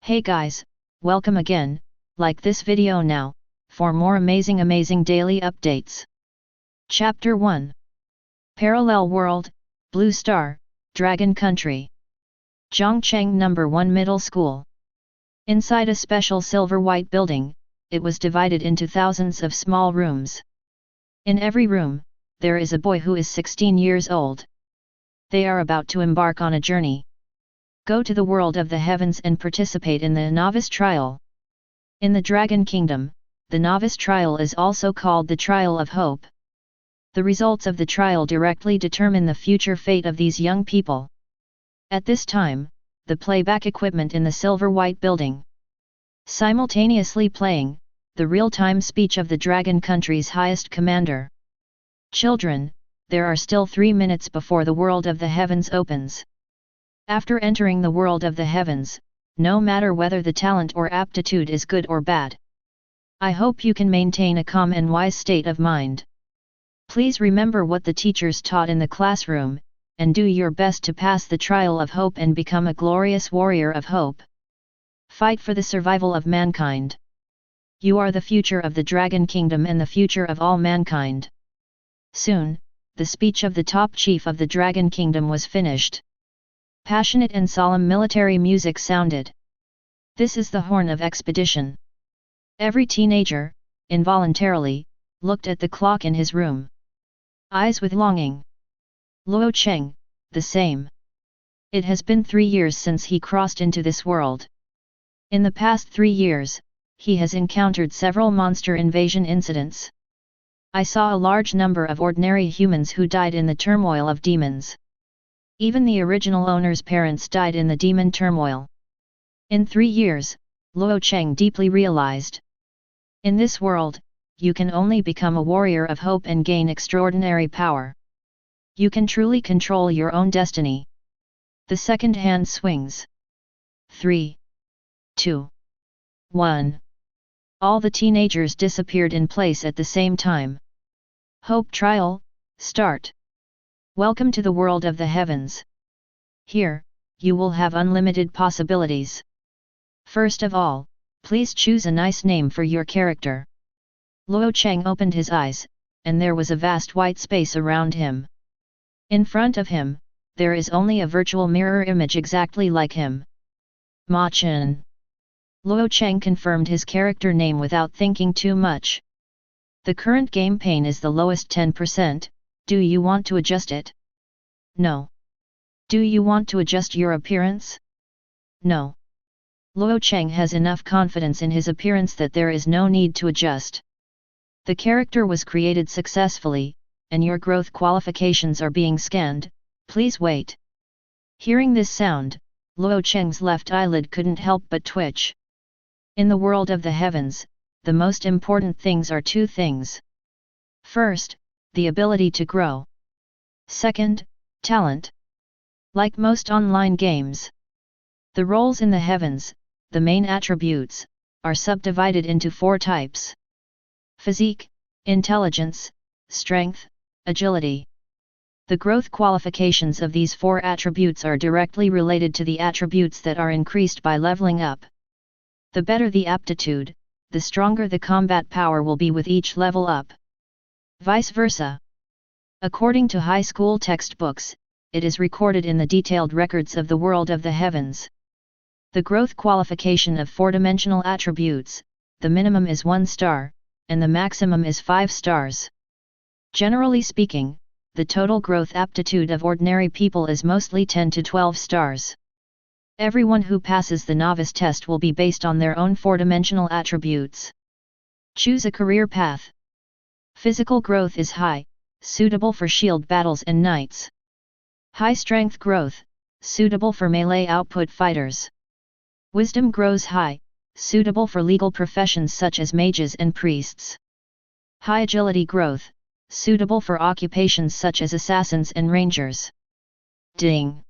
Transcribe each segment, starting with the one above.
Hey guys, welcome again, like this video now, for more amazing daily updates. Chapter 1. Parallel World, Blue Star, Dragon Country. Zhutian No. 1 Middle School. Inside a special silver-white building, it was divided into thousands of small rooms. In every room, there is a boy who is 16 years old. They are about to embark on a journey. Go to the world of the heavens and participate in the novice trial. In the Dragon Kingdom, the novice trial is also called the Trial of Hope. The results of the trial directly determine the future fate of these young people. At this time, the playback equipment in the silver-white building. Simultaneously playing, the real-time speech of the Dragon Country's highest commander. Children, there are still 3 minutes before the world of the heavens opens. After entering the world of the heavens, no matter whether the talent or aptitude is good or bad, I hope you can maintain a calm and wise state of mind. Please remember what the teachers taught in the classroom, and do your best to pass the trial of hope and become a glorious warrior of hope. Fight for the survival of mankind. You are the future of the Dragon Kingdom and the future of all mankind. Soon, the speech of the top chief of the Dragon Kingdom was finished. Passionate and solemn military music sounded. This is the horn of expedition. Every teenager, involuntarily, looked at the clock in his room. Eyes with longing. Luo Cheng, the same. It has been 3 years since he crossed into this world. In the past 3 years, he has encountered several monster invasion incidents. I saw a large number of ordinary humans who died in the turmoil of demons. Even the original owner's parents died in the demon turmoil. In 3 years, Luo Cheng deeply realized. In this world, you can only become a warrior of hope and gain extraordinary power. You can truly control your own destiny. The second hand swings. 3, 2, 1. All the teenagers disappeared in place at the same time. Hope trial, start. Welcome to the world of the heavens. Here, you will have unlimited possibilities. First of all, please choose a nice name for your character. Luo Cheng opened his eyes, and there was a vast white space around him. In front of him, there is only a virtual mirror image exactly like him. Ma Chen. Luo Cheng confirmed his character name without thinking too much. The current game pain is the lowest 10%. Do you want to adjust it? No. Do you want to adjust your appearance? No. Luo Cheng has enough confidence in his appearance that there is no need to adjust. The character was created successfully, and your growth qualifications are being scanned. Please wait. Hearing this sound, Luo Cheng's left eyelid couldn't help but twitch. In the world of the heavens, the most important things are 2 things. First, the ability to grow. Second, talent. Like most online games, the roles in the heavens, the main attributes, are subdivided into 4 types. Physique, intelligence, strength, agility. The growth qualifications of these 4 attributes are directly related to the attributes that are increased by leveling up. The better the aptitude, the stronger the combat power will be with each level up. Vice versa. According to high school textbooks, it is recorded in the detailed records of the world of the heavens. The growth qualification of 4-dimensional attributes, the minimum is 1 star, and the maximum is 5 stars. Generally speaking, the total growth aptitude of ordinary people is mostly 10 to 12 stars. Everyone who passes the novice test will be based on their own 4-dimensional attributes. Choose a career path. Physical growth is high, suitable for shield battles and knights. High strength growth, suitable for melee output fighters. Wisdom grows high, suitable for legal professions such as mages and priests. High agility growth, suitable for occupations such as assassins and rangers. Ding!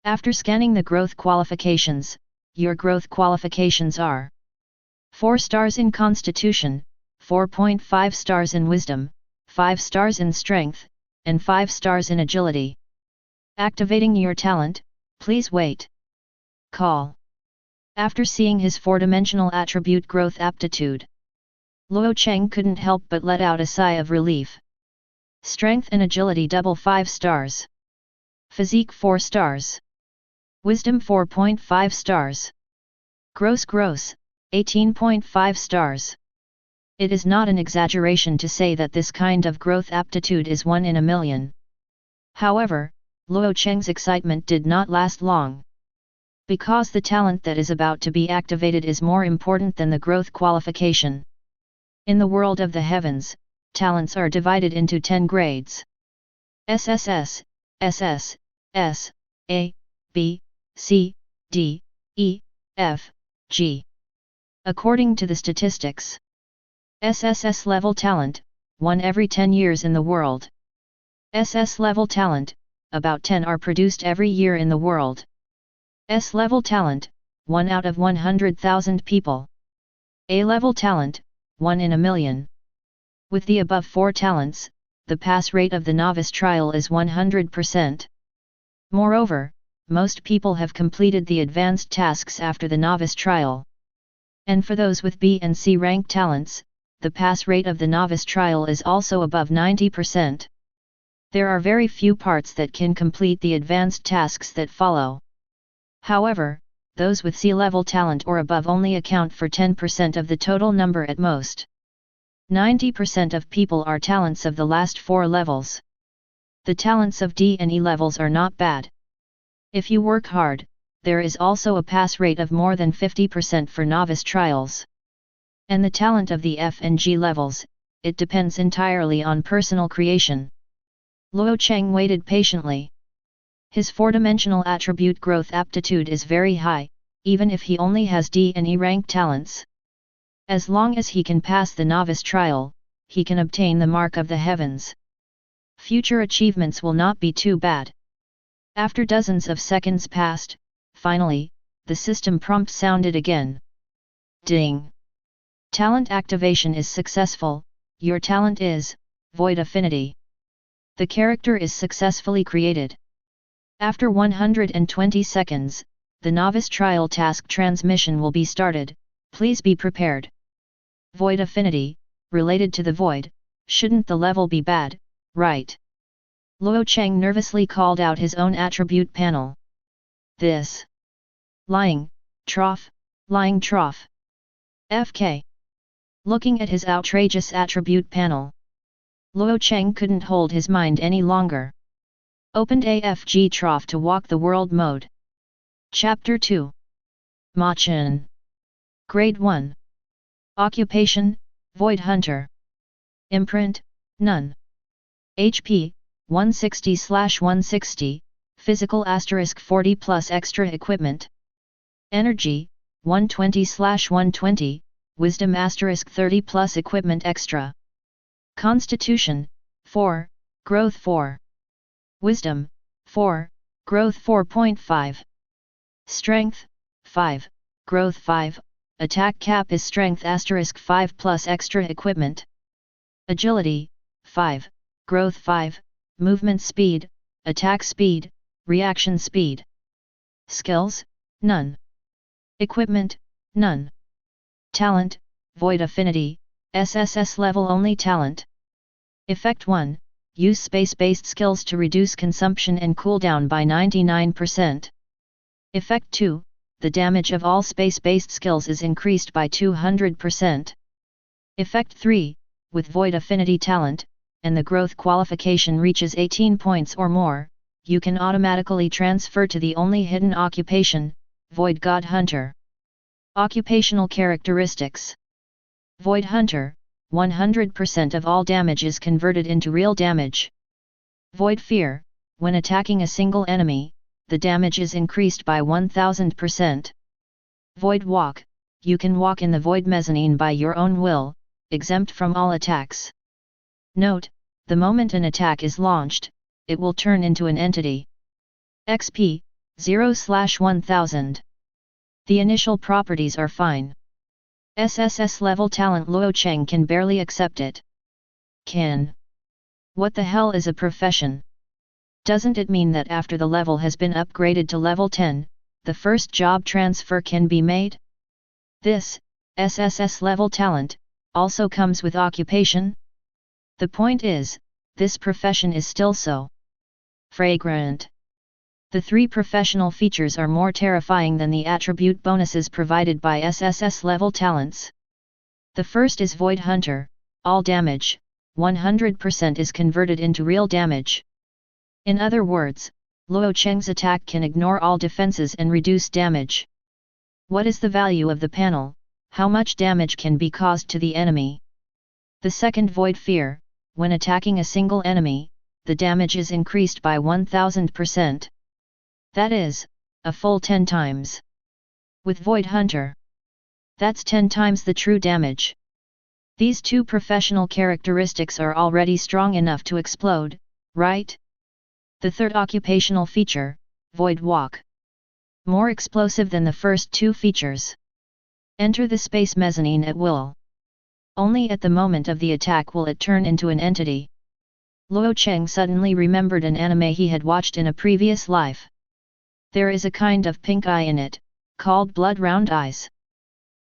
After scanning the growth qualifications, your growth qualifications are 4 stars in Constitution, 4.5 stars in Wisdom, 5 stars in Strength, and 5 stars in Agility. Activating your talent, please wait. Call. After seeing his four-dimensional attribute growth aptitude, Luo Cheng couldn't help but let out a sigh of relief. Strength and agility double 5 stars. Physique 4 stars. Wisdom 4.5 stars. Gross 18.5 stars. It is not an exaggeration to say that this kind of growth aptitude is 1 in a million. However, Luo Cheng's excitement did not last long. Because the talent that is about to be activated is more important than the growth qualification. In the world of the heavens, talents are divided into 10 grades. SSS, SS, S, A, B, C, D, E, F, G. According to the statistics, sss-level talent, 1 every 10 years in the world. SS-level talent, about 10 are produced every year in the world. S-level talent, 1 out of 100,000 people. A-level talent, 1 in a million. With the above 4 talents, the pass rate of the novice trial is 100%. Moreover, most people have completed the advanced tasks after the novice trial. And for those with B and C rank talents, the pass rate of the novice trial is also above 90%. There are very few parts that can complete the advanced tasks that follow. However, those with C-level talent or above only account for 10% of the total number at most. 90% of people are talents of the last 4 levels. The talents of D and E levels are not bad. If you work hard, there is also a pass rate of more than 50% for novice trials. And the talent of the F and G levels, it depends entirely on personal creation. Luo Cheng waited patiently. His four-dimensional attribute growth aptitude is very high, even if he only has D and E rank talents. As long as he can pass the novice trial, he can obtain the mark of the heavens. Future achievements will not be too bad. After dozens of seconds passed, finally, the system prompt sounded again. Ding! Talent activation is successful. Your talent is Void Affinity. The character is successfully created. After 120 seconds, the novice trial task transmission will be started. Please be prepared. Void Affinity, related to the void, shouldn't the level be bad, right? Luo Cheng nervously called out his own attribute panel. This. Lying trough. FK. Looking at his outrageous attribute panel, Luo Cheng couldn't hold his mind any longer. Opened AFG trough to walk the world mode. Chapter 2. Ma Chen. Grade 1. Occupation, Void Hunter. Imprint, None. HP, 160/160, Physical *40 plus extra equipment. Energy, 120/120, Wisdom *30 plus equipment extra. Constitution, 4, Growth 4. Wisdom, 4, Growth 4.5. Strength, 5, Growth 5, Attack cap is Strength *5 plus extra equipment. Agility, 5, Growth 5, Movement speed, Attack speed, Reaction speed. Skills, None. Equipment, None. Talent, Void Affinity, SSS level only talent. Effect 1, use space-based skills to reduce consumption and cooldown by 99%. Effect 2, the damage of all space-based skills is increased by 200%. Effect 3, with Void Affinity talent, and the growth qualification reaches 18 points or more, you can automatically transfer to the only hidden occupation, Void God Hunter. Occupational characteristics. Void Hunter, 100% of all damage is converted into real damage. Void Fear, when attacking a single enemy, the damage is increased by 1000%. Void Walk, you can walk in the Void Mezzanine by your own will, exempt from all attacks. Note, the moment an attack is launched, it will turn into an entity. XP, 0/1000. The initial properties are fine. SSS level talent Luo Cheng can barely accept it. Can. What the hell is a profession? Doesn't it mean that after the level has been upgraded to level 10, the first job transfer can be made? This, sss-level talent, also comes with occupation? The point is, this profession is still so fragrant. The three professional features are more terrifying than the attribute bonuses provided by sss-level talents. The first is Void Hunter, all damage, 100% is converted into real damage. In other words, Luo Cheng's attack can ignore all defenses and reduce damage. What is the value of the panel? How much damage can be caused to the enemy? The second Void Fear, when attacking a single enemy, the damage is increased by 1000%. That is, a full 10 times. With Void Hunter, that's 10 times the true damage. These two professional characteristics are already strong enough to explode, right? The third occupational feature, Void Walk. More explosive than the first two features. Enter the space mezzanine at will. Only at the moment of the attack will it turn into an entity. Luo Cheng suddenly remembered an anime he had watched in a previous life. There is a kind of pink eye in it, called blood round eyes.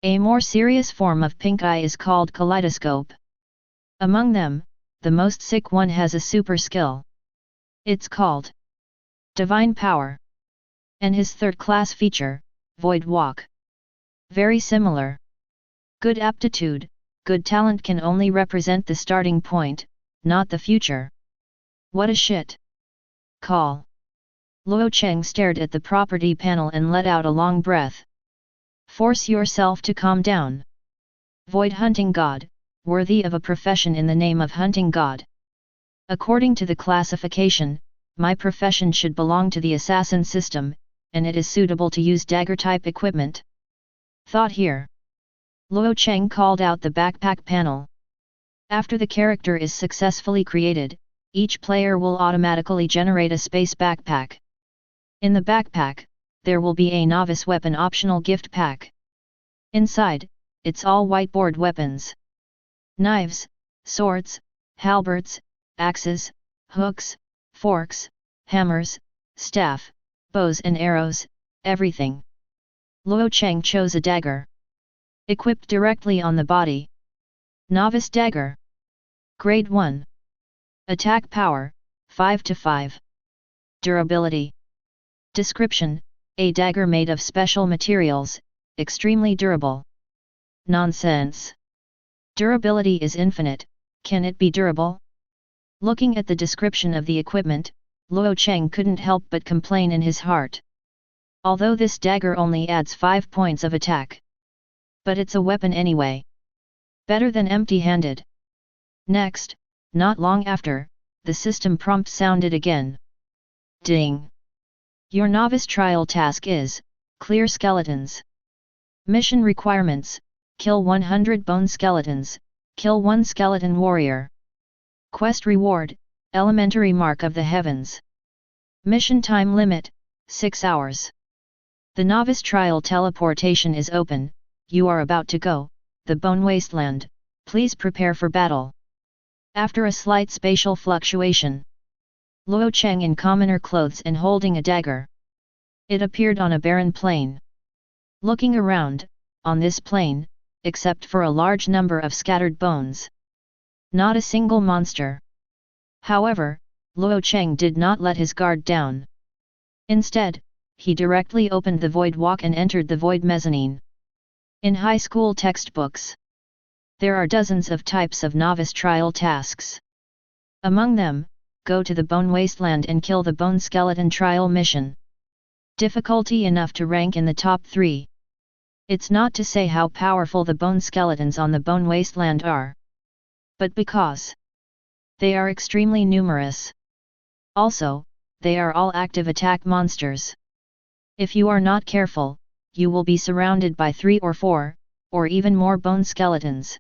A more serious form of pink eye is called kaleidoscope. Among them, the most sick one has a super skill. It's called Divine Power. And his third-class feature, Void Walk. Very similar. Good aptitude, good talent can only represent the starting point, not the future. What a shit call. Luo Cheng stared at the property panel and let out a long breath. Force yourself to calm down. Void Hunting God, worthy of a profession in the name of hunting God. According to the classification, my profession should belong to the assassin system, and it is suitable to use dagger-type equipment. Thought here. Luo Cheng called out the backpack panel. After the character is successfully created, each player will automatically generate a space backpack. In the backpack, there will be a novice weapon optional gift pack. Inside, it's all whiteboard weapons. Knives, swords, halberds, axes, hooks, forks, hammers, staff, bows and arrows, everything. Luo Cheng chose a dagger. Equipped directly on the body. Novice Dagger. Grade 1. Attack Power, 5/5. Durability. Description, a dagger made of special materials, extremely durable. Nonsense. Durability is infinite, can it be durable? Looking at the description of the equipment, Luo Cheng couldn't help but complain in his heart. Although this dagger only adds 5 points of attack. But it's a weapon anyway. Better than empty-handed. Next, not long after, the system prompt sounded again. Ding! Your novice trial task is, clear skeletons. Mission requirements, kill 100 bone skeletons, kill 1 skeleton warrior. Quest reward, elementary mark of the heavens. Mission time limit, 6 hours. The novice trial teleportation is open, you are about to go, the bone wasteland, please prepare for battle. After a slight spatial fluctuation. Luo Cheng in commoner clothes and holding a dagger. It appeared on a barren plain. Looking around, on this plain, except for a large number of scattered bones. Not a single monster. However, Luo Cheng did not let his guard down. Instead, he directly opened the void walk and entered the void mezzanine. In high school textbooks, there are dozens of types of novice trial tasks. Among them, go to the bone wasteland and kill the bone skeleton trial mission. Difficulty enough to rank in the top 3. It's not to say how powerful the bone skeletons on the bone wasteland are, but because they are extremely numerous. Also, they are all active attack monsters. If you are not careful, you will be surrounded by 3 or 4, or even more bone skeletons.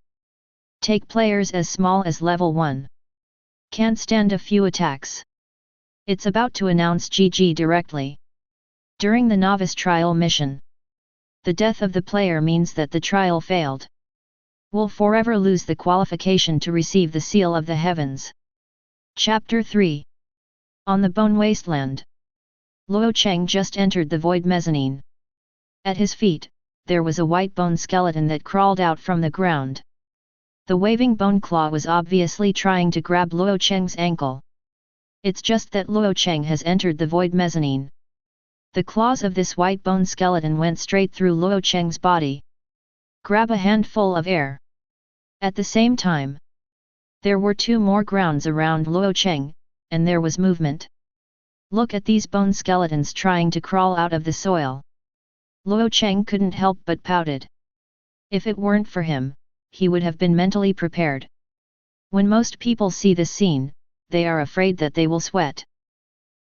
Take players as small as level 1. Can't stand a few attacks. It's about to announce GG directly. During the novice trial mission, the death of the player means that the trial failed. Will forever lose the qualification to receive the seal of the heavens. Chapter 3. On the Bone Wasteland. Luo Cheng just entered the void mezzanine. At his feet, there was a white bone skeleton that crawled out from the ground. The waving bone claw was obviously trying to grab Luo Cheng's ankle. It's just that Luo Cheng has entered the void mezzanine. The claws of this white bone skeleton went straight through Luo Cheng's body. Grab a handful of air. At the same time, there were two more grounds around Luo Cheng, and there was movement. Look at these bone skeletons trying to crawl out of the soil. Luo Cheng couldn't help but pouted. If it weren't for him, he would have been mentally prepared. When most people see this scene, they are afraid that they will sweat.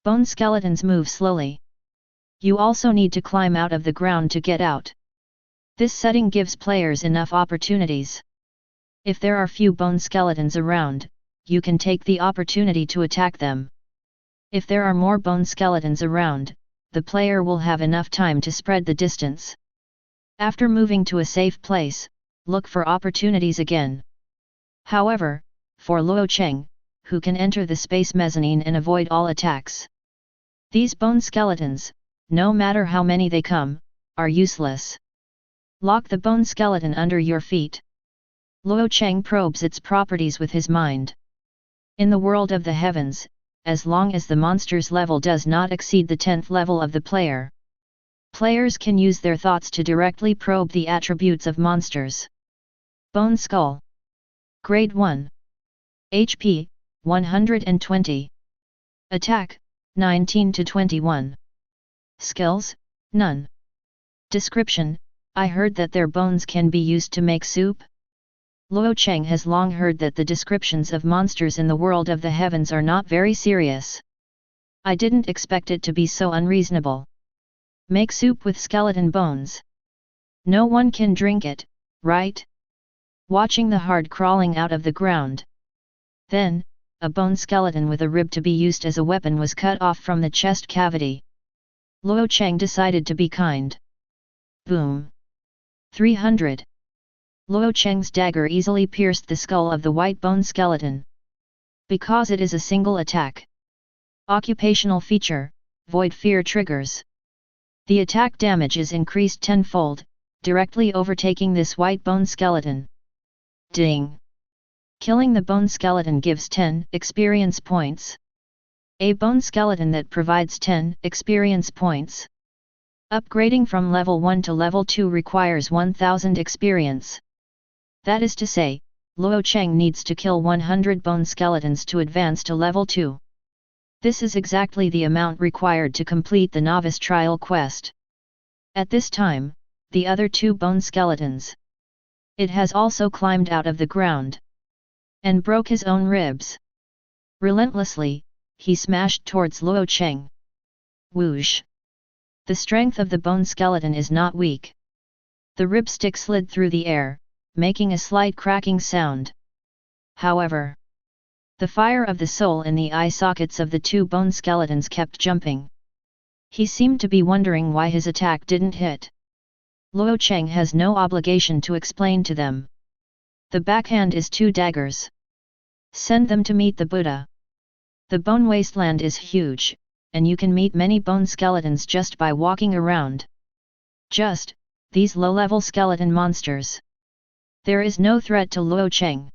Bone skeletons move slowly. You also need to climb out of the ground to get out. This setting gives players enough opportunities. If there are few bone skeletons around, you can take the opportunity to attack them. If there are more bone skeletons around, the player will have enough time to spread the distance. After moving to a safe place, look for opportunities again. However, for Luo Cheng, who can enter the space mezzanine and avoid all attacks, these bone skeletons, no matter how many they come, are useless. Lock the bone skeleton under your feet. Luo Cheng probes its properties with his mind. In the world of the heavens, as long as the monster's level does not exceed the 10th level of the player, players can use their thoughts to directly probe the attributes of monsters. Bone Skull. Grade 1. HP, 120. Attack, 19 to 21. Skills, none. Description: I heard that their bones can be used to make soup. Luo Cheng has long heard that the descriptions of monsters in the world of the heavens are not very serious. I didn't expect it to be so unreasonable. Make soup with skeleton bones. No one can drink it, right? Watching the hard crawling out of the ground. Then, a bone skeleton with a rib to be used as a weapon was cut off from the chest cavity. Luo Cheng decided to be kind. Boom! 300. Luo Cheng's dagger easily pierced the skull of the white bone skeleton. Because it is a single attack. Occupational feature, Void Fear triggers. The attack damage is increased tenfold, directly overtaking this white bone skeleton. Ding! Killing the bone skeleton gives 10 experience points. A bone skeleton that provides 10 experience points. Upgrading from level 1 to level 2 requires 1000 experience. That is to say, Luo Cheng needs to kill 100 bone skeletons to advance to level 2. This is exactly the amount required to complete the novice trial quest. At this time, the other two bone skeletons. It has also climbed out of the ground. And broke his own ribs. Relentlessly, he smashed towards Luo Cheng. Whoosh! The strength of the bone skeleton is not weak. The rib stick slid through the air, making a slight cracking sound. However, the fire of the soul in the eye sockets of the two bone skeletons kept jumping. He seemed to be wondering why his attack didn't hit. Luo Cheng has no obligation to explain to them. The backhand is 2 daggers. Send them to meet the Buddha. The bone wasteland is huge, and you can meet many bone skeletons just by walking around. Just, these low-level skeleton monsters. There is no threat to Luo Cheng.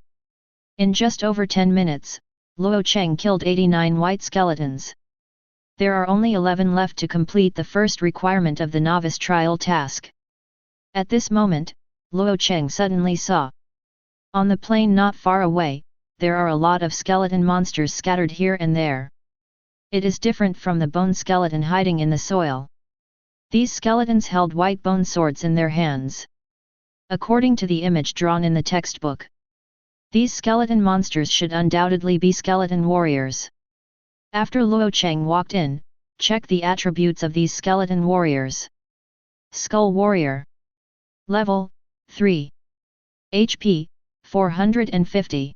In just over 10 minutes, Luo Cheng killed 89 white skeletons. There are only 11 left to complete the first requirement of the novice trial task. At this moment, Luo Cheng suddenly saw. On the plain not far away, there are a lot of skeleton monsters scattered here and there. It is different from the bone skeleton hiding in the soil. These skeletons held white bone swords in their hands. According to the image drawn in the textbook, these skeleton monsters should undoubtedly be skeleton warriors. After Luo Cheng walked in, check the attributes of these skeleton warriors. Skull Warrior. Level 3. HP 450.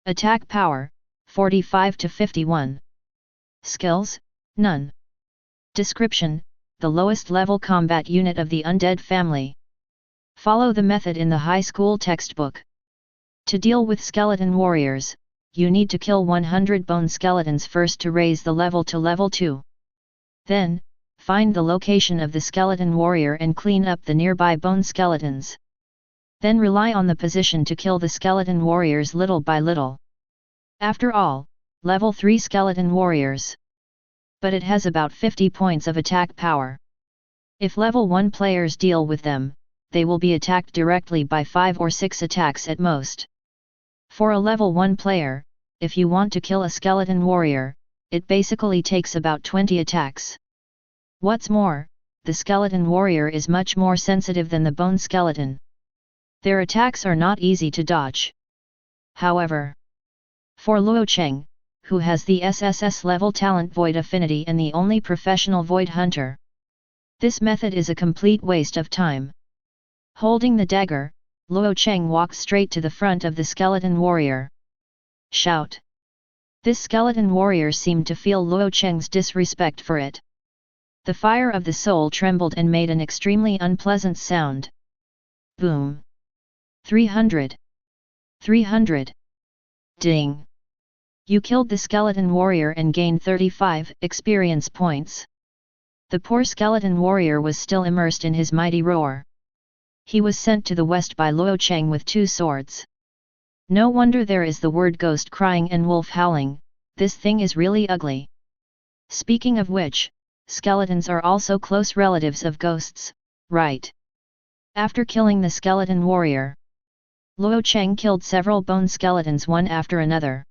Attack power 45 to 51. Skills, none. Description: the lowest level combat unit of the undead family. Follow the method in the high school textbook. To deal with skeleton warriors, you need to kill 100 bone skeletons first to raise the level to level 2. Then, find the location of the skeleton warrior and clean up the nearby bone skeletons. Then rely on the position to kill the skeleton warriors little by little. After all, level 3 skeleton warriors. But it has about 50 points of attack power. If level 1 players deal with them, they will be attacked directly by 5 or 6 attacks at most. For a level 1 player, if you want to kill a skeleton warrior, it basically takes about 20 attacks. What's more, the skeleton warrior is much more sensitive than the bone skeleton. Their attacks are not easy to dodge. However, for Luo Cheng, who has the sss-level talent Void Affinity and the only professional Void Hunter, this method is a complete waste of time. Holding the dagger, Luo Cheng walks straight to the front of the skeleton warrior. Shout! This skeleton warrior seemed to feel Luo Cheng's disrespect for it. The fire of the soul trembled and made an extremely unpleasant sound. Boom! 300! 300! Ding! You killed the skeleton warrior and gained 35 experience points. The poor skeleton warrior was still immersed in his mighty roar. He was sent to the west by Luo Cheng with 2 swords. No wonder there is the word ghost crying and wolf howling, this thing is really ugly. Speaking of which, skeletons are also close relatives of ghosts, right? After killing the skeleton warrior, Luo Cheng killed several bone skeletons one after another.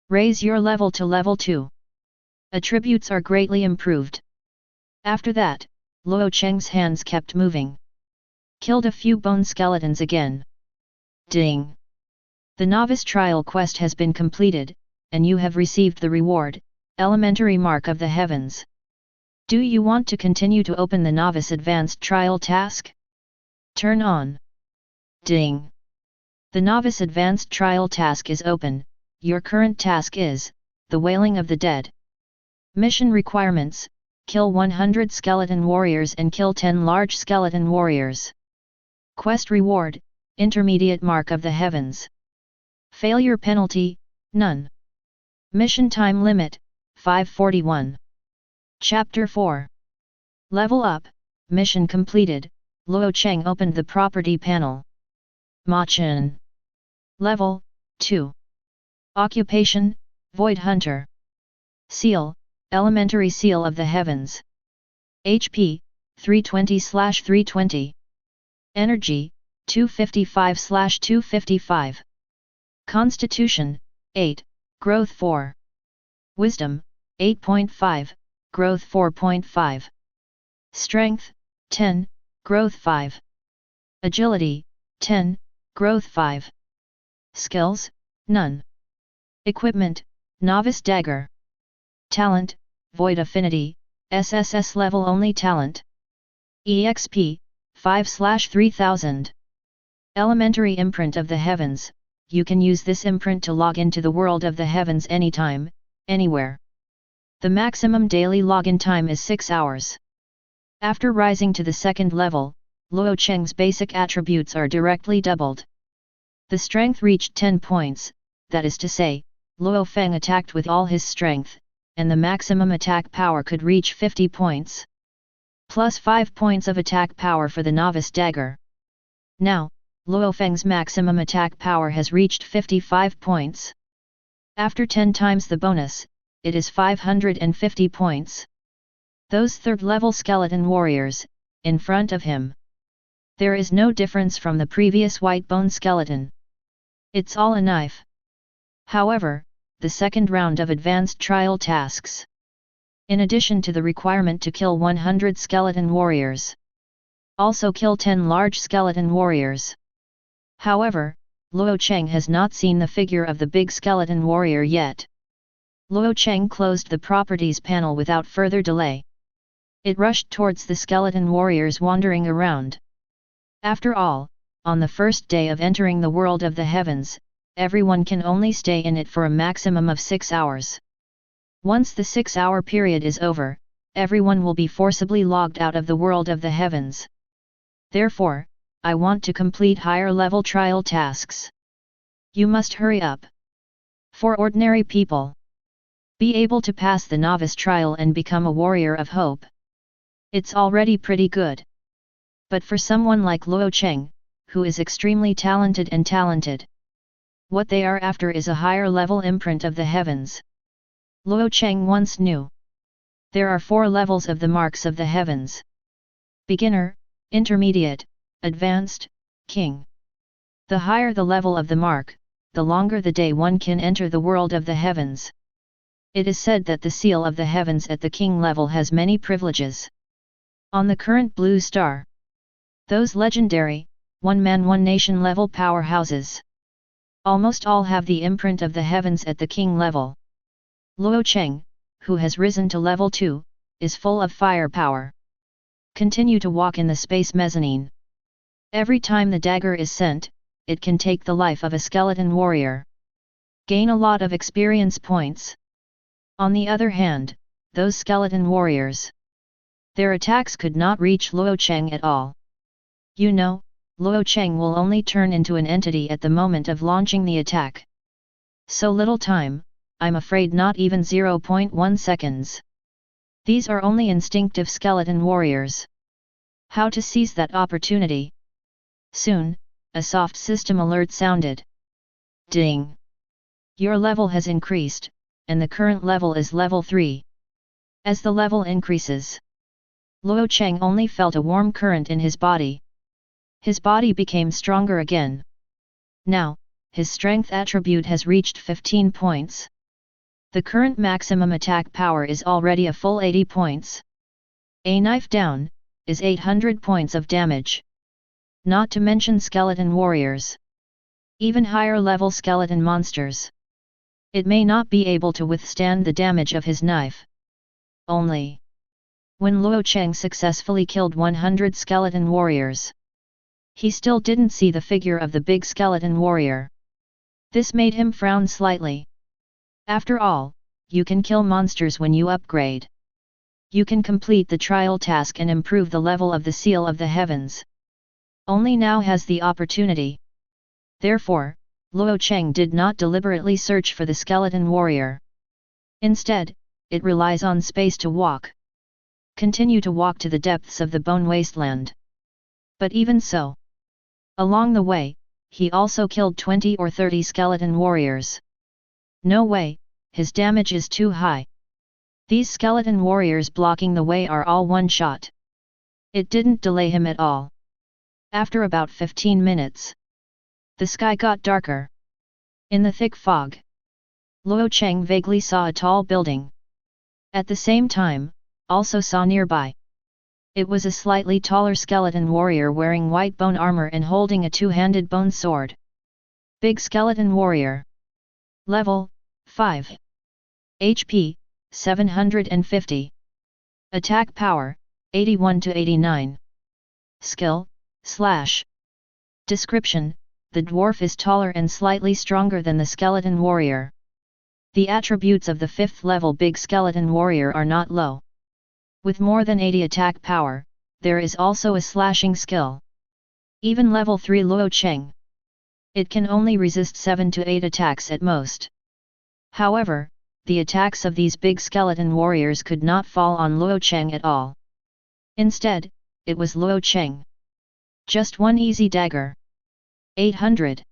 Raise your level to level 2. Attributes are greatly improved. After that, Luo Cheng's hands kept moving. Killed a few bone skeletons again. Ding! The novice trial quest has been completed, and you have received the reward, Elementary Mark of the Heavens. Do you want to continue to open the novice advanced trial task? Turn on. Ding! The novice advanced trial task is open. Your current task is, the Wailing of the Dead. Mission requirements, kill 100 skeleton warriors and kill 10 large skeleton warriors. Quest reward, Intermediate Mark of the Heavens. Failure penalty, none. Mission time limit, 541. Chapter 4. Level up, mission completed, Luo Cheng opened the property panel. Machin. Level, 2. Occupation, Void Hunter. Seal, Elementary Seal of the Heavens. HP, 320/320. Energy, 255/255. Constitution, 8, Growth 4. Wisdom, 8.5, Growth 4.5. Strength, 10, Growth 5. Agility, 10, Growth 5. Skills, none. Equipment, Novice Dagger. Talent, Void Affinity, SSS level only talent. EXP, 5/3000. Elementary Imprint of the Heavens, you can use this imprint to log into the world of the heavens anytime, anywhere. The maximum daily login time is 6 hours. After rising to the second level, Luo Cheng's basic attributes are directly doubled. The strength reached 10 points, that is to say, Luo Feng attacked with all his strength, and the maximum attack power could reach 50 points. Plus 5 points of attack power for the novice dagger. Now, Luo Feng's maximum attack power has reached 55 points. After 10 times the bonus, it is 550 points. Those third-level skeleton warriors, in front of him. There is no difference from the previous white bone skeleton. It's all a knife. However, the second round of advanced trial tasks. In addition to the requirement to kill 100 skeleton warriors. Also kill 10 large skeleton warriors. However, Luo Cheng has not seen the figure of the big skeleton warrior yet. Luo Cheng closed the properties panel without further delay. It rushed towards the skeleton warriors wandering around. After all, on the first day of entering the world of the heavens, everyone can only stay in it for a maximum of 6 hours. Once the 6-hour period is over, everyone will be forcibly logged out of the world of the heavens. Therefore, I want to complete higher-level trial tasks. You must hurry up. For ordinary people, Be able to pass the novice trial and become a warrior of hope. It's already pretty good. But for someone like Luo Cheng, who is extremely talented, what they are after is a higher level imprint of the heavens. Luo Cheng once knew. There are 4 levels of the marks of the heavens. Beginner, intermediate, advanced, king. The higher the level of the mark, the longer the day one can enter the world of the heavens. It is said that the seal of the heavens at the king level has many privileges. On the current blue star, those legendary, one man one nation level powerhouses, almost all have the imprint of the heavens at the king level. Luo Cheng, who has risen to level 2, is full of firepower. Continue to walk in the space mezzanine. Every time the dagger is sent, it can take the life of a skeleton warrior. Gain a lot of experience points. On the other hand, those skeleton warriors, their attacks could not reach Luo Cheng at all. You know, Luo Cheng will only turn into an entity at the moment of launching the attack. So little time, I'm afraid not even 0.1 seconds. These are only instinctive skeleton warriors. How to seize that opportunity? Soon, a soft system alert sounded. Ding! Your level has increased, and the current level is level 3. As the level increases, Luo Cheng only felt a warm current in his body. His body became stronger again. Now, his strength attribute has reached 15 points. The current maximum attack power is already a full 80 points. A knife down, is 800 points of damage. Not to mention skeleton warriors. Even higher level skeleton monsters. It may not be able to withstand the damage of his knife. Only when Luo Cheng successfully killed 100 skeleton warriors, he still didn't see the figure of the big skeleton warrior. This made him frown slightly. After all, you can kill monsters when you upgrade. You can complete the trial task and improve the level of the seal of the heavens. Only now has the opportunity. Therefore, Luo Cheng did not deliberately search for the skeleton warrior. Instead, it relies on space to walk. Continue to walk to the depths of the bone wasteland. But even so, along the way, he also killed 20 or 30 skeleton warriors. No way, his damage is too high. These skeleton warriors blocking the way are all one shot. It didn't delay him at all. After about 15 minutes, the sky got darker. In the thick fog, Luo Cheng vaguely saw a tall building. At the same time, also saw nearby. It was a slightly taller skeleton warrior wearing white bone armor and holding a two-handed bone sword. Big skeleton warrior. Level 5. HP 750. Attack power 81 to 89. Skill /. Description: the dwarf is taller and slightly stronger than the skeleton warrior. The attributes of the 5th level big skeleton warrior are not low. With more than 80 attack power, there is also a slashing skill. Even level 3 Luo Cheng, it can only resist 7 to 8 attacks at most. However, the attacks of these big skeleton warriors could not fall on Luo Cheng at all. Instead, it was Luo Cheng. Just one easy dagger. 800.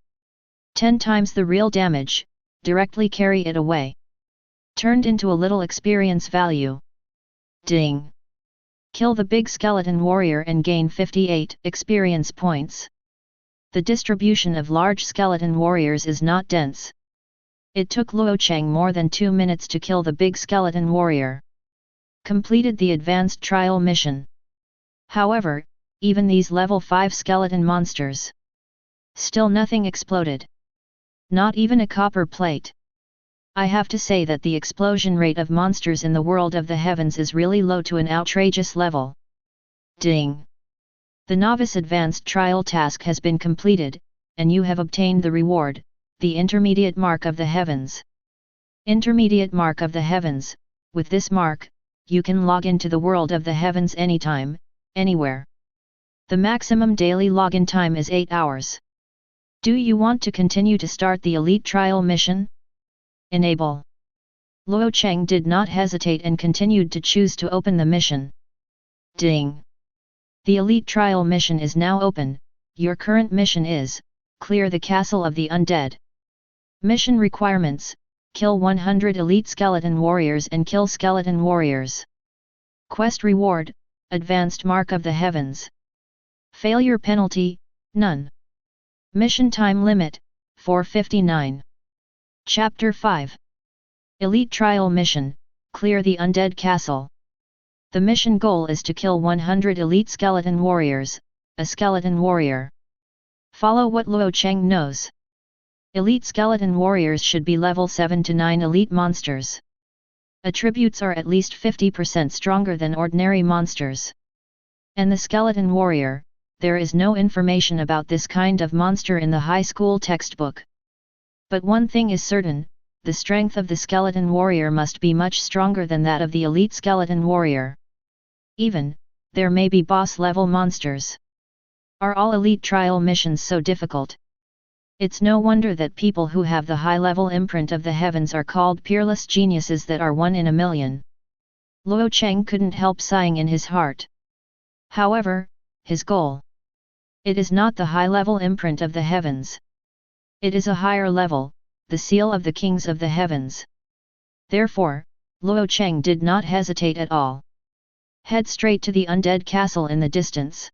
10 times the real damage, directly carry it away. Turned into a little experience value. Ding! Kill the big skeleton warrior and gain 58 experience points. The distribution of large skeleton warriors is not dense. It took Luo Cheng more than 2 minutes to kill the big skeleton warrior. Completed the advanced trial mission. However, even these level 5 skeleton monsters, still nothing exploded. Not even a copper plate. I have to say that the explosion rate of monsters in the world of the heavens is really low to an outrageous level. Ding! The novice advanced trial task has been completed, and you have obtained the reward, the intermediate mark of the heavens. Intermediate mark of the heavens. With this mark, you can log into the world of the heavens anytime, anywhere. The maximum daily login time is 8 hours. Do you want to continue to start the elite trial mission? Enable. Luo Cheng did not hesitate and continued to choose to open the mission. Ding! The elite trial mission is now open. Your current mission is, clear the castle of the undead. Mission requirements, kill 100 elite skeleton warriors and kill skeleton warriors. Quest reward, advanced mark of the heavens. Failure penalty, none. Mission time limit, 4:59. Chapter 5. Elite Trial Mission, clear the undead castle. The mission goal is to kill 100 elite skeleton warriors, a skeleton warrior. Follow what Luo Cheng knows. Elite skeleton warriors should be level 7 to 9 elite monsters. Attributes are at least 50% stronger than ordinary monsters. And the skeleton warrior, there is no information about this kind of monster in the high school textbook. But one thing is certain, the strength of the skeleton warrior must be much stronger than that of the elite skeleton warrior. Even, there may be boss-level monsters. Are all elite trial missions so difficult? It's no wonder that people who have the high-level imprint of the heavens are called peerless geniuses that are one in a million. Luo Cheng couldn't help sighing in his heart. However, his goal. It is not the high-level imprint of the heavens. It is a higher level, the seal of the kings of the heavens. Therefore, Luo Cheng did not hesitate at all. Head straight to the undead castle in the distance.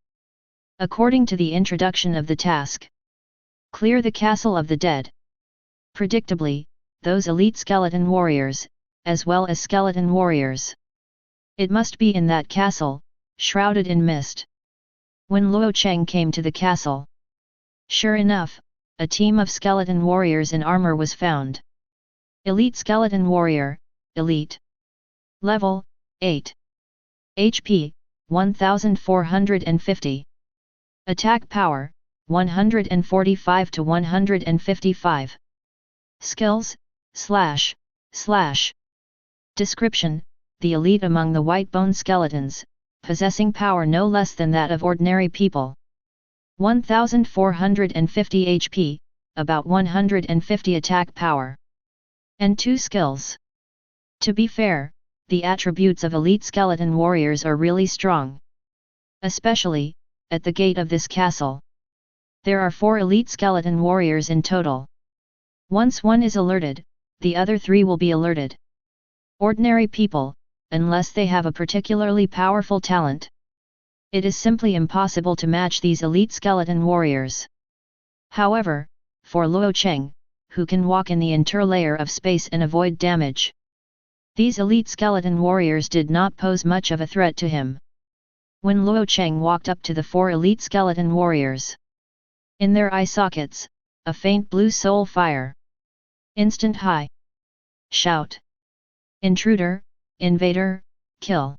According to the introduction of the task. Clear the castle of the dead. Predictably, those elite skeleton warriors, as well as skeleton warriors. It must be in that castle, shrouded in mist. When Luo Cheng came to the castle. Sure enough, a team of skeleton warriors in armor was found. Elite skeleton warrior, elite. Level, 8. HP, 1450. Attack power, 145 to 155. Skills, // Description, the elite among the white bone skeletons, possessing power no less than that of ordinary people. 1450 HP, about 150 attack power. And 2 skills. To be fair, the attributes of elite skeleton warriors are really strong. Especially, at the gate of this castle. There are 4 elite skeleton warriors in total. Once one is alerted, the other 3 will be alerted. Ordinary people, unless they have a particularly powerful talent. It is simply impossible to match these elite skeleton warriors. However, for Luo Cheng, who can walk in the interlayer of space and avoid damage. These elite skeleton warriors did not pose much of a threat to him. When Luo Cheng walked up to the 4 elite skeleton warriors. In their eye sockets, a faint blue soul fire. Instant high. Shout. Intruder, invader, kill.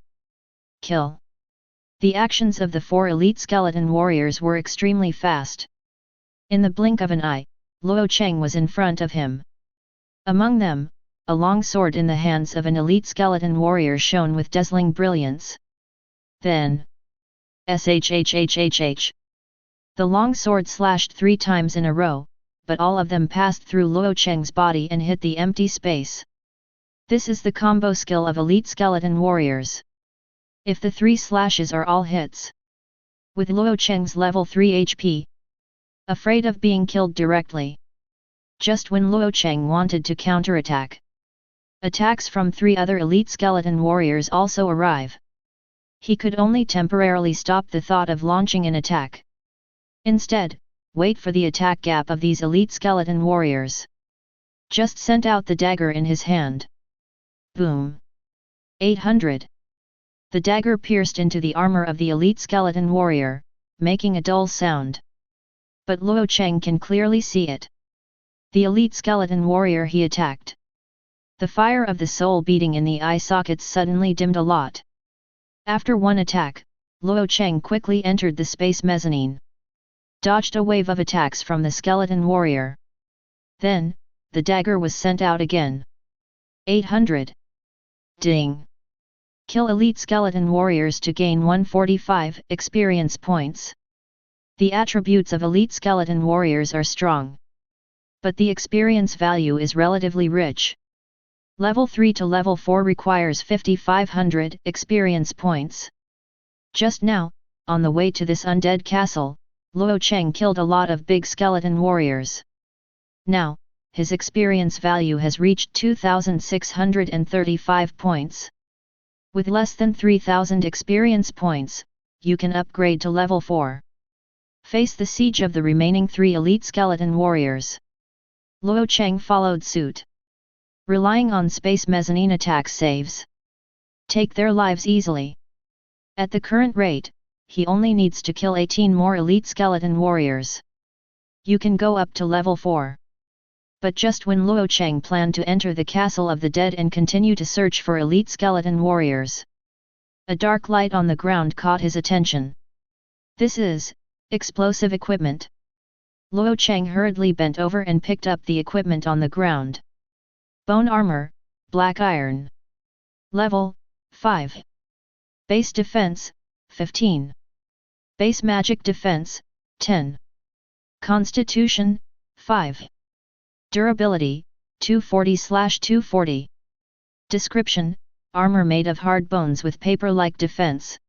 Kill. The actions of the 4 elite skeleton warriors were extremely fast. In the blink of an eye, Luo Cheng was in front of him. Among them, a long sword in the hands of an elite skeleton warrior shone with dazzling brilliance. Then, shhhhh. The long sword slashed 3 times in a row, but all of them passed through Luo Cheng's body and hit the empty space. This is the combo skill of elite skeleton warriors. If the 3 slashes are all hits. With Luo Cheng's level 3 HP. Afraid of being killed directly. Just when Luo Cheng wanted to counterattack. Attacks from 3 other elite skeleton warriors also arrive. He could only temporarily stop the thought of launching an attack. Instead, wait for the attack gap of these elite skeleton warriors. Just sent out the dagger in his hand. Boom. 800. The dagger pierced into the armor of the elite skeleton warrior, making a dull sound. But Luo Cheng can clearly see it. The elite skeleton warrior he attacked. The fire of the soul beating in the eye sockets suddenly dimmed a lot. After one attack, Luo Cheng quickly entered the space mezzanine. Dodged a wave of attacks from the skeleton warrior. Then, the dagger was sent out again. 800. Ding. Kill elite skeleton warriors to gain 145 experience points. The attributes of elite skeleton warriors are strong. But the experience value is relatively rich. Level 3 to level 4 requires 5500 experience points. Just now, on the way to this undead castle, Luo Cheng killed a lot of big skeleton warriors. Now, his experience value has reached 2635 points. With less than 3000 experience points, you can upgrade to level 4. Face the siege of the remaining 3 elite skeleton warriors. Luo Cheng followed suit. Relying on space mezzanine attack saves. Take their lives easily. At the current rate, he only needs to kill 18 more elite skeleton warriors. You can go up to level 4. But just when Luo Cheng planned to enter the Castle of the Dead and continue to search for elite skeleton warriors, a dark light on the ground caught his attention. This is explosive equipment. Luo Cheng hurriedly bent over and picked up the equipment on the ground. Bone armor, black iron. Level 5. Base defense 15. Base magic defense 10. Constitution 5. Durability 240/240. Description: armor made of hard bones with paper-like defense.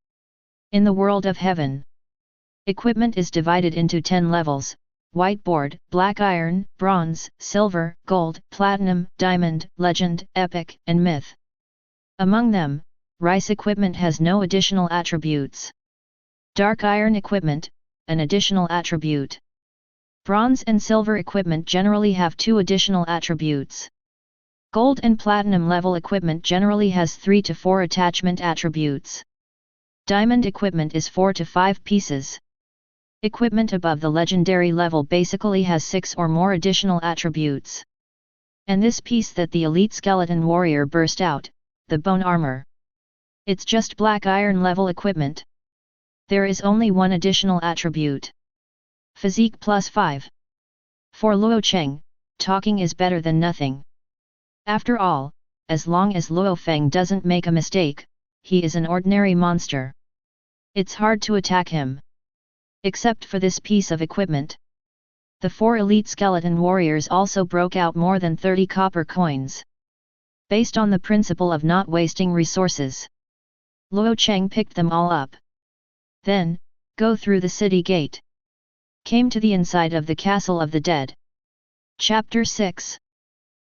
In the world of heaven, equipment is divided into 10 levels: whiteboard, black iron, bronze, silver, gold, platinum, diamond, legend, epic, and myth. Among them, rice equipment has no additional attributes. Dark iron equipment, an additional attribute. Bronze and silver equipment generally have 2 additional attributes. Gold and platinum level equipment generally has 3 to 4 attachment attributes. Diamond equipment is 4 to 5 pieces. Equipment above the legendary level basically has 6 or more additional attributes. And this piece that the elite skeleton warrior burst out, the bone armor, it's just black iron level equipment. There is only 1 additional attribute. Physique +5. For Luo Cheng, talking is better than nothing. After all, as long as Luo Feng doesn't make a mistake, he is an ordinary monster. It's hard to attack him. Except for this piece of equipment. The 4 elite skeleton warriors also broke out more than 30 copper coins. Based on the principle of not wasting resources, Luo Cheng picked them all up. Then, go through the city gate. Came to the inside of the Castle of the Dead. Chapter 6.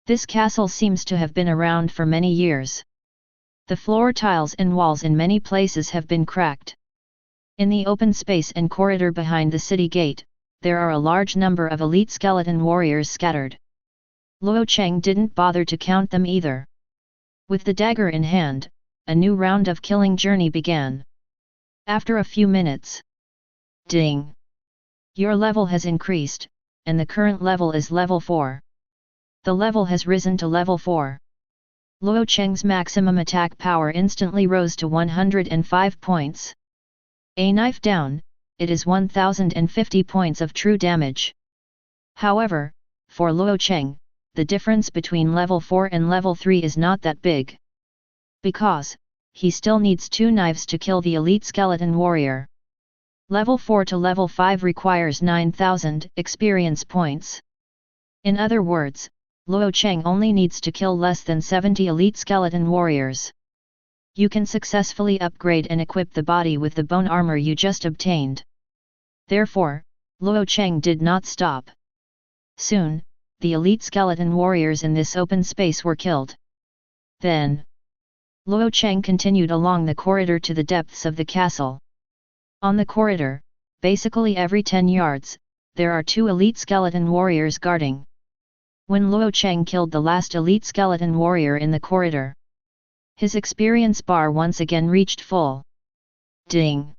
This castle seems to have been around for many years. The floor tiles and walls in many places have been cracked. In the open space and corridor behind the city gate, there are a large number of elite skeleton warriors scattered. Luo Cheng didn't bother to count them either. With the dagger in hand, a new round of killing journey began. After a few minutes. Ding! Your level has increased, and the current level is level 4. The level has risen to level 4. Luo Cheng's maximum attack power instantly rose to 105 points. A knife down, it is 1050 points of true damage. However, for Luo Cheng, the difference between level 4 and level 3 is not that big. Because, he still needs 2 knives to kill the elite skeleton warrior. Level 4 to level 5 requires 9000 experience points. In other words, Luo Cheng only needs to kill less than 70 elite skeleton warriors. You can successfully upgrade and equip the body with the bone armor you just obtained. Therefore, Luo Cheng did not stop. Soon, the elite skeleton warriors in this open space were killed. Then, Luo Cheng continued along the corridor to the depths of the castle. On the corridor, basically every 10 yards, there are 2 elite skeleton warriors guarding. When Luo Cheng killed the last elite skeleton warrior in the corridor, his experience bar once again reached full. Ding!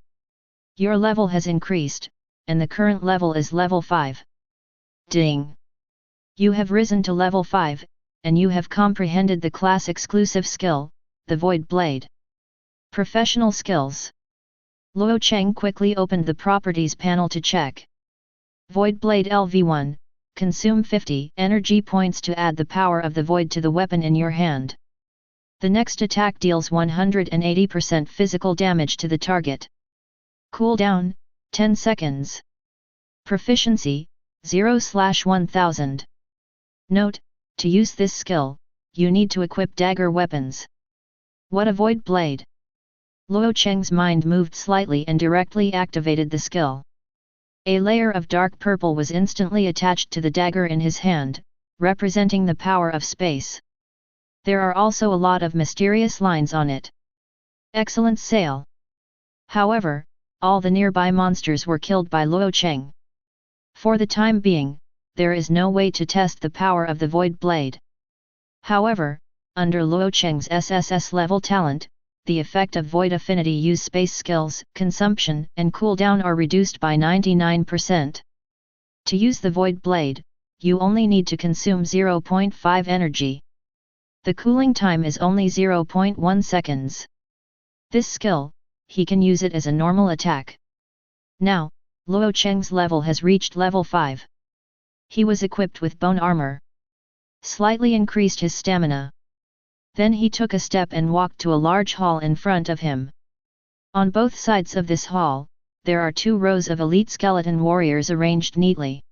Your level has increased, and the current level is level 5. Ding! You have risen to level 5, and you have comprehended the class exclusive skill, the Void Blade. Professional skills. Luo Cheng quickly opened the properties panel to check. Void Blade LV1, consume 50 energy points to add the power of the void to the weapon in your hand. The next attack deals 180% physical damage to the target. Cooldown, 10 seconds. Proficiency, 0/1000. Note, to use this skill, you need to equip dagger weapons. What a void blade! Luo Cheng's mind moved slightly and directly activated the skill. A layer of dark purple was instantly attached to the dagger in his hand, representing the power of space. There are also a lot of mysterious lines on it. Excellent sale! However, all the nearby monsters were killed by Luo Cheng. For the time being, there is no way to test the power of the Void Blade. However, under Luo Cheng's sss-level talent, the effect of Void Affinity use space skills, consumption and cooldown are reduced by 99%. To use the Void Blade, you only need to consume 0.5 energy. The cooling time is only 0.1 seconds. This skill, he can use it as a normal attack. Now, Luo Cheng's level has reached level 5. He was equipped with bone armor. Slightly increased his stamina. Then he took a step and walked to a large hall in front of him. On both sides of this hall, there are 2 rows of elite skeleton warriors arranged neatly.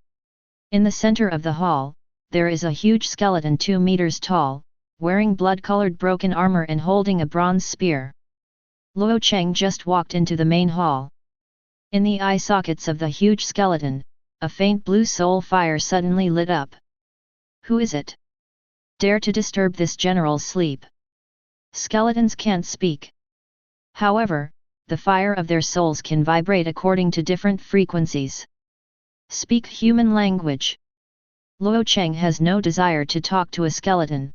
In the center of the hall, there is a huge skeleton 2 meters tall, wearing blood-colored broken armor and holding a bronze spear. Luo Cheng just walked into the main hall. In the eye sockets of the huge skeleton, a faint blue soul fire suddenly lit up. Who is it? Dare to disturb this general's sleep? Skeletons can't speak. However, the fire of their souls can vibrate according to different frequencies. Speak human language. Luo Cheng has no desire to talk to a skeleton.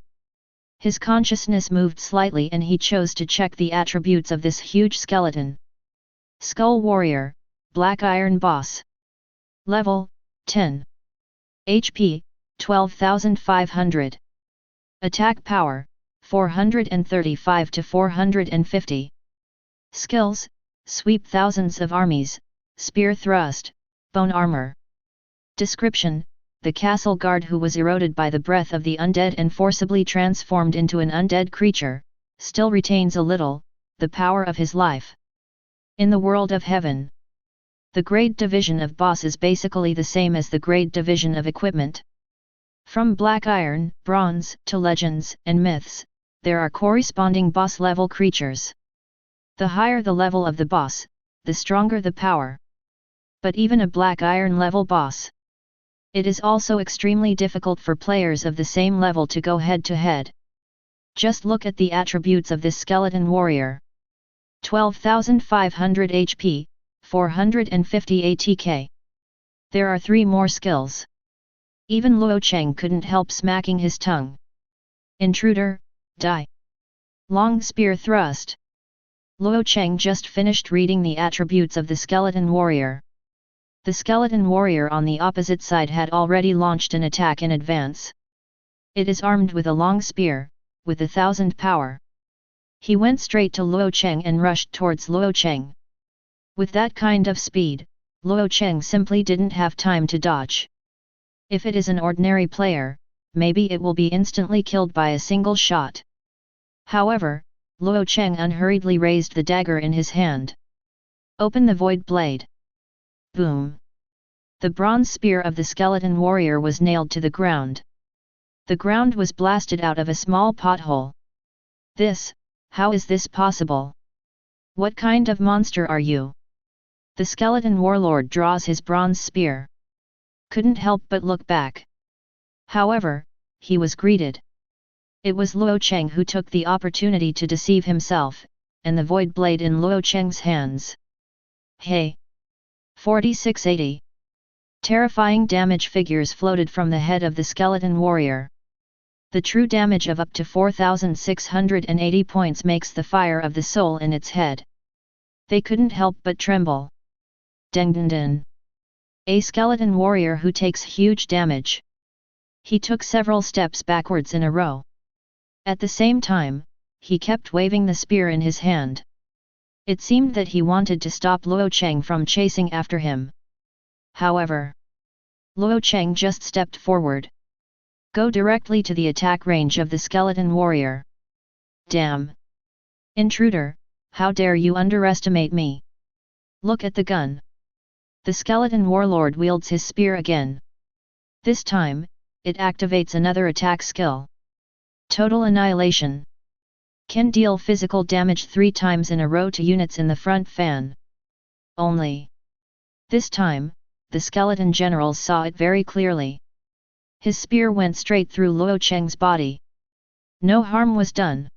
His consciousness moved slightly and he chose to check the attributes of this huge skeleton. Skull Warrior, Black Iron Boss. Level, 10. HP, 12,500. Attack Power, 435 to 450. Skills, Sweep thousands of armies, Spear Thrust, Bone Armor. Description: the castle guard who was eroded by the breath of the undead and forcibly transformed into an undead creature, still retains a little, the power of his life. In the world of heaven, the grade division of boss is basically the same as the grade division of equipment. From Black Iron, Bronze, to Legends and Myths, there are corresponding boss level creatures. The higher the level of the boss, the stronger the power. But even a Black Iron level boss, it is also extremely difficult for players of the same level to go head to head. Just look at the attributes of this skeleton warrior. 12,500 HP, 450 ATK. There are 3 more skills. Even Luo Cheng couldn't help smacking his tongue. Intruder, die. Long Spear Thrust. Luo Cheng just finished reading the attributes of the skeleton warrior. The skeleton warrior on the opposite side had already launched an attack in advance. It is armed with a long spear, with 1,000 power. He went straight to Luo Cheng and rushed towards Luo Cheng. With that kind of speed, Luo Cheng simply didn't have time to dodge. If it is an ordinary player, maybe it will be instantly killed by a single shot. However, Luo Cheng unhurriedly raised the dagger in his hand. Open the void blade. Boom! The bronze spear of the skeleton warrior was nailed to the ground. The ground was blasted out of a small pothole. How is this possible? What kind of monster are you? The skeleton warlord draws his bronze spear. Couldn't help but look back. However, he was greeted. It was Luo Cheng who took the opportunity to deceive himself, and the void blade in Luo Cheng's hands. Hey! 4680. Terrifying damage figures floated from the head of the skeleton warrior. The true damage of up to 4,680 points makes the fire of the soul in its head. They couldn't help but tremble. Deng. A skeleton warrior who takes huge damage. He took several steps backwards in a row. At the same time, he kept waving the spear in his hand. It seemed that he wanted to stop Luo Cheng from chasing after him. However, Luo Cheng just stepped forward. Go directly to the attack range of the skeleton warrior. Damn! Intruder, how dare you underestimate me? Look at the gun. The skeleton warlord wields his spear again. This time, it activates another attack skill. Total annihilation. Can deal physical damage 3 times in a row to units in the front fan. Only. This time, the skeleton generals saw it very clearly. His spear went straight through Luo Cheng's body. No harm was done.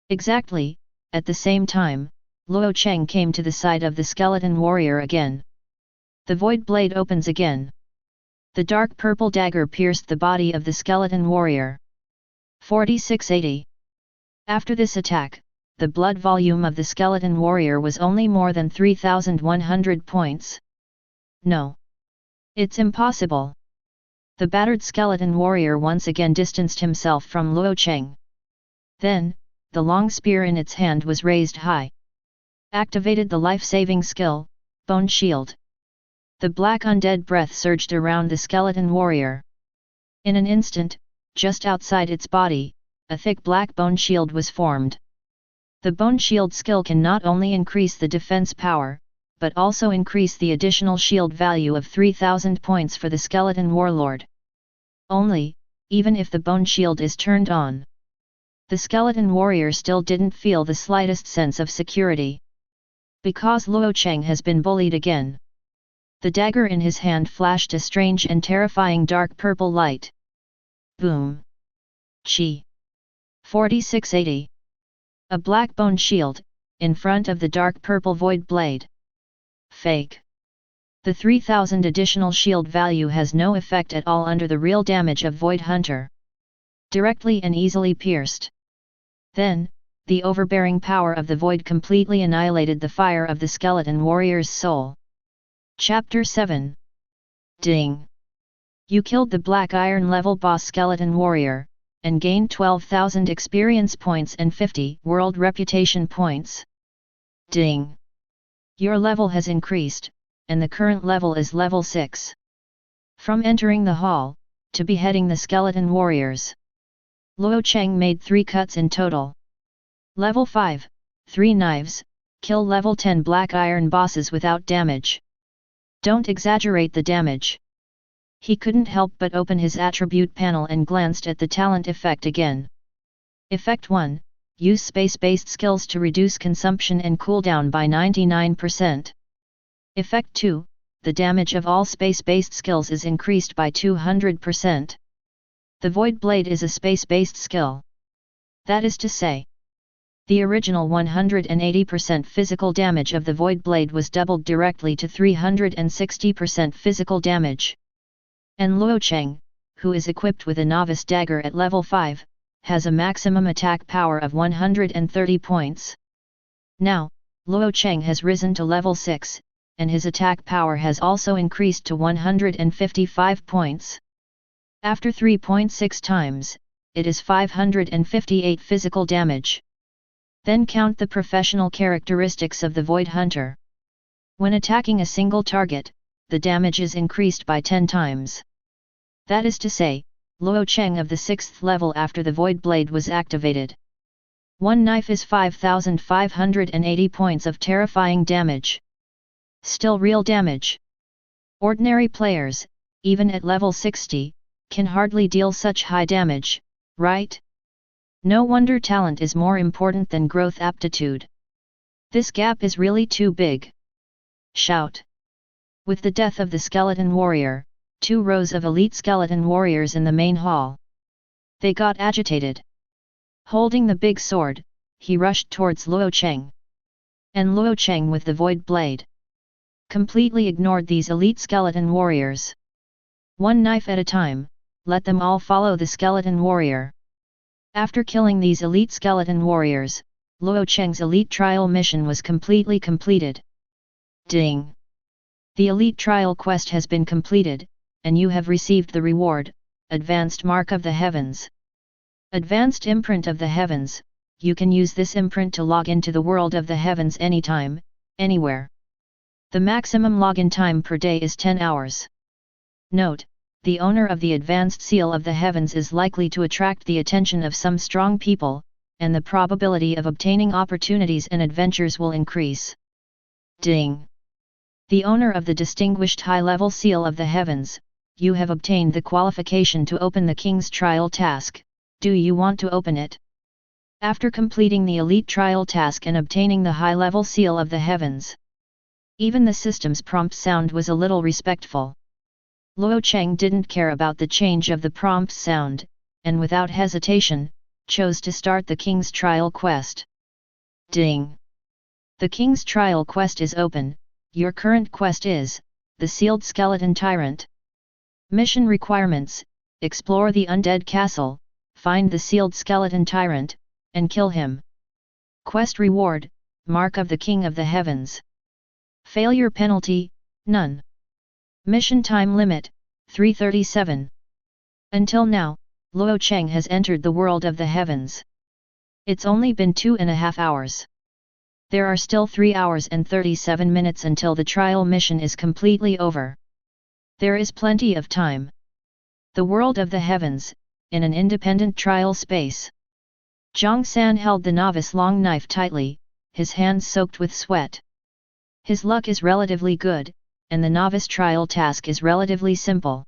Exactly, at the same time, Luo Cheng came to the side of the skeleton warrior again. The void blade opens again. The dark purple dagger pierced the body of the skeleton warrior. 4680. After this attack, the blood volume of the skeleton warrior was only more than 3,100 points. No. It's impossible. The battered skeleton warrior once again distanced himself from Luo Cheng. Then, the long spear in its hand was raised high. Activated the life-saving skill, Bone Shield. The black undead breath surged around the skeleton warrior. In an instant, just outside its body, a thick black bone shield was formed. The bone shield skill can not only increase the defense power, but also increase the additional shield value of 3,000 points for the skeleton warlord. Only, even if the bone shield is turned on, the skeleton warrior still didn't feel the slightest sense of security. Because Luo Cheng has been bullied again. The dagger in his hand flashed a strange and terrifying dark purple light. Boom. Chi. 4680. A black bone shield, in front of the dark purple void blade. Fake. The 3000 additional shield value has no effect at all under the real damage of Void Hunter. Directly and easily pierced. Then, the overbearing power of the void completely annihilated the fire of the skeleton warrior's soul. Chapter 7. Ding. You killed the Black Iron level boss skeleton warrior, and gained 12,000 experience points and 50 world reputation points. Ding. Your level has increased, and the current level is level 6. From entering the hall, to beheading the skeleton warriors, Luo Cheng made 3 cuts in total. Level 5, 3 knives, kill level 10 black iron bosses without damage. Don't exaggerate the damage. He couldn't help but open his attribute panel and glanced at the talent effect again. Effect 1, use space-based skills to reduce consumption and cooldown by 99%. Effect 2, the damage of all space-based skills is increased by 200%. The Void Blade is a space-based skill. That is to say, the original 180% physical damage of the Void Blade was doubled directly to 360% physical damage. And Luo Cheng, who is equipped with a novice dagger at level 5, has a maximum attack power of 130 points. Now, Luo Cheng has risen to level 6, and his attack power has also increased to 155 points. After 3.6 times, it is 558 physical damage. Then count the professional characteristics of the Void Hunter. When attacking a single target, the damage is increased by 10 times. That is to say, Luo Cheng of the 6th level after the Void Blade was activated. One knife is 5,580 points of terrifying damage. Still real damage. Ordinary players, even at level 60, can hardly deal such high damage, right? No wonder talent is more important than growth aptitude. This gap is really too big. Shout. With the death of the skeleton warrior, 2 rows of elite skeleton warriors in the main hall. They got agitated. Holding the big sword, he rushed towards Luo Cheng. And Luo Cheng with the Void Blade completely ignored these elite skeleton warriors. One knife at a time, let them all follow the skeleton warrior. After killing these elite skeleton warriors, Luo Cheng's elite trial mission was completely completed. Ding! The elite trial quest has been completed, and you have received the reward, Advanced Mark of the Heavens. Advanced Imprint of the Heavens. You can use this imprint to log into the world of the heavens anytime, anywhere. The maximum login time per day is 10 hours. Note, the owner of the Advanced Seal of the Heavens is likely to attract the attention of some strong people, and the probability of obtaining opportunities and adventures will increase. Ding! The owner of the Distinguished High-Level Seal of the Heavens, you have obtained the qualification to open the King's Trial task, Do you want to open it? After completing the elite trial task and obtaining the high-level seal of the heavens, even the system's prompt sound was a little respectful. Luo Cheng didn't care about the change of the prompt sound, and without hesitation, chose to start the King's Trial quest. Ding! The King's Trial quest is open. Your current quest is the Sealed Skeleton Tyrant. Mission requirements: explore the Undead Castle, find the Sealed Skeleton Tyrant, and kill him. Quest reward: Mark of the King of the Heavens. Failure penalty: none. Mission time limit: 337. Until now, Luo Cheng has entered the world of the heavens. It's only been 2.5 hours. There are still 3 hours and 37 minutes until the trial mission is completely over. There is plenty of time. The world of the heavens, in an independent trial space. Zhang San held the novice long knife tightly, his hands soaked with sweat. His luck is relatively good, and the novice trial task is relatively simple.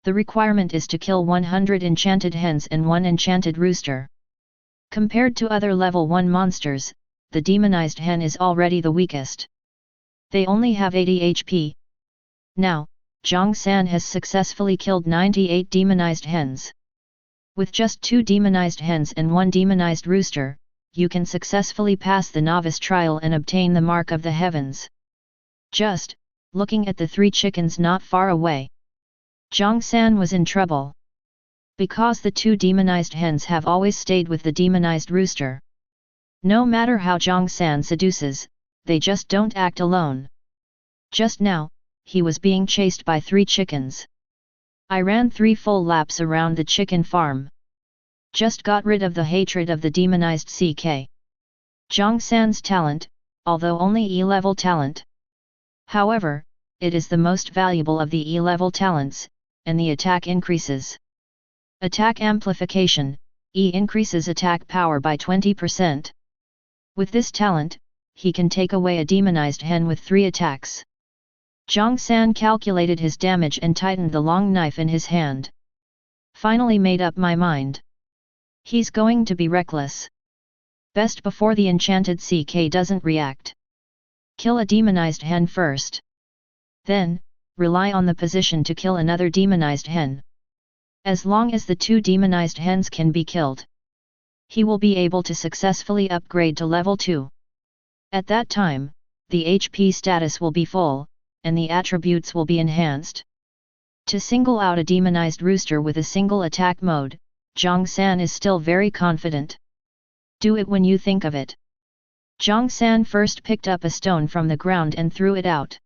The requirement is to kill 100 enchanted hens and 1 enchanted rooster. Compared to other level 1 monsters, the demonized hen is already the weakest. They only have 80 HP. Now, Zhang San has successfully killed 98 demonized hens. With just 2 demonized hens and 1 demonized rooster, you can successfully pass the novice trial and obtain the mark of the heavens. Just looking at the 3 chickens not far away, Zhang San was in trouble. Because the 2 demonized hens have always stayed with the demonized rooster. No matter how Zhang San seduces, they just don't act alone. Just now, he was being chased by 3 chickens. I ran 3 full laps around the chicken farm. Just got rid of the hatred of the demonized CK. Zhang San's talent, although only E-level talent. However, it is the most valuable of the E-level talents, and the attack increases. Attack amplification: E increases attack power by 20%. With this talent, he can take away a demonized hen with 3 attacks. Zhang San calculated his damage and tightened the long knife in his hand. Finally made up my mind. He's going to be reckless. Best before the enchanted CK doesn't react. Kill a demonized hen first. Then, rely on the position to kill another demonized hen. As long as the 2 demonized hens can be killed, he will be able to successfully upgrade to level 2. At that time, the HP status will be full, and the attributes will be enhanced. To single out a demonized rooster with a single attack mode, Zhang San is still very confident. Do it when you think of it. Zhang San first picked up a stone from the ground and threw it out.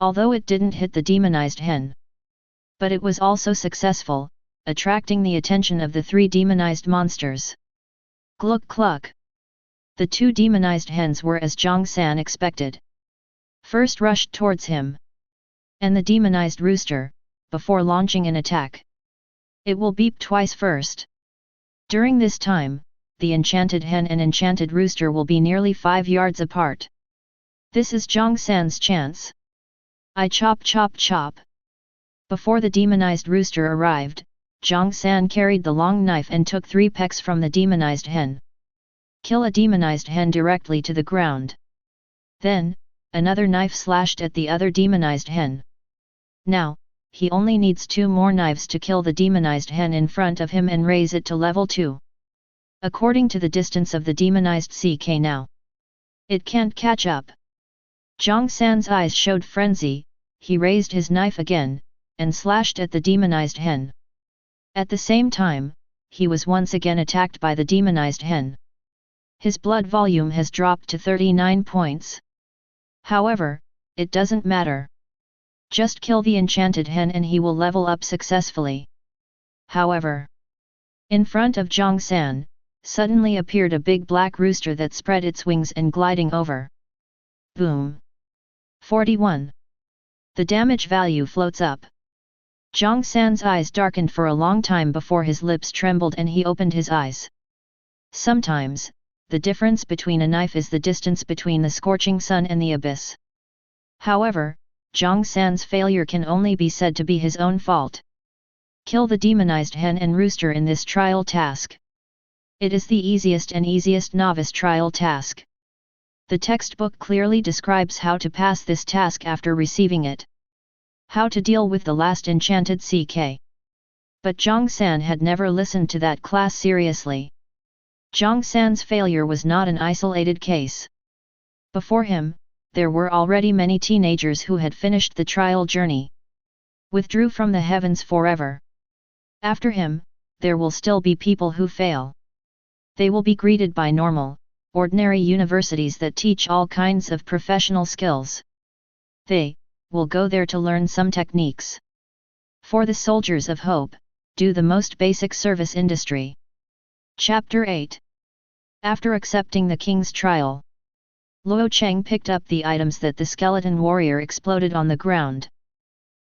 Although it didn't hit the demonized hen, but it was also successful, attracting the attention of the 3 demonized monsters. Gluck cluck! The 2 demonized hens were as Zhang San expected. First rushed towards him. And the demonized rooster, before launching an attack. It will beep twice first. During this time, the enchanted hen and enchanted rooster will be nearly 5 yards apart. This is Zhang San's chance. I chop chop chop. Before the demonized rooster arrived, Zhang San carried the long knife and took 3 pecks from the demonized hen. Kill a demonized hen directly to the ground. Then, another knife slashed at the other demonized hen. Now, he only needs 2 more knives to kill the demonized hen in front of him and raise it to level 2. According to the distance of the demonized CK now, it can't catch up. Zhang San's eyes showed frenzy. He raised his knife again, and slashed at the demonized hen. At the same time, he was once again attacked by the demonized hen. His blood volume has dropped to 39 points. However, it doesn't matter. Just kill the enchanted hen and he will level up successfully. However, in front of Zhang San, suddenly appeared a big black rooster that spread its wings and gliding over. Boom! 41. The damage value floats up. Zhang San's eyes darkened for a long time before his lips trembled and he opened his eyes. Sometimes, the difference between a knife is the distance between the scorching sun and the abyss. However, Zhang San's failure can only be said to be his own fault. Kill the demonized hen and rooster in this trial task. It is the easiest novice trial task. The textbook clearly describes how to pass this task after receiving it. How to deal with the last enchanted CK. But Zhang San had never listened to that class seriously. Zhang San's failure was not an isolated case. Before him, there were already many teenagers who had finished the trial journey. Withdrew from the heavens forever. After him, there will still be people who fail. They will be greeted by normal, ordinary universities that teach all kinds of professional skills. They will go there to learn some techniques. For the soldiers of hope, do the most basic service industry. Chapter 8. After accepting the king's trial, Luo Cheng picked up the items that the skeleton warrior exploded on the ground.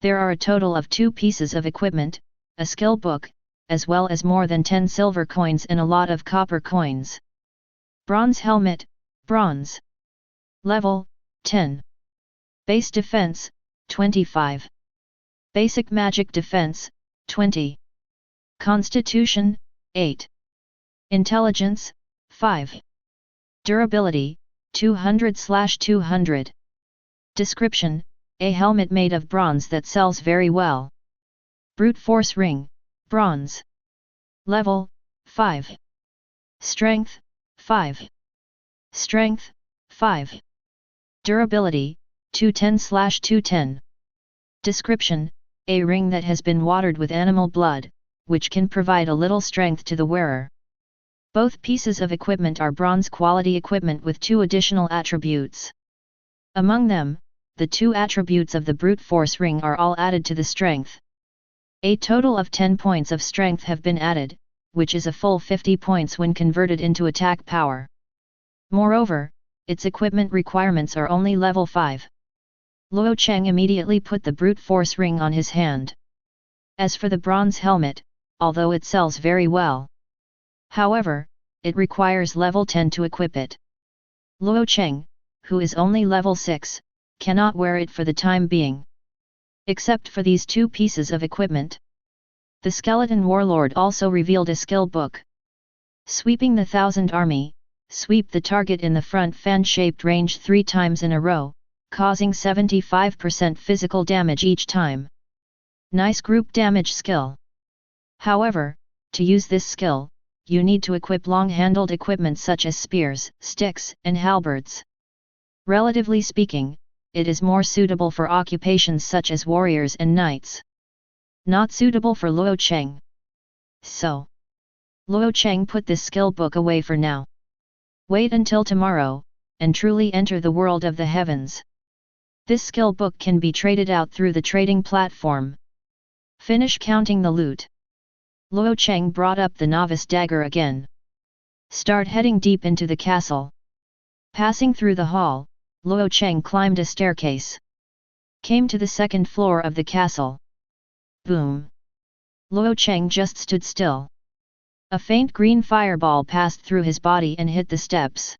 There are a total of 2 pieces of equipment, a skill book, as well as more than 10 silver coins and a lot of copper coins. Bronze helmet, bronze. Level, 10. Base defense, 25. Basic magic defense, 20. Constitution, 8. Intelligence, 5. Durability, 200/200. Description: a helmet made of bronze that sells very well. Brute force ring, bronze. Level, 5. Strength, 5. Strength, 5. Durability, 210/210. Description: a ring that has been watered with animal blood, which can provide a little strength to the wearer. Both pieces of equipment are bronze quality equipment with 2 additional attributes. Among them, the 2 attributes of the brute force ring are all added to the strength. A total of 10 points of strength have been added, which is a full 50 points when converted into attack power. Moreover, its equipment requirements are only level 5. Luo Cheng immediately put the brute force ring on his hand. As for the bronze helmet, although it sells very well, however, it requires level 10 to equip it. Luo Cheng, who is only level 6, cannot wear it for the time being. Except for these 2 pieces of equipment. The skeleton warlord also revealed a skill book. Sweeping the 1,000 army, sweep the target in the front fan-shaped range 3 times in a row, causing 75% physical damage each time. Nice group damage skill. However, to use this skill, you need to equip long-handled equipment such as spears, sticks, and halberds. Relatively speaking, it is more suitable for occupations such as warriors and knights. Not suitable for Luo Cheng. So, Luo Cheng put this skill book away for now. Wait until tomorrow, and truly enter the world of the heavens. This skill book can be traded out through the trading platform. Finish counting the loot. Luo Cheng brought up the novice dagger again. Start heading deep into the castle. Passing through the hall, Luo Cheng climbed a staircase. Came to the 2nd floor of the castle. Boom! Luo Cheng just stood still. A faint green fireball passed through his body and hit the steps.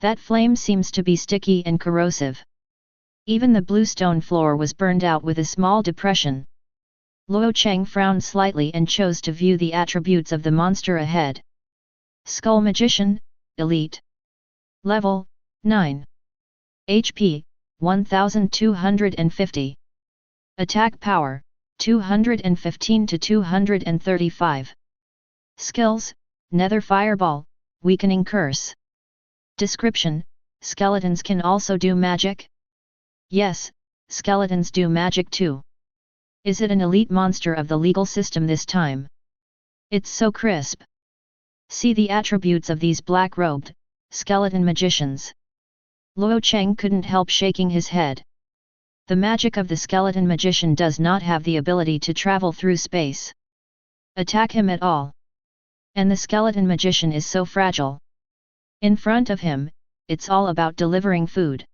That flame seems to be sticky and corrosive. Even the blue stone floor was burned out with a small depression. Luo Cheng frowned slightly and chose to view the attributes of the monster ahead. Skull Magician, Elite. Level, 9. HP, 1250. Attack Power, 215 to 235. Skills, Nether Fireball, Weakening Curse. Description: skeletons can also do magic? Yes, skeletons do magic too. Is it an elite monster of the legal system this time? It's so crisp. See the attributes of these black-robed, skeleton magicians. Luo Cheng couldn't help shaking his head. The magic of the skeleton magician does not have the ability to travel through space. Attack him at all. And the skeleton magician is so fragile. In front of him, it's all about delivering food.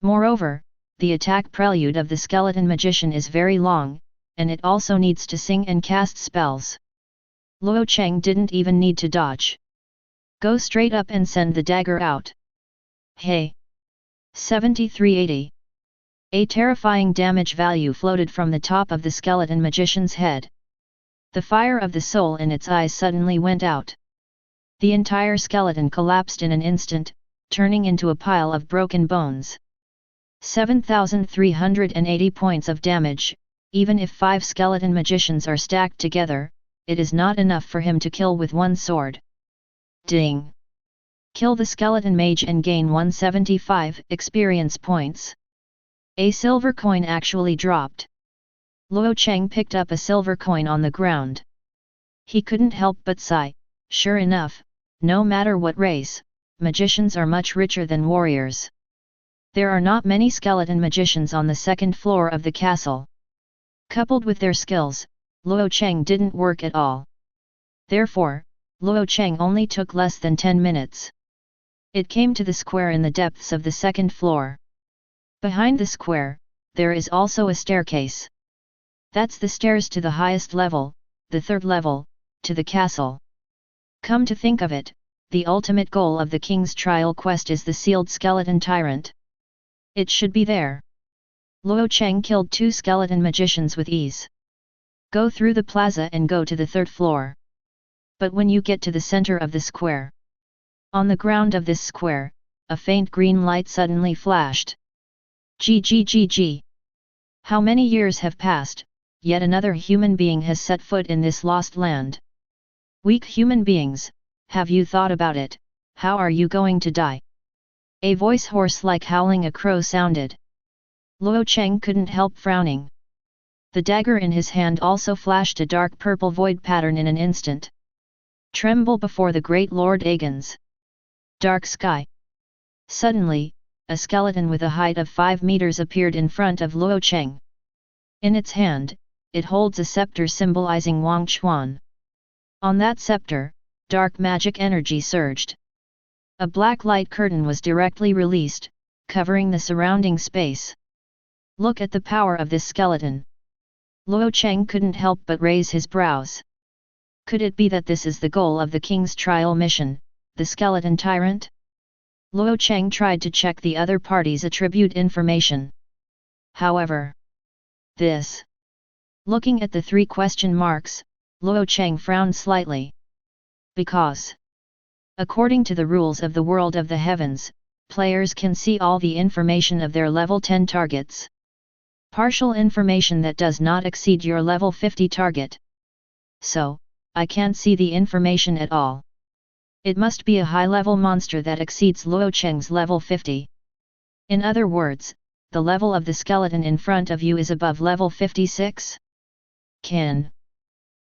Moreover, the attack prelude of the skeleton magician is very long, and it also needs to sing and cast spells. Luo Cheng didn't even need to dodge. Go straight up and send the dagger out. Hey! 7380. A terrifying damage value floated from the top of the skeleton magician's head. The fire of the soul in its eyes suddenly went out. The entire skeleton collapsed in an instant, turning into a pile of broken bones. 7,380 points of damage. Even if 5 skeleton magicians are stacked together, it is not enough for him to kill with one sword. Ding! Kill the skeleton mage and gain 175 experience points. A silver coin actually dropped. Luo Cheng picked up a silver coin on the ground. He couldn't help but sigh. Sure enough, no matter what race, magicians are much richer than warriors. There are not many skeleton magicians on the second floor of the castle. Coupled with their skills, Luo Cheng didn't work at all. Therefore, Luo Cheng only took less than 10 minutes. It came to the square in the depths of the second floor. Behind the square, there is also a staircase. That's the stairs to the highest level, the third level, to the castle. Come to think of it, the ultimate goal of the king's trial quest is the sealed skeleton tyrant. It should be there. Luo Cheng killed 2 skeleton magicians with ease. Go through the plaza and go to the third floor. But when you get to the center of the square, on the ground of this square, a faint green light suddenly flashed. Gg. How many years have passed, yet another human being has set foot in this lost land. Weak human beings, have you thought about it? How are you going to die? A voice hoarse like howling a crow sounded. Luo Cheng couldn't help frowning. The dagger in his hand also flashed a dark purple void pattern in an instant. Tremble before the great Lord Aegon's dark sky. Suddenly, a skeleton with a height of 5 meters appeared in front of Luo Cheng. In its hand, it holds a scepter symbolizing Wang Chuan. On that scepter, dark magic energy surged. A black light curtain was directly released, covering the surrounding space. Look at the power of this skeleton. Luo Cheng couldn't help but raise his brows. Could it be that this is the goal of the king's trial mission, the skeleton tyrant? Luo Cheng tried to check the other party's attribute information. However, looking at the 3 question marks, Luo Cheng frowned slightly. Because, according to the rules of the world of the heavens, players can see all the information of their level 10 targets. Partial information that does not exceed your level 50 target. So, I can't see the information at all. It must be a high-level monster that exceeds Luo Cheng's level 50. In other words, the level of the skeleton in front of you is above level 56?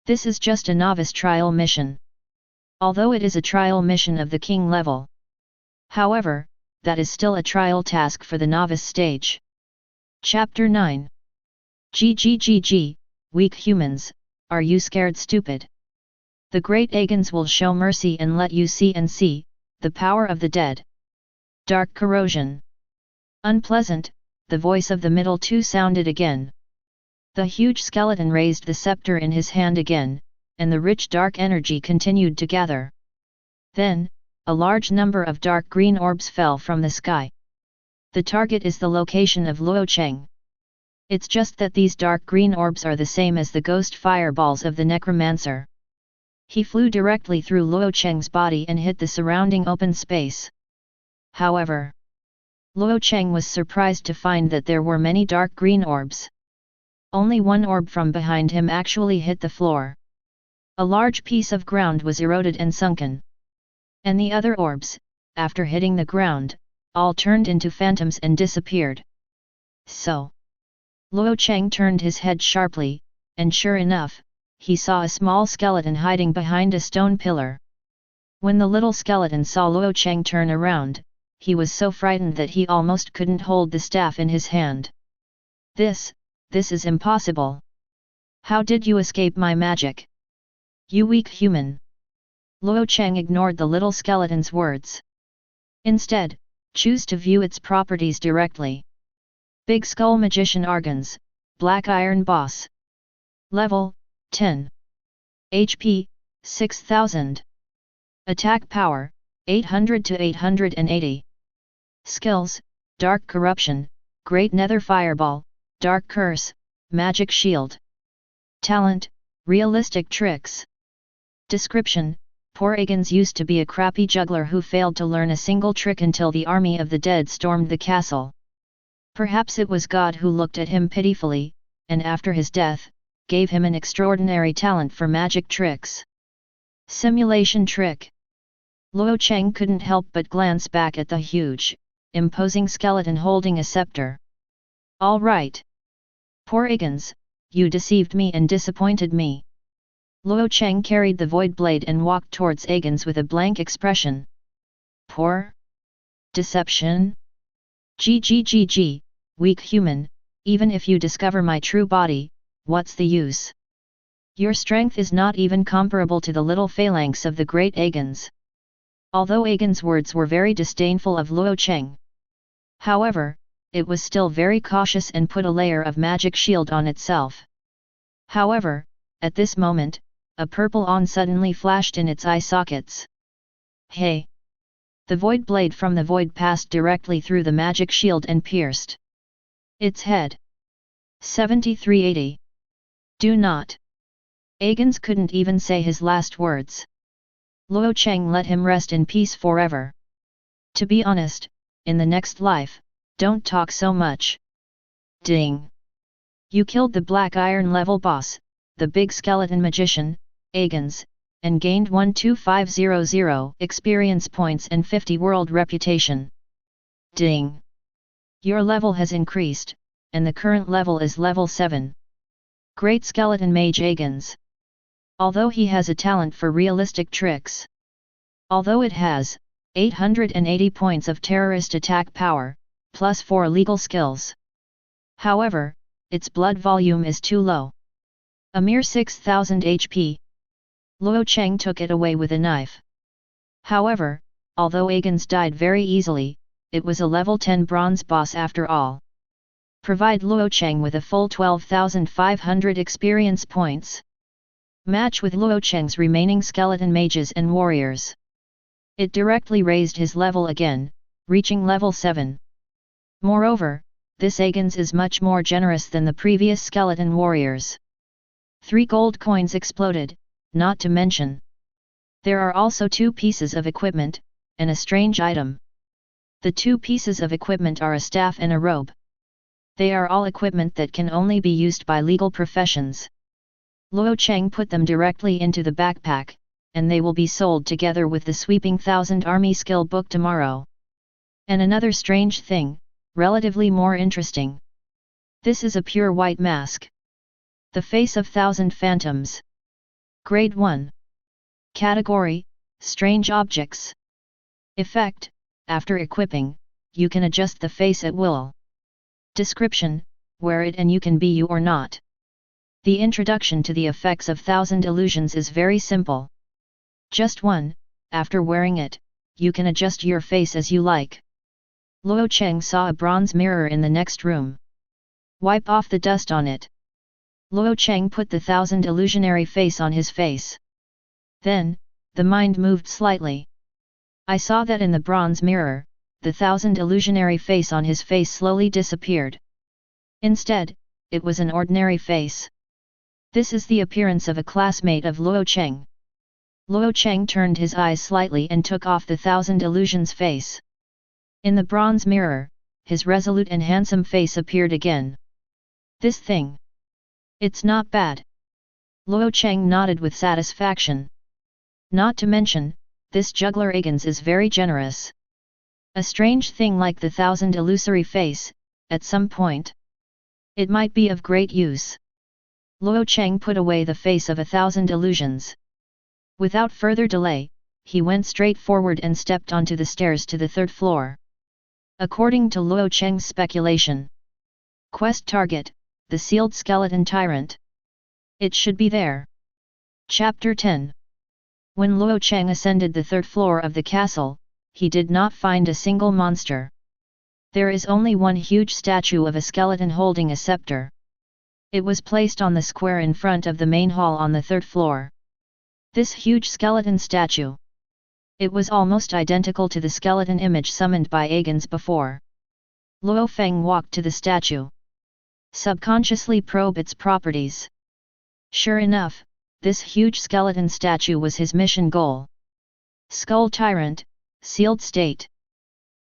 This is just a novice trial mission. Although it is a trial mission of the king level. However, that is still a trial task for the novice stage. Chapter 9. GGGG, weak humans, are you scared stupid? The great Aegon's will show mercy and let you see the power of the dead. Dark corrosion. Unpleasant, the voice of the middle 2 sounded again. The huge skeleton raised the scepter in his hand again, and the rich dark energy continued to gather. Then, a large number of dark green orbs fell from the sky. The target is the location of Luo Cheng. It's just that these dark green orbs are the same as the ghost fireballs of the necromancer. He flew directly through Luo Cheng's body and hit the surrounding open space. However, Luo Cheng was surprised to find that there were many dark green orbs. Only one orb from behind him actually hit the floor. A large piece of ground was eroded and sunken. And the other orbs, after hitting the ground, all turned into phantoms and disappeared. So, Luo Cheng turned his head sharply, and sure enough, he saw a small skeleton hiding behind a stone pillar. When the little skeleton saw Luo Cheng turn around, he was so frightened that he almost couldn't hold the staff in his hand. This is impossible. How did you escape my magic? You weak human. Luo Cheng ignored the little skeleton's words. Instead, choose to view its properties directly. Big Skull Magician Argans, Black Iron Boss. Level, 10. HP, 6000. Attack Power, 800 to 880. Skills, Dark Corruption, Great Nether Fireball, Dark Curse, Magic Shield. Talent, Realistic tricks. Description: Poor Agans used to be a crappy juggler who failed to learn a single trick until the army of the dead stormed the castle. Perhaps it was God who looked at him pitifully, and after his death, gave him an extraordinary talent for magic tricks. Simulation trick. Luo Cheng couldn't help but glance back at the huge, imposing skeleton holding a scepter. All right. Poor Agans, you deceived me and disappointed me. Luo Cheng carried the void blade and walked towards Agans with a blank expression. Poor? Deception? GGGG, weak human, even if you discover my true body, what's the use? Your strength is not even comparable to the little phalanx of the great Agans. Although Agans' words were very disdainful of Luo Cheng. However, it was still very cautious and put a layer of magic shield on itself. However, at this moment, a purple on suddenly flashed in its eye sockets. Hey! The void blade from the void passed directly through the magic shield and pierced its head. 7380. Do not. Agans couldn't even say his last words. Luo Cheng let him rest in peace forever. To be honest, in the next life, don't talk so much. Ding! You killed the Black Iron level boss, the big skeleton magician, Agans, and gained 12500 experience points and 50 world reputation. Ding! Your level has increased, and the current level is level 7. Great skeleton mage Agans. Although he has a talent for realistic tricks. Although it has 880 points of terrorist attack power, plus 4 legal skills. However, its blood volume is too low. A mere 6000 HP. Luo Cheng took it away with a knife. However, although Agans died very easily, it was a level 10 bronze boss after all. Provide Luo Cheng with a full 12,500 experience points. Match with Luo Cheng's remaining skeleton mages and warriors. It directly raised his level again, reaching level 7. Moreover, this Agans is much more generous than the previous skeleton warriors. 3 gold coins exploded, not to mention. There are also 2 pieces of equipment, and a strange item. The 2 pieces of equipment are a staff and a robe. They are all equipment that can only be used by legal professions. Luo Cheng put them directly into the backpack, and they will be sold together with the Sweeping 1000 Army Skill Book tomorrow. And another strange thing, relatively more interesting. This is a pure white mask. The face of 1000 phantoms. Grade 1. Category, Strange Objects. Effect, after equipping, you can adjust the face at will. Description, wear it and you can be you or not. The introduction to the effects of 1000 illusions is very simple. Just 1, after wearing it, you can adjust your face as you like. Luo Cheng saw a bronze mirror in the next room. Wipe off the dust on it. Luo Cheng put the 1000 illusionary face on his face. Then, the mind moved slightly. I saw that in the bronze mirror, the 1000 illusionary face on his face slowly disappeared. Instead, it was an ordinary face. This is the appearance of a classmate of Luo Cheng. Luo Cheng turned his eyes slightly and took off the 1000 illusions face. In the bronze mirror, his resolute and handsome face appeared again. This thing. It's not bad. Luo Cheng nodded with satisfaction. Not to mention, this juggler Agans is very generous. A strange thing like the 1000 illusory face, at some point. It might be of great use. Luo Cheng put away the face of 1000 illusions. Without further delay, he went straight forward and stepped onto the stairs to the 3rd floor. According to Luo Cheng's speculation. Quest target, the sealed skeleton tyrant. It should be there. Chapter 10. When Luo Cheng ascended the 3rd floor of the castle, he did not find a single monster. There is only one huge statue of a skeleton holding a scepter. It was placed on the square in front of the main hall on the 3rd floor. This huge skeleton statue. It was almost identical to the skeleton image summoned by Agans before. Luo Feng walked to the statue. Subconsciously probe its properties. Sure enough, This huge skeleton statue was his mission goal. Skull Tyrant, sealed state.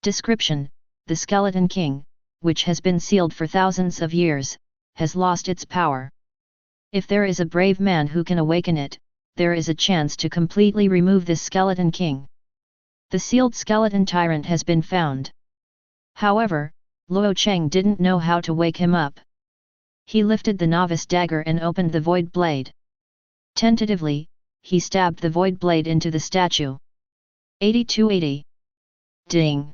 Description: the Skeleton King, which has been sealed for thousands of years, has lost its power. If there is a brave man who can awaken it, there is a chance to completely remove this Skeleton King. The sealed Skeleton Tyrant has been found. However, Luo Cheng didn't know how to wake him up. He lifted the novice dagger and opened the void blade. Tentatively, he stabbed the void blade into the statue. 8280. Ding!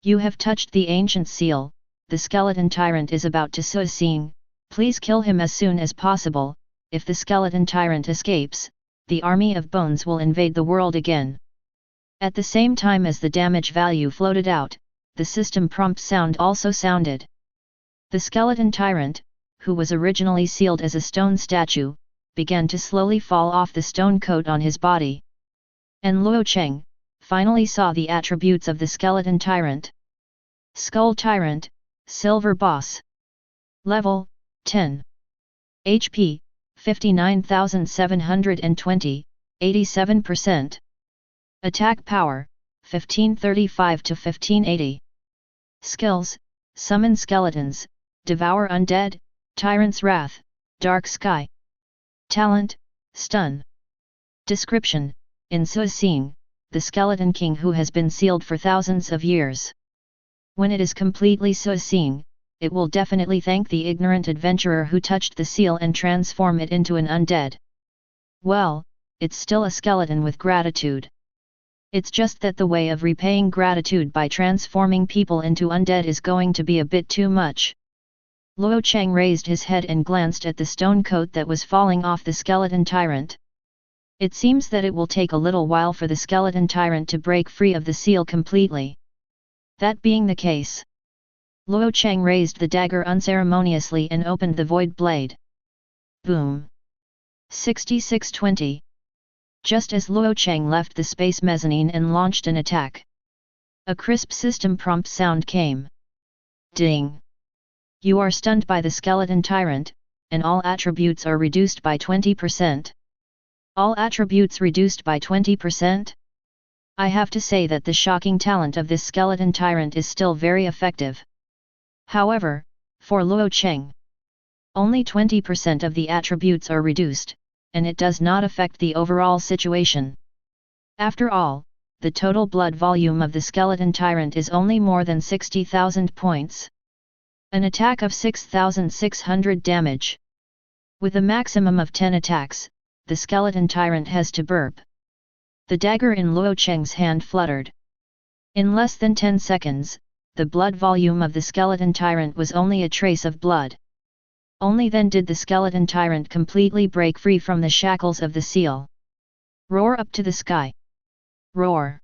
You have touched the ancient seal. The Skeleton Tyrant is about to suicide. Please kill him as soon as possible. If the Skeleton Tyrant escapes, the army of bones will invade the world again. At the same time as the damage value floated out, the system prompt sound also sounded. The Skeleton Tyrant, who was originally sealed as a stone statue, began to slowly fall off the stone coat on his body. And Luo Cheng finally saw the attributes of the Skeleton Tyrant. Skull Tyrant, Silver Boss. Level, 10. HP, 59,720, 87%. Attack power, 1535 to 1580. Skills: Summon Skeletons, Devour Undead, Tyrant's Wrath, Dark Sky. Talent: Stun. Description: in Suicide, the Skeleton King who has been sealed for thousands of years. When it is completely Suicide, it will definitely thank the ignorant adventurer who touched the seal and transform it into an undead. Well, it's still a skeleton with gratitude. It's just that the way of repaying gratitude by transforming people into undead is going to be a bit too much. Luo Cheng raised his head and glanced at the stone coat that was falling off the Skeleton Tyrant. It seems that it will take a little while for the Skeleton Tyrant to break free of the seal completely. That being the case, Luo Cheng raised the dagger unceremoniously and opened the void blade. Boom! 6620. Just as Luo Cheng left the space mezzanine and launched an attack, a crisp system prompt sound came. Ding! You are stunned by the Skeleton Tyrant, and all attributes are reduced by 20%. All attributes reduced by 20%? I have to say that the shocking talent of this Skeleton Tyrant is still very effective. However, for Luo Cheng, only 20% of the attributes are reduced, and it does not affect the overall situation. After all, the total blood volume of the Skeleton Tyrant is only more than 60,000 points. An attack of 6,600 damage. With a maximum of 10 attacks, the Skeleton Tyrant has to burp. The dagger in Luo Cheng's hand fluttered. In less than 10 seconds, the blood volume of the Skeleton Tyrant was only a trace of blood. Only then did the Skeleton Tyrant completely break free from the shackles of the seal. Roar up to the sky. Roar!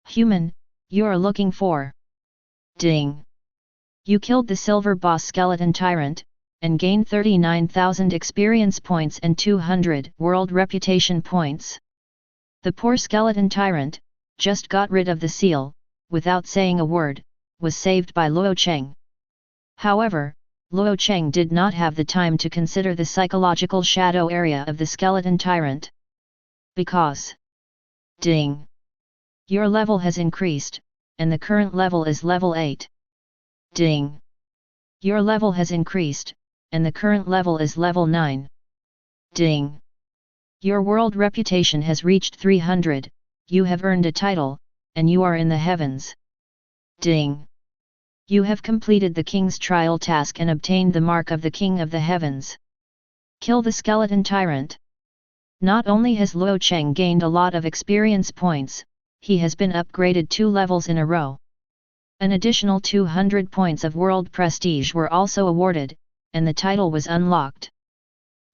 Human, you're looking for. Ding! You killed the Silver Boss Skeleton Tyrant, and gained 39,000 experience points and 200 world reputation points. The poor Skeleton Tyrant, just got rid of the seal, without saying a word, was saved by Luo Cheng. However, Luo Cheng did not have the time to consider the psychological shadow area of the Skeleton Tyrant. Because, ding! Your level has increased, and the current level is level 8. Ding! Your level has increased, and the current level is level 9. Ding! Your world reputation has reached 300, you have earned a title, and you are in the heavens. Ding! You have completed the King's trial task and obtained the mark of the King of the Heavens. Kill the Skeleton Tyrant. Not only has Luo Cheng gained a lot of experience points, he has been upgraded 2 levels in a row. An additional 200 points of world prestige were also awarded, and the title was unlocked.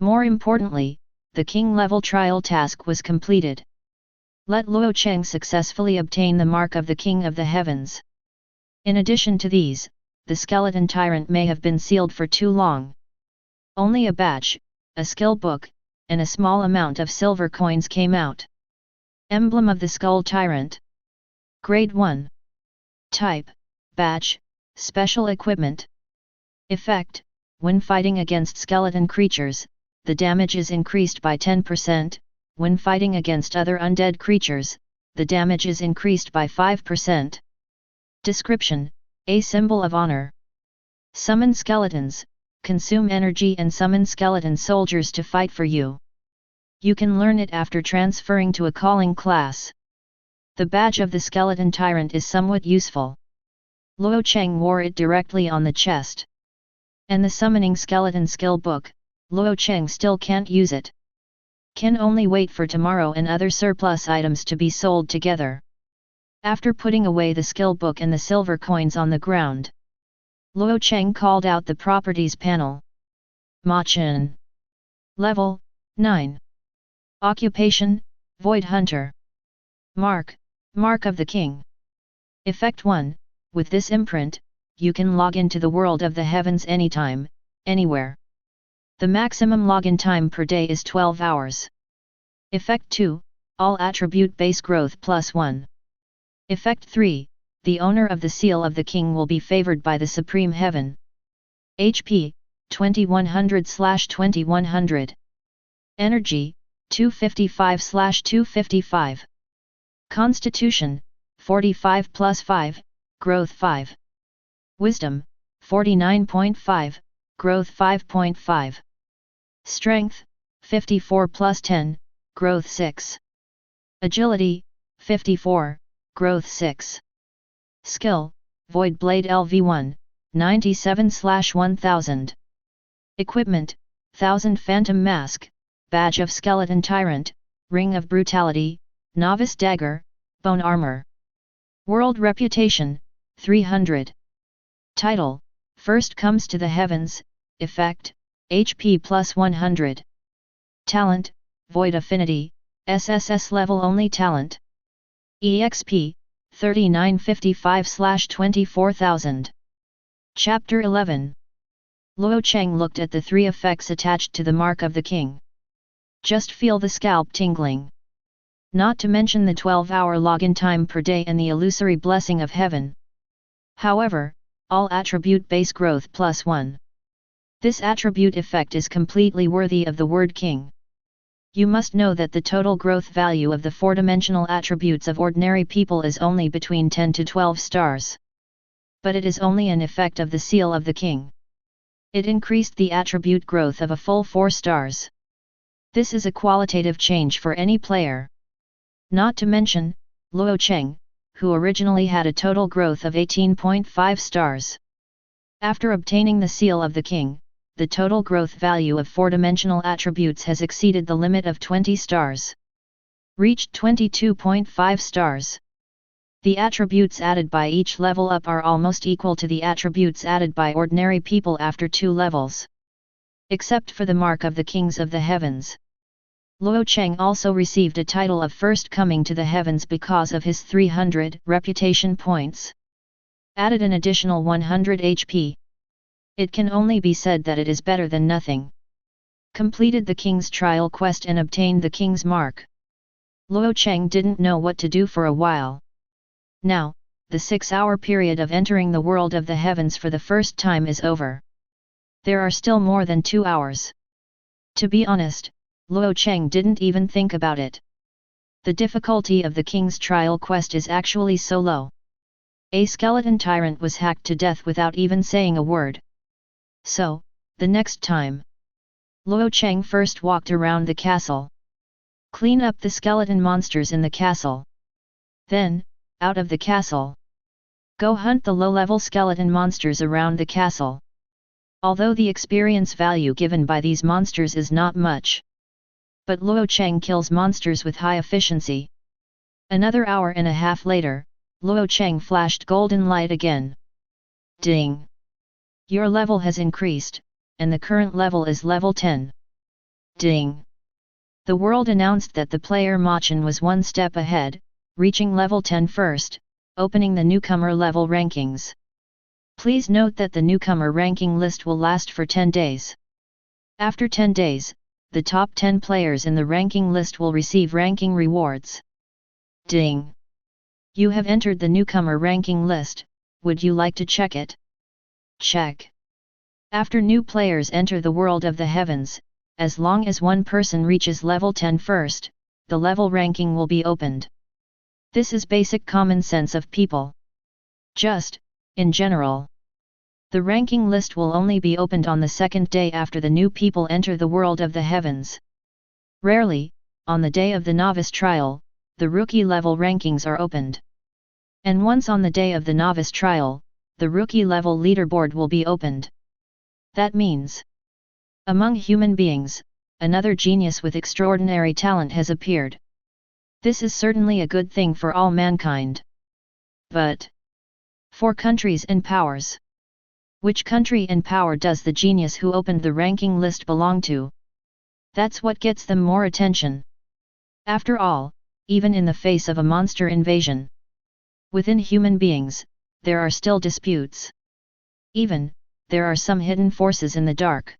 More importantly, the King level trial task was completed. Let Luo Cheng successfully obtain the mark of the King of the Heavens. In addition to these, the Skeleton Tyrant may have been sealed for too long. Only a badge, a skill book, and a small amount of silver coins came out. Emblem of the Skull Tyrant. Grade 1. Type, Badge, Special Equipment. Effect, when fighting against skeleton creatures, the damage is increased by 10%, when fighting against other undead creatures, the damage is increased by 5%. Description: a symbol of honor. Summon skeletons, consume energy and summon skeleton soldiers to fight for you. You can learn it after transferring to a calling class. The badge of the skeleton tyrant is somewhat useful. Luo Cheng wore it directly on the chest. And the summoning skeleton skill book, Luo Cheng still can't use it. Can only wait for tomorrow and other surplus items to be sold together. After putting away the skill book and the silver coins on the ground, Luo Cheng called out the properties panel. Machin. Level 9. Occupation, Void Hunter. Mark of the King. Effect 1, with this imprint, you can log into the world of the heavens anytime, anywhere. The maximum login time per day is 12 hours. Effect 2, all attribute base growth +1. Effect 3, the owner of the seal of the king will be favored by the supreme heaven. HP, 2100/2100. Energy, 255/255. Constitution, 45 + 5, growth 5. Wisdom, 49.5, growth 5.5. Strength, 54 + 10, growth 6. Agility, 54, growth 6. Skill, Void Blade LV1, 97/1000. Equipment, 1000 Phantom Mask, Badge of Skeleton Tyrant, Ring of Brutality, Novice Dagger, Bone Armor. World Reputation, 300. Title, First Comes to the Heavens, Effect, HP +100. Talent, Void Affinity, sss-level only talent. EXP, 3955/24000. Chapter 11. Luo Cheng looked at the 3 effects attached to the Mark of the King. Just feel the scalp tingling. Not to mention the 12-hour login time per day and the illusory blessing of heaven. However, all attribute base growth +1. This attribute effect is completely worthy of the word king. You must know that the total growth value of the 4-dimensional attributes of ordinary people is only between 10 to 12 stars. But it is only an effect of the seal of the king. It increased the attribute growth of a full 4 stars. This is a qualitative change for any player. Not to mention, Luo Cheng, who originally had a total growth of 18.5 stars. After obtaining the seal of the king, the total growth value of 4-dimensional attributes has exceeded the limit of 20 stars. Reached 22.5 stars. The attributes added by each level up are almost equal to the attributes added by ordinary people after 2 levels. Except for the Mark of the Kings of the Heavens. Luo Cheng also received a title of First Coming to the Heavens because of his 300 reputation points. Added an additional 100 HP. It can only be said that it is better than nothing. Completed the King's Trial quest and obtained the King's Mark. Luo Cheng didn't know what to do for a while. Now, the 6-hour period of entering the world of the heavens for the first time is over. There are still more than 2 hours. To be honest, Luo Cheng didn't even think about it. The difficulty of the King's Trial quest is actually so low. A skeleton tyrant was hacked to death without even saying a word. So, the next time, Luo Cheng first walked around the castle. Clean up the skeleton monsters in the castle. Then, out of the castle. Go hunt the low-level skeleton monsters around the castle. Although the experience value given by these monsters is not much. But Luo Cheng kills monsters with high efficiency. Another hour and a half later, Luo Cheng flashed golden light again. Ding! Your level has increased, and the current level is level 10. Ding! The world announced that the player Machin was 1 step ahead, reaching level 10 first, opening the newcomer level rankings. Please note that the newcomer ranking list will last for 10 days. After 10 days, the top 10 players in the ranking list will receive ranking rewards. Ding! You have entered the newcomer ranking list, would you like to check it? Check. After new players enter the world of the heavens, as long as one person reaches level 10 first, the level ranking will be opened. This is basic common sense of people. Just, in general, the ranking list will only be opened on the second day after the new people enter the world of the heavens. Rarely, on the day of the novice trial, the rookie level rankings are opened. And once on the day of the novice trial, the rookie level leaderboard will be opened. That means, among human beings, another genius with extraordinary talent has appeared. This is certainly a good thing for all mankind. But for countries and powers, which country and power does the genius who opened the ranking list belong to? That's what gets them more attention. After all, even in the face of a monster invasion within human beings, there are still disputes. Even, there are some hidden forces in the dark.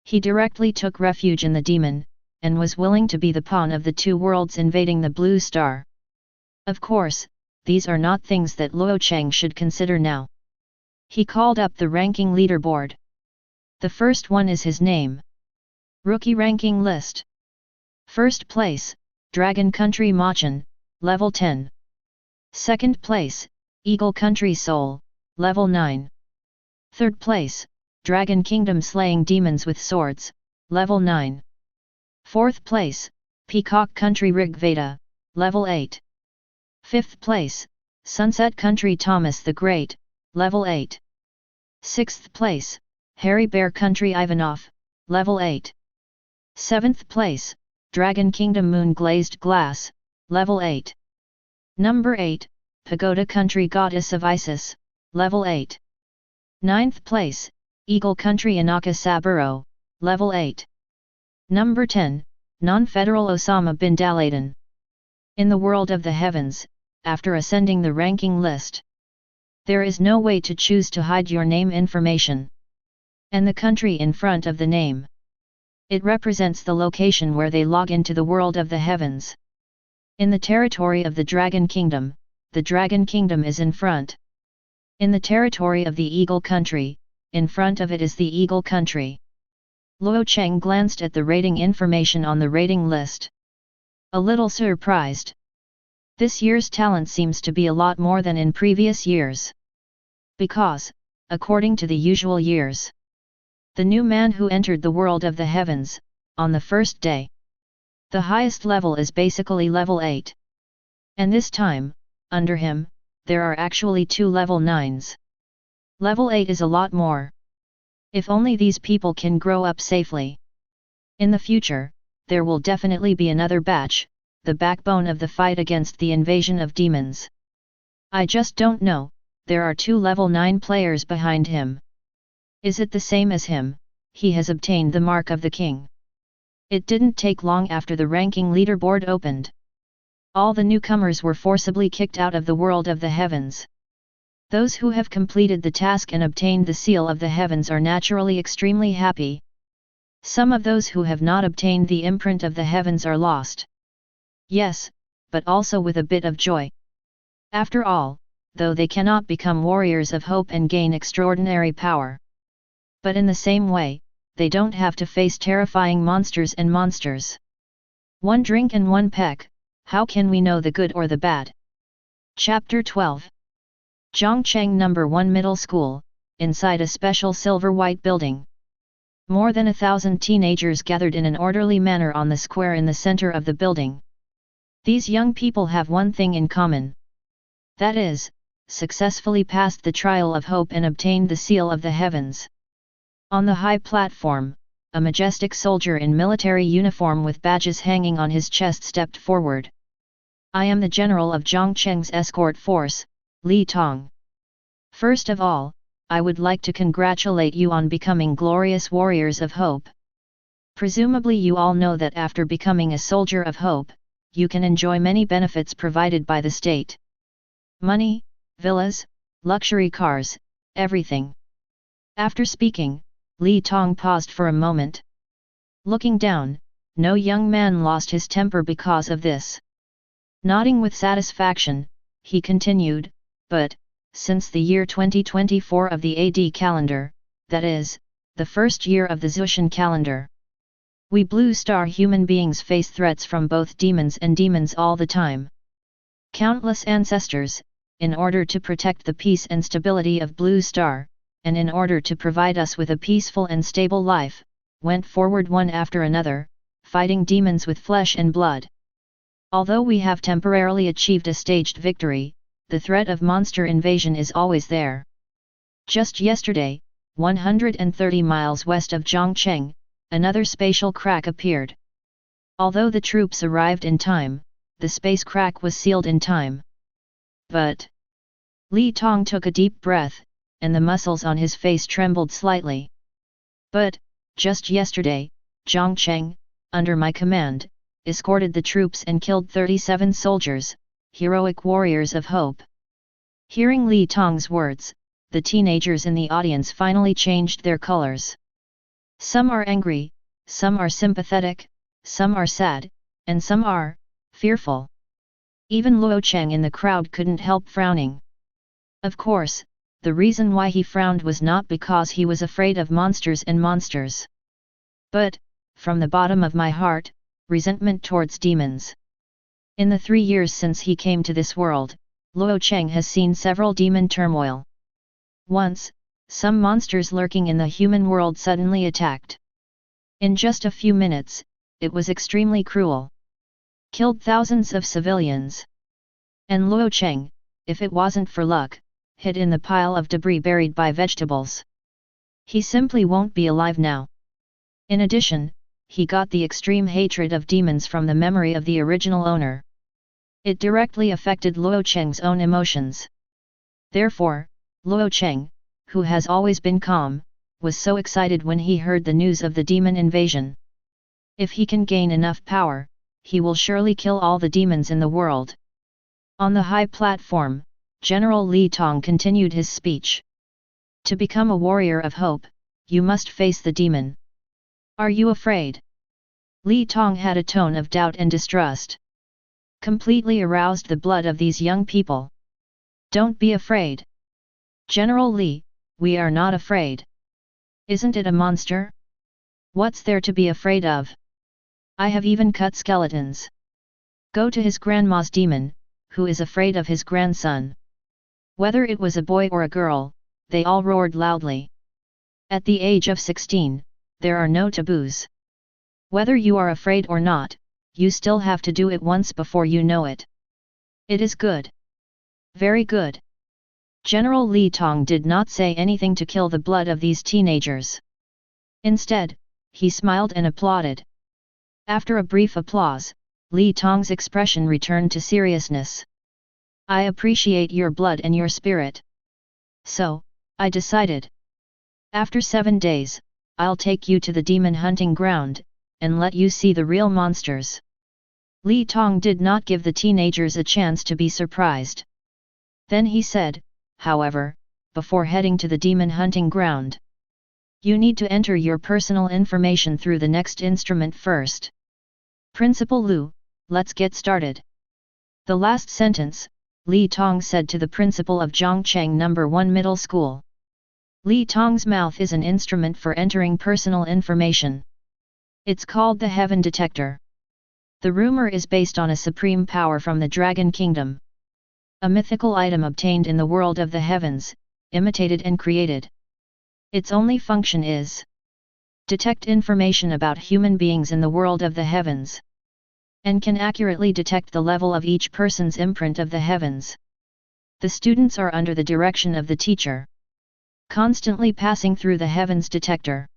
He directly took refuge in the demon, and was willing to be the pawn of the two worlds invading the blue star. Of course, these are not things that Luo Cheng should consider now. He called up the ranking leaderboard. The first one is his name. Rookie ranking list. First place, Dragon Country Machen, level 10. Second place, Eagle Country Soul, level 9. Third place, Dragon Kingdom Slaying Demons with Swords, level 9. Fourth place, Peacock Country Rig Veda, level 8. Fifth place, Sunset Country Thomas the Great, level 8. Sixth place, Hairy Bear Country Ivanov, level 8. Seventh place, Dragon Kingdom Moon Glazed Glass, level 8. Number 8, Pagoda Country Goddess of Isis, level 8. Ninth place, Eagle Country Inaka Saburo, level 8. Number 10, Non-Federal Osama bin Laden. In the world of the heavens, after ascending the ranking list, there is no way to choose to hide your name information. And the country in front of the name, it represents the location where they log into the world of the heavens. In the territory of the Dragon Kingdom, the Dragon Kingdom is in front. In the territory of the Eagle Country, in front of it is the Eagle Country. Luo Cheng glanced at the rating information on the rating list. A little surprised. This year's talent seems to be a lot more than in previous years. Because, according to the usual years, the new man who entered the world of the heavens, on the first day, the highest level is basically level 8. And this time, under him, there are actually 2 level 9s. Level 8 is a lot more. If only these people can grow up safely. In the future, there will definitely be another batch, the backbone of the fight against the invasion of demons. I just don't know, there are 2 level 9 players behind him. Is it the same as him? He has obtained the mark of the king. It didn't take long after the ranking leaderboard opened. All the newcomers were forcibly kicked out of the world of the heavens. Those who have completed the task and obtained the seal of the heavens are naturally extremely happy. Some of those who have not obtained the imprint of the heavens are lost. Yes, but also with a bit of joy. After all, though they cannot become warriors of hope and gain extraordinary power. But in the same way, they don't have to face terrifying monsters and monsters. One drink and one peck, how can we know the good or the bad? Chapter 12. Zhongcheng No. 1 Middle School, inside a special silver-white building. More than 1,000 teenagers gathered in an orderly manner on the square in the center of the building. These young people have one thing in common. That is, successfully passed the trial of hope and obtained the seal of the heavens. On the high platform, a majestic soldier in military uniform with badges hanging on his chest stepped forward. I am the general of Zhongcheng's escort force, Li Tong. First of all, I would like to congratulate you on becoming glorious warriors of hope. Presumably you all know that after becoming a soldier of hope, you can enjoy many benefits provided by the state. Money, villas, luxury cars, everything. After speaking, Li Tong paused for a moment. Looking down, no young man lost his temper because of this. Nodding with satisfaction, he continued, but, since the year 2024 of the AD calendar, that is, the first year of the Zhutian calendar, We blue star human beings face threats from both demons and demons all the time. Countless ancestors, in order to protect the peace and stability of Blue Star, and in order to provide us with a peaceful and stable life, went forward one after another, fighting demons with flesh and blood. Although we have temporarily achieved a staged victory, the threat of monster invasion is always there. Just yesterday, 130 miles west of Zhutian, another spatial crack appeared. Although the troops arrived in time, the space crack was sealed in time. But Li Tong took a deep breath, and the muscles on his face trembled slightly. But, just yesterday, Zhutian, under my command, escorted the troops and killed 37 soldiers, heroic warriors of hope. Hearing Li Tong's words, the teenagers in the audience finally changed their colors. Some are angry, some are sympathetic, some are sad, and some are fearful. Even Luo Cheng in the crowd couldn't help frowning. Of course, the reason why he frowned was not because he was afraid of monsters and monsters. But, from the bottom of my heart, resentment towards demons. In the 3 years since he came to this world, Luo Cheng has seen several demon turmoil. Once, some monsters lurking in the human world suddenly attacked. In just a few minutes, it was extremely cruel. Killed thousands of civilians. And Luo Cheng, if it wasn't for luck, hid in the pile of debris buried by vegetables. He simply won't be alive now. In addition, he got the extreme hatred of demons from the memory of the original owner. It directly affected Luo Cheng's own emotions. Therefore, Luo Cheng, who has always been calm, was so excited when he heard the news of the demon invasion. If he can gain enough power, he will surely kill all the demons in the world. On the high platform, General Li Tong continued his speech. To become a warrior of hope, you must face the demon. Are you afraid? Li Tong had a tone of doubt and distrust. Completely aroused the blood of these young people. Don't be afraid. General Li, we are not afraid. Isn't it a monster? What's there to be afraid of? I have even cut skeletons. Go to his grandma's demon, who is afraid of his grandson. Whether it was a boy or a girl, they all roared loudly. At the age of 16, there are no taboos. Whether you are afraid or not, you still have to do it once before you know it. It is good. Very good. General Li Tong did not say anything to kill the blood of these teenagers. Instead, he smiled and applauded. After a brief applause, Li Tong's expression returned to seriousness. I appreciate your blood and your spirit. So, I decided. After 7 days, I'll take you to the demon hunting ground, and let you see the real monsters. Li Tong did not give the teenagers a chance to be surprised. Then he said, however, before heading to the demon hunting ground, you need to enter your personal information through the next instrument first. Principal Lu, let's get started. The last sentence, Li Tong said to the principal of Zhongcheng No. 1 Middle School. Li Tong's mouth is an instrument for entering personal information. It's called the Heaven Detector. The rumor is based on a supreme power from the Dragon Kingdom. A mythical item obtained in the world of the heavens, imitated and created. Its only function is detect information about human beings in the world of the heavens, and can accurately detect the level of each person's imprint of the heavens. The students are under the direction of the teacher, constantly passing through the heavens detector.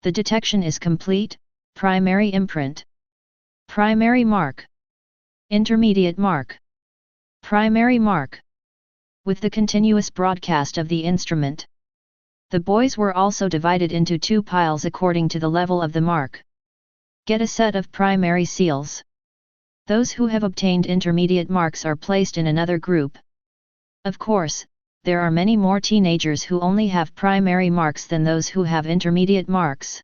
The detection is complete: primary imprint, primary mark, intermediate mark, primary mark. With the continuous broadcast of the instrument, the boys were also divided into 2 piles according to the level of the mark. Get a set of primary seals. Those who have obtained intermediate marks are placed in another group. Of course, there are many more teenagers who only have primary marks than those who have intermediate marks.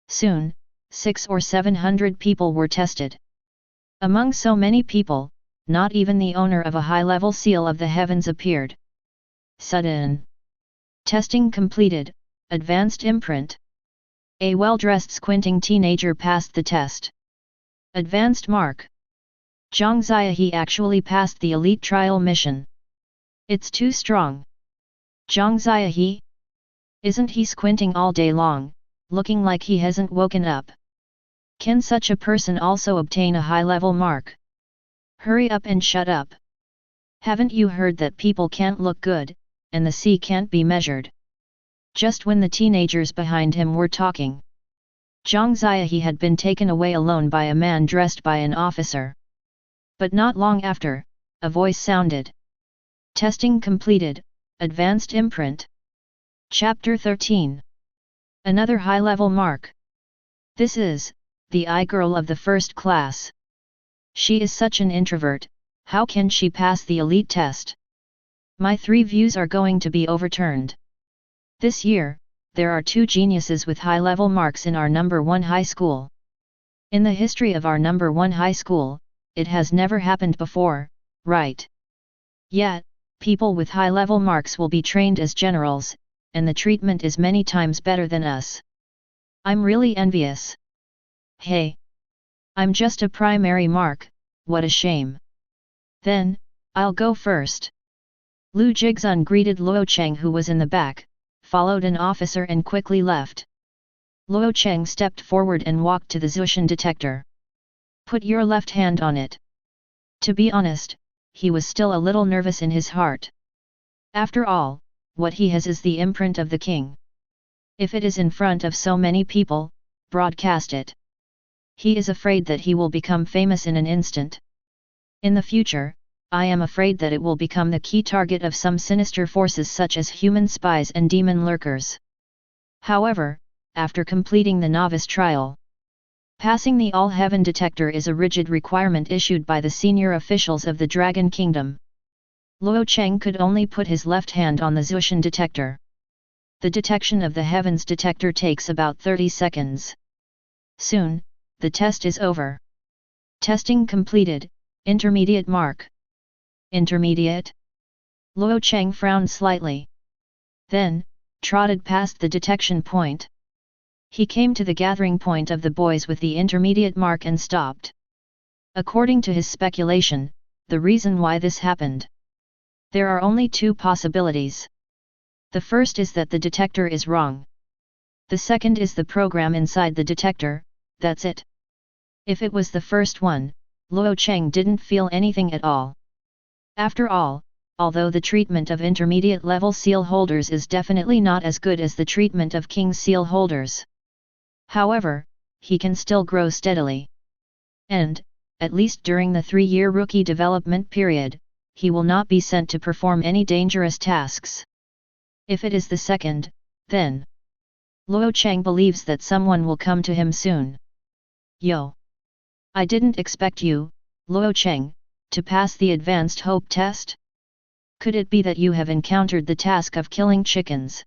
Soon, 600 or 700 people were tested. Among so many people, not even the owner of a high-level seal of the heavens appeared. Sudden. Testing completed, advanced imprint. A well-dressed squinting teenager passed the test. Advanced mark. Zhang Ziahe actually passed the elite trial mission. It's too strong. Zhang Ziahe? Isn't he squinting all day long, looking like he hasn't woken up? Can such a person also obtain a high-level mark? Hurry up and shut up. Haven't you heard that people can't look good, and the sea can't be measured? Just when the teenagers behind him were talking, Zhang Ziahe had been taken away alone by a man dressed by an officer. But not long after, a voice sounded. Testing completed, advanced imprint. Chapter 13. Another high-level mark. This is, the I-girl of the first class. She is such an introvert, how can she pass the elite test? My 3 views are going to be overturned. This year, there are 2 geniuses with high-level marks in our number 1 high school. In the history of our number 1 high school, it has never happened before, right? Yet, people with high-level marks will be trained as generals, and the treatment is many times better than us. I'm really envious. Hey! I'm just a primary mark, what a shame. Then, I'll go first. Lu Jigzun greeted Luo Cheng, who was in the back, followed an officer and quickly left. Luo Cheng stepped forward and walked to the Zhutian detector. Put your left hand on it. To be honest, he was still a little nervous in his heart. After all, what he has is the imprint of the king. If it is in front of so many people, broadcast it. He is afraid that he will become famous in an instant. In the future, I am afraid that it will become the key target of some sinister forces such as human spies and demon lurkers. However, after completing the novice trial, passing the all-heaven detector is a rigid requirement issued by the senior officials of the Dragon Kingdom. Luo Cheng could only put his left hand on the Zhutian detector. The detection of the heavens detector takes about 30 seconds. Soon, the test is over. Testing completed, intermediate mark. Intermediate? Luo Cheng frowned slightly. Then, trotted past the detection point. He came to the gathering point of the boys with the intermediate mark and stopped. According to his speculation, the reason why this happened. There are only 2 possibilities. The first is that the detector is wrong. The second is the program inside the detector, that's it. If it was the first one, Luo Cheng didn't feel anything at all. After all, although the treatment of intermediate level seal holders is definitely not as good as the treatment of king seal holders. However, he can still grow steadily. And, at least during the 3-year rookie development period, he will not be sent to perform any dangerous tasks. If it is the second, then Luo Cheng believes that someone will come to him soon. Yo! I didn't expect you, Luo Cheng, to pass the advanced hope test? Could it be that you have encountered the task of killing chickens?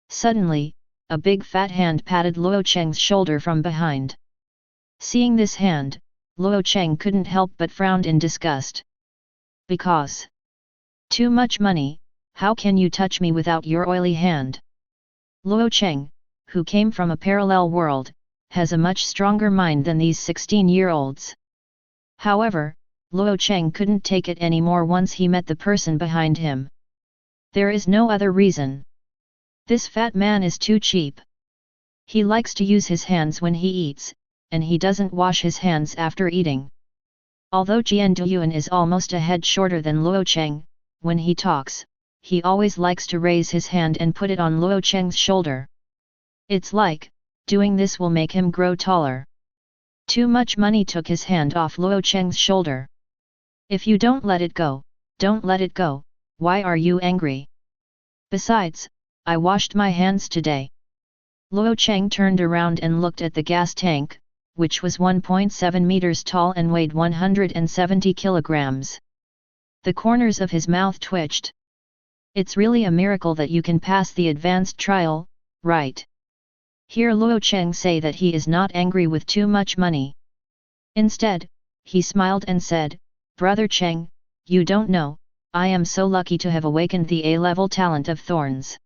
Suddenly, a big fat hand patted Luo Cheng's shoulder from behind. Seeing this hand, Luo Cheng couldn't help but frown in disgust. Because too much money, how can you touch me without your oily hand? Luo Cheng, who came from a parallel world, has a much stronger mind than these 16-year-olds. However, Luo Cheng couldn't take it anymore once he met the person behind him. There is no other reason. This fat man is too cheap. He likes to use his hands when he eats, and he doesn't wash his hands after eating. Although Jian Duyuan is almost a head shorter than Luo Cheng, when he talks, he always likes to raise his hand and put it on Luo Cheng's shoulder. It's like, doing this will make him grow taller. Too much money took his hand off Luo Cheng's shoulder. If you don't let it go, don't let it go, why are you angry? Besides, I washed my hands today. Luo Cheng turned around and looked at the gas tank, which was 1.7 meters tall and weighed 170 kilograms. The corners of his mouth twitched. It's really a miracle that you can pass the advanced trial, right? Hear Luo Cheng say that he is not angry with too much money. Instead, he smiled and said, Brother Cheng, you don't know, I am so lucky to have awakened the A-level talent of thorns.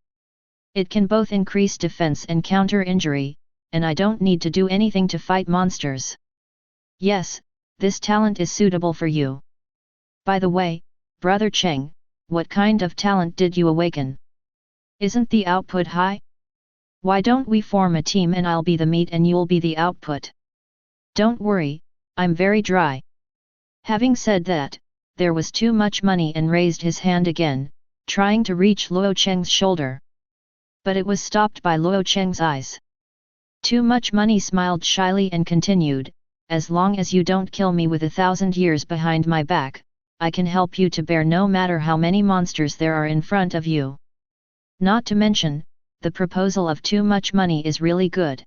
It can both increase defense and counter injury, and I don't need to do anything to fight monsters. Yes, this talent is suitable for you. By the way, Brother Cheng, what kind of talent did you awaken? Isn't the output high? Why don't we form a team and I'll be the meat and you'll be the output? Don't worry, I'm very dry. Having said that, there was too much money and raised his hand again, trying to reach Luo Cheng's shoulder. But it was stopped by Luo Cheng's eyes. Too much money smiled shyly and continued, as long as you don't kill me with 1,000 years behind my back, I can help you to bear no matter how many monsters there are in front of you. Not to mention, the proposal of too much money is really good.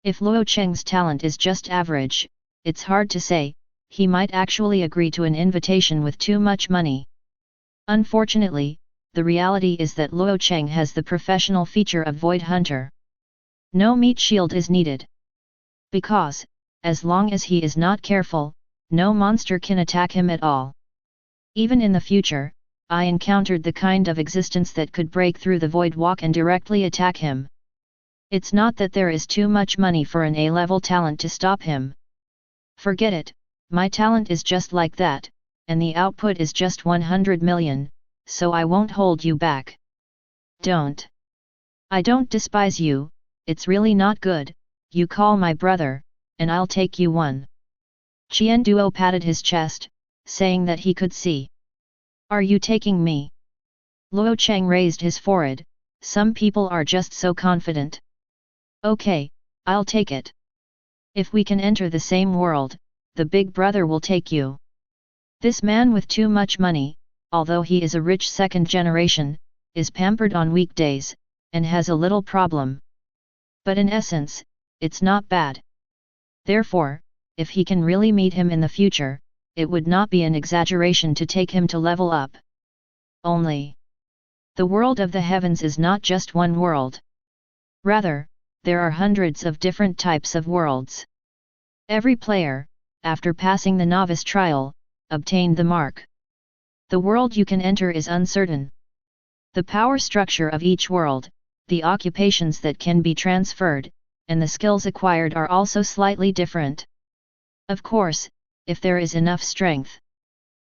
If Luo Cheng's talent is just average, it's hard to say, he might actually agree to an invitation with too much money. Unfortunately, the reality is that Luo Cheng has the professional feature of Void Hunter. No meat shield is needed. Because, as long as he is not careful, no monster can attack him at all. Even in the future, I encountered the kind of existence that could break through the void walk and directly attack him. It's not that there is too much money for an A-level talent to stop him. Forget it, my talent is just like that, and the output is just 100 million, so I won't hold you back. Don't. I don't despise you, it's really not good, you call my brother, and I'll take you one. Qian Duo patted his chest, saying that he could see. Are you taking me? Luo Cheng raised his forehead, some people are just so confident. Okay, I'll take it. If we can enter the same world, the big brother will take you. This man with too much money, although he is a rich second generation, is pampered on weekdays, and has a little problem. But in essence, it's not bad. Therefore, if he can really meet him in the future, it would not be an exaggeration to take him to level up. Only, the world of the heavens is not just one world. Rather, there are hundreds of different types of worlds. Every player, after passing the novice trial, obtained the mark. The world you can enter is uncertain. The power structure of each world, the occupations that can be transferred, and the skills acquired are also slightly different. Of course, if there is enough strength.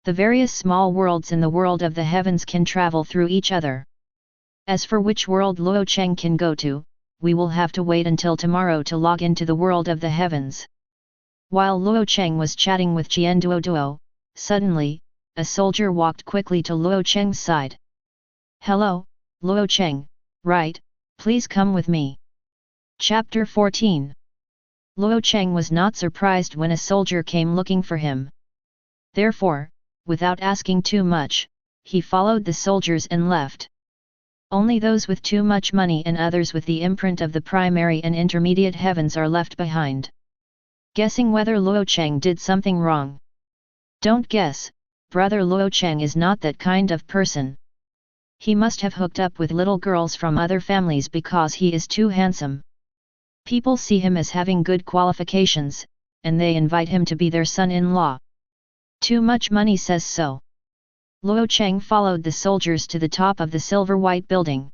The various small worlds in the world of the heavens can travel through each other. As for which world Luo Cheng can go to, we will have to wait until tomorrow to log into the world of the heavens. While Luo Cheng was chatting with Qian Duo, suddenly, a soldier walked quickly to Luo Cheng's side. Hello, Luo Cheng, right, please come with me. Chapter 14. Luo Cheng was not surprised when a soldier came looking for him. Therefore, without asking too much, he followed the soldiers and left. Only those with too much money and others with the imprint of the primary and intermediate heavens are left behind. Guessing whether Luo Cheng did something wrong. Don't guess, brother Luo Cheng is not that kind of person. He must have hooked up with little girls from other families because he is too handsome. People see him as having good qualifications, and they invite him to be their son-in-law. Too much money says so. Luo Cheng followed the soldiers to the top of the silver-white building.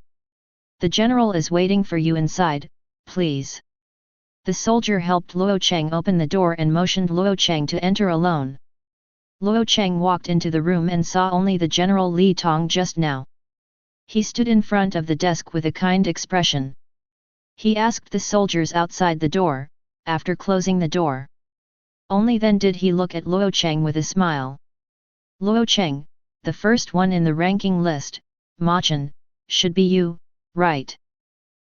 The general is waiting for you inside, please. The soldier helped Luo Cheng open the door and motioned Luo Cheng to enter alone. Luo Cheng walked into the room and saw only the General Li Tong just now. He stood in front of the desk with a kind expression. He asked the soldiers outside the door, after closing the door. Only then did he look at Luo Cheng with a smile. Luo Cheng, the first one in the ranking list, Ma Chen, should be you, right?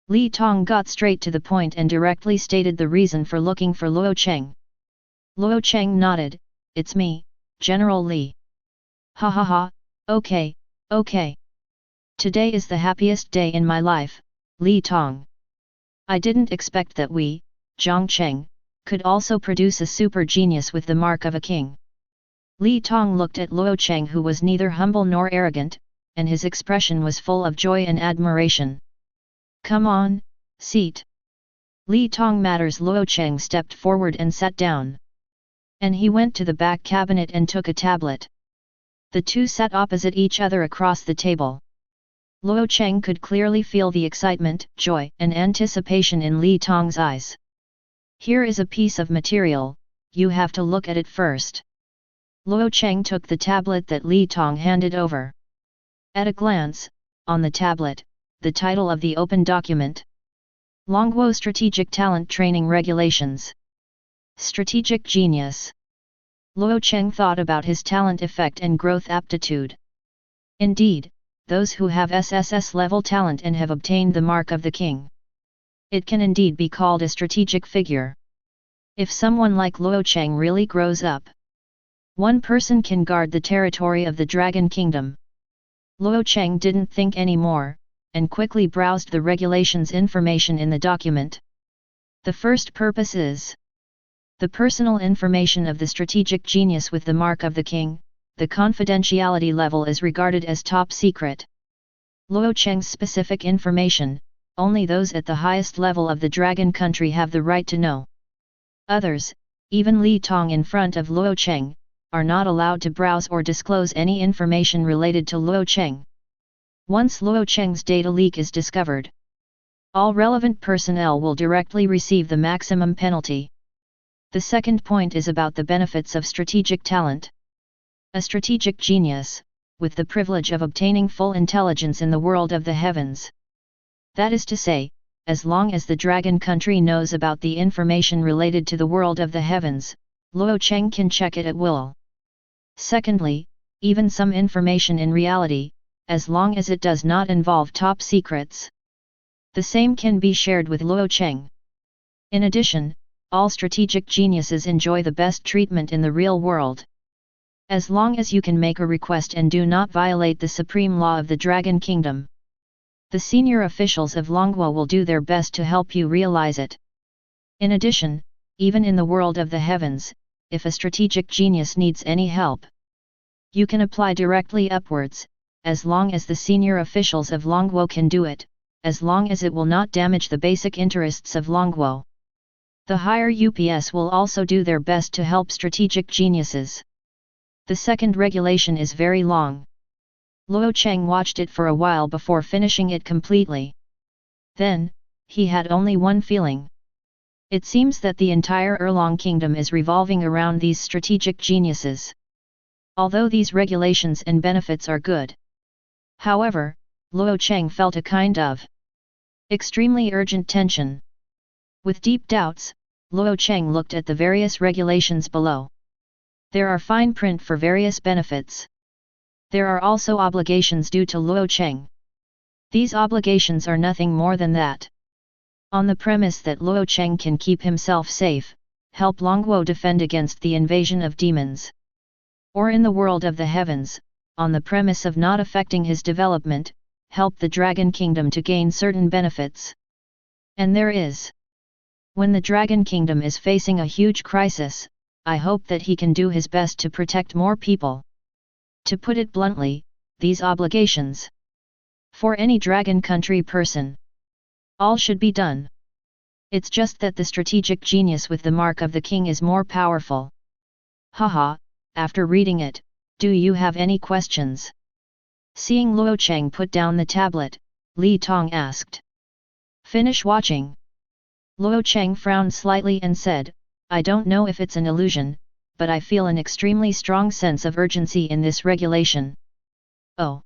Li Tong got straight to the point and directly stated the reason for looking for Luo Cheng. Luo Cheng nodded, it's me, General Li. Ha ha ha, okay, okay. Today is the happiest day in my life, Li Tong. I didn't expect that we, Zhang Cheng, could also produce a super genius with the mark of a king. Li Tong looked at Luo Cheng, who was neither humble nor arrogant, and his expression was full of joy and admiration. Come on, seat. Li Tong matters. Luo Cheng stepped forward and sat down. And he went to the back cabinet and took a tablet. The two sat opposite each other across the table. Luo Cheng could clearly feel the excitement, joy, and anticipation in Li Tong's eyes. Here is a piece of material, you have to look at it first. Luo Cheng took the tablet that Li Tong handed over. At a glance, on the tablet, the title of the open document. Longguo Strategic Talent Training Regulations. Strategic Genius. Luo Cheng thought about his talent effect and growth aptitude. Indeed, those who have sss-level talent and have obtained the mark of the king. It can indeed be called a strategic figure. If someone like Luo Cheng really grows up, one person can guard the territory of the Dragon Kingdom. Luo Cheng didn't think any more, and quickly browsed the regulations information in the document. The first purpose is the personal information of the strategic genius with the mark of the king. The confidentiality level is regarded as top secret. Luo Cheng's specific information, only those at the highest level of the dragon country have the right to know. Others, even Li Tong in front of Luo Cheng, are not allowed to browse or disclose any information related to Luo Cheng. Once Luo Cheng's data leak is discovered, all relevant personnel will directly receive the maximum penalty. The second point is about the benefits of strategic talent. A strategic genius, with the privilege of obtaining full intelligence in the world of the heavens. That is to say, as long as the dragon country knows about the information related to the world of the heavens, Luo Cheng can check it at will. Secondly, even some information in reality, as long as it does not involve top secrets, the same can be shared with Luo Cheng. In addition, all strategic geniuses enjoy the best treatment in the real world. As long as you can make a request and do not violate the supreme law of the Dragon Kingdom, the senior officials of Longguo will do their best to help you realize it. In addition, even in the world of the heavens, if a strategic genius needs any help, you can apply directly upwards, as long as the senior officials of Longguo can do it, as long as it will not damage the basic interests of Longguo. The higher UPS will also do their best to help strategic geniuses. The second regulation is very long. Luo Cheng watched it for a while before finishing it completely. Then, he had only one feeling. It seems that the entire Erlong Kingdom is revolving around these strategic geniuses. Although these regulations and benefits are good. However, Luo Cheng felt a kind of extremely urgent tension. With deep doubts, Luo Cheng looked at the various regulations below. There are fine print for various benefits. There are also obligations due to Luo Cheng. These obligations are nothing more than that. On the premise that Luo Cheng can keep himself safe, help Longguo defend against the invasion of demons. Or in the world of the heavens, on the premise of not affecting his development, help the Dragon Kingdom to gain certain benefits. And there is. When the Dragon Kingdom is facing a huge crisis, I hope that he can do his best to protect more people. To put it bluntly, these obligations. For any dragon country person. All should be done. It's just that the strategic genius with the mark of the king is more powerful. Haha, after reading it, do you have any questions? Seeing Luo Cheng put down the tablet, Li Tong asked. Finish watching. Luo Cheng frowned slightly and said, I don't know if it's an illusion, but I feel an extremely strong sense of urgency in this regulation. Oh!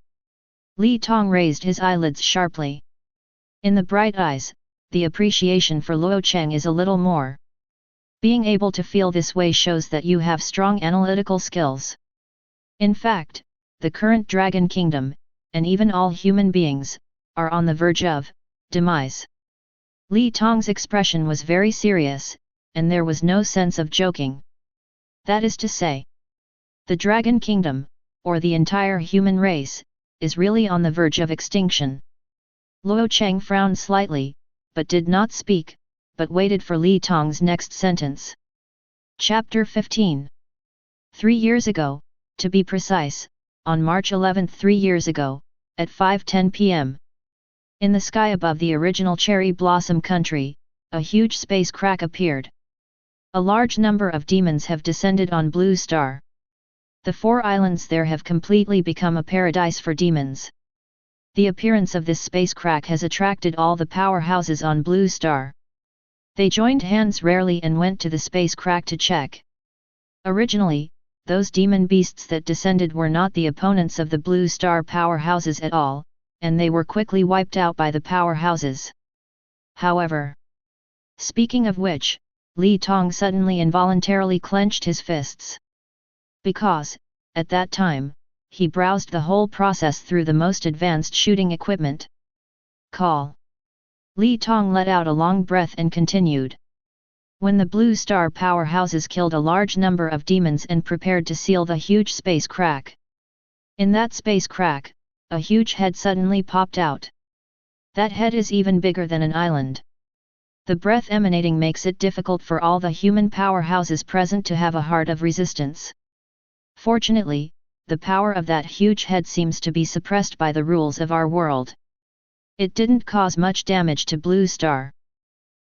Li Tong raised his eyelids sharply. In the bright eyes, the appreciation for Luo Cheng is a little more. Being able to feel this way shows that you have strong analytical skills. In fact, the current Dragon Kingdom, and even all human beings, are on the verge of demise. Li Tong's expression was very serious, and there was no sense of joking. That is to say, the Dragon Kingdom, or the entire human race, is really on the verge of extinction. Luo Cheng frowned slightly, but did not speak, but waited for Li Tong's next sentence. Chapter 15. 3 years ago, to be precise, on March 11, 3 years ago, at 5:10 p.m. In the sky above the original cherry blossom country, a huge space crack appeared. A large number of demons have descended on Blue Star. The 4 islands there have completely become a paradise for demons. The appearance of this space crack has attracted all the powerhouses on Blue Star. They joined hands rarely and went to the space crack to check. Originally, those demon beasts that descended were not the opponents of the Blue Star powerhouses at all, and they were quickly wiped out by the powerhouses. However, speaking of which, Li Tong suddenly involuntarily clenched his fists. Because, at that time, he browsed the whole process through the most advanced shooting equipment. Call. Li Tong let out a long breath and continued. When the Blue Star powerhouses killed a large number of demons and prepared to seal the huge space crack. In that space crack, a huge head suddenly popped out. That head is even bigger than an island. The breath emanating makes it difficult for all the human powerhouses present to have a heart of resistance. Fortunately, the power of that huge head seems to be suppressed by the rules of our world. It didn't cause much damage to Blue Star.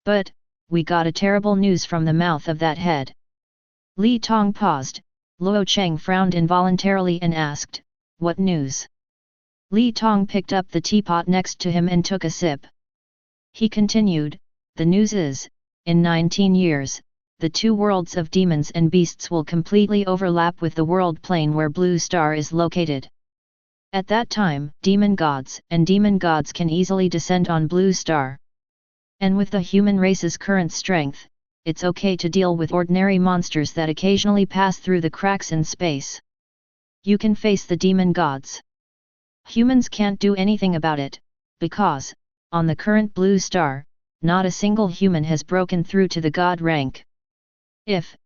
But, we got a terrible news from the mouth of that head. Li Tong paused, Luo Cheng frowned involuntarily and asked, "What news?" Li Tong picked up the teapot next to him and took a sip. He continued, "The news is, in 19 years, the two worlds of demons and beasts will completely overlap with the world plane where Blue Star is located. At that time, demon gods can easily descend on Blue Star. And with the human race's current strength, it's okay to deal with ordinary monsters that occasionally pass through the cracks in space. You can face the demon gods. Humans can't do anything about it, because, on the current Blue Star, not a single human has broken through to the god rank. If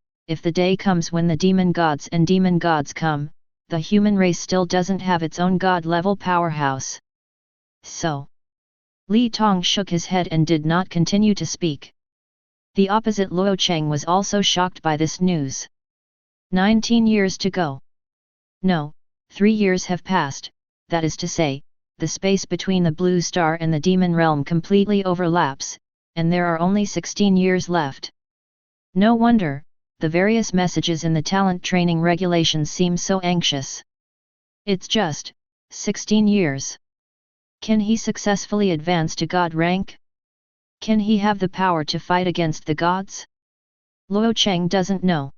the day comes when the demon gods come, the human race still doesn't have its own god-level powerhouse. So." Li Tong shook his head and did not continue to speak. The opposite Luo Cheng was also shocked by this news. 19 years to go. No, 3 years have passed, that is to say, the space between the Blue Star and the demon realm completely overlaps, and there are only 16 years left. No wonder, the various messages in the talent training regulations seem so anxious. It's just 16 years. Can he successfully advance to god rank? Can he have the power to fight against the gods? Luo Cheng doesn't know.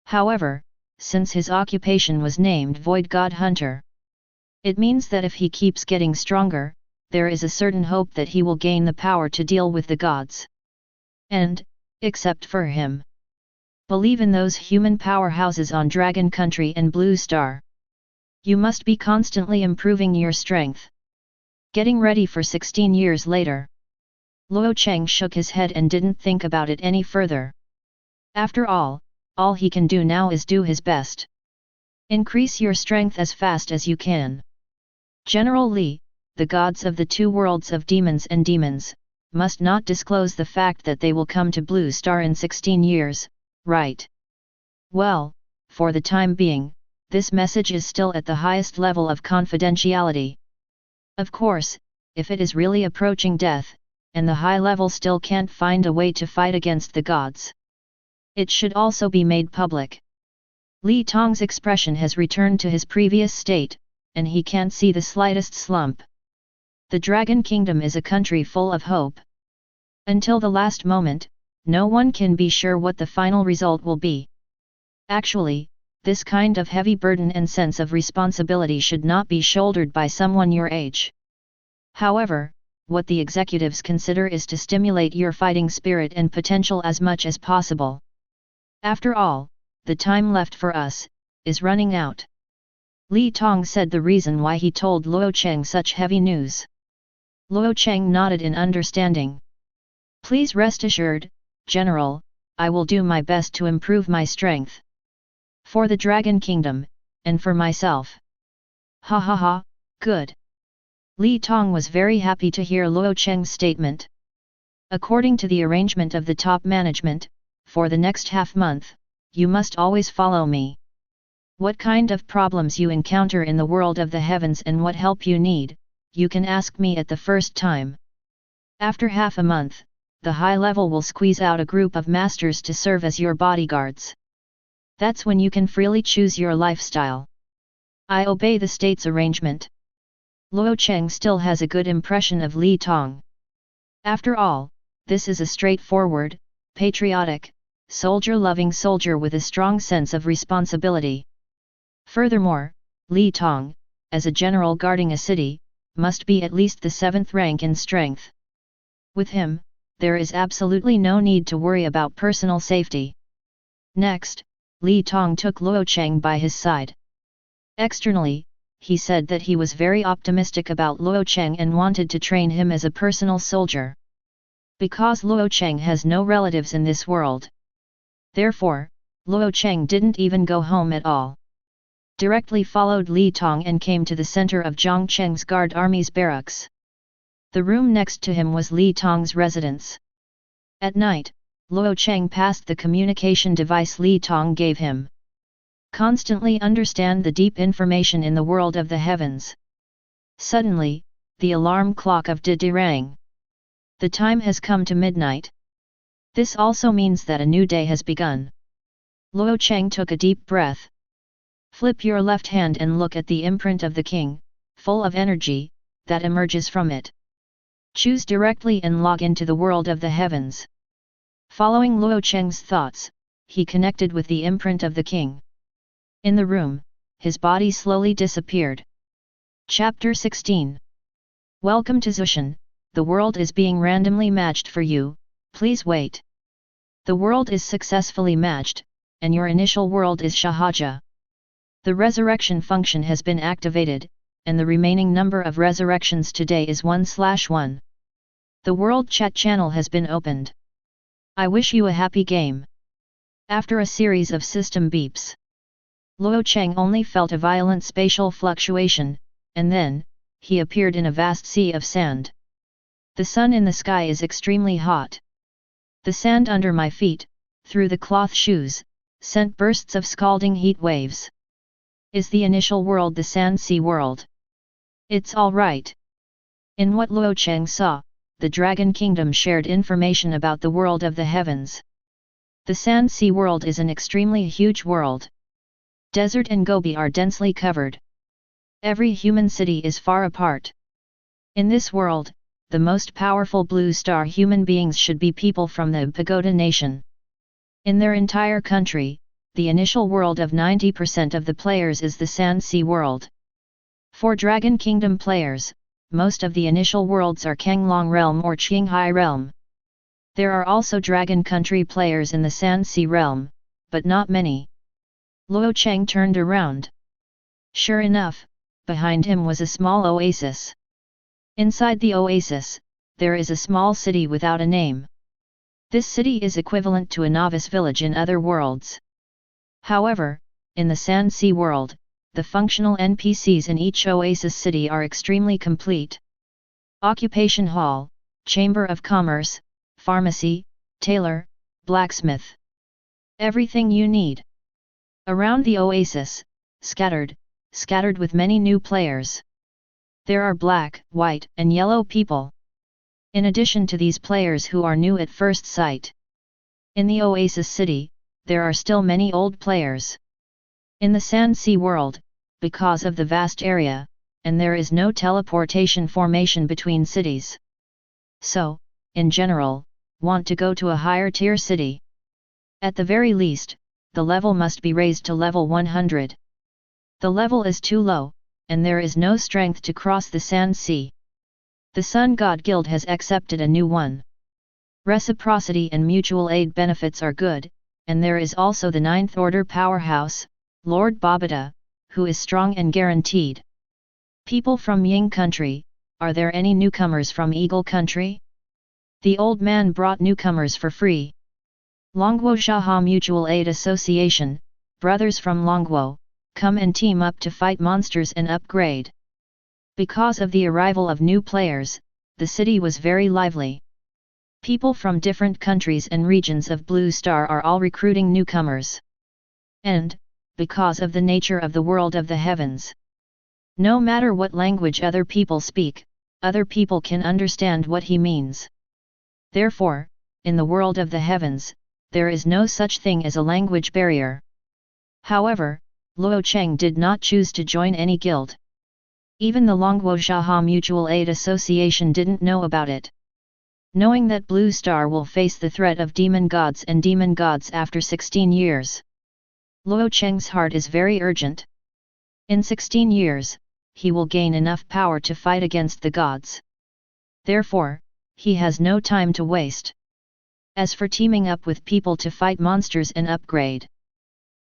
However, since his occupation was named Void God Hunter, it means that if he keeps getting stronger, there is a certain hope that he will gain the power to deal with the gods. And, except for him, believe in those human powerhouses on Dragon Country and Blue Star. You must be constantly improving your strength. Getting ready for 16 years later. Luo Cheng shook his head and didn't think about it any further. After all he can do now is do his best. Increase your strength as fast as you can. General Li, the gods of the two worlds of demons and demons, must not disclose the fact that they will come to Blue Star in 16 years, right? Well, for the time being, this message is still at the highest level of confidentiality. Of course, if it is really approaching death, and the high level still can't find a way to fight against the gods, it should also be made public. Li Tong's expression has returned to his previous state, and he can't see the slightest slump. The Dragon Kingdom is a country full of hope. Until the last moment, no one can be sure what the final result will be. Actually, this kind of heavy burden and sense of responsibility should not be shouldered by someone your age. However, what the executives consider is to stimulate your fighting spirit and potential as much as possible. After all, the time left for us is running out. Li Tong said the reason why he told Luo Cheng such heavy news. Luo Cheng nodded in understanding. Please rest assured, General, I will do my best to improve my strength. For the Dragon Kingdom, and for myself. Ha ha ha, good. Li Tong was very happy to hear Luo Cheng's statement. According to the arrangement of the top management, for the next half-month, you must always follow me. What kind of problems you encounter in the world of the heavens and what help you need, you can ask me at the first time. After half a month, the high level will squeeze out a group of masters to serve as your bodyguards. That's when you can freely choose your lifestyle. I obey the state's arrangement. Luo Cheng still has a good impression of Li Tong. After all, this is a straightforward, patriotic, soldier-loving soldier with a strong sense of responsibility. Furthermore, Li Tong, as a general guarding a city, must be at least the 7th rank in strength. With him, there is absolutely no need to worry about personal safety. Next, Li Tong took Luo Cheng by his side. Externally, he said that he was very optimistic about Luo Cheng and wanted to train him as a personal soldier. Because Luo Cheng has no relatives in this world. Therefore, Luo Cheng didn't even go home at all. Directly followed Li Tong and came to the center of Zhang Cheng's guard army's barracks. The room next to him was Li Tong's residence. At night, Luo Cheng passed the communication device Li Tong gave him. Constantly understand the deep information in the world of the heavens. Suddenly, the alarm clock of Di rang. The time has come to midnight. This also means that a new day has begun. Luo Cheng took a deep breath. Flip your left hand and look at the imprint of the king, full of energy, that emerges from it. Choose directly and log into the world of the heavens. Following Luo Cheng's thoughts, he connected with the imprint of the king. In the room, his body slowly disappeared. Chapter 16. Welcome to Zhutian, the world is being randomly matched for you, please wait. The world is successfully matched, and your initial world is Shahaja. The resurrection function has been activated, and the remaining number of resurrections today is 1/1. The world chat channel has been opened. I wish you a happy game. After a series of system beeps, Luo Cheng only felt a violent spatial fluctuation, and then, he appeared in a vast sea of sand. The sun in the sky is extremely hot. The sand under my feet, through the cloth shoes, sent bursts of scalding heat waves. Is the initial world the sand sea world? It's all right. In what Luo Cheng saw, the Dragon Kingdom shared information about the world of the heavens. The sand sea world is an extremely huge world. Desert and Gobi are densely covered. Every human city is far apart. In this world, the most powerful blue star human beings should be people from the Pagoda nation. In their entire country, the initial world of 90% of the players is the Sand Sea world. For Dragon Kingdom players, most of the initial worlds are Kenglong realm or Qinghai realm. There are also Dragon Country players in the Sand Sea realm, but not many. Luo Cheng turned around. Sure enough, behind him was a small oasis. Inside the oasis, there is a small city without a name. This city is equivalent to a novice village in other worlds. However, in the Sand Sea world, the functional NPCs in each oasis city are extremely complete. Occupation hall, chamber of commerce, pharmacy, tailor, blacksmith. Everything you need. Around the oasis, scattered with many new players. There are black, white, and yellow people. In addition to these players who are new at first sight. In the oasis city, there are still many old players. In the Sand Sea world, because of the vast area, and there is no teleportation formation between cities. So, in general, want to go to a higher tier city. At the very least, the level must be raised to level 100. The level is too low, and there is no strength to cross the Sand Sea. The Sun God Guild has accepted a new one. Reciprocity and mutual aid benefits are good, and there is also the 9th Order powerhouse, Lord Babata, who is strong and guaranteed. People from Ying country, are there any newcomers from Eagle country? The old man brought newcomers for free. Longguo Shaha Mutual Aid Association, brothers from Longguo, come and team up to fight monsters and upgrade. Because of the arrival of new players, the city was very lively. People from different countries and regions of Blue Star are all recruiting newcomers. And, because of the nature of the world of the heavens, no matter what language other people speak, other people can understand what he means. Therefore, in the world of the heavens, there is no such thing as a language barrier. However, Luo Cheng did not choose to join any guild. Even the Longguozhaha Mutual Aid Association didn't know about it. Knowing that Blue Star will face the threat of demon gods after 16 years. Luo Cheng's heart is very urgent. In 16 years, he will gain enough power to fight against the gods. Therefore, he has no time to waste. As for teaming up with people to fight monsters and upgrade,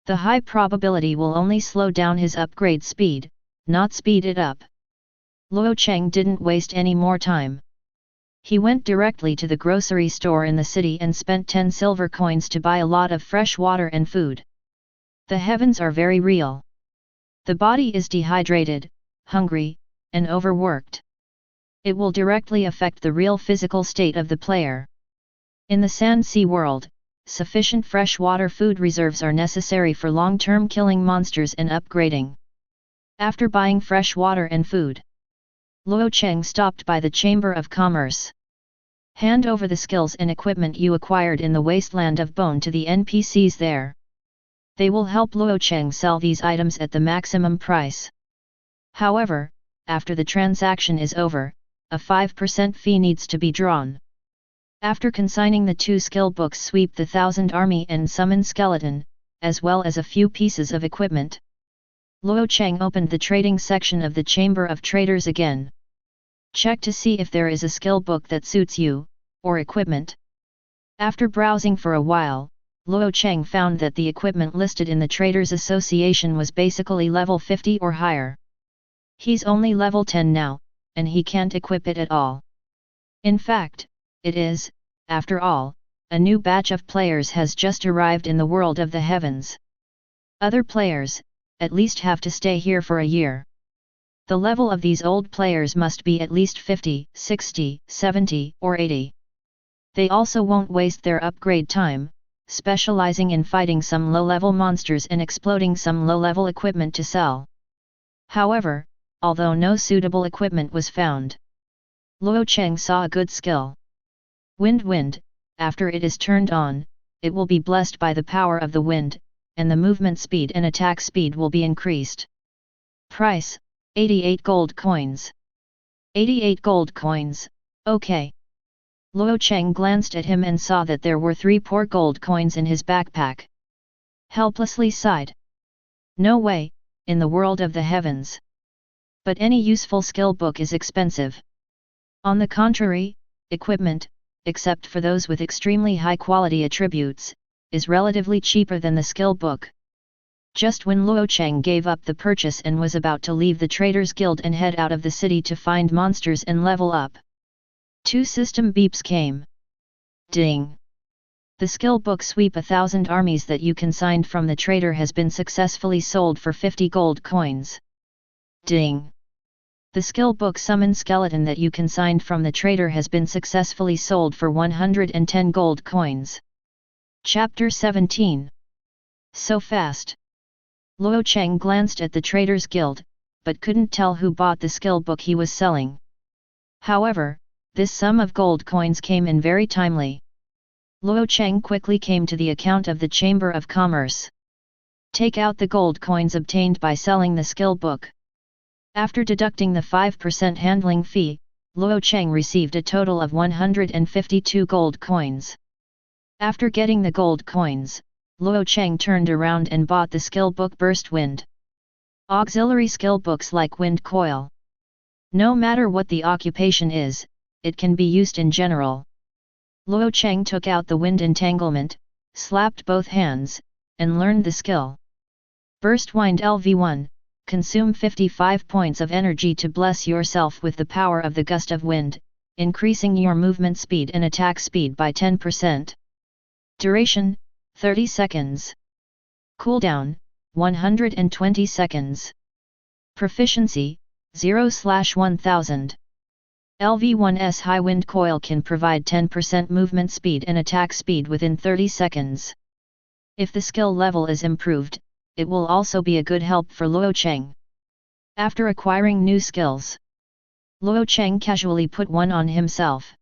the high probability will only slow down his upgrade speed, not speed it up. Luo Cheng didn't waste any more time. He went directly to the grocery store in the city and spent 10 silver coins to buy a lot of fresh water and food. The heavens are very real. The body is dehydrated, hungry, and overworked. It will directly affect the real physical state of the player. In the Sand Sea world, sufficient freshwater food reserves are necessary for long-term killing monsters and upgrading. After buying fresh water and food, Luo Cheng stopped by the Chamber of Commerce. Hand over the skills and equipment you acquired in the Wasteland of Bone to the NPCs there. They will help Luo Cheng sell these items at the maximum price. However, after the transaction is over, a 5% fee needs to be drawn. After consigning the 2 skill books, Sweep the Thousand Army and Summon Skeleton, as well as a few pieces of equipment, Luo Cheng opened the trading section of the Chamber of Traders again. Check to see if there is a skill book that suits you, or equipment. After browsing for a while, Luo Cheng found that the equipment listed in the Traders Association was basically level 50 or higher. He's only level 10 now, and he can't equip it at all. In fact, it is, after all, a new batch of players has just arrived in the world of the heavens. Other players, at least, have to stay here for a year. The level of these old players must be at least 50, 60, 70, or 80. They also won't waste their upgrade time, specializing in fighting some low-level monsters and exploding some low-level equipment to sell. However, although no suitable equipment was found, Luo Cheng saw a good skill. Wind, after it is turned on, it will be blessed by the power of the wind, and the movement speed and attack speed will be increased. Price, 88 gold coins. 88 gold coins, okay. Luo Cheng glanced at him and saw that there were 3 poor gold coins in his backpack. Helplessly sighed. No way, in the world of the heavens. But any useful skill book is expensive. On the contrary, equipment, except for those with extremely high quality attributes, is relatively cheaper than the skill book. Just when Luo Cheng gave up the purchase and was about to leave the Traders Guild and head out of the city to find monsters and level up, 2 system beeps came. Ding! The skill book Sweep 1,000 Armies that you consigned from the trader has been successfully sold for 50 gold coins. Ding! The skill book Summon Skeleton that you consigned from the trader has been successfully sold for 110 gold coins. Chapter 17. So fast! Luo Cheng glanced at the Traders Guild, but couldn't tell who bought the skill book he was selling. However, this sum of gold coins came in very timely. Luo Cheng quickly came to the account of the Chamber of Commerce. Take out the gold coins obtained by selling the skill book. After deducting the 5% handling fee, Luo Cheng received a total of 152 gold coins. After getting the gold coins, Luo Cheng turned around and bought the skill book Burst Wind. Auxiliary skill books like Wind Coil. No matter what the occupation is, it can be used in general. Luo Cheng took out the wind entanglement, slapped both hands, and learned the skill. Burst Wind LV1, consume 55 points of energy to bless yourself with the power of the gust of wind, increasing your movement speed and attack speed by 10%. Duration, 30 seconds. Cooldown, 120 seconds. Proficiency, 0/1000. LV1's high wind coil can provide 10% movement speed and attack speed within 30 seconds. If the skill level is improved, it will also be a good help for Luo Cheng. After acquiring new skills, Luo Cheng casually put one on himself.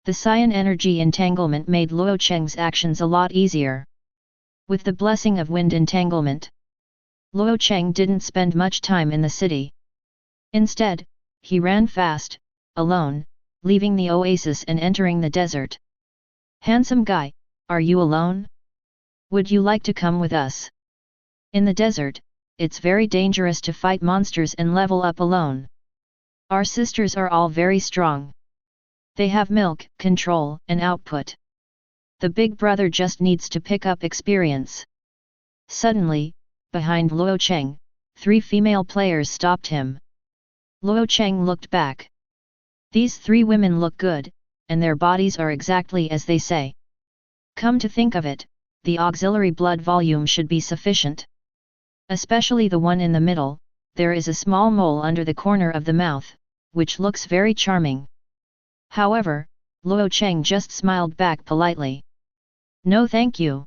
The cyan energy entanglement made Luo Cheng's actions a lot easier. With the blessing of wind entanglement, Luo Cheng didn't spend much time in the city. Instead, he ran fast, alone, leaving the oasis and entering the desert. "Handsome guy, are you alone? Would you like to come with us? In the desert, it's very dangerous to fight monsters and level up alone. Our sisters are all very strong. They have milk, control, and output. The big brother just needs to pick up experience." Suddenly, behind Luo Cheng, 3 female players stopped him. Luo Cheng looked back. These 3 women look good, and their bodies are exactly as they say. Come to think of it, the auxiliary blood volume should be sufficient. Especially the one in the middle, there is a small mole under the corner of the mouth, which looks very charming. However, Luo Cheng just smiled back politely. "No thank you."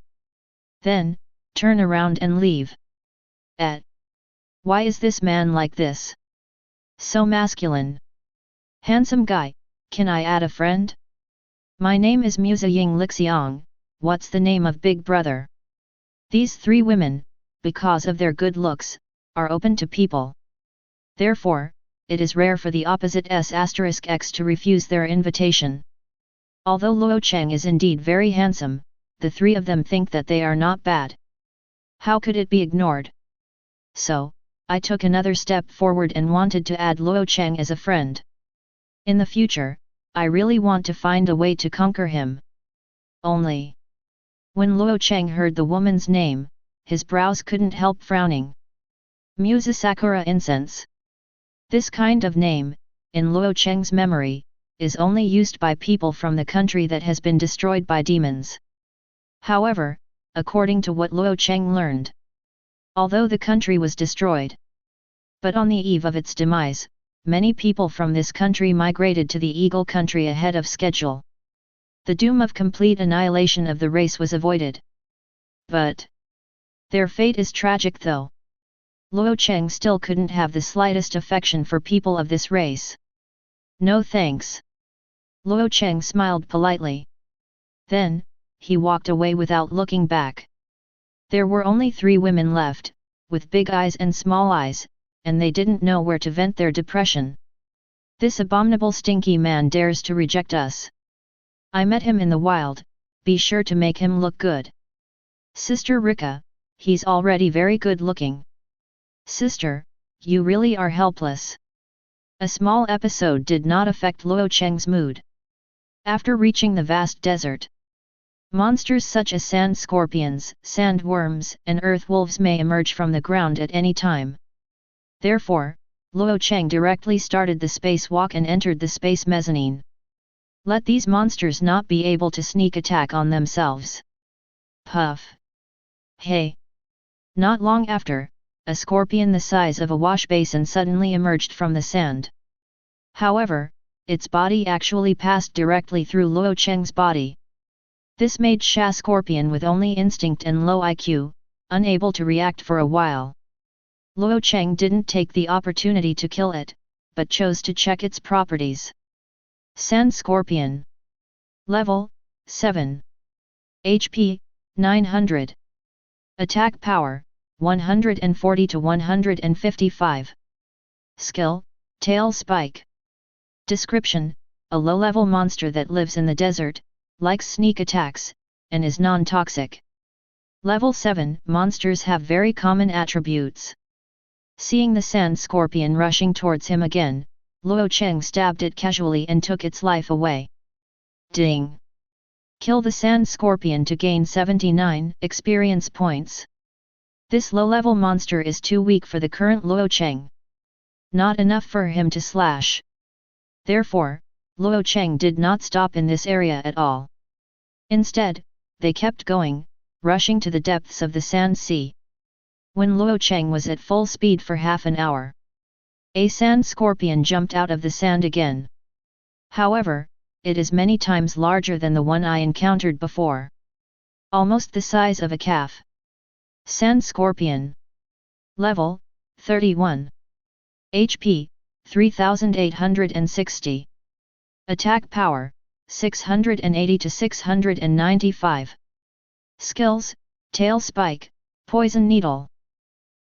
Then, turn around and leave. Why is this man like this? So masculine. "Handsome guy, can I add a friend? My name is Musa Ying Lixiang, what's the name of big brother?" These 3 women, because of their good looks, are open to people. Therefore, it is rare for the opposite s**x to refuse their invitation. Although Luo Cheng is indeed very handsome, the 3 of them think that they are not bad. How could it be ignored? So, I took another step forward and wanted to add Luo Cheng as a friend. In the future, I really want to find a way to conquer him. Only. When Luo Cheng heard the woman's name, his brows couldn't help frowning. Musa Sakura Incense. This kind of name, in Luo Cheng's memory, is only used by people from the country that has been destroyed by demons. However, according to what Luo Cheng learned, although the country was destroyed, but on the eve of its demise, many people from this country migrated to the Eagle country ahead of schedule. The doom of complete annihilation of the race was avoided. But their fate is tragic though. Luo Cheng still couldn't have the slightest affection for people of this race. "No thanks." Luo Cheng smiled politely. Then, he walked away without looking back. There were only 3 women left, with big eyes and small eyes, and they didn't know where to vent their depression. "This abominable stinky man dares to reject us. I met him in the wild, be sure to make him look good. Sister Rika, he's already very good looking. Sister, you really are helpless." A small episode did not affect Luo Cheng's mood. After reaching the vast desert, monsters such as sand scorpions, sandworms, and earth wolves may emerge from the ground at any time. Therefore, Luo Cheng directly started the spacewalk and entered the space mezzanine. Let these monsters not be able to sneak attack on themselves. Puff! Hey! Not long after, a scorpion the size of a wash basin suddenly emerged from the sand. However, its body actually passed directly through Luo Cheng's body. This made Sha Scorpion with only instinct and low IQ, unable to react for a while. Luo Cheng didn't take the opportunity to kill it, but chose to check its properties. Sand Scorpion. Level 7. HP 900. Attack Power 140 to 155. Skill, Tail Spike. Description: a low-level monster that lives in the desert, likes sneak attacks, and is non-toxic. Level 7 monsters have very common attributes. Seeing the sand scorpion rushing towards him again, Luo Cheng stabbed it casually and took its life away. Ding! Kill the sand scorpion to gain 79 experience points. This low-level monster is too weak for the current Luo Cheng. Not enough for him to slash. Therefore, Luo Cheng did not stop in this area at all. Instead, they kept going, rushing to the depths of the sand sea. When Luo Cheng was at full speed for half an hour, a sand scorpion jumped out of the sand again. However, it is many times larger than the one I encountered before. Almost the size of a calf. Sand Scorpion. Level 31. HP 3860. Attack Power 680 to 695. Skills: Tail Spike, Poison Needle.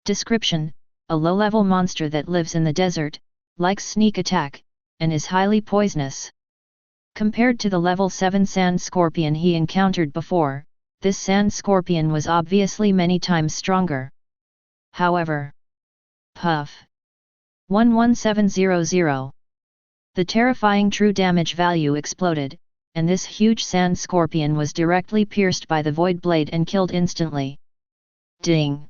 Description: a low-level monster that lives in the desert, likes sneak attack, and is highly poisonous. Compared to the level 7 sand scorpion he encountered before, this sand scorpion was obviously many times stronger. However, puff. 11700. The terrifying true damage value exploded, and this huge sand scorpion was directly pierced by the void blade and killed instantly. Ding!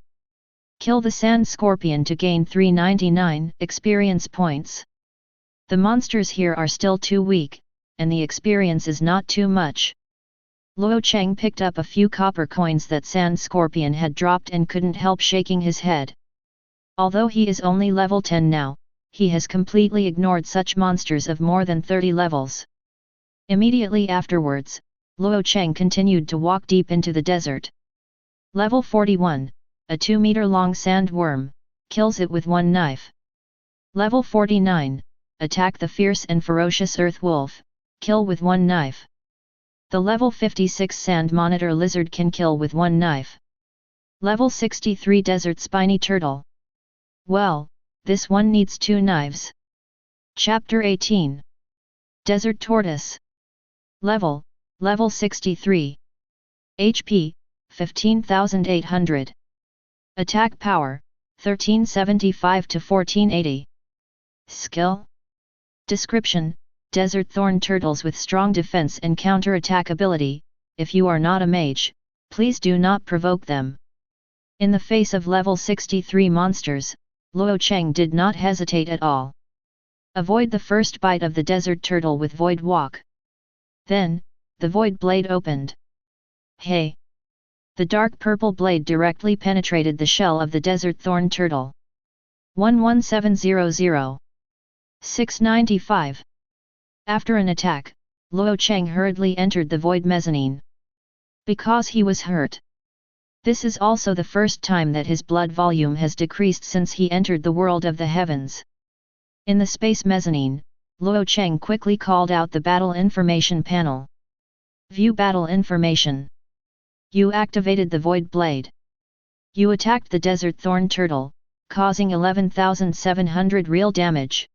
Kill the sand scorpion to gain 399 experience points. The monsters here are still too weak, and the experience is not too much. Luo Cheng picked up a few copper coins that sand scorpion had dropped and couldn't help shaking his head. Although he is only level 10 now, he has completely ignored such monsters of more than 30 levels. Immediately afterwards, Luo Cheng continued to walk deep into the desert. Level 41, a 2-meter-long sandworm, kills it with one knife. Level 49, attack the fierce and ferocious earth wolf, kill with one knife. The level 56 sand monitor lizard can kill with one knife. Level 63 desert spiny turtle. Well, this one needs 2 knives. Chapter 18. Desert tortoise. Level 63. HP, 15,800. Attack power, 1375 to 1480. Skill. Description: desert thorn turtles with strong defense and counter-attack ability. If you are not a mage, please do not provoke them. In the face of level 63 monsters, Luo Cheng did not hesitate at all. Avoid the first bite of the desert turtle with void walk. Then, the void blade opened. Hey! The dark purple blade directly penetrated the shell of the desert thorn turtle. 11700. 695. After an attack, Luo Cheng hurriedly entered the void mezzanine. Because he was hurt. This is also the first time that his blood volume has decreased since he entered the world of the heavens. In the space mezzanine, Luo Cheng quickly called out the battle information panel. View battle information. You activated the void blade. You attacked the desert thorn turtle, causing 11,700 real damage.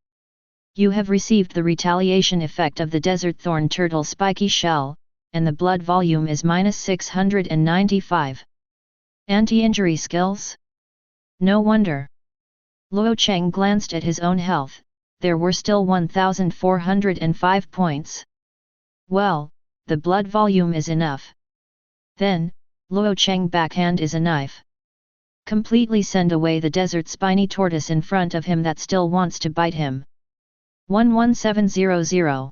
You have received the retaliation effect of the desert thorn turtle spiky shell, and the blood volume is -695. Anti-injury skills? No wonder. Luo Cheng glanced at his own health, there were still 1,405 points. Well, the blood volume is enough. Then, Luo Cheng backhand is a knife. Completely send away the desert spiny tortoise in front of him that still wants to bite him. 11700.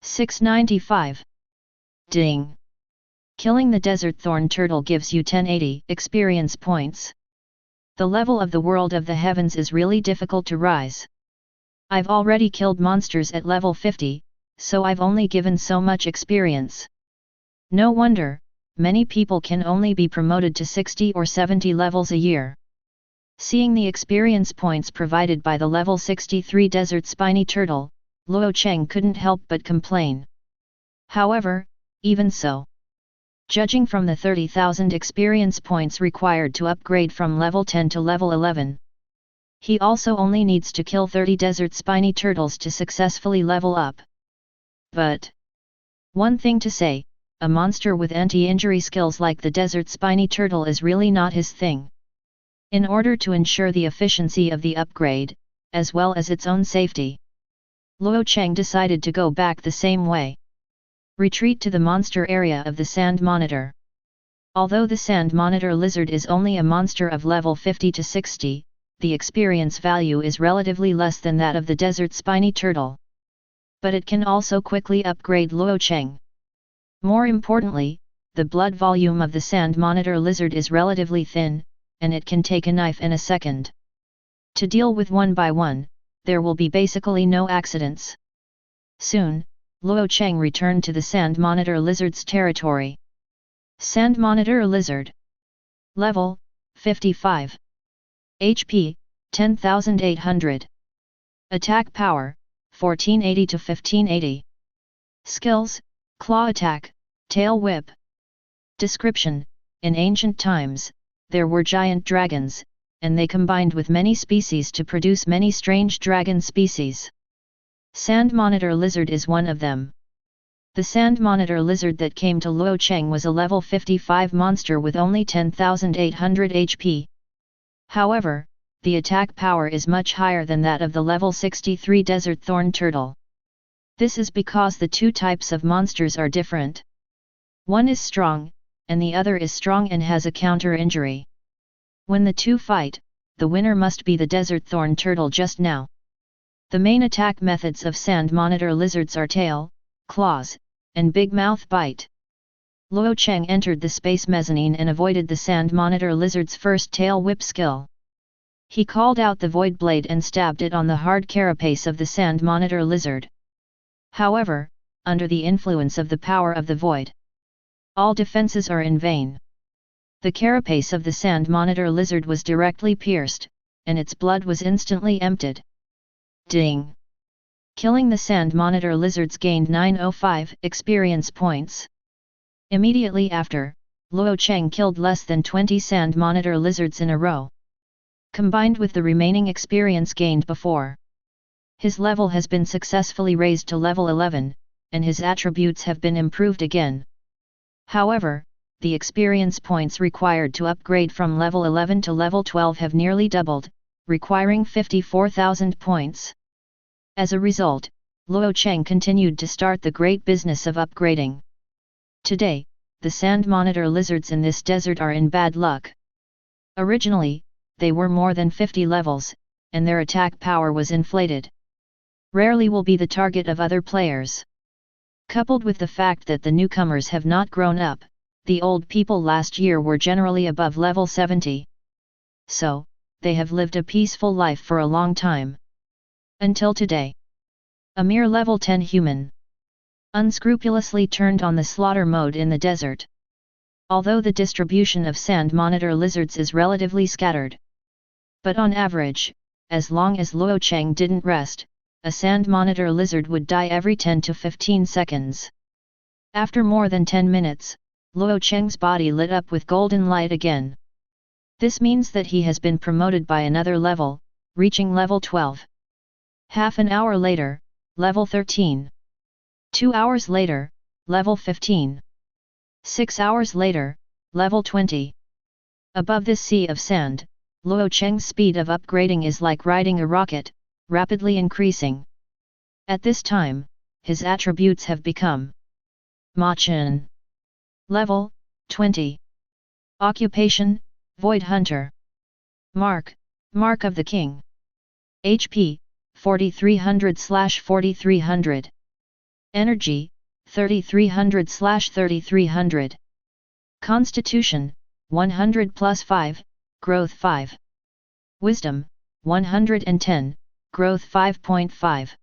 695. Ding! Killing the desert thorn turtle gives you 1080 experience points. The level of the world of the heavens is really difficult to rise. I've already killed monsters at level 50, so I've only given so much experience. No wonder, many people can only be promoted to 60 or 70 levels a year. Seeing the experience points provided by the level 63 desert spiny turtle, Luo Cheng couldn't help but complain. However, even so, judging from the 30,000 experience points required to upgrade from level 10 to level 11, he also only needs to kill 30 desert spiny turtles to successfully level up. But one thing to say, a monster with anti-injury skills like the desert spiny turtle is really not his thing. In order to ensure the efficiency of the upgrade, as well as its own safety, Luo Cheng decided to go back the same way. Retreat to the monster area of the sand monitor. Although the sand monitor lizard is only a monster of level 50 to 60, the experience value is relatively less than that of the desert spiny turtle. But it can also quickly upgrade Luo Cheng. More importantly, the blood volume of the sand monitor lizard is relatively thin, and it can take a knife in a second. To deal with one by one, there will be basically no accidents. Soon, Luo Cheng returned to the sand monitor lizard's territory. Sand monitor lizard. Level 55. HP 10,800. Attack power 1480 to 1580. Skills: claw attack, tail whip. Description: in ancient times, there were giant dragons, and they combined with many species to produce many strange dragon species. Sand monitor lizard is one of them. The sand monitor lizard that came to Luo Cheng was a level 55 monster with only 10,800 HP. However, the attack power is much higher than that of the level 63 desert thorn turtle. This is because the two types of monsters are different. One is strong, and the other is strong and has a counter injury. When the two fight, the winner must be the desert thorn turtle just now. The main attack methods of sand monitor lizards are tail, claws, and big mouth bite. Luo Cheng entered the space mezzanine and avoided the sand monitor lizard's first tail whip skill. He called out the void blade and stabbed it on the hard carapace of the sand monitor lizard. However, under the influence of the power of the void, all defenses are in vain. The carapace of the sand monitor lizard was directly pierced, and its blood was instantly emptied. Ding! Killing the sand monitor lizards gained 905 experience points. Immediately after, Luo Cheng killed less than 20 sand monitor lizards in a row. Combined with the remaining experience gained before, his level has been successfully raised to level 11, and his attributes have been improved again. However, the experience points required to upgrade from level 11 to level 12 have nearly doubled, requiring 54,000 points. As a result, Luo Cheng continued to start the great business of upgrading. Today, the sand monitor lizards in this desert are in bad luck. Originally, they were more than 50 levels, and their attack power was inflated. Rarely will be the target of other players. Coupled with the fact that the newcomers have not grown up, the old people last year were generally above level 70. So, they have lived a peaceful life for a long time. Until today. A mere level 10 human unscrupulously turned on the slaughter mode in the desert. Although the distribution of sand monitor lizards is relatively scattered. But on average, as long as Luo Cheng didn't rest, a sand monitor lizard would die every 10 to 15 seconds. After more than 10 minutes, Luo Cheng's body lit up with golden light again. This means that he has been promoted by another level, reaching level 12. Half an hour later, level 13. 2 hours later, level 15. 6 hours later, level 20. Above this sea of sand, Luo Cheng's speed of upgrading is like riding a rocket, rapidly increasing. At this time, his attributes have become Machin. Level, 20. Occupation, Void Hunter. Mark of the King. HP, 4300/4300. Energy, 3300/3300. Constitution, 100+5, Growth 5. Wisdom, 110, Growth 5.5.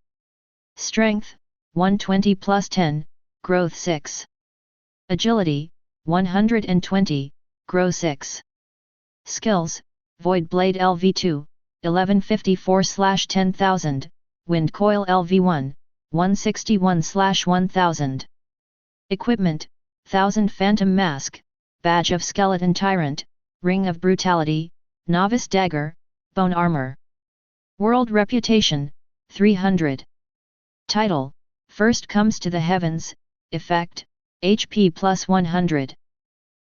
Strength, 120+10, Growth 6. Agility, 120, Growth 6. Skills, Void Blade LV2, 1154/10000, Wind Coil LV1, 161/1000. Equipment, 1000 Phantom Mask, Badge of Skeleton Tyrant, Ring of Brutality, Novice Dagger, Bone Armor. World Reputation, 300. Title, First Comes to the Heavens, Effect, HP plus 100.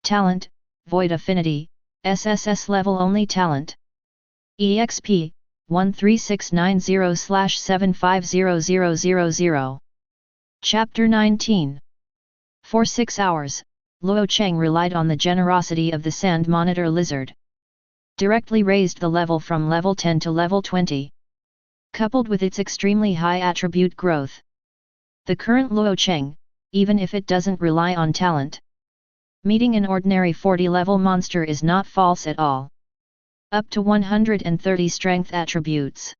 Talent, Void Affinity, sss-level only talent. EXP, 13690/750000. Chapter 19. For 6 hours, Luo Cheng relied on the generosity of the sand monitor lizard. Directly raised the level from level 10 to level 20. Coupled with its extremely high attribute growth. The current Luo Cheng, even if it doesn't rely on talent, meeting an ordinary 40-level monster is not false at all. Up to 130 strength attributes.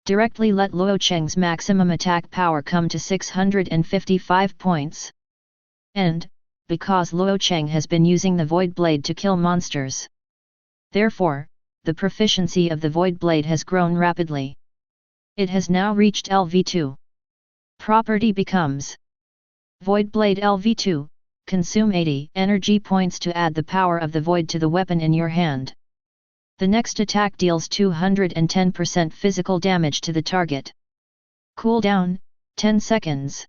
Directly let Luo Cheng's maximum attack power come to 655 points. And, because Luo Cheng has been using the Void Blade to kill monsters. Therefore, the proficiency of the Void Blade has grown rapidly. It has now reached LV2. Property becomes Void Blade LV2, consume 80 energy points to add the power of the Void to the weapon in your hand. The next attack deals 210% physical damage to the target. Cooldown, 10 seconds.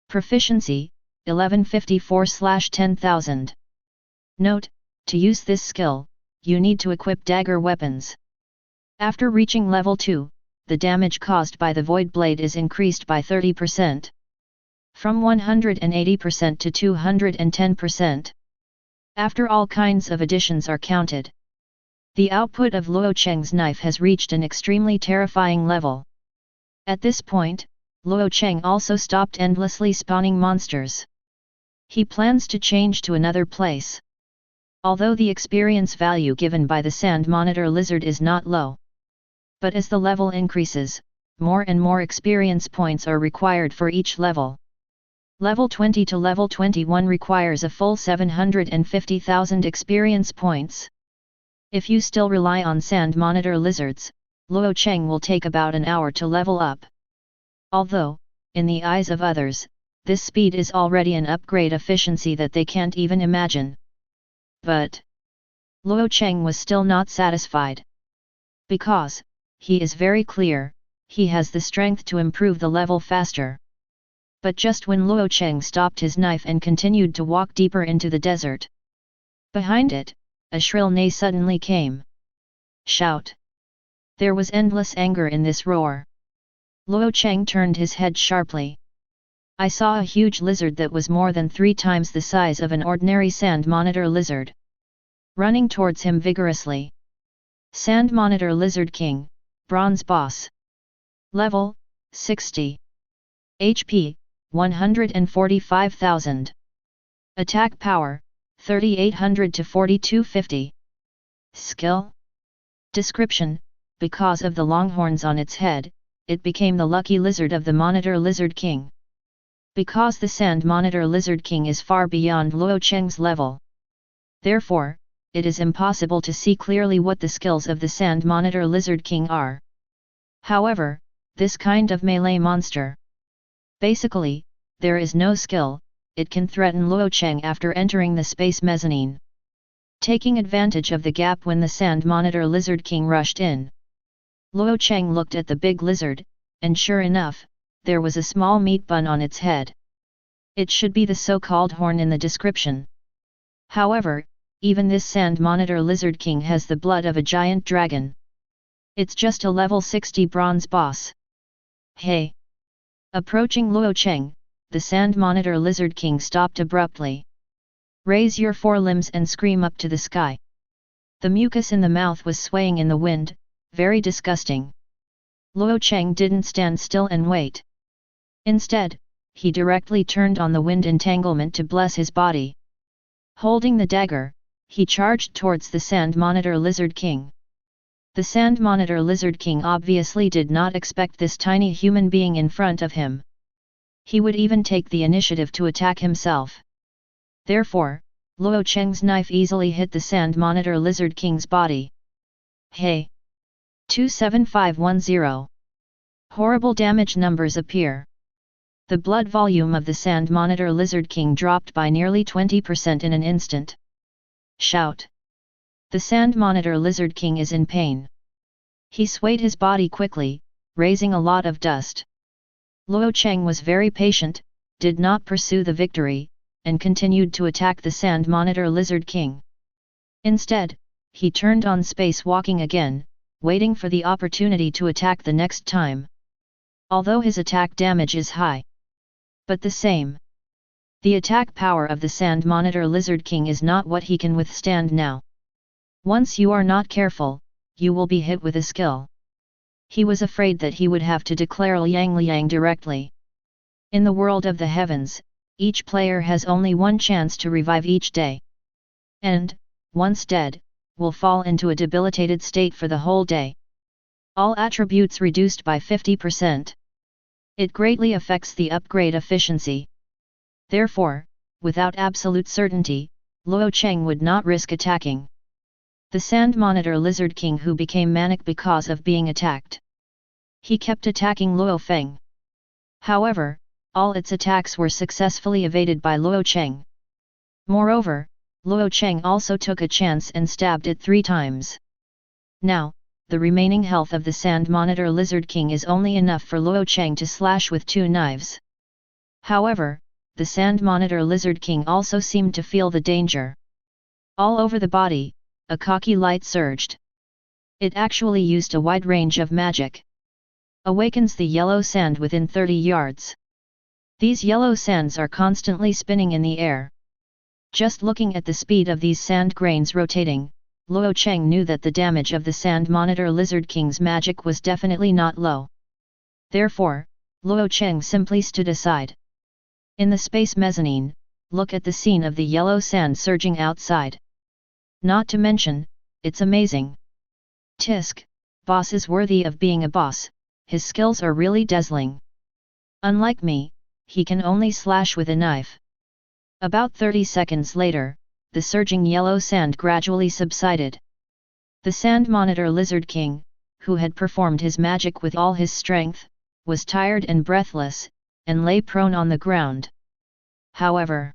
Proficiency, 1154/10,000. Note, to use this skill, you need to equip dagger weapons. After reaching level 2, the damage caused by the Void Blade is increased by 30%. From 180% to 210%. After all kinds of additions are counted. The output of Luo Cheng's knife has reached an extremely terrifying level. At this point, Luo Cheng also stopped endlessly spawning monsters. He plans to change to another place. Although the experience value given by the Sand Monitor Lizard is not low. But as the level increases, more and more experience points are required for each level. Level 20 to level 21 requires a full 750,000 experience points. If you still rely on Sand Monitor Lizards, Luo Cheng will take about an hour to level up. Although, in the eyes of others, this speed is already an upgrade efficiency that they can't even imagine. But Luo Cheng was still not satisfied. Because, he is very clear, he has the strength to improve the level faster. But just when Luo Cheng stopped his knife and continued to walk deeper into the desert. Behind it, a shrill neigh suddenly came. Shout! There was endless anger in this roar. Luo Cheng turned his head sharply. I saw a huge lizard that was more than 3 times the size of an ordinary Sand Monitor Lizard. Running towards him vigorously. Sand Monitor Lizard King, Bronze Boss. Level, 60. HP, 145,000. Attack Power, 3800 to 4250. Skill? Description: because of the long horns on its head, it became the lucky lizard of the Monitor Lizard King. Because the Sand Monitor Lizard King is far beyond Luo Cheng's level. Therefore, it is impossible to see clearly what the skills of the Sand Monitor Lizard King are. However, this kind of melee monster. Basically, there is no skill, it can threaten Luo Cheng after entering the space mezzanine. Taking advantage of the gap when the Sand Monitor Lizard King rushed in. Luo Cheng looked at the big lizard, and sure enough, there was a small meat bun on its head. It should be the so-called horn in the description. However, even this Sand Monitor Lizard King has the blood of a giant dragon. It's just a level 60 bronze boss. Hey! Approaching Luo Cheng, the Sand Monitor Lizard King stopped abruptly. Raise your forelimbs and scream up to the sky. The mucus in the mouth was swaying in the wind, very disgusting. Luo Cheng didn't stand still and wait. Instead, he directly turned on the wind entanglement to bless his body. Holding the dagger, he charged towards the Sand Monitor Lizard King. The Sand Monitor Lizard King obviously did not expect this tiny human being in front of him. He would even take the initiative to attack himself. Therefore, Luo Cheng's knife easily hit the Sand Monitor Lizard King's body. Hey! 27510. Horrible damage numbers appear. The blood volume of the Sand Monitor Lizard King dropped by nearly 20% in an instant. Shout! The Sand Monitor Lizard King is in pain. He swayed his body quickly, raising a lot of dust. Luo Cheng was very patient, did not pursue the victory, and continued to attack the Sand Monitor Lizard King. Instead, he turned on space walking again, waiting for the opportunity to attack the next time. Although his attack damage is high, but the same. The attack power of the Sand Monitor Lizard King is not what he can withstand now. Once you are not careful, you will be hit with a skill. He was afraid that he would have to declare Liang Liang directly. In the world of the heavens, each player has only one chance to revive each day. And, once dead, will fall into a debilitated state for the whole day. All attributes reduced by 50%. It greatly affects the upgrade efficiency. Therefore, without absolute certainty, Luo Cheng would not risk attacking the Sand Monitor Lizard King, who became manic because of being attacked. He kept attacking Luo Feng. However, all its attacks were successfully evaded by Luo Cheng. Moreover, Luo Cheng also took a chance and stabbed it 3 times. Now, the remaining health of the Sand Monitor Lizard King is only enough for Luo Cheng to slash with 2 knives. However, the Sand Monitor Lizard King also seemed to feel the danger. All over the body, a cocky light surged. It actually used a wide range of magic. Awakens the yellow sand within 30 yards. These yellow sands are constantly spinning in the air. Just looking at the speed of these sand grains rotating, Luo Cheng knew that the damage of the Sand Monitor Lizard King's magic was definitely not low. Therefore, Luo Cheng simply stood aside. In the space mezzanine, look at the scene of the yellow sand surging outside. Not to mention, it's amazing. Tisk, boss is worthy of being a boss, his skills are really dazzling. Unlike me, he can only slash with a knife. About 30 seconds later, the surging yellow sand gradually subsided. The Sand Monitor Lizard King, who had performed his magic with all his strength, was tired and breathless, and lay prone on the ground. However,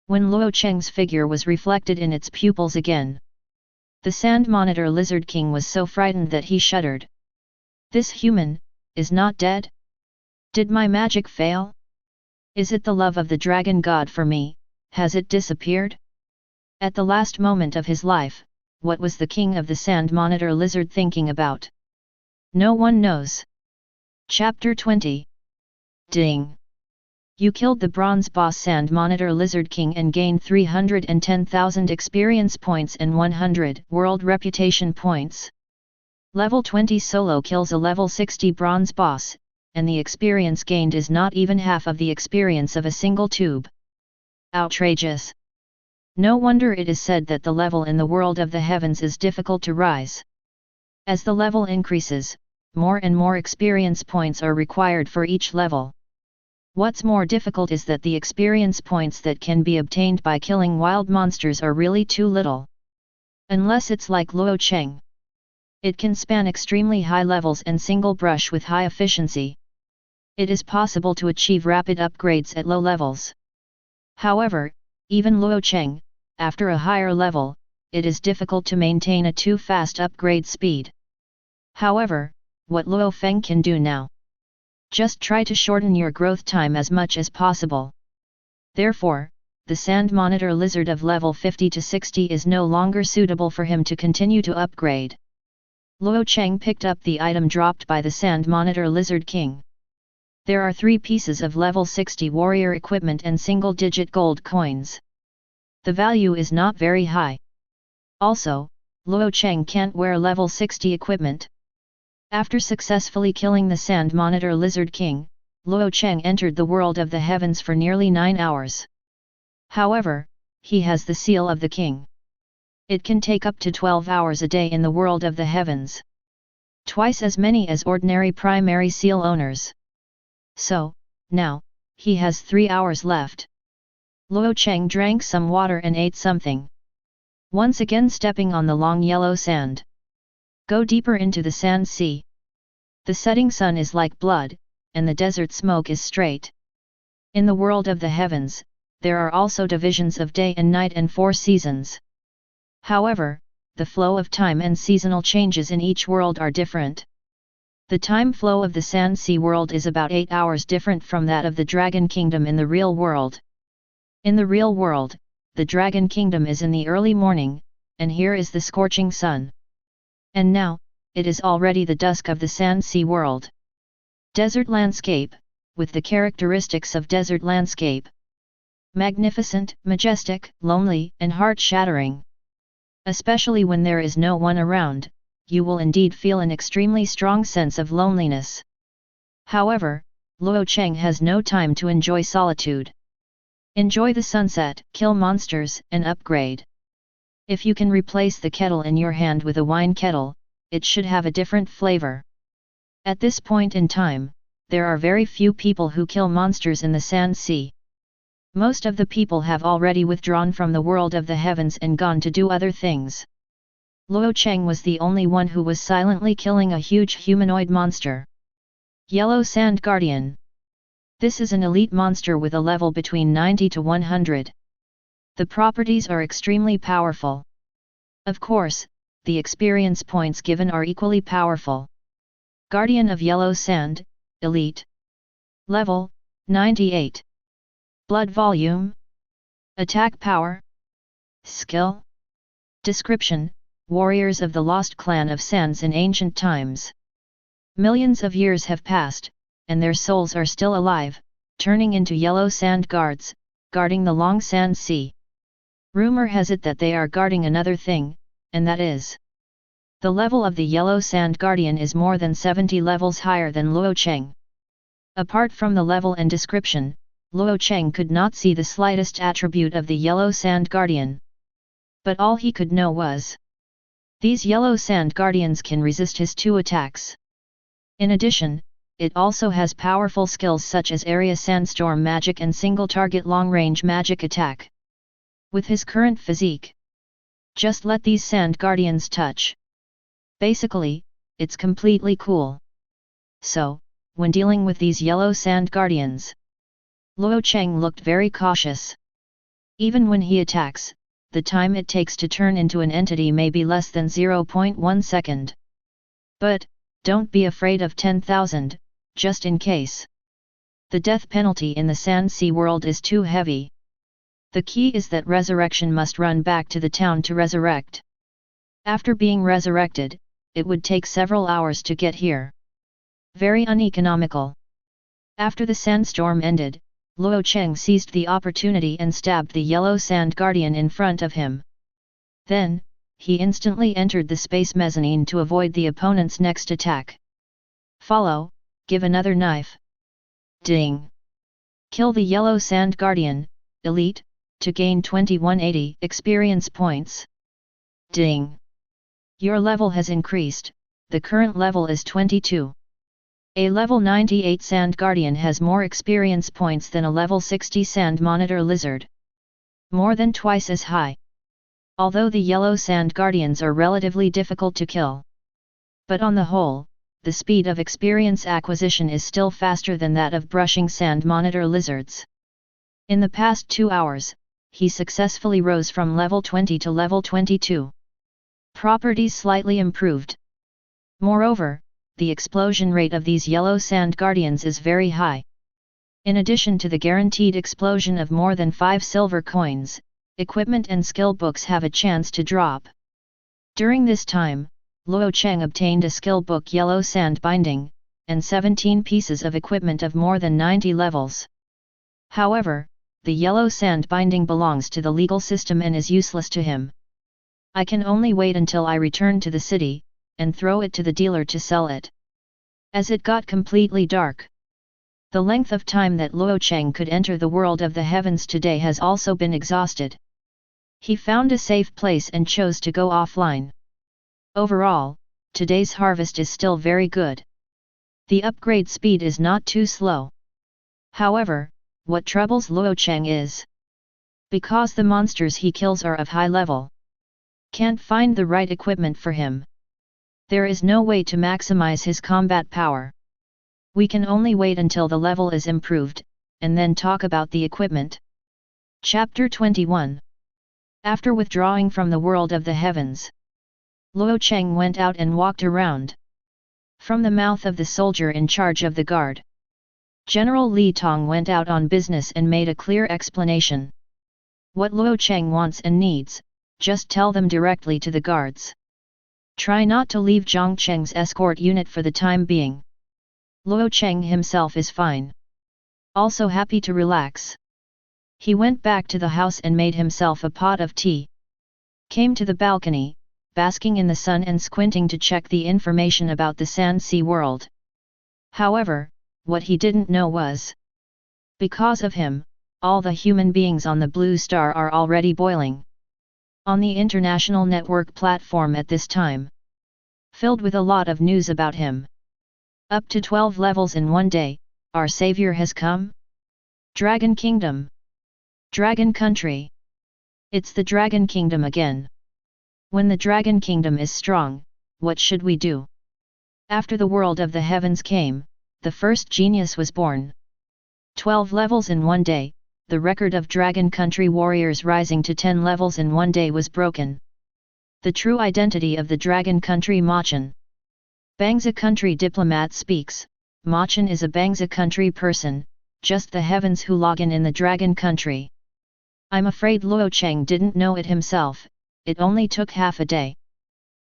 when Luo Cheng's figure was reflected in its pupils again, the Sand Monitor Lizard King was so frightened that he shuddered. This human is not dead? Did my magic fail? Is it the love of the dragon god for me, has it disappeared? At the last moment of his life, what was the king of the Sand Monitor Lizard thinking about? No one knows. Chapter 20. Ding! You killed the bronze boss Sand Monitor Lizard King and gained 310,000 experience points and 100 world reputation points. Level 20 solo kills a level 60 bronze boss, and the experience gained is not even half of the experience of a single tube. Outrageous! No wonder it is said that the level in the world of the heavens is difficult to rise. As the level increases, more and more experience points are required for each level. What's more difficult is that the experience points that can be obtained by killing wild monsters are really too little. Unless it's like Luo Cheng. It can span extremely high levels and single brush with high efficiency. It is possible to achieve rapid upgrades at low levels. However, even Luo Cheng, after a higher level, it is difficult to maintain a too fast upgrade speed. However, what Luo Feng can do now? Just try to shorten your growth time as much as possible. Therefore, the Sand Monitor Lizard of level 50 to 60 is no longer suitable for him to continue to upgrade. Luo Cheng picked up the item dropped by the Sand Monitor Lizard King. There are 3 pieces of level 60 warrior equipment and single-digit gold coins. The value is not very high. Also, Luo Cheng can't wear level 60 equipment. After successfully killing the Sand Monitor Lizard King, Luo Cheng entered the world of the heavens for nearly 9 hours. However, he has the seal of the king. It can take up to 12 hours a day in the world of the heavens. Twice as many as ordinary primary seal owners. So, now, he has 3 hours left. Luo Cheng drank some water and ate something. Once again stepping on the long yellow sand. Go deeper into the sand sea. The setting sun is like blood, and the desert smoke is straight. In the world of the heavens, there are also divisions of day and night and 4 seasons. However, the flow of time and seasonal changes in each world are different. The time flow of the Sand Sea world is about 8 hours different from that of the Dragon Kingdom in the real world. In the real world, the Dragon Kingdom is in the early morning, and here is the scorching sun. And now, it is already the dusk of the Sand Sea world. Desert landscape, with the characteristics of desert landscape. Magnificent, majestic, lonely, and heart-shattering. Especially when there is no one around, you will indeed feel an extremely strong sense of loneliness. However, Luo Cheng has no time to enjoy solitude. Enjoy the sunset, kill monsters, and upgrade. If you can replace the kettle in your hand with a wine kettle, it should have a different flavor. At this point in time, there are very few people who kill monsters in the Sand Sea. Most of the people have already withdrawn from the world of the heavens and gone to do other things. Luo Cheng was the only one who was silently killing a huge humanoid monster. Yellow Sand Guardian. This is an elite monster with a level between 90 to 100. The properties are extremely powerful. Of course, the experience points given are equally powerful. Guardian of Yellow Sand, Elite. Level, 98. Blood volume. Attack power. Skill. Description: Warriors of the lost clan of Sands in ancient times. Millions of years have passed, and their souls are still alive, turning into yellow sand guards, guarding the long sand sea. Rumor has it that they are guarding another thing, and that is: the level of the yellow sand guardian is more than 70 levels higher than Luo Cheng. Apart from the level and description, Luo Cheng could not see the slightest attribute of the yellow sand guardian. But all he could know was: these yellow sand guardians can resist his 2 attacks. In addition, it also has powerful skills such as area sandstorm magic and single target long-range magic attack. With his current physique, just let these sand guardians touch. Basically, it's completely cool. So, when dealing with these yellow sand guardians, Luo Cheng looked very cautious. Even when he attacks, the time it takes to turn into an entity may be less than 0.1 second. But, don't be afraid of 10,000, just in case. The death penalty in the Sand Sea world is too heavy. The key is that resurrection must run back to the town to resurrect. After being resurrected, it would take several hours to get here. Very uneconomical. After the sandstorm ended, Luo Cheng seized the opportunity and stabbed the yellow sand guardian in front of him. Then, he instantly entered the space mezzanine to avoid the opponent's next attack. Follow, give another knife. Ding! Kill the yellow sand guardian, Elite, to gain 2180 experience points. Ding! Your level has increased, the current level is 22. A level 98 Sand Guardian has more experience points than a level 60 Sand Monitor Lizard. More than twice as high. Although the yellow Sand Guardians are relatively difficult to kill. But on the whole, the speed of experience acquisition is still faster than that of brushing Sand Monitor Lizards. In the past 2 hours, he successfully rose from level 20 to level 22. Properties slightly improved. Moreover, the explosion rate of these yellow sand guardians is very high. In addition to the guaranteed explosion of more than 5 silver coins, equipment and skill books have a chance to drop. During this time, Luo Cheng obtained a skill book Yellow Sand Binding, and 17 pieces of equipment of more than 90 levels. However, the Yellow Sand Binding belongs to the legal system and is useless to him. I can only wait until I return to the city, and throw it to the dealer to sell it. As it got completely dark, the length of time that Luo Cheng could enter the world of the heavens today has also been exhausted. He found a safe place and chose to go offline. Overall, today's harvest is still very good. The upgrade speed is not too slow. However, what troubles Luo Cheng is because the monsters he kills are of high level. Can't find the right equipment for him. There is no way to maximize his combat power. We can only wait until the level is improved, and then talk about the equipment. Chapter 21. After withdrawing from the world of the heavens, Luo Cheng went out and walked around. From the mouth of the soldier in charge of the guard, General Li Tong went out on business and made a clear explanation. What Luo Cheng wants and needs, just tell them directly to the guards. Try not to leave Zhang Cheng's escort unit for the time being. Luo Cheng himself is fine. Also happy to relax. He went back to the house and made himself a pot of tea. Came to the balcony, basking in the sun and squinting to check the information about the Sand Sea world. However, what he didn't know was, because of him, all the human beings on the Blue Star are already boiling. On the international network platform at this time, filled with a lot of news about him. Up to 12 levels in one day, our savior has come? Dragon Kingdom. Dragon Country. It's the Dragon Kingdom again. When the Dragon Kingdom is strong, what should we do? After the world of the heavens came, the first genius was born. 12 levels in one day, the record of Dragon Country warriors rising to 10 levels in one day was broken. The true identity of the dragon country Machen. Bangsa country diplomat speaks, Machen is a Bangsa country person, just the heavens who log in the dragon country. I'm afraid Luo Cheng didn't know it himself, it only took half a day.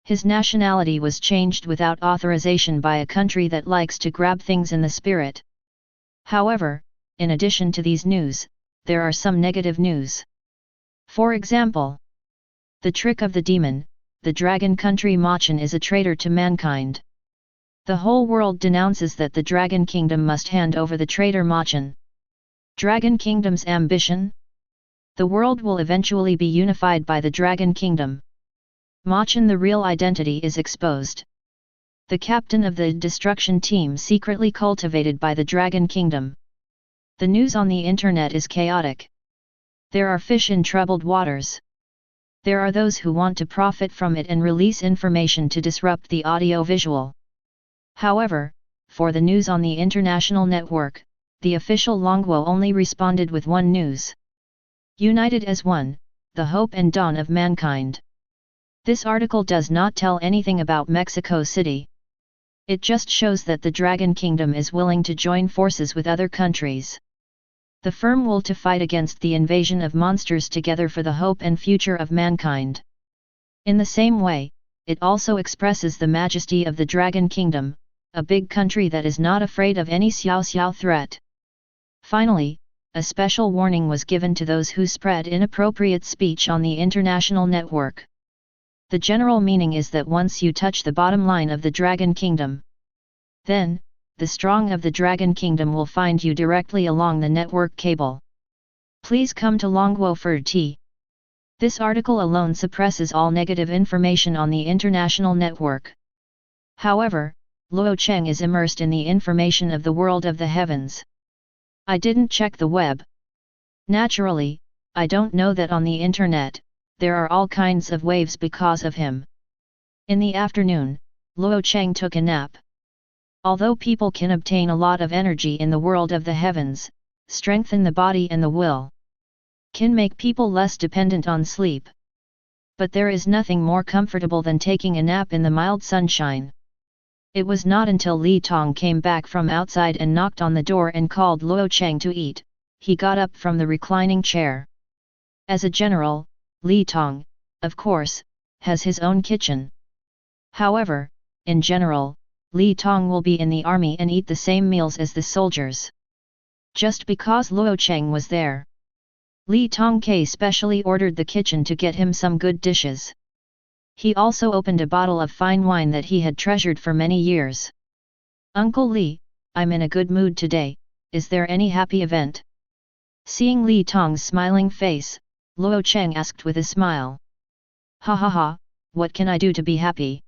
His nationality was changed without authorization by a country that likes to grab things in the spirit. However, in addition to these news, there are some negative news. For example, the trick of the demon, the dragon country Machen is a traitor to mankind. The whole world denounces that the dragon kingdom must hand over the traitor Machen. Dragon kingdom's ambition? The world will eventually be unified by the dragon kingdom. Machen, the real identity is exposed. The captain of the destruction team secretly cultivated by the dragon kingdom. The news on the internet is chaotic. There are fish in troubled waters. There are those who want to profit from it and release information to disrupt the audio-visual. However, for the news on the international network, the official Longguo only responded with one news. United as one, the hope and dawn of mankind. This article does not tell anything about Mexico City. It just shows that the Dragon Kingdom is willing to join forces with other countries. The firm will to fight against the invasion of monsters together for the hope and future of mankind. In the same way, it also expresses the majesty of the Dragon Kingdom, a big country that is not afraid of any xiao threat. Finally, a special warning was given to those who spread inappropriate speech on the international network. The general meaning is that once you touch the bottom line of the Dragon Kingdom, then, the strong of the Dragon Kingdom will find you directly along the network cable. Please come to Longguo for tea. This article alone suppresses all negative information on the international network. However, Luo Cheng is immersed in the information of the world of the heavens. I didn't check the web. Naturally, I don't know that on the internet, there are all kinds of waves because of him. In the afternoon, Luo Cheng took a nap. Although people can obtain a lot of energy in the world of the heavens, strengthen the body and the will, can make people less dependent on sleep. But there is nothing more comfortable than taking a nap in the mild sunshine. It was not until Li Tong came back from outside and knocked on the door and called Luo Cheng to eat, he got up from the reclining chair. As a general, Li Tong, of course, has his own kitchen. However, in general, Li Tong will be in the army and eat the same meals as the soldiers. Just because Luo Cheng was there, Li Tong specially ordered the kitchen to get him some good dishes. He also opened a bottle of fine wine that he had treasured for many years. Uncle Li, I'm in a good mood today, is there any happy event? Seeing Li Tong's smiling face, Luo Cheng asked with a smile. Ha ha ha, what can I do to be happy?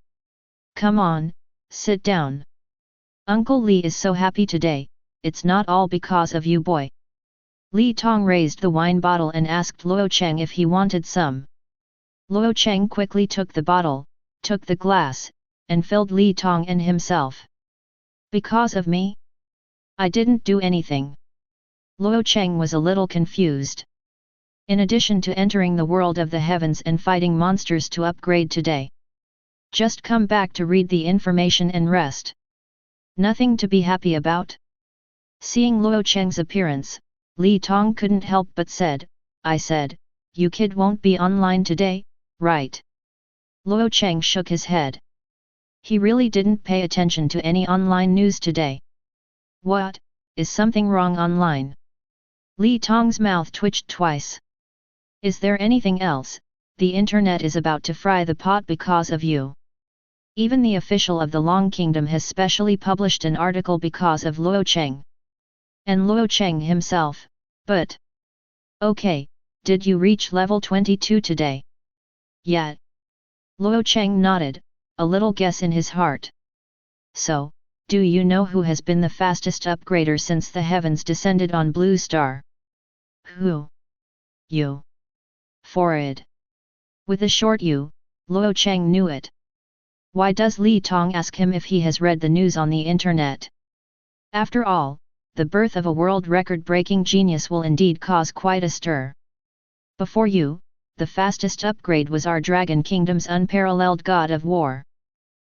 Come on, sit down. Uncle Li is so happy today, it's not all because of you boy. Li Tong raised the wine bottle and asked Luo Cheng if he wanted some. Luo Cheng quickly took the bottle, took the glass, and filled Li Tong and himself. Because of me? I didn't do anything. Luo Cheng was a little confused. In addition to entering the world of the heavens and fighting monsters to upgrade today, just come back to read the information and rest. Nothing to be happy about? Seeing Luo Cheng's appearance, Li Tong couldn't help but said, I said, you kid won't be online today, right? Luo Cheng shook his head. He really didn't pay attention to any online news today. What, is something wrong online? Li Tong's mouth twitched twice. Is there anything else? The internet is about to fry the pot because of you. Even the official of the Long Kingdom has specially published an article because of Luo Cheng. And Luo Cheng himself, but... Okay, did you reach level 22 today? Yet. Luo Cheng nodded, a little guess in his heart. So, do you know who has been the fastest upgrader since the heavens descended on Blue Star? Who? You. Forward. With a short U, Luo Cheng knew it. Why does Li Tong ask him if he has read the news on the internet? After all, the birth of a world record-breaking genius will indeed cause quite a stir. Before you, the fastest upgrade was our Dragon Kingdom's unparalleled God of War.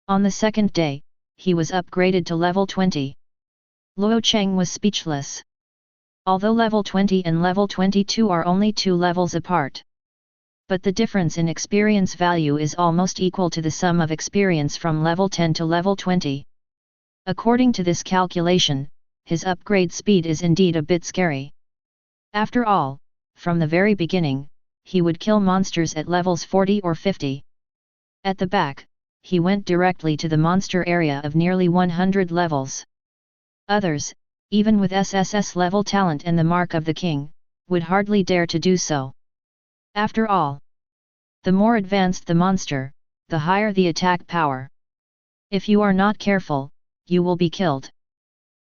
On the second day, he was upgraded to level 20. Luo Cheng was speechless. Although level 20 and level 22 are only 2 levels apart, but the difference in experience value is almost equal to the sum of experience from level 10 to level 20. According to this calculation, his upgrade speed is indeed a bit scary. After all, from the very beginning, he would kill monsters at levels 40 or 50. At the back, he went directly to the monster area of nearly 100 levels. Others, even with sss-level talent and the mark of the king, would hardly dare to do so. After all, the more advanced the monster, the higher the attack power. If you are not careful, you will be killed.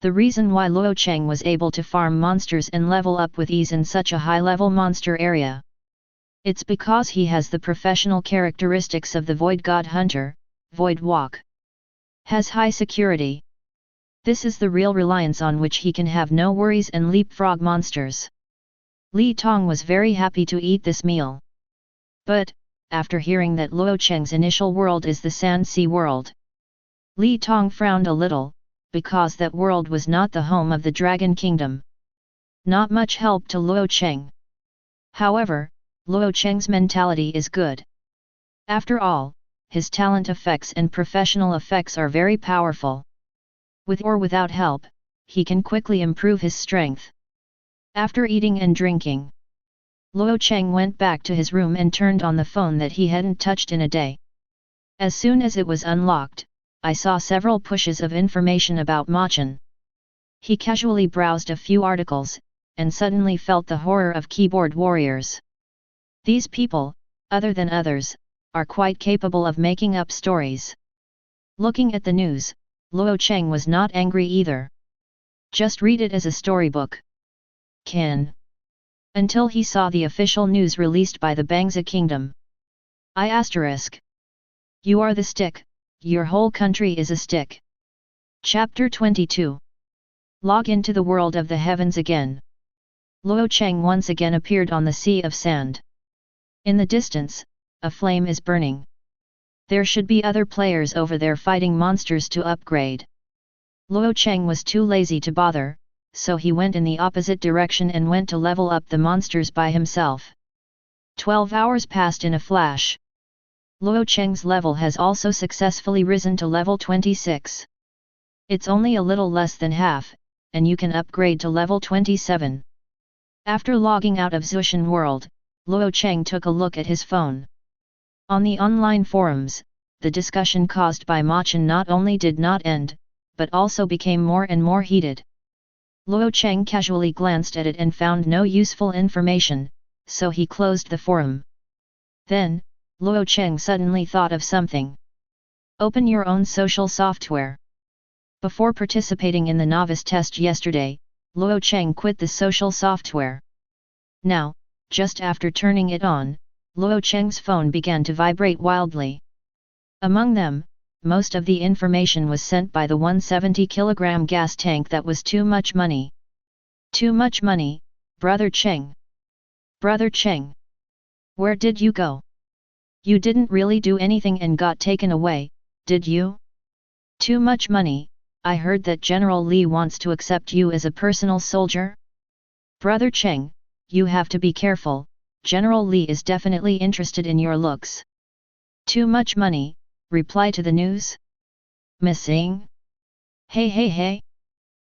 The reason why Luo Cheng was able to farm monsters and level up with ease in such a high-level monster area. It's because he has the professional characteristics of the Void God Hunter, Void Walk. Has high security. This is the real reliance on which he can have no worries and leapfrog monsters. Li Tong was very happy to eat this meal. But, after hearing that Luo Cheng's initial world is the Sand Sea world, Li Tong frowned a little, because that world was not the home of the Dragon Kingdom. Not much help to Luo Cheng. However, Luo Cheng's mentality is good. After all, his talent effects and professional effects are very powerful. With or without help, he can quickly improve his strength. After eating and drinking, Luo Cheng went back to his room and turned on the phone that he hadn't touched in a day. As soon as it was unlocked, I saw several pushes of information about Machen. He casually browsed a few articles, and suddenly felt the horror of keyboard warriors. These people, other than others, are quite capable of making up stories. Looking at the news, Luo Cheng was not angry either. Just read it as a storybook. Can. Until he saw the official news released by the Bangsa Kingdom. You are the stick, your whole country is a stick. Chapter 22. Log into the world of the heavens again. Luo Cheng once again appeared on the sea of sand. In the distance, a flame is burning. There should be other players over there fighting monsters to upgrade. Luo Cheng was too lazy to bother, so he went in the opposite direction and went to level up the monsters by himself. 12 hours passed in a flash. Luo Cheng's level has also successfully risen to level 26. It's only a little less than half, and you can upgrade to level 27. After logging out of Zhutian world, Luo Cheng took a look at his phone. On the online forums, the discussion caused by Machen not only did not end, but also became more and more heated. Luo Cheng casually glanced at it and found no useful information, so he closed the forum. Then, Luo Cheng suddenly thought of something. Open your own social software. Before participating in the novice test yesterday, Luo Cheng quit the social software. Now, just after turning it on, Luo Cheng's phone began to vibrate wildly. Among them, most of the information was sent by the 170-kilogram gas tank that was too much money. Too much money, Brother Cheng. Brother Cheng. Where did you go? You didn't really do anything and got taken away, did you? Too much money, I heard that General Li wants to accept you as a personal soldier? Brother Cheng, you have to be careful, General Li is definitely interested in your looks. Too much money, reply to the news? Missing? Hey.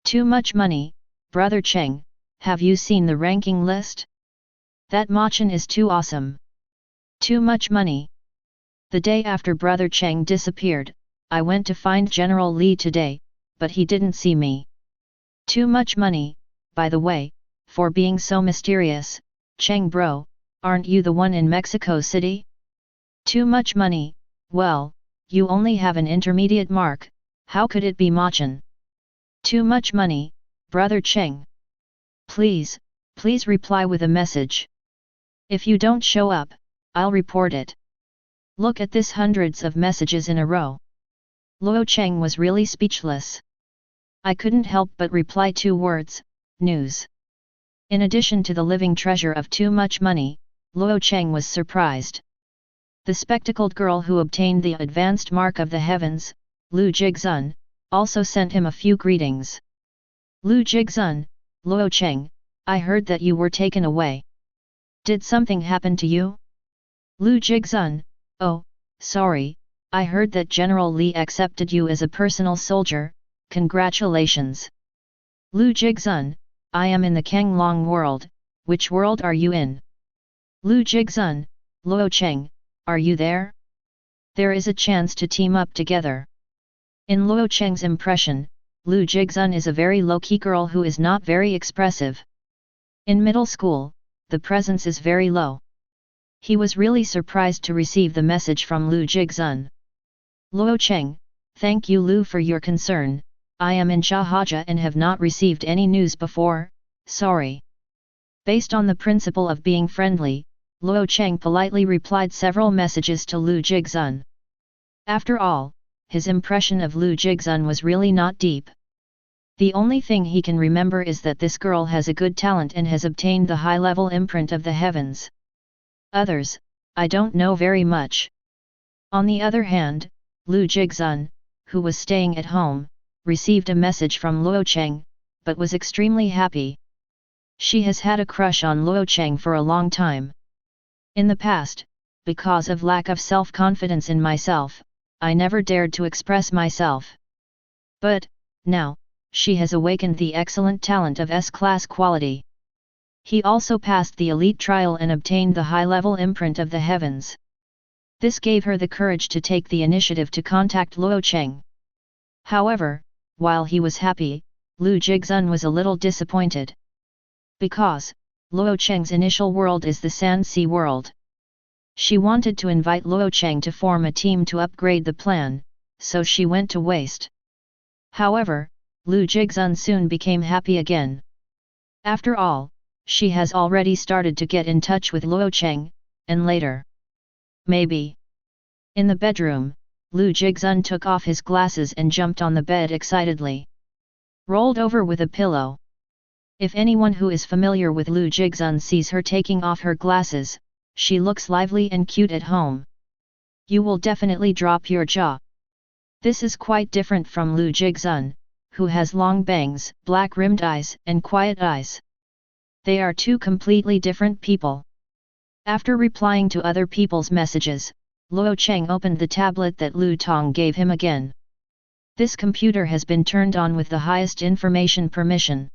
Too much money, Brother Cheng, have you seen the ranking list? That Machen is too awesome. Too much money. The day after Brother Cheng disappeared, I went to find General Li today, but he didn't see me. Too much money, by the way, for being so mysterious, Cheng bro, aren't you the one in Mexico City? Too much money, well, you only have an intermediate mark, how could it be Machen? Too much money, Brother Cheng. Please reply with a message. If you don't show up, I'll report it. Look at this, hundreds of messages in a row. Luo Cheng was really speechless. I couldn't help but reply 2 words, news. In addition to the living treasure of too much money, Luo Cheng was surprised. The spectacled girl who obtained the advanced mark of the heavens, Lu Jigzun, also sent him a few greetings. Lu Jigzun, Luo Cheng, I heard that you were taken away. Did something happen to you? Lu Jigzun, oh, sorry, I heard that General Li accepted you as a personal soldier, congratulations. Lu Jigzun, I am in the Kenglong world, which world are you in? Lu Jigzun, Luo Cheng, are you there? There is a chance to team up together. In Luo Cheng's impression, Lu Jigzun is a very low-key girl who is not very expressive. In middle school, the presence is very low. He was really surprised to receive the message from Lu Jigzun. Luo Cheng, thank you Lu for your concern, I am in Shahaja and have not received any news before, sorry. Based on the principle of being friendly, Luo Cheng politely replied several messages to Lu Jigzun. After all, his impression of Lu Jigzun was really not deep. The only thing he can remember is that this girl has a good talent and has obtained the high-level imprint of the heavens. Others, I don't know very much. On the other hand, Lu Jigzun, who was staying at home, received a message from Luo Cheng, but was extremely happy. She has had a crush on Luo Cheng for a long time. In the past, because of lack of self-confidence in myself, I never dared to express myself. But, now, she has awakened the excellent talent of S-class quality. He also passed the elite trial and obtained the high-level imprint of the heavens. This gave her the courage to take the initiative to contact Luo Cheng. However, while he was happy, Lu Jigzun was a little disappointed. Because, Luo Cheng's initial world is the Sand Sea world. She wanted to invite Luo Cheng to form a team to upgrade the plan, so she went to waste. However, Lu Jigzun soon became happy again. After all, she has already started to get in touch with Luo Cheng, and later. Maybe. In the bedroom, Lu Jigzun took off his glasses and jumped on the bed excitedly. Rolled over with a pillow. If anyone who is familiar with Lu Jigzun sees her taking off her glasses, she looks lively and cute at home. You will definitely drop your jaw. This is quite different from Lu Jigzun, who has long bangs, black-rimmed eyes and quiet eyes. They are two completely different people. After replying to other people's messages, Luo Cheng opened the tablet that Lu Tong gave him again. This computer has been turned on with the highest information permission.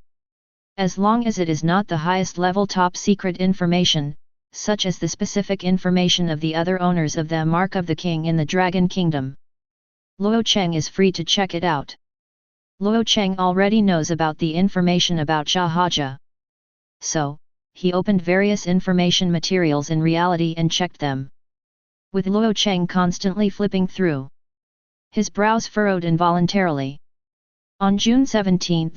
As long as it is not the highest level top secret information, such as the specific information of the other owners of the Mark of the King in the Dragon Kingdom, Luo Cheng is free to check it out. Luo Cheng already knows about the information about Shahaja. So, he opened various information materials in reality and checked them. With Luo Cheng constantly flipping through, his brows furrowed involuntarily. On June 17,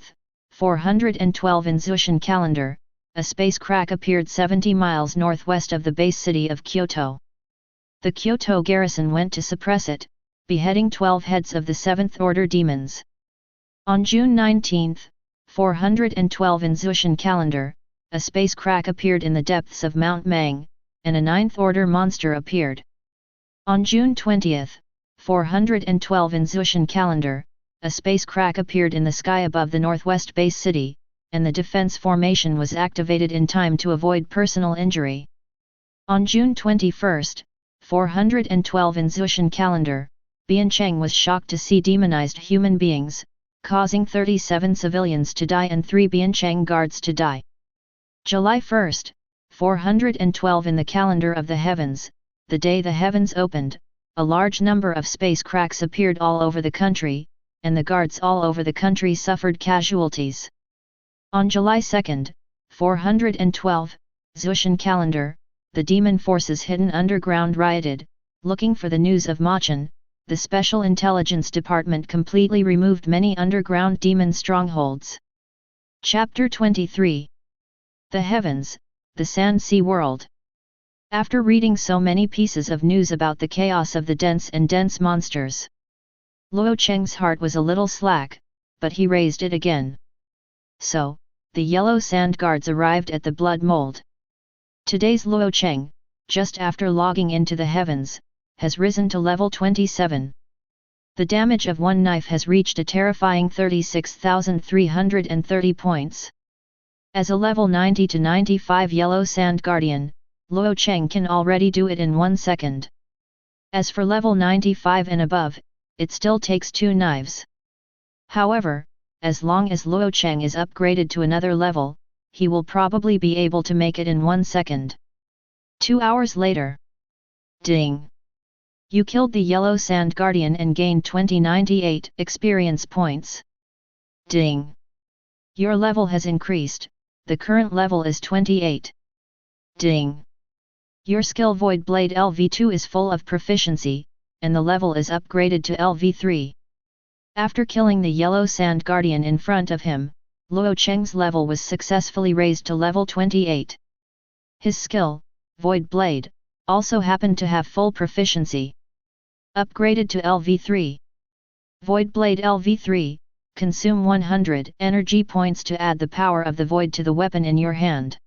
412 in Zhutian calendar, a space crack appeared 70 miles northwest of the base city of Kyoto. The Kyoto garrison went to suppress it, beheading 12 heads of the 7th Order demons. On June 19, 412 in Zhutian calendar, a space crack appeared in the depths of Mount Mang, and a 9th Order monster appeared. On June 20, 412 in Zhutian calendar, a space crack appeared in the sky above the northwest base city, and the defense formation was activated in time to avoid personal injury. On June 21, 412 in Zhutian calendar, Biancheng was shocked to see demonized human beings, causing 37 civilians to die and 3 Biancheng guards to die. July 1, 412 in the calendar of the heavens, the day the heavens opened, a large number of space cracks appeared all over the country, and the guards all over the country suffered casualties. On July 2, 412, Zhutian calendar, the demon forces hidden underground rioted, looking for the news of Machen. The Special Intelligence Department completely removed many underground demon strongholds. Chapter 23. The Heavens, the Sand Sea World. After reading so many pieces of news about the chaos of the dense monsters, Luo Cheng's heart was a little slack, but he raised it again. So, the yellow sand guards arrived at the blood mold. Today's Luo Cheng, just after logging into the heavens, has risen to level 27. The damage of one knife has reached a terrifying 36,330 points. As a level 90 to 95 Yellow Sand Guardian, Luo Cheng can already do it in 1 second. As for level 95 and above, it still takes 2 knives. However, as long as Luo Cheng is upgraded to another level, he will probably be able to make it in 1 second. 2 hours later. Ding! You killed the Yellow Sand Guardian and gained 2098 experience points. Ding! Your level has increased, the current level is 28. Ding! Your skill Void Blade LV2 is full of proficiency, and the level is upgraded to LV3. After killing the Yellow Sand Guardian in front of him, Luo Cheng's level was successfully raised to level 28. His skill, Void Blade, also happened to have full proficiency. Upgraded to LV3. Void Blade LV3, consume 100 energy points to add the power of the void to the weapon in your hand.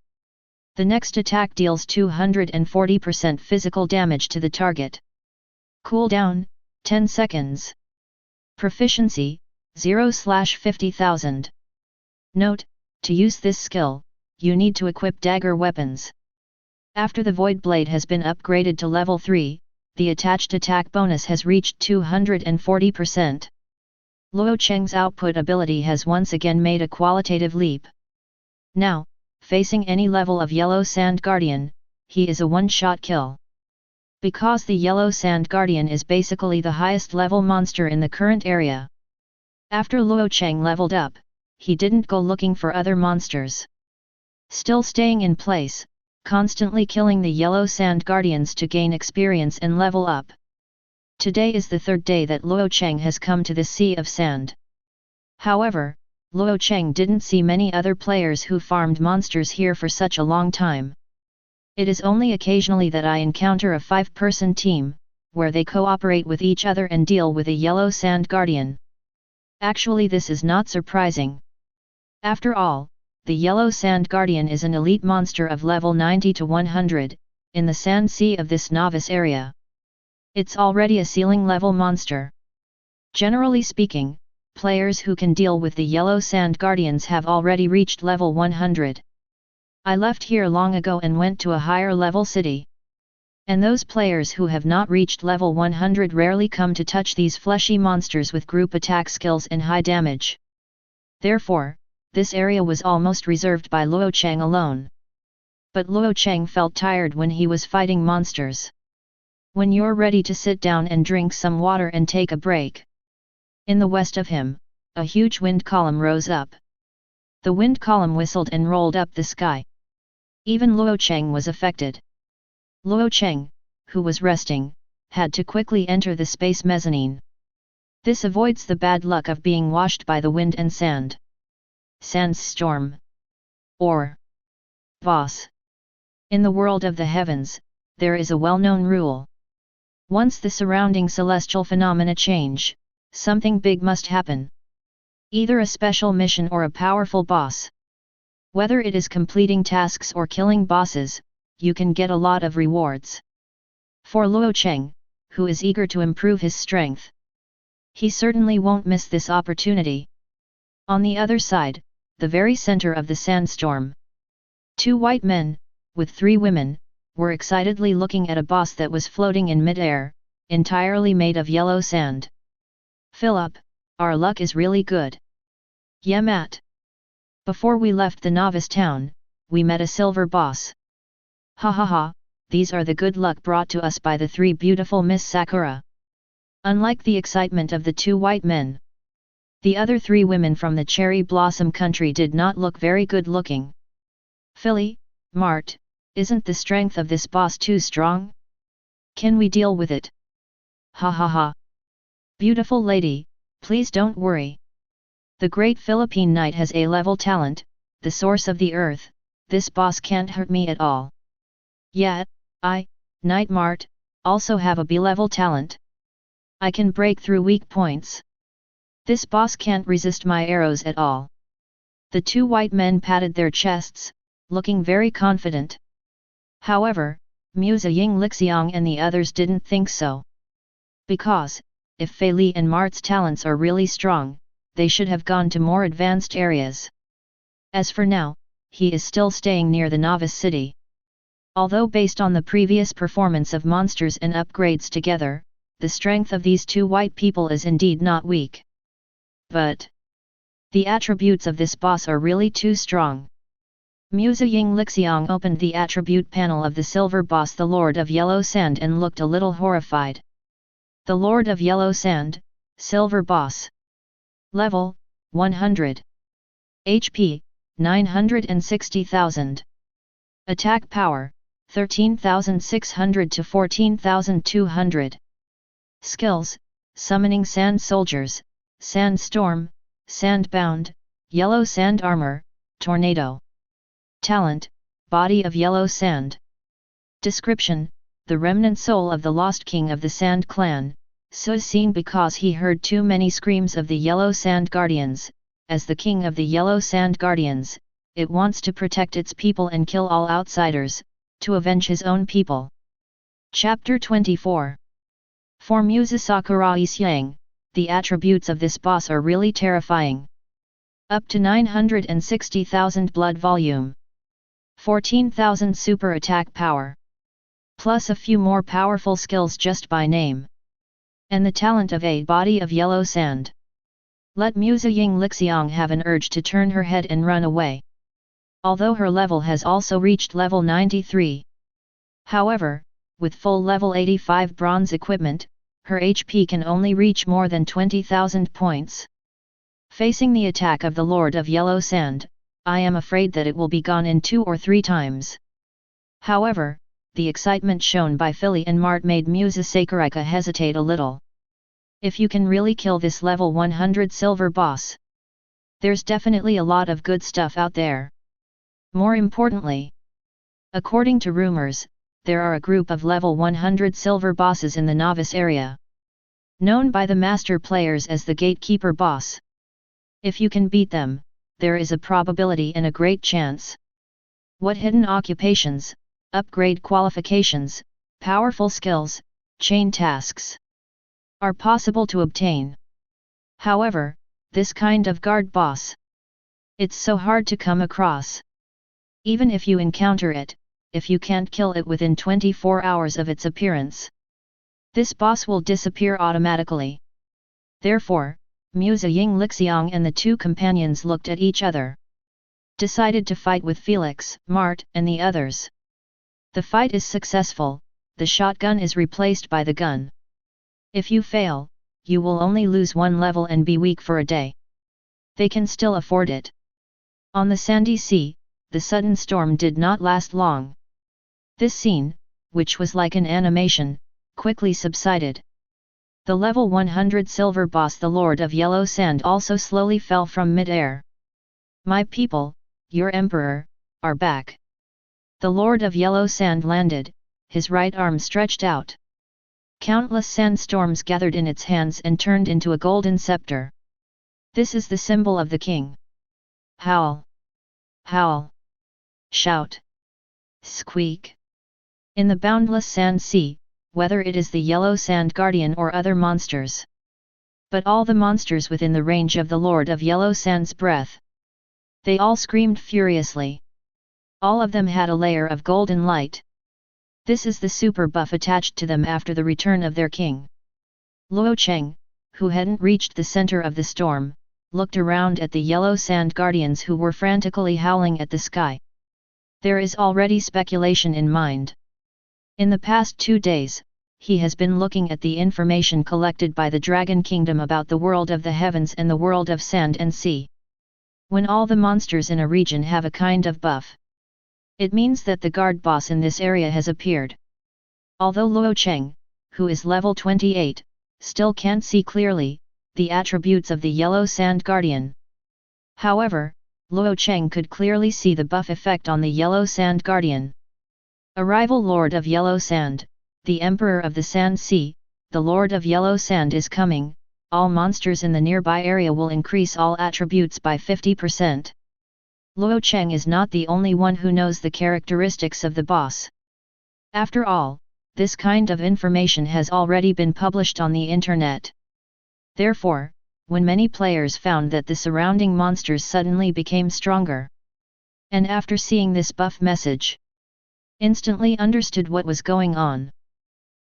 The next attack deals 240% physical damage to the target. Cooldown, 10 seconds. Proficiency, 0/50,000. Note, to use this skill, you need to equip dagger weapons. After the Void Blade has been upgraded to level 3, the attached attack bonus has reached 240%. Luo Cheng's output ability has once again made a qualitative leap. Now, facing any level of Yellow Sand Guardian, he is a one-shot kill. Because the Yellow Sand Guardian is basically the highest level monster in the current area. After Luo Cheng leveled up, he didn't go looking for other monsters. Still staying in place, constantly killing the Yellow Sand Guardians to gain experience and level up. Today is the third day that Luo Cheng has come to the Sea of Sand. However, Luo Cheng didn't see many other players who farmed monsters here for such a long time. It is only occasionally that I encounter a 5-person team, where they cooperate with each other and deal with a Yellow Sand Guardian. Actually, this is not surprising. After all, the Yellow Sand Guardian is an elite monster of level 90 to 100, in the Sand Sea of this novice area. It's already a ceiling level monster. Generally speaking, players who can deal with the Yellow Sand Guardians have already reached level 100. I left here long ago and went to a higher level city. And those players who have not reached level 100 rarely come to touch these fleshy monsters with group attack skills and high damage. Therefore, this area was almost reserved by Luo Cheng alone. But Luo Cheng felt tired when he was fighting monsters. When you're ready to sit down and drink some water and take a break. In the west of him, a huge wind column rose up. The wind column whistled and rolled up the sky. Even Luo Cheng was affected. Luo Cheng, who was resting, had to quickly enter the space mezzanine. This avoids the bad luck of being washed by the wind and sand. Sandstorm. Or boss. In the world of the heavens, there is a well-known rule. Once the surrounding celestial phenomena change, something big must happen. Either a special mission or a powerful boss. Whether it is completing tasks or killing bosses, you can get a lot of rewards. For Luo Cheng, who is eager to improve his strength, he certainly won't miss this opportunity. On the other side, the very center of the sandstorm, 2 white men, with 3 women, were excitedly looking at a boss that was floating in mid-air, entirely made of yellow sand. Fill up, our luck is really good. Yeah, Matt. Before we left the novice town, we met a silver boss. Ha ha ha, these are the good luck brought to us by the 3 beautiful Miss Sakura. Unlike the excitement of the 2 white men, the other 3 women from the cherry blossom country did not look very good looking. Philly, Mart, isn't the strength of this boss too strong? Can we deal with it? Ha ha ha. Beautiful lady, please don't worry. The great Philippine knight has A-level talent, the source of the earth, this boss can't hurt me at all. Yet, I, Knight Mart, also have a B-level talent. I can break through weak points. This boss can't resist my arrows at all. The 2 white men patted their chests, looking very confident. However, Musa Ying Lixiang and the others didn't think so. Because, if Fei Li and Mart's talents are really strong, they should have gone to more advanced areas. As for now, he is still staying near the novice city. Although based on the previous performance of monsters and upgrades together, the strength of these two white people is indeed not weak. But the attributes of this boss are really too strong. Musa Ying Lixiang opened the attribute panel of the silver boss, the Lord of Yellow Sand, and looked a little horrified. The Lord of Yellow Sand, Silver Boss. Level, 100. HP, 960,000. Attack power, 13,600 to 14,200. Skills, Summoning Sand Soldiers, Sandstorm, Sandbound, Yellow Sand Armor, Tornado. Talent, Body of Yellow Sand. Description: the remnant soul of the lost king of the Sand Clan, seen because he heard too many screams of the Yellow Sand Guardians. As the king of the Yellow Sand Guardians, it wants to protect its people and kill all outsiders, to avenge his own people. Chapter 24. For Musa Sakurai Xiang, the attributes of this boss are really terrifying. Up to 960,000 blood volume. 14,000 super attack power. Plus a few more powerful skills just by name. And the talent of a body of yellow sand. Let Musa Ying Lixiang have an urge to turn her head and run away. Although her level has also reached level 93. However, with full level 85 bronze equipment, her HP can only reach more than 20,000 points. Facing the attack of the Lord of Yellow Sand, I am afraid that it will be gone in 2 or 3 times. However, the excitement shown by Philly and Mart made Musa Sakurika hesitate a little. If you can really kill this level 100 silver boss, there's definitely a lot of good stuff out there. More importantly, according to rumors, there are a group of level 100 silver bosses in the novice area, known by the master players as the gatekeeper boss. If you can beat them, there is a probability and a great chance. What hidden occupations, upgrade qualifications, powerful skills, chain tasks are possible to obtain? However, this kind of guard boss, it's so hard to come across. Even if you encounter it, if you can't kill it within 24 hours of its appearance, this boss will disappear automatically. Therefore, Musa Ying Lixiang and the 2 companions looked at each other. Decided to fight with Felix, Mart, and the others. The fight is successful, the shotgun is replaced by the gun. If you fail, you will only lose 1 level and be weak for a day. They can still afford it. On the sandy sea, the sudden storm did not last long. This scene, which was like an animation, quickly subsided. The level 100 silver boss, the Lord of Yellow Sand, also slowly fell from mid-air. My people, your emperor, are back. The Lord of Yellow Sand landed, his right arm stretched out. Countless sandstorms gathered in its hands and turned into a golden scepter. This is the symbol of the king. Howl! Howl! Shout! Squeak! In the boundless sand sea, whether it is the Yellow Sand Guardian or other monsters. But all the monsters within the range of the Lord of Yellow Sand's breath. They all screamed furiously. All of them had a layer of golden light. This is the super buff attached to them after the return of their king. Luo Cheng, who hadn't reached the center of the storm, looked around at the Yellow Sand Guardians who were frantically howling at the sky. There is already speculation in mind. In the past 2 days, he has been looking at the information collected by the Dragon Kingdom about the world of the heavens and the world of sand and sea. When all the monsters in a region have a kind of buff, it means that the guard boss in this area has appeared. Although Luo Cheng, who is level 28, still can't see clearly the attributes of the Yellow Sand Guardian. However, Luo Cheng could clearly see the buff effect on the Yellow Sand Guardian. Arrival Lord of Yellow Sand, the Emperor of the Sand Sea, the Lord of Yellow Sand is coming, all monsters in the nearby area will increase all attributes by 50%. Luo Cheng is not the only one who knows the characteristics of the boss. After all, this kind of information has already been published on the internet. Therefore, when many players found that the surrounding monsters suddenly became stronger, and after seeing this buff message, instantly understood what was going on.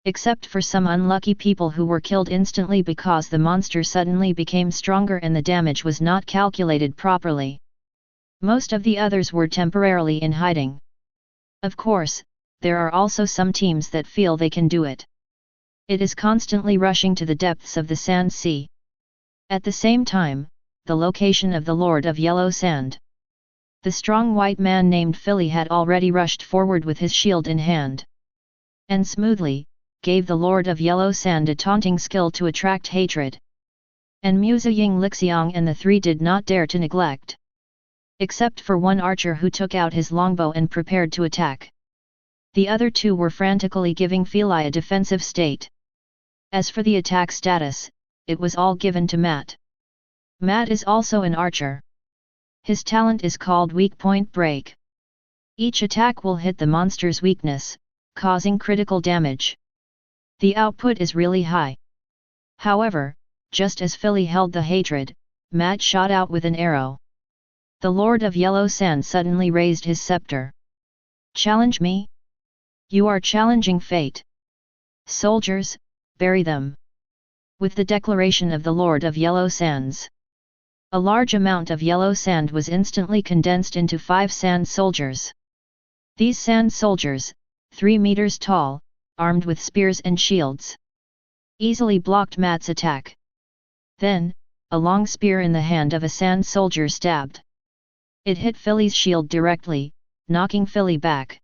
Except for some unlucky people who were killed instantly because the monster suddenly became stronger and the damage was not calculated properly. Most of the others were temporarily in hiding. Of course, there are also some teams that feel they can do it. It is constantly rushing to the depths of the sand sea. At the same time, the location of the Lord of Yellow Sand. The strong white man named Philly had already rushed forward with his shield in hand, and smoothly gave the Lord of Yellow Sand a taunting skill to attract hatred. And Musa Ying Lixiang and the three did not dare to neglect. Except for one archer who took out his longbow and prepared to attack. The other two were frantically giving Philly a defensive state. As for the attack status, it was all given to Matt. Matt is also an archer. His talent is called Weak Point Break. Each attack will hit the monster's weakness, causing critical damage. The output is really high. However, just as Philly held the hatred, Matt shot out with an arrow. The Lord of Yellow Sand suddenly raised his scepter. Challenge me? You are challenging fate. Soldiers, bury them. With the declaration of the Lord of Yellow Sands, a large amount of yellow sand was instantly condensed into 5 sand soldiers. These sand soldiers, 3 meters tall, armed with spears and shields, easily blocked Matt's attack. Then, a long spear in the hand of a sand soldier stabbed. It hit Philly's shield directly, knocking Philly back.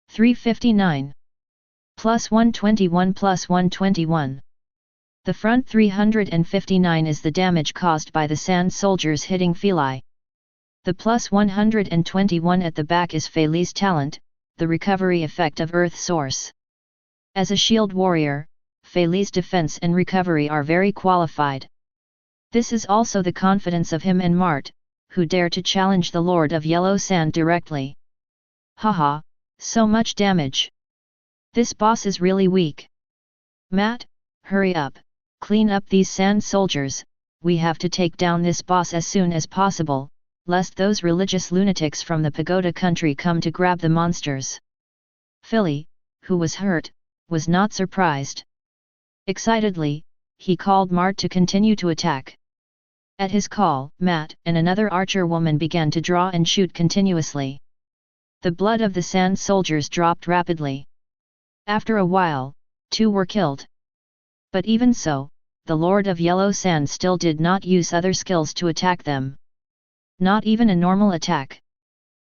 359. Plus 121 plus 121. The front 359 is the damage caused by the sand soldiers hitting Philly. The plus 121 at the back is Philly's talent, the recovery effect of Earth Source. As a shield warrior, Philly's defense and recovery are very qualified. This is also the confidence of him and Mart, who dare to challenge the Lord of Yellow Sand directly. Haha, so much damage. This boss is really weak. Matt, hurry up, clean up these sand soldiers, we have to take down this boss as soon as possible, lest those religious lunatics from the pagoda country come to grab the monsters. Philly, who was hurt, was not surprised. Excitedly, he called Mart to continue to attack. At his call, Matt and another archer woman began to draw and shoot continuously. The blood of the sand soldiers dropped rapidly. After a while, 2 were killed. But even so, the Lord of Yellow Sand still did not use other skills to attack them. Not even a normal attack.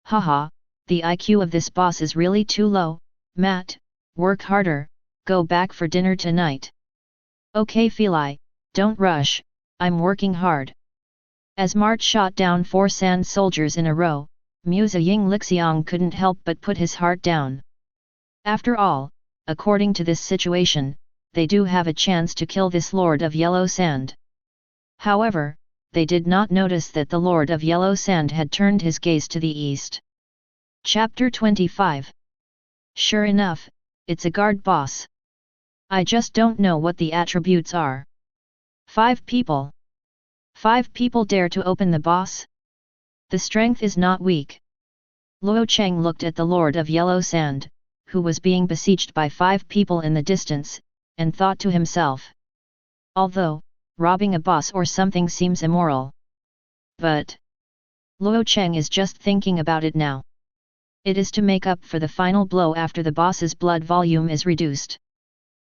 Haha, the IQ of this boss is really too low. Matt, work harder, go back for dinner tonight. Okay Philly, don't rush, I'm working hard. As Mart shot down 4 sand soldiers in a row, Musa Ying Lixiang couldn't help but put his heart down. After all, according to this situation, they do have a chance to kill this Lord of Yellow Sand. However, they did not notice that the Lord of Yellow Sand had turned his gaze to the east. Chapter 25. Sure enough, it's a guard boss. I just don't know what the attributes are. 5 people. 5 people dare to open the boss? The strength is not weak. Luo Cheng looked at the Lord of Yellow Sand, who was being besieged by 5 people in the distance, and thought to himself. Although, robbing a boss or something seems immoral. But Luo Cheng is just thinking about it now. It is to make up for the final blow after the boss's blood volume is reduced.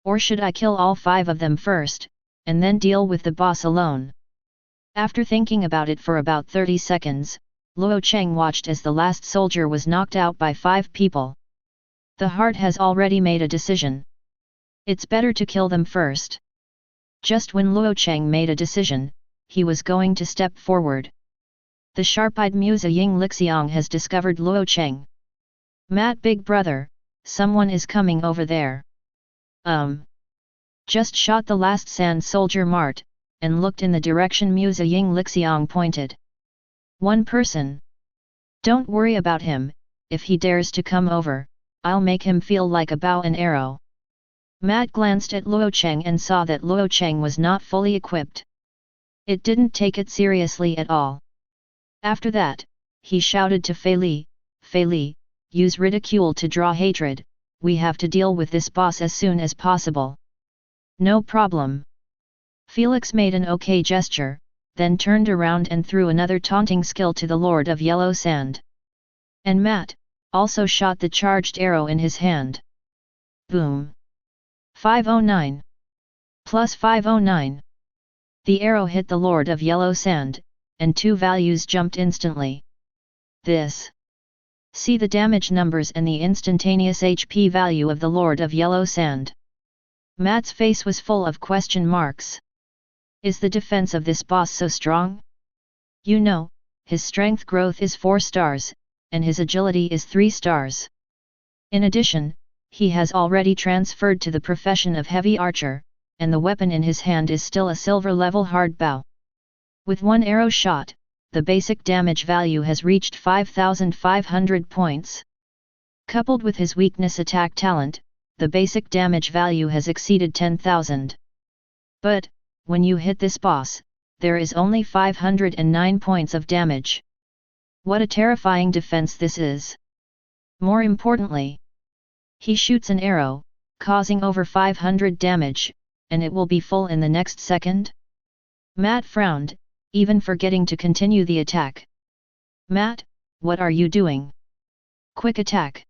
Or should I kill all 5 of them first, and then deal with the boss alone? After thinking about it for about 30 seconds, Luo Cheng watched as the last soldier was knocked out by 5 people. The heart has already made a decision. It's better to kill them first. Just when Luo Cheng made a decision, he was going to step forward. The sharp-eyed Musa Ying Lixiang has discovered Luo Cheng. Matt big brother, someone is coming over there. Just shot the last sand soldier Mart, and looked in the direction Musa Ying Lixiang pointed. One person. Don't worry about him, if he dares to come over, I'll make him feel like a bow and arrow. Matt glanced at Luo Cheng and saw that Luo Cheng was not fully equipped. It didn't take it seriously at all. After that, he shouted to Fei Li, use ridicule to draw hatred, we have to deal with this boss as soon as possible. No problem. Felix made an okay gesture, then turned around and threw another taunting skill to the Lord of Yellow Sand. And Matt also shot the charged arrow in his hand. Boom! 509. Plus 509. The arrow hit the Lord of Yellow Sand, and two values jumped instantly. This. See the damage numbers and the instantaneous HP value of the Lord of Yellow Sand. Matt's face was full of question marks. Is the defense of this boss so strong? You know, his strength growth is 4 stars, and his agility is 3 stars. In addition, he has already transferred to the profession of heavy archer, and the weapon in his hand is still a silver level hard bow. With one arrow shot, the basic damage value has reached 5,500 points. Coupled with his weakness attack talent, the basic damage value has exceeded 10,000. But, when you hit this boss, there is only 509 points of damage. What a terrifying defense this is! More importantly, he shoots an arrow, causing over 500 damage, and it will be full in the next second? Matt frowned, even forgetting to continue the attack. Matt, what are you doing? Quick attack!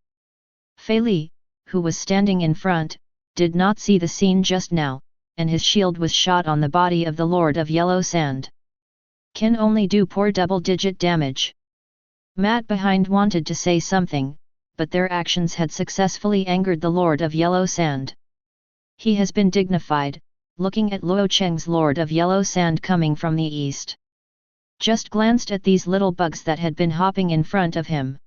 Fei Li, who was standing in front, did not see the scene just now, and his shield was shot on the body of the Lord of Yellow Sand. Can only do poor double-digit damage. Matt behind wanted to say something, but their actions had successfully angered the Lord of Yellow Sand. He has been dignified, looking at Luo Cheng's Lord of Yellow Sand coming from the east. Just glanced at these little bugs that had been hopping in front of him.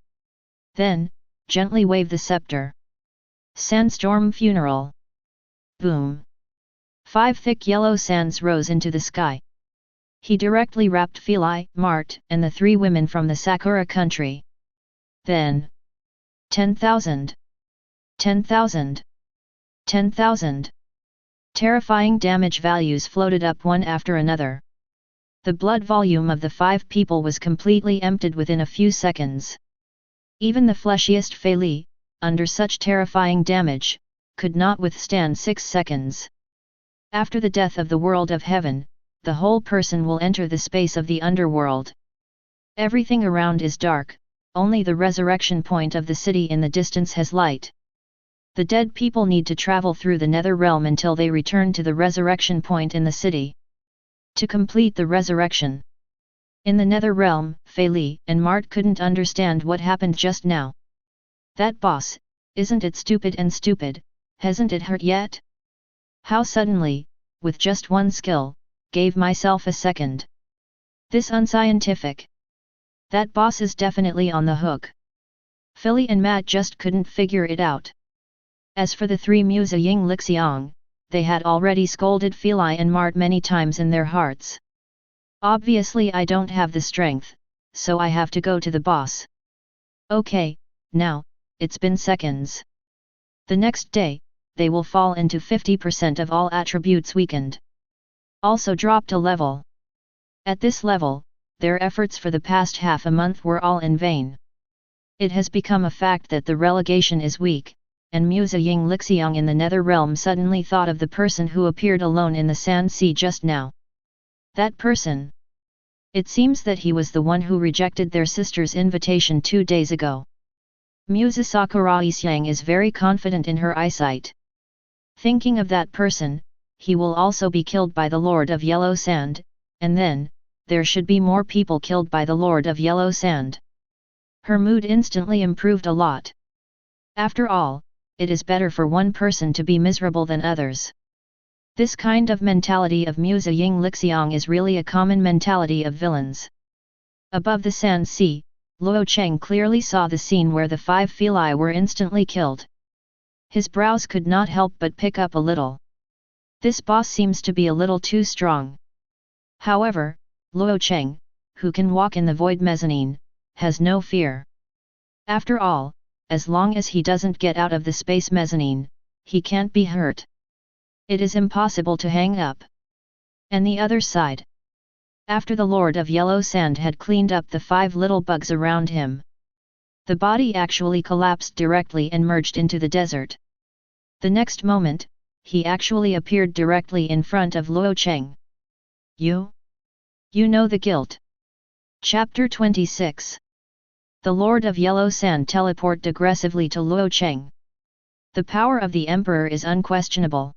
Then, gently waved the scepter. Sandstorm Funeral. Boom! 5 thick yellow sands rose into the sky. He directly wrapped Feli, Mart, and the 3 women from the Sakura country. Then 10,000. 10,000. 10,000. Terrifying damage values floated up one after another. The blood volume of the 5 people was completely emptied within a few seconds. Even the fleshiest Fei Li, under such terrifying damage, could not withstand 6 seconds. After the death of the world of heaven, the whole person will enter the space of the underworld. Everything around is dark, only the resurrection point of the city in the distance has light. The dead people need to travel through the nether realm until they return to the resurrection point in the city. To complete the resurrection. In the nether realm, Fei Li and Mart couldn't understand what happened just now. That boss, isn't it stupid and stupid, hasn't it hurt yet? How suddenly, with just one skill, gave myself a second. This unscientific. That boss is definitely on the hook. Philly and Matt just couldn't figure it out. As for the 3 Musa Ying Lixiang, they had already scolded Feli and Mart many times in their hearts. Obviously I don't have the strength, so I have to go to the boss. Okay, now, it's been seconds. The next day, they will fall into 50% of all attributes weakened. Also dropped a level. At this level, their efforts for the past half a month were all in vain. It has become a fact that the relegation is weak, and Musa Ying Lixiang in the nether realm suddenly thought of the person who appeared alone in the Sand Sea just now. That person. It seems that he was the one who rejected their sister's invitation 2 days ago. Musa Sakurai Xiang is very confident in her eyesight. Thinking of that person, he will also be killed by the Lord of Yellow Sand, and then, there should be more people killed by the Lord of Yellow Sand. Her mood instantly improved a lot. After all, it is better for one person to be miserable than others. This kind of mentality of Musa Ying Lixiang is really a common mentality of villains. Above the Sand Sea, Luo Cheng clearly saw the scene where the 5 Feli were instantly killed. His brows could not help but pick up a little. This boss seems to be a little too strong. However, Luo Cheng, who can walk in the void mezzanine, has no fear. After all, as long as he doesn't get out of the space mezzanine, he can't be hurt. It is impossible to hang up. And the other side. After the Lord of Yellow Sand had cleaned up the 5 little bugs around him, the body actually collapsed directly and merged into the desert. The next moment, he actually appeared directly in front of Luo Cheng. You know the guilt. Chapter 26. The Lord of Yellow Sand teleported aggressively to Luo Cheng. The power of the Emperor is unquestionable.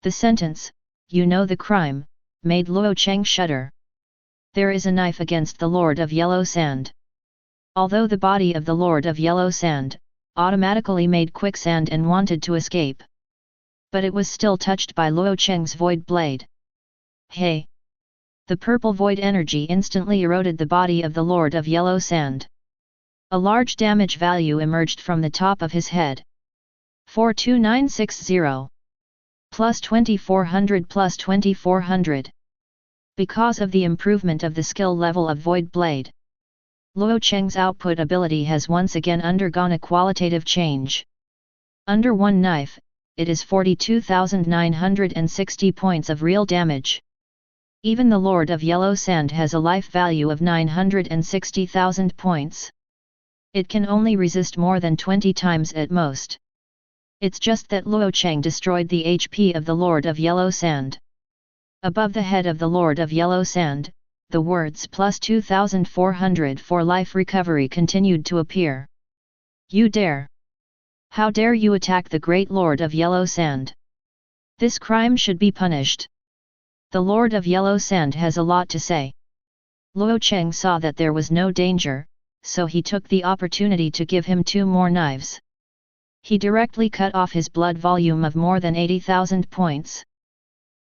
The sentence, "You know the crime," made Luo Cheng shudder. There is a knife against the Lord of Yellow Sand. Although the body of the Lord of Yellow Sand automatically made quicksand and wanted to escape, but it was still touched by Luo Cheng's void blade. Hey! The purple void energy instantly eroded the body of the Lord of Yellow Sand. A large damage value emerged from the top of his head. 42960. Plus 2400 plus 2400. Because of the improvement of the skill level of Void Blade, Luo Cheng's output ability has once again undergone a qualitative change. Under one knife, it is 42,960 points of real damage. Even the Lord of Yellow Sand has a life value of 960,000 points. It can only resist more than 20 times at most. It's just that Luo Cheng destroyed the HP of the Lord of Yellow Sand. Above the head of the Lord of Yellow Sand, the words plus 2,400 for life recovery continued to appear. You dare! How dare you attack the great Lord of Yellow Sand? This crime should be punished. The Lord of Yellow Sand has a lot to say. Luo Cheng saw that there was no danger, so he took the opportunity to give him 2 more knives. He directly cut off his blood volume of more than 80,000 points.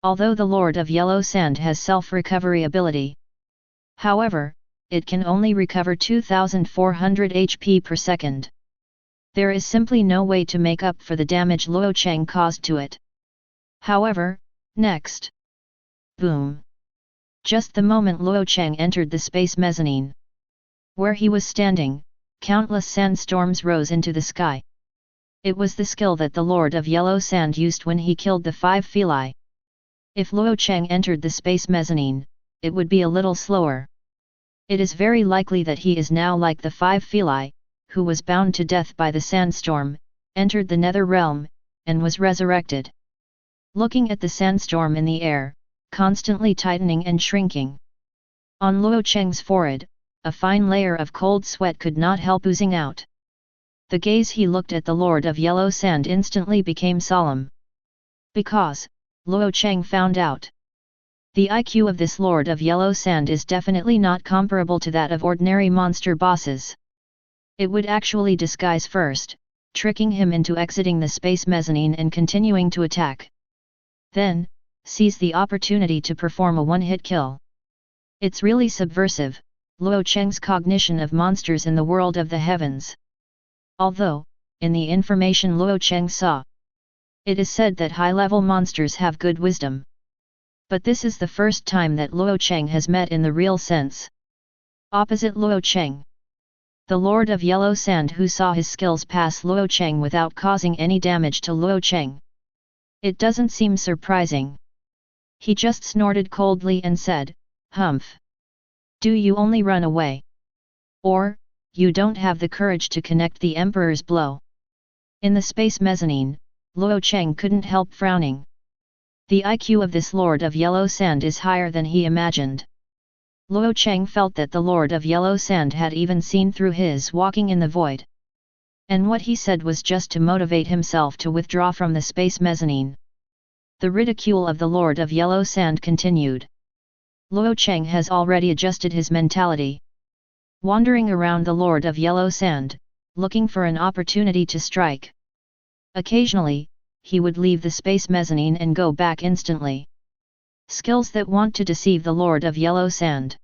Although the Lord of Yellow Sand has self-recovery ability, however, it can only recover 2,400 HP per second. There is simply no way to make up for the damage Luo Cheng caused to it. However, next. Boom! Just the moment Luo Cheng entered the space mezzanine, where he was standing, countless sandstorms rose into the sky. It was the skill that the Lord of Yellow Sand used when he killed the 5 Feli. If Luo Cheng entered the space mezzanine, it would be a little slower. It is very likely that he is now like the 5 Feli, who was bound to death by the sandstorm, entered the nether realm, and was resurrected. Looking at the sandstorm in the air, constantly tightening and shrinking. On Luo Cheng's forehead, a fine layer of cold sweat could not help oozing out. The gaze he looked at the Lord of Yellow Sand instantly became solemn. Because, Luo Cheng found out, the IQ of this Lord of Yellow Sand is definitely not comparable to that of ordinary monster bosses. It would actually disguise first, tricking him into exiting the space mezzanine and continuing to attack. Then, seize the opportunity to perform a one-hit kill. It's really subversive, Luo Cheng's cognition of monsters in the world of the heavens. Although, in the information Luo Cheng saw, it is said that high-level monsters have good wisdom. But this is the first time that Luo Cheng has met in the real sense. Opposite Luo Cheng, the Lord of Yellow Sand who saw his skills pass Luo Cheng without causing any damage to Luo Cheng. It doesn't seem surprising. He just snorted coldly and said, "Humph! Do you only run away? Or, you don't have the courage to connect the Emperor's blow?" In the space mezzanine, Luo Cheng couldn't help frowning. The IQ of this Lord of Yellow Sand is higher than he imagined. Luo Cheng felt that the Lord of Yellow Sand had even seen through his walking in the void. And what he said was just to motivate himself to withdraw from the space mezzanine. The ridicule of the Lord of Yellow Sand continued. Luo Cheng has already adjusted his mentality. Wandering around the Lord of Yellow Sand, looking for an opportunity to strike. Occasionally, he would leave the space mezzanine and go back instantly. Skills that want to deceive the Lord of Yellow Sand.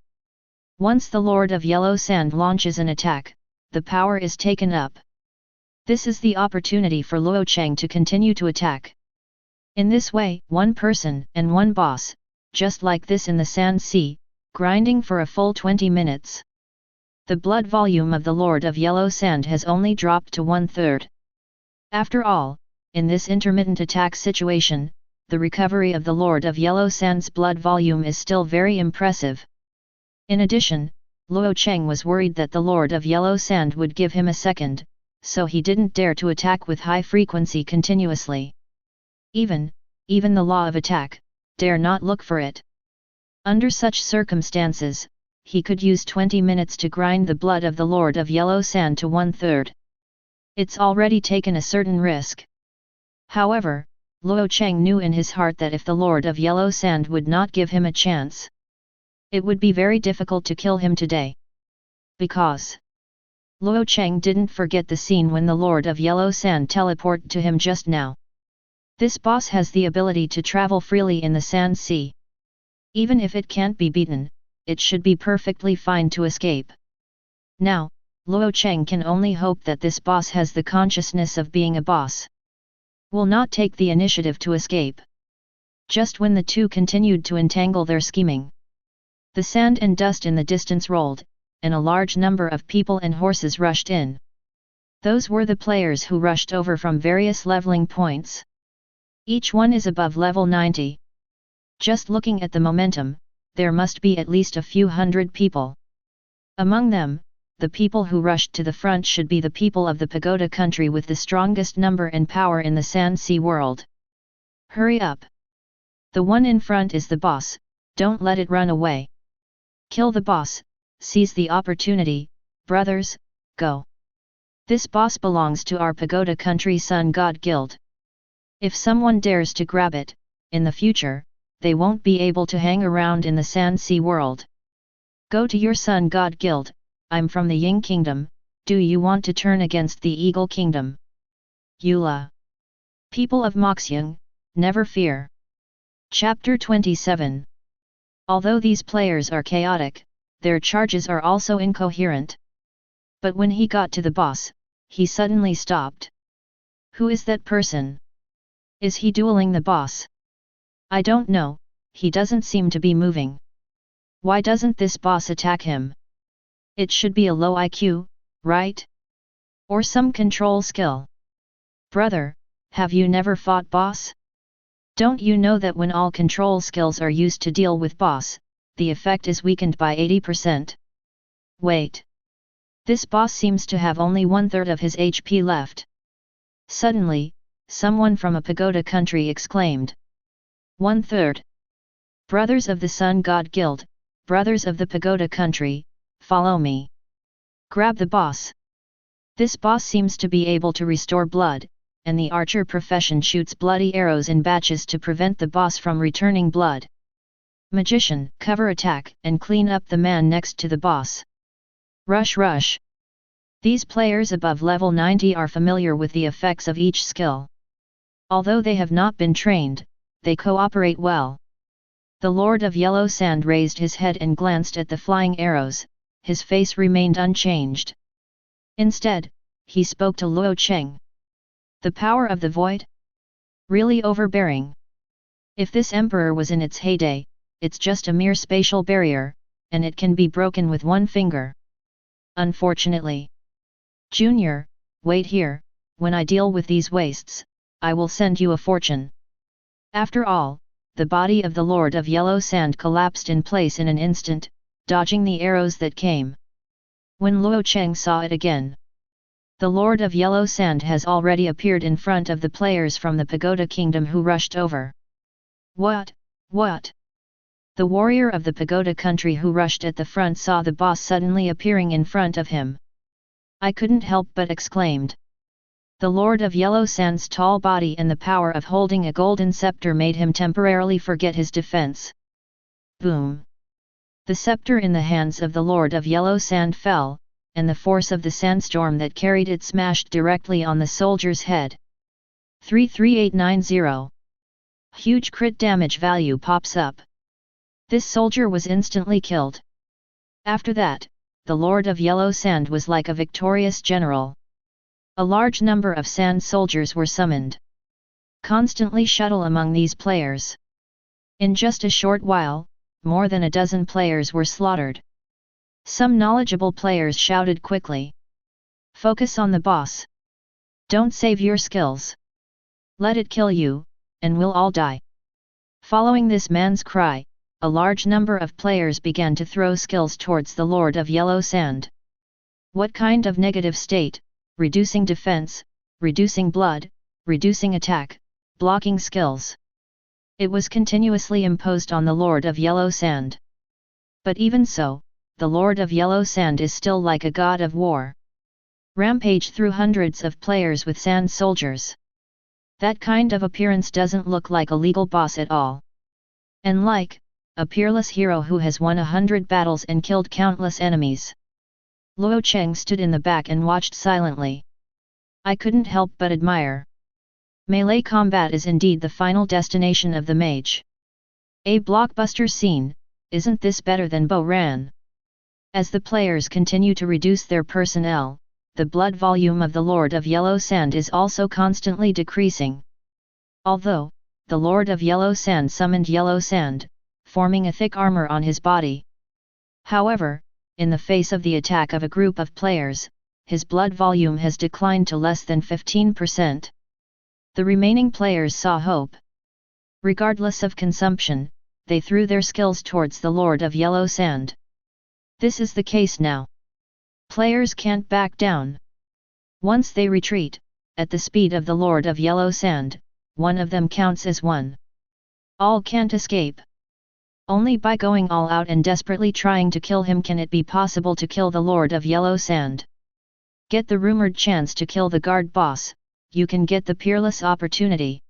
Once the Lord of Yellow Sand launches an attack, the power is taken up. This is the opportunity for Luo Cheng to continue to attack. In this way, one person and one boss, just like this in the Sand Sea, grinding for a full 20 minutes. The blood volume of the Lord of Yellow Sand has only dropped to 1/3. After all, in this intermittent attack situation, the recovery of the Lord of Yellow Sand's blood volume is still very impressive. In addition, Luo Cheng was worried that the Lord of Yellow Sand would give him a second, so he didn't dare to attack with high frequency continuously. Even the law of attack, dare not look for it. Under such circumstances, he could use 20 minutes to grind the blood of the Lord of Yellow Sand to 1/3. It's already taken a certain risk. However, Luo Cheng knew in his heart that if the Lord of Yellow Sand would not give him a chance, it would be very difficult to kill him today. Because Luo Cheng didn't forget the scene when the Lord of Yellow Sand teleported to him just now. This boss has the ability to travel freely in the Sand Sea. Even if it can't be beaten, it should be perfectly fine to escape. Now, Luo Cheng can only hope that this boss has the consciousness of being a boss. Will not take the initiative to escape. Just when the two continued to entangle their scheming, the sand and dust in the distance rolled, and a large number of people and horses rushed in. Those were the players who rushed over from various leveling points. Each one is above level 90. Just looking at the momentum, there must be at least a few hundred people. Among them, the people who rushed to the front should be the people of the pagoda country with the strongest number and power in the Sand Sea world. Hurry up! The one in front is the boss, don't let it run away. Kill the boss, seize the opportunity, brothers, go! This boss belongs to our pagoda country Sun God Guild. If someone dares to grab it, in the future, they won't be able to hang around in the Sand Sea world. Go to your Sun God Guild. I'm from the Ying Kingdom, do you want to turn against the Eagle Kingdom? Eula. People of Moxiang, never fear. Chapter 27. Although these players are chaotic, their charges are also incoherent. But when he got to the boss, he suddenly stopped. Who is that person? Is he dueling the boss? I don't know, he doesn't seem to be moving. Why doesn't this boss attack him? It should be a low IQ, right? Or some control skill. Brother, have you never fought boss? Don't you know that when all control skills are used to deal with boss, the effect is weakened by 80%? Wait. This boss seems to have only 1/3 of his HP left. Suddenly, someone from a pagoda country exclaimed. 1/3. Brothers of the Sun God Guild, brothers of the pagoda country, follow me. Grab the boss. This boss seems to be able to restore blood, and the archer profession shoots bloody arrows in batches to prevent the boss from returning blood. Magician, cover attack and clean up the man next to the boss. Rush rush. These players above level 90 are familiar with the effects of each skill. Although they have not been trained, they cooperate well. The Lord of Yellow Sand raised his head and glanced at the flying arrows. His face remained unchanged. Instead, he spoke to Luo Cheng. The power of the void? Really overbearing. If this emperor was in its heyday, it's just a mere spatial barrier, and it can be broken with one finger. Unfortunately. Junior, wait here, when I deal with these wastes, I will send you a fortune. After all, the body of the Lord of Yellow Sand collapsed in place in an instant, dodging the arrows that came. When Luo Cheng saw it again, the Lord of Yellow Sand has already appeared in front of the players from the Pagoda Kingdom who rushed over. What? What? The warrior of the Pagoda country who rushed at the front saw the boss suddenly appearing in front of him. I couldn't help but exclaimed. The Lord of Yellow Sand's tall body and the power of holding a golden scepter made him temporarily forget his defense. Boom! The scepter in the hands of the Lord of Yellow Sand fell, and the force of the sandstorm that carried it smashed directly on the soldier's head. 33890. Huge crit damage value pops up. This soldier was instantly killed. After that, the Lord of Yellow Sand was like a victorious general. A large number of sand soldiers were summoned. Constantly shuttle among these players. In just a short while, more than a dozen players were slaughtered. Some knowledgeable players shouted quickly. Focus on the boss. Don't save your skills. Let it kill you, and we'll all die. Following this man's cry, a large number of players began to throw skills towards the Lord of Yellow Sand. What kind of negative state? Reducing defense, reducing blood, reducing attack, blocking skills. It was continuously imposed on the Lord of Yellow Sand. But even so, the Lord of Yellow Sand is still like a god of war. Rampage through hundreds of players with sand soldiers. That kind of appearance doesn't look like a legal boss at all. And like a peerless hero who has won 100 battles and killed countless enemies. Luo Cheng stood in the back and watched silently. I couldn't help but admire. Melee combat is indeed the final destination of the mage. A blockbuster scene, isn't this better than Bo Ran? As the players continue to reduce their personnel, the blood volume of the Lord of Yellow Sand is also constantly decreasing. Although, the Lord of Yellow Sand summoned Yellow Sand, forming a thick armor on his body. However, in the face of the attack of a group of players, his blood volume has declined to less than 15%. The remaining players saw hope. Regardless of consumption, they threw their skills towards the Lord of Yellow Sand. This is the case now. Players can't back down. Once they retreat, at the speed of the Lord of Yellow Sand, one of them counts as one. All can't escape. Only by going all out and desperately trying to kill him can it be possible to kill the Lord of Yellow Sand. Get the rumored chance to kill the guard boss, you can get the peerless opportunity.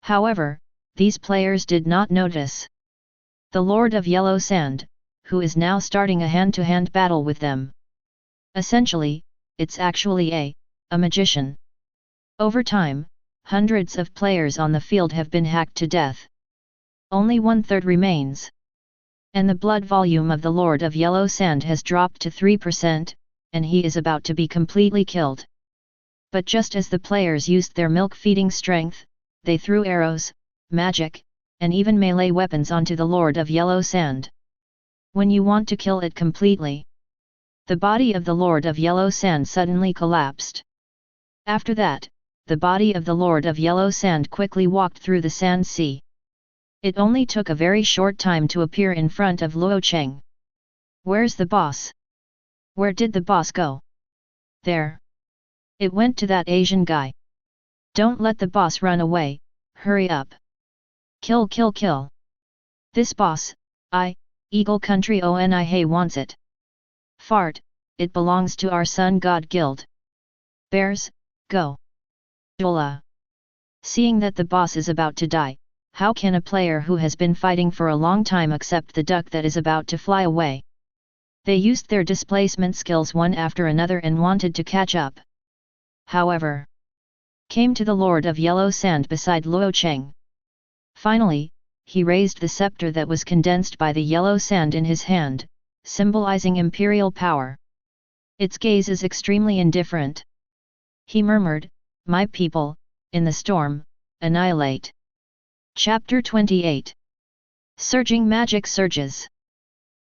However, these players did not notice. The Lord of Yellow Sand, who is now starting a hand-to-hand battle with them. Essentially, it's actually a magician. Over time, hundreds of players on the field have been hacked to death. Only 1/3 remains. And the blood volume of the Lord of Yellow Sand has dropped to 3%, and he is about to be completely killed. But just as the players used their milk-feeding strength, they threw arrows, magic, and even melee weapons onto the Lord of Yellow Sand. When you want to kill it completely, the body of the Lord of Yellow Sand suddenly collapsed. After that, the body of the Lord of Yellow Sand quickly walked through the sand sea. It only took a very short time to appear in front of Luo Cheng. Where's the boss? Where did the boss go? There. It went to that Asian guy. Don't let the boss run away, hurry up. Kill kill kill. This boss, Eagle Country Oni wants it. Fart, it belongs to our Sun God Guild. Bears, go. Jola. Seeing that the boss is about to die, how can a player who has been fighting for a long time accept the duck that is about to fly away? They used their displacement skills one after another and wanted to catch up. However, came to the Lord of Yellow Sand beside Luo Cheng. Finally, he raised the scepter that was condensed by the yellow sand in his hand, symbolizing imperial power. Its gaze is extremely indifferent. He murmured, "My people, in the storm, annihilate." Chapter 28. Surging magic surges.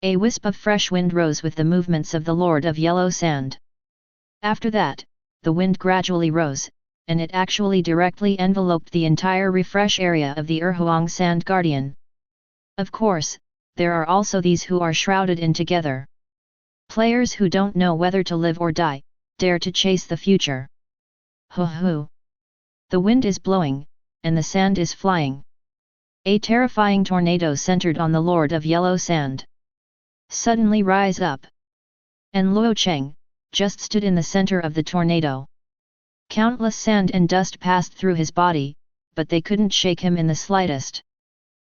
A wisp of fresh wind rose with the movements of the Lord of Yellow Sand. After that, the wind gradually rose, and it actually directly enveloped the entire refresh area of the Erhuang Sand Guardian. Of course, there are also these who are shrouded in together. Players who don't know whether to live or die, dare to chase the future. Hoo hoo! The wind is blowing, and the sand is flying. A terrifying tornado centered on the Lord of Yellow Sand. Suddenly rise up. And Luo Cheng just stood in the center of the tornado. Countless sand and dust passed through his body, but they couldn't shake him in the slightest.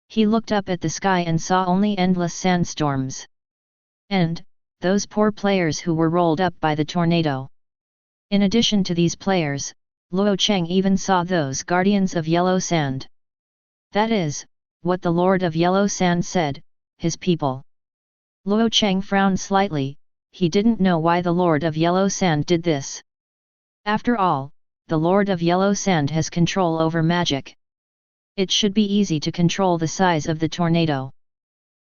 He looked up at the sky and saw only endless sandstorms. And those poor players who were rolled up by the tornado. In addition to these players, Luo Cheng even saw those guardians of Yellow Sand. That is, what the Lord of Yellow Sand said, his people. Luo Cheng frowned slightly, he didn't know why the Lord of Yellow Sand did this. After all, the Lord of Yellow Sand has control over magic. It should be easy to control the size of the tornado.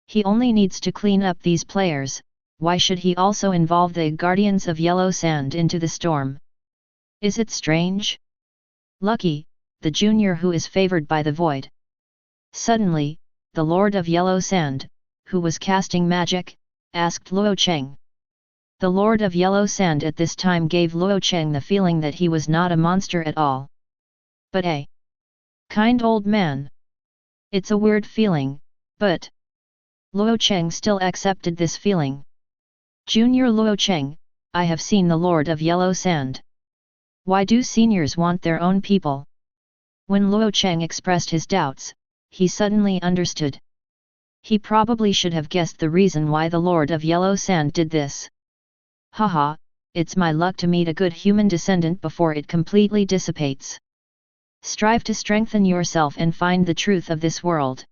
He only needs to clean up these players, why should he also involve the guardians of yellow sand into the storm? Is it strange? Lucky, the junior who is favored by the void. Suddenly, the Lord of Yellow Sand, who was casting magic, asked Luo Cheng. The Lord of Yellow Sand at this time gave Luo Cheng the feeling that he was not a monster at all, but a kind old man. It's a weird feeling, but Luo Cheng still accepted this feeling. Junior Luo Cheng, I have seen the Lord of Yellow Sand. Why do seniors want their own people? When Luo Cheng expressed his doubts, he suddenly understood. He probably should have guessed the reason why the Lord of Yellow Sand did this. Haha, it's my luck to meet a good human descendant before it completely dissipates. Strive to strengthen yourself and find the truth of this world.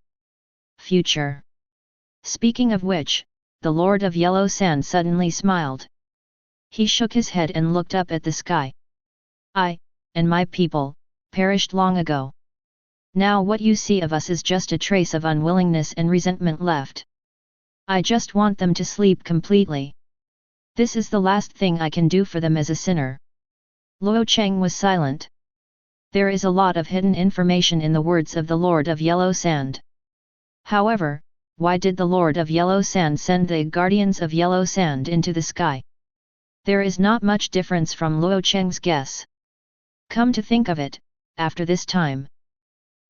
Future. Speaking of which, the Lord of Yellow Sand suddenly smiled. He shook his head and looked up at the sky. I, and my people, perished long ago. Now what you see of us is just a trace of unwillingness and resentment left. I just want them to sleep completely. This is the last thing I can do for them as a sinner. Luo Cheng was silent. There is a lot of hidden information in the words of the Lord of Yellow Sand. However, why did the Lord of Yellow Sand send the guardians of Yellow Sand into the sky? There is not much difference from Luo Cheng's guess. Come to think of it, after this time,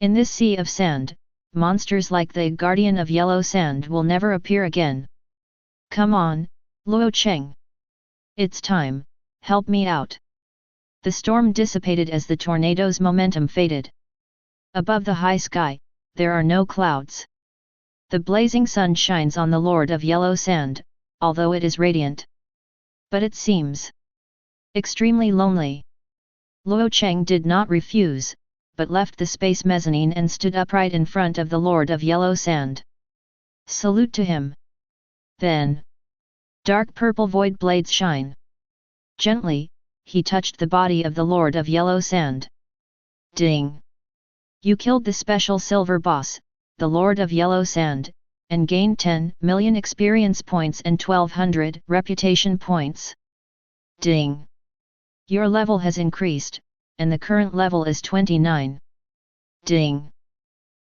in this sea of sand, monsters like the guardian of Yellow Sand will never appear again. Come on, Luo Cheng. It's time, help me out. The storm dissipated as the tornado's momentum faded. Above the high sky, there are no clouds. The blazing sun shines on the Lord of Yellow Sand, although it is radiant. But it seems extremely lonely. Luo Cheng did not refuse, but left the space mezzanine and stood upright in front of the Lord of Yellow Sand. Salute to him. Then, dark purple void blades shine. Gently, he touched the body of the Lord of Yellow Sand. Ding! You killed the special silver boss, the Lord of Yellow Sand, and gained 10 million experience points and 1200 reputation points. Ding! Your level has increased, and the current level is 29. Ding!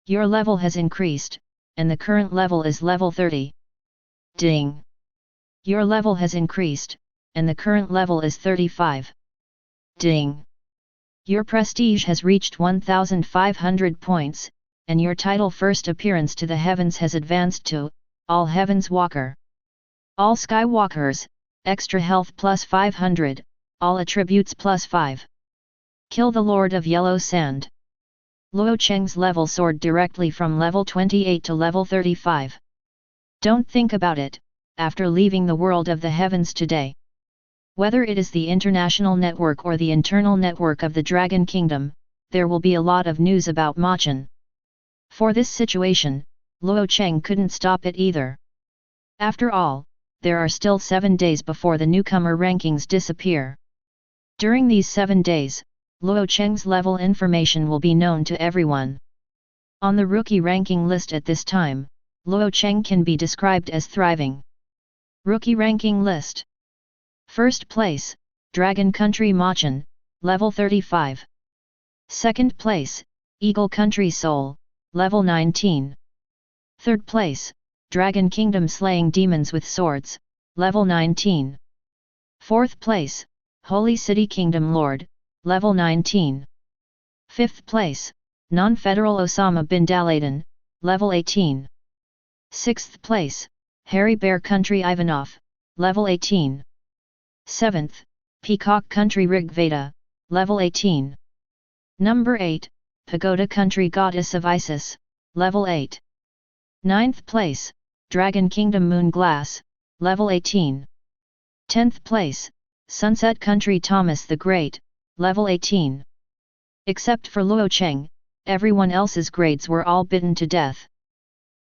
Your level has increased, and the current level is level 30. Ding! Your level has increased, and the current level is 35. Ding! Your prestige has reached 1500 points, and your title first appearance to the heavens has advanced to All Heavens Walker. All Skywalkers, extra health plus 500, all attributes plus 5. Kill the Lord of Yellow Sand. Luo Cheng's level soared directly from level 28 to level 35. Don't think about it, after leaving the world of the heavens today. Whether it is the international network or the internal network of the Dragon Kingdom, there will be a lot of news about Machen. For this situation, Luo Cheng couldn't stop it either. After all, there are still 7 days before the newcomer rankings disappear. During these 7 days, Luo Cheng's level information will be known to everyone. On the rookie ranking list at this time, Luo Cheng can be described as thriving. Rookie ranking list. First place, Dragon Country Machen, level 35. Second place, Eagle Country Seoul, level 19. Third place, Dragon Kingdom Slaying Demons with Swords, level 19. Fourth place, Holy City Kingdom Lord, level 19. Fifth place, Non-Federal Osama bin Laden, level 18. Sixth place, Hairy Bear Country Ivanov, level 18. 7th, Peacock Country Rigveda, level 18. Number 8, Pagoda Country Goddess of Isis, level 8. 9th place, Dragon Kingdom Moon Glass, level 18. 10th place, Sunset Country Thomas the Great, level 18. Except for Luo Cheng, everyone else's grades were all bitten to death.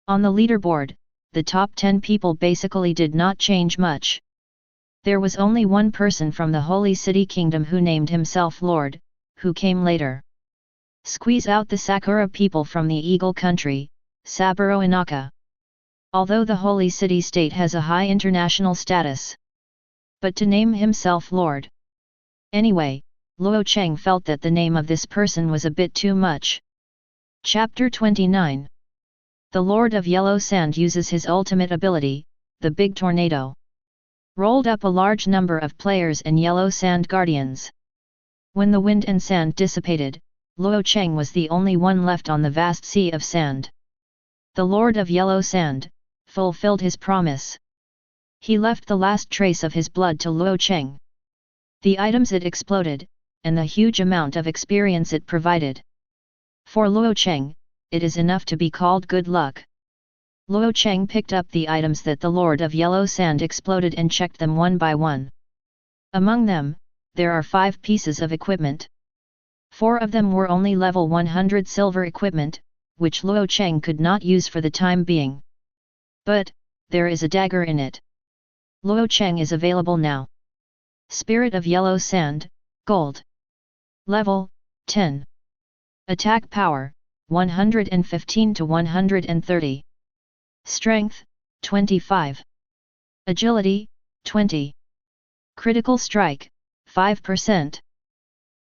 On the leaderboard, the top 10 people basically did not change much. There was only one person from the Holy City Kingdom who named himself Lord, who came later. Squeeze out the Sakura people from the Eagle Country, Saburo Inaka. although the holy city-state has a high international status. But to name himself Lord. Anyway, Luo Cheng felt that the name of this person was a bit too much. Chapter 29. The Lord of Yellow Sand uses his ultimate ability, the Big Tornado. Rolled up a large number of players and Yellow Sand Guardians. When the wind and sand dissipated, Luo Cheng was the only one left on the vast sea of sand. The Lord of Yellow Sand fulfilled his promise. He left the last trace of his blood to Luo Cheng. The items it exploded, and the huge amount of experience it provided. For Luo Cheng, it is enough to be called good luck. Luo Cheng picked up the items that the Lord of Yellow Sand exploded and checked them one by one. Among them, there are 5 pieces of equipment. 4 of them were only level 100 silver equipment, which Luo Cheng could not use for the time being. But, there is a dagger in it. Luo Cheng is available now. Spirit of Yellow Sand, Gold. Level, 10. Attack power, 115 to 130. Strength, 25. Agility, 20. Critical strike, 5%.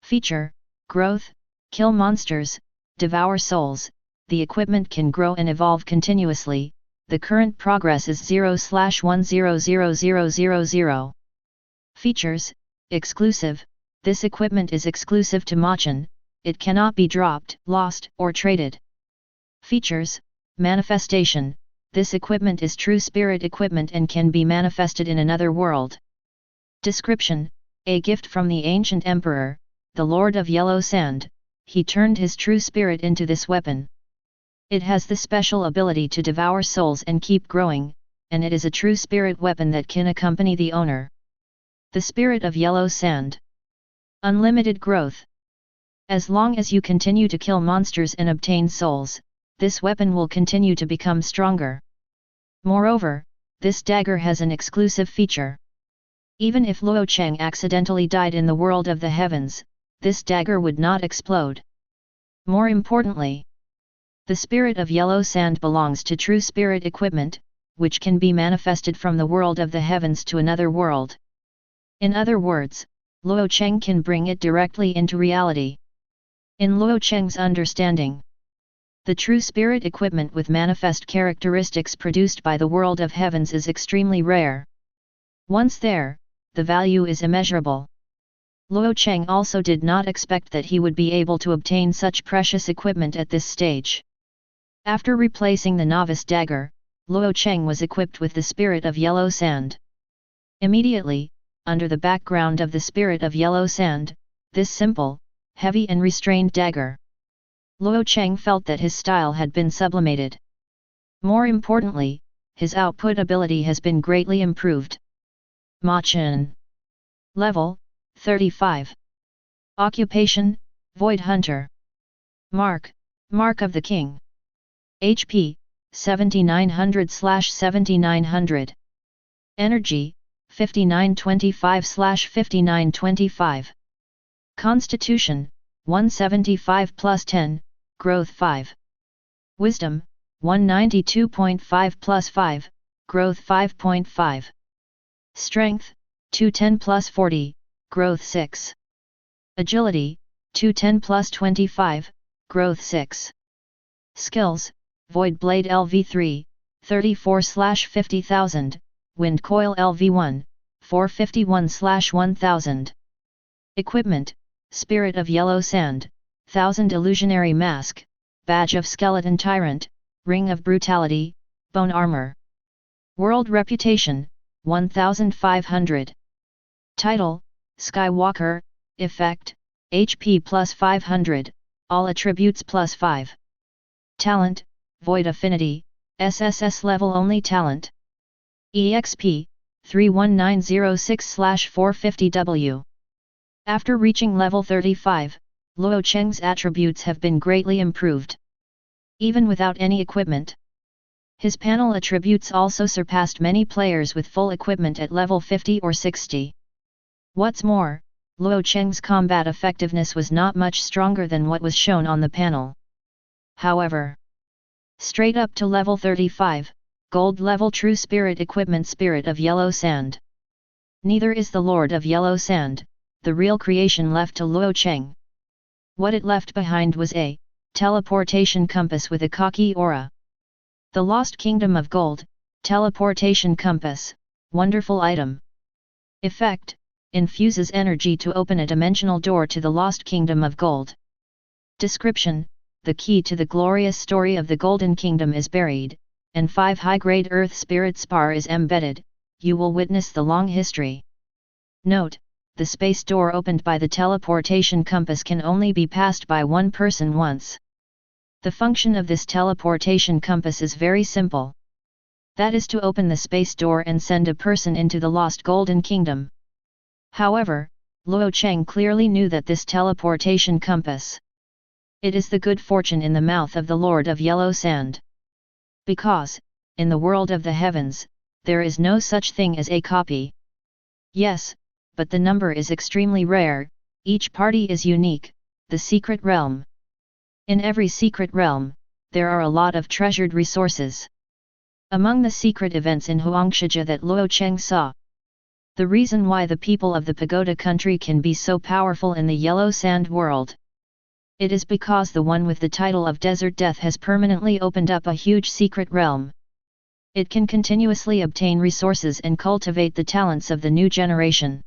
Feature, growth, kill monsters, devour souls. The equipment can grow and evolve continuously. The current progress is 0/100000. Features, exclusive. This equipment is exclusive to Machen. It cannot be dropped, lost, or traded. Features, manifestation. This equipment is true spirit equipment and can be manifested in another world. Description, a gift from the ancient emperor, the Lord of Yellow Sand. He turned his true spirit into this weapon. It has the special ability to devour souls and keep growing, and it is a true spirit weapon that can accompany the owner. The Spirit of Yellow Sand. Unlimited growth. As long as you continue to kill monsters and obtain souls, this weapon will continue to become stronger. Moreover, this dagger has an exclusive feature. Even if Luo Cheng accidentally died in the world of the heavens, this dagger would not explode. More importantly, the Spirit of Yellow Sand belongs to true spirit equipment, which can be manifested from the world of the heavens to another world. In other words, Luo Cheng can bring it directly into reality. In Luo Cheng's understanding, the true spirit equipment with manifest characteristics produced by the world of heavens is extremely rare. Once there, the value is immeasurable. Luo Cheng also did not expect that he would be able to obtain such precious equipment at this stage. After replacing the novice dagger, Luo Cheng was equipped with the Spirit of Yellow Sand. Immediately, under the background of the Spirit of Yellow Sand, this simple, heavy and restrained dagger, Luo Cheng felt that his style had been sublimated. More importantly, his output ability has been greatly improved. Machen. Level, 35. Occupation, Void Hunter. Mark of the King. HP, 7900/7900. Energy, 5925/5925. Constitution, 175 plus 10, growth 5. Wisdom, 192.5 plus 5, growth 5.5. Strength, 210 plus 40, growth 6. Agility, 210 plus 25, growth 6. Skills, Void Blade LV3, 34/50,000, Wind Coil LV1, 451/1000. Equipment, Spirit of Yellow Sand, 1000 Illusionary Mask, Badge of Skeleton Tyrant, Ring of Brutality, Bone Armor. World Reputation, 1500. Title, Skywalker, Effect, HP plus 500, all attributes plus 5. Talent, Void Affinity, sss-level only talent. EXP, 31906/450W. After reaching level 35, Luo Cheng's attributes have been greatly improved. Even without any equipment, his panel attributes also surpassed many players with full equipment at level 50 or 60. What's more, Luo Cheng's combat effectiveness was not much stronger than what was shown on the panel. However, straight up to level 35, gold level true spirit equipment spirit of yellow sand. Neither is the Lord of Yellow Sand, the real creation left to Luo Cheng. What it left behind was a teleportation compass with a cocky aura. The Lost Kingdom of Gold, teleportation compass, wonderful item. Effect, infuses energy to open a dimensional door to the Lost Kingdom of Gold. Description, the key to the glorious story of the Golden Kingdom is buried, and 5 high-grade Earth Spirit Spar is embedded, you will witness the long history. Note, the space door opened by the teleportation compass can only be passed by one person once. The function of this teleportation compass is very simple. That is to open the space door and send a person into the lost Golden Kingdom. However, Luo Cheng clearly knew that this teleportation compass. It is the good fortune in the mouth of the Lord of Yellow Sand. Because, in the world of the heavens, there is no such thing as a copy. Yes, but the number is extremely rare, each party is unique, the secret realm. In every secret realm, there are a lot of treasured resources. Among the secret events in Huangshijia that Luo Cheng saw. The reason why the people of the Pagoda country can be so powerful in the Yellow Sand world. It is because the one with the title of Desert Death has permanently opened up a huge secret realm. It can continuously obtain resources and cultivate the talents of the new generation.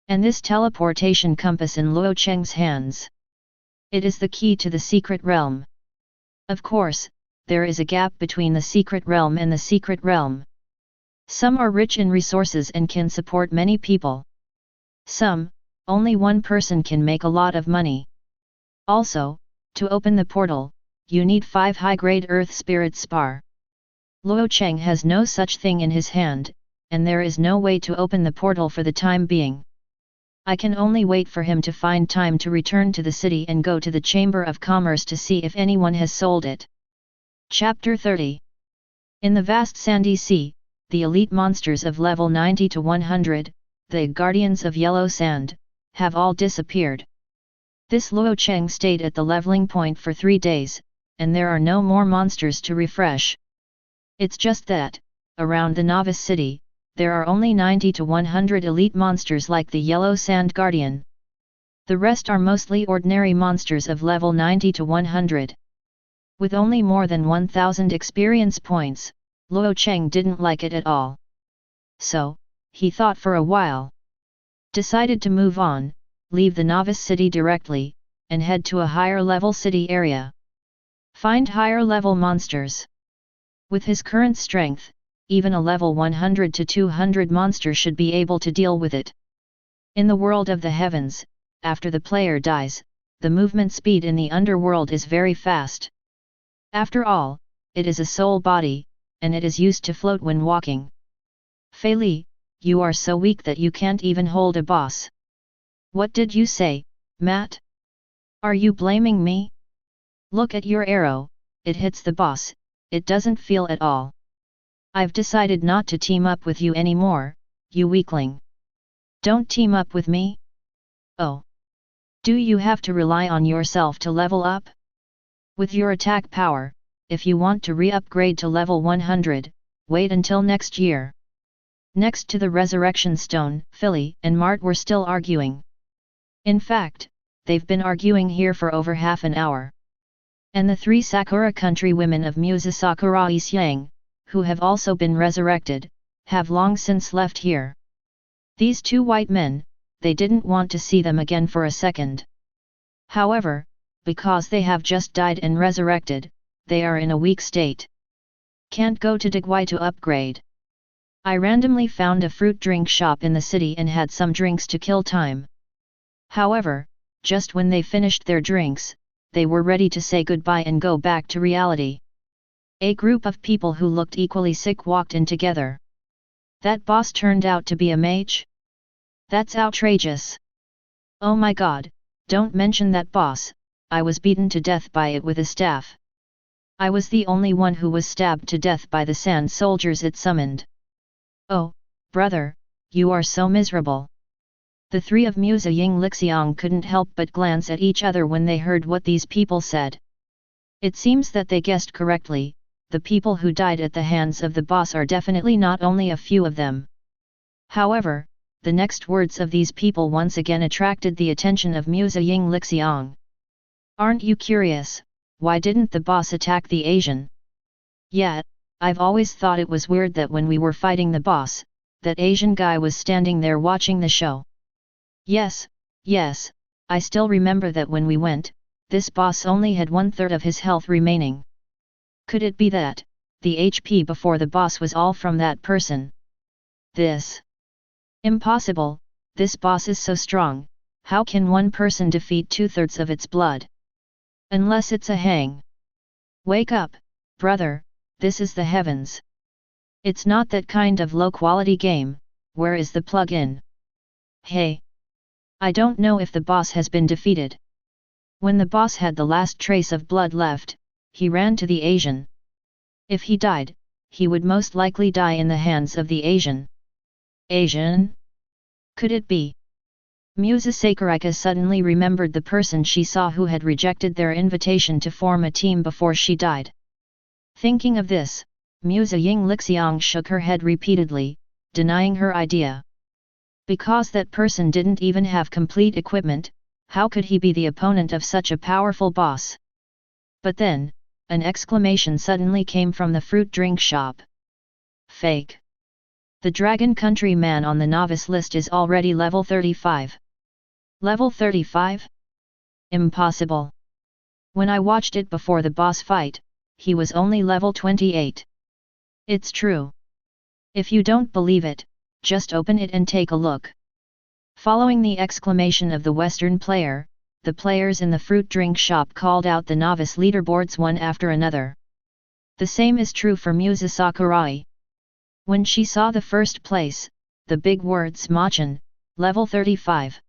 And this teleportation compass in Luo Cheng's hands. It is the key to the secret realm. Of course, there is a gap between the secret realm and the secret realm. Some are rich in resources and can support many people. Some, only one person can make a lot of money. Also, to open the portal, you need 5 high-grade Earth Spirit Spar. Luo Cheng has no such thing in his hand, and there is no way to open the portal for the time being. I can only wait for him to find time to return to the city and go to the Chamber of Commerce to see if anyone has sold it. Chapter 30. In the vast sandy sea, the elite monsters of level 90 to 100, the guardians of yellow sand, have all disappeared. This Luo Cheng stayed at the leveling point for 3 days, and there are no more monsters to refresh. It's just that, around the novice city, there are only 90 to 100 elite monsters like the Yellow Sand Guardian. The rest are mostly ordinary monsters of level 90 to 100. With only more than 1000 experience points, Luo Cheng didn't like it at all. So, he thought for a while. Decided to move on, leave the novice city directly, and head to a higher level city area. Find higher level monsters. With his current strength, even a level 100 to 200 monster should be able to deal with it. In the world of the heavens, after the player dies, the movement speed in the underworld is very fast. After all, it is a soul body, and it is used to float when walking. Fei Li, you are so weak that you can't even hold a boss. What did you say, Matt? Are you blaming me? Look at your arrow, it hits the boss, it doesn't feel at all. I've decided not to team up with you anymore, you weakling. Don't team up with me? Oh. Do you have to rely on yourself to level up? With your attack power, if you want to re-upgrade to level 100, wait until next year. Next to the Resurrection Stone, Philly and Mart were still arguing. In fact, they've been arguing here for over half an hour. And the 3 Sakura country women of Musa Sakurai Xiang, who have also been resurrected, have long since left here. These 2 white men, they didn't want to see them again for a second. However, because they have just died and resurrected, they are in a weak state. Can't go to Digwai to upgrade. I randomly found a fruit drink shop in the city and had some drinks to kill time. However, just when they finished their drinks, they were ready to say goodbye and go back to reality. A group of people who looked equally sick walked in together. That boss turned out to be a mage? That's outrageous. Oh my god, don't mention that boss, I was beaten to death by it with a staff. I was the only one who was stabbed to death by the sand soldiers it summoned. Oh, brother, you are so miserable. The 3 of Musa Ying Lixiang couldn't help but glance at each other when they heard what these people said. It seems that they guessed correctly, the people who died at the hands of the boss are definitely not only a few of them. However, the next words of these people once again attracted the attention of Mezzanine Lixiang. Aren't you curious, why didn't the boss attack the Asian? Yet, I've always thought it was weird that when we were fighting the boss, that Asian guy was standing there watching the show. Yes, I still remember that when we went, this boss only had 1/3 of his health remaining. Could it be that, the HP before the boss was all from that person? This. Impossible, this boss is so strong, how can one person defeat 2/3 of its blood? Unless it's a hang. Wake up, brother, this is the heavens. It's not that kind of low-quality game, where is the plug-in? Hey! I don't know if the boss has been defeated. When the boss had the last trace of blood left, he ran to the Asian. If he died, he would most likely die in the hands of the Asian. Asian? Could it be? Musa Sakurika suddenly remembered the person she saw who had rejected their invitation to form a team before she died. Thinking of this, Mezzanine Lixiang shook her head repeatedly, denying her idea. Because that person didn't even have complete equipment, how could he be the opponent of such a powerful boss? But then, an exclamation suddenly came from the fruit drink shop. Fake. The Dragon Country man on the novice list is already level 35. Level 35? Impossible. When I watched it before the boss fight, he was only level 28. It's true. If you don't believe it, just open it and take a look. Following the exclamation of the Western player, the players in the fruit drink shop called out the novice leaderboards one after another. The same is true for Musa Sakurai. When she saw the first place, the big words Machin, level 35.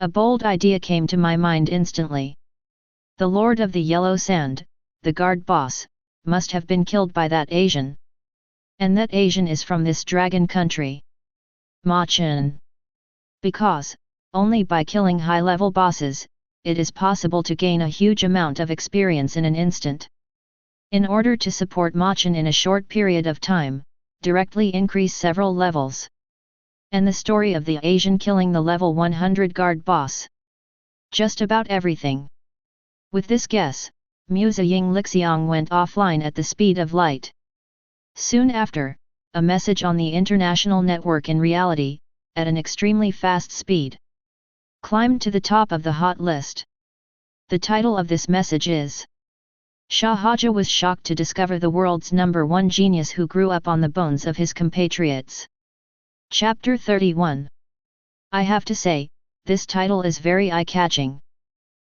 A bold idea came to my mind instantly. The Lord of the Yellow Sand, the guard boss, must have been killed by that Asian. And that Asian is from this dragon country. Machin. Because, only by killing high-level bosses, it is possible to gain a huge amount of experience in an instant. In order to support Machin in a short period of time, directly increase several levels. And the story of the Asian killing the level 100 guard boss. Just about everything. With this guess, Mezzanine Lixiang went offline at the speed of light. Soon after, a message on the international network in reality, at an extremely fast speed, climbed to the top of the hot list. The title of this message is: Shahaja was shocked to discover the world's #1 genius who grew up on the bones of his compatriots. Chapter 31. I have to say, this title is very eye-catching.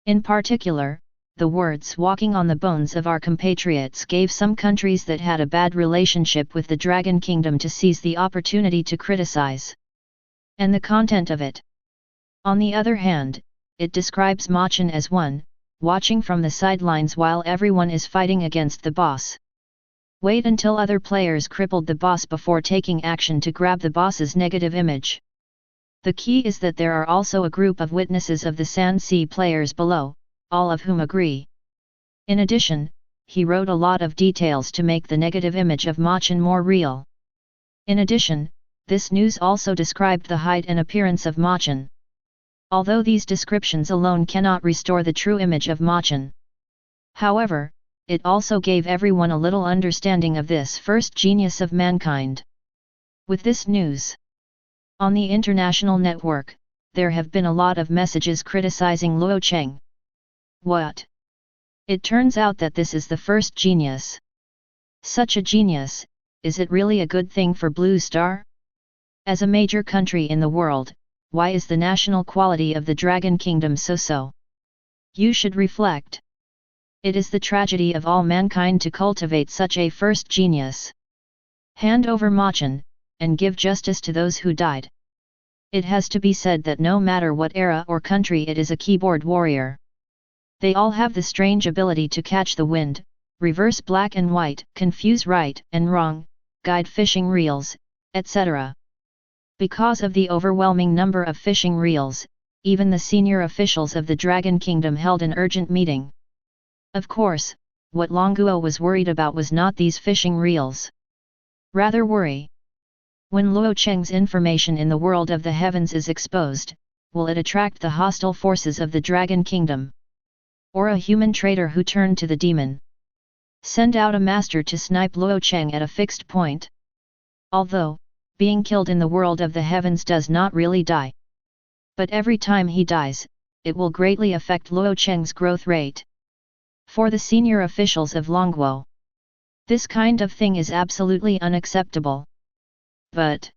In particular, the words walking on the bones of our compatriots gave some countries that had a bad relationship with the Dragon Kingdom to seize the opportunity to criticize. And the content of it. On the other hand, it describes Machin as one, watching from the sidelines while everyone is fighting against the boss. Wait until other players crippled the boss before taking action to grab the boss's negative image. The key is that there are also a group of witnesses of the San Si players below, all of whom agree. In addition, he wrote a lot of details to make the negative image of Machin more real. In addition, this news also described the height and appearance of Machin. Although these descriptions alone cannot restore the true image of Machin. However, it also gave everyone a little understanding of this first genius of mankind. With this news, on the international network, there have been a lot of messages criticizing Luo Cheng. What? It turns out that this is the first genius. Such a genius, is it really a good thing for Blue Star? As a major country in the world, why is the national quality of the Dragon Kingdom so? You should reflect. It is the tragedy of all mankind to cultivate such a first genius. Hand over Machin, and give justice to those who died. It has to be said that no matter what era or country it is a keyboard warrior. They all have the strange ability to catch the wind, reverse black and white, confuse right and wrong, guide fishing reels, etc. Because of the overwhelming number of fishing reels, even the senior officials of the Dragon Kingdom held an urgent meeting. Of course, what Longuo was worried about was not these fishing reels. Rather worry. When Luo Cheng's information in the world of the heavens is exposed, will it attract the hostile forces of the Dragon Kingdom? Or a human traitor who turned to the demon? Send out a master to snipe Luo Cheng at a fixed point. Although, being killed in the world of the heavens does not really die. But every time he dies, it will greatly affect Luo Cheng's growth rate. For the senior officials of Longuo, this kind of thing is absolutely unacceptable. But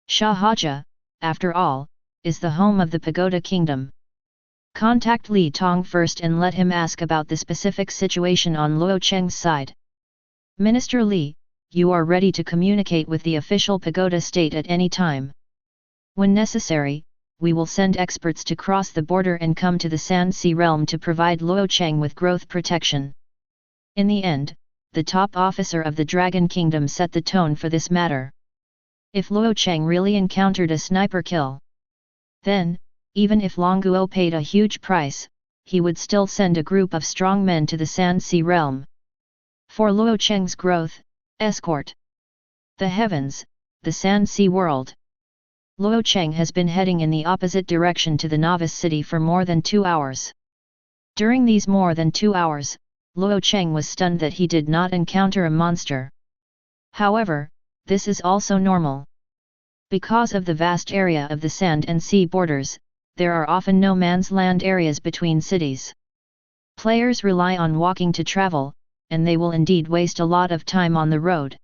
Shahaja, after all, is the home of the Pagoda Kingdom. Contact Li Tong first and let him ask about the specific situation on Luo Cheng's side. Minister Li, you are ready to communicate with the official Pagoda state at any time. When necessary, we will send experts to cross the border and come to the Sand Sea realm to provide Luo Cheng with growth protection. In the end, the top officer of the Dragon Kingdom set the tone for this matter. If Luo Cheng really encountered a sniper kill, then, even if Longuo paid a huge price, he would still send a group of strong men to the Sand Sea realm. For Luo Cheng's growth, escort the heavens, the Sand Sea world. Luo Cheng has been heading in the opposite direction to the novice city for more than 2 hours. During these more than 2 hours, Luo Cheng was stunned that he did not encounter a monster. However, this is also normal. Because of the vast area of the sand and sea borders, there are often no man's land areas between cities. Players rely on walking to travel, and they will indeed waste a lot of time on the road.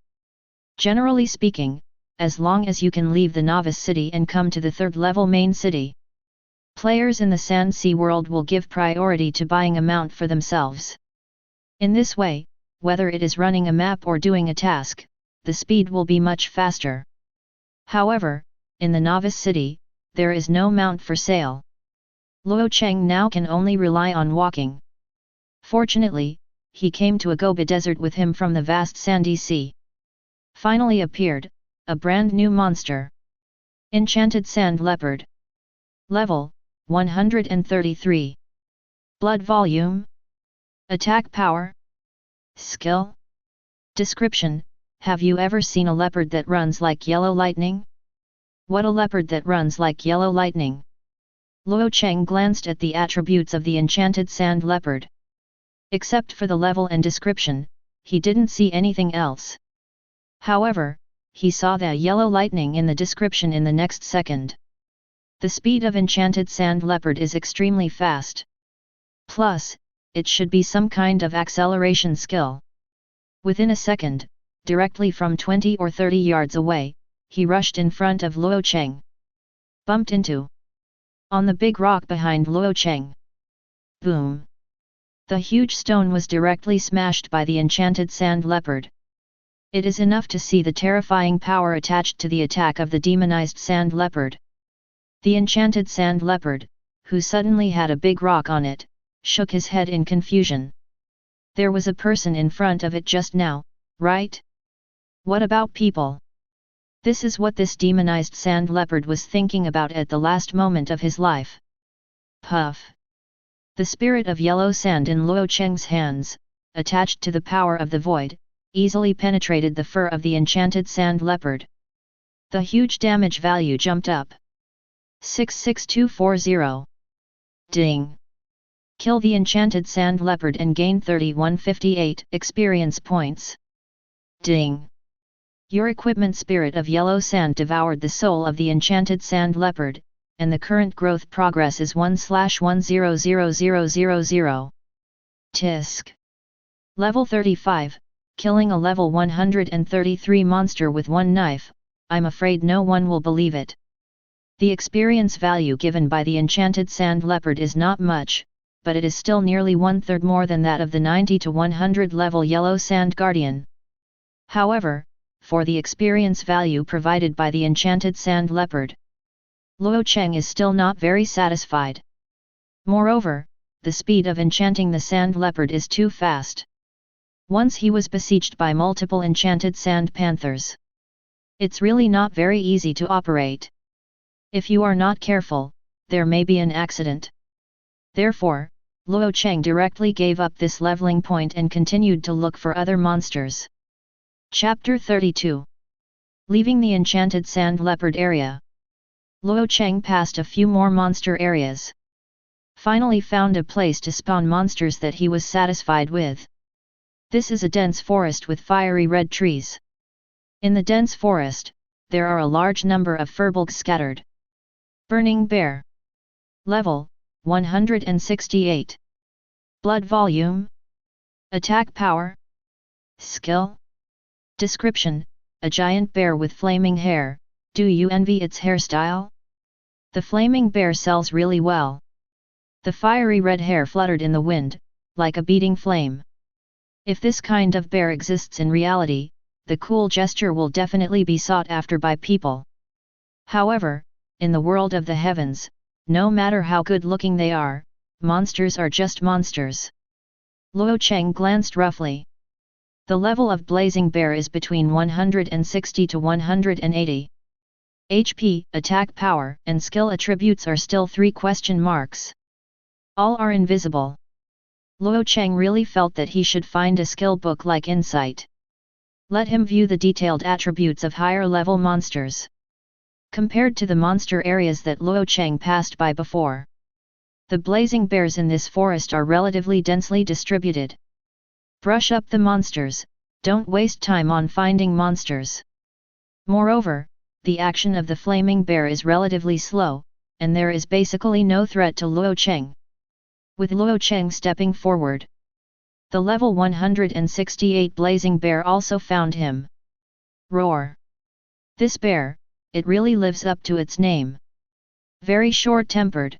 Generally speaking, as long as you can leave the novice city and come to the third-level main city, players in the Sand Sea world will give priority to buying a mount for themselves. In this way, whether it is running a map or doing a task, the speed will be much faster. However, in the novice city, there is no mount for sale. Luo Cheng now can only rely on walking. Fortunately, he came to a Gobi desert with him from the vast sandy sea. Finally appeared a brand new monster. Enchanted Sand Leopard. Level 133. Blood volume. Attack power. Skill. Description: have you ever seen a leopard that runs like yellow lightning? What, a leopard that runs like yellow lightning? Luo Cheng glanced at the attributes of the enchanted sand leopard. Except for the level and description, he didn't see anything else. However, he saw the yellow lightning in the description in the next second. The speed of enchanted sand leopard is extremely fast. Plus, it should be some kind of acceleration skill. Within a second, directly from 20 or 30 yards away, he rushed in front of Luo Cheng. Bumped into on the big rock behind Luo Cheng. Boom! The huge stone was directly smashed by the enchanted sand leopard. It is enough to see the terrifying power attached to the attack of the demonized sand leopard. The enchanted sand leopard, who suddenly had a big rock on it, shook his head in confusion. There was a person in front of it just now, right? What about people? This is what this demonized sand leopard was thinking about at the last moment of his life. Puff! The spirit of yellow sand in Luo Cheng's hands, attached to the power of the void, easily penetrated the fur of the enchanted sand leopard. The huge damage value jumped up. 66240. Ding! Kill the enchanted sand leopard and gain 3158 experience points. Ding! Your equipment spirit of yellow sand devoured the soul of the enchanted sand leopard, and the current growth progress is 1/100000. Tisk! Level 35, killing a level 133 monster with one knife. I'm afraid no one will believe it. The experience value given by the enchanted sand leopard is not much, but it is still nearly 1/3 more than that of the 90 to 100 level yellow sand guardian. However, for the experience value provided by the enchanted sand leopard, Luo Cheng is still not very satisfied. Moreover, the speed of enchanting the sand leopard is too fast. Once he was besieged by multiple enchanted sand panthers. It's really not very easy to operate. If you are not careful, there may be an accident. Therefore, Luo Cheng directly gave up this leveling point and continued to look for other monsters. Chapter 32. Leaving the enchanted sand leopard area, Luo Cheng passed a few more monster areas. Finally found a place to spawn monsters that he was satisfied with. This is a dense forest with fiery red trees. In the dense forest, there are a large number of furbolgs scattered. Burning Bear. Level, 168. Blood volume. Attack power. Skill. Description: a giant bear with flaming hair. Do you envy its hairstyle? The flaming bear sells really well. The fiery red hair fluttered in the wind, like a beating flame. If this kind of bear exists in reality, the cool gesture will definitely be sought after by people. However, in the world of the heavens, no matter how good looking they are, monsters are just monsters. Luo Cheng glanced roughly. The level of blazing bear is between 160 to 180. HP, attack power, and skill attributes are still 3 question marks. All are invisible. Luo Cheng really felt that he should find a skill book like Insight. Let him view the detailed attributes of higher level monsters. Compared to the monster areas that Luo Cheng passed by before, the blazing bears in this forest are relatively densely distributed. Brush up the monsters, don't waste time on finding monsters. Moreover, the action of the flaming bear is relatively slow, and there is basically no threat to Luo Cheng. With Luo Cheng stepping forward, the level 168 blazing bear also found him. Roar! This bear, it really lives up to its name. Very short-tempered.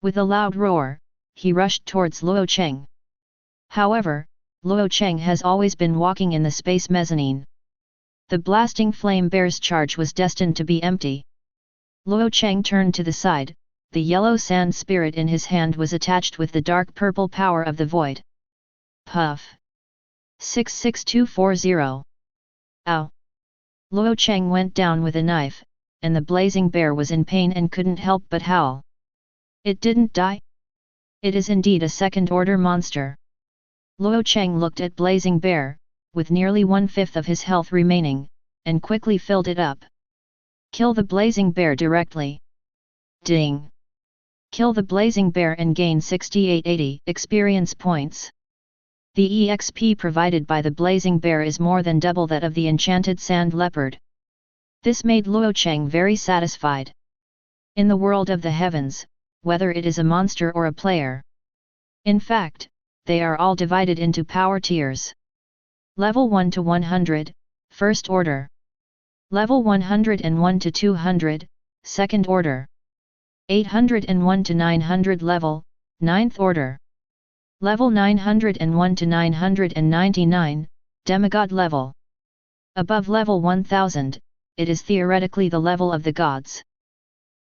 With a loud roar, he rushed towards Luo Cheng. However, Luo Cheng has always been walking in the space mezzanine. The blasting flame bear's charge was destined to be empty. Luo Cheng turned to the side, the yellow sand spirit in his hand was attached with the dark purple power of the void. Puff! 66240. Ow! Luo Cheng went down with a knife, and the blazing bear was in pain and couldn't help but howl. It didn't die? It is indeed a second-order monster. Luo Cheng looked at blazing bear, with nearly 1/5 of his health remaining, and quickly filled it up. Kill the blazing bear directly. Ding! Kill the blazing bear and gain 6880 experience points. The EXP provided by the blazing bear is more than double that of the enchanted sand leopard. This made Luo Cheng very satisfied. In the world of the heavens, whether it is a monster or a player, in fact, they are all divided into power tiers. Level 1 to 100, First Order. Level 101 to 200, Second Order. 801 to 900 level, 9th Order. Level 901 to 999, Demigod level. Above level 1000, it is theoretically the level of the gods.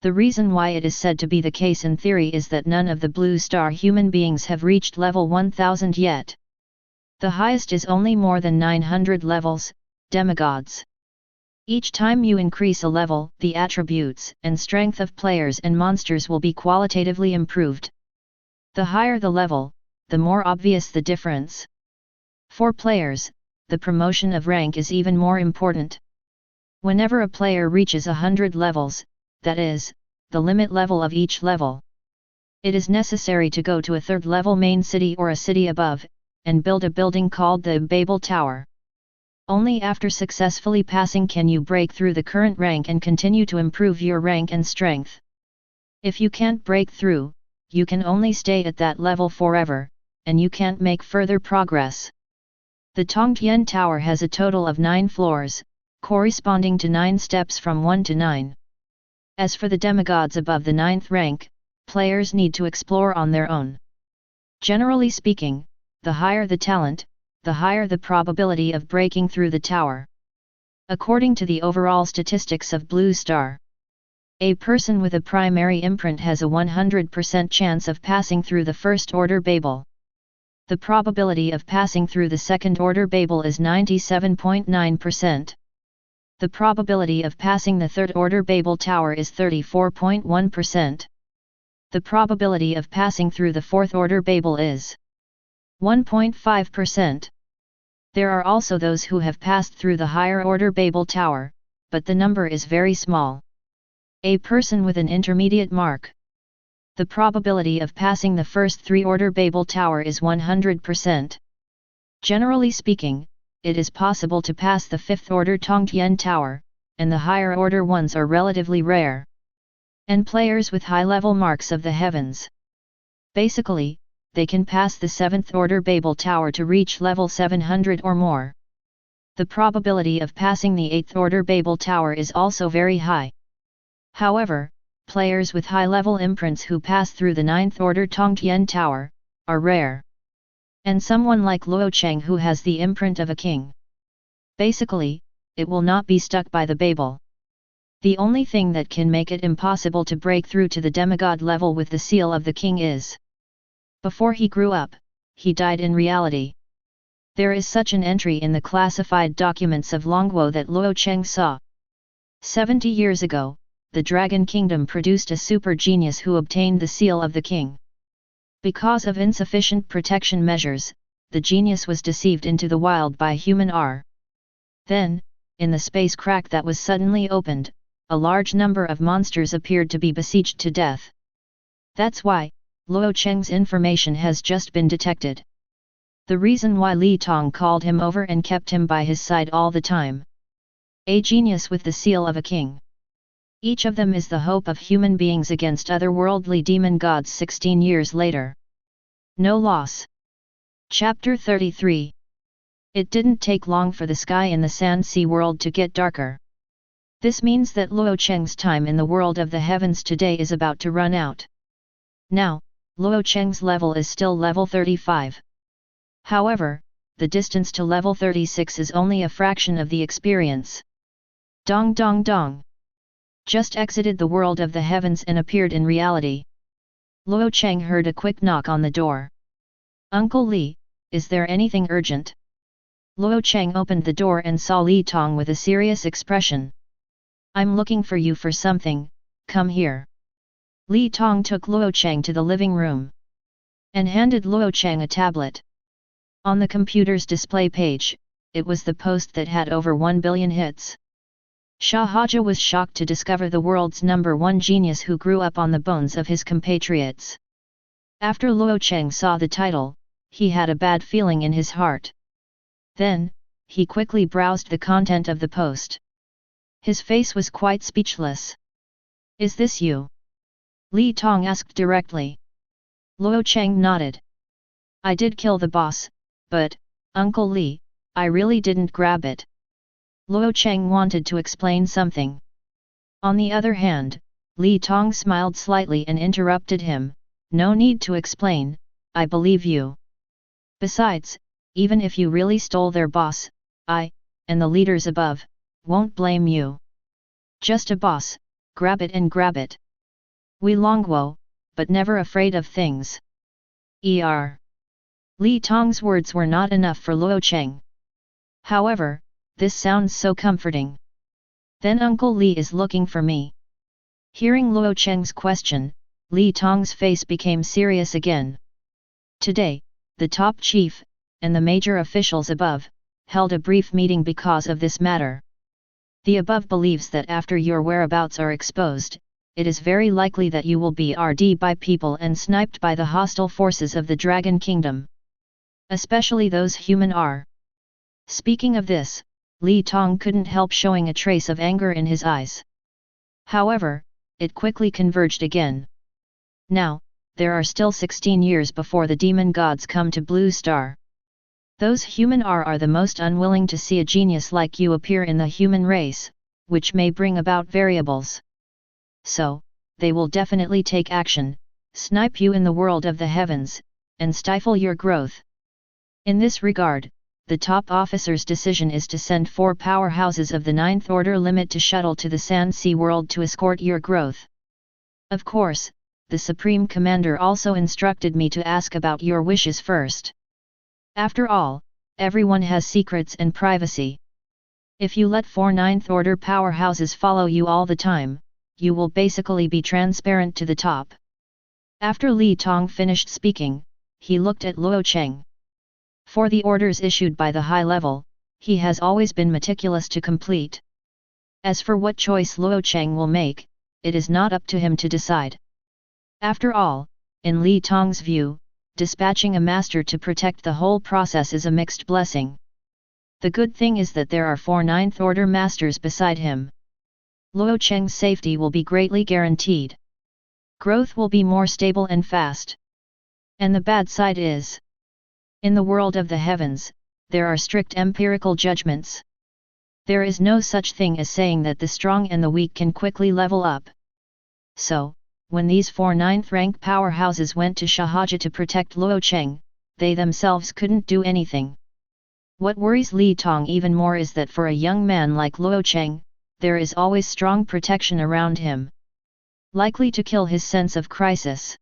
The reason why it is said to be the case in theory is that none of the blue star human beings have reached level 1000 yet. The highest is only more than 900 levels, demigods. Each time you increase a level, the attributes and strength of players and monsters will be qualitatively improved. The higher the level, the more obvious the difference. For players, the promotion of rank is even more important. Whenever a player reaches 100 levels, that is, the limit level of each level, it is necessary to go to a third level main city or a city above, and build a building called the Babel Tower. Only after successfully passing can you break through the current rank and continue to improve your rank and strength. If you can't break through, you can only stay at that level forever, and you can't make further progress. The Zhutian Tower has a total of 9 floors, corresponding to 9 steps from 1 to 9. As for the demigods above the 9th rank, players need to explore on their own. Generally speaking, the higher the talent, the higher the probability of breaking through the tower. According to the overall statistics of Blue Star, a person with a primary imprint has a 100% chance of passing through the first order Babel. The probability of passing through the second order Babel is 97.9%. The probability of passing the third order Babel Tower is 34.1%. The probability of passing through the 4th order Babel is 1.5%. There are also those who have passed through the higher order Babel tower, but the number is very small. A person with an intermediate mark. The probability of passing the first 3 order Babel tower is 100%. Generally speaking, it is possible to pass the 5th order Zhutian tower, and the higher order ones are relatively rare. And players with high level marks of the heavens. Basically, they can pass the 7th order Babel tower to reach level 700 or more. The probability of passing the 8th order Babel tower is also very high. However, players with high level imprints who pass through the 9th order Zhutian tower are rare. And someone like Luo Cheng who has the imprint of a king. Basically, it will not be stuck by the Babel. The only thing that can make it impossible to break through to the demigod level with the seal of the king is, before he grew up, he died in reality. There is such an entry in the classified documents of Longguo that Luo Cheng saw. 70 years ago, the Dragon Kingdom produced a super genius who obtained the seal of the king. Because of insufficient protection measures, the genius was deceived into the wild by human R. Then, in the space crack that was suddenly opened, a large number of monsters appeared to be besieged to death. That's why, Luo Cheng's information has just been detected. The reason why Li Tong called him over and kept him by his side all the time. A genius with the seal of a king. Each of them is the hope of human beings against otherworldly demon gods 16 years later. No loss. Chapter 33. It didn't take long for the sky in the Sand Sea world to get darker. This means that Luo Cheng's time in the world of the heavens today is about to run out. Now, Luo Cheng's level is still level 35. However, the distance to level 36 is only a fraction of the experience. Dong dong dong. Just exited the world of the heavens and appeared in reality. Luo Cheng heard a quick knock on the door. Uncle Li, is there anything urgent? Luo Cheng opened the door and saw Li Tong with a serious expression. I'm looking for you for something, come here. Li Tong took Luo Cheng to the living room. And handed Luo Cheng a tablet. On the computer's display page, it was the post that had over 1 billion hits. Shahaja was shocked to discover the world's #1 genius who grew up on the bones of his compatriots. After Luo Cheng saw the title, he had a bad feeling in his heart. Then, he quickly browsed the content of the post. His face was quite speechless. Is this you? Li Tong asked directly. Luo Cheng nodded. I did kill the boss, but, Uncle Li, I really didn't grab it. Luo Cheng wanted to explain something. On the other hand, Li Tong smiled slightly and interrupted him, no need to explain, I believe you. Besides, even if you really stole their boss, I, and the leaders above, won't blame you. Just a boss, grab it and grab it. We Longguo, but never afraid of things. Li Tong's words were not enough for Luo Cheng. However, this sounds so comforting. Then Uncle Li is looking for me. Hearing Luo Cheng's question, Li Tong's face became serious again. Today, the top chief, and the major officials above, held a brief meeting because of this matter. The above believes that after your whereabouts are exposed, it is very likely that you will be RD by people and sniped by the hostile forces of the Dragon Kingdom. Especially those human are. Speaking of this, Li Tong couldn't help showing a trace of anger in his eyes. However, it quickly converged again. Now, there are still 16 years before the demon gods come to Blue Star. Those human are the most unwilling to see a genius like you appear in the human race, which may bring about variables. So, they will definitely take action, snipe you in the world of the heavens, and stifle your growth. In this regard, the top officer's decision is to send 4 powerhouses of the 9th order limit to shuttle to the Sand Sea world to escort your growth. Of course, the Supreme Commander also instructed me to ask about your wishes first. After all, everyone has secrets and privacy. If you let 4 9th order powerhouses follow you all the time, you will basically be transparent to the top. After Li Tong finished speaking, he looked at Luo Cheng. For the orders issued by the high level, he has always been meticulous to complete. As for what choice Luo Cheng will make, it is not up to him to decide. After all, in Li Tong's view, dispatching a master to protect the whole process is a mixed blessing. The good thing is that there are 4 ninth-order masters beside him. Luo Cheng's safety will be greatly guaranteed. Growth will be more stable and fast. And the bad side is, in the world of the heavens, there are strict empirical judgments. There is no such thing as saying that the strong and the weak can quickly level up. So, when these 4 ninth-rank powerhouses went to Shahaja to protect Luo Cheng, they themselves couldn't do anything. What worries Li Tong even more is that for a young man like Luo Cheng, there is always strong protection around him, likely to kill his sense of crisis.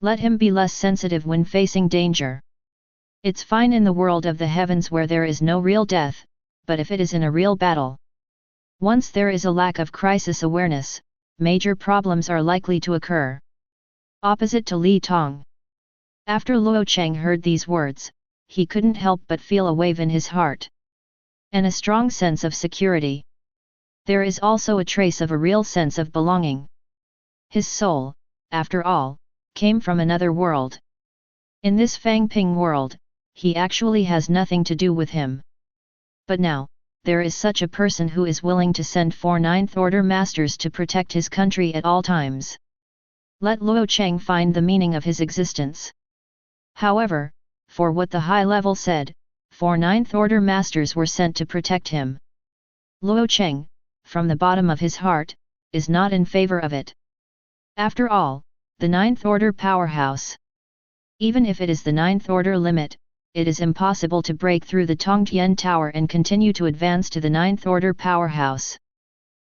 Let him be less sensitive when facing danger. It's fine in the world of the heavens where there is no real death, but if it is in a real battle, once there is a lack of crisis awareness, major problems are likely to occur. Opposite to Li Tong. After Luo Cheng heard these words, he couldn't help but feel a wave in his heart, and a strong sense of security. There is also a trace of a real sense of belonging. His soul, after all, came from another world. In this Fangping world, he actually has nothing to do with him. But now, there is such a person who is willing to send 4 ninth-order masters to protect his country at all times. Let Luo Cheng find the meaning of his existence. However, for what the high level said, 4 ninth-order masters were sent to protect him. Luo Cheng, from the bottom of his heart, is not in favor of it. After all, the 9th-order powerhouse. Even if it is the 9th-order limit, it is impossible to break through the Tongtian Tower and continue to advance to the 9th-order powerhouse.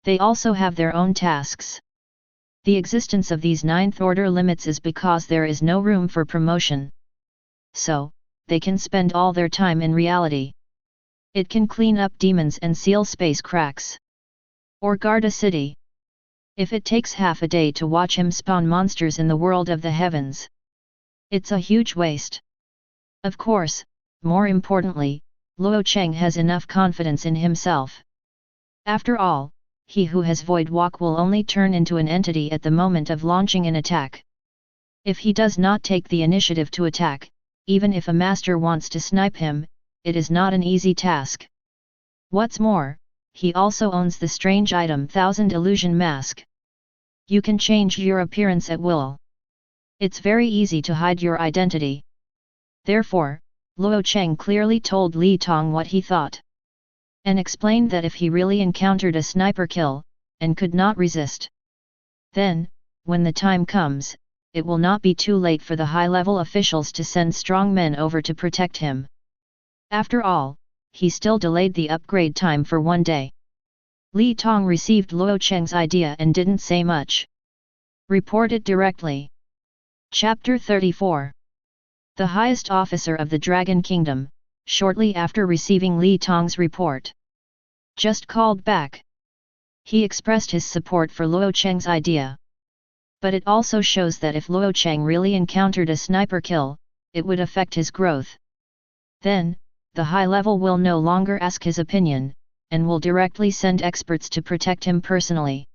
They also have their own tasks. The existence of these 9th-order limits is because there is no room for promotion. So, they can spend all their time in reality. It can clean up demons and seal space cracks, or guard a city. If it takes half a day to watch him spawn monsters in the world of the heavens, it's a huge waste. Of course, more importantly, Luo Cheng has enough confidence in himself. After all, he who has void walk will only turn into an entity at the moment of launching an attack. If he does not take the initiative to attack, even if a master wants to snipe him, it is not an easy task. What's more, he also owns the strange item 1000 Illusion Mask. You can change your appearance at will. It's very easy to hide your identity. Therefore, Luo Cheng clearly told Li Tong what he thought, and explained that if he really encountered a sniper kill, and could not resist, then, when the time comes, it will not be too late for the high-level officials to send strong men over to protect him. After all, he still delayed the upgrade time for 1 day. Li Tong received Luo Cheng's idea and didn't say much. Reported directly. Chapter 34. The highest officer of the Dragon Kingdom, shortly after receiving Li Tong's report, just called back. He expressed his support for Luo Cheng's idea. But it also shows that if Luo Cheng really encountered a sniper kill, it would affect his growth. Then, the high level will no longer ask his opinion, and will directly send experts to protect him personally.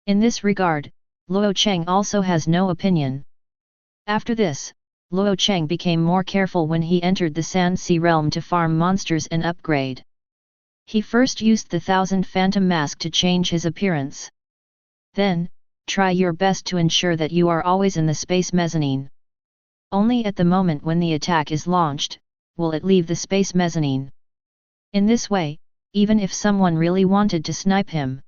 In this regard, Luo Cheng also has no opinion. After this, Luo Cheng became more careful when he entered the Sand Sea realm to farm monsters and upgrade. He first used the 1000 Phantom Mask to change his appearance. Then, try your best to ensure that you are always in the space mezzanine. Only at the moment when the attack is launched, will it leave the space mezzanine. In this way, even if someone really wanted to snipe him,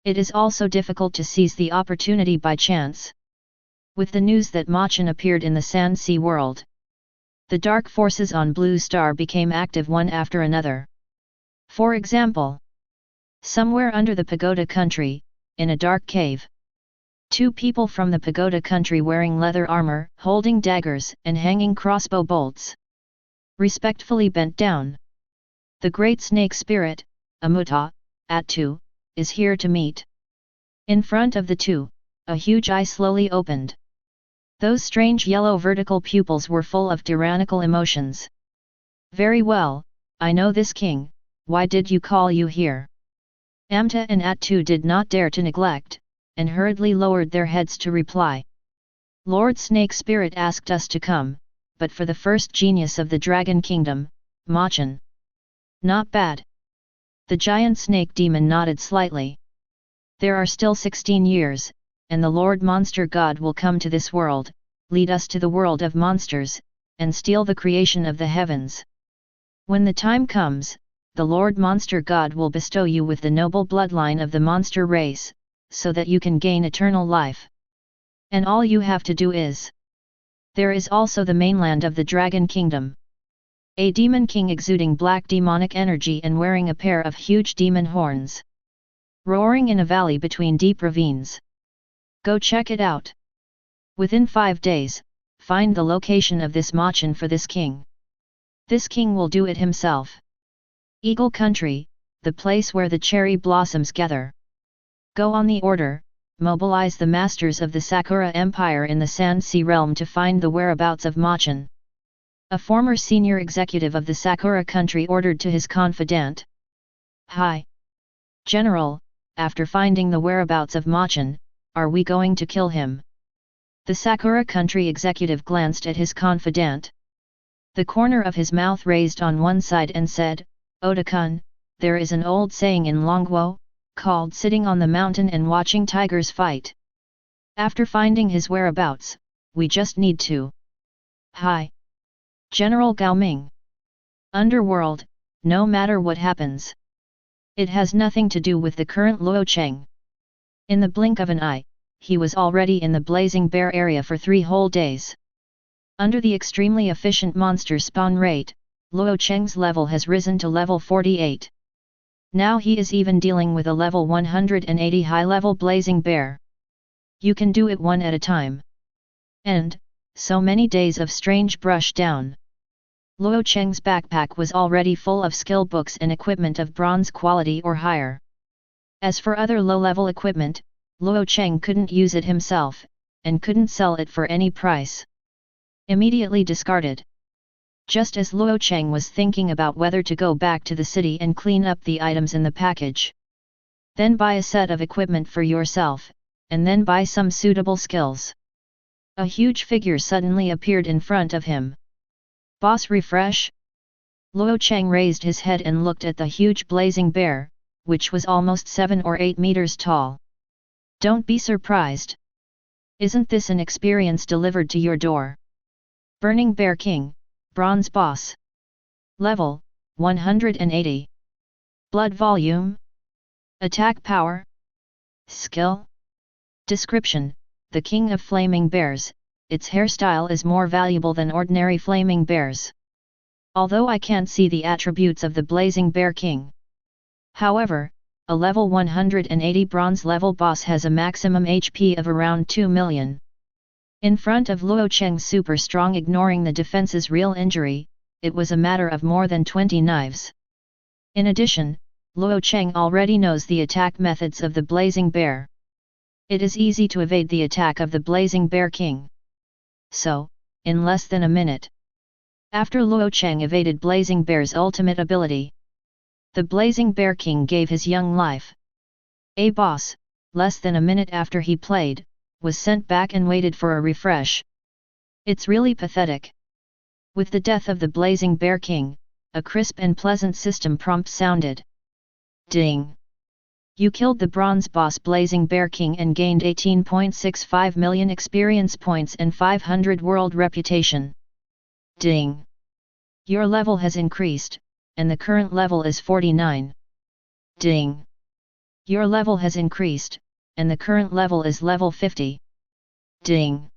it is also difficult to seize the opportunity by chance. With the news that Machen appeared in the Sand Sea world, the dark forces on Blue Star became active one after another. For example, somewhere under the Pagoda country, in a dark cave, 2 people from the Pagoda country wearing leather armor, holding daggers and hanging crossbow bolts, respectfully bent down. The great snake spirit, Amuta, Atu, is here to meet. In front of the 2, a huge eye slowly opened. Those strange yellow vertical pupils were full of tyrannical emotions. Very well, I know this king, why did you call you here? Amta and Attu did not dare to neglect, and hurriedly lowered their heads to reply. Lord Snake Spirit asked us to come, but for the first genius of the Dragon Kingdom, Machen. Not bad. The giant snake demon nodded slightly. There are still 16 years, and the Lord Monster God will come to this world, lead us to the world of monsters, and steal the creation of the heavens. When the time comes, the Lord Monster God will bestow you with the noble bloodline of the monster race, so that you can gain eternal life. And all you have to do is... There is also the mainland of the Dragon Kingdom. A demon king exuding black demonic energy and wearing a pair of huge demon horns. Roaring in a valley between deep ravines. Go check it out. Within 5 days, find the location of this Machen for this king. This king will do it himself. Eagle Country, the place where the cherry blossoms gather. Go on the order, mobilize the masters of the Sakura Empire in the Sand Sea realm to find the whereabouts of Machen. A former senior executive of the Sakura country ordered to his confidant. Hi. General, after finding the whereabouts of Machen, are we going to kill him? The Sakura country executive glanced at his confidant. The corner of his mouth raised on one side and said, Oda-kun, there is an old saying in Longguo, called sitting on the mountain and watching tigers fight. After finding his whereabouts, we just need to. Hi. General Gao Ming. Underworld, no matter what happens. It has nothing to do with the current Luo Cheng. In the blink of an eye, he was already in the Blazing Bear area for 3 whole days. Under the extremely efficient monster spawn rate, Luo Cheng's level has risen to level 48. Now he is even dealing with a level 180 high-level Blazing Bear. You can do it one at a time. And, so many days of strange brush down. Luo Cheng's backpack was already full of skill books and equipment of bronze quality or higher. As for other low-level equipment, Luo Cheng couldn't use it himself, and couldn't sell it for any price. Immediately discarded. Just as Luo Cheng was thinking about whether to go back to the city and clean up the items in the package. Then buy a set of equipment for yourself, and then buy some suitable skills. A huge figure suddenly appeared in front of him. Boss refresh? Luo Cheng raised his head and looked at the huge Blazing Bear, which was almost 7 or 8 meters tall. Don't be surprised. Isn't this an experience delivered to your door? Burning Bear King, Bronze Boss. Level, 180. Blood volume. Attack power. Skill. Description, the King of Flaming Bears, its hairstyle is more valuable than ordinary flaming bears. Although I can't see the attributes of the Blazing Bear King. However, a level 180 bronze level boss has a maximum HP of around 2 million. In front of Luo Cheng super strong ignoring the defense's real injury, it was a matter of more than 20 knives. In addition, Luo Cheng already knows the attack methods of the Blazing Bear. It is easy to evade the attack of the Blazing Bear King. So, in less than a minute. After Luo Cheng evaded Blazing Bear's ultimate ability, the Blazing Bear King gave his young life. A boss, less than a minute after he played, was sent back and waited for a refresh. It's really pathetic. With the death of the Blazing Bear King, a crisp and pleasant system prompt sounded. Ding! You killed the bronze boss Blazing Bear King and gained 18.65 million experience points and 500 world reputation. Ding! Your level has increased, and the current level is 49. Ding! Your level has increased, and the current level is level 50. Ding!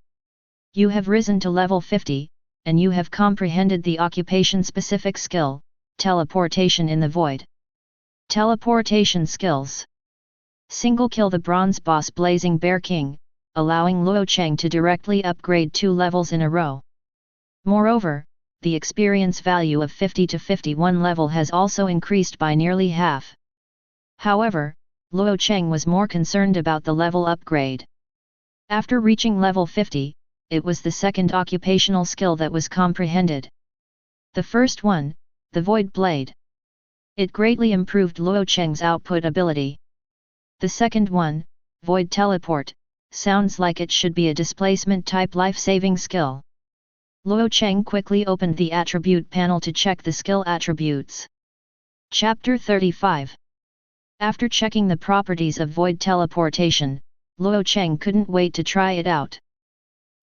You have risen to level 50, and you have comprehended the occupation-specific skill, teleportation in the void. Teleportation skills. Single kill the bronze boss Blazing Bear King, allowing Luo Cheng to directly upgrade 2 levels in a row. Moreover, the experience value of 50 to 51 level has also increased by nearly half. However, Luo Cheng was more concerned about the level upgrade. After reaching level 50, it was the second occupational skill that was comprehended. The first one, the Void Blade. It greatly improved Luo Cheng's output ability. The second one, Void Teleport, sounds like it should be a displacement-type life-saving skill. Luo Cheng quickly opened the attribute panel to check the skill attributes. Chapter 35. After checking the properties of Void Teleportation, Luo Cheng couldn't wait to try it out.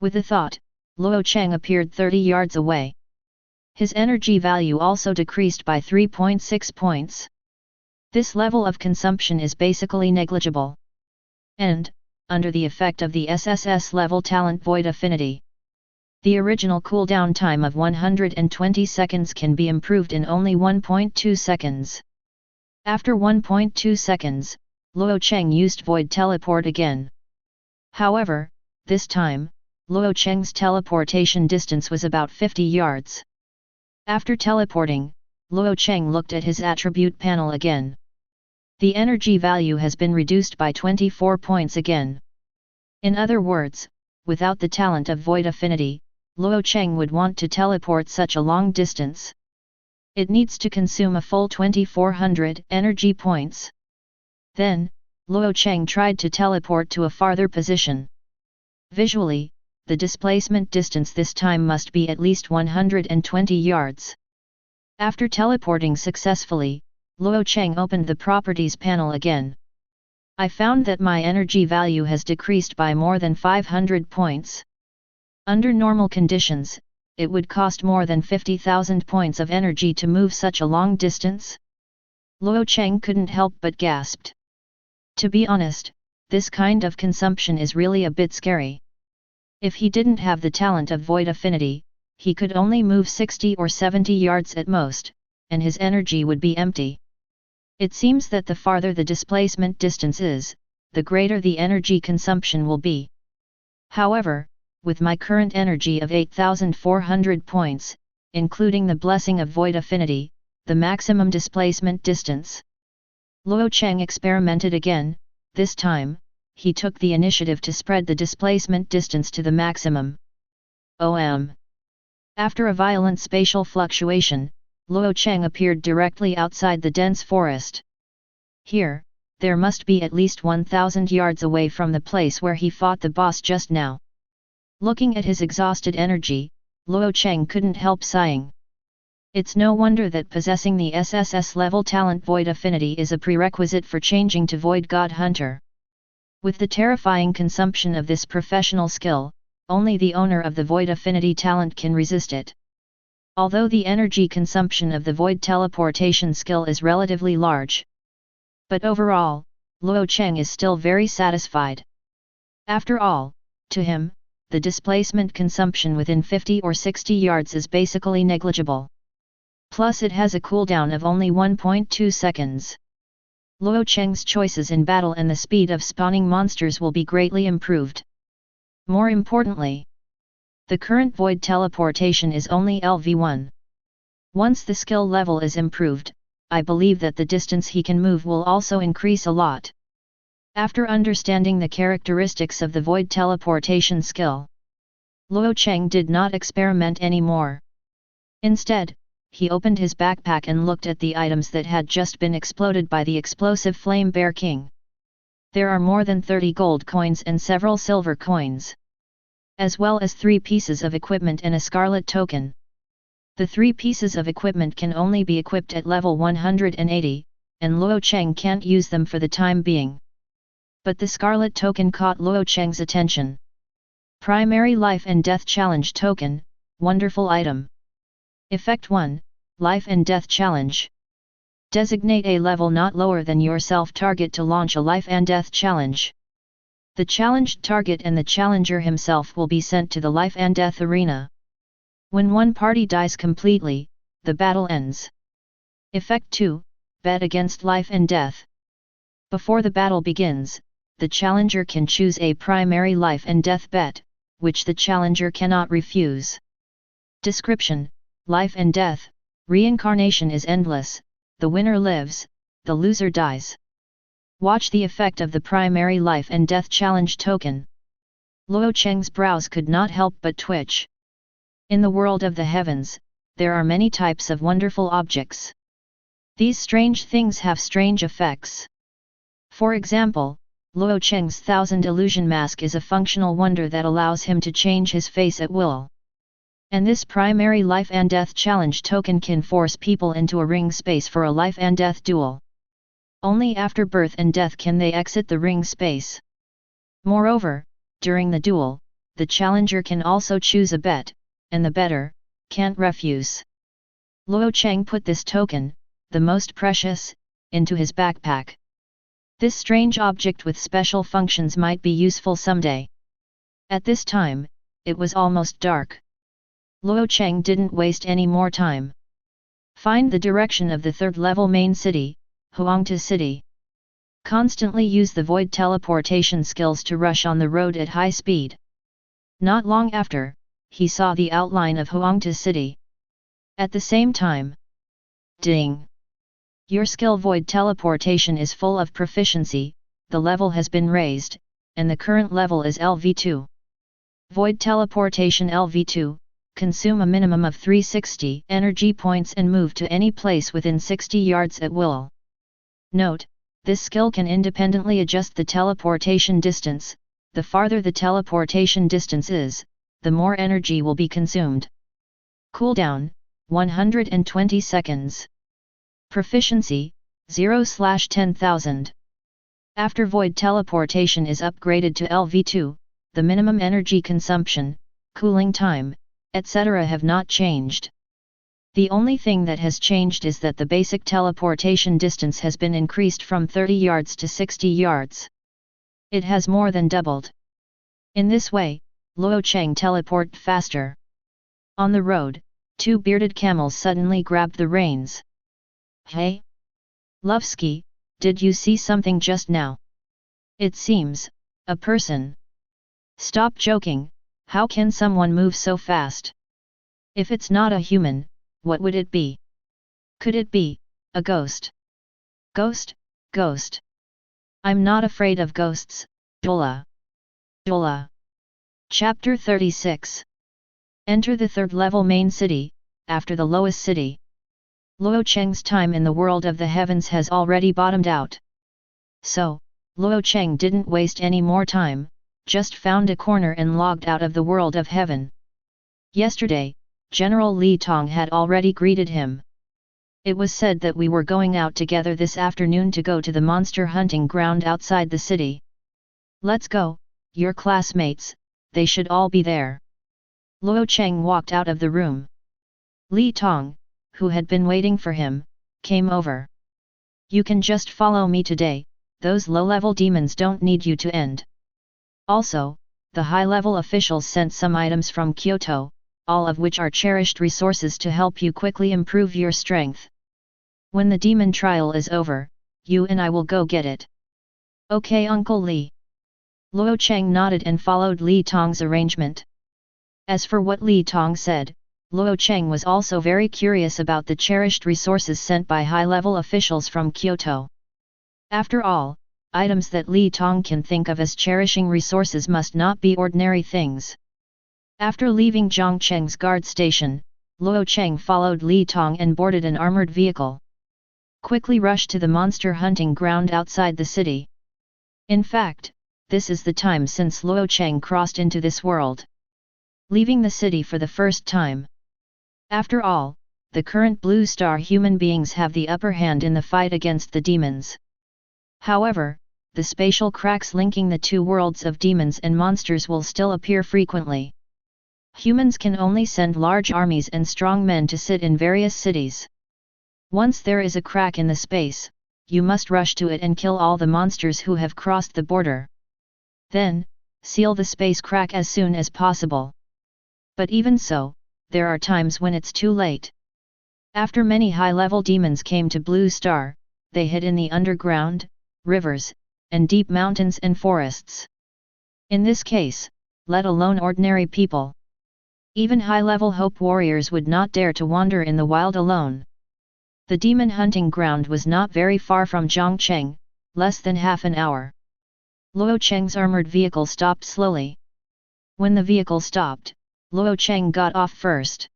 With a thought, Luo Cheng appeared 30 yards away. His energy value also decreased by 3.6 points. This level of consumption is basically negligible. And, under the effect of the sss-level talent Void Affinity, the original cooldown time of 120 seconds can be improved in only 1.2 seconds. After 1.2 seconds, Luo Cheng used Void Teleport again. However, this time, Luo Cheng's teleportation distance was about 50 yards. After teleporting, Luo Cheng looked at his attribute panel again. The energy value has been reduced by 24 points again. In other words, without the talent of Void Affinity, Luo Cheng would want to teleport such a long distance. It needs to consume a full 2400 energy points. Then, Luo Cheng tried to teleport to a farther position. Visually, the displacement distance this time must be at least 120 yards. After teleporting successfully, Luo Cheng opened the properties panel again. I found that my energy value has decreased by more than 500 points. Under normal conditions, it would cost more than 50,000 points of energy to move such a long distance. Luo Cheng couldn't help but gasped. To be honest, this kind of consumption is really a bit scary. If he didn't have the talent of Void Affinity, he could only move 60 or 70 yards at most, and his energy would be empty. It seems that the farther the displacement distance is, the greater the energy consumption will be. However, with my current energy of 8,400 points, including the blessing of Void Affinity, the maximum displacement distance. Luo Cheng experimented again. This time, he took the initiative to spread the displacement distance to the maximum. After a violent spatial fluctuation, Luo Cheng appeared directly outside the dense forest. Here, there must be at least 1,000 yards away from the place where he fought the boss just now. Looking at his exhausted energy, Luo Cheng couldn't help sighing. It's no wonder that possessing the sss-level talent Void Affinity is a prerequisite for changing to Void God Hunter. With the terrifying consumption of this professional skill, only the owner of the Void Affinity talent can resist it. Although the energy consumption of the Void Teleportation skill is relatively large. But overall, Luo Cheng is still very satisfied. After all, to him, the displacement consumption within 50 or 60 yards is basically negligible. Plus it has a cooldown of only 1.2 seconds. Luo Cheng's choices in battle and the speed of spawning monsters will be greatly improved. More importantly, the current Void Teleportation is only LV1. Once the skill level is improved, I believe that the distance he can move will also increase a lot. After understanding the characteristics of the Void Teleportation skill, Luo Cheng did not experiment anymore. Instead, he opened his backpack and looked at the items that had just been exploded by the explosive Flame Bear King. There are more than 30 gold coins and several silver coins, as well as 3 pieces of equipment and a scarlet token. The 3 pieces of equipment can only be equipped at level 180, and Luo Cheng can't use them for the time being. But the scarlet token caught Luo Cheng's attention. Primary Life and Death Challenge Token, wonderful item. Effect 1, Life and Death Challenge. Designate a level not lower than your self-target to launch a Life and Death Challenge. The challenged target and the challenger himself will be sent to the Life and Death arena. When one party dies completely, the battle ends. Effect 2, Bet against Life and Death. Before the battle begins, the challenger can choose a primary life and death bet, which the challenger cannot refuse. Description: Life and Death, reincarnation is endless, the winner lives, the loser dies. Watch the effect of the primary life and death challenge token. Luo Cheng's brows could not help but twitch. In the world of the heavens, there are many types of wonderful objects. These strange things have strange effects. For example, Luo Cheng's thousand illusion mask is a functional wonder that allows him to change his face at will. And this primary life and death challenge token can force people into a ring space for a life and death duel. Only after birth and death can they exit the ring space. Moreover, during the duel, the challenger can also choose a bet, and the bettor can't refuse. Luo Cheng put this token, the most precious, into his backpack. This strange object with special functions might be useful someday. At this time, it was almost dark. Luo Cheng didn't waste any more time. Find the direction of the third-level main city, Huangta City. Constantly use the void teleportation skills to rush on the road at high speed. Not long after, he saw the outline of Huangta City. At the same time, ding! Your skill void teleportation is full of proficiency, the level has been raised, and the current level is LV2. Void teleportation LV2, consume a minimum of 360 energy points and move to any place within 60 yards at will. Note, this skill can independently adjust the teleportation distance. The farther the teleportation distance is, the more energy will be consumed. Cooldown, 120 seconds. Proficiency, 0/10,000. After void teleportation is upgraded to LV2, the minimum energy consumption, cooling time, etc. have not changed. The only thing that has changed is that the basic teleportation distance has been increased from 30 yards to 60 yards. It has more than doubled. In this way, Luo Cheng teleported faster. On the road, two bearded camels suddenly grabbed the reins. Hey! Lufsky, did you see something just now? It seems, a person. Stop joking, how can someone move so fast? If it's not a human, what would it be? Could it be a ghost? Ghost, ghost. I'm not afraid of ghosts, Dola. Dola. Chapter 36. Enter the third-level main city, after the lowest city. Luo Cheng's time in the world of the heavens has already bottomed out. So, Luo Cheng didn't waste any more time, just found a corner and logged out of the world of heaven. Yesterday, General Li Tong had already greeted him. It was said that we were going out together this afternoon to go to the monster hunting ground outside the city. Let's go, your classmates, they should all be there. Luo Cheng walked out of the room. Li Tong, who had been waiting for him, came over. You can just follow me today, those low-level demons don't need you to end. Also, the high-level officials sent some items from Kyoto, all of which are cherished resources to help you quickly improve your strength. When the demon trial is over, you and I will go get it. Okay, Uncle Li. Luo Cheng nodded and followed Li Tong's arrangement. As for what Li Tong said, Luo Cheng was also very curious about the cherished resources sent by high-level officials from Kyoto. After all, items that Li Tong can think of as cherishing resources must not be ordinary things. After leaving Zhongcheng's guard station, Luo Cheng followed Li Tong and boarded an armored vehicle. Quickly rushed to the monster hunting ground outside the city. In fact, this is the time since Luo Cheng crossed into this world. Leaving the city for the first time. After all, the current Blue Star human beings have the upper hand in the fight against the demons. However, the spatial cracks linking the two worlds of demons and monsters will still appear frequently. Humans can only send large armies and strong men to sit in various cities. Once there is a crack in the space, you must rush to it and kill all the monsters who have crossed the border. Then, seal the space crack as soon as possible. But even so, there are times when it's too late. After many high-level demons came to Blue Star, they hid in the underground, rivers, and deep mountains and forests. In this case, let alone ordinary people. Even high-level hope warriors would not dare to wander in the wild alone. The demon hunting ground was not very far from Zhongcheng, less than half an hour. Luo Cheng's armored vehicle stopped slowly. When the vehicle stopped, Luo Cheng got off first.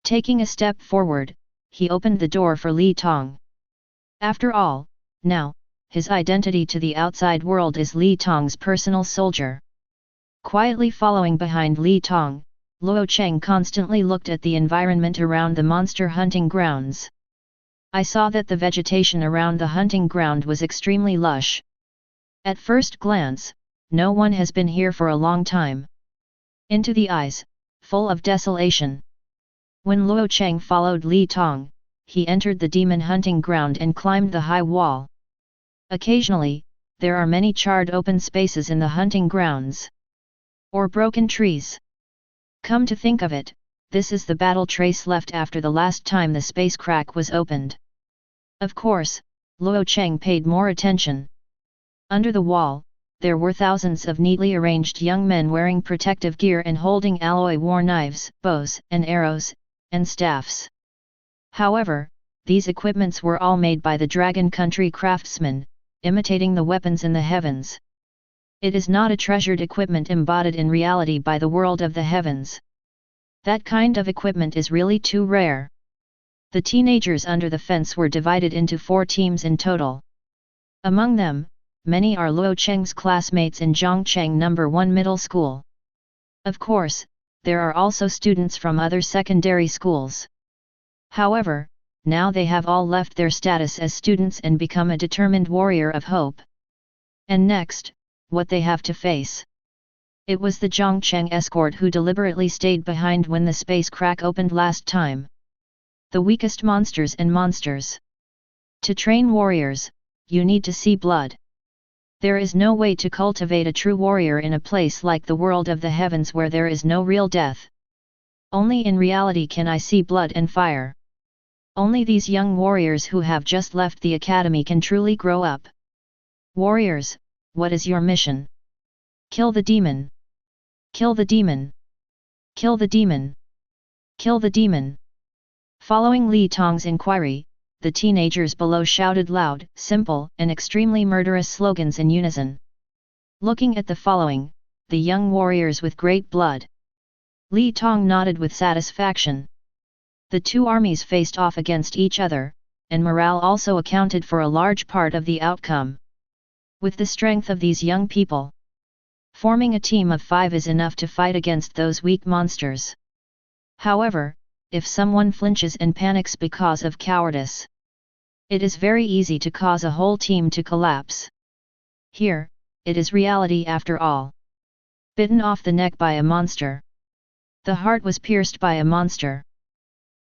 Taking a step forward, he opened the door for Li Tong. After all, now, his identity to the outside world is Li Tong's personal soldier. Quietly following behind Li Tong, Luo Cheng constantly looked at the environment around the monster hunting grounds. I saw that the vegetation around the hunting ground was extremely lush. At first glance, no one has been here for a long time. Into the eyes, full of desolation. When Luo Cheng followed Li Tong, he entered the demon hunting ground and climbed the high wall. Occasionally, there are many charred open spaces in the hunting grounds. Or broken trees. Come to think of it, this is the battle trace left after the last time the space crack was opened. Of course, Luo Cheng paid more attention. Under the wall, there were thousands of neatly arranged young men wearing protective gear and holding alloy war knives, bows and arrows, and staffs. However, these equipments were all made by the Dragon Country craftsmen, imitating the weapons in the heavens. It is not a treasured equipment embodied in reality by the world of the heavens. That kind of equipment is really too rare. The teenagers under the fence were divided into 4 teams in total. Among them, many are Luo Cheng's classmates in Zhongcheng No. 1 Middle School. Of course, there are also students from other secondary schools. However, now they have all left their status as students and become a determined warrior of hope. And next, what they have to face. It was the Zhongcheng escort who deliberately stayed behind when the space crack opened last time. The weakest monsters and monsters. To train warriors, you need to see blood. There is no way to cultivate a true warrior in a place like the world of the heavens where there is no real death. Only in reality can I see blood and fire. Only these young warriors who have just left the academy can truly grow up. Warriors, what is your mission? Kill the demon. Kill the demon. Kill the demon. Kill the demon. Following Li Tong's inquiry, the teenagers below shouted loud, simple, and extremely murderous slogans in unison. Looking at the following, the young warriors with great blood. Li Tong nodded with satisfaction. The 2 armies faced off against each other, and morale also accounted for a large part of the outcome. With the strength of these young people, forming a team of 5 is enough to fight against those weak monsters. However, if someone flinches and panics because of cowardice, it is very easy to cause a whole team to collapse. Here, it is reality after all. Bitten off the neck by a monster. The heart was pierced by a monster.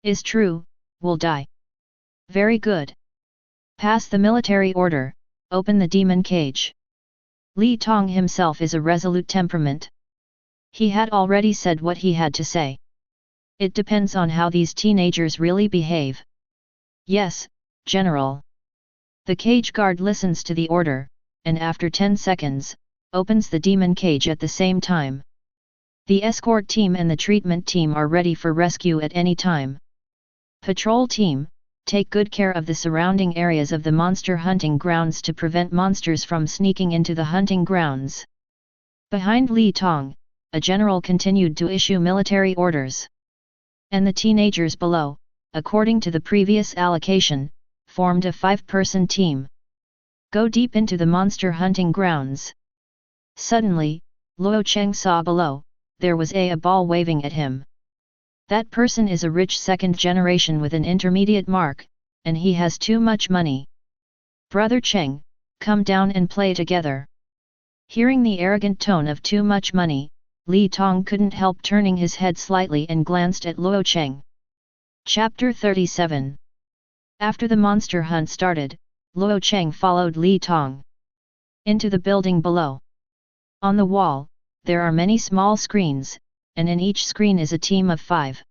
Is true, will die. Very good. Pass the military order, open the demon cage. Li Tong himself is a resolute temperament. He had already said what he had to say. It depends on how these teenagers really behave. Yes, General. The cage guard listens to the order, and after 10 seconds, opens the demon cage at the same time. The escort team and the treatment team are ready for rescue at any time. Patrol team, take good care of the surrounding areas of the monster hunting grounds to prevent monsters from sneaking into the hunting grounds. Behind Li Tong, a general continued to issue military orders. And the teenagers below, according to the previous allocation, formed a 5-person team. Go deep into the monster hunting grounds. Suddenly, Luo Cheng saw below, there was a ball waving at him. That person is a rich 2nd generation with an intermediate mark, and he has too much money. Brother Cheng, come down and play together. Hearing the arrogant tone of too much money, Li Tong couldn't help turning his head slightly and glanced at Luo Cheng. Chapter 37. After the monster hunt started, Luo Cheng followed Li Tong into the building below. On the wall, there are many small screens, and in each screen is a team of 5.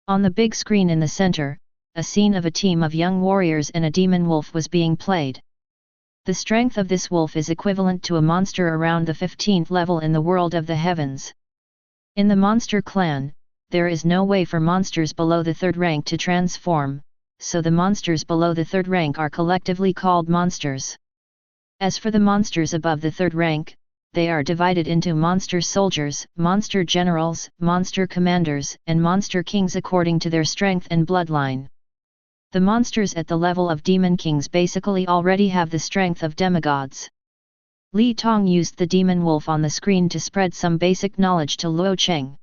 On the big screen in the center, a scene of a team of young warriors and a demon wolf was being played. The strength of this wolf is equivalent to a monster around the 15th level in the world of the heavens. In the monster clan, there is no way for monsters below the 3rd rank to transform, so the monsters below the 3rd rank are collectively called monsters. As for the monsters above the 3rd rank, they are divided into monster soldiers, monster generals, monster commanders, and monster kings according to their strength and bloodline. The monsters at the level of demon kings basically already have the strength of demigods. Li Tong used the demon wolf on the screen to spread some basic knowledge to Luo Cheng.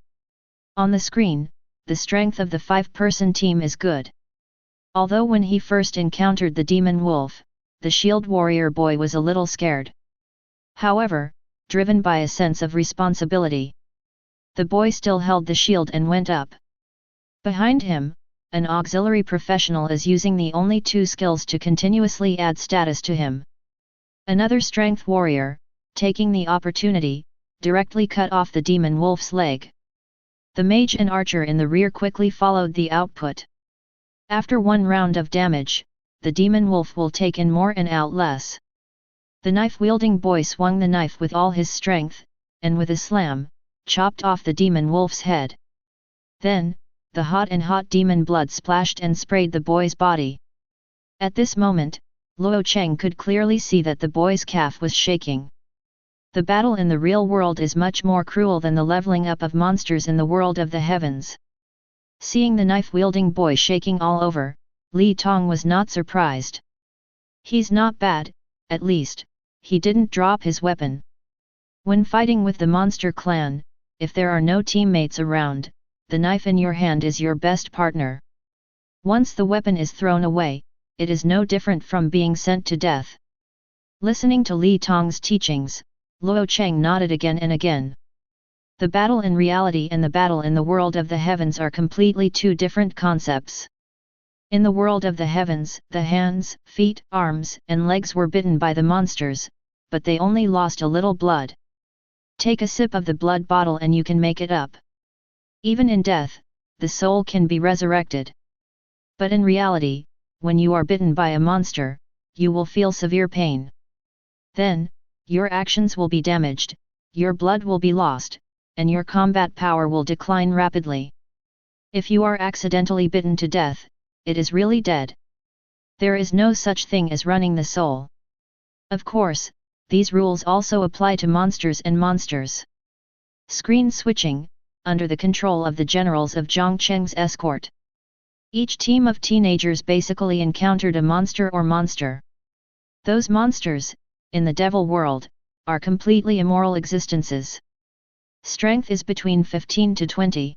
On the screen, the strength of the 5-person team is good. Although when he first encountered the demon wolf, the shield warrior boy was a little scared. However, driven by a sense of responsibility, the boy still held the shield and went up. Behind him, an auxiliary professional is using the only 2 skills to continuously add status to him. Another strength warrior, taking the opportunity, directly cut off the demon wolf's leg. The mage and archer in the rear quickly followed the output. After 1 round of damage, the demon wolf will take in more and out less. The knife-wielding boy swung the knife with all his strength, and with a slam, chopped off the demon wolf's head. Then, the hot demon blood splashed and sprayed the boy's body. At this moment, Luo Cheng could clearly see that the boy's calf was shaking. The battle in the real world is much more cruel than the leveling up of monsters in the world of the heavens. Seeing the knife-wielding boy shaking all over, Li Tong was not surprised. He's not bad, at least, he didn't drop his weapon. When fighting with the monster clan, if there are no teammates around, the knife in your hand is your best partner. Once the weapon is thrown away, it is no different from being sent to death. Listening to Li Tong's teachings, Luo Cheng nodded again and again. The battle in reality and the battle in the world of the heavens are completely 2 different concepts. In the world of the heavens, the hands, feet, arms, and legs were bitten by the monsters, but they only lost a little blood. Take a sip of the blood bottle and you can make it up. Even in death, the soul can be resurrected. But in reality, when you are bitten by a monster, you will feel severe pain. Then, your actions will be damaged, your blood will be lost, and your combat power will decline rapidly. If you are accidentally bitten to death, it is really dead. There is no such thing as running the soul. Of course, these rules also apply to monsters and monsters. Screen switching, under the control of the generals of Zhang Cheng's escort. Each team of teenagers basically encountered a monster or monster. Those monsters, in the devil world, are completely immoral existences. Strength is between 15 to 20.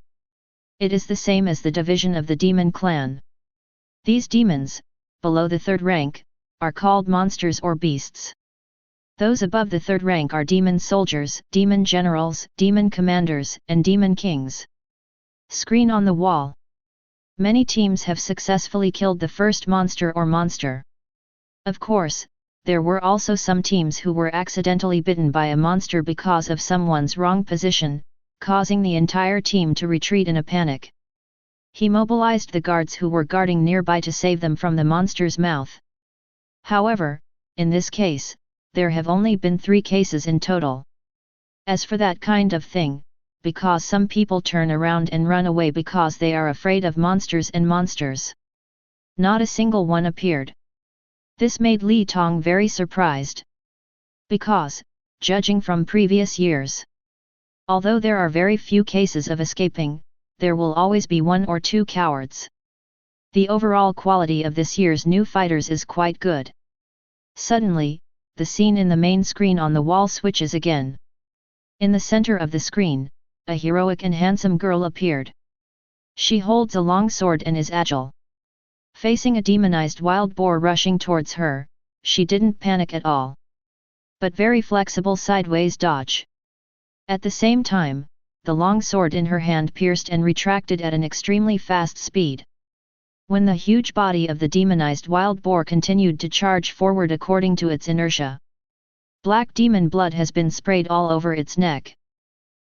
It is the same as the division of the demon clan. These demons, below the 3rd rank, are called monsters or beasts. Those above the 3rd rank are demon soldiers, demon generals, demon commanders, and demon kings. Screen on the wall. Many teams have successfully killed the first monster or monster. Of course, there were also some teams who were accidentally bitten by a monster because of someone's wrong position, causing the entire team to retreat in a panic. He mobilized the guards who were guarding nearby to save them from the monster's mouth. However, in this case, there have only been 3 cases in total. As for that kind of thing, because some people turn around and run away because they are afraid of monsters and monsters. Not a single one appeared. This made Li Tong very surprised. Because, judging from previous years, although there are very few cases of escaping, there will always be 1 or 2 cowards. The overall quality of this year's new fighters is quite good. Suddenly, the scene in the main screen on the wall switches again. In the center of the screen, a heroic and handsome girl appeared. She holds a long sword and is agile. Facing a demonized wild boar rushing towards her, she didn't panic at all, but very flexible sideways dodge. At the same time, the long sword in her hand pierced and retracted at an extremely fast speed. When the huge body of the demonized wild boar continued to charge forward according to its inertia, black demon blood has been sprayed all over its neck.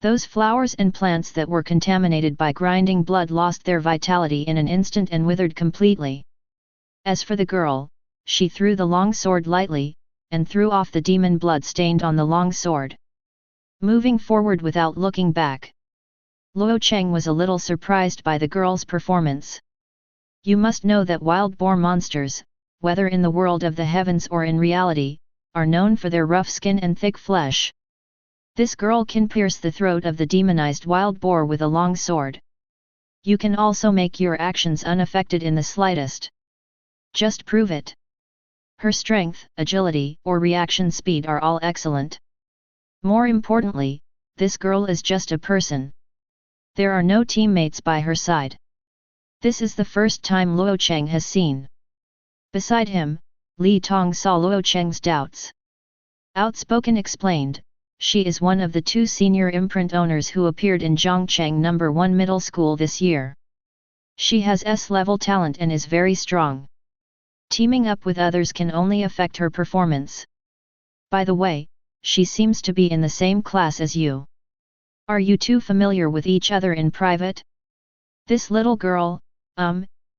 Those flowers and plants that were contaminated by grinding blood lost their vitality in an instant and withered completely. As for the girl, she threw the long sword lightly, and threw off the demon blood stained on the long sword, moving forward without looking back. Luo Cheng was a little surprised by the girl's performance. You must know that wild boar monsters, whether in the world of the heavens or in reality, are known for their rough skin and thick flesh. This girl can pierce the throat of the demonized wild boar with a long sword. You can also make your actions unaffected in the slightest. Just prove it. Her strength, agility, or reaction speed are all excellent. More importantly, this girl is just a person. There are no teammates by her side. This is the first time Luo Cheng has seen. Beside him, Li Tong saw Luo Cheng's doubts. Outspoken explained, she is one of the 2 senior imprint owners who appeared in Zhongcheng No. 1 middle school this year. She has S-level talent and is very strong. Teaming up with others can only affect her performance. By the way, she seems to be in the same class as you. Are you two familiar with each other in private? This little girl,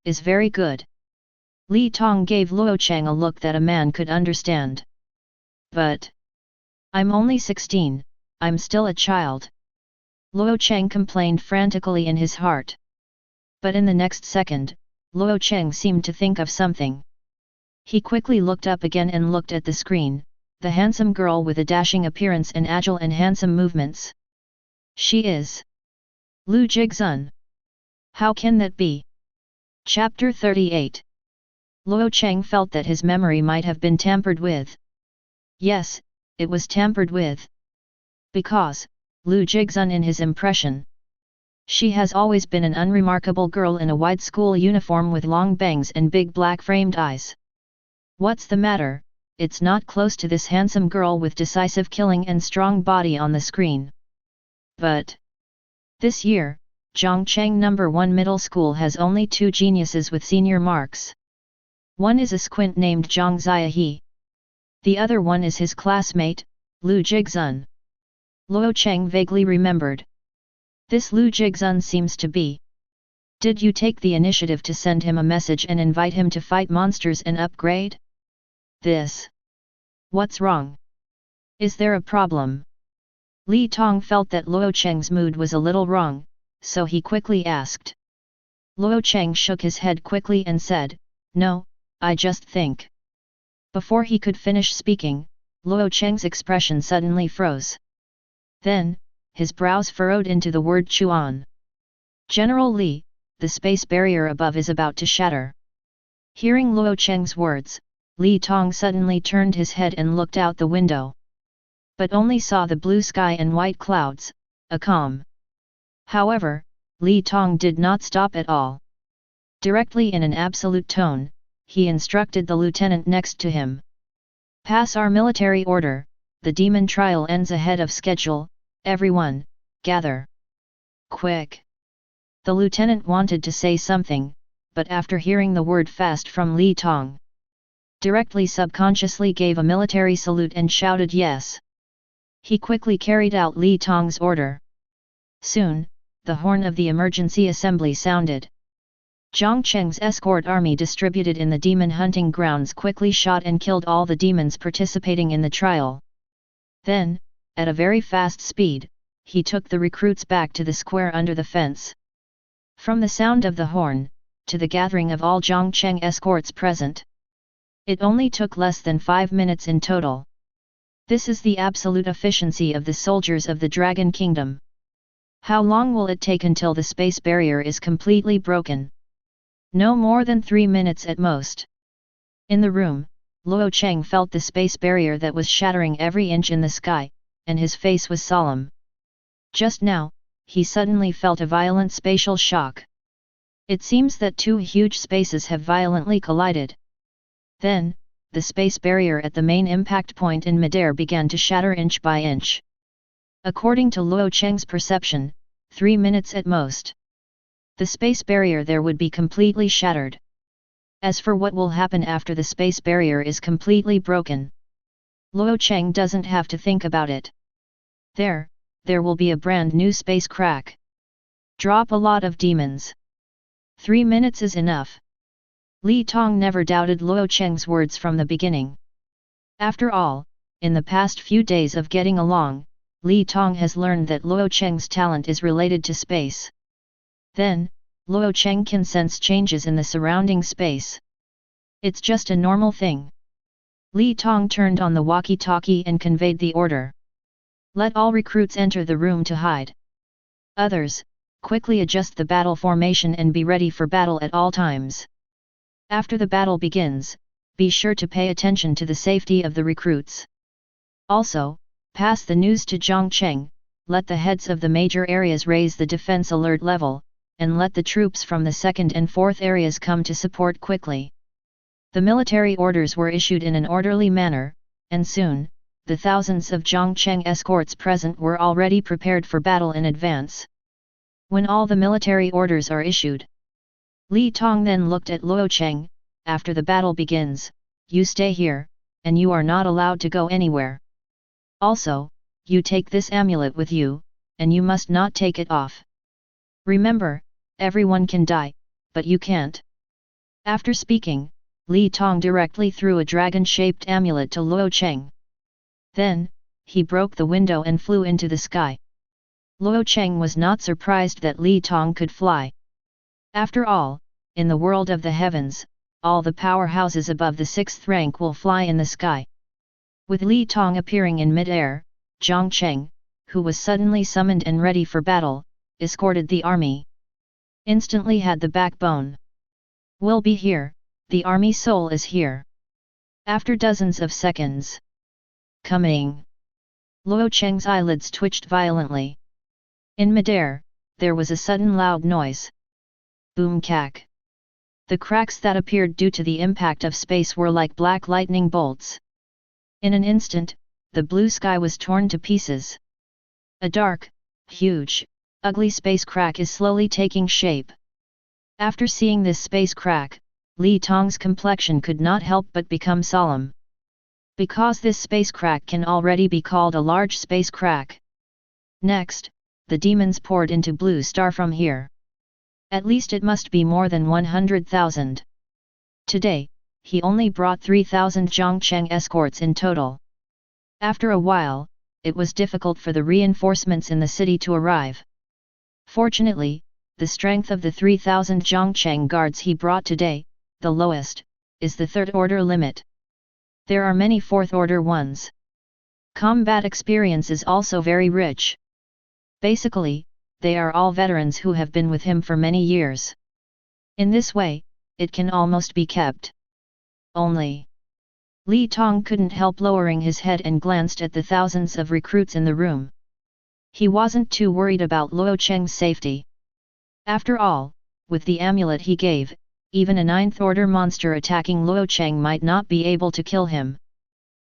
is very good. Li Tong gave Luo Cheng a look that a man could understand. But I'm only 16, I'm still a child. Luo Cheng complained frantically in his heart. But in the next second, Luo Cheng seemed to think of something. He quickly looked up again and looked at the screen, the handsome girl with a dashing appearance and agile and handsome movements. She is Lu Jigzun. How can that be? Chapter 38. Luo Cheng felt that his memory might have been tampered with. Yes, it was tampered with. Because, Lu Jigzun in his impression. She has always been an unremarkable girl in a white school uniform with long bangs and big black framed eyes. What's the matter? It's not close to this handsome girl with decisive killing and strong body on the screen. But this year, Zhongcheng No. 1 middle school has only 2 geniuses with senior marks. One is a squint named Zhang Ziahe. The other one is his classmate, Lu Jigzun. Luo Cheng vaguely remembered. This Lu Jigzun seems to be. Did you take the initiative to send him a message and invite him to fight monsters and upgrade? This. What's wrong? Is there a problem? Li Tong felt that Luo Cheng's mood was a little wrong, so he quickly asked. Luo Cheng shook his head quickly and said, "No, I just think." Before he could finish speaking, Luo Cheng's expression suddenly froze. Then, his brows furrowed into the word Chuan. "General Li, the space barrier above is about to shatter." Hearing Luo Cheng's words, Li Tong suddenly turned his head and looked out the window. But only saw the blue sky and white clouds, a calm. However, Li Tong did not stop at all. Directly in an absolute tone, he instructed the lieutenant next to him. "Pass our military order, the demon trial ends ahead of schedule, everyone, gather. Quick!" The lieutenant wanted to say something, but after hearing the word fast from Li Tong, directly subconsciously gave a military salute and shouted yes. He quickly carried out Li Tong's order. Soon, the horn of the emergency assembly sounded. Zhongcheng's escort army distributed in the demon hunting grounds quickly shot and killed all the demons participating in the trial. Then, at a very fast speed, he took the recruits back to the square under the fence. From the sound of the horn, to the gathering of all Zhongcheng escorts present, it only took less than 5 minutes in total. This is the absolute efficiency of the soldiers of the Dragon Kingdom. How long will it take until the space barrier is completely broken? No more than 3 minutes at most. In the room, Luo Cheng felt the space barrier that was shattering every inch in the sky, and his face was solemn. Just now, he suddenly felt a violent spatial shock. It seems that 2 huge spaces have violently collided. Then, the space barrier at the main impact point in midair began to shatter inch by inch. According to Luo Cheng's perception, 3 minutes at most. The space barrier there would be completely shattered. As for what will happen after the space barrier is completely broken, Luo Cheng doesn't have to think about it. There will be a brand new space crack. Drop a lot of demons. 3 minutes is enough. Li Tong never doubted Luo Cheng's words from the beginning. After all, in the past few days of getting along, Li Tong has learned that Luo Cheng's talent is related to space. Then, Luo Cheng can sense changes in the surrounding space. It's just a normal thing. Li Tong turned on the walkie-talkie and conveyed the order. Let all recruits enter the room to hide. Others, quickly adjust the battle formation and be ready for battle at all times. After the battle begins, be sure to pay attention to the safety of the recruits. Also, pass the news to Luo Cheng, let the heads of the major areas raise the defense alert level, and let the troops from the second and fourth areas come to support quickly. The military orders were issued in an orderly manner, and soon, the thousands of Luo Cheng escorts present were already prepared for battle in advance. When all the military orders are issued, Li Tong then looked at Luo Cheng. After the battle begins, you stay here, and you are not allowed to go anywhere. Also, you take this amulet with you, and you must not take it off. Remember, everyone can die, but you can't. After speaking, Li Tong directly threw a dragon-shaped amulet to Luo Cheng. Then, he broke the window and flew into the sky. Luo Cheng was not surprised that Li Tong could fly. After all, in the world of the heavens, all the powerhouses above the 6th rank will fly in the sky. With Li Tong appearing in mid-air, Luo Cheng, who was suddenly summoned and ready for battle, escorted the army. Instantly had the backbone. Will be here, the army soul is here. After dozens of seconds. Coming. Luo Cheng's eyelids twitched violently. In midair, there was a sudden loud noise. Boom cack. The cracks that appeared due to the impact of space were like black lightning bolts. In an instant, the blue sky was torn to pieces. A dark, huge, ugly space crack is slowly taking shape. After seeing this space crack, Li Tong's complexion could not help but become solemn. Because this space crack can already be called a large space crack. Next, the demons poured into Blue Star from here. At least it must be more than 100,000. Today, he only brought 3,000 Luo Cheng escorts in total. After a while, it was difficult for the reinforcements in the city to arrive. Fortunately, the strength of the 3,000 Luo Cheng guards he brought today, the lowest, is the 3rd order limit. There are many 4th order ones. Combat experience is also very rich. Basically, they are all veterans who have been with him for many years. In this way, it can almost be kept. Only. Li Tong couldn't help lowering his head and glanced at the thousands of recruits in the room. He wasn't too worried about Luo Cheng's safety. After all, with the amulet he gave, even a 9th order monster attacking Luo Cheng might not be able to kill him.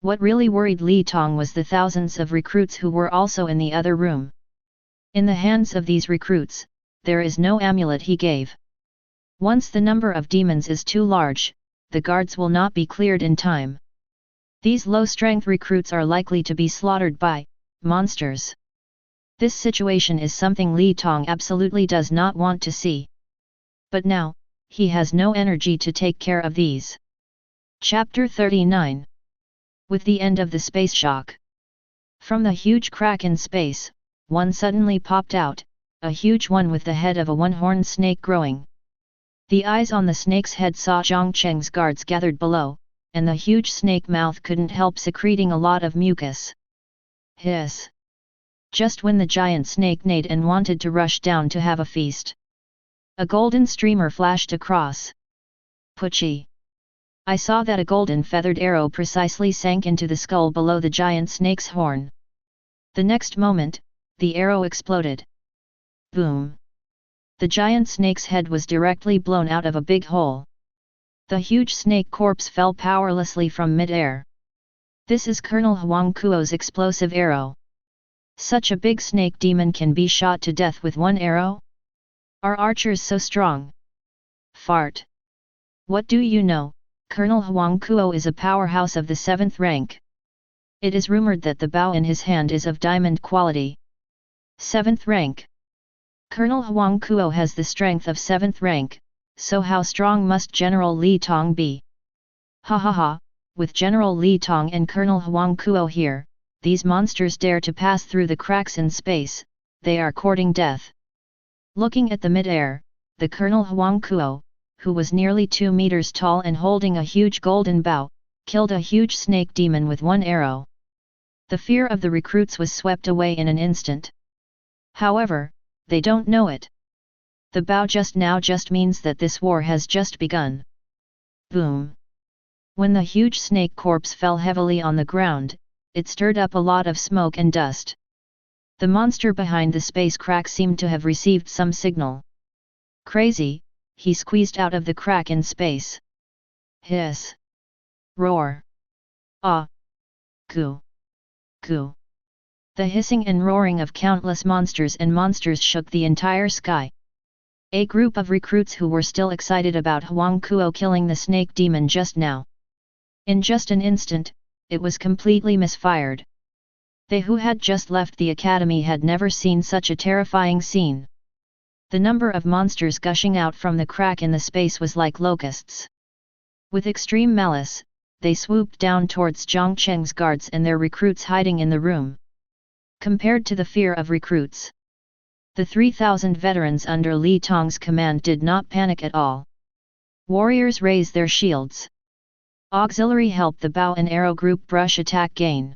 What really worried Li Tong was the thousands of recruits who were also in the other room. In the hands of these recruits, there is no amulet he gave. Once the number of demons is too large, the guards will not be cleared in time. These low-strength recruits are likely to be slaughtered by monsters. This situation is something Li Tong absolutely does not want to see. But now, he has no energy to take care of these. Chapter 39. With the end of the space shock. From the huge crack in space, one suddenly popped out, a huge one with the head of a one-horned snake growing. The eyes on the snake's head saw Luo Cheng's guards gathered below, and the huge snake mouth couldn't help secreting a lot of mucus. Hiss! Just when the giant snake neighed and wanted to rush down to have a feast, a golden streamer flashed across. Pucci! I saw that a golden feathered arrow precisely sank into the skull below the giant snake's horn. The next moment, the arrow exploded. Boom! The giant snake's head was directly blown out of a big hole. The huge snake corpse fell powerlessly from mid-air. This is Colonel Huang Kuo's explosive arrow. Such a big snake demon can be shot to death with one arrow? Are archers so strong? Fart! What do you know? Colonel Huang Kuo is a powerhouse of the 7th rank. It is rumored that the bow in his hand is of diamond quality. 7th rank. Colonel Huang Kuo has the strength of 7th rank, so how strong must General Li Tong be? Ha ha ha, with General Li Tong and Colonel Huang Kuo here, these monsters dare to pass through the cracks in space, they are courting death. Looking at the mid-air, the Colonel Huang Kuo, who was nearly 2 meters tall and holding a huge golden bow, killed a huge snake demon with one arrow. The fear of the recruits was swept away in an instant. However, they don't know it. The bow just now just means that this war has just begun. Boom! When the huge snake corpse fell heavily on the ground, it stirred up a lot of smoke and dust. The monster behind the space crack seemed to have received some signal. Crazy, he squeezed out of the crack in space. Hiss! Roar! Ah! Goo! Goo! The hissing and roaring of countless monsters shook the entire sky. A group of recruits who were still excited about Huang Kuo killing the snake demon just now. In just an instant, it was completely misfired. They who had just left the academy had never seen such a terrifying scene. The number of monsters gushing out from the crack in the space was like locusts. With extreme malice, they swooped down towards Zhang Cheng's guards and their recruits hiding in the room. Compared to the fear of recruits, the 3,000 veterans under Li Tong's command did not panic at all. Warriors raised their shields. Auxiliary helped the bow and arrow group brush attack gain.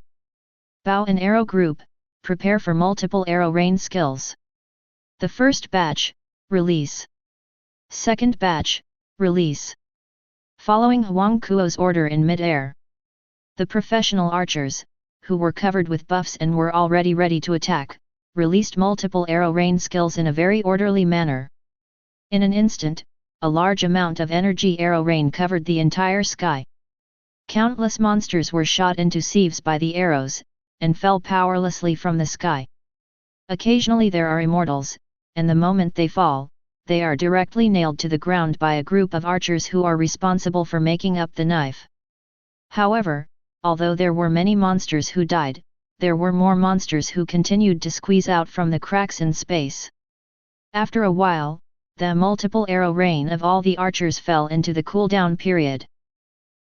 Bow and arrow group, prepare for multiple arrow rain skills. The first batch, release. Second batch, release. Following Huang Kuo's order in mid-air, the professional archers, who were covered with buffs and were already ready to attack, released multiple arrow rain skills in a very orderly manner. In an instant, a large amount of energy arrow rain covered the entire sky. Countless monsters were shot into sieves by the arrows, and fell powerlessly from the sky. Occasionally there are immortals, and the moment they fall, they are directly nailed to the ground by a group of archers who are responsible for making up the knife. However, although there were many monsters who died, there were more monsters who continued to squeeze out from the cracks in space. After a while, the multiple arrow rain of all the archers fell into the cooldown period.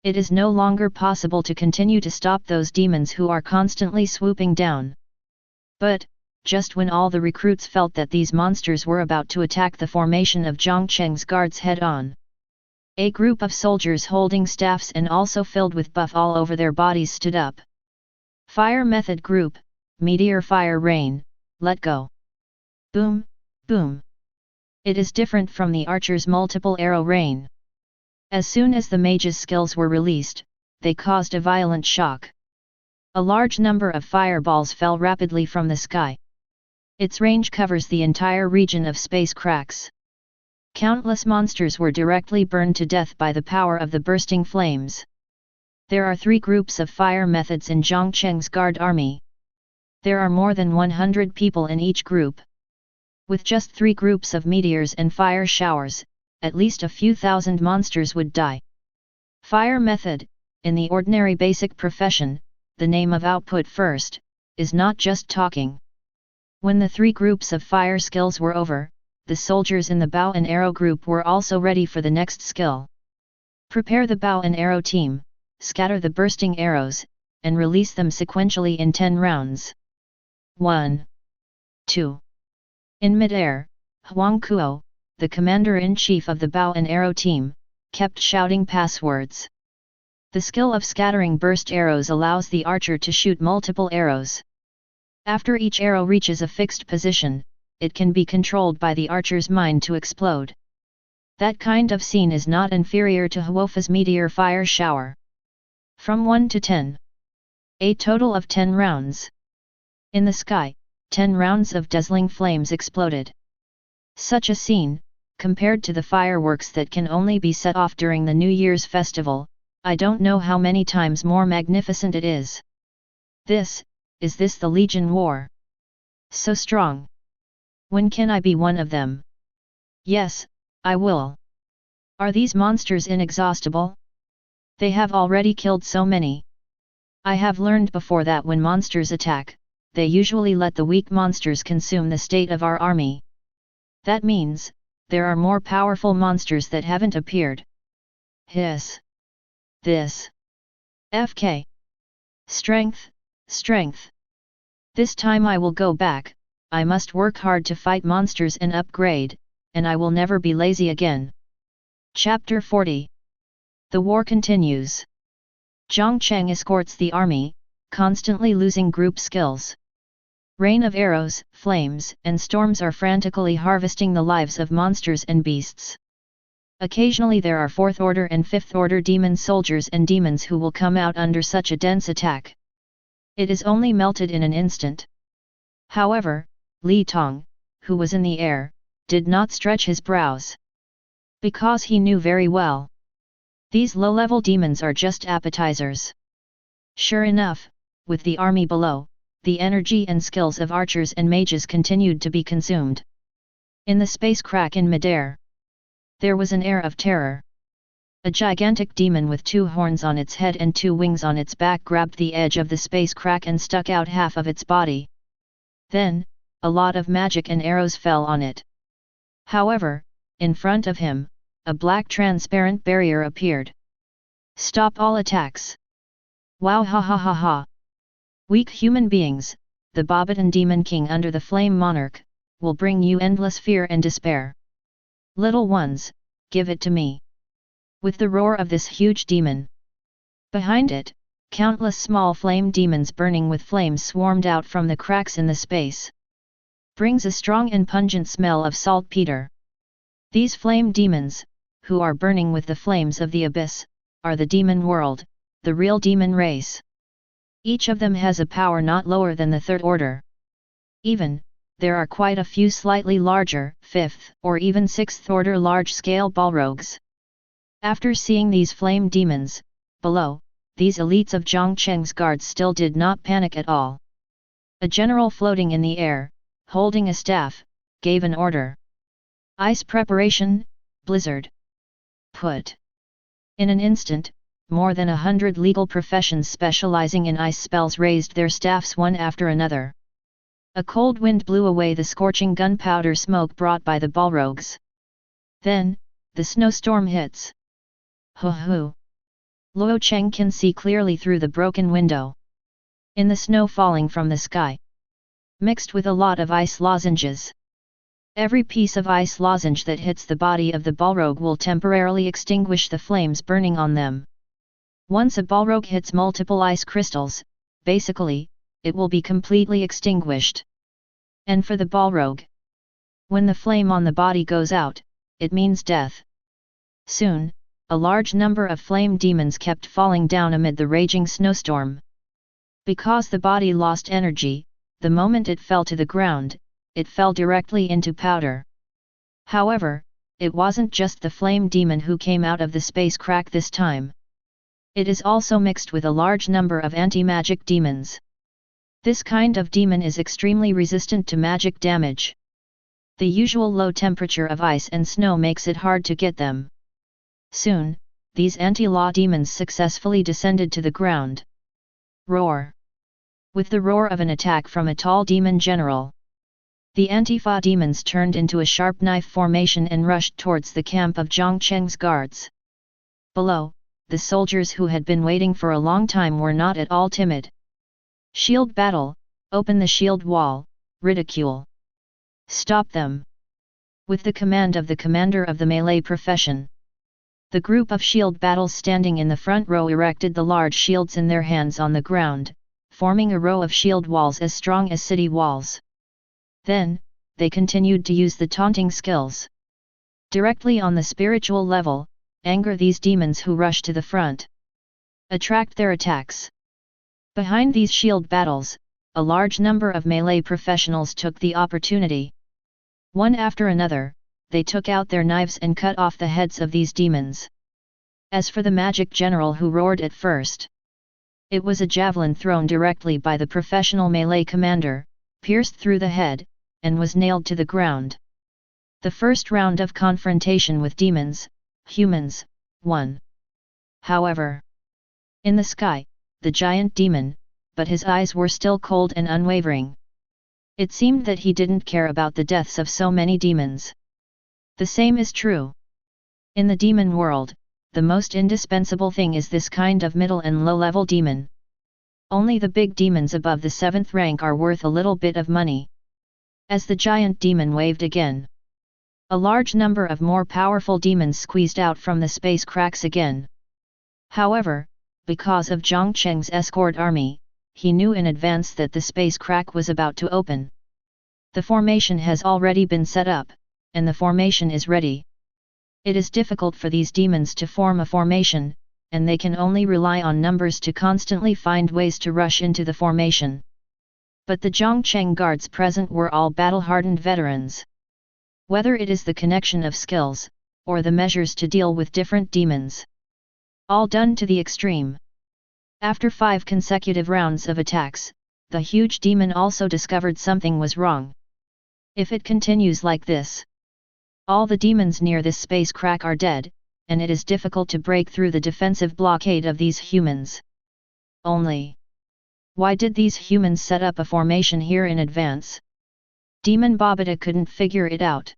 It is no longer possible to continue to stop those demons who are constantly swooping down. But, just when all the recruits felt that these monsters were about to attack the formation of Zhang Cheng's guards head-on, a group of soldiers holding staffs and also filled with buff all over their bodies stood up. Fire method group, meteor fire rain, let go. Boom, boom. It is different from the archer's multiple arrow rain. As soon as the mage's skills were released, they caused a violent shock. A large number of fireballs fell rapidly from the sky. Its range covers the entire region of space cracks. Countless monsters were directly burned to death by the power of the bursting flames. There are 3 groups of fire methods in Zhang Cheng's guard army. There are more than 100 people in each group. With just 3 groups of meteors and fire showers, at least a few thousand monsters would die. Fire method, in the ordinary basic profession, the name of output first, is not just talking. When the 3 groups of fire skills were over, the soldiers in the bow and arrow group were also ready for the next skill. Prepare the bow and arrow team, scatter the bursting arrows, and release them sequentially in 10 rounds. 1. 2. In mid-air, Huang Kuo, the commander-in-chief of the bow and arrow team, kept shouting passwords. The skill of scattering burst arrows allows the archer to shoot multiple arrows. After each arrow reaches a fixed position, it can be controlled by the archer's mind to explode. That kind of scene is not inferior to Huofa's meteor fire shower. From 1 to 10. A total of 10 rounds. In the sky, 10 rounds of dazzling flames exploded. Such a scene, compared to the fireworks that can only be set off during the New Year's festival, I don't know how many times more magnificent it is. Is this the Legion War? So strong. When can I be one of them? Yes, I will. Are these monsters inexhaustible? They have already killed so many. I have learned before that when monsters attack, they usually let the weak monsters consume the state of our army. That means, there are more powerful monsters that haven't appeared. Hiss. This. FK. Strength, strength. This time I will go back, I must work hard to fight monsters and upgrade, and I will never be lazy again. Chapter 40. The war continues. Zhang Cheng escorts the army, constantly losing group skills. Rain of arrows, flames, and storms are frantically harvesting the lives of monsters and beasts. Occasionally there are 4th order and 5th order demon soldiers and demons who will come out under such a dense attack. It is only melted in an instant. However, Li Tong, who was in the air, did not stretch his brows. Because he knew very well. These low-level demons are just appetizers. Sure enough, with the army below, the energy and skills of archers and mages continued to be consumed. In the space crack in midair, there was an air of terror. A gigantic demon with 2 horns on its head and 2 wings on its back grabbed the edge of the space crack and stuck out half of its body. Then, a lot of magic and arrows fell on it. However, in front of him, a black transparent barrier appeared. Stop all attacks. Wow, ha ha ha ha. Weak human beings, the Bobbatan Demon King under the Flame Monarch, will bring you endless fear and despair. Little ones, give it to me. With the roar of this huge demon. Behind it, countless small flame demons burning with flames swarmed out from the cracks in the space. Brings a strong and pungent smell of saltpeter. These flame demons, who are burning with the flames of the abyss, are the demon world, the real demon race. Each of them has a power not lower than the 3rd order. Even, there are quite a few slightly larger, 5th or even 6th order large-scale balrogs. After seeing these flame demons, below, these elites of Zhang Cheng's guards still did not panic at all. A general floating in the air, holding a staff, gave an order. Ice preparation, blizzard. Put. In an instant, more than 100 legal professions specializing in ice spells raised their staffs one after another. A cold wind blew away the scorching gunpowder smoke brought by the balrogs. Then, the snowstorm hits. Hoo-hoo! Luo Cheng can see clearly through the broken window. In the snow falling from the sky, mixed with a lot of ice lozenges. Every piece of ice lozenge that hits the body of the balrog will temporarily extinguish the flames burning on them. Once a balrog hits multiple ice crystals, basically, it will be completely extinguished. And for the balrog, when the flame on the body goes out, it means death. Soon, a large number of flame demons kept falling down amid the raging snowstorm. Because the body lost energy, the moment it fell to the ground, it fell directly into powder. However, it wasn't just the flame demon who came out of the space crack this time. It is also mixed with a large number of anti-magic demons. This kind of demon is extremely resistant to magic damage. The usual low temperature of ice and snow makes it hard to get them. Soon, these anti-law demons successfully descended to the ground. Roar! With the roar of an attack from a tall demon general, the Antifa demons turned into a sharp knife formation and rushed towards the camp of Zhang Cheng's guards. Below, the soldiers who had been waiting for a long time were not at all timid. Shield battle, open the shield wall, ridicule. Stop them. With the command of the commander of the melee profession, the group of shield battles standing in the front row erected the large shields in their hands on the ground, forming a row of shield walls as strong as city walls. Then, they continued to use the taunting skills. Directly on the spiritual level, anger these demons who rush to the front. Attract their attacks. Behind these shield battles, a large number of melee professionals took the opportunity. One after another, they took out their knives and cut off the heads of these demons. As for the magic general who roared at first, it was a javelin thrown directly by the professional melee commander, pierced through the head, and was nailed to the ground. The first round of confrontation with demons, humans, won. However, in the sky, the giant demon, but his eyes were still cold and unwavering. It seemed that he didn't care about the deaths of so many demons. The same is true. In the demon world, the most indispensable thing is this kind of middle and low-level demon. Only the big demons above the 7th rank are worth a little bit of money. As the giant demon waved again, a large number of more powerful demons squeezed out from the space cracks again. However, because of Zhang Cheng's escort army, he knew in advance that the space crack was about to open. The formation has already been set up, and the formation is ready. It is difficult for these demons to form a formation, and they can only rely on numbers to constantly find ways to rush into the formation. But the Luo Cheng guards present were all battle-hardened veterans. Whether it is the connection of skills, or the measures to deal with different demons, all done to the extreme. After 5 consecutive rounds of attacks, the huge demon also discovered something was wrong. If it continues like this, all the demons near this space crack are dead, and it is difficult to break through the defensive blockade of these humans. Only, why did these humans set up a formation here in advance? Demon Babata couldn't figure it out.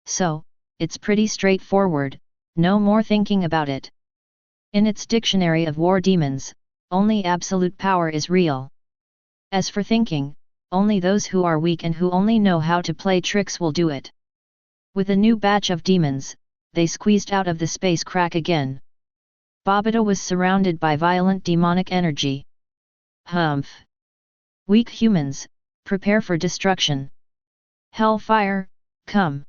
So, it's pretty straightforward, no more thinking about it. In its dictionary of war demons, only absolute power is real. As for thinking, only those who are weak and who only know how to play tricks will do it. With a new batch of demons, they squeezed out of the space crack again. Babata was surrounded by violent demonic energy. Humph! Weak humans, prepare for destruction. Hellfire, come!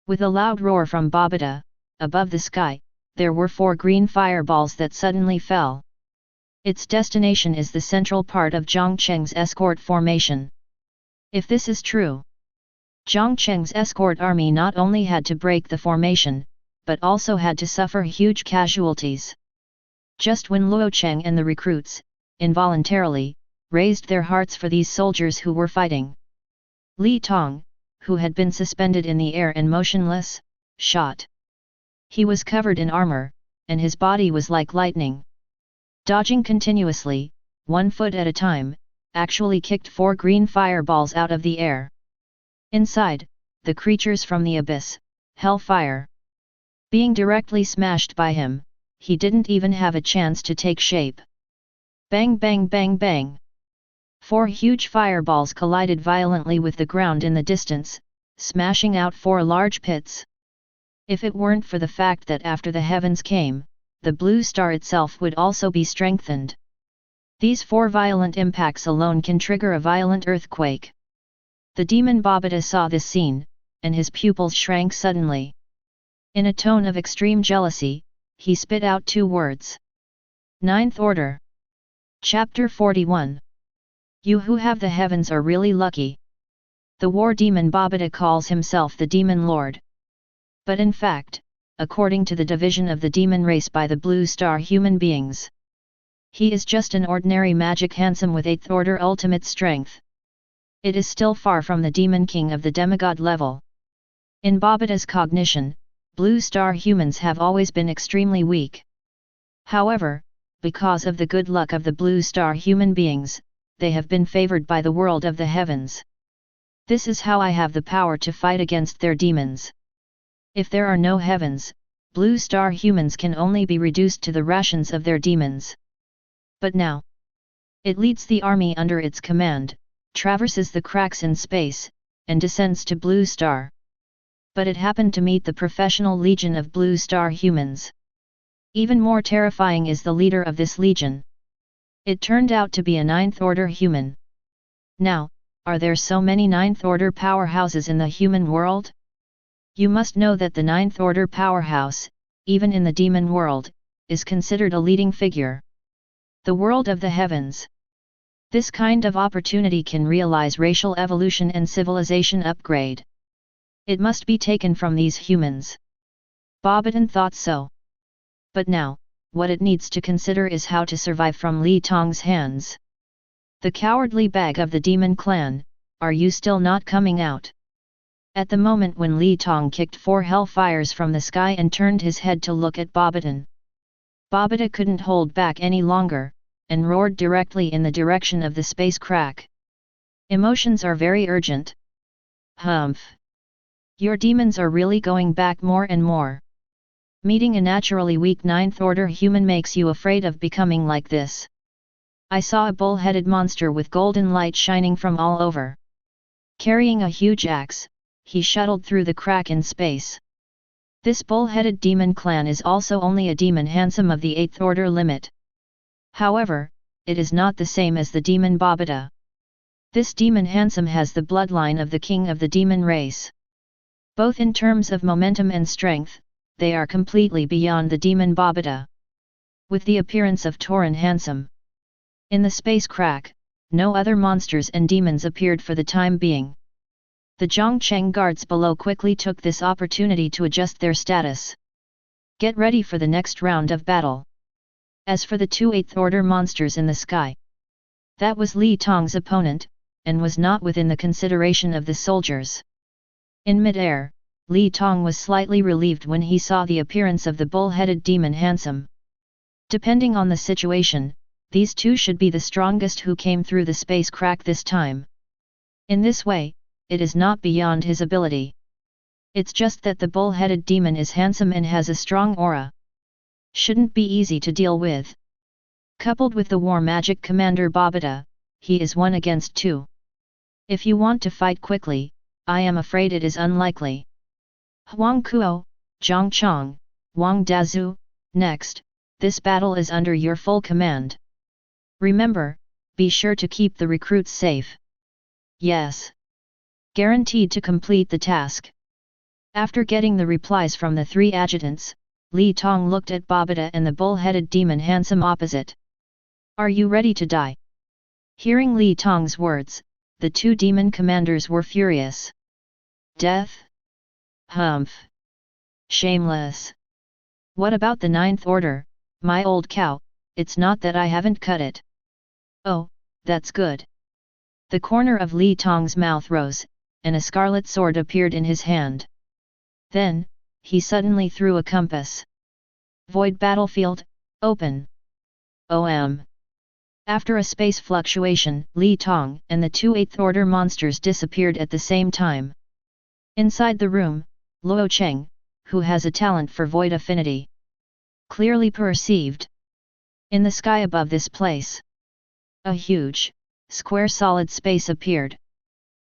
With a loud roar from Babata, above the sky, there were 4 green fireballs that suddenly fell. Its destination is the central part of Luo Cheng's escort formation. If this is true, Luo Cheng's escort army not only had to break the formation, but also had to suffer huge casualties. Just when Luo Cheng and the recruits, involuntarily, raised their hearts for these soldiers who were fighting, Li Tong, who had been suspended in the air and motionless, shot. He was covered in armor, and his body was like lightning. Dodging continuously, 1 foot at a time, actually kicked 4 green fireballs out of the air. Inside, the creatures from the abyss, hellfire. Being directly smashed by him, he didn't even have a chance to take shape. Bang bang bang bang! 4 huge fireballs collided violently with the ground in the distance, smashing out 4 large pits. If it weren't for the fact that after the heavens came, the blue star itself would also be strengthened. These 4 violent impacts alone can trigger a violent earthquake. The demon Babata saw this scene, and his pupils shrank suddenly. In a tone of extreme jealousy, he spit out 2 words. 9th Order. Chapter 41. You who have the heavens are really lucky. The war demon Babata calls himself the Demon Lord. But in fact, according to the division of the demon race by the Blue Star human beings, he is just an ordinary magic handsome with 8th order ultimate strength. It is still far from the demon king of the demigod level. In Babata's cognition, Blue Star humans have always been extremely weak. However, because of the good luck of the Blue Star human beings, they have been favored by the world of the heavens. This is how I have the power to fight against their demons. If there are no heavens, Blue Star humans can only be reduced to the rations of their demons. But now, it leads the army under its command, traverses the cracks in space, and descends to Blue Star. But it happened to meet the professional legion of Blue Star humans. Even more terrifying is the leader of this legion. It turned out to be a 9th order human. Now, are there so many 9th order powerhouses in the human world? You must know that the 9th order powerhouse, even in the demon world, is considered a leading figure. The world of the heavens. This kind of opportunity can realize racial evolution and civilization upgrade. It must be taken from these humans. Babata thought so. But now, what it needs to consider is how to survive from Li Tong's hands. The cowardly bag of the demon clan, are you still not coming out? At the moment when Li Tong kicked 4 hellfires from the sky and turned his head to look at Babata, Babata couldn't hold back any longer, and roared directly in the direction of the space crack. Emotions are very urgent. Humph! Your demons are really going back more and more. Meeting a naturally weak 9th order human makes you afraid of becoming like this. I saw a bull-headed monster with golden light shining from all over. Carrying a huge axe, he shuttled through the crack in space. This bull-headed demon clan is also only a demon handsome of the 8th order limit. However, it is not the same as the demon Babada. This demon handsome has the bloodline of the king of the demon race. Both in terms of momentum and strength, they are completely beyond the demon Babada. With the appearance of Tauren handsome in the space crack, no other monsters and demons appeared for the time being. The Zhutian guards below quickly took this opportunity to adjust their status. Get ready for the next round of battle. As for the two 8th order monsters in the sky, that was Li Tong's opponent, and was not within the consideration of the soldiers. In mid-air, Li Tong was slightly relieved when he saw the appearance of the bull-headed demon handsome. Depending on the situation, these two should be the strongest who came through the space crack this time. In this way, it is not beyond his ability. It's just that the bull-headed demon is handsome and has a strong aura. Shouldn't be easy to deal with. Coupled with the war magic commander Babada, he is 1 against 2. If you want to fight quickly, I am afraid it is unlikely. Huang Kuo, Zhang Chong, Wang Dazu, next, this battle is under your full command. Remember, be sure to keep the recruits safe. Yes. Guaranteed to complete the task. After getting the replies from the 3 adjutants, Li Tong looked at Babada and the bull-headed demon handsome opposite. Are you ready to die? Hearing Li Tong's words, the 2 demon commanders were furious. Death? Humph! Shameless! What about the 9th order, my old cow? It's not that I haven't cut it. Oh, that's good. The corner of Li Tong's mouth rose, and a scarlet sword appeared in his hand. Then, he suddenly threw a compass. Void battlefield, open. OM. After a space fluctuation, Li Tong and the 2 8th order monsters disappeared at the same time. Inside the room, Luo Cheng, who has a talent for void affinity, clearly perceived. In the sky above this place, a huge, square solid space appeared.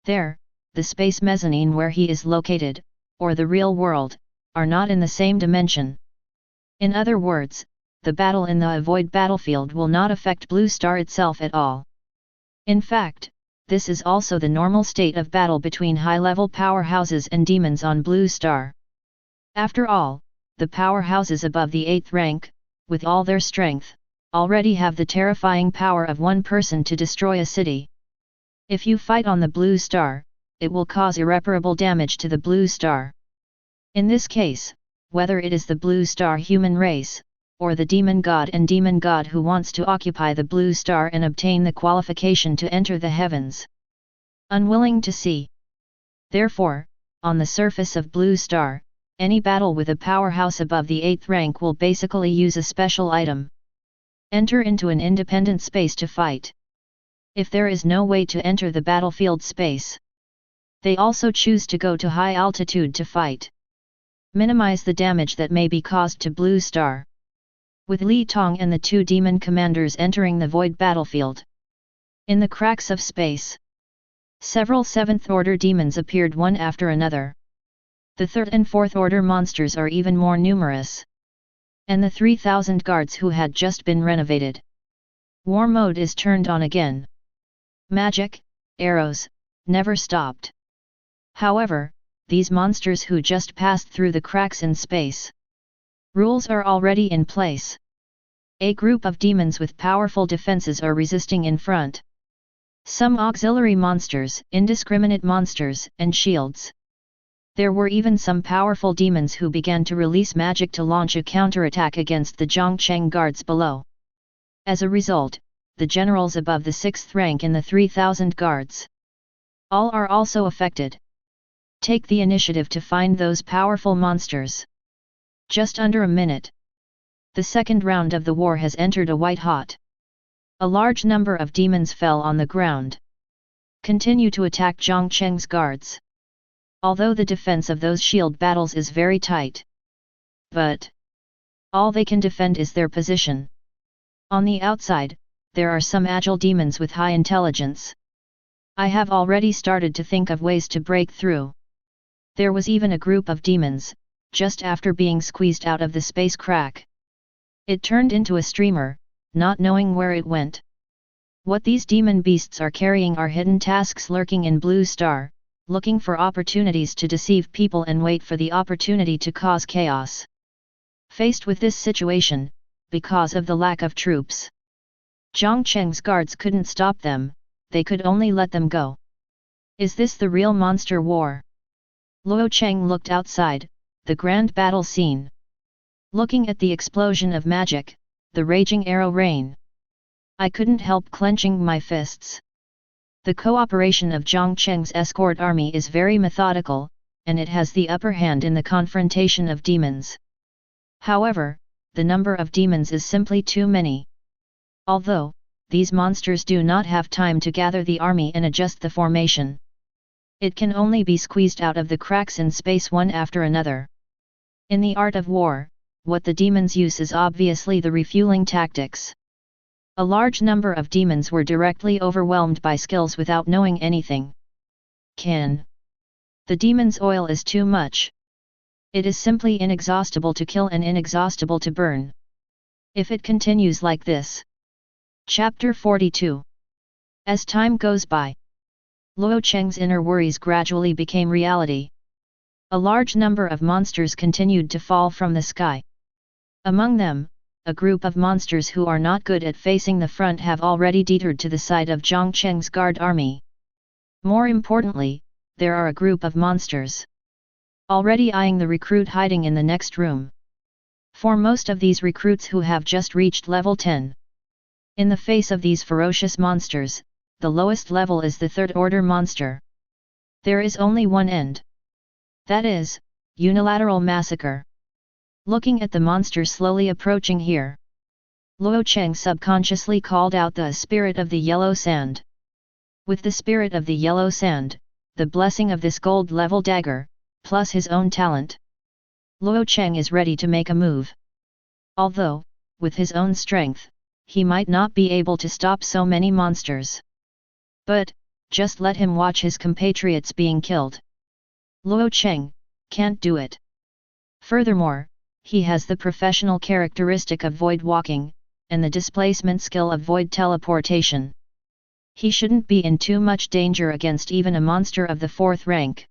There, the space mezzanine where he is located, or the real world, are not in the same dimension. In other words, the battle in the void battlefield will not affect Blue Star itself at all. In fact, this is also the normal state of battle between high-level powerhouses and demons on Blue Star. After all, the powerhouses above the 8th rank, with all their strength, already have the terrifying power of one person to destroy a city. If you fight on the Blue Star, it will cause irreparable damage to the Blue Star. In this case, whether it is the Blue Star human race, or the demon god who wants to occupy the Blue Star and obtain the qualification to enter the heavens. Unwilling to see. Therefore, on the surface of Blue Star, any battle with a powerhouse above the 8th rank will basically use a special item. Enter into an independent space to fight. If there is no way to enter the battlefield space, they also choose to go to high altitude to fight. Minimize the damage that may be caused to Blue Star. With Li Tong and the 2 demon commanders entering the void battlefield. In the cracks of space, several 7th order demons appeared one after another. The 3rd and 4th order monsters are even more numerous. And the 3,000 guards who had just been renovated. War mode is turned on again. Magic, arrows, never stopped. However, these monsters who just passed through the cracks in space. Rules are already in place. A group of demons with powerful defenses are resisting in front. Some auxiliary monsters, indiscriminate monsters, and shields. There were even some powerful demons who began to release magic to launch a counterattack against the Zhutian guards below. As a result, the generals above the 6th rank and the 3,000 guards. All are also affected. Take the initiative to find those powerful monsters. Just under a minute. The second round of the war has entered a white hot. A large number of demons fell on the ground. Continue to attack Zhutian's guards. Although the defense of those shield battles is very tight. But all they can defend is their position. On the outside, there are some agile demons with high intelligence. I have already started to think of ways to break through. There was even a group of demons, just after being squeezed out of the space crack. It turned into a streamer, not knowing where it went. What these demon beasts are carrying are hidden tasks lurking in Blue Star, looking for opportunities to deceive people and wait for the opportunity to cause chaos. Faced with this situation, because of the lack of troops, Zhang Cheng's guards couldn't stop them, they could only let them go. Is this the real monster war? Luo Cheng looked outside, the grand battle scene. Looking at the explosion of magic, the raging arrow rain, I couldn't help clenching my fists. The cooperation of Zhang Cheng's escort army is very methodical, and it has the upper hand in the confrontation of demons. However, the number of demons is simply too many. Although, these monsters do not have time to gather the army and adjust the formation. It can only be squeezed out of the cracks in space one after another. In the art of war, what the demons use is obviously the refueling tactics. A large number of demons were directly overwhelmed by skills without knowing anything. The demon's oil is too much. It is simply inexhaustible to kill and inexhaustible to burn. If it continues like this. Chapter 42. As time goes by, Luo Cheng's inner worries gradually became reality. A large number of monsters continued to fall from the sky. Among them, a group of monsters who are not good at facing the front have already deterred to the side of Zhang Cheng's guard army. More importantly, there are a group of monsters already eyeing the recruit hiding in the next room. For most of these recruits who have just reached level 10. In the face of these ferocious monsters, the lowest level is the third order monster. There is only one end. That is, unilateral massacre. Looking at the monster slowly approaching here, Luo Cheng subconsciously called out the spirit of the yellow sand. With the spirit of the yellow sand, the blessing of this gold level dagger, plus his own talent, Luo Cheng is ready to make a move. Although, with his own strength, he might not be able to stop so many monsters. But, just let him watch his compatriots being killed. Luo Cheng can't do it. Furthermore, he has the professional characteristic of void walking, and the displacement skill of void teleportation. He shouldn't be in too much danger against even a monster of the 4th rank.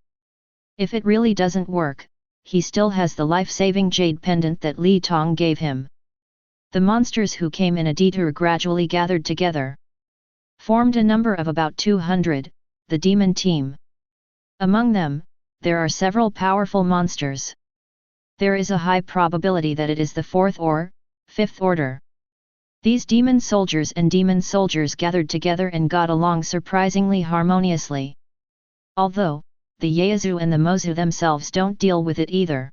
If it really doesn't work, he still has the life-saving jade pendant that Li Tong gave him. The monsters who came in a detour gradually gathered together. Formed a number of about 200, the demon team. Among them, there are several powerful monsters. There is a high probability that it is the 4th or 5th order. These demon soldiers gathered together and got along surprisingly harmoniously. Although, the Yaezu and the Mozu themselves don't deal with it either.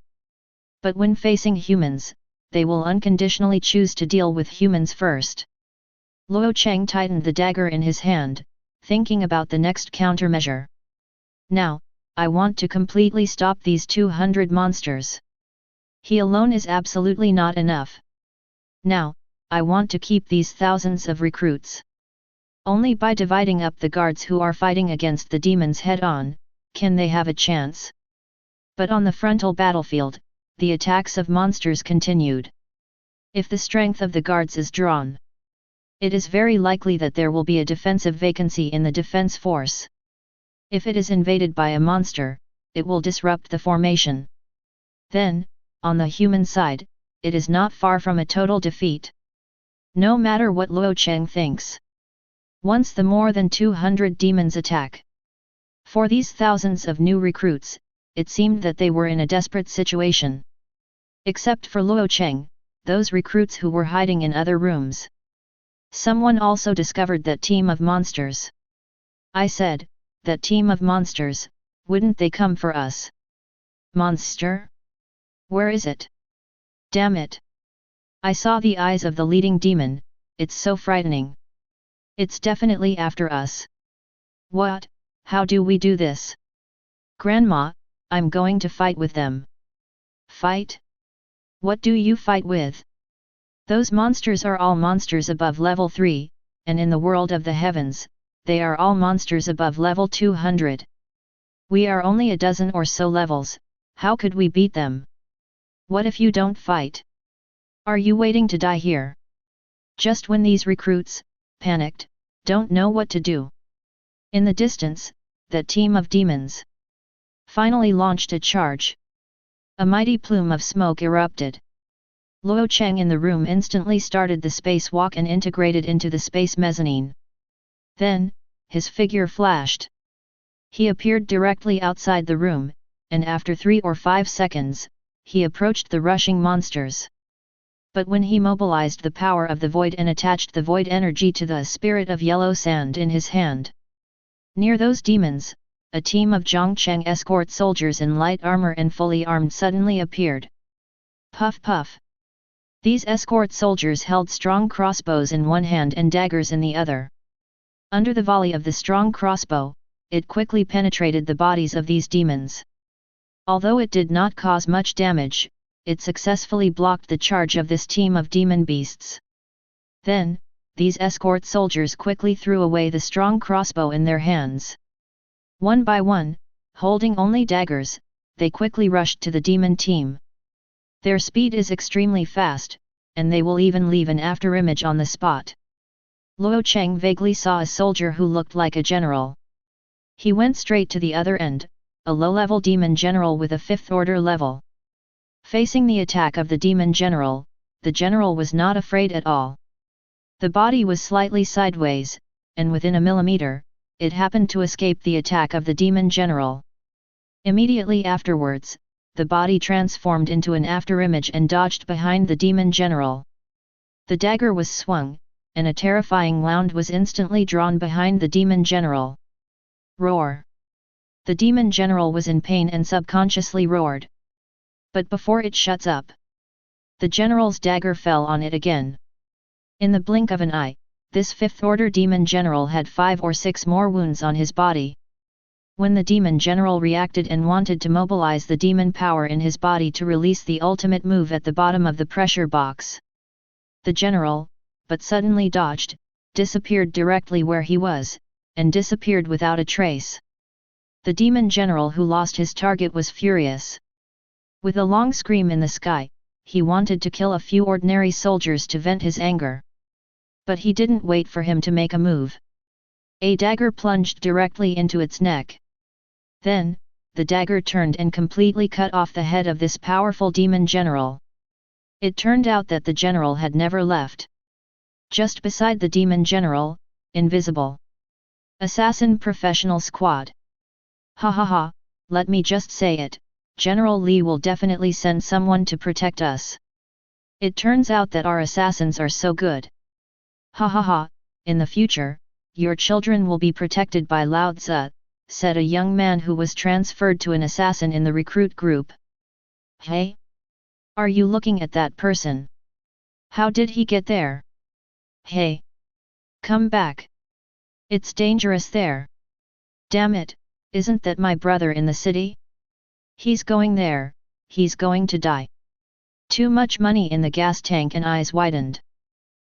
But when facing humans, they will unconditionally choose to deal with humans first. Luo Cheng tightened the dagger in his hand, thinking about the next countermeasure. Now, I want to completely stop these 200 monsters. He alone is absolutely not enough. Now, I want to keep these thousands of recruits. Only by dividing up the guards who are fighting against the demons head-on, can they have a chance. But on the frontal battlefield, the attacks of monsters continued. If the strength of the guards is drawn, it is very likely that there will be a defensive vacancy in the defense force. If it is invaded by a monster, it will disrupt the formation. Then, on the human side, it is not far from a total defeat. No matter what Luo Cheng thinks. Once the more than 200 demons attack. For these thousands of new recruits, it seemed that they were in a desperate situation. Except for Luo Cheng, those recruits who were hiding in other rooms. Someone also discovered that team of monsters. I said, that team of monsters, wouldn't they come for us? Monster? Where is it? Damn it! I saw the eyes of the leading demon, it's so frightening. It's definitely after us. What? How do we do this? Grandma, I'm going to fight with them. Fight? What do you fight with? Those monsters are all monsters above level 3, and in the world of the heavens, they are all monsters above level 200. We are only a dozen or so levels, how could we beat them? What if you don't fight? Are you waiting to die here? Just when these recruits, panicked, don't know what to do. In the distance, that team of demons finally launched a charge. A mighty plume of smoke erupted. Luo Cheng in the room instantly started the spacewalk and integrated into the space mezzanine. Then, his figure flashed. He appeared directly outside the room, and after 3 or 5 seconds, he approached the rushing monsters. But when he mobilized the power of the void and attached the void energy to the spirit of yellow sand in his hand, near those demons, a team of Zhongcheng escort soldiers in light armor and fully armed suddenly appeared. Puff puff. These escort soldiers held strong crossbows in one hand and daggers in the other. Under the volley of the strong crossbow, it quickly penetrated the bodies of these demons. Although it did not cause much damage, it successfully blocked the charge of this team of demon beasts. Then, these escort soldiers quickly threw away the strong crossbow in their hands. One by one, holding only daggers, they quickly rushed to the demon team. Their speed is extremely fast, and they will even leave an afterimage on the spot. Luo Cheng vaguely saw a soldier who looked like a general. He went straight to the other end, a low-level demon general with a 5th order level. Facing the attack of the demon general was not afraid at all. The body was slightly sideways, and within a millimeter, it happened to escape the attack of the demon general. Immediately afterwards, the body transformed into an afterimage and dodged behind the demon general. The dagger was swung, and a terrifying wound was instantly drawn behind the demon general. Roar! The demon general was in pain and subconsciously roared. But before it shuts up, the general's dagger fell on it again. In the blink of an eye, this 5th order demon general had 5 or 6 more wounds on his body. When the demon general reacted and wanted to mobilize the demon power in his body to release the ultimate move at the bottom of the pressure box, the general, but suddenly dodged, disappeared directly where he was, and disappeared without a trace. The demon general who lost his target was furious. With a long scream in the sky, he wanted to kill a few ordinary soldiers to vent his anger. But he didn't wait for him to make a move. A dagger plunged directly into its neck. Then, the dagger turned and completely cut off the head of this powerful demon general. It turned out that the general had never left. Just beside the demon general, invisible assassin professional squad. Ha ha ha, let me just say it, General Li will definitely send someone to protect us. It turns out that our assassins are so good. Ha ha ha, in the future, your children will be protected by Lao Tzu, said a young man who was transferred to an assassin in the recruit group. Hey? Are you looking at that person? How did he get there? Hey! Come back! It's dangerous there. Damn it, isn't that my brother in the city? He's going there, he's going to die. Too much money in the gas tank and eyes widened.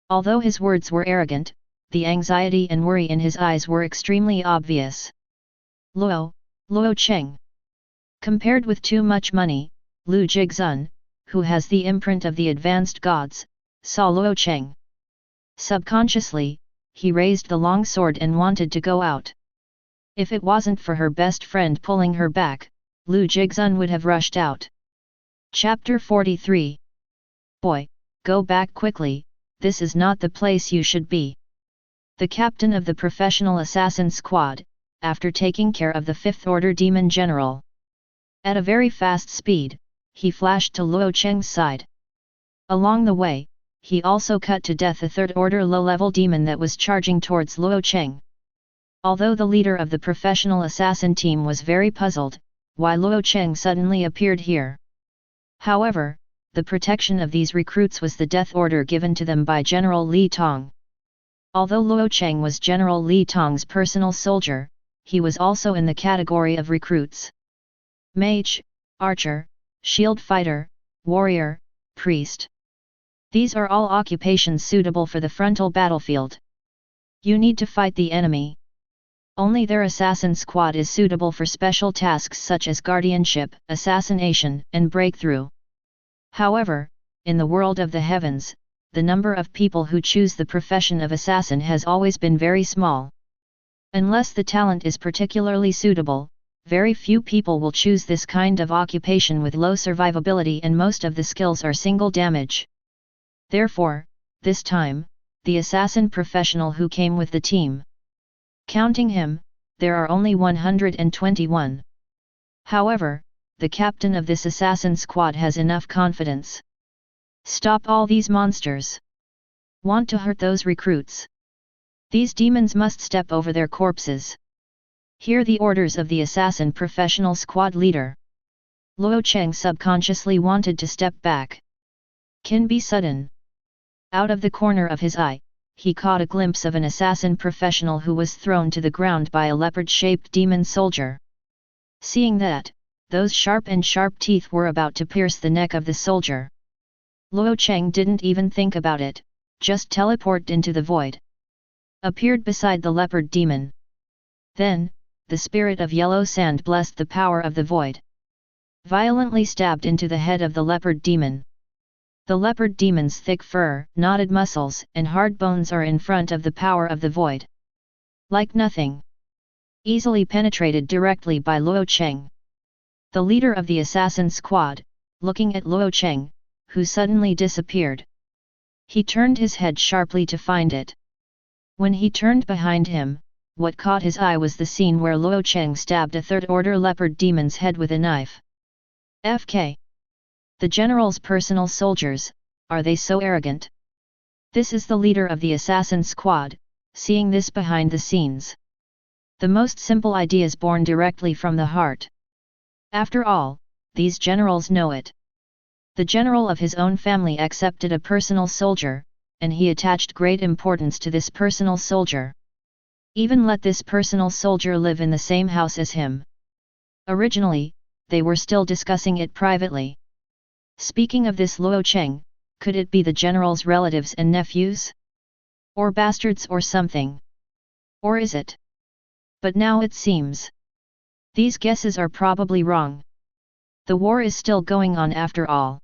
Although his words were arrogant, the anxiety and worry in his eyes were extremely obvious. Luo Cheng. Compared with too much money, Lu Jigzun, who has the imprint of the advanced gods, saw Luo Cheng. Subconsciously, he raised the long sword and wanted to go out. If it wasn't for her best friend pulling her back, Lu Jigzun would have rushed out. Chapter 43. Boy, go back quickly, this is not the place you should be. The captain of the professional assassin squad, after taking care of the 5th order demon general. At a very fast speed, he flashed to Luo Cheng's side. Along the way, he also cut to death a 3rd order low-level demon that was charging towards Luo Cheng. Although the leader of the professional assassin team was very puzzled, why Luo Cheng suddenly appeared here. However, the protection of these recruits was the death order given to them by General Li Tong. Although Luo Cheng was General Li Tong's personal soldier, he was also in the category of recruits. Mage, archer, shield fighter, warrior, priest. These are all occupations suitable for the frontal battlefield. You need to fight the enemy. Only their assassin squad is suitable for special tasks such as guardianship, assassination, and breakthrough. However, in the world of the heavens, the number of people who choose the profession of assassin has always been very small. Unless the talent is particularly suitable, very few people will choose this kind of occupation with low survivability, and most of the skills are single damage. Therefore, this time, the assassin professional who came with the team. Counting him, there are only 121. However, the captain of this assassin squad has enough confidence. Stop all these monsters. Want to hurt those recruits. These demons must step over their corpses. Hear the orders of the assassin professional squad leader. Luo Cheng subconsciously wanted to step back. Can be sudden. Out of the corner of his eye, he caught a glimpse of an assassin professional who was thrown to the ground by a leopard-shaped demon soldier. Seeing that, those sharp teeth were about to pierce the neck of the soldier. Luo Cheng didn't even think about it, just teleported into the void. Appeared beside the leopard demon. Then, the spirit of yellow sand blessed the power of the void. Violently stabbed into the head of the leopard demon. The leopard demon's thick fur, knotted muscles, and hard bones are in front of the power of the void. Like nothing. Easily penetrated directly by Luo Cheng. The leader of the assassin squad, looking at Luo Cheng, who suddenly disappeared. He turned his head sharply to find it. When he turned behind him, what caught his eye was the scene where Luo Cheng stabbed a third-order leopard demon's head with a knife. FK. The general's personal soldiers, are they so arrogant? This is the leader of the assassin squad, seeing this behind the scenes. The most simple ideas born directly from the heart. After all, these generals know it. The general of his own family accepted a personal soldier, and he attached great importance to this personal soldier. Even let this personal soldier live in the same house as him. Originally, they were still discussing it privately. Speaking of this Luo Cheng, could it be the general's relatives and nephews? Or bastards or something? Or is it? But now it seems. These guesses are probably wrong. The war is still going on after all.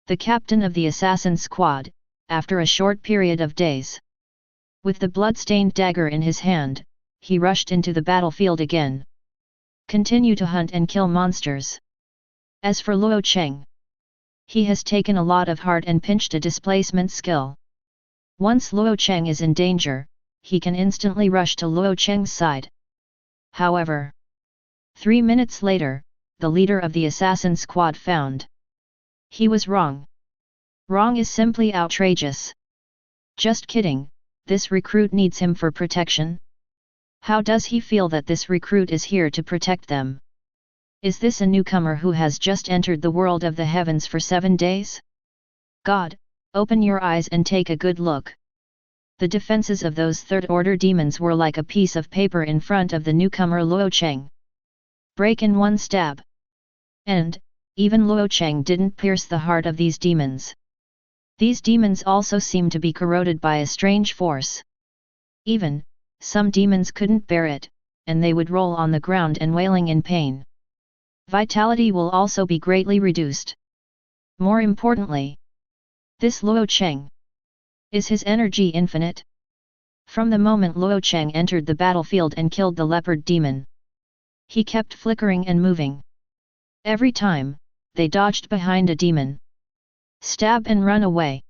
The captain of the assassin squad, after a short period of days. With the blood-stained dagger in his hand, he rushed into the battlefield again. Continue to hunt and kill monsters. As for Luo Cheng, he has taken a lot of heart and pinched a displacement skill. Once Luo Cheng is in danger, he can instantly rush to Luo Cheng's side. However, 3 minutes later, the leader of the assassin squad found. He was wrong. Wrong is simply outrageous. Just kidding, this recruit needs him for protection. How does he feel that this recruit is here to protect them? Is this a newcomer who has just entered the world of the heavens for 7 days? God, open your eyes and take a good look. The defenses of those third-order demons were like a piece of paper in front of the newcomer Luo Cheng. Break in one stab. And, even Luo Cheng didn't pierce the heart of these demons. These demons also seem to be corroded by a strange force. Even, some demons couldn't bear it, and they would roll on the ground and wailing in pain. Vitality will also be greatly reduced. More importantly, this Luo Cheng. Is his energy infinite? From the moment Luo Cheng entered the battlefield and killed the leopard demon, he kept flickering and moving. Every time, they dodged behind a demon. Stab and run away.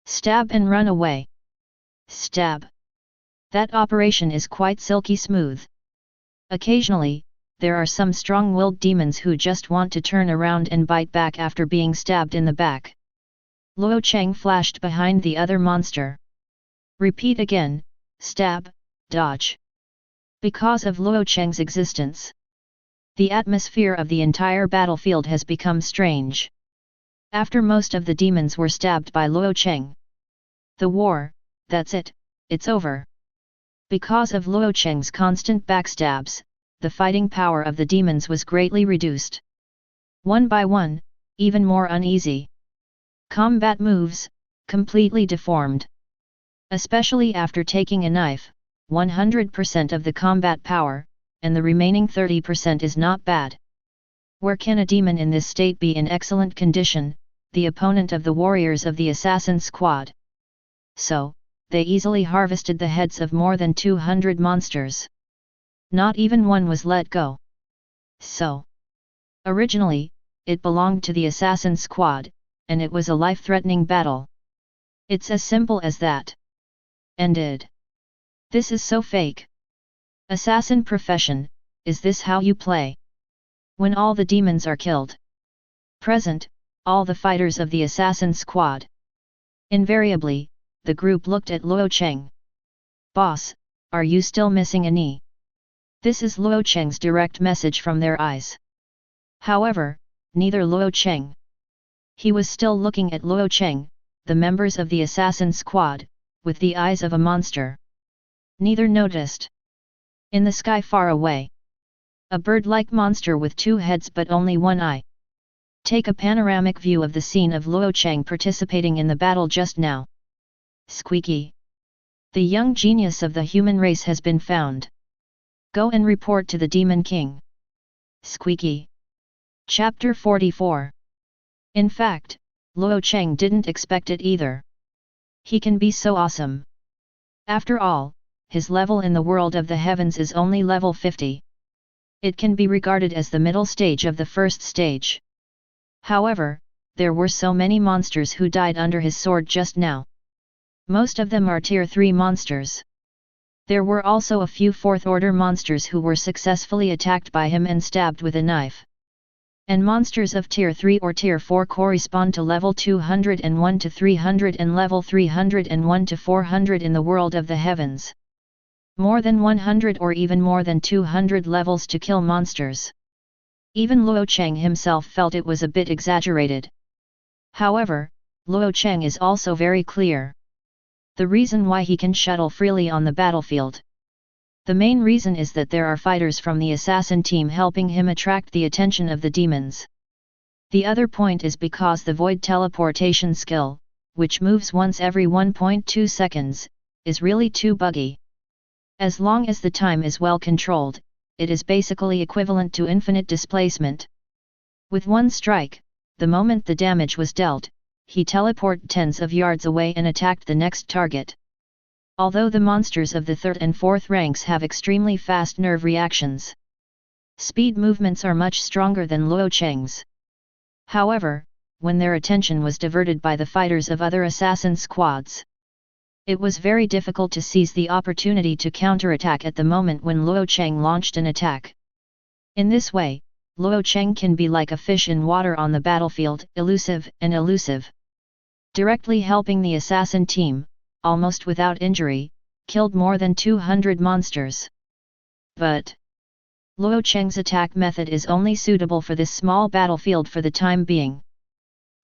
Stab and run away. Stab. That operation is quite silky smooth. Occasionally, there are some strong-willed demons who just want to turn around and bite back after being stabbed in the back. Luo Cheng flashed behind the other monster. Repeat again, stab, dodge. Because of Luo Cheng's existence, the atmosphere of the entire battlefield has become strange. After most of the demons were stabbed by Luo Cheng. The war, that's it, it's over. Because of Luo Cheng's constant backstabs, the fighting power of the demons was greatly reduced. One by one, even more uneasy. Combat moves, completely deformed. Especially after taking a knife, 100% of the combat power, and the remaining 30% is not bad. Where can a demon in this state be in excellent condition, the opponent of the warriors of the assassin squad. So, they easily harvested the heads of more than 200 monsters. Not even one was let go. So, originally, it belonged to the assassin squad, and it was a life-threatening battle. It's as simple as that. Ended. This is so fake. Assassin profession, is this how you play? When all the demons are killed. Present, all the fighters of the assassin squad. Invariably, the group looked at Luo Cheng. Boss, are you still missing a knee? This is Luo Cheng's direct message from their eyes. However, neither Luo Cheng. He was still looking at Luo Cheng, the members of the assassin squad, with the eyes of a monster. Neither noticed. In the sky far away. A bird-like monster with two heads but only one eye. Take a panoramic view of the scene of Luo Cheng participating in the battle just now. Squeaky. The young genius of the human race has been found. Go and report to the Demon King. Squeaky. Chapter 44. In fact, Luo Cheng didn't expect it either. He can be so awesome. After all, his level in the world of the heavens is only level 50. It can be regarded as the middle stage of the first stage. However, there were so many monsters who died under his sword just now. Most of them are tier 3 monsters. There were also a few 4th order monsters who were successfully attacked by him and stabbed with a knife. And monsters of tier 3 or tier 4 correspond to level 201 to 300 and level 301 to 400 in the world of the heavens. More than 100 or even more than 200 levels to kill monsters. Even Luo Cheng himself felt it was a bit exaggerated. However, Luo Cheng is also very clear. The reason why he can shuttle freely on the battlefield. The main reason is that there are fighters from the assassin team helping him attract the attention of the demons. The other point is because the void teleportation skill, which moves once every 1.2 seconds, is really too buggy. As long as the time is well controlled, it is basically equivalent to infinite displacement. With one strike, the moment the damage was dealt, he teleported tens of yards away and attacked the next target. Although the monsters of the 3rd and 4th ranks have extremely fast nerve reactions, speed movements are much stronger than Luo Cheng's. However, when their attention was diverted by the fighters of other assassin squads, it was very difficult to seize the opportunity to counterattack at the moment when Luo Cheng launched an attack. In this way, Luo Cheng can be like a fish in water on the battlefield, elusive and elusive. Directly helping the assassin team, almost without injury, killed more than 200 monsters. But Luo Cheng's attack method is only suitable for this small battlefield for the time being.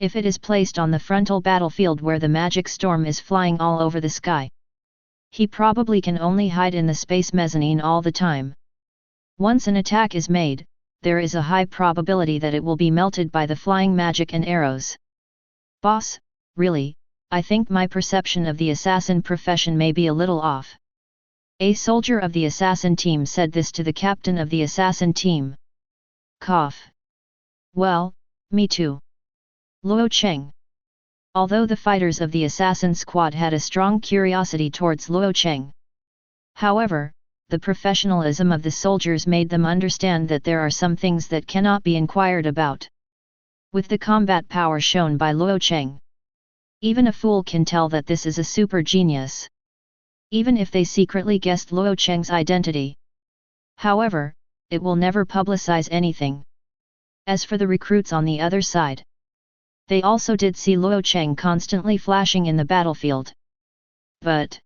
If it is placed on the frontal battlefield where the magic storm is flying all over the sky, he probably can only hide in the space mezzanine all the time. Once an attack is made, there is a high probability that it will be melted by the flying magic and arrows. Boss, really, I think my perception of the assassin profession may be a little off. A soldier of the assassin team said this to the captain of the assassin team. Cough. Well, me too. Luo Cheng. Although the fighters of the assassin squad had a strong curiosity towards Luo Cheng. However, the professionalism of the soldiers made them understand that there are some things that cannot be inquired about. With the combat power shown by Luo Cheng, even a fool can tell that this is a super genius. Even if they secretly guessed Luo Cheng's identity. However, it will never publicize anything. As for the recruits on the other side, they also did see Luo Cheng constantly flashing in the battlefield. But,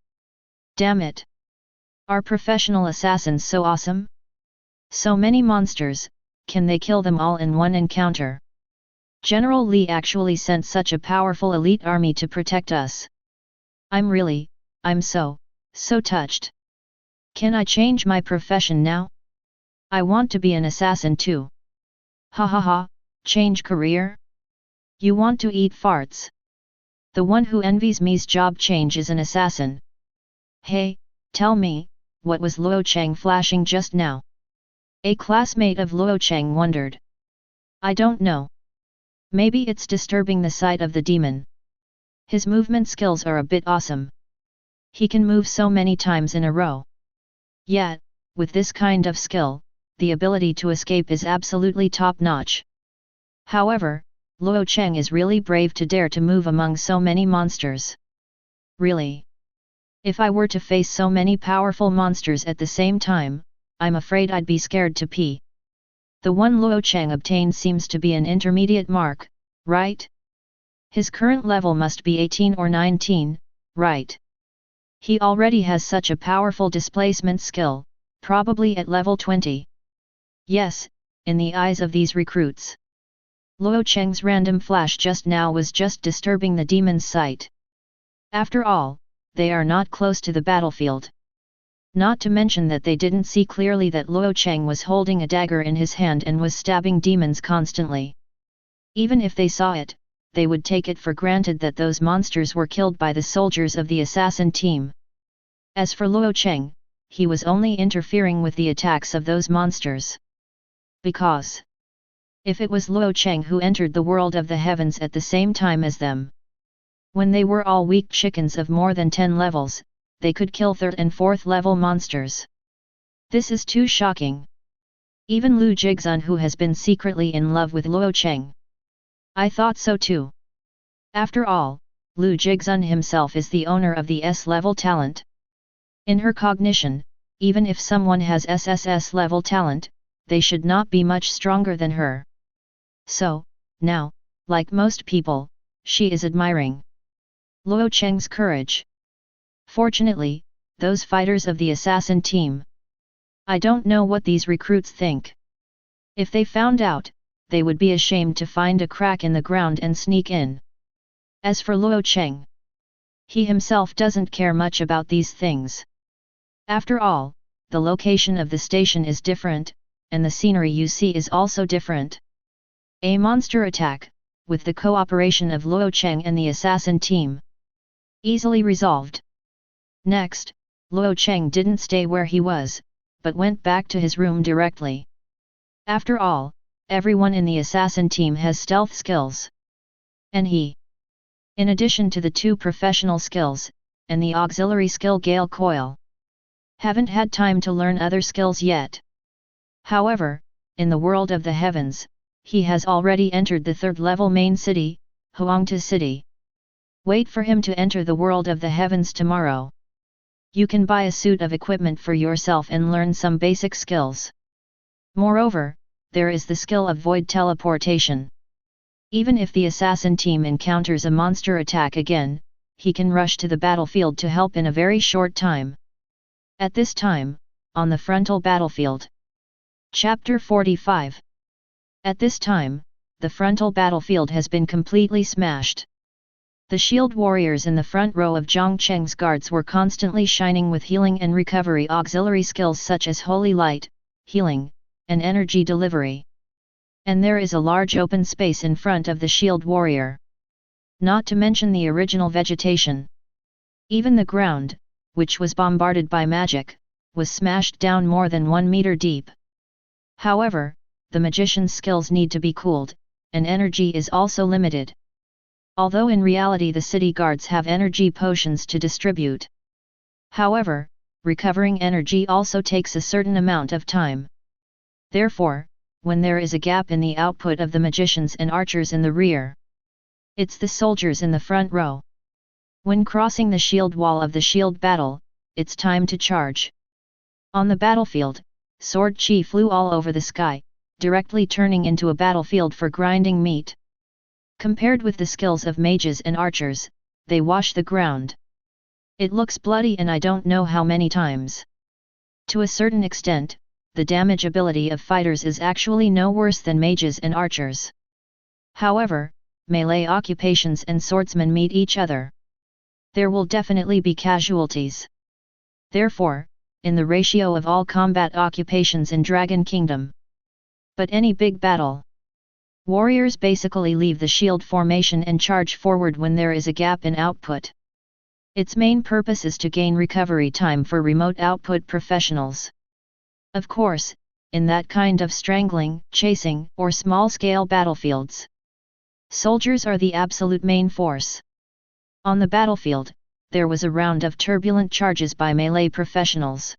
damn it! Are professional assassins so awesome? So many monsters, can they kill them all in one encounter? General Li actually sent such a powerful elite army to protect us. I'm so touched. Can I change my profession now? I want to be an assassin too. Ha ha ha, change career? You want to eat farts? The one who envies me's job change is an assassin. Hey, tell me, what was Luo Cheng flashing just now? A classmate of Luo Cheng wondered. I don't know. Maybe it's disturbing the sight of the demon. His movement skills are a bit awesome. He can move so many times in a row. Yet, with this kind of skill, the ability to escape is absolutely top-notch. However, Luo Cheng is really brave to dare to move among so many monsters. Really? If I were to face so many powerful monsters at the same time, I'm afraid I'd be scared to pee. The one Luo Cheng obtained seems to be an intermediate mark, right? His current level must be 18 or 19, right? He already has such a powerful displacement skill, probably at level 20. Yes, in the eyes of these recruits. Luo Cheng's random flash just now was just disturbing the demon's sight. After all, they are not close to the battlefield. Not to mention that they didn't see clearly that Luo Cheng was holding a dagger in his hand and was stabbing demons constantly. Even if they saw it, they would take it for granted that those monsters were killed by the soldiers of the assassin team. As for Luo Cheng, he was only interfering with the attacks of those monsters. Because if it was Luo Cheng who entered the world of the heavens at the same time as them, when they were all weak chickens of more than 10 levels, they could kill 3rd and 4th level monsters. This is too shocking. Even Lu Jigzun, who has been secretly in love with Luo Cheng. I thought so too. After all, Lu Jigzun himself is the owner of the S-level talent. In her cognition, even if someone has sss-level talent, they should not be much stronger than her. So, now, like most people, she is admiring Luo Cheng's courage. Fortunately, those fighters of the assassin team, I don't know what these recruits think. If they found out, they would be ashamed to find a crack in the ground and sneak in. As for Luo Cheng, he himself doesn't care much about these things. After all, the location of the station is different, and the scenery you see is also different. A monster attack, with the cooperation of Luo Cheng and the assassin team. Easily resolved. Next, Luo Cheng didn't stay where he was, but went back to his room directly. After all, everyone in the assassin team has stealth skills. And he, in addition to the 2 professional skills, and the auxiliary skill Gale Coil, haven't had time to learn other skills yet. However, in the world of the heavens, he has already entered the 3rd level main city, Huangta City. Wait for him to enter the world of the heavens tomorrow. You can buy a suit of equipment for yourself and learn some basic skills. Moreover, there is the skill of void teleportation. Even if the assassin team encounters a monster attack again, he can rush to the battlefield to help in a very short time. At this time, on the frontal battlefield. Chapter 45. At this time, the frontal battlefield has been completely smashed. The shield warriors in the front row of Zhang Cheng's guards were constantly shining with healing and recovery auxiliary skills such as Holy Light, Healing, and Energy Delivery. And there is a large open space in front of the shield warrior. Not to mention the original vegetation. Even the ground, which was bombarded by magic, was smashed down more than 1 meter deep. However, the magician's skills need to be cooled, and energy is also limited. Although in reality the city guards have energy potions to distribute. However, recovering energy also takes a certain amount of time. Therefore, when there is a gap in the output of the magicians and archers in the rear, it's the soldiers in the front row. When crossing the shield wall of the shield battle, it's time to charge. On the battlefield, sword chi flew all over the sky, directly turning into a battlefield for grinding meat. Compared with the skills of mages and archers, they wash the ground. It looks bloody, and I don't know how many times. To a certain extent, the damage ability of fighters is actually no worse than mages and archers. However, melee occupations and swordsmen meet each other. There will definitely be casualties. Therefore, in the ratio of all combat occupations in Dragon Kingdom. But any big battle, warriors basically leave the shield formation and charge forward when there is a gap in output. Its main purpose is to gain recovery time for remote output professionals. Of course, in that kind of strangling, chasing, or small-scale battlefields, Soldiers are the absolute main force. On the battlefield, there was a round of turbulent charges by melee professionals.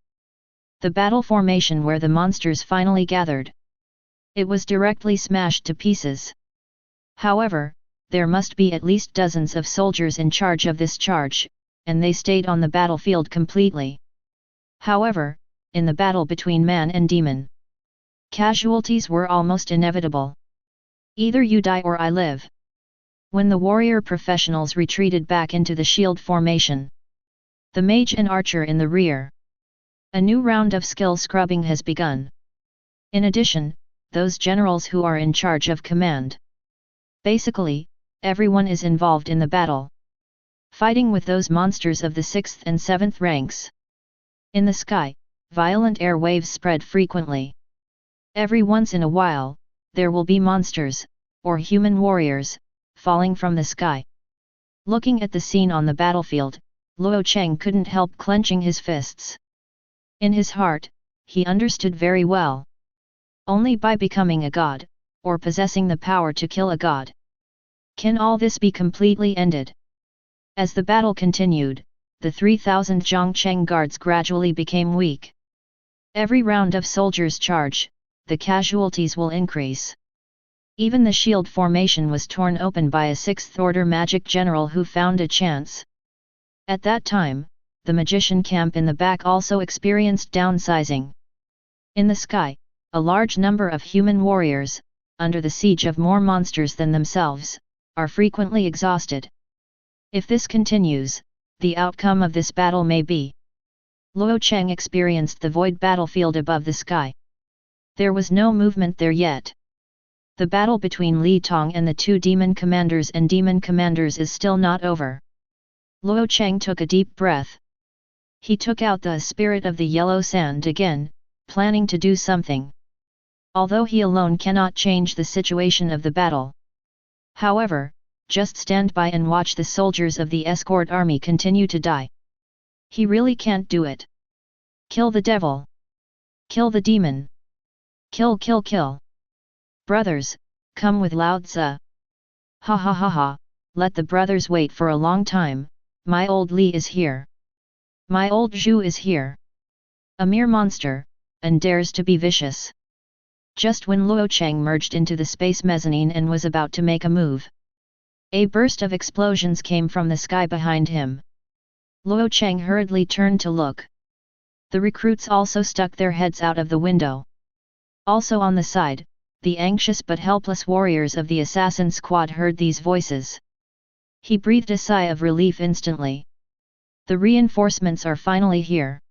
The battle formation where the monsters finally gathered. It was directly smashed to pieces. However, there must be at least dozens of soldiers in charge of this charge, and they stayed on the battlefield completely. However, in the battle between man and demon, casualties were almost inevitable. Either you die or I live. When the warrior professionals retreated back into the shield formation, the mage and archer in the rear, a new round of skill scrubbing has begun. In addition, those generals who are in charge of command. Basically, everyone is involved in the battle, fighting with those monsters of the 6th and 7th ranks. In the sky, violent air waves spread frequently. Every once in a while, there will be monsters, or human warriors, falling from the sky. Looking at the scene on the battlefield, Luo Cheng couldn't help clenching his fists. In his heart, he understood very well. Only by becoming a god, or possessing the power to kill a god, can all this be completely ended. As the battle continued, the 3,000 Zhongcheng guards gradually became weak. Every round of soldiers' charge, the casualties will increase. Even the shield formation was torn open by a 6th-order magic general who found a chance. At that time, the magician camp in the back also experienced downsizing. In the sky, a large number of human warriors, under the siege of more monsters than themselves, are frequently exhausted. If this continues, the outcome of this battle may be. Luo Cheng experienced the void battlefield above the sky. There was no movement there yet. The battle between Li Tong and the two demon commanders is still not over. Luo Cheng took a deep breath. He took out the spirit of the yellow sand again, planning to do something. Although he alone cannot change the situation of the battle. However, just stand by and watch the soldiers of the escort army continue to die. He really can't do it. Kill the devil. Kill the demon. Kill kill kill. Brothers, come with Lao Tzu. Ha ha ha ha, let the brothers wait for a long time, my old Li is here. My old Zhu is here. A mere monster, and dares to be vicious. Just when Luo Cheng merged into the space mezzanine and was about to make a move, a burst of explosions came from the sky behind him. Luo Cheng hurriedly turned to look. The recruits also stuck their heads out of the window. Also on the side, the anxious but helpless warriors of the assassin squad heard these voices. He breathed a sigh of relief instantly. The reinforcements are finally here.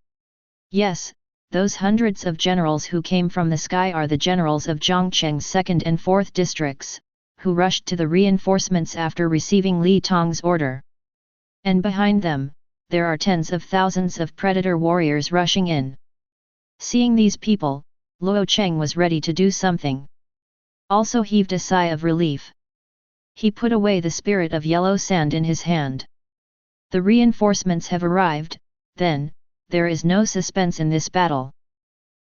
Yes, those hundreds of generals who came from the sky are the generals of Zhongcheng's 2nd and 4th districts, who rushed to the reinforcements after receiving Li Tong's order. And behind them, there are tens of thousands of predator warriors rushing in. Seeing these people, Luo Cheng was ready to do something. Also heaved a sigh of relief. He put away the spirit of yellow sand in his hand. The reinforcements have arrived, then, there is no suspense in this battle.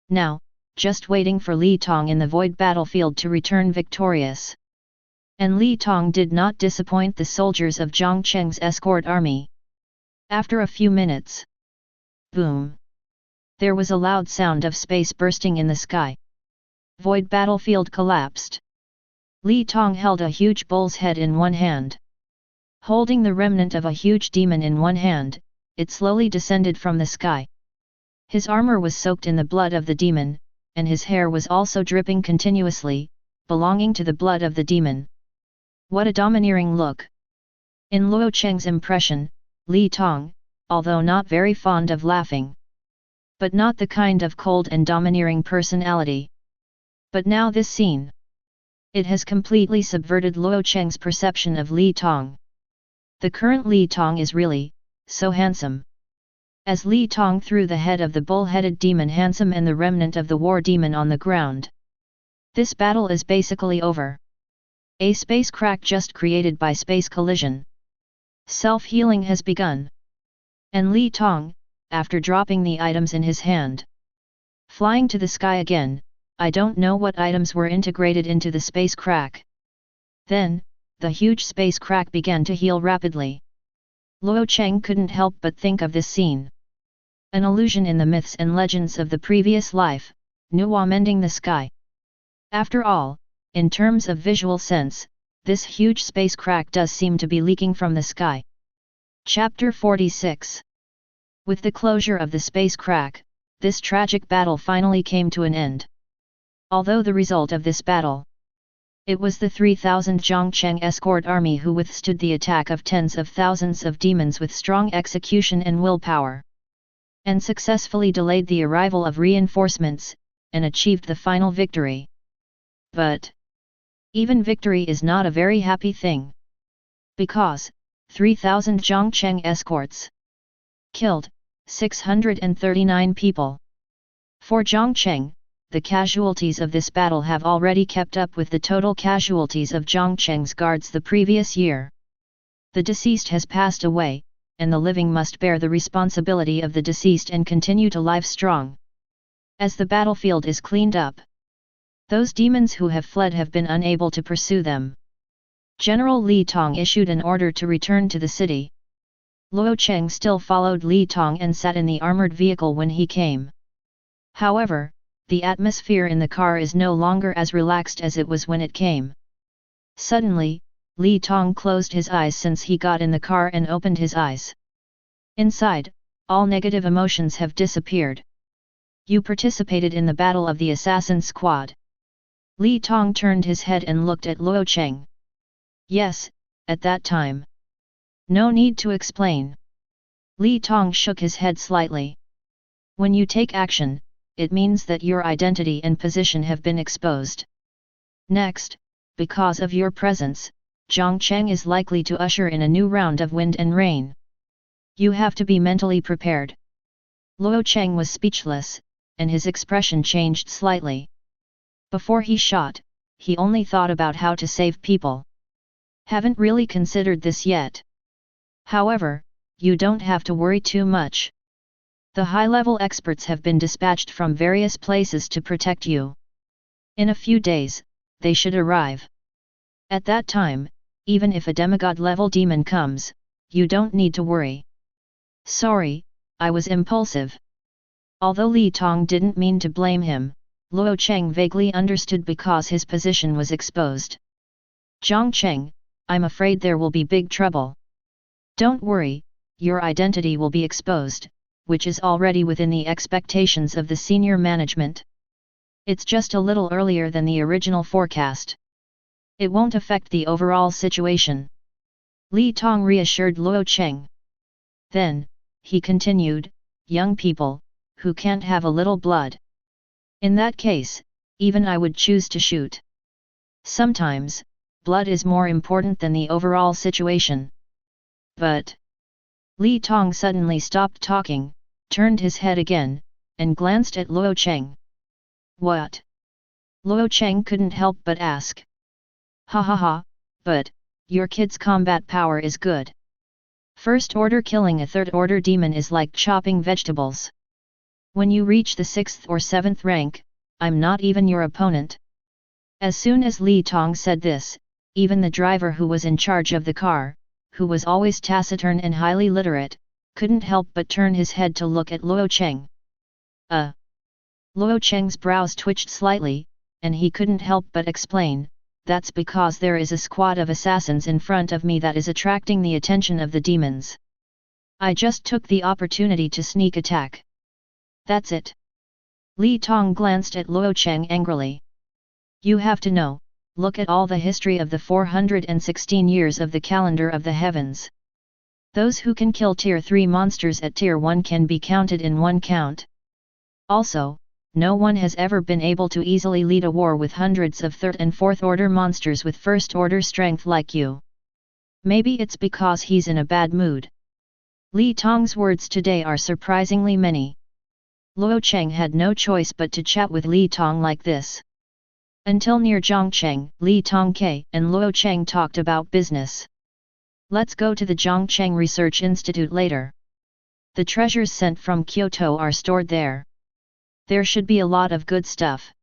Now, just waiting for Li Tong in the void battlefield to return victorious. And Li Tong did not disappoint the soldiers of Zhongcheng's escort army. After a few minutes, boom! There was a loud sound of space bursting in the sky. Void battlefield collapsed. Li Tong held a huge bull's head in one hand. Holding the remnant of a huge demon in one hand, it slowly descended from the sky. His armor was soaked in the blood of the demon, and his hair was also dripping continuously, belonging to the blood of the demon. What a domineering look! In Luo Cheng's impression, Li Tong, although not very fond of laughing, but not the kind of cold and domineering personality. But now this scene, it has completely subverted Luo Cheng's perception of Li Tong. The current Li Tong is really so handsome. As Li Tong threw the head of the bull-headed demon handsome and the remnant of the war demon on the ground. This battle is basically over. A space crack just created by space collision. Self-healing has begun. And Li Tong, after dropping the items in his hand, flying to the sky again, I don't know what items were integrated into the space crack. Then, the huge space crack began to heal rapidly. Luo Cheng couldn't help but think of this scene. An illusion in the myths and legends of the previous life, Nuwa mending the sky. After all, in terms of visual sense, this huge space crack does seem to be leaking from the sky. Chapter 46. With the closure of the space crack, this tragic battle finally came to an end. Although the result of this battle, it was the 3,000 Zhongcheng escort army who withstood the attack of tens of thousands of demons with strong execution and willpower, and successfully delayed the arrival of reinforcements, and achieved the final victory. But even victory is not a very happy thing. Because 3,000 Zhongcheng escorts killed 639 people. For Zhongcheng, the casualties of this battle have already kept up with the total casualties of Zhongcheng's guards the previous year. The deceased has passed away, and the living must bear the responsibility of the deceased and continue to live strong. As the battlefield is cleaned up, those demons who have fled have been unable to pursue them. General Li Tong issued an order to return to the city. Luo Cheng still followed Li Tong and sat in the armored vehicle when he came. However, the atmosphere in the car is no longer as relaxed as it was when it came. Suddenly, Li Tong closed his eyes since he got in the car and opened his eyes. Inside, all negative emotions have disappeared. You participated in the battle of the assassin squad. Li Tong turned his head and looked at Luo Cheng. Yes, at that time. No need to explain. Li Tong shook his head slightly. When you take action, it means that your identity and position have been exposed. Next, because of your presence, Zhongcheng is likely to usher in a new round of wind and rain. You have to be mentally prepared. Luo Cheng was speechless, and his expression changed slightly. Before he shot, he only thought about how to save people. Haven't really considered this yet. However, you don't have to worry too much. The high-level experts have been dispatched from various places to protect you. In a few days, they should arrive. At that time, even if a demigod-level demon comes, you don't need to worry. Sorry, I was impulsive. Although Li Tong didn't mean to blame him, Luo Cheng vaguely understood because his position was exposed. Zhongcheng, I'm afraid there will be big trouble. Don't worry, your identity will be exposed, which is already within the expectations of the senior management. It's just a little earlier than the original forecast. It won't affect the overall situation. Li Tong reassured Luo Cheng. Then, he continued, young people, who can't have a little blood. In that case, even I would choose to shoot. Sometimes, blood is more important than the overall situation. But Li Tong suddenly stopped talking, turned his head again, and glanced at Luo Cheng. What? Luo Cheng couldn't help but ask. Ha ha ha, but your kid's combat power is good. First order killing a third order demon is like chopping vegetables. When you reach the 6th or 7th rank, I'm not even your opponent. As soon as Li Tong said this, even the driver who was in charge of the car, who was always taciturn and highly literate, couldn't help but turn his head to look at Luo Cheng. Luo Cheng's brows twitched slightly, and he couldn't help but explain, that's because there is a squad of assassins in front of me that is attracting the attention of the demons. I just took the opportunity to sneak attack. That's it. Li Tong glanced at Luo Cheng angrily. You have to know, look at all the history of the 416 years of the calendar of the heavens. Those who can kill tier 3 monsters at tier 1 can be counted in one count. Also, no one has ever been able to easily lead a war with hundreds of 3rd and 4th order monsters with 1st order strength like you. Maybe it's because he's in a bad mood. Li Tong's words today are surprisingly many. Luo Cheng had no choice but to chat with Li Tong like this. Until near Zhongcheng, Li Tongke and Luo Cheng talked about business. Let's go to the Zhongcheng Research Institute later. The treasures sent from Kyoto are stored there. There should be a lot of good stuff.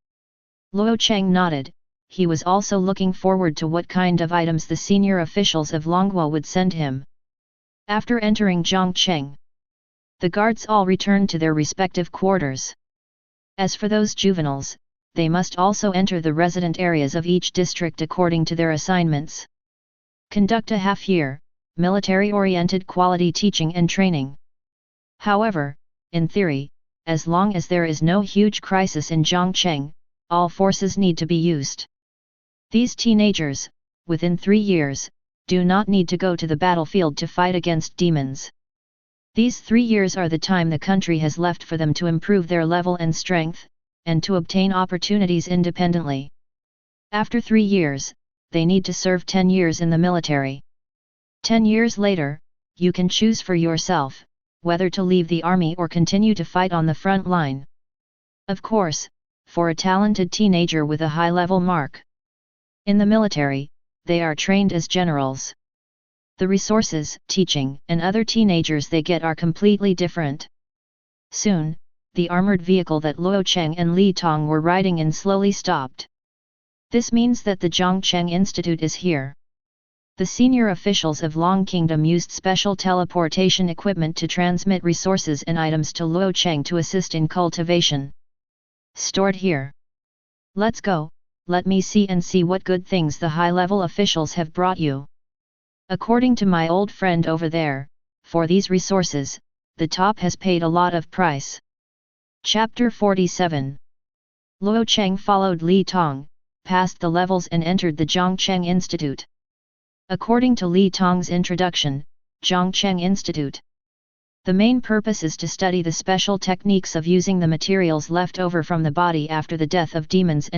Luo Cheng nodded, he was also looking forward to what kind of items the senior officials of Longguo would send him. After entering Zhongcheng, the guards all returned to their respective quarters. As for those juveniles, they must also enter the resident areas of each district according to their assignments. Conduct a half-year, military-oriented quality teaching and training. However, in theory, as long as there is no huge crisis in Zhongcheng, all forces need to be used. These teenagers, within 3 years, do not need to go to the battlefield to fight against demons. These 3 years are the time the country has left for them to improve their level and strength, and to obtain opportunities independently. After 3 years, they need to serve 10 years in the military. 10 years later, you can choose for yourself, whether to leave the army or continue to fight on the front line. Of course, for a talented teenager with a high-level mark. In the military, they are trained as generals. The resources, teaching, and other teenagers they get are completely different. Soon, the armored vehicle that Luo Cheng and Li Tong were riding in slowly stopped. This means that the Zhongcheng Institute is here. The senior officials of Long Kingdom used special teleportation equipment to transmit resources and items to Luo Cheng to assist in cultivation. Stored here. Let's go, let me see what good things the high-level officials have brought you. According to my old friend over there, for these resources, the top has paid a lot of price. Chapter 47. Luo Cheng followed Li Tong, passed the levels and entered the Zhongcheng Institute. According to Li Tong's introduction, Zhongcheng Institute. The main purpose is to study the special techniques of using the materials left over from the body after the death of demons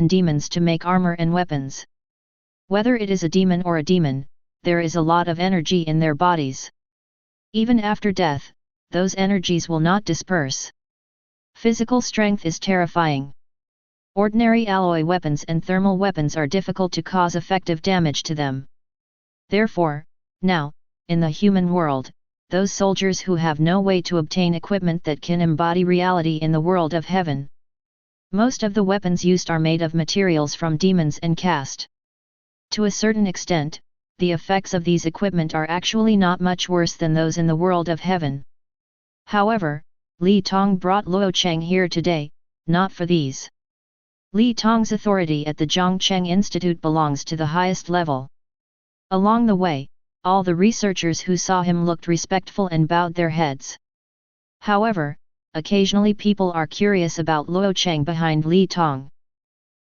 to make armor and weapons. Whether it is a demon or a demon, there is a lot of energy in their bodies. Even after death, those energies will not disperse. Physical strength is terrifying. Ordinary alloy weapons and thermal weapons are difficult to cause effective damage to them. Therefore, now, in the human world, those soldiers who have no way to obtain equipment that can embody reality in the world of heaven. Most of the weapons used are made of materials from demons and caste. To a certain extent, the effects of these equipment are actually not much worse than those in the world of heaven. However, Li Tong brought Luo Cheng here today, not for these. Li Tong's authority at the Zhongcheng Institute belongs to the highest level. Along the way, all the researchers who saw him looked respectful and bowed their heads. However, occasionally people are curious about Luo Cheng behind Li Tong.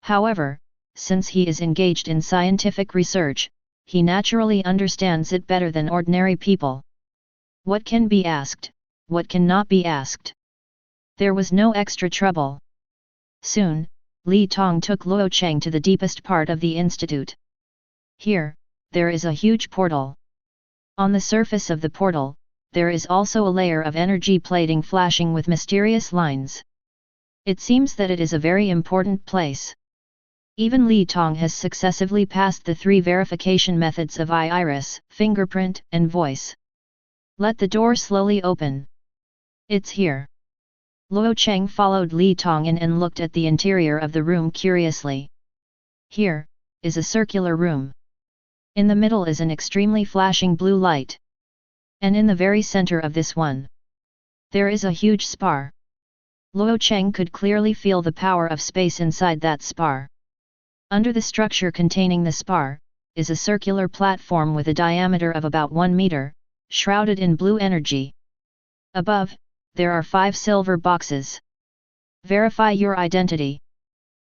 However, since he is engaged in scientific research, he naturally understands it better than ordinary people. What can be asked, what cannot be asked? There was no extra trouble. Soon, Li Tong took Luo Cheng to the deepest part of the institute. Here, there is a huge portal. On the surface of the portal, there is also a layer of energy plating flashing with mysterious lines. It seems that it is a very important place. Even Li Tong has successively passed the 3 verification methods of eye iris, fingerprint, and voice. Let the door slowly open. It's here. Luo Cheng followed Li Tong in and looked at the interior of the room curiously. Here, is a circular room. In the middle is an extremely flashing blue light. And in the very center of this one, there is a huge spar. Luo Cheng could clearly feel the power of space inside that spar. Under the structure containing the spar, is a circular platform with a diameter of about 1 meter, shrouded in blue energy. Above, there are 5 silver boxes. Verify your identity.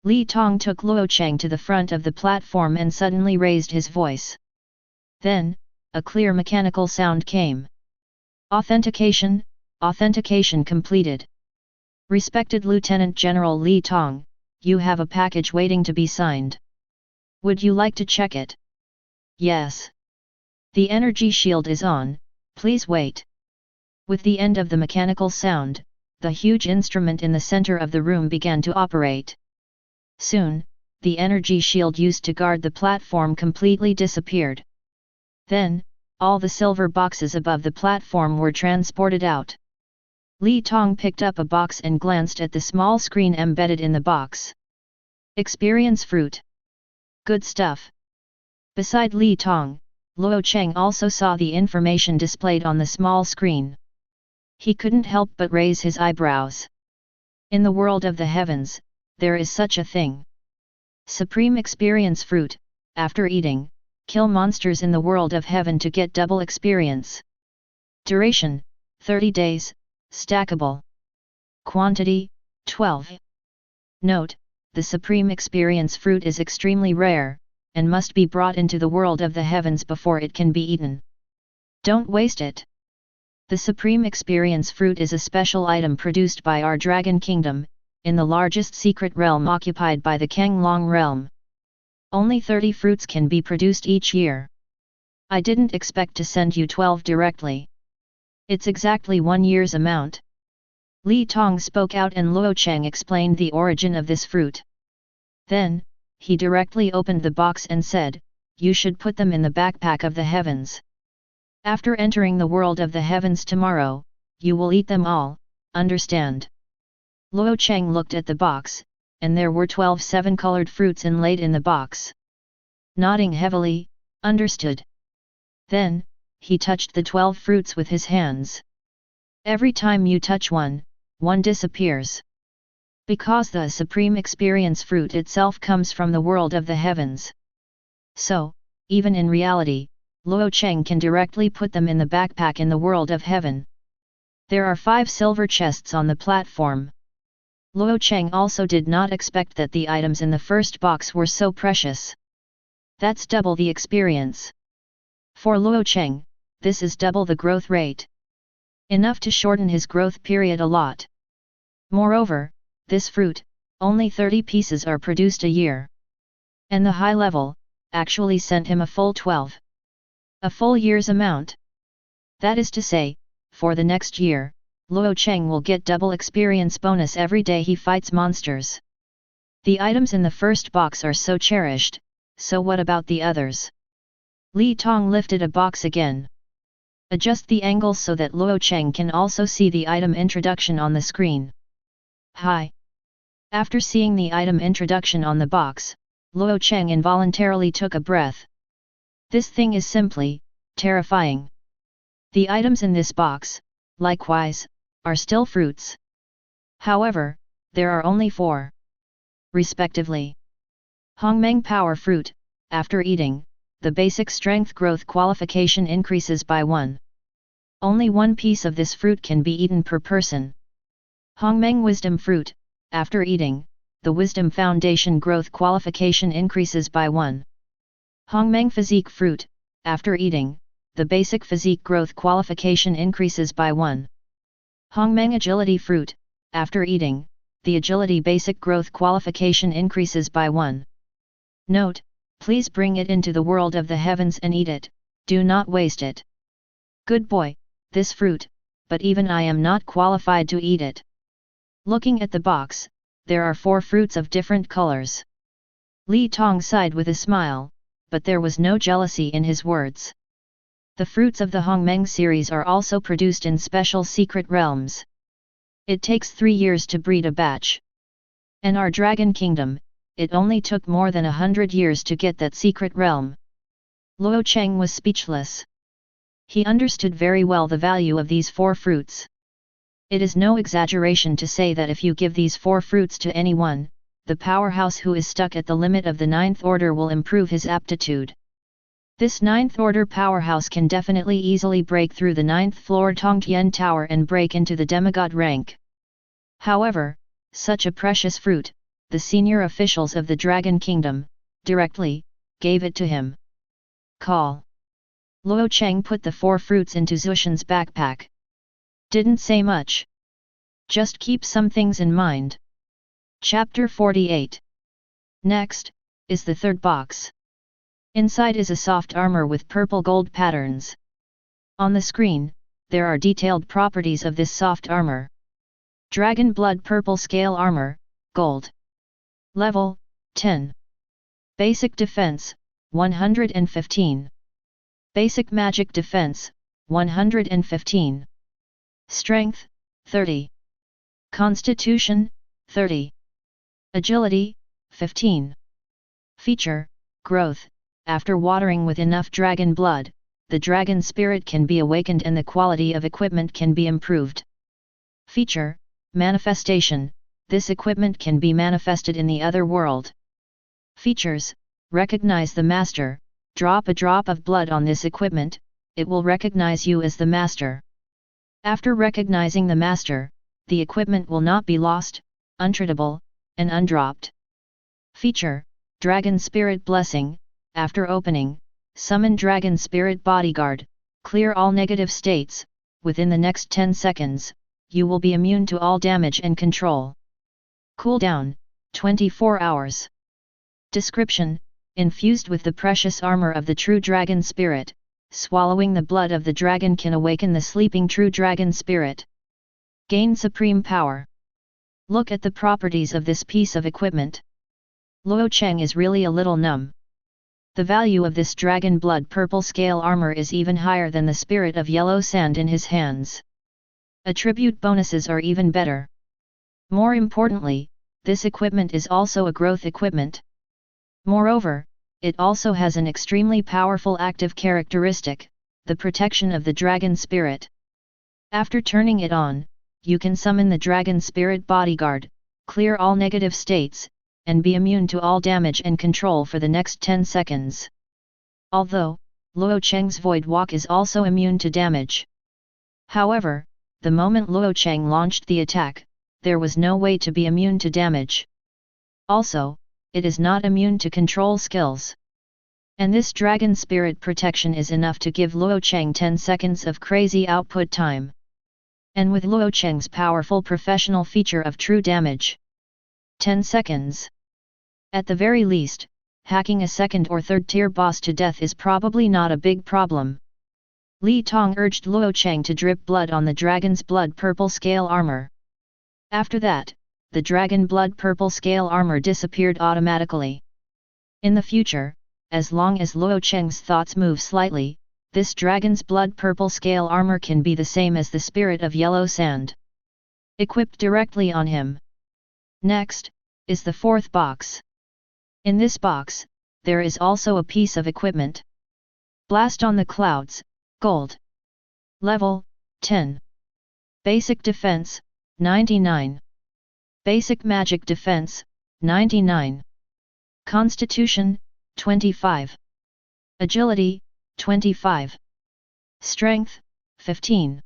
Li Tong took Luo Cheng to the front of the platform and suddenly raised his voice. Then, a clear mechanical sound came. Authentication, authentication completed. Respected Lieutenant General Li Tong, you have a package waiting to be signed. Would you like to check it? Yes. The energy shield is on, please wait. With the end of the mechanical sound, the huge instrument in the center of the room began to operate. Soon, the energy shield used to guard the platform completely disappeared. Then, all the silver boxes above the platform were transported out. Li Tong picked up a box and glanced at the small screen embedded in the box. Experience fruit. Good stuff. Beside Li Tong, Luo Cheng also saw the information displayed on the small screen. He couldn't help but raise his eyebrows. In the world of the heavens, there is such a thing. Supreme experience fruit, after eating, kill monsters in the world of heaven to get double experience. Duration, 30 days, stackable. Quantity, 12. Note, the supreme experience fruit is extremely rare, and must be brought into the world of the heavens before it can be eaten. Don't waste it. The supreme experience fruit is a special item produced by our Dragon Kingdom, in the largest secret realm occupied by the Kenglong realm. Only 30 fruits can be produced each year. I didn't expect to send you 12 directly. It's exactly 1 year's amount. Li Tong spoke out and Luo Cheng explained the origin of this fruit. Then, he directly opened the box and said, "You should put them in the backpack of the heavens. After entering the world of the heavens tomorrow, you will eat them all, understand?" Luo Cheng looked at the box, and there were 12 7-colored fruits inlaid in the box. Nodding heavily, "Understood." Then, he touched the 12 fruits with his hands. Every time you touch one, one disappears. Because the supreme experience fruit itself comes from the world of the heavens. So, even in reality, Luo Cheng can directly put them in the backpack in the world of heaven. There are 5 silver chests on the platform. Luo Cheng also did not expect that the items in the first box were so precious. That's double the experience. For Luo Cheng, this is double the growth rate. Enough to shorten his growth period a lot. Moreover, this fruit, only 30 pieces are produced a year. And the high level, actually sent him a full 12. A full year's amount. That is to say, for the next year, Luo Cheng will get double experience bonus every day he fights monsters. The items in the first box are so cherished, so what about the others? Li Tong lifted a box again. Adjust the angle so that Luo Cheng can also see the item introduction on the screen. Hi! After seeing the item introduction on the box, Luo Cheng involuntarily took a breath. This thing is simply terrifying. The items in this box, likewise, are still fruits. However, there are only 4. Respectively. Hongmeng Power Fruit, after eating, the basic strength growth qualification increases by 1. Only 1 piece of this fruit can be eaten per person. Hongmeng Wisdom Fruit, after eating, the wisdom foundation growth qualification increases by 1. Hongmeng Physique Fruit, after eating, the basic physique growth qualification increases by 1. Hongmeng Agility Fruit, after eating, the agility basic growth qualification increases by 1. Note, please bring it into the world of the heavens and eat it, do not waste it. Good boy, this fruit, but even I am not qualified to eat it. Looking at the box, there are 4 fruits of different colors. Li Tong sighed with a smile, but there was no jealousy in his words. The fruits of the Hongmeng series are also produced in special secret realms. It takes 3 years to breed a batch. In our Dragon Kingdom, it only took more than 100 years to get that secret realm. Luo Cheng was speechless. He understood very well the value of these 4 fruits. It is no exaggeration to say that if you give these 4 fruits to anyone, the powerhouse who is stuck at the limit of the 9th order will improve his aptitude. This 9th order powerhouse can definitely easily break through the 9th floor Tongtian Tower and break into the demigod rank. However, such a precious fruit, the senior officials of the Dragon Kingdom, directly, gave it to him. Call. Luo Cheng put the 4 fruits into Zhutian's backpack. Didn't say much. Just keep some things in mind. Chapter 48. Next, is the 3rd box. Inside is a soft armor with purple gold patterns. On the screen, there are detailed properties of this soft armor. Dragon Blood Purple Scale Armor, Gold. Level, 10. Basic Defense, 115. Basic Magic Defense, 115. Strength, 30. Constitution, 30. Agility, 15. Feature, growth. After watering with enough dragon blood, the dragon spirit can be awakened and the quality of equipment can be improved. Feature, manifestation, this equipment can be manifested in the other world. Features, recognize the master, drop a drop of blood on this equipment, it will recognize you as the master. After recognizing the master, the equipment will not be lost, untreatable, and undropped. Feature, Dragon Spirit Blessing, after opening, summon Dragon Spirit Bodyguard, clear all negative states, within the next 10 seconds, you will be immune to all damage and control. Cooldown, 24 hours. Description, infused with the precious armor of the true dragon spirit, swallowing the blood of the dragon can awaken the sleeping true dragon spirit. Gain supreme power. Look at the properties of this piece of equipment. Luo Cheng is really a little numb. The value of this dragon blood purple scale armor is even higher than the spirit of yellow sand in his hands. Attribute bonuses are even better. More importantly, this equipment is also a growth equipment. Moreover, it also has an extremely powerful active characteristic, the protection of the dragon spirit. After turning it on, you can summon the dragon spirit bodyguard, clear all negative states, and be immune to all damage and control for the next 10 seconds. Although, Luo Cheng's Void Walk is also immune to damage. However, the moment Luo Cheng launched the attack, there was no way to be immune to damage. Also, it is not immune to control skills. And this dragon spirit protection is enough to give Luo Cheng 10 seconds of crazy output time. And with Luo Cheng's powerful professional feature of true damage, 10 seconds. At the very least, hacking a second or third tier boss to death is probably not a big problem. Li Tong urged Luo Cheng to drip blood on the dragon's blood purple scale armor. After that, the dragon blood purple scale armor disappeared automatically. In the future, as long as Luo Cheng's thoughts move slightly, this dragon's blood purple scale armor can be the same as the spirit of yellow sand. Equipped directly on him. Next, is the fourth box. In this box, there is also a piece of equipment. Blast on the Clouds, Gold. Level, 10. Basic Defense, 99. Basic Magic Defense, 99. Constitution, 25. Agility, 25. Strength, 15.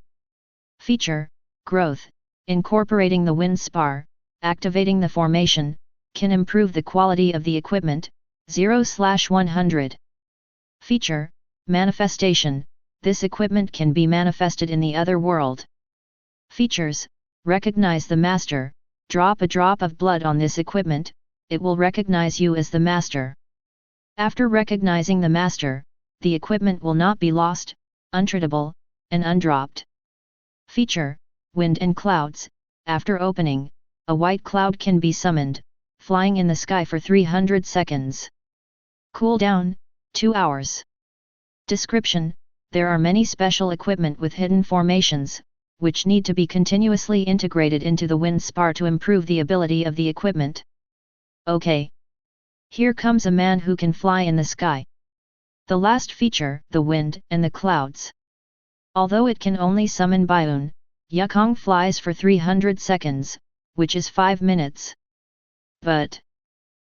Feature, Growth, incorporating the wind spar, activating the formation, can improve the quality of the equipment, 0/100. Feature, Manifestation, this equipment can be manifested in the other world. Features, recognize the master, drop a drop of blood on this equipment, it will recognize you as the master. After recognizing the master, the equipment will not be lost, untreatable, and undropped. Feature, Wind and Clouds, after opening, a white cloud can be summoned, flying in the sky for 300 seconds. Cooldown, 2 hours. Description, there are many special equipment with hidden formations, which need to be continuously integrated into the wind spar to improve the ability of the equipment. Okay. Here comes a man who can fly in the sky. The last feature, the wind and the clouds. Although it can only summon Baiun, Yukong flies for 300 seconds, which is 5 minutes. But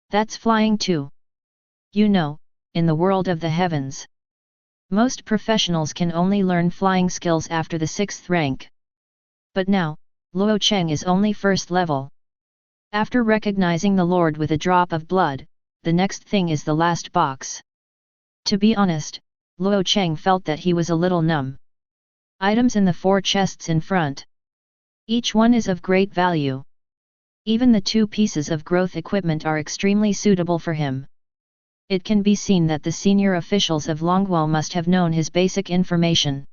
that's flying too. You know, in the world of the heavens, most professionals can only learn flying skills after the 6th rank. But now, Luo Cheng is only first level. After recognizing the Lord with a drop of blood, the next thing is the last box. To be honest, Luo Cheng felt that he was a little numb. Items in the 4 chests in front. Each one is of great value. Even the 2 pieces of growth equipment are extremely suitable for him. It can be seen that the senior officials of Longguo must have known his basic information.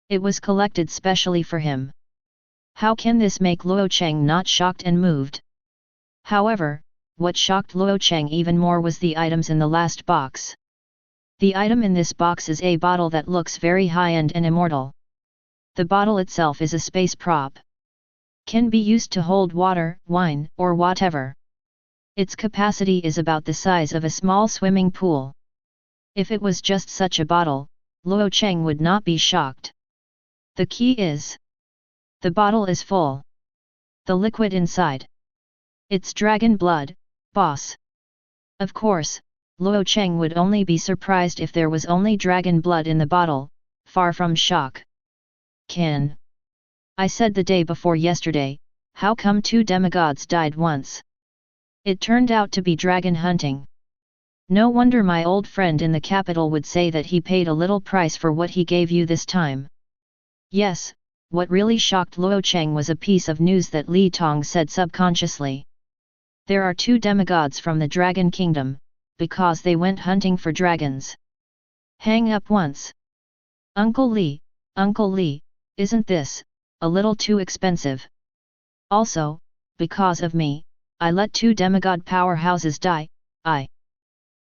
It was collected specially for him. How can this make Luo Cheng not shocked and moved? However, what shocked Luo Cheng even more was the items in the last box. The item in this box is a bottle that looks very high-end and immortal. The bottle itself is a space prop. Can be used to hold water, wine, or whatever. Its capacity is about the size of a small swimming pool. If it was just such a bottle, Luo Cheng would not be shocked. The key is, the bottle is full. The liquid inside, it's dragon blood, boss. Of course, Luo Cheng would only be surprised if there was only dragon blood in the bottle, far from shock. Can I said the day before yesterday, how come 2 demigods died once? It turned out to be dragon hunting. No wonder my old friend in the capital would say that he paid a little price for what he gave you this time. Yes, what really shocked Luo Cheng was a piece of news that Li Tong said subconsciously. There are 2 demigods from the Dragon Kingdom, because they went hunting for dragons. Hang up once. Uncle Li, isn't this a little too expensive? Also, because of me, I let 2 demigod powerhouses die.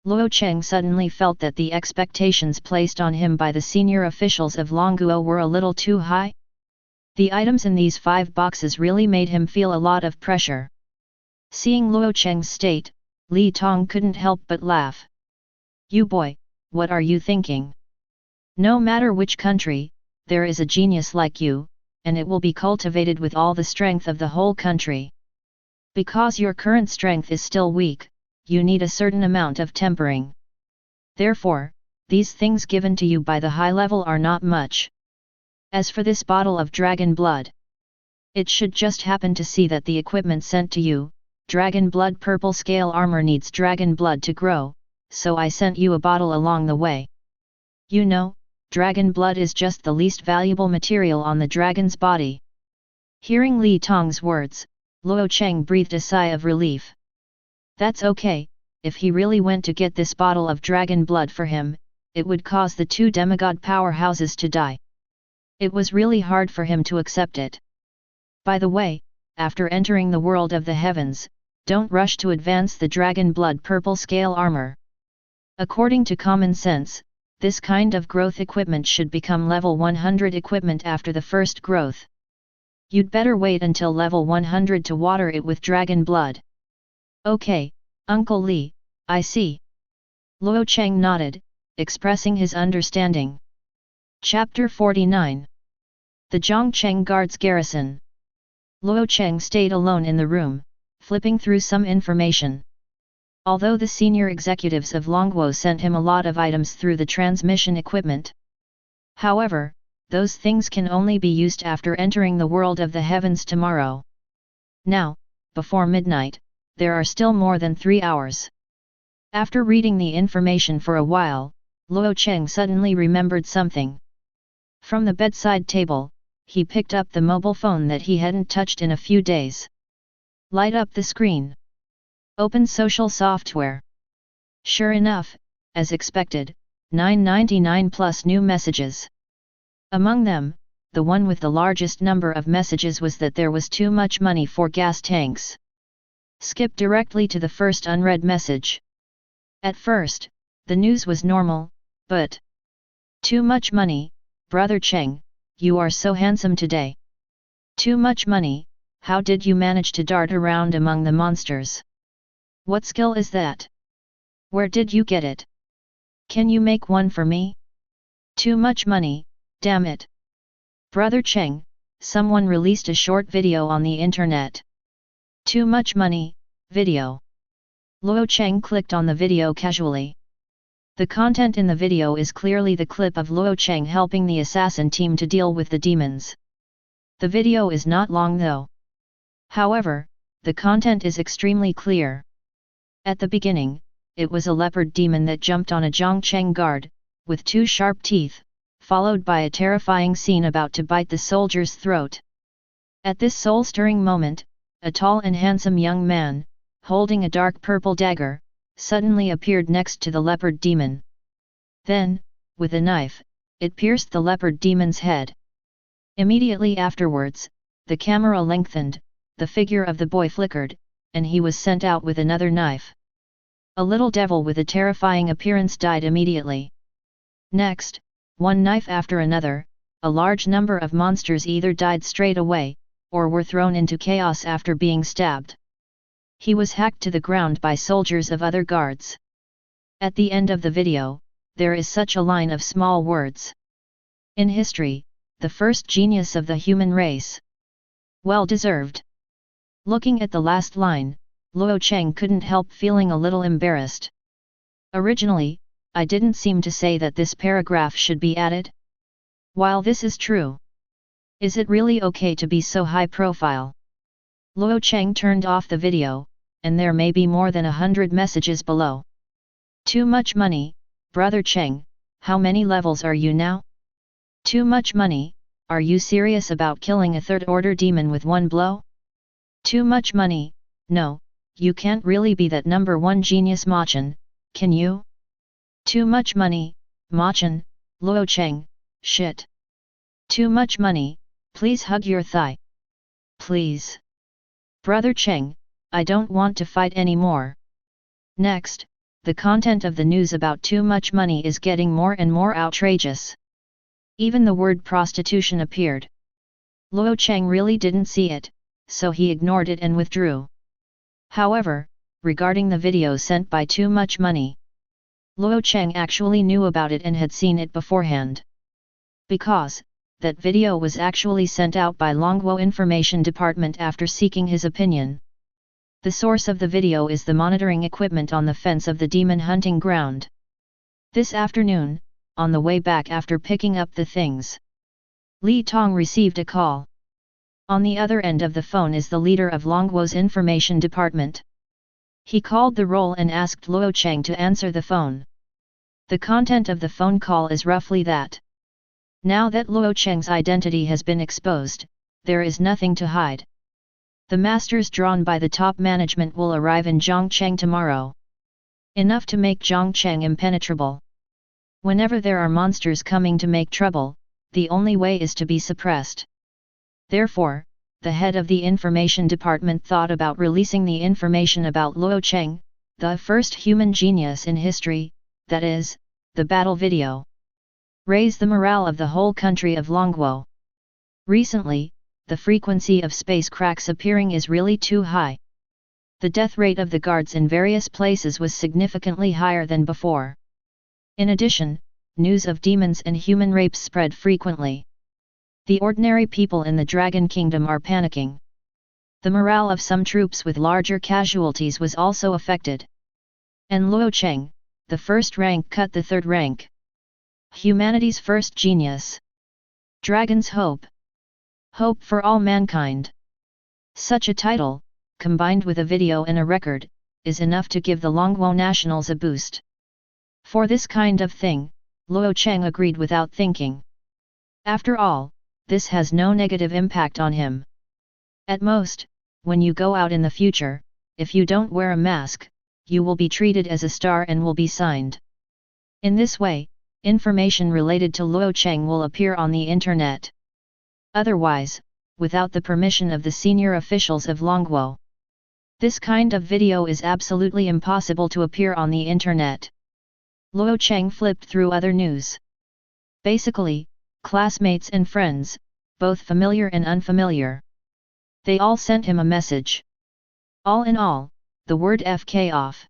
Luo Cheng suddenly felt that the expectations placed on him by the senior officials of Longguo were a little too high. The items in these 5 boxes really made him feel a lot of pressure. Seeing Luo Cheng's state, Li Tong couldn't help but laugh. You boy, what are you thinking? No matter which country, there is a genius like you, and it will be cultivated with all the strength of the whole country. Because your current strength is still weak, you need a certain amount of tempering. Therefore, these things given to you by the high level are not much. As for this bottle of dragon blood, it should just happen to see that the equipment sent to you, dragon blood purple scale armor needs dragon blood to grow, so I sent you a bottle along the way. You know, dragon blood is just the least valuable material on the dragon's body. Hearing Li Tong's words, Luo Cheng breathed a sigh of relief. That's okay, if he really went to get this bottle of dragon blood for him, it would cause the 2 demigod powerhouses to die. It was really hard for him to accept it. By the way, after entering the world of the heavens, don't rush to advance the dragon blood purple scale armor. According to common sense, this kind of growth equipment should become level 100 equipment after the first growth. You'd better wait until level 100 to water it with dragon blood. Okay, Uncle Li, I see. Luo Cheng nodded, expressing his understanding. Chapter 49. The Zhongcheng Guards Garrison. Luo Cheng stayed alone in the room, flipping through some information. Although the senior executives of Longguo sent him a lot of items through the transmission equipment. However, those things can only be used after entering the world of the heavens tomorrow. Now, before midnight, there are still more than 3 hours. After reading the information for a while, Luo Cheng suddenly remembered something. From the bedside table, he picked up the mobile phone that he hadn't touched in a few days. Light up the screen. Open social software. Sure enough, as expected, 999 plus new messages. Among them, the one with the largest number of messages was that there was too much money for gas tanks. Skip directly to the first unread message. At first, the news was normal, but too much money, Brother Cheng, you are so handsome today. Too much money, how did you manage to dart around among the monsters? What skill is that? Where did you get it? Can you make one for me? Too much money, damn it. Brother Cheng, someone released a short video on the internet. Too much money, video. Luo Cheng clicked on the video casually. The content in the video is clearly the clip of Luo Cheng helping the assassin team to deal with the demons. The video is not long though. However, the content is extremely clear. At the beginning, it was a leopard demon that jumped on a Zhongcheng guard, with 2 sharp teeth, followed by a terrifying scene about to bite the soldier's throat. At this soul-stirring moment, a tall and handsome young man, holding a dark purple dagger, suddenly appeared next to the leopard demon. Then, with a knife, it pierced the leopard demon's head. Immediately afterwards, the camera lengthened, the figure of the boy flickered, and he was sent out with another knife. A little devil with a terrifying appearance died immediately. Next, one knife after another, a large number of monsters either died straight away, or were thrown into chaos after being stabbed. He was hacked to the ground by soldiers of other guards. At the end of the video, there is such a line of small words. In history, the first genius of the human race. Well deserved. Looking at the last line, Luo Cheng couldn't help feeling a little embarrassed. Originally, I didn't seem to say that this paragraph should be added. While this is true, is it really okay to be so high profile? Luo Cheng turned off the video, and there may be more than 100 messages below. Too much money, Brother Cheng, how many levels are you now? Too much money, are you serious about killing a third-order demon with one blow? Too much money, no, you can't really be that number one genius Ma Chen, can you? Too much money, Ma Chen, Luo Cheng, shit. Too much money, please hug your thigh. Please. Brother Cheng, I don't want to fight anymore. Next, the content of the news about too much money is getting more and more outrageous. Even the word prostitution appeared. Luo Cheng really didn't see it, so he ignored it and withdrew. However, regarding the video sent by Too Much Money, Luo Cheng actually knew about it and had seen it beforehand. Because, that video was actually sent out by Longguo Information Department after seeking his opinion. The source of the video is the monitoring equipment on the fence of the demon hunting ground. This afternoon, on the way back after picking up the things, Li Tong received a call. On the other end of the phone is the leader of Longguo's Information Department. He called the roll and asked Luo Cheng to answer the phone. The content of the phone call is roughly that. Now that Luo Cheng's identity has been exposed, there is nothing to hide. The masters drawn by the top management will arrive in Zhongcheng tomorrow. Enough to make Zhongcheng impenetrable. Whenever there are monsters coming to make trouble, the only way is to be suppressed. Therefore, the head of the information department thought about releasing the information about Luo Cheng, the first human genius in history, that is, the battle video. Raise the morale of the whole country of Longguo. Recently, the frequency of space cracks appearing is really too high. The death rate of the guards in various places was significantly higher than before. In addition, news of demons and human rapes spread frequently. The ordinary people in the Dragon Kingdom are panicking. The morale of some troops with larger casualties was also affected. And Luo Cheng, the first rank cut the third rank. Humanity's first genius. Dragon's hope. Hope for all mankind. Such a title, combined with a video and a record, is enough to give the Longguo nationals a boost. For this kind of thing, Luo Cheng agreed without thinking. After all, this has no negative impact on him. At most, when you go out in the future, if you don't wear a mask, you will be treated as a star and will be signed. In this way, information related to Luo Cheng will appear on the internet. Otherwise, without the permission of the senior officials of Longguo, this kind of video is absolutely impossible to appear on the internet. Luo Cheng flipped through other news. Basically, classmates and friends, both familiar and unfamiliar. They all sent him a message. All in all, the word FK off.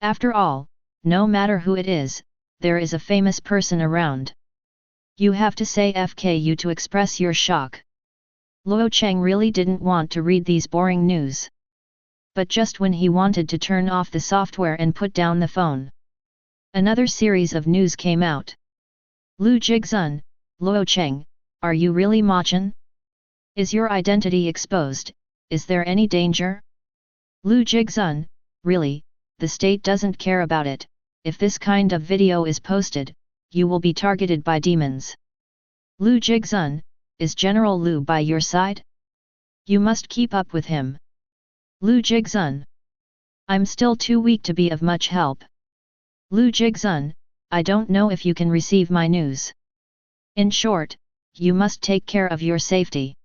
After all, no matter who it is, there is a famous person around. You have to say FKU to express your shock. Luo Cheng really didn't want to read these boring news. But just when he wanted to turn off the software and put down the phone, another series of news came out. Lu Jigzun, Luo Cheng, are you really Ma Chen? Is your identity exposed? Is there any danger? Lu Jigzun, really, the state doesn't care about it. If this kind of video is posted, you will be targeted by demons. Lu Jigzun, is General Lu by your side? You must keep up with him. Lu Jigzun. I'm still too weak to be of much help. Lu Jigzun, I don't know if you can receive my news. In short, you must take care of your safety.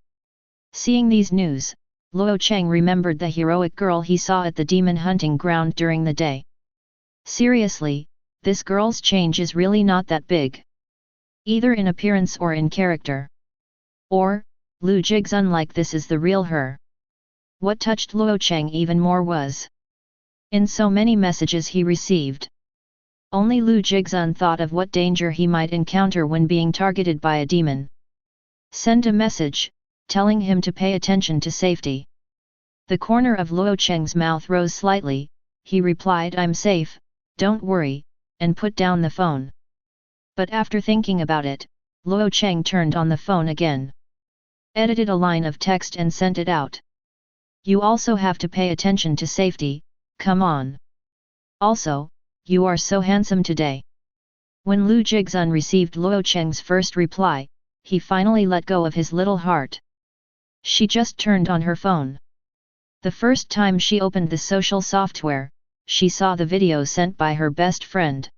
Seeing these news, Luo Cheng remembered the heroic girl he saw at the demon hunting ground during the day. Seriously, this girl's change is really not that big. Either in appearance or in character. Or, Lu Jigzun like this is the real her. What touched Luo Cheng even more was, in so many messages he received, only Lu Jigzun thought of what danger he might encounter when being targeted by a demon. Send a message, telling him to pay attention to safety. The corner of Luo Cheng's mouth rose slightly, he replied, I'm safe, don't worry, and put down the phone. But after thinking about it, Luo Cheng turned on the phone again, edited a line of text and sent it out. You also have to pay attention to safety, come on. Also, you are so handsome today. When Lu Jigzun received Luo Cheng's first reply, he finally let go of his little heart. She just turned on her phone. The first time she opened the social software, she saw the video sent by her best friend.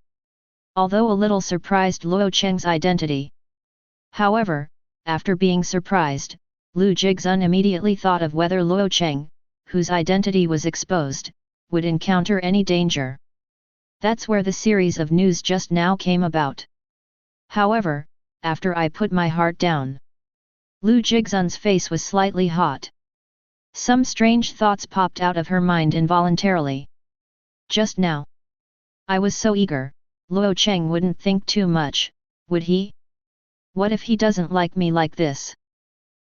Although a little surprised Luo Cheng's identity. However, after being surprised, Lu Jigzun immediately thought of whether Luo Cheng, whose identity was exposed, would encounter any danger. That's where the series of news just now came about. However, after I put my heart down, Lu Jigzun's face was slightly hot. Some strange thoughts popped out of her mind involuntarily. Just now, I was so eager, Luo Cheng wouldn't think too much, would he? What if he doesn't like me like this?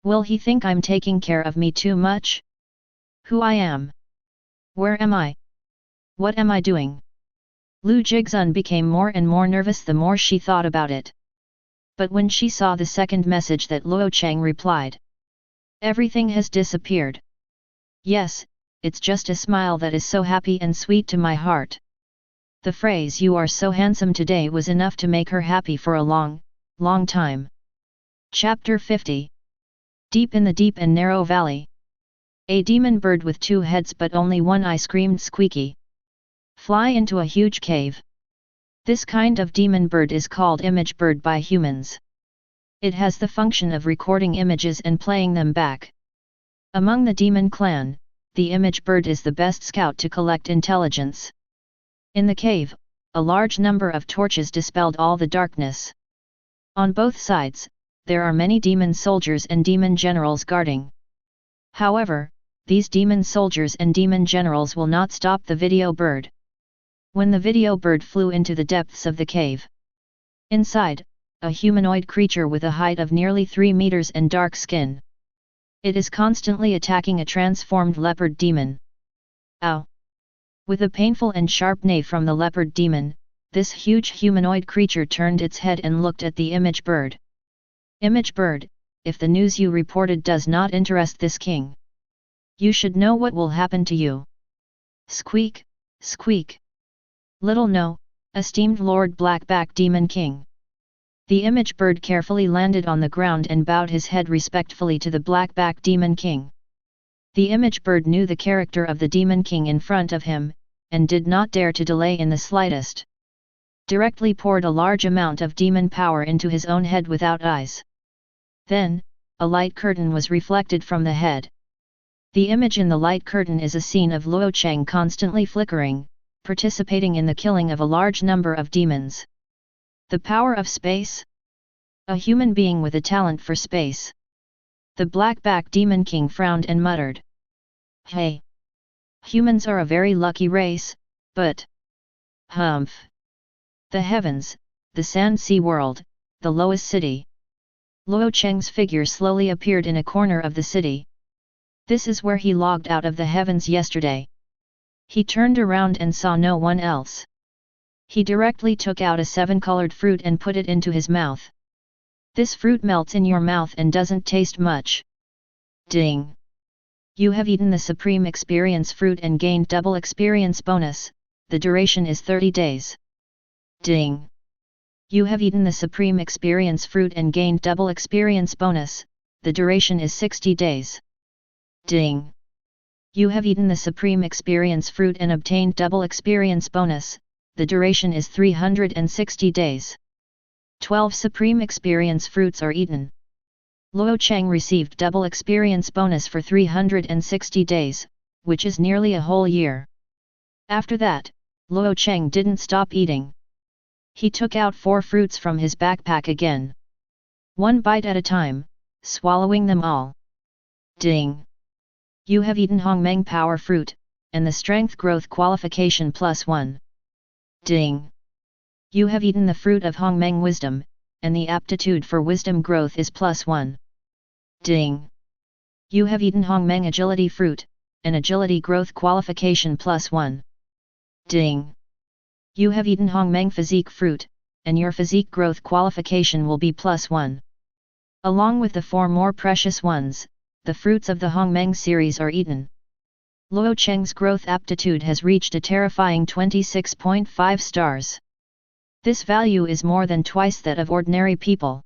Will he think I'm taking care of me too much? Who I am? Where am I? What am I doing? Lu Jigzun became more and more nervous the more she thought about it. But when she saw the second message that Luo Cheng replied, everything has disappeared. Yes, it's just a smile that is so happy and sweet to my heart. The phrase "you are so handsome today" was enough to make her happy for a long, long time. Chapter 50. Deep in the deep and narrow valley. A demon bird with two heads but only one eye screamed squeaky. Fly into a huge cave. This kind of demon bird is called image bird by humans. It has the function of recording images and playing them back. Among the demon clan, the image bird is the best scout to collect intelligence. In the cave, a large number of torches dispelled all the darkness. On both sides, there are many demon soldiers and demon generals guarding. However, these demon soldiers and demon generals will not stop the video bird. When the video bird flew into the depths of the cave, inside, a humanoid creature with a height of nearly 3 meters and dark skin. It is constantly attacking a transformed leopard demon. Ow! With a painful and sharp neigh from the leopard demon, this huge humanoid creature turned its head and looked at the image bird. Image bird, if the news you reported does not interest this king, you should know what will happen to you. Squeak, squeak. Little no, esteemed Lord Blackback Demon King. The image bird carefully landed on the ground and bowed his head respectfully to the Blackback Demon King. The image bird knew the character of the Demon King in front of him, and did not dare to delay in the slightest. Directly poured a large amount of demon power into his own head without eyes. Then, a light curtain was reflected from the head. The image in the light curtain is a scene of Luo Cheng constantly flickering, participating in the killing of a large number of demons. The power of space? A human being with a talent for space. The Blackback Demon King frowned and muttered. Hey! Humans are a very lucky race, but... Humph! The heavens, the Sand Sea world, the Lois city. Luo Cheng's figure slowly appeared in a corner of the city. This is where he logged out of the heavens yesterday. He turned around and saw no one else. He directly took out a 7-colored fruit and put it into his mouth. This fruit melts in your mouth and doesn't taste much. Ding! You have eaten the Supreme Experience fruit and gained double experience bonus, the duration is 30 days. Ding! You have eaten the Supreme Experience fruit and gained double experience bonus, the duration is 60 days. Ding! You have eaten the Supreme Experience fruit and obtained double experience bonus, the duration is 360 days. 12 Supreme Experience fruits are eaten. Luo Cheng received double experience bonus for 360 days, which is nearly a whole year. After that, Luo Cheng didn't stop eating. He took out 4 fruits from his backpack again. One bite at a time, swallowing them all. Ding! You have eaten Hongmeng Power Fruit, and the Strength Growth Qualification +1. Ding! You have eaten the fruit of Hongmeng Wisdom, and the aptitude for wisdom growth is +1. Ding! You have eaten Hongmeng Agility Fruit, and Agility Growth Qualification +1. Ding! You have eaten Hongmeng Physique Fruit, and your Physique Growth Qualification will be +1. Along with the 4 more precious ones, the fruits of the Hongmeng series are eaten. Luo Cheng's growth aptitude has reached a terrifying 26.5 stars. This value is more than twice that of ordinary people.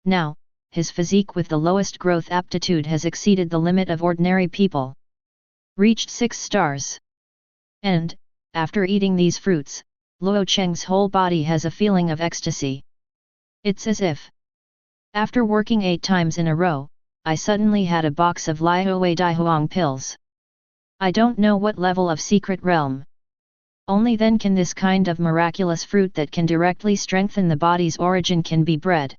Now, his physique with the lowest growth aptitude has exceeded the limit of ordinary people. Reached 6 stars. And, after eating these fruits, Luo Cheng's whole body has a feeling of ecstasy. It's as if, after working 8 times in a row, I suddenly had a box of Liaowei Daihuang pills. I don't know what level of secret realm. Only then can this kind of miraculous fruit that can directly strengthen the body's origin can be bred.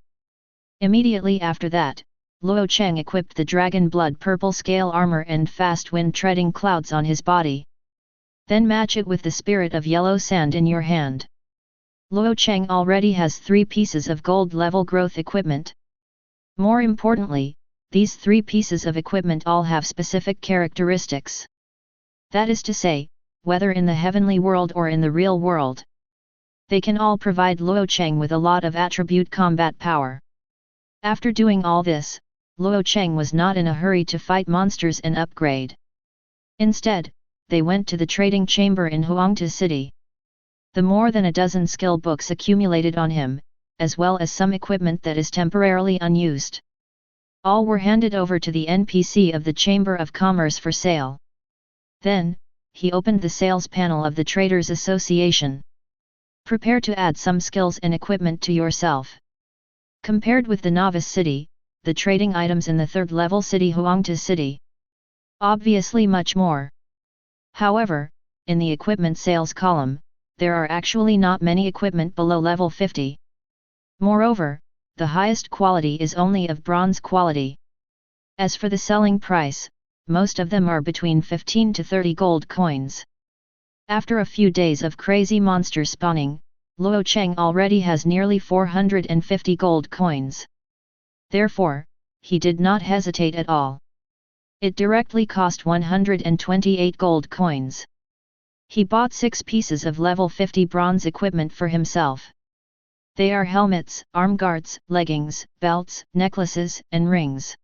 Immediately after that, Luo Cheng equipped the dragon blood purple scale armor and fast wind treading clouds on his body. Then match it with the spirit of yellow sand in your hand. Luo Cheng already has 3 pieces of gold level growth equipment. More importantly, these 3 pieces of equipment all have specific characteristics. That is to say, whether in the heavenly world or in the real world, they can all provide Luo Cheng with a lot of attribute combat power. After doing all this, Luo Cheng was not in a hurry to fight monsters and upgrade. Instead, they went to the trading chamber in Huangtu City. The more than a dozen skill books accumulated on him, as well as some equipment that is temporarily unused. All were handed over to the NPC of the Chamber of Commerce for sale. Then, he opened the sales panel of the Traders Association. Prepare to add some skills and equipment to yourself. Compared with the Novice City, the trading items in the 3rd level city Huangtu City, obviously much more. However, in the equipment sales column, there are actually not many equipment below level 50. Moreover, the highest quality is only of bronze quality. As for the selling price, most of them are between 15 to 30 gold coins. After a few days of crazy monster spawning, Luo Cheng already has nearly 450 gold coins. Therefore, he did not hesitate at all. It directly cost 128 gold coins. He bought 6 pieces of level 50 bronze equipment for himself. They are helmets, arm guards, leggings, belts, necklaces, and rings.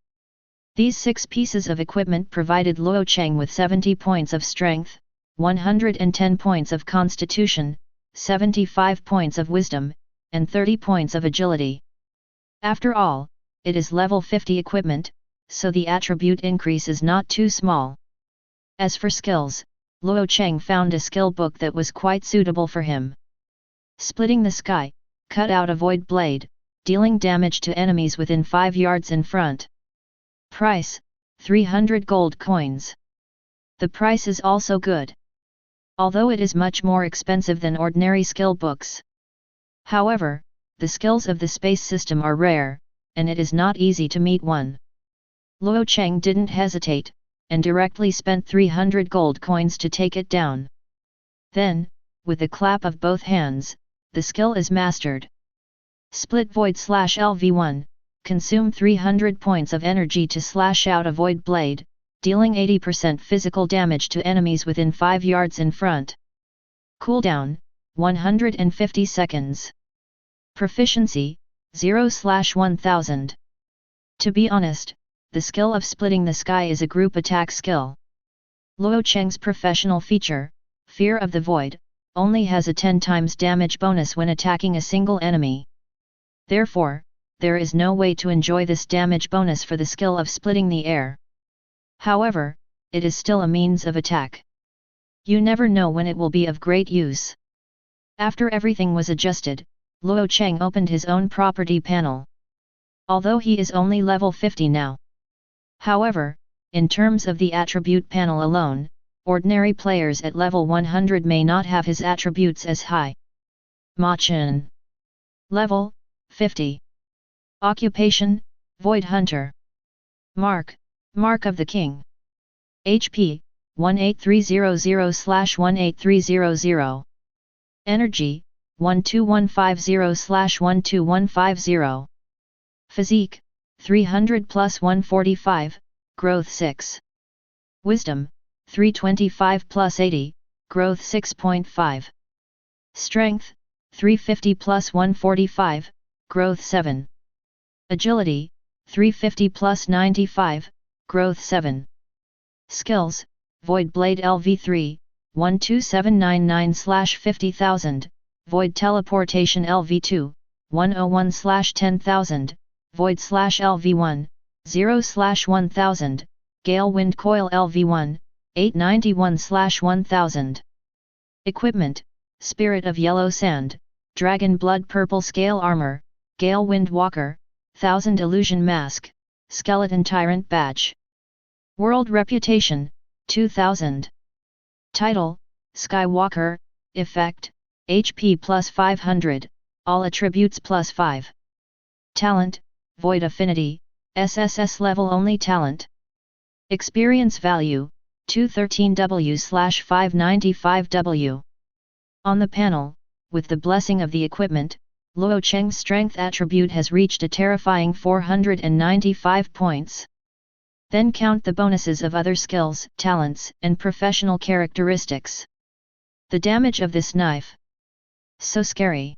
These 6 pieces of equipment provided Luo Cheng with 70 points of strength, 110 points of constitution, 75 points of wisdom, and 30 points of agility. After all, it is level 50 equipment, so the attribute increase is not too small. As for skills, Luo Cheng found a skill book that was quite suitable for him. Splitting the Sky, cut out a void blade, dealing damage to enemies within 5 yards in front. Price, 300 gold coins. The price is also good, although it is much more expensive than ordinary skill books. However, the skills of the space system are rare, and it is not easy to meet one. Luo Cheng didn't hesitate, and directly spent 300 gold coins to take it down. Then, with a clap of both hands, the skill is mastered. Split Void /LV1, consume 300 points of energy to slash out a void blade, dealing 80% physical damage to enemies within 5 yards in front. Cooldown, 150 seconds. Proficiency, 0/1000. To be honest, the skill of splitting the sky is a group attack skill. Luo Cheng's professional feature, Fear of the Void, only has a 10 times damage bonus when attacking a single enemy. Therefore, there is no way to enjoy this damage bonus for the skill of splitting the air. However, it is still a means of attack. You never know when it will be of great use. After everything was adjusted, Luo Cheng opened his own property panel. Although he is only level 50 now. However, in terms of the attribute panel alone, ordinary players at level 100 may not have his attributes as high. Machin. Level, 50. Occupation, Void Hunter. Mark of the King. HP, 18300/18300. Energy, 12150/12150. Physique, 300 plus 145, growth 6. Wisdom, 325 plus 80, growth 6.5. Strength, 350 plus 145, growth 7. Agility, 350 plus 95, growth 7. Skills, Void Blade LV3, 12799/50,000, Void Teleportation LV2, 101/10,000, Void/LV1, 0/1000, Gale Wind Coil LV1, 891/1000. Equipment, Spirit of Yellow Sand, Dragon Blood Purple Scale Armor, Gale Wind Walker, 1000 Illusion Mask, Skeleton Tyrant Badge. World Reputation, 2000. Title, Skywalker, Effect, HP plus 500, all attributes plus 5. Talent, Void Affinity, sss-level only talent. Experience value, 213W/595W. On the panel, with the blessing of the equipment, Luo Cheng's strength attribute has reached a terrifying 495 points. Then count the bonuses of other skills, talents, and professional characteristics. The damage of this knife. So scary.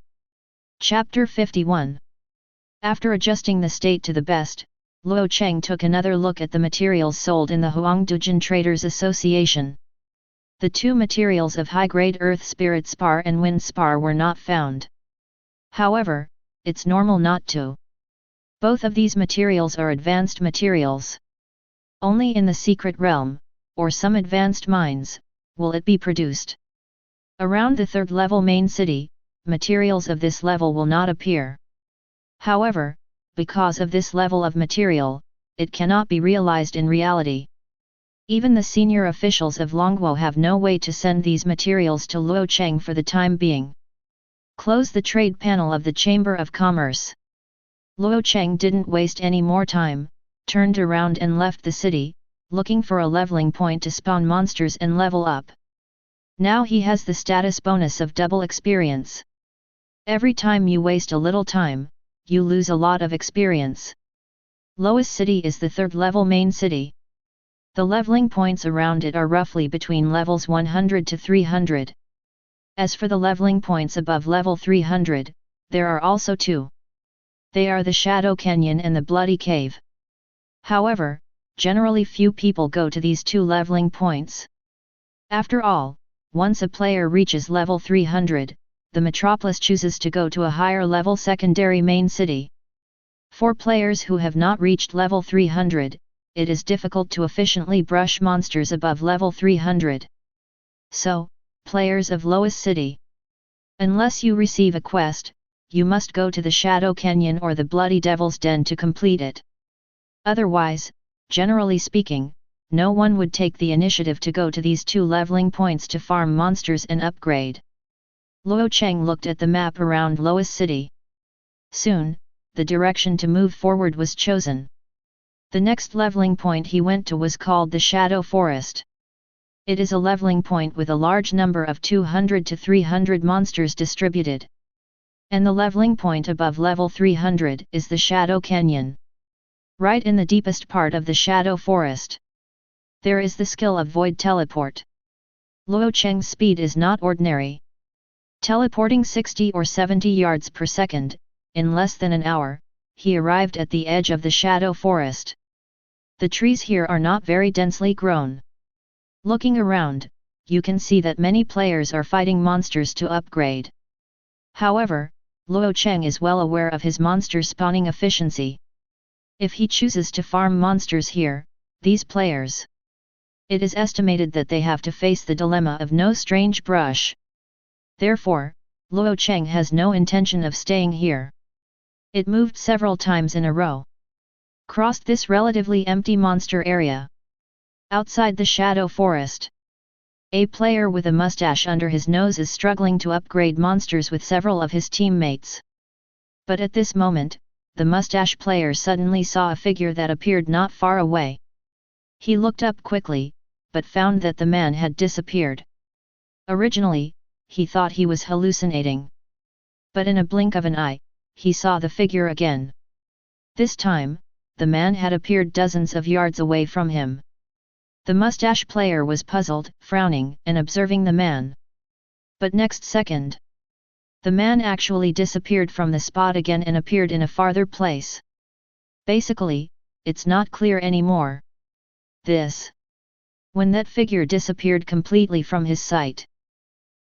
Chapter 51. After adjusting the state to the best, Luo Cheng took another look at the materials sold in the Huangdujin Traders Association. The two materials of high-grade earth spirit spar and wind spar were not found. However, it's normal not to. Both of these materials are advanced materials. Only in the secret realm, or some advanced mines, will it be produced. Around the third level main city, materials of this level will not appear. However, because of this level of material, it cannot be realized in reality. Even the senior officials of Longguo have no way to send these materials to Luo Cheng for the time being. Close the trade panel of the Chamber of Commerce. Luo Cheng didn't waste any more time, turned around and left the city, looking for a leveling point to spawn monsters and level up. Now he has the status bonus of double experience. Every time you waste a little time, you lose a lot of experience. Lowest city is the third level main city. The leveling points around it are roughly between levels 100 to 300. As for the leveling points above level 300, there are also two. They are the Shadow Canyon and the Bloody Cave. However, generally few people go to these two leveling points. After all, once a player reaches level 300, the metropolis chooses to go to a higher level secondary main city. For players who have not reached level 300, it is difficult to efficiently brush monsters above level 300. So, players of lowest city. Unless you receive a quest, you must go to the Shadow Canyon or the Bloody Devil's Den to complete it. Otherwise, generally speaking, no one would take the initiative to go to these two leveling points to farm monsters and upgrade. Luo Cheng looked at the map around lowest city. Soon, the direction to move forward was chosen. The next leveling point he went to was called the Shadow Forest. It is a leveling point with a large number of 200 to 300 monsters distributed. And the leveling point above level 300 is the Shadow Canyon. Right in the deepest part of the Shadow Forest, there is the skill of Void Teleport. Luo Cheng's speed is not ordinary. Teleporting 60 or 70 yards per second, in less than an hour, he arrived at the edge of the Shadow Forest. The trees here are not very densely grown. Looking around, you can see that many players are fighting monsters to upgrade. However, Luo Cheng is well aware of his monster spawning efficiency. If he chooses to farm monsters here, these players, it is estimated that they have to face the dilemma of no strange brush. Therefore, Luo Cheng has no intention of staying here. It moved several times in a row. Crossed this relatively empty monster area. Outside the Shadow Forest, a player with a mustache under his nose is struggling to upgrade monsters with several of his teammates. But at this moment, the mustache player suddenly saw a figure that appeared not far away. He looked up quickly, but found that the man had disappeared. Originally, he thought he was hallucinating. But in a blink of an eye, he saw the figure again. This time, the man had appeared dozens of yards away from him. The mustache player was puzzled, frowning, and observing the man. But next second, the man actually disappeared from the spot again and appeared in a farther place. Basically, it's not clear anymore. When that figure disappeared completely from his sight,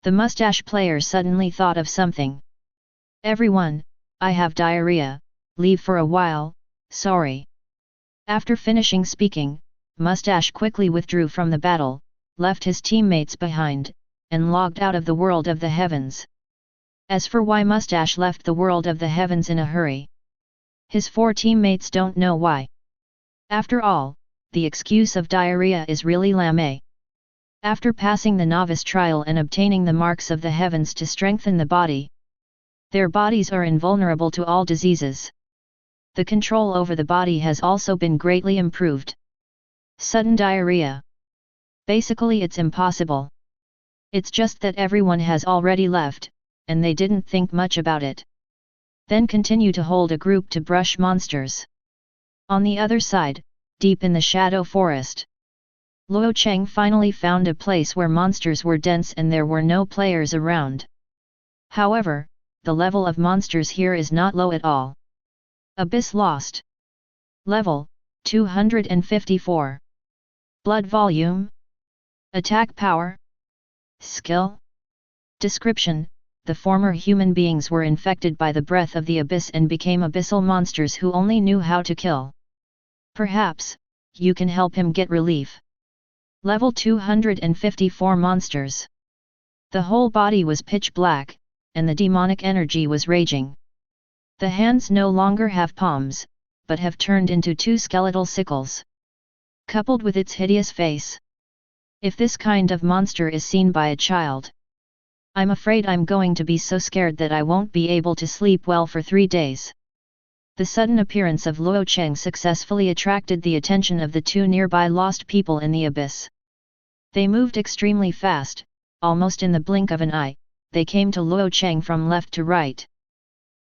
the mustache player suddenly thought of something. "Everyone, I have diarrhea, leave for a while, sorry." After finishing speaking, Mustache quickly withdrew from the battle, left his teammates behind, and logged out of the world of the heavens. As for why Mustache left the world of the heavens in a hurry, his 4 teammates don't know why. After all, the excuse of diarrhea is really lame. After passing the novice trial and obtaining the marks of the heavens to strengthen the body, their bodies are invulnerable to all diseases. The control over the body has also been greatly improved. Sudden diarrhea. Basically it's impossible. It's just that everyone has already left, and they didn't think much about it. Then continue to hold a group to brush monsters. On the other side, deep in the shadow forest, Luo Cheng finally found a place where monsters were dense and there were no players around. However, the level of monsters here is not low at all. Abyss Lost. Level, 254. Blood volume. Attack power. Skill. Description: the former human beings were infected by the breath of the abyss and became abyssal monsters who only knew how to kill. Perhaps, you can help him get relief. Level 254 monsters. The whole body was pitch black, and the demonic energy was raging. The hands no longer have palms, but have turned into 2 skeletal sickles. Coupled with its hideous face. If this kind of monster is seen by a child, I'm afraid I'm going to be so scared that I won't be able to sleep well for 3 days. The sudden appearance of Luo Cheng successfully attracted the attention of the 2 nearby lost people in the abyss. They moved extremely fast, almost in the blink of an eye, they came to Luo Cheng from left to right.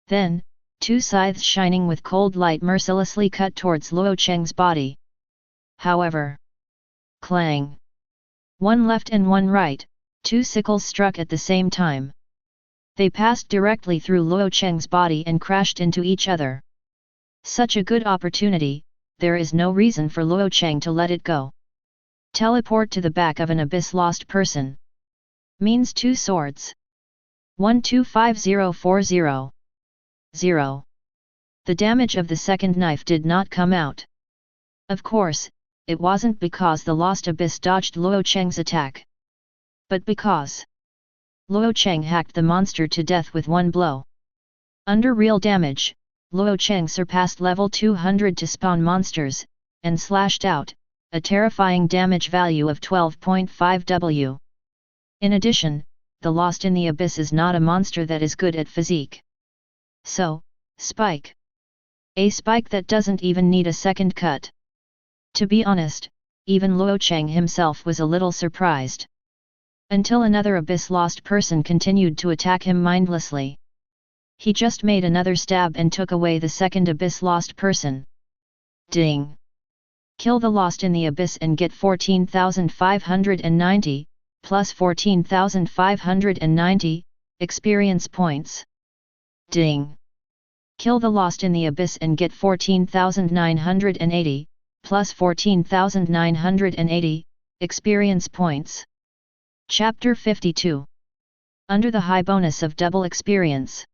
Then, 2 scythes shining with cold light mercilessly cut towards Luo Cheng's body. However, clang! One left and one right, 2 sickles struck at the same time. They passed directly through Luo Cheng's body and crashed into each other. Such a good opportunity, there is no reason for Luo Cheng to let it go. Teleport to the back of an abyss lost person. Means 2 swords. 125040. 0. The damage of the second knife did not come out. Of course, it wasn't because the lost abyss dodged Luo Cheng's attack, but because Luo Cheng hacked the monster to death with 1 blow. Under real damage, Luo Cheng surpassed level 200 to spawn monsters, and slashed out a terrifying damage value of 12.5 W. In addition, the Lost in the Abyss is not a monster that is good at physique. So, spike. A spike that doesn't even need a second cut. To be honest, even Luo Cheng himself was a little surprised. Until another abyss lost person continued to attack him mindlessly. He just made another stab and took away the second abyss lost person. Ding! Kill the Lost in the Abyss and get 14,590, plus 14,590, experience points. Ding! Kill the Lost in the Abyss and get 14,980, plus 14,980, experience points. Chapter 52. Under the high bonus of double experience,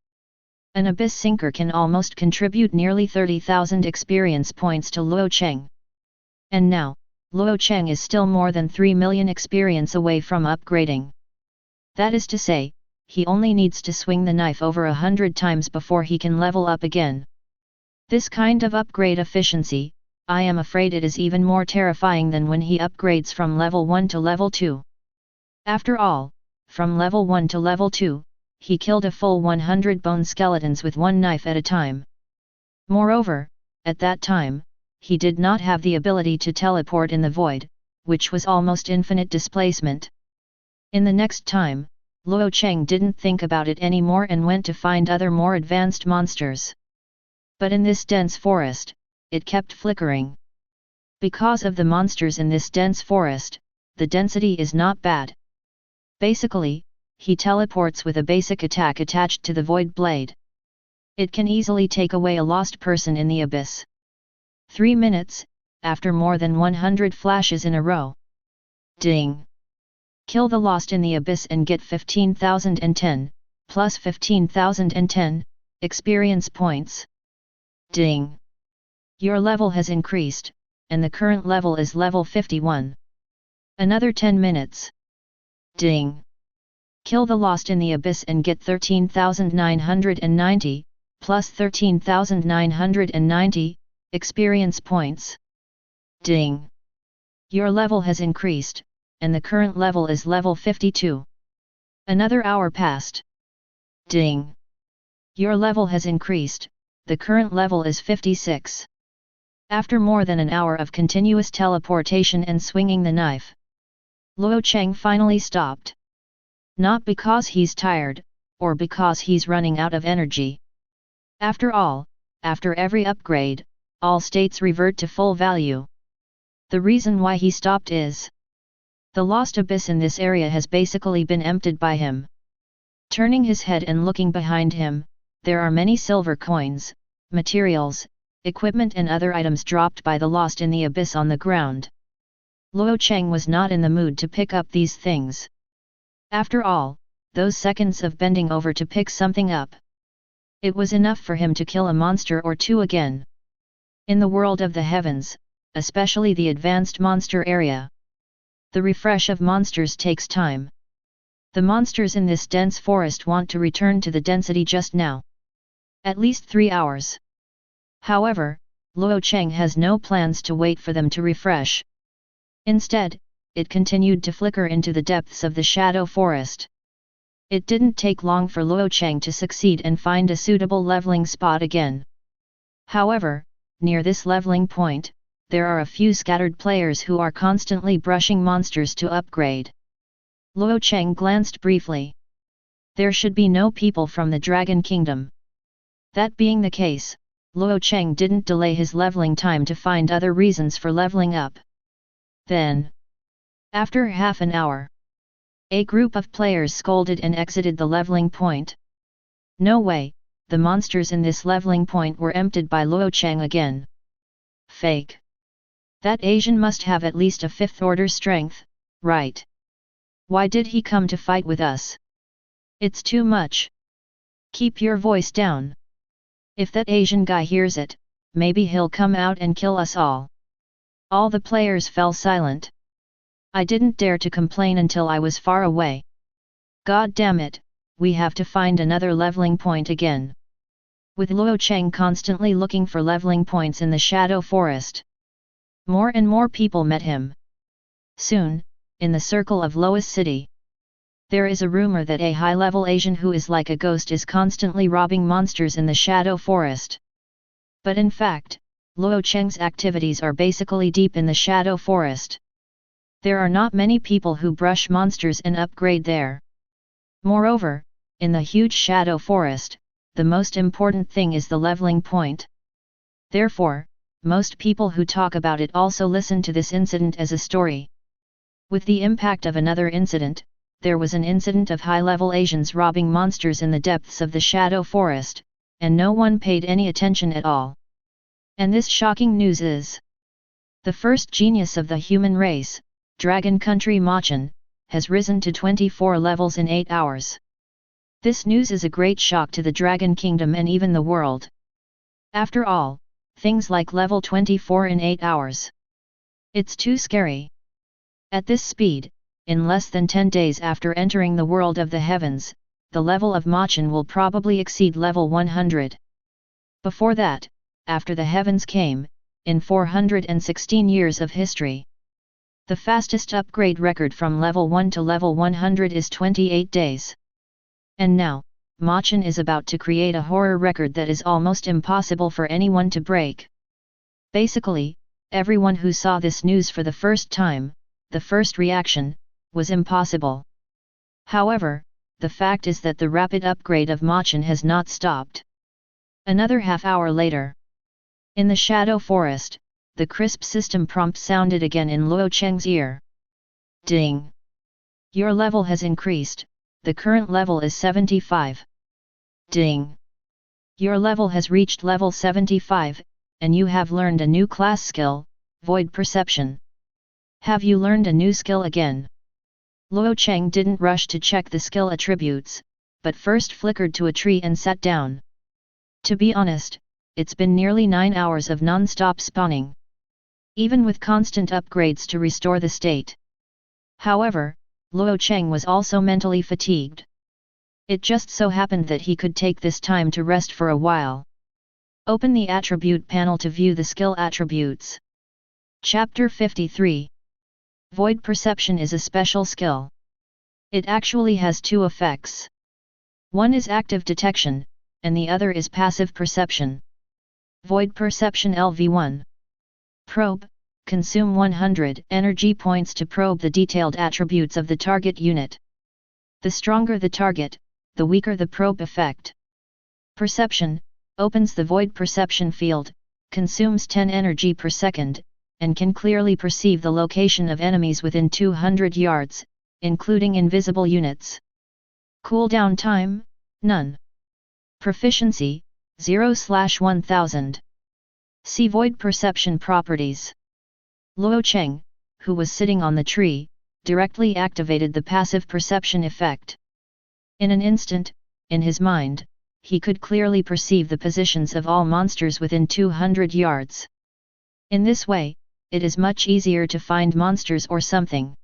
an Abyss Sinker can almost contribute nearly 30,000 experience points to Luo Cheng. And now, Luo Cheng is still more than 3 million experience away from upgrading. That is to say, he only needs to swing the knife over 100 times before he can level up again. This kind of upgrade efficiency, I am afraid it is even more terrifying than when he upgrades from level 1 to level 2. After all, from level 1 to level 2, he killed a full 100 bone skeletons with 1 knife at a time. Moreover, at that time, he did not have the ability to teleport in the void, which was almost infinite displacement. In the next time, Luo Cheng didn't think about it anymore and went to find other more advanced monsters. But in this dense forest, it kept flickering. Because of the monsters in this dense forest, the density is not bad. Basically, he teleports with a basic attack attached to the Void Blade. It can easily take away a lost person in the abyss. 3 minutes, after more than 100 flashes in a row. Ding! Kill the lost in the abyss and get 15,010, plus 15,010, experience points. Ding! Your level has increased, and the current level is level 51. Another 10 minutes. Ding! Kill the lost in the abyss and get 13,990, plus 13,990, experience points. Ding! Your level has increased, and the current level is level 52. Another hour passed. Ding! Your level has increased, the current level is 56. After more than an hour of continuous teleportation and swinging the knife, Luo Cheng finally stopped. Not because he's tired, or because he's running out of energy. After all, after every upgrade, all states revert to full value. The reason why he stopped is the lost abyss in this area has basically been emptied by him. Turning his head and looking behind him, there are many silver coins, materials, equipment and other items dropped by the lost in the abyss on the ground. Luo Cheng was not in the mood to pick up these things. After all, those seconds of bending over to pick something up, it was enough for him to kill a monster or two again. In the world of the heavens, especially the advanced monster area, the refresh of monsters takes time. The monsters in this dense forest want to return to the density just now. At least 3 hours. However, Luo Cheng has no plans to wait for them to refresh. Instead, it continued to flicker into the depths of the shadow forest. It didn't take long for Luo Cheng to succeed and find a suitable leveling spot again. However, near this leveling point, there are a few scattered players who are constantly brushing monsters to upgrade. Luo Cheng glanced briefly. There should be no people from the Dragon Kingdom. That being the case, Luo Cheng didn't delay his leveling time to find other reasons for leveling up. Then, after half an hour, a group of players scolded and exited the leveling point. No way, the monsters in this leveling point were emptied by Luo Cheng again. Fake. That Asian must have at least a 5th order strength, right? Why did he come to fight with us? It's too much. Keep your voice down. If that Asian guy hears it, maybe he'll come out and kill us all. All the players fell silent. I didn't dare to complain until I was far away. God damn it, we have to find another leveling point again. With Luo Cheng constantly looking for leveling points in the shadow forest, more and more people met him. Soon, in the circle of Lois City, there is a rumor that a high-level Asian who is like a ghost is constantly robbing monsters in the shadow forest. But in fact, Luo Cheng's activities are basically deep in the shadow forest. There are not many people who brush monsters and upgrade there. Moreover, in the huge shadow forest, the most important thing is the leveling point. Therefore, most people who talk about it also listen to this incident as a story. With the impact of another incident, there was an incident of high-level Asians robbing monsters in the depths of the shadow forest, and no one paid any attention at all. And this shocking news is: the first genius of the human race, Dragon Country Machen, has risen to 24 levels in 8 hours. This news is a great shock to the Dragon Kingdom and even the world. After all, things like level 24 in 8 hours. It's too scary. At this speed, in less than 10 days after entering the world of the heavens, the level of Machen will probably exceed level 100. Before that, after the heavens came, in 416 years of history, the fastest upgrade record from level 1 to level 100 is 28 days. And now, Machen is about to create a horror record that is almost impossible for anyone to break. Basically, everyone who saw this news for the first time, the first reaction, was impossible. However, the fact is that the rapid upgrade of Luo Cheng has not stopped. Another half-hour later. In the shadow forest, the crisp system prompt sounded again in Luo Cheng's ear. Ding! Your level has increased, the current level is 75. Ding! Your level has reached level 75, and you have learned a new class skill, Void Perception. Have you learned a new skill again? Luo Cheng didn't rush to check the skill attributes, but first flickered to a tree and sat down. To be honest, it's been nearly 9 hours of non-stop spawning. Even with constant upgrades to restore the state. However, Luo Cheng was also mentally fatigued. It just so happened that he could take this time to rest for a while. Open the attribute panel to view the skill attributes. Chapter 53. Void Perception is a special skill. It actually has two effects. One is active detection, and the other is passive perception. Void Perception LV1. Probe. Consume 100 energy points to probe the detailed attributes of the target unit. The stronger the target, the weaker the probe effect. Perception. Opens the void perception field, consumes 10 energy per second, and can clearly perceive the location of enemies within 200 yards, including invisible units. Cooldown time, none. Proficiency, 0/1000. See Void Perception Properties. Luo Cheng, who was sitting on the tree, directly activated the passive perception effect. In an instant, in his mind, he could clearly perceive the positions of all monsters within 200 yards. In this way, it is much easier to find monsters or something.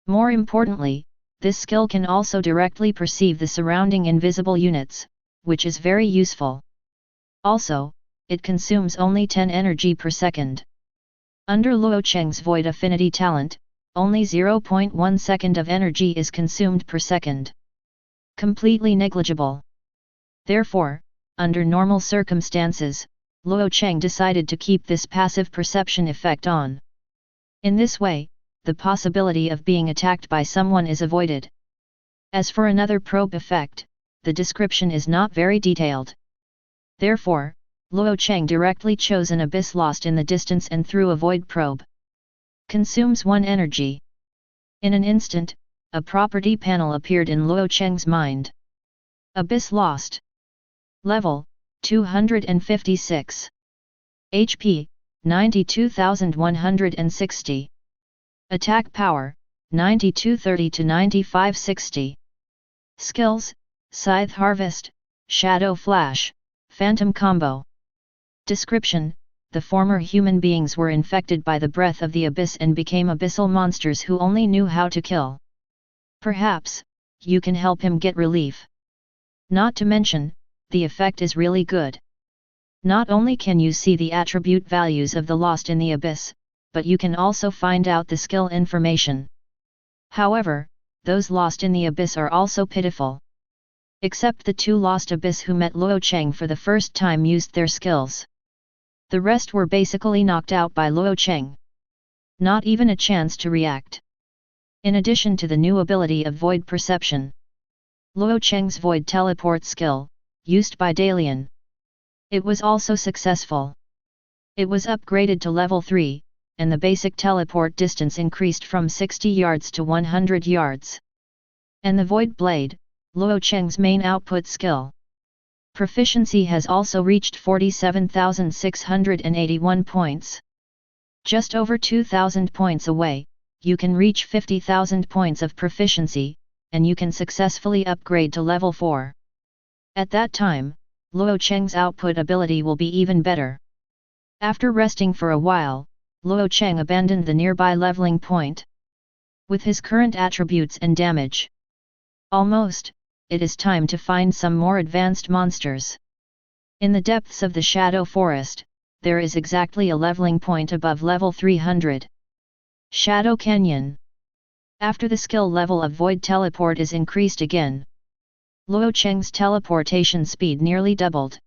More importantly, this skill can also directly perceive the surrounding invisible units, which is very useful. Also, it consumes only 10 energy per second. Under Luo Cheng's Void Affinity talent, only 0.1 second of energy is consumed per second. Completely negligible. Therefore, under normal circumstances, Luo Cheng decided to keep this passive perception effect on. In this way, the possibility of being attacked by someone is avoided. As for another probe effect, the description is not very detailed. Therefore, Luo Cheng directly chose an abyss lost in the distance and threw a void probe. Consumes 1 energy. In an instant, a property panel appeared in Luo Cheng's mind. Abyss lost. Level, 256. HP, 92,160. Attack power, 9230 to 9560. Skills, Scythe Harvest, Shadow Flash, Phantom Combo. Description: the former human beings were infected by the breath of the abyss and became abyssal monsters who only knew how to kill. Perhaps, you can help him get relief. Not to mention, the effect is really good. Not only can you see the attribute values of the lost in the abyss, but you can also find out the skill information. However, those lost in the abyss are also pitiful. Except the 2 lost abyss who met Luo Cheng for the first time used their skills. The rest were basically knocked out by Luo Cheng. Not even a chance to react. In addition to the new ability of Void Perception, Luo Cheng's Void Teleport skill, used by Dalian. It was also successful. It was upgraded to level 3, and the basic teleport distance increased from 60 yards to 100 yards. And the Void Blade, Luo Cheng's main output skill. Proficiency has also reached 47,681 points. Just over 2,000 points away, you can reach 50,000 points of proficiency, and you can successfully upgrade to level 4. At that time, Luo Cheng's output ability will be even better. After resting for a while, Luo Cheng abandoned the nearby leveling point. With his current attributes and damage, almost, it is time to find some more advanced monsters. In the depths of the Shadow Forest, there is exactly a leveling point above level 300. Shadow Canyon. After the skill level of Void Teleport is increased again, Luo Cheng's teleportation speed nearly doubled.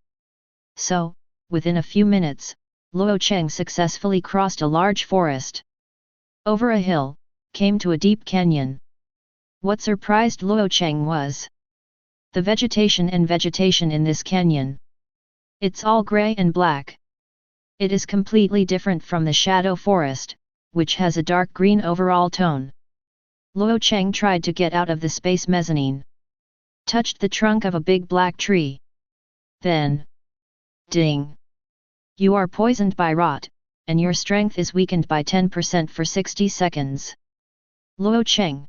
So, within a few minutes, Luo Cheng successfully crossed a large forest. Over a hill, came to a deep canyon. What surprised Luo Cheng was the vegetation in this canyon. It's all grey and black. It is completely different from the shadow forest, which has a dark green overall tone. Luo Cheng tried to get out of the space mezzanine. Touched the trunk of a big black tree. Then, ding! You are poisoned by rot, and your strength is weakened by 10% for 60 seconds. Luo Cheng.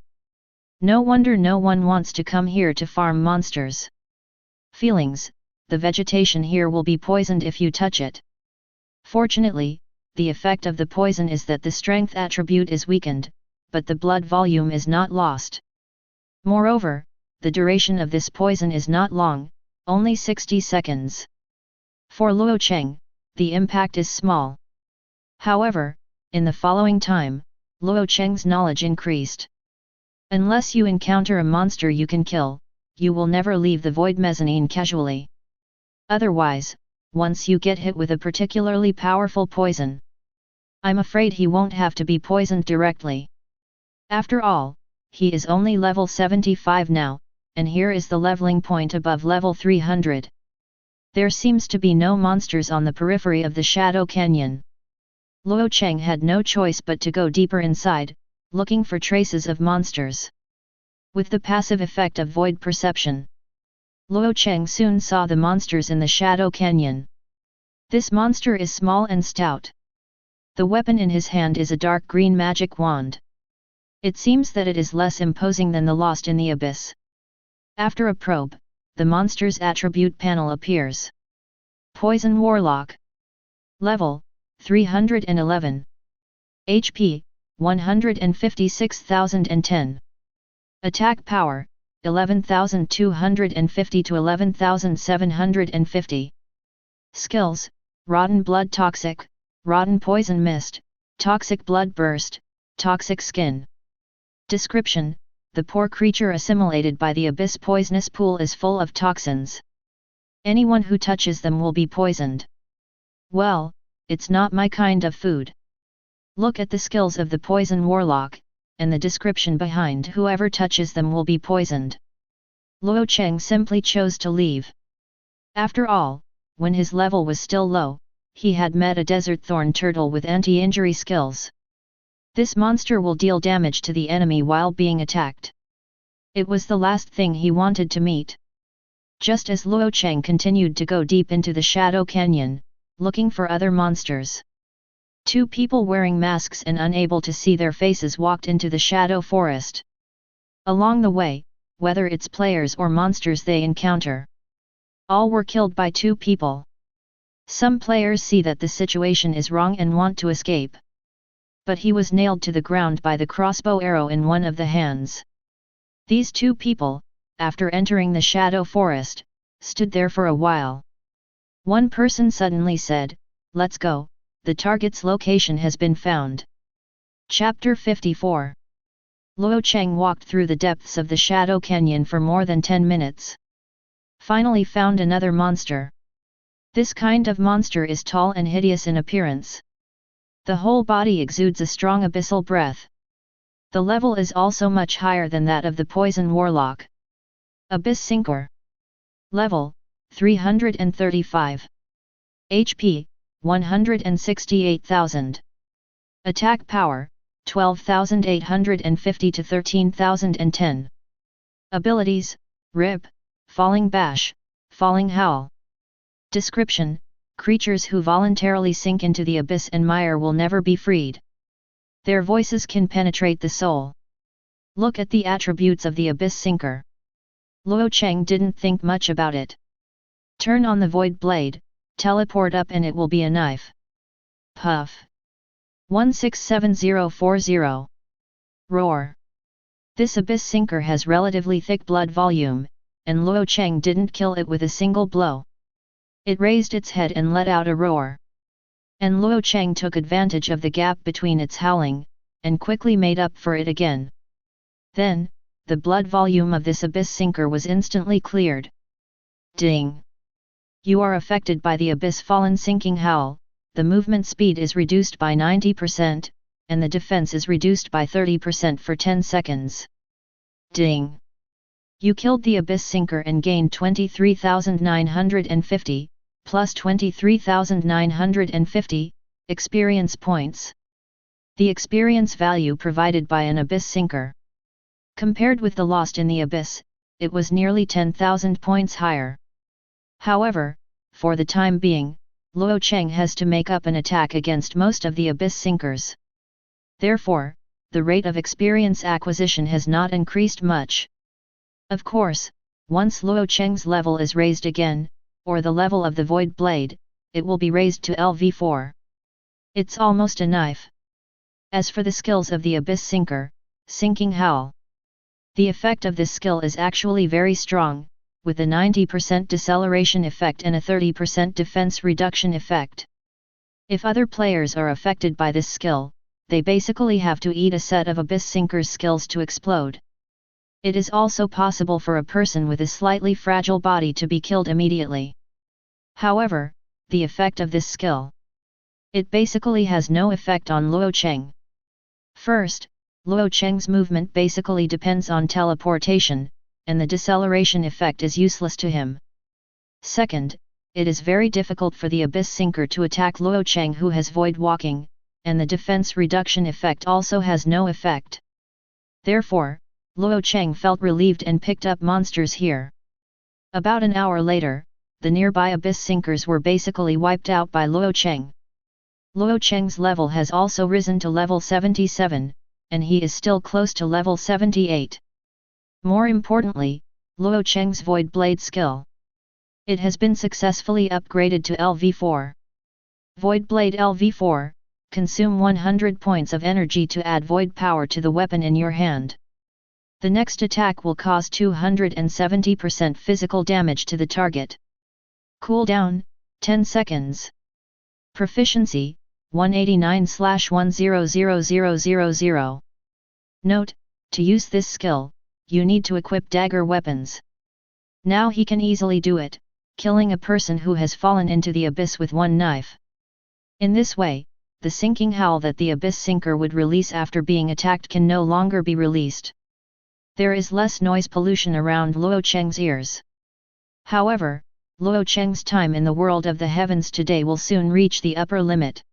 No wonder no one wants to come here to farm monsters. Feelings, the vegetation here will be poisoned if you touch it. Fortunately, the effect of the poison is that the strength attribute is weakened, but the blood volume is not lost. Moreover, the duration of this poison is not long, only 60 seconds. For Luo Cheng, the impact is small. However, in the following time, Luo Cheng's knowledge increased. Unless you encounter a monster you can kill, you will never leave the void mezzanine casually. Otherwise, once you get hit with a particularly powerful poison, I'm afraid he won't have to be poisoned directly. After all, he is only level 75 now, and here is the leveling point above level 300. There seems to be no monsters on the periphery of the Shadow Canyon. Luo Cheng had no choice but to go deeper inside, looking for traces of monsters. With the passive effect of void perception, Luo Cheng soon saw the monsters in the Shadow Canyon. This monster is small and stout. The weapon in his hand is a dark green magic wand. It seems that it is less imposing than the Lost in the Abyss. After a probe, the monster's attribute panel appears. Poison Warlock. Level, 311. HP, 156,010. Attack power, 11,250 to 11,750. Skills, Rotten Blood Toxic, Rotten Poison Mist, Toxic Blood Burst, Toxic Skin. Description: the poor creature assimilated by the abyss poisonous pool is full of toxins. Anyone who touches them will be poisoned. Well, it's not my kind of food. Look at the skills of the Poison Warlock, and the description behind whoever touches them will be poisoned. Luo Cheng simply chose to leave. After all, when his level was still low, he had met a desert thorn turtle with anti-injury skills. This monster will deal damage to the enemy while being attacked. It was the last thing he wanted to meet. Just as Luo Cheng continued to go deep into the Shadow Canyon, looking for other monsters, two people wearing masks and unable to see their faces walked into the Shadow Forest. Along the way, whether it's players or monsters they encounter, all were killed by two people. Some players see that the situation is wrong and want to escape. But he was nailed to the ground by the crossbow arrow in one of the hands. These two people, after entering the Shadow Forest, stood there for a while. One person suddenly said, "Let's go, the target's location has been found." Chapter 54. Luo Cheng walked through the depths of the Shadow Canyon for more than 10 minutes. Finally found another monster. This kind of monster is tall and hideous in appearance. The whole body exudes a strong abyssal breath. The level is also much higher than that of the Poison Warlock. Abyss Sinker. Level, 335. HP, 168,000. Attack power, 12,850 to 13,010. Abilities, Rip, Falling Bash, Falling Howl. Description: creatures who voluntarily sink into the abyss and mire will never be freed. Their voices can penetrate the soul. Look at the attributes of the Abyss Sinker. Luo Cheng didn't think much about it. Turn on the Void Blade, teleport up and it will be a knife. Puff. 167040. Roar. This Abyss Sinker has relatively thick blood volume, and Luo Cheng didn't kill it with a single blow. It raised its head and let out a roar. And Luo Cheng took advantage of the gap between its howling, and quickly made up for it again. Then, the blood volume of this Abyss Sinker was instantly cleared. Ding! You are affected by the Abyss Fallen Sinking Howl, the movement speed is reduced by 90%, and the defense is reduced by 30% for 10 seconds. Ding! You killed the Abyss Sinker and gained 23,950, plus 23,950, experience points. The experience value provided by an Abyss Sinker. Compared with the Lost in the Abyss, it was nearly 10,000 points higher. However, for the time being, Luo Cheng has to make up an attack against most of the Abyss Sinkers. Therefore, the rate of experience acquisition has not increased much. Of course, once Luo Cheng's level is raised again, or the level of the Void Blade, it will be raised to LV4. It's almost a knife. As for the skills of the Abyss Sinker, Sinking Howl. The effect of this skill is actually very strong, with a 90% deceleration effect and a 30% defense reduction effect. If other players are affected by this skill, they basically have to eat a set of Abyss Sinker's skills to explode. It is also possible for a person with a slightly fragile body to be killed immediately. However, the effect of this skill. It basically has no effect on Luo Cheng. First, Luo Cheng's movement basically depends on teleportation, and the deceleration effect is useless to him. Second, it is very difficult for the Abyss Sinker to attack Luo Cheng, who has void walking, and the defense reduction effect also has no effect. Therefore, Luo Cheng felt relieved and picked up monsters here. About an hour later, the nearby Abyss Sinkers were basically wiped out by Luo Cheng. Luo Cheng's level has also risen to level 77, and he is still close to level 78. More importantly, Luo Cheng's Void Blade skill. It has been successfully upgraded to LV4. Void Blade LV4, consume 100 points of energy to add void power to the weapon in your hand. The next attack will cause 270% physical damage to the target. Cooldown, 10 seconds. Proficiency, 189/100000. Note, to use this skill, you need to equip dagger weapons. Now he can easily do it, killing a person who has fallen into the abyss with one knife. In this way, the sinking howl that the Abyss Sinker would release after being attacked can no longer be released. There is less noise pollution around Luo Cheng's ears. However, Luo Cheng's time in the world of the heavens today will soon reach the upper limit.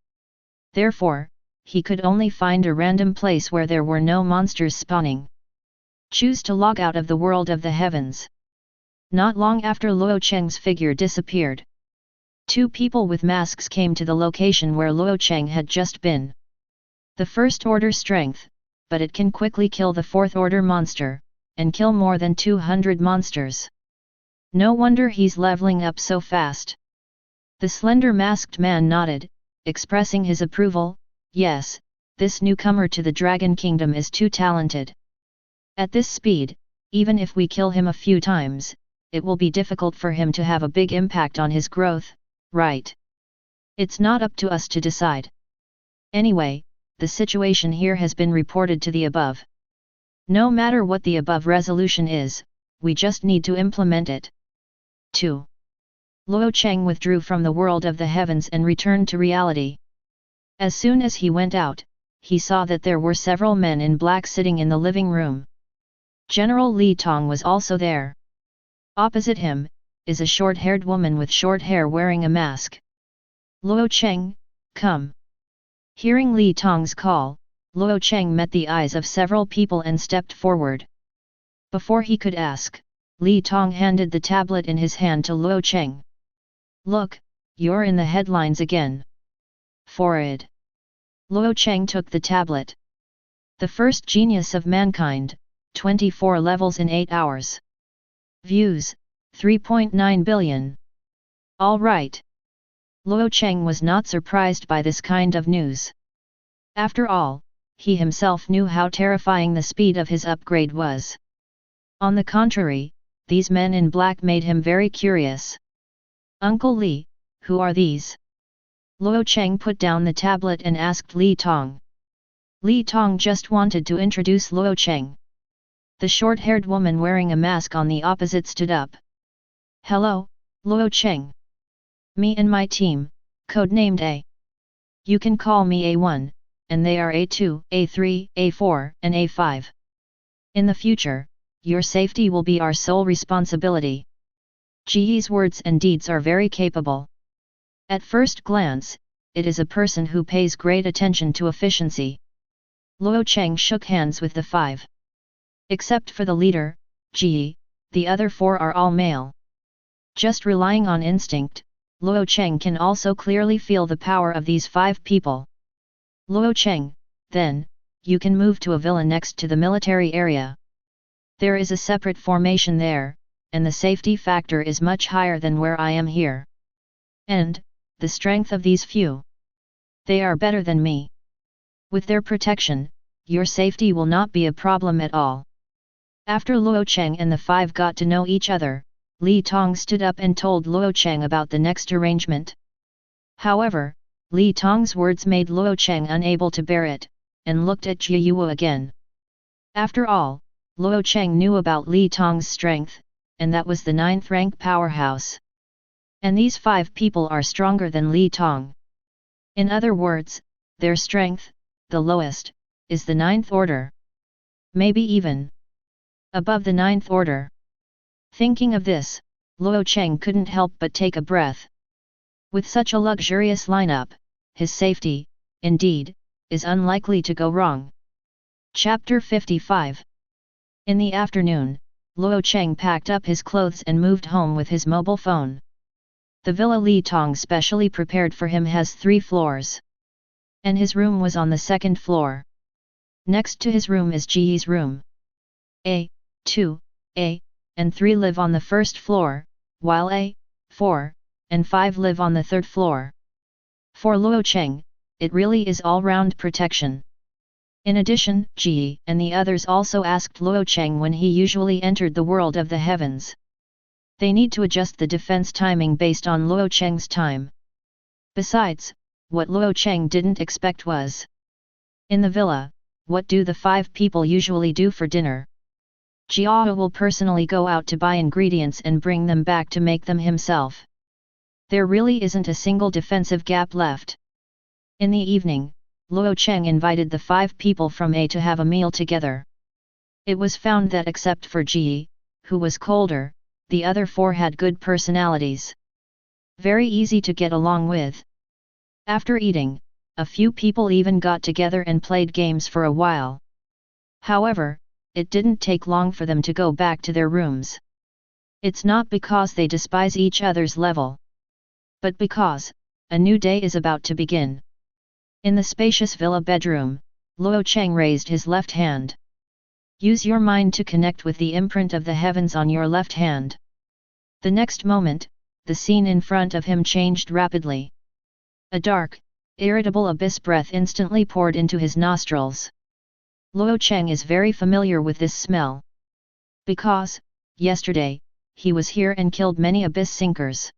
Therefore, he could only find a random place where there were no monsters spawning. Choose to log out of the world of the heavens. Not long after Luo Cheng's figure disappeared, two people with masks came to the location where Luo Cheng had just been. The first order strength, but it can quickly kill the fourth order monster, and kill more than 200 monsters. No wonder he's leveling up so fast. The slender masked man nodded, expressing his approval. Yes, this newcomer to the Dragon Kingdom is too talented. At this speed, even if we kill him a few times, it will be difficult for him to have a big impact on his growth, right? It's not up to us to decide. Anyway, the situation here has been reported to the above. No matter what the above resolution is, we just need to implement it. 2. Luo Cheng withdrew from the world of the heavens and returned to reality. As soon as he went out, he saw that there were several men in black sitting in the living room. General Li Tong was also there. Opposite him, is a short-haired woman with short hair wearing a mask. Luo Cheng, come. Hearing Li Tong's call, Luo Cheng met the eyes of several people and stepped forward. Before he could ask, Li Tong handed the tablet in his hand to Luo Cheng. Look, you're in the headlines again. Forward. Luo Cheng took the tablet. The first genius of mankind, 24 levels in 8 hours. Views, 3.9 billion. All right. Luo Cheng was not surprised by this kind of news. After all, he himself knew how terrifying the speed of his upgrade was. On the contrary, these men in black made him very curious. Uncle Li, who are these? Luo Cheng put down the tablet and asked Li Tong. Li Tong just wanted to introduce Luo Cheng. The short-haired woman wearing a mask on the opposite stood up. Hello, Luo Cheng. Me and my team, codenamed A. You can call me A1, and they are A2, A3, A4, and A5. In the future, your safety will be our sole responsibility. Ji's words and deeds are very capable. At first glance, it is a person who pays great attention to efficiency. Luo Cheng shook hands with the 5. Except for the leader, Ji, the other 4 are all male. Just relying on instinct, Luo Cheng can also clearly feel the power of these 5 people. Luo Cheng, then, you can move to a villa next to the military area. There is a separate formation there, and the safety factor is much higher than where I am here. And, the strength of these few. They are better than me. With their protection, your safety will not be a problem at all. After Luo Cheng and the 5 got to know each other, Li Tong stood up and told Luo Cheng about the next arrangement. However, Li Tong's words made Luo Cheng unable to bear it, and looked at Jie Yuo again. After all, Luo Cheng knew about Li Tong's strength, and that was the 9th rank powerhouse. And these 5 people are stronger than Li Tong. In other words, their strength, the lowest, is the 9th order. Maybe even above the 9th order. Thinking of this, Luo Cheng couldn't help but take a breath. With such a luxurious lineup, his safety, indeed, is unlikely to go wrong. Chapter 55. In the afternoon, Luo Cheng packed up his clothes and moved home with his mobile phone. The villa Li Tong specially prepared for him has 3 floors. And his room was on the 2nd floor. Next to his room is Ji's room. A, 2, A, and 3 live on the 1st floor, while A, 4, and 5 live on the 3rd floor. For Luo Cheng, it really is all-round protection. In addition, Ji and the others also asked Luo Cheng when he usually entered the world of the heavens. They need to adjust the defense timing based on Luo Cheng's time. Besides, what Luo Cheng didn't expect was, in the villa, what do the 5 people usually do for dinner? Jiao will personally go out to buy ingredients and bring them back to make them himself. There really isn't a single defensive gap left. In the evening, Luo Cheng invited the 5 people from A to have a meal together. It was found that except for Ji, who was colder, the other 4 had good personalities. Very easy to get along with. After eating, a few people even got together and played games for a while. However, it didn't take long for them to go back to their rooms. It's not because they despise each other's level, but because a new day is about to begin. In the spacious villa bedroom, Luo Cheng raised his left hand. Use your mind to connect with the imprint of the heavens on your left hand. The next moment, the scene in front of him changed rapidly. A dark, irritable abyss breath instantly poured into his nostrils. Luo Cheng is very familiar with this smell. Because, yesterday, he was here and killed many abyss sinkers.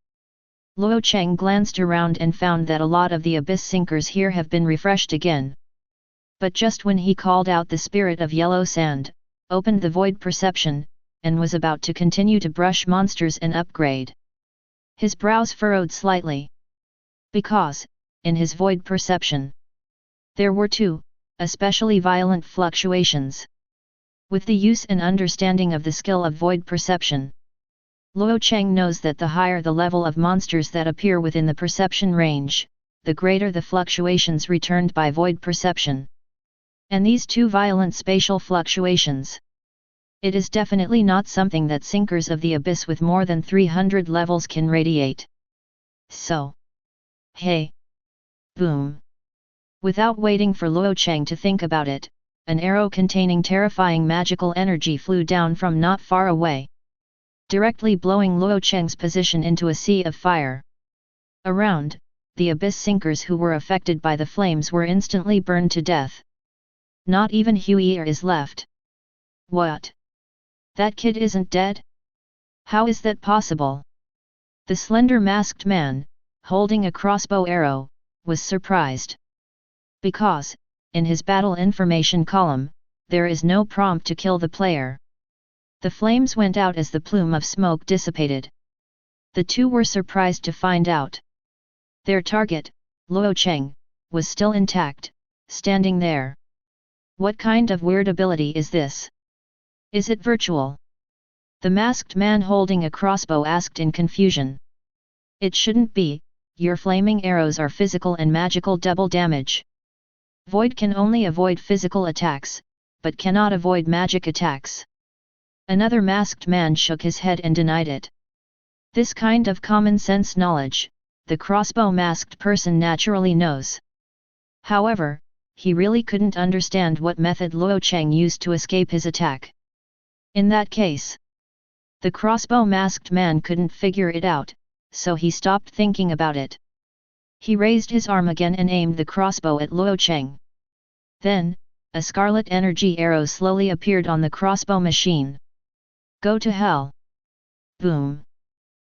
Luo Cheng glanced around and found that a lot of the abyss sinkers here have been refreshed again. But just when he called out the spirit of yellow sand, opened the void perception, and was about to continue to brush monsters and upgrade, his brows furrowed slightly. Because, in his void perception, there were 2, especially violent fluctuations. With the use and understanding of the skill of void perception, Luo Cheng knows that the higher the level of monsters that appear within the perception range, the greater the fluctuations returned by void perception. And these 2 violent spatial fluctuations. It is definitely not something that sinkers of the abyss with more than 300 levels can radiate. So, hey! Boom! Without waiting for Luo Cheng to think about it, an arrow containing terrifying magical energy flew down from not far away, directly blowing Luo Cheng's position into a sea of fire. Around, the abyss sinkers who were affected by the flames were instantly burned to death. Not even Hui is left. What? That kid isn't dead? How is that possible? The slender masked man, holding a crossbow arrow, was surprised. Because, in his battle information column, there is no prompt to kill the player. The flames went out as the plume of smoke dissipated. The 2 were surprised to find out their target, Luo Cheng, was still intact, standing there. What kind of weird ability is this? Is it virtual? The masked man holding a crossbow asked in confusion. It shouldn't be, your flaming arrows are physical and magical double damage. Void can only avoid physical attacks, but cannot avoid magic attacks. Another masked man shook his head and denied it. This kind of common sense knowledge, the crossbow masked person naturally knows. However, he really couldn't understand what method Luo Cheng used to escape his attack. In that case, the crossbow masked man couldn't figure it out, so he stopped thinking about it. He raised his arm again and aimed the crossbow at Luo Cheng. Then, a scarlet energy arrow slowly appeared on the crossbow machine. Go to hell! Boom!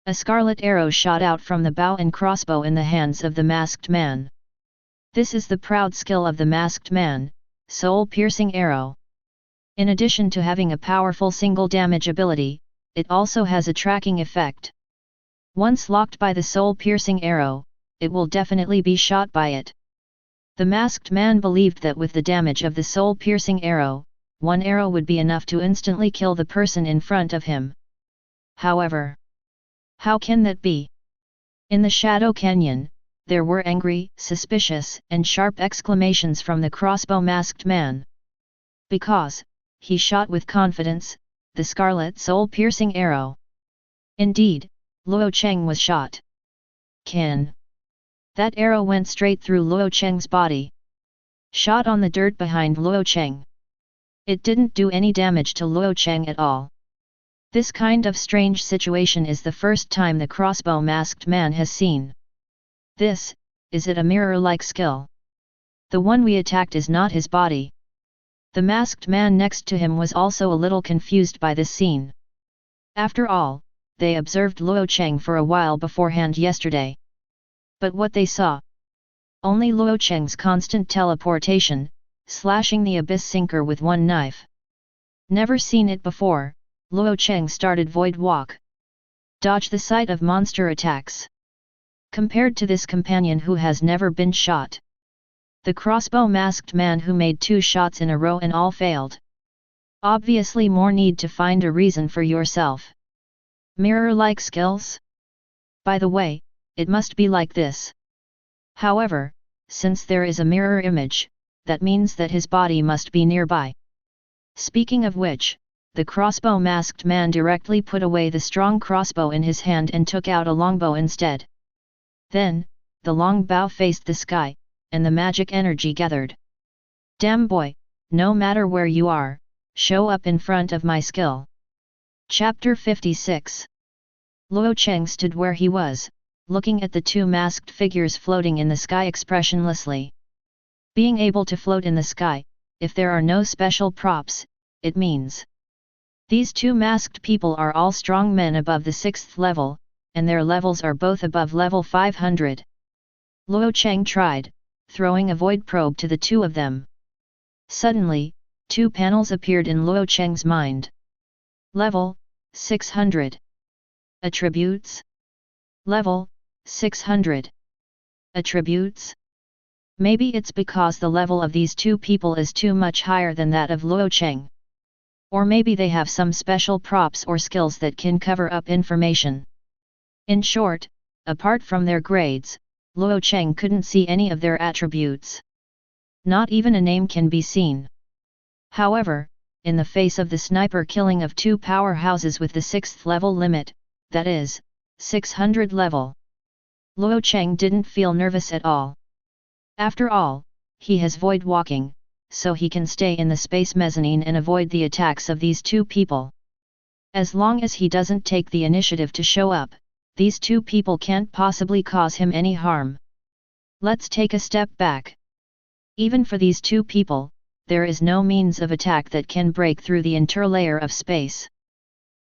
A scarlet arrow shot out from the bow and crossbow in the hands of the masked man. This is the proud skill of the masked man, soul-piercing arrow. In addition to having a powerful single damage ability, it also has a tracking effect. Once locked by the soul-piercing arrow, it will definitely be shot by it. The masked man believed that with the damage of the soul-piercing arrow, one arrow would be enough to instantly kill the person in front of him. However, how can that be? In the Shadow Canyon, there were angry, suspicious, and sharp exclamations from the crossbow masked man. Because, he shot with confidence, the scarlet soul-piercing arrow. Indeed, Luo Cheng was shot. Can. That arrow went straight through Luo Cheng's body. Shot on the dirt behind Luo Cheng. It didn't do any damage to Luo Cheng at all. This kind of strange situation is the first time the crossbow masked man has seen. This, is it a mirror-like skill? The one we attacked is not his body. The masked man next to him was also a little confused by this scene. After all, they observed Luo Cheng for a while beforehand yesterday. But what they saw? Only Luo Cheng's constant teleportation, slashing the abyss sinker with one knife. Never seen it before, Luo Cheng started void walk. Dodge the sight of monster attacks. Compared to this companion who has never been shot. The crossbow masked man who made 2 shots in a row and all failed. Obviously more need to find a reason for yourself. Mirror-like skills? By the way, it must be like this. However, since there is a mirror image, that means that his body must be nearby. Speaking of which, the crossbow masked man directly put away the strong crossbow in his hand and took out a longbow instead. Then, the long bow faced the sky, and the magic energy gathered. Damn boy, no matter where you are, show up in front of my skill. Chapter 56. Luo Cheng stood where he was, looking at the 2 masked figures floating in the sky expressionlessly. Being able to float in the sky, if there are no special props, it means these 2 masked people are all strong men above the 6th level, and their levels are both above level 500. Luo Cheng tried, throwing a void probe to the 2 of them. Suddenly, 2 panels appeared in Luo Cheng's mind. Level 600. Attributes. Level 600. Attributes. Maybe it's because the level of these 2 people is too much higher than that of Luo Cheng. Or maybe they have some special props or skills that can cover up information. In short, apart from their grades, Luo Cheng couldn't see any of their attributes. Not even a name can be seen. However, in the face of the sniper killing of 2 powerhouses with the 6th level limit, that is, 600 level, Luo Cheng didn't feel nervous at all. After all, he has void walking, so he can stay in the space mezzanine and avoid the attacks of these 2 people. As long as he doesn't take the initiative to show up, these 2 people can't possibly cause him any harm. Let's take a step back. Even for these 2 people, there is no means of attack that can break through the interlayer of space.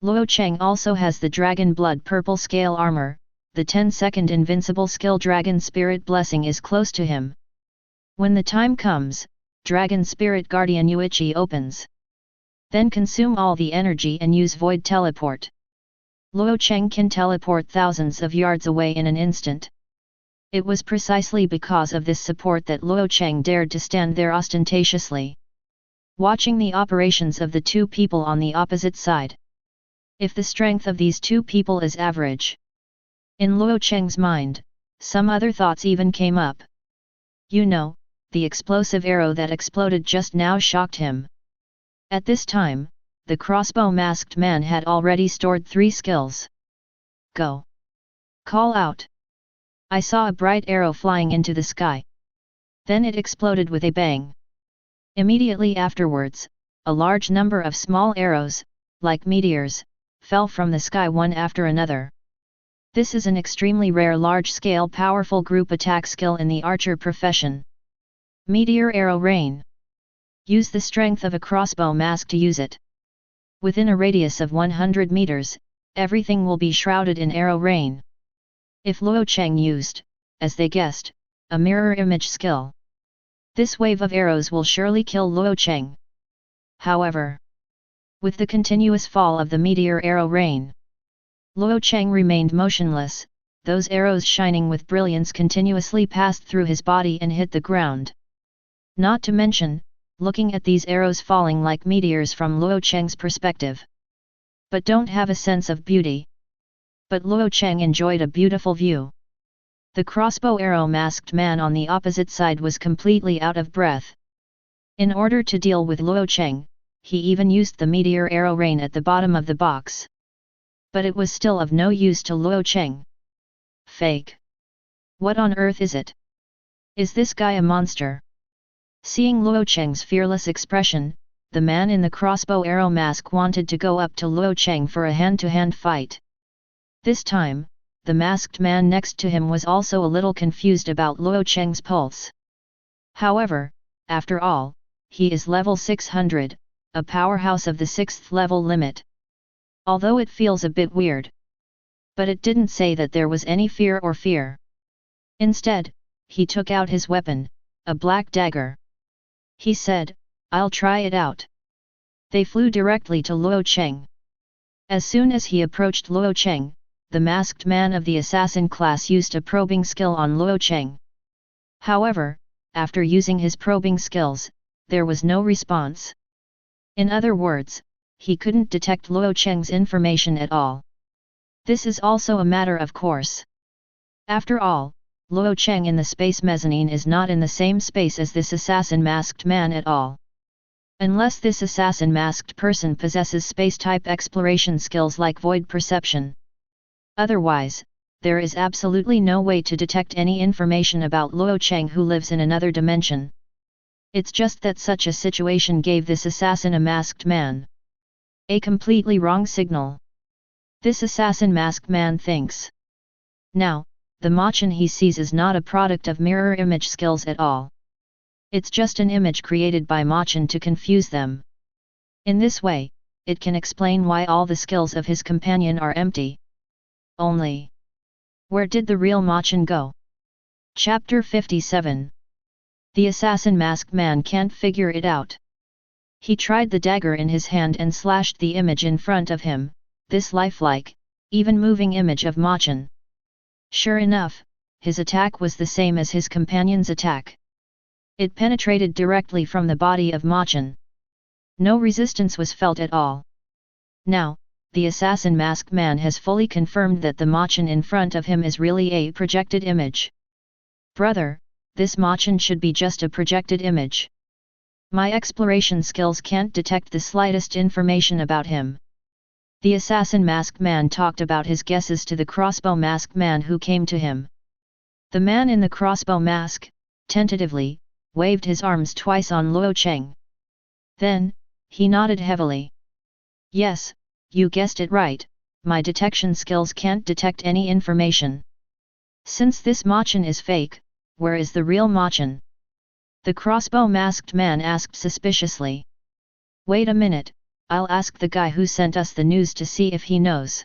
Luo Cheng also has the Dragon Blood Purple Scale Armor, the 10-second invincible skill Dragon Spirit Blessing is close to him. When the time comes, Dragon Spirit Guardian Yuichi opens. Then consume all the energy and use Void Teleport. Luo Cheng can teleport thousands of yards away in an instant. It was precisely because of this support that Luo Cheng dared to stand there ostentatiously, watching the operations of the two people on the opposite side. If the strength of these two people is average. In Luo Cheng's mind, some other thoughts even came up. You know, the explosive arrow that exploded just now shocked him. At this time, the crossbow masked man had already stored 3 skills. Go! Call out! I saw a bright arrow flying into the sky. Then it exploded with a bang. Immediately afterwards, a large number of small arrows, like meteors, fell from the sky one after another. This is an extremely rare large-scale powerful group attack skill in the archer profession. Meteor Arrow Rain. Use the strength of a crossbow mask to use it. Within a radius of 100 meters, everything will be shrouded in arrow rain. If Luo Cheng used, as they guessed, a mirror image skill, this wave of arrows will surely kill Luo Cheng. However, with the continuous fall of the meteor arrow rain, Luo Cheng remained motionless. Those arrows shining with brilliance continuously passed through his body and hit the ground. Not to mention, looking at these arrows falling like meteors from Luo Cheng's perspective. But don't have a sense of beauty. But Luo Cheng enjoyed a beautiful view. The crossbow arrow masked man on the opposite side was completely out of breath. In order to deal with Luo Cheng, he even used the meteor arrow rain at the bottom of the box. But it was still of no use to Luo Cheng. Fake. What on earth is it? Is this guy a monster? Seeing Luo Cheng's fearless expression, the man in the crossbow arrow mask wanted to go up to Luo Cheng for a hand-to-hand fight. This time, the masked man next to him was also a little confused about Luo Cheng's pulse. However, after all, he is level 600, a powerhouse of the 6th level limit. Although it feels a bit weird. But it didn't say that there was any fear or fear. Instead, he took out his weapon, a black dagger. He said, I'll try it out. They flew directly to Luo Cheng. As soon as he approached Luo Cheng, the masked man of the assassin class used a probing skill on Luo Cheng. However, after using his probing skills, there was no response. In other words, he couldn't detect Luo Cheng's information at all. This is also a matter of course. After all, Luo Cheng in the space mezzanine is not in the same space as this assassin masked man at all. Unless this assassin masked person possesses space-type exploration skills like void perception. Otherwise, there is absolutely no way to detect any information about Luo Cheng who lives in another dimension. It's just that such a situation gave this assassin a masked man a completely wrong signal. This assassin masked man thinks. Now, the Machen he sees is not a product of mirror image skills at all. It's just an image created by Machen to confuse them. In this way, it can explain why all the skills of his companion are empty. Only. Where did the real Machen go? Chapter 57. The assassin masked man can't figure it out. He tried the dagger in his hand and slashed the image in front of him, this lifelike, even moving image of Machen. Sure enough, his attack was the same as his companion's attack. It penetrated directly from the body of Machen. No resistance was felt at all. Now, the assassin masked man has fully confirmed that the Machen in front of him is really a projected image. Brother, this Machen should be just a projected image. My exploration skills can't detect the slightest information about him. The assassin masked man talked about his guesses to the crossbow masked man who came to him. The man in the crossbow mask, tentatively, waved his arms twice on Luo Cheng. Then, he nodded heavily. Yes, you guessed it right, my detection skills can't detect any information. Since this Machen is fake, where is the real Machen? The crossbow masked man asked suspiciously. Wait a minute, I'll ask the guy who sent us the news to see if he knows.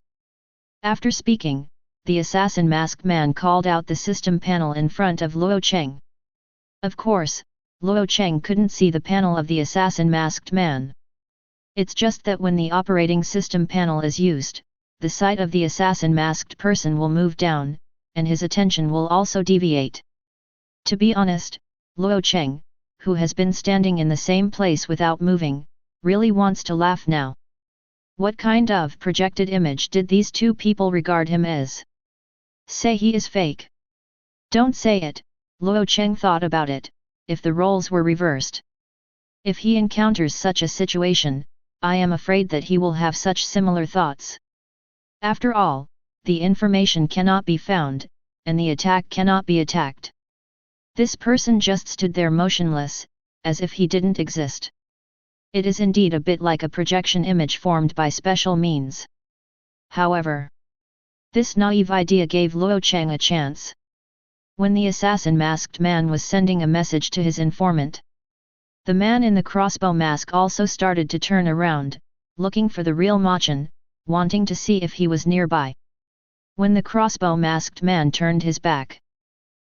After speaking, the assassin masked man called out the system panel in front of Luo Cheng. Of course, Luo Cheng couldn't see the panel of the assassin masked man. It's just that when the operating system panel is used, the sight of the assassin masked person will move down, and his attention will also deviate. To be honest, Luo Cheng, who has been standing in the same place without moving, really wants to laugh now. What kind of projected image did these two people regard him as? Say he is fake. Don't say it, Luo Cheng thought about it, if the roles were reversed. If he encounters such a situation, I am afraid that he will have such similar thoughts. After all, the information cannot be found, and the attack cannot be attacked. This person just stood there motionless, as if he didn't exist. It is indeed a bit like a projection image formed by special means. However, this naive idea gave Luo Cheng a chance. When the assassin masked man was sending a message to his informant, the man in the crossbow mask also started to turn around, looking for the real Luo Cheng, wanting to see if he was nearby. When the crossbow masked man turned his back,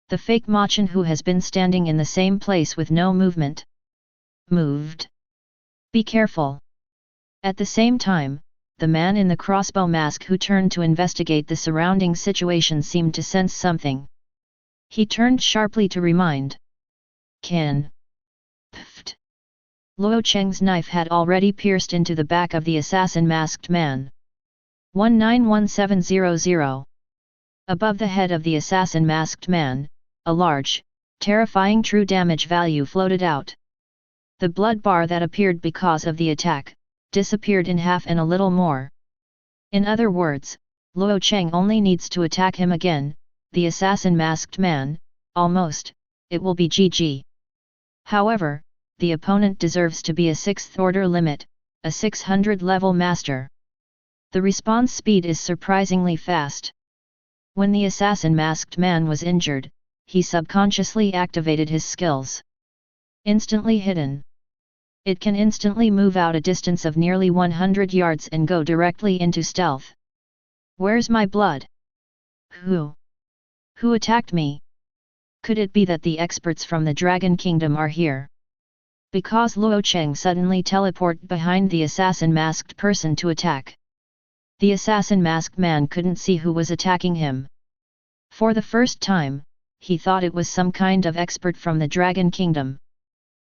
the fake Luo Cheng, who has been standing in the same place with no movement, moved. Be careful. At the same time, the man in the crossbow mask who turned to investigate the surrounding situation seemed to sense something. He turned sharply to remind. Can. Pfft. Luo Cheng's knife had already pierced into the back of the assassin masked man. 191700. Above the head of the assassin masked man, a large, terrifying true damage value floated out. The blood bar that appeared because of the attack disappeared in half and a little more. In other words, Luo Cheng only needs to attack him again, the assassin masked man, almost, it will be GG. However, the opponent deserves to be a 6th order limit, a 600 level master. The response speed is surprisingly fast. When the assassin masked man was injured, he subconsciously activated his skills. Instantly hidden. It can instantly move out a distance of nearly 100 yards and go directly into stealth. Where's my blood? Who attacked me? Could it be that the experts from the Dragon Kingdom are here? Because Luo Cheng suddenly teleported behind the assassin masked person to attack. The assassin masked man couldn't see who was attacking him. For the first time, he thought it was some kind of expert from the Dragon Kingdom.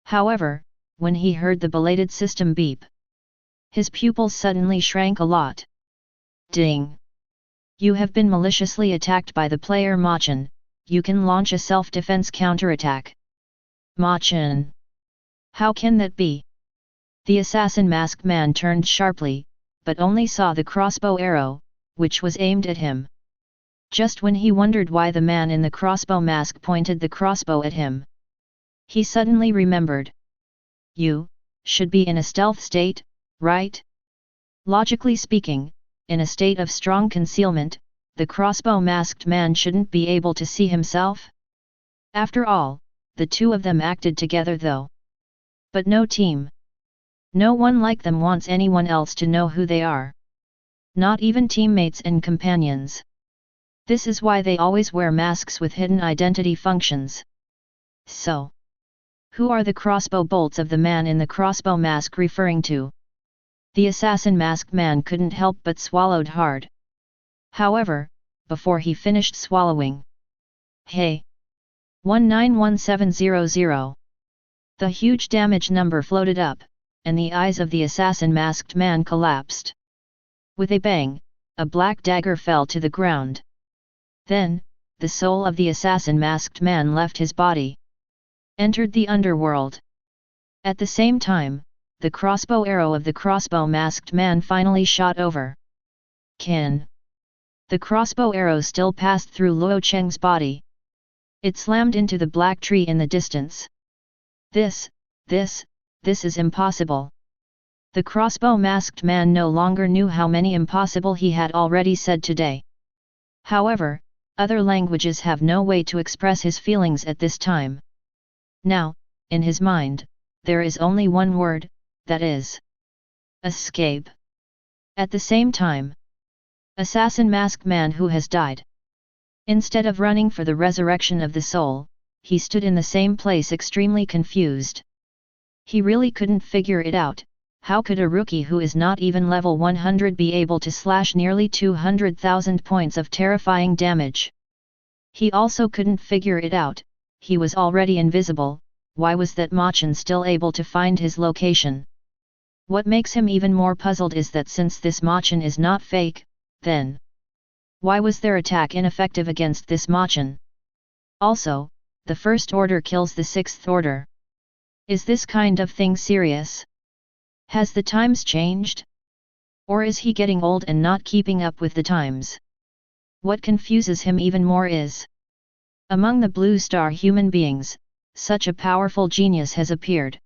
However, when he heard the belated system beep, his pupils suddenly shrank a lot. Ding! You have been maliciously attacked by the player Luo Cheng. You can launch a self-defense counterattack. Luo Cheng! How can that be? The assassin masked man turned sharply, but only saw the crossbow arrow, which was aimed at him. Just when he wondered why the man in the crossbow mask pointed the crossbow at him, he suddenly remembered. You should be in a stealth state, right? Logically speaking, in a state of strong concealment, the crossbow masked man shouldn't be able to see himself. After all, the two of them acted together though. But no team. No one like them wants anyone else to know who they are. Not even teammates and companions. This is why they always wear masks with hidden identity functions. So, who are the crossbow bolts of the man in the crossbow mask referring to? The assassin masked man couldn't help but swallowed hard. However, before he finished swallowing, hey! 191700. The huge damage number floated up, and the eyes of the assassin masked man collapsed. With a bang, a black dagger fell to the ground. Then, the soul of the assassin masked man left his body, entered the underworld. At the same time, the crossbow arrow of the crossbow masked man finally shot over. Can. The crossbow arrow still passed through Luo Cheng's body. It slammed into the black tree in the distance. This is impossible. The crossbow masked man no longer knew how many impossible he had already said today. However, other languages have no way to express his feelings at this time. Now, in his mind, there is only one word, that is escape. At the same time, assassin masked man who has died. Instead of running for the resurrection of the soul, he stood in the same place extremely confused. He really couldn't figure it out. How could a rookie who is not even level 100 be able to slash nearly 200,000 points of terrifying damage? He also couldn't figure it out. He was already invisible. Why was that Luo Cheng still able to find his location? What makes him even more puzzled is that since this Luo Cheng is not fake, then why was their attack ineffective against this Luo Cheng? Also, the first order kills the sixth order. Is this kind of thing serious? Has the times changed? Or is he getting old and not keeping up with the times? What confuses him even more is, among the blue star human beings, such a powerful genius has appeared.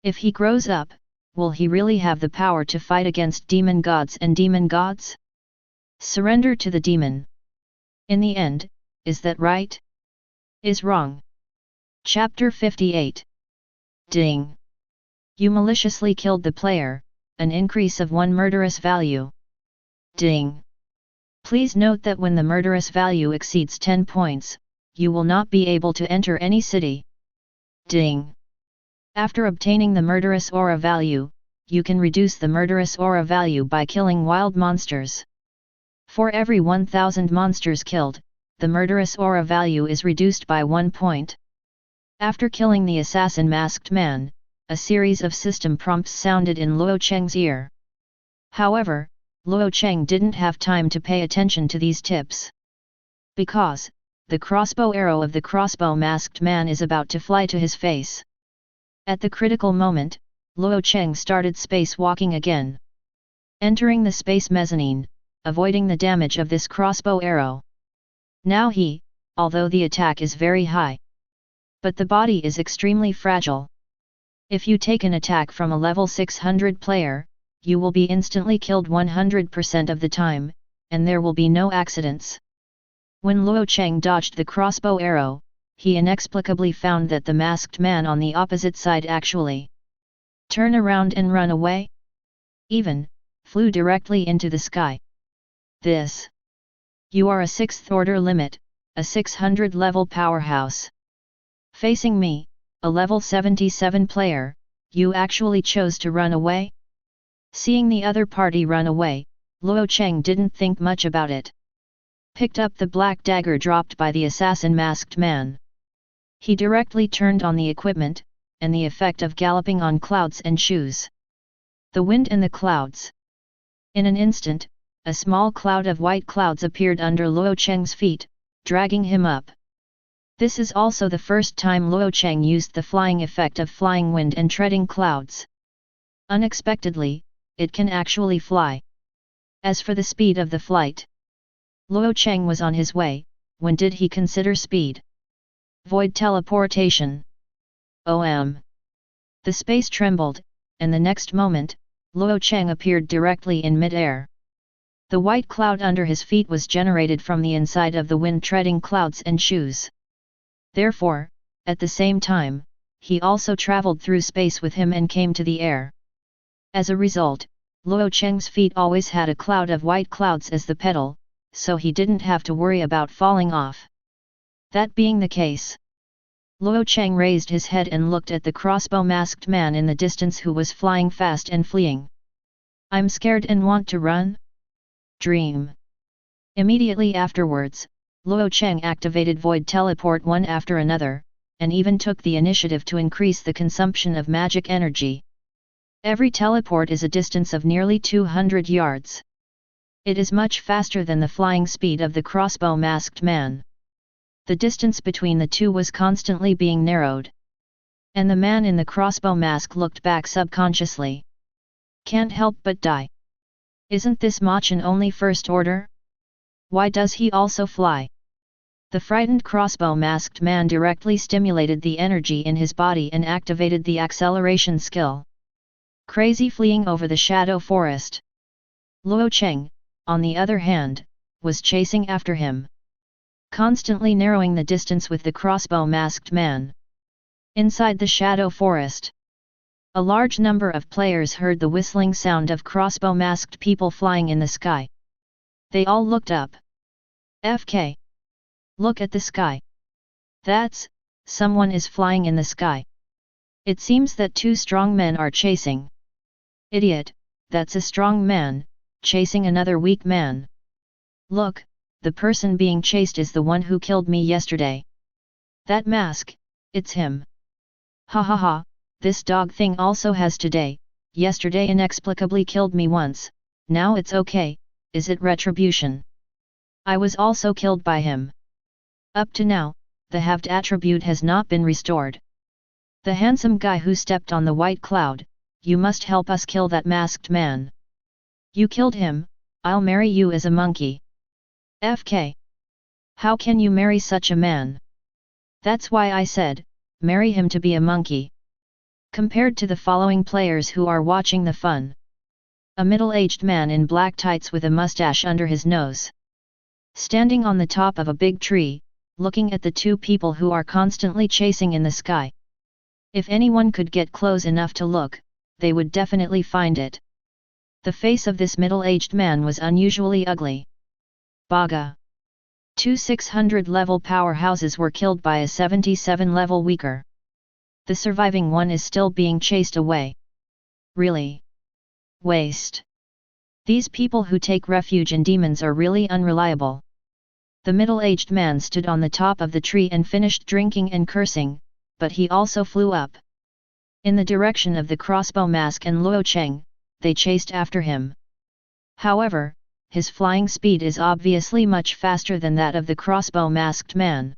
If he grows up, will he really have the power to fight against demon gods and demon gods? Surrender to the demon. In the end, is that right? Is wrong. Chapter 58. Ding. You maliciously killed the player, an increase of 1 murderous value. Ding. Please note that when the murderous value exceeds 10 points, you will not be able to enter any city. Ding. After obtaining the murderous aura value, you can reduce the murderous aura value by killing wild monsters. For every 1000 monsters killed, the murderous aura value is reduced by 1 point. After killing the assassin masked man, a series of system prompts sounded in Luo Cheng's ear. However, Luo Cheng didn't have time to pay attention to these tips. Because, the crossbow arrow of the crossbow masked man is about to fly to his face. At the critical moment, Luo Cheng started space walking again. Entering the space mezzanine, avoiding the damage of this crossbow arrow. Now he, although the attack is very high, but the body is extremely fragile. If you take an attack from a level 600 player, you will be instantly killed 100% of the time, and there will be no accidents. When Luo Cheng dodged the crossbow arrow, he inexplicably found that the masked man on the opposite side actually turned around and ran away. Even, flew directly into the sky. This. You are a 6th order limit, a 600 level powerhouse. Facing me, a level 77 player, you actually chose to run away? Seeing the other party run away, Luo Cheng didn't think much about it. Picked up the black dagger dropped by the assassin masked man. He directly turned on the equipment, and the effect of galloping on clouds and shoes. The wind and the clouds. In an instant, a small cloud of white clouds appeared under Luo Cheng's feet, dragging him up. This is also the first time Luo Cheng used the flying effect of flying wind and treading clouds. Unexpectedly, it can actually fly. As for the speed of the flight, Luo Cheng was on his way. When did he consider speed? Void teleportation. The space trembled, and the next moment, Luo Cheng appeared directly in mid-air. The white cloud under his feet was generated from the inside of the wind-treading clouds and shoes. Therefore, at the same time, he also traveled through space with him and came to the air. As a result, Luo Cheng's feet always had a cloud of white clouds as the pedal, so he didn't have to worry about falling off. That being the case, Luo Cheng raised his head and looked at the crossbow-masked man in the distance who was flying fast and fleeing. I'm scared and want to run? Dream. Immediately afterwards, Luo Cheng activated Void Teleport one after another, and even took the initiative to increase the consumption of magic energy. Every teleport is a distance of nearly 200 yards. It is much faster than the flying speed of the crossbow-masked man. The distance between the two was constantly being narrowed. And the man in the crossbow mask looked back subconsciously. Can't help but die. Isn't this Luo Cheng only first order? Why does he also fly? The frightened crossbow-masked man directly stimulated the energy in his body and activated the acceleration skill. Crazy fleeing over the shadow forest. Luo Cheng, on the other hand, was chasing after him, constantly narrowing the distance with the crossbow-masked man. Inside the shadow forest, a large number of players heard the whistling sound of crossbow-masked people flying in the sky. They all looked up. FK. Look at the sky. That's, someone is flying in the sky. It seems that two strong men are chasing. Idiot, that's a strong man, chasing another weak man. Look, the person being chased is the one who killed me yesterday. That mask, it's him. Ha ha ha, this dog thing also has today, yesterday inexplicably killed me once, now it's okay, is it retribution? I was also killed by him. Up to now, the halved attribute has not been restored. The handsome guy who stepped on the white cloud, you must help us kill that masked man. You killed him, I'll marry you as a monkey. FK. How can you marry such a man? That's why I said, marry him to be a monkey. Compared to the following players who are watching the fun. A middle-aged man in black tights with a mustache under his nose. Standing on the top of a big tree, looking at the two people who are constantly chasing in the sky. If anyone could get close enough to look, they would definitely find it. The face of this middle-aged man was unusually ugly. Baga. 2 600-level powerhouses were killed by a 77-level weaker. The surviving one is still being chased away. Really? Waste. These people who take refuge in demons are really unreliable. The middle-aged man stood on the top of the tree and finished drinking and cursing, but he also flew up. In the direction of the crossbow mask and Luo Cheng, they chased after him. However, his flying speed is obviously much faster than that of the crossbow masked man.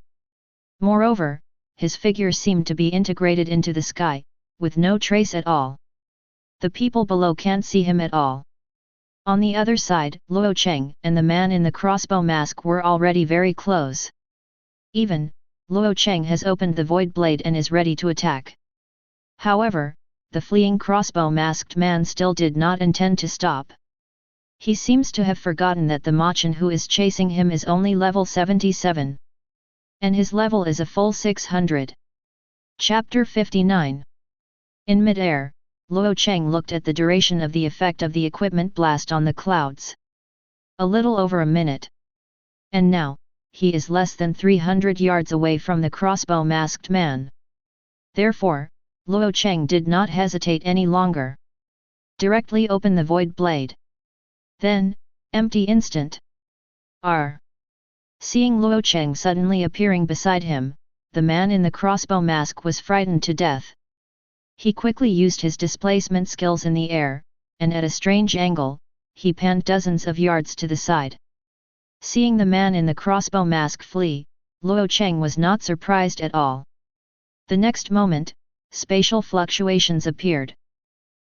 Moreover, his figure seemed to be integrated into the sky, with no trace at all. The people below can't see him at all. On the other side, Luo Cheng and the man in the crossbow mask were already very close. Even, Luo Cheng has opened the void blade and is ready to attack. However, the fleeing crossbow masked man still did not intend to stop. He seems to have forgotten that the Machin who is chasing him is only level 77. And his level is a full 600. Chapter 59. In mid-air, Luo Cheng looked at the duration of the effect of the equipment blast on the clouds. A little over a minute. And now, he is less than 300 yards away from the crossbow masked man. Therefore, Luo Cheng did not hesitate any longer. Directly open the void blade. Then, empty instant. R. Seeing Luo Cheng suddenly appearing beside him, the man in the crossbow mask was frightened to death. He quickly used his displacement skills in the air, and at a strange angle, he panned dozens of yards to the side. Seeing the man in the crossbow mask flee, Luo Cheng was not surprised at all. The next moment, spatial fluctuations appeared.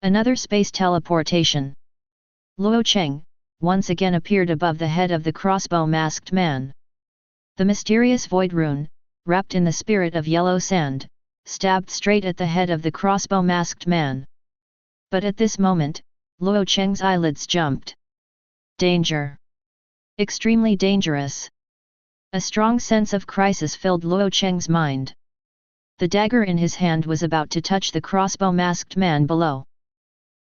Another space teleportation. Luo Cheng, once again appeared above the head of the crossbow masked man. The mysterious void rune, wrapped in the spirit of yellow sand, stabbed straight at the head of the crossbow masked man. But at this moment, Luo Cheng's eyelids jumped. Danger! Extremely dangerous! A strong sense of crisis filled Luo Cheng's mind. The dagger in his hand was about to touch the crossbow masked man below.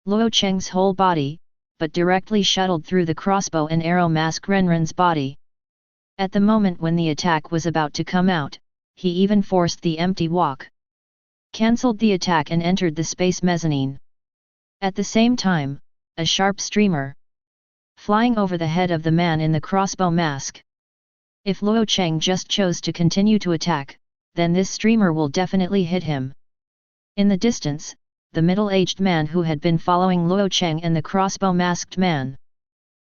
Luo Cheng's whole body, but directly shuttled through the crossbow and arrow mask Renren's body. At the moment when the attack was about to come out, he even forced the empty walk. Cancelled the attack and entered the space mezzanine. At the same time, a sharp streamer flying over the head of the man in the crossbow mask. If Luo Cheng just chose to continue to attack, then this streamer will definitely hit him. In the distance, the middle-aged man who had been following Luo Cheng and the crossbow masked man.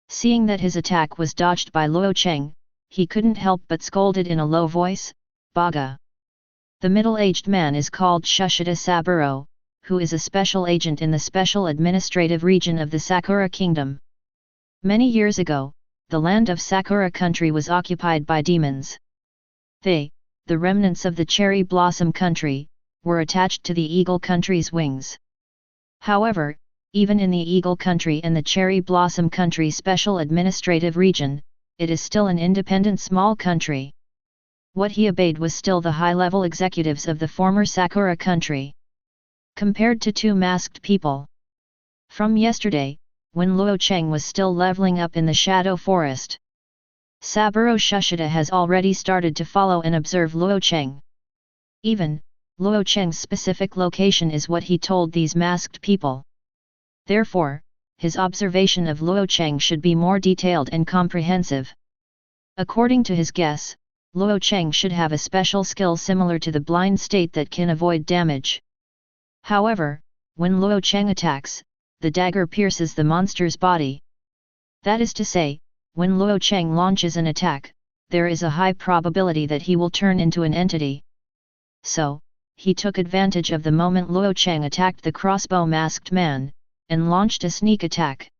Seeing that his attack was dodged by Luo Cheng, he couldn't help but scolded in a low voice, Baga. The middle-aged man is called Shushita Saburo, who is a special agent in the special administrative region of the Sakura Kingdom. Many years ago, the land of Sakura country was occupied by demons. They, the remnants of the Cherry Blossom country, were attached to the Eagle country's wings. However, even in the Eagle country and the Cherry Blossom country special administrative region, it is still an independent small country. What he obeyed was still the high-level executives of the former Sakura country. Compared to two masked people. From yesterday, when Luo Cheng was still leveling up in the Shadow Forest, Saburo Shushita has already started to follow and observe Luo Cheng. Even, Luo Cheng's specific location is what he told these masked people. Therefore, his observation of Luo Cheng should be more detailed and comprehensive. According to his guess, Luo Cheng should have a special skill similar to the blind state that can avoid damage. However, when Luo Cheng attacks, the dagger pierces the monster's body. That is to say, when Luo Cheng launches an attack, there is a high probability that he will turn into an entity. So, he took advantage of the moment Luo Cheng attacked the crossbow masked man, and launched a sneak attack.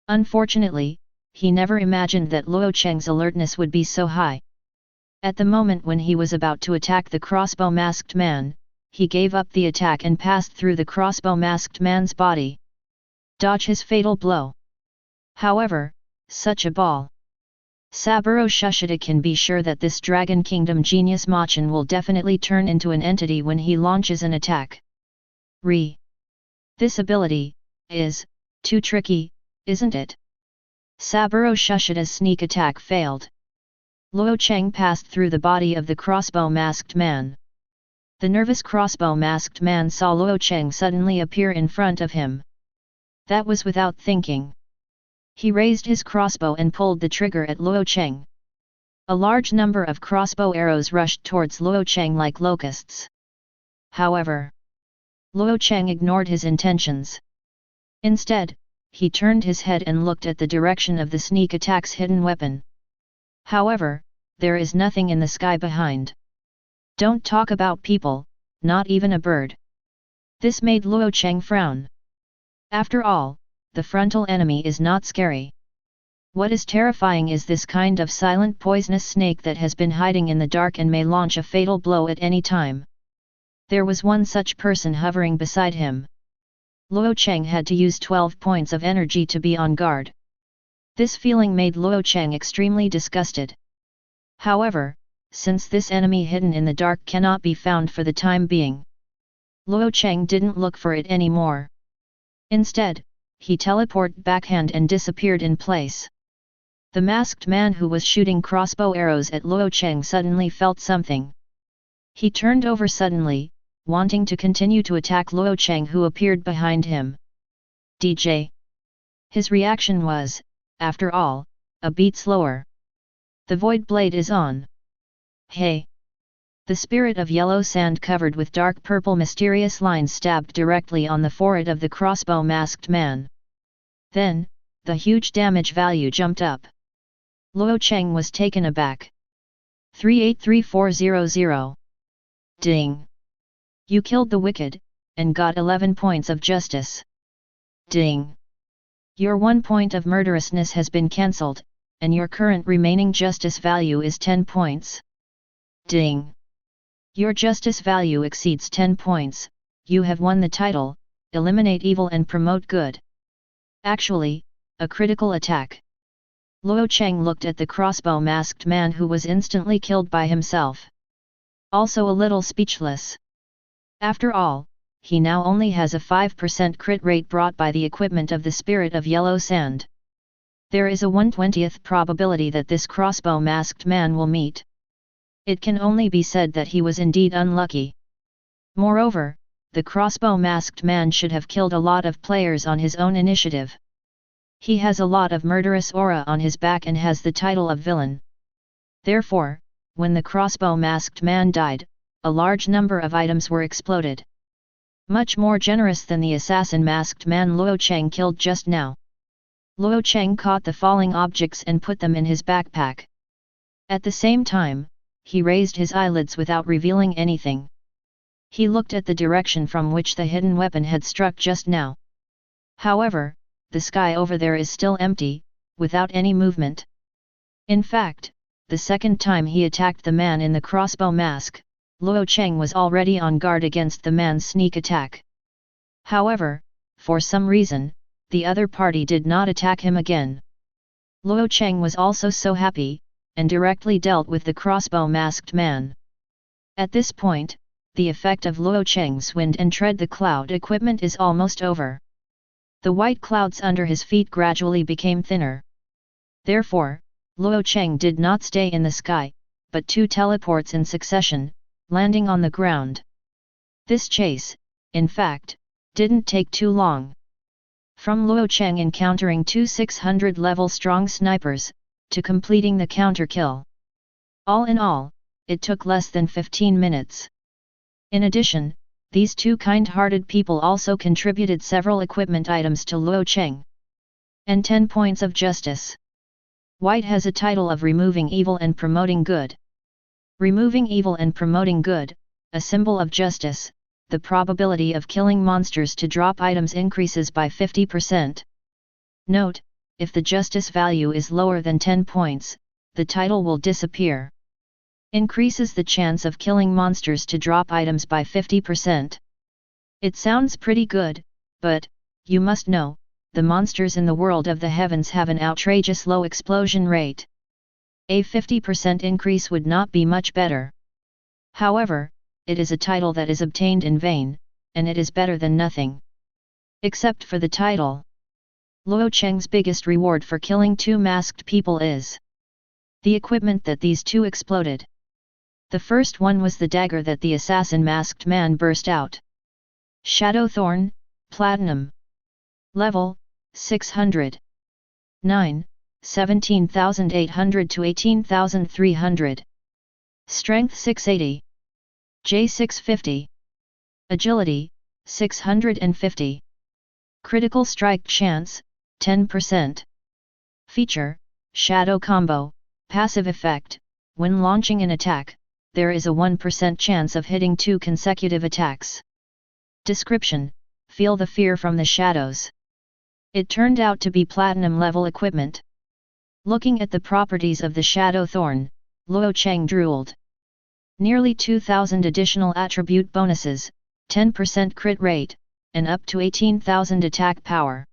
Unfortunately, he never imagined that Luo Cheng's alertness would be so high. At the moment when he was about to attack the crossbow masked man, he gave up the attack and passed through the crossbow masked man's body. Dodge his fatal blow. However, such a ball. Saburo Shushita can be sure that this Dragon Kingdom genius Machen will definitely turn into an entity when he launches an attack. This ability is too tricky, isn't it? Saburo Shushita's sneak attack failed. Luo Cheng passed through the body of the crossbow masked man. The nervous crossbow masked man saw Luo Cheng suddenly appear in front of him. That was without thinking. He raised his crossbow and pulled the trigger at Luo Cheng. A large number of crossbow arrows rushed towards Luo Cheng like locusts. However, Luo Cheng ignored his intentions. Instead, he turned his head and looked at the direction of the sneak attack's hidden weapon. However, there is nothing in the sky behind. Don't talk about people, not even a bird. This made Luo Cheng frown. After all, the frontal enemy is not scary. What is terrifying is this kind of silent poisonous snake that has been hiding in the dark and may launch a fatal blow at any time. There was one such person hovering beside him. Luo Cheng had to use 12 points of energy to be on guard. This feeling made Luo Cheng extremely disgusted. However, since this enemy hidden in the dark cannot be found for the time being, Luo Cheng didn't look for it anymore. Instead, he teleported backhand and disappeared in place. The masked man who was shooting crossbow arrows at Luo Cheng suddenly felt something. He turned over suddenly, wanting to continue to attack Luo Cheng who appeared behind him. DJ. His reaction was, after all, a beat slower. The void blade is on. Hey! The spirit of yellow sand covered with dark purple mysterious lines stabbed directly on the forehead of the crossbow masked man. Then, the huge damage value jumped up. Luo Cheng was taken aback. 383400. Ding! You killed the wicked, and got 11 points of justice. Ding! Your 1 point of murderousness has been cancelled, and your current remaining justice value is 10 points. Ding! Your justice value exceeds 10 points, you have won the title, Eliminate Evil and Promote Good. Actually, a critical attack. Luo Cheng looked at the crossbow masked man who was instantly killed by himself. Also a little speechless. After all, he now only has a 5% crit rate brought by the equipment of the spirit of yellow sand. There is a 1/20th probability that this crossbow masked man will meet. It can only be said that he was indeed unlucky. Moreover, the crossbow masked man should have killed a lot of players on his own initiative. He has a lot of murderous aura on his back and has the title of villain. Therefore, when the crossbow masked man died, a large number of items were exploded. Much more generous than the assassin masked man Luo Cheng killed just now. Luo Cheng caught the falling objects and put them in his backpack. At the same time, he raised his eyelids without revealing anything. He looked at the direction from which the hidden weapon had struck just now. However, the sky over there is still empty, without any movement. In fact, the second time he attacked the man in the crossbow mask, Luo Cheng was already on guard against the man's sneak attack. However, for some reason, the other party did not attack him again. Luo Cheng was also so happy, and directly dealt with the crossbow masked man. At this point, the effect of Luo Cheng's wind and tread the cloud equipment is almost over. The white clouds under his feet gradually became thinner. Therefore, Luo Cheng did not stay in the sky, but 2 teleports in succession, landing on the ground. This chase, in fact, didn't take too long. From Luo Cheng encountering 2 600-level strong snipers, to completing the counter kill. All in all, it took less than 15 minutes. In addition, these two kind-hearted people also contributed several equipment items to Luo Cheng. And 10 points of justice. White has a title of removing evil and promoting good. Removing evil and promoting good, a symbol of justice, the probability of killing monsters to drop items increases by 50%. Note, if the justice value is lower than 10 points, the title will disappear. Increases the chance of killing monsters to drop items by 50%. It sounds pretty good, but, you must know, the monsters in the world of the heavens have an outrageous low explosion rate. A 50% increase would not be much better. However, it is a title that is obtained in vain, and it is better than nothing. Except for the title. Luo Cheng's biggest reward for killing two masked people is the equipment that these two exploded. The first one was the dagger that the assassin masked man burst out. Shadow Thorn, Platinum. Level, 600. 9, 17,800 to 18,300. Strength 680. J 650. Agility, 650. Critical strike chance, 10%. Feature, Shadow Combo, passive effect, when launching an attack, there is a 1% chance of hitting 2 consecutive attacks. Description, feel the fear from the shadows. It turned out to be platinum level equipment. Looking at the properties of the Shadow Thorn, Luo Cheng drooled. Nearly 2,000 additional attribute bonuses, 10% crit rate, and up to 18,000 attack power.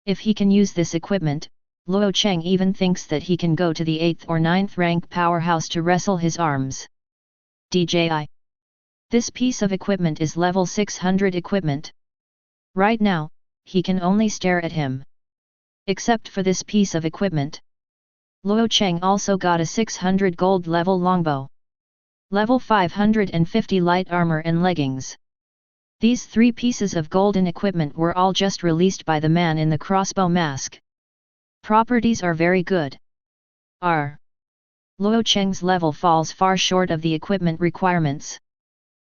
If he can use this equipment, Luo Cheng even thinks that he can go to the 8th or 9th rank powerhouse to wrestle his arms. DJI. This piece of equipment is level 600 equipment. Right now, he can only stare at him. Except for this piece of equipment. Luo Cheng also got a 600 gold level longbow. Level 550 light armor and leggings. These 3 pieces of golden equipment were all just released by the man in the crossbow mask. Properties are very good. Luo Cheng's level falls far short of the equipment requirements.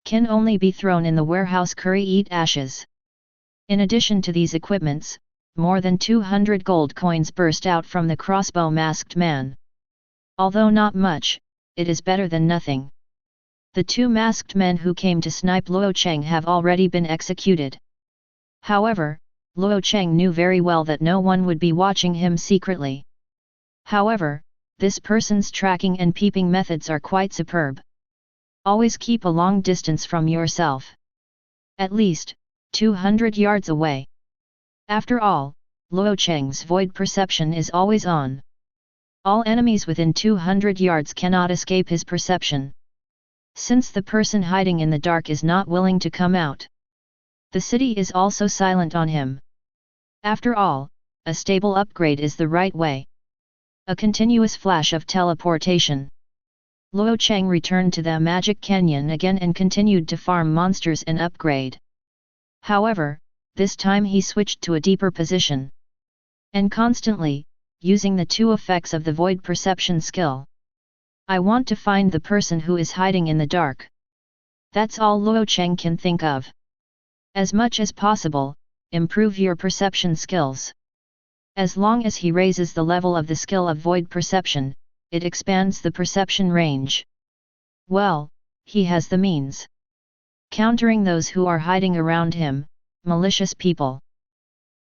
Can only be thrown in the warehouse curry eat ashes. In addition to these equipments, more than 200 gold coins burst out from the crossbow masked man. Although not much, it is better than nothing. The 2 masked men who came to snipe Luo Cheng have already been executed. However, Luo Cheng knew very well that no one would be watching him secretly. However, this person's tracking and peeping methods are quite superb. Always keep a long distance from yourself. At least, 200 yards away. After all, Luo Cheng's void perception is always on. All enemies within 200 yards cannot escape his perception. Since the person hiding in the dark is not willing to come out. The city is also silent on him. After all, a stable upgrade is the right way. A continuous flash of teleportation. Luo Cheng returned to the Magic Canyon again and continued to farm monsters and upgrade. However, this time he switched to a deeper position. And constantly, using the 2 effects of the void perception skill. I want to find the person who is hiding in the dark. That's all Luo Cheng can think of. As much as possible, improve your perception skills. As long as he raises the level of the skill of void perception, it expands the perception range. Well, he has the means. Countering those who are hiding around him, malicious people.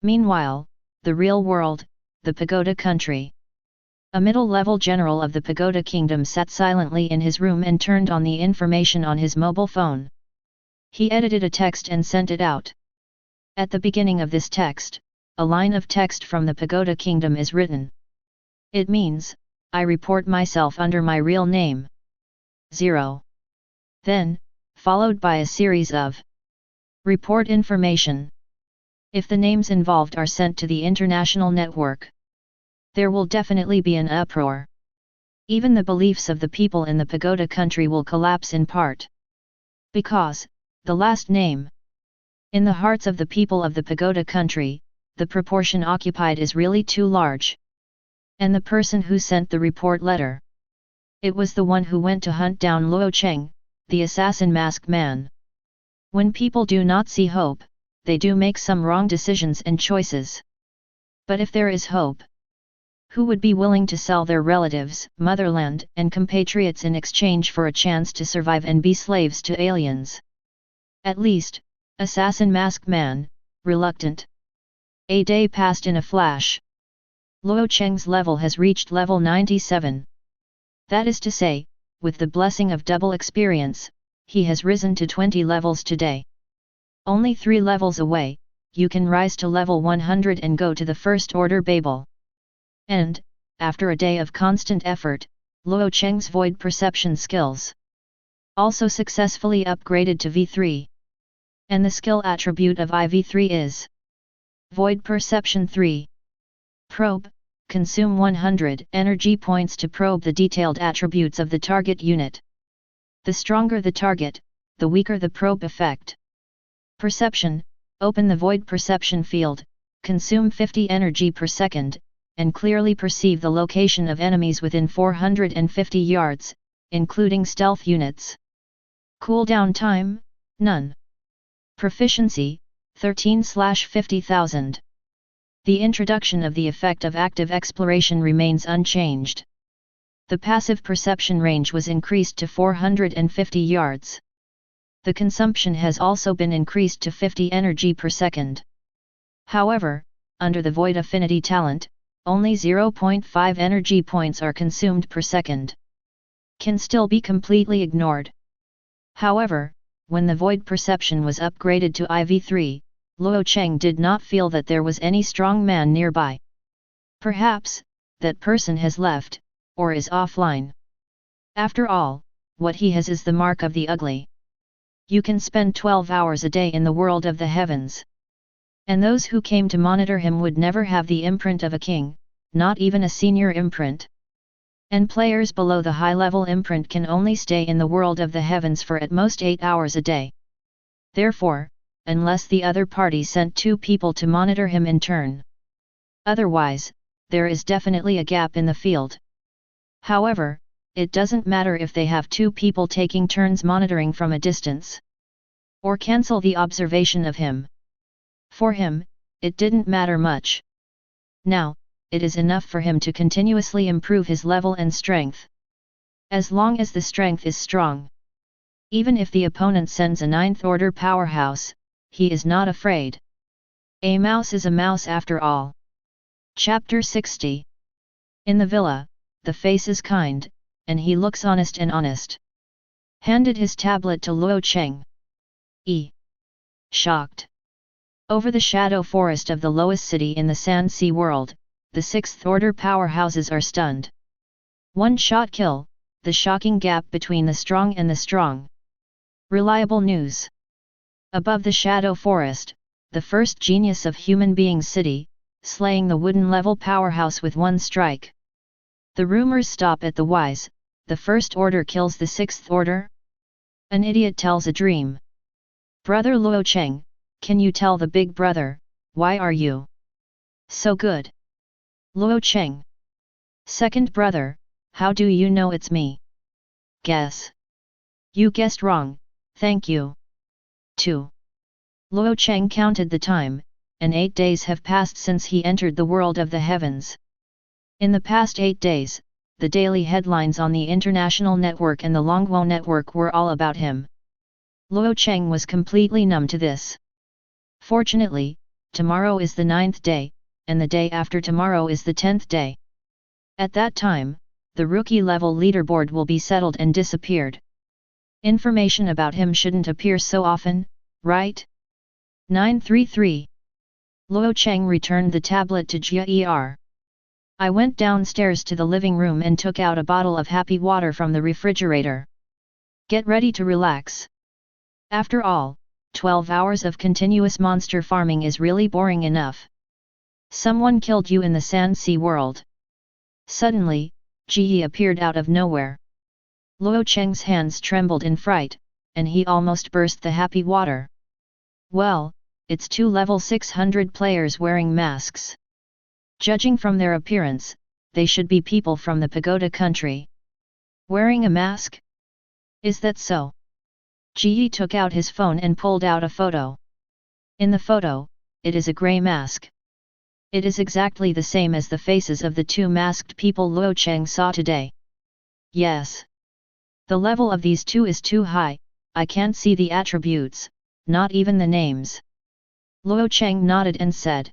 Meanwhile, the real world, the Pagoda country. A middle-level general of the Pagoda kingdom sat silently in his room and turned on the information on his mobile phone. He edited a text and sent it out. At the beginning of this text, a line of text from the Pagoda kingdom is written. It means, I report myself under my real name. 0. Then, followed by a series of report information. If the names involved are sent to the international network, there will definitely be an uproar. Even the beliefs of the people in the Pagoda country will collapse in part. Because, the last name. In the hearts of the people of the Pagoda country, the proportion occupied is really too large. And the person who sent the report letter. It was the one who went to hunt down Luo Cheng, the assassin masked man. When people do not see hope, they do make some wrong decisions and choices. But if there is hope, who would be willing to sell their relatives, motherland, and compatriots in exchange for a chance to survive and be slaves to aliens? At least, assassin masked man, reluctant. A day passed in a flash. Luo Cheng's level has reached level 97. That is to say, with the blessing of double experience, he has risen to 20 levels today. Only 3 levels away, you can rise to level 100 and go to the first order Babel. And, after a day of constant effort, Luo Cheng's void perception skills also successfully upgraded to V3. And the skill attribute of IV3 is Void Perception 3. Probe, consume 100 energy points to probe the detailed attributes of the target unit. The stronger the target, the weaker the probe effect. Perception, open the void perception field, consume 50 energy per second, and clearly perceive the location of enemies within 450 yards, including stealth units. Cooldown time, none. Proficiency, 13/50,000. The introduction of the effect of active exploration remains unchanged. The passive perception range was increased to 450 yards. The consumption has also been increased to 50 energy per second. However, under the Void Affinity talent, only 0.5 energy points are consumed per second. Can still be completely ignored. However, when the Void Perception was upgraded to IV3, Luo Cheng did not feel that there was any strong man nearby. Perhaps, that person has left, or is offline. After all, what he has is the mark of the ugly. You can spend 12 hours a day in the world of the heavens. And those who came to monitor him would never have the imprint of a king, not even a senior imprint. And players below the high-level imprint can only stay in the world of the heavens for at most 8 hours a day. Therefore, unless the other party sent 2 people to monitor him in turn. Otherwise, there is definitely a gap in the field. However, it doesn't matter if they have 2 people taking turns monitoring from a distance. Or cancel the observation of him. For him, it didn't matter much. Now, it is enough for him to continuously improve his level and strength. As long as the strength is strong. Even if the opponent sends a 9th order powerhouse, he is not afraid. A mouse is a mouse after all. Chapter 60. In the villa, the face is kind, and he looks honest and honest. Handed his tablet to Luo Cheng. Shocked. Over the shadow forest of the lowest city in the Sand Sea world, the 6th order powerhouses are stunned. One-shot kill, the shocking gap between the strong and the strong. Reliable news. Above the shadow forest, the first genius of human beings city, slaying the wooden level powerhouse with one strike. The rumors stop at the wise, the first order kills the 6th order? An idiot tells a dream. Brother Luo Cheng, can you tell the big brother, why are you so good? Luo Cheng. Second brother, how do you know it's me? Guess. You guessed wrong, thank you. 2. Luo Cheng counted the time, and 8 days have passed since he entered the world of the heavens. In the past 8 days, the daily headlines on the international network and the Longguo network were all about him. Luo Cheng was completely numb to this. Fortunately, tomorrow is the 9th day, and the day after tomorrow is the 10th day. At that time, the rookie level leaderboard will be settled and disappeared. Information about him shouldn't appear so often, right? 933. Luo Cheng returned the tablet to Jia. I went downstairs to the living room and took out a bottle of happy water from the refrigerator. Get ready to relax. After all, 12 hours of continuous monster farming is really boring enough. Someone killed you in the Sand Sea world. Suddenly, Ji appeared out of nowhere. Luo Cheng's hands trembled in fright, and he almost burst the happy water. Well, it's 2 level 600 players wearing masks. Judging from their appearance, they should be people from the pagoda country. Wearing a mask? Is that so? Ji took out his phone and pulled out a photo. In the photo, it is a grey mask. It is exactly the same as the faces of the two masked people Luo Cheng saw today. Yes. The level of these two is too high, I can't see the attributes, not even the names. Luo Cheng nodded and said.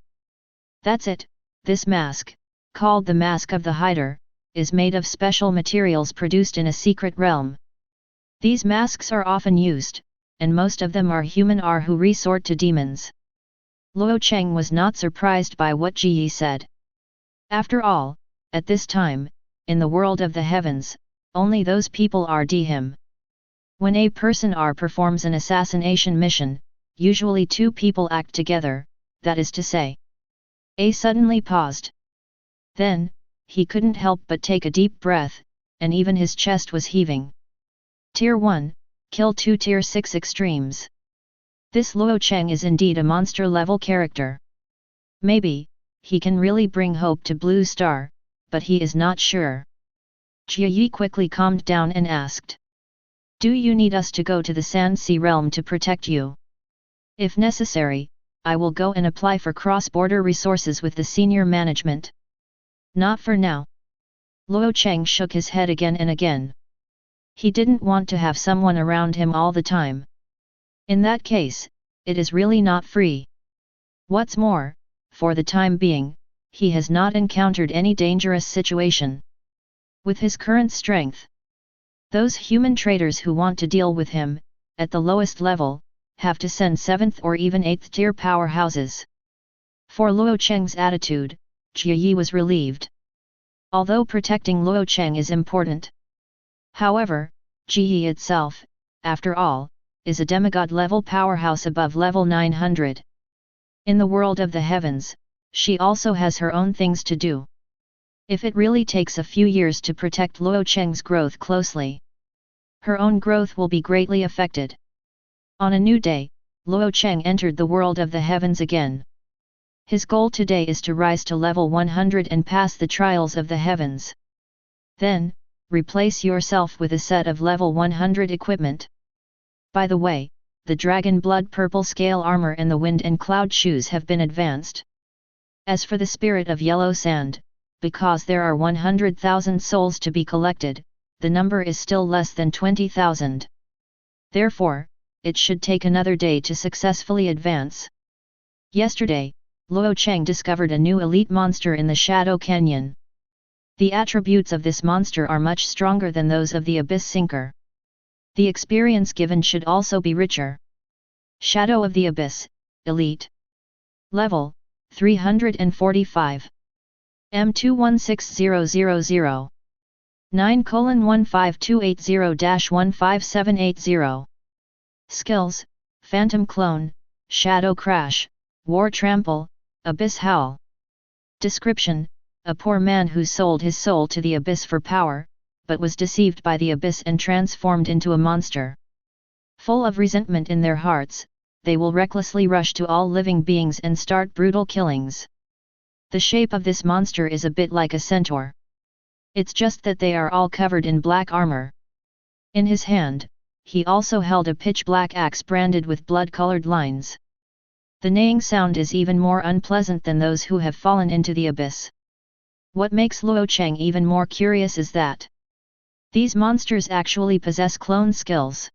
That's it, this mask, called the Mask of the Hider, is made of special materials produced in a secret realm. These masks are often used, and most of them are human or who resort to demons. Luo Cheng was not surprised by what Ji said. After all, at this time, in the world of the heavens, only those people are him. When a person performs an assassination mission, usually two people act together, that is to say. A suddenly paused. Then, he couldn't help but take a deep breath, and even his chest was heaving. Tier 1, Kill 2 Tier 6 Extremes. This Luo Cheng is indeed a monster-level character. Maybe, he can really bring hope to Blue Star, but he is not sure. Jia Yi quickly calmed down and asked. Do you need us to go to the Sand Sea realm to protect you? If necessary, I will go and apply for cross-border resources with the senior management. Not for now. Luo Cheng shook his head again and again. He didn't want to have someone around him all the time. In that case, it is really not free. What's more, for the time being, he has not encountered any dangerous situation. With his current strength, those human traders who want to deal with him, at the lowest level, have to send 7th or even 8th tier powerhouses. For Luo Cheng's attitude, Jia Yi was relieved. Although protecting Luo Cheng is important. However, Jia Yi itself, after all, is a demigod-level powerhouse above level 900. In the world of the heavens, she also has her own things to do. If it really takes a few years to protect Luo Cheng's growth closely, her own growth will be greatly affected. On a new day, Luo Cheng entered the world of the heavens again. His goal today is to rise to level 100 and pass the trials of the heavens. Then, replace yourself with a set of level 100 equipment. By the way, the dragon blood purple scale armor and the wind and cloud shoes have been advanced. As for the spirit of yellow sand, because there are 100,000 souls to be collected, the number is still less than 20,000. Therefore, it should take another day to successfully advance. Yesterday, Luo Cheng discovered a new elite monster in the Shadow Canyon. The attributes of this monster are much stronger than those of the Abyss Sinker. The experience given should also be richer. Shadow of the Abyss, Elite. Level, 345. M216000. 9:15280-15780. Skills, Phantom Clone, Shadow Crash, War Trample, Abyss Howl. Description: a poor man who sold his soul to the Abyss for power, but was deceived by the Abyss and transformed into a monster. Full of resentment in their hearts, they will recklessly rush to all living beings and start brutal killings. The shape of this monster is a bit like a centaur. It's just that they are all covered in black armor. In his hand, he also held a pitch-black axe branded with blood-colored lines. The neighing sound is even more unpleasant than those who have fallen into the abyss. What makes Luo Cheng even more curious is that these monsters actually possess clone skills.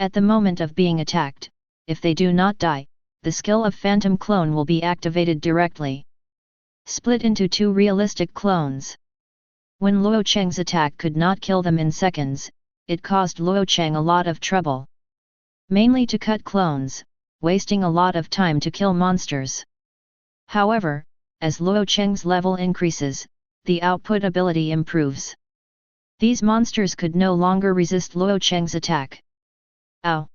At the moment of being attacked, if they do not die, the skill of Phantom Clone will be activated directly. Split into two realistic clones. When Luo Cheng's attack could not kill them in seconds, it caused Luo Cheng a lot of trouble. Mainly to cut clones, wasting a lot of time to kill monsters. However, as Luo Cheng's level increases, the output ability improves. These monsters could no longer resist Luo Cheng's attack. Ow!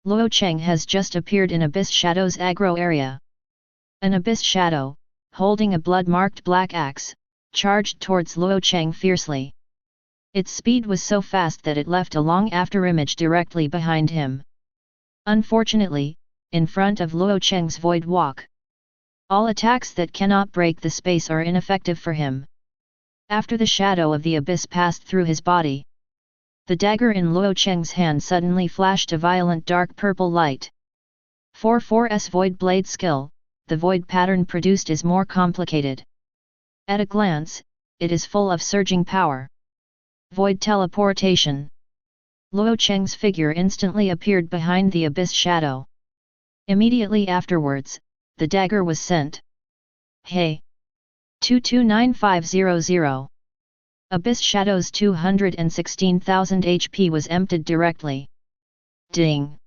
Luo Cheng has just appeared in Abyss Shadow's aggro area. An Abyss Shadow, holding a blood-marked black axe, charged towards Luo Cheng fiercely. Its speed was so fast that it left a long afterimage directly behind him. Unfortunately, in front of Luo Cheng's void walk. All attacks that cannot break the space are ineffective for him. After the shadow of the abyss passed through his body, the dagger in Luo Cheng's hand suddenly flashed a violent dark purple light. For 4S Void Blade skill, the void pattern produced is more complicated. At a glance, it is full of surging power. Void teleportation. Luo Cheng's figure instantly appeared behind the abyss shadow. Immediately afterwards, the dagger was sent. Hey! 229500. Abyss Shadow's 216,000 HP was emptied directly. Ding!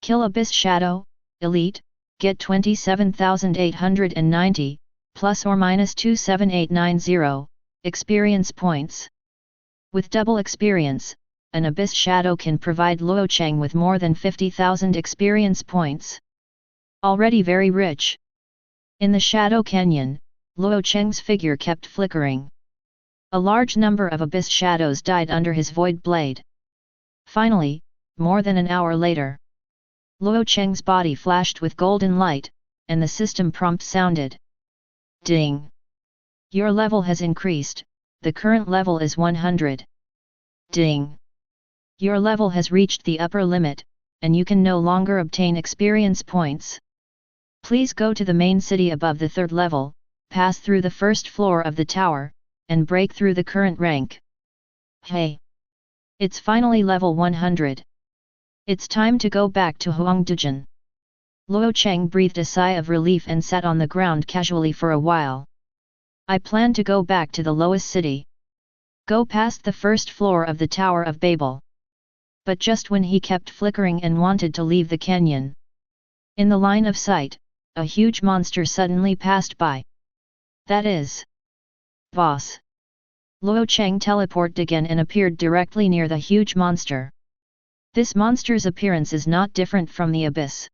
Kill Abyss Shadow, Elite, get 27,890, plus or minus 27890, experience points. With double experience, an Abyss Shadow can provide Luo Cheng with more than 50,000 experience points. Already very rich. In the Shadow Canyon, Luo Cheng's figure kept flickering. A large number of Abyss Shadows died under his Void Blade. Finally, more than an hour later, Luo Cheng's body flashed with golden light, and the system prompt sounded. Ding! Your level has increased, the current level is 100. Ding! Your level has reached the upper limit, and you can no longer obtain experience points. Please go to the main city above the third level, pass through the first floor of the tower, and break through the current rank. Hey! It's finally level 100. It's time to go back to Huangdujin. Luo Cheng breathed a sigh of relief and sat on the ground casually for a while. I plan to go back to the lowest city. Go past the first floor of the Tower of Babel. But just when he kept flickering and wanted to leave the canyon, in the line of sight, a huge monster suddenly passed by. That is Boss. Luo Cheng teleported again and appeared directly near the huge monster. This monster's appearance is not different from the abyss.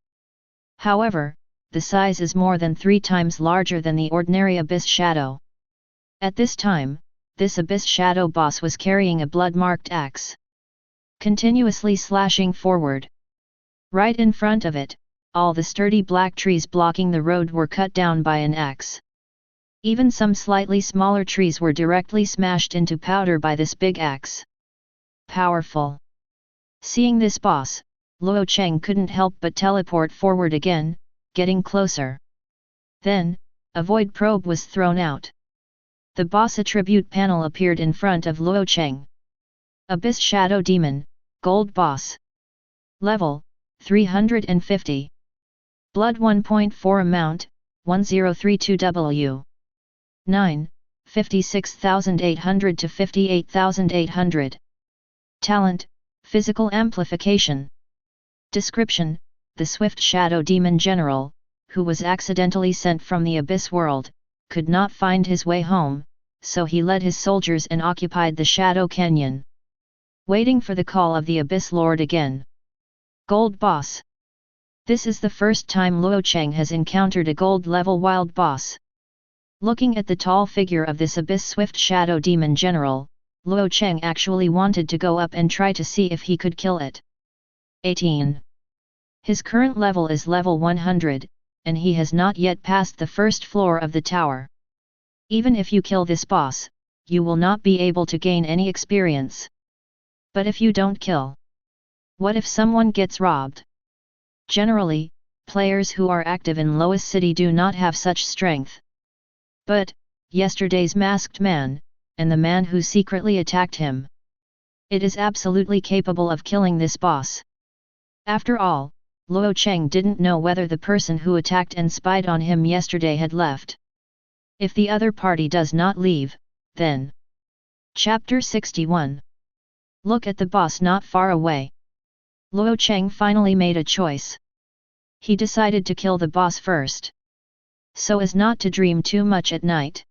However, the size is more than 3 times larger than the ordinary abyss shadow. At this time, this abyss shadow boss was carrying a blood-marked axe, continuously slashing forward. Right in front of it, all the sturdy black trees blocking the road were cut down by an axe. Even some slightly smaller trees were directly smashed into powder by this big axe. Powerful. Seeing this boss, Luo Cheng couldn't help but teleport forward again, getting closer. Then, a void probe was thrown out. The boss attribute panel appeared in front of Luo Cheng. Abyss Shadow Demon, Gold Boss. Level, 350. Blood 1.4 Amount, 1032W. 9, 56,800 to 58,800. Talent, Physical Amplification. Description: the swift shadow demon general, who was accidentally sent from the abyss world, could not find his way home, so he led his soldiers and occupied the Shadow Canyon, waiting for the call of the Abyss Lord again. Gold Boss. This is the first time Luo Cheng has encountered a gold-level wild boss. Looking at the tall figure of this Abyss Swift Shadow Demon General, Luo Cheng actually wanted to go up and try to see if he could kill it. 18. His current level is level 100, and he has not yet passed the first floor of the tower. Even if you kill this boss, you will not be able to gain any experience. But if you don't kill, what if someone gets robbed? Generally, players who are active in lowest city do not have such strength. But, yesterday's masked man, and the man who secretly attacked him, it is absolutely capable of killing this boss. After all, Luo Cheng didn't know whether the person who attacked and spied on him yesterday had left. If the other party does not leave, then... Chapter 61. Look at the boss not far away. Luo Cheng finally made a choice. He decided to kill the boss first, so as not to dream too much at night.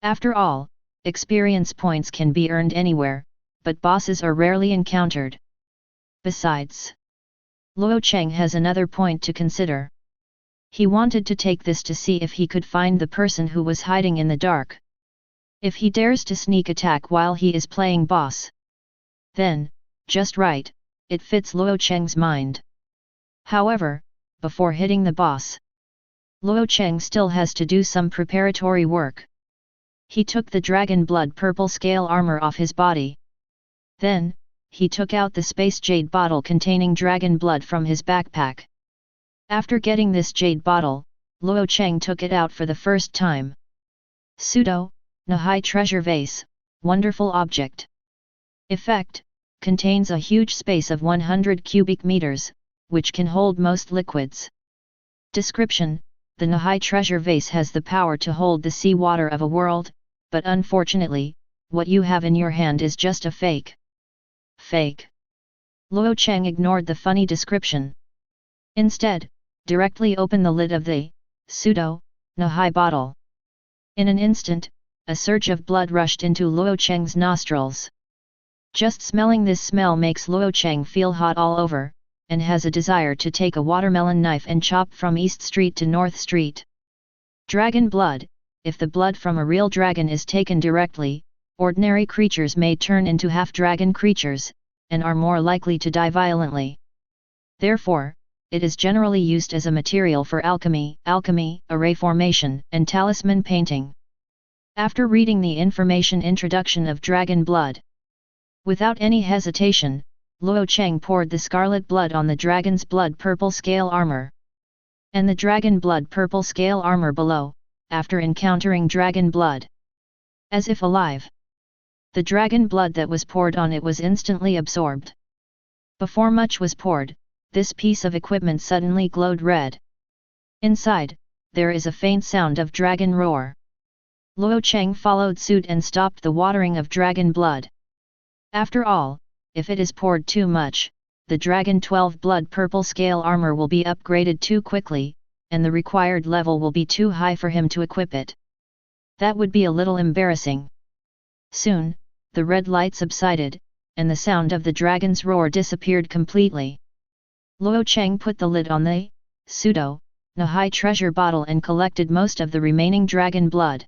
After all, experience points can be earned anywhere, but bosses are rarely encountered. Besides, Luo Cheng has another point to consider. He wanted to take this to see if he could find the person who was hiding in the dark. If he dares to sneak attack while he is playing boss, then, just right, it fits Luo Cheng's mind. However, before hitting the boss, Luo Cheng still has to do some preparatory work. He took the dragon blood purple scale armor off his body. Then, he took out the space jade bottle containing dragon blood from his backpack. After getting this jade bottle, Luo Cheng took it out for the first time. Pseudo, Nahai treasure vase, wonderful object. Effect, contains a huge space of 100 cubic meters, which can hold most liquids. Description, the Nahai treasure vase has the power to hold the sea water of a world, but unfortunately, what you have in your hand is just a fake. Fake. Luo Cheng ignored the funny description. Instead, directly open the lid of the pseudo Nahai bottle. In an instant, a surge of blood rushed into Luo Cheng's nostrils. Just smelling this smell makes Luo Cheng feel hot all over, and has a desire to take a watermelon knife and chop from East Street to North Street. Dragon blood. If the blood from a real dragon is taken directly, ordinary creatures may turn into half-dragon creatures, and are more likely to die violently. Therefore, it is generally used as a material for alchemy, array formation, and talisman painting. After reading the information introduction of dragon blood, without any hesitation, Luo Cheng poured the scarlet blood on the dragon's blood purple scale armor. And the dragon blood purple scale armor below, after encountering dragon blood. As if alive. The dragon blood that was poured on it was instantly absorbed. Before much was poured, this piece of equipment suddenly glowed red. Inside, there is a faint sound of dragon roar. Luo Cheng followed suit and stopped the watering of dragon blood. After all, if it is poured too much, the dragon 12 blood purple scale armor will be upgraded too quickly, and the required level will be too high for him to equip it. That would be a little embarrassing. Soon, the red light subsided, and the sound of the dragon's roar disappeared completely. Luo Cheng put the lid on the pseudo Nahai treasure bottle and collected most of the remaining dragon blood.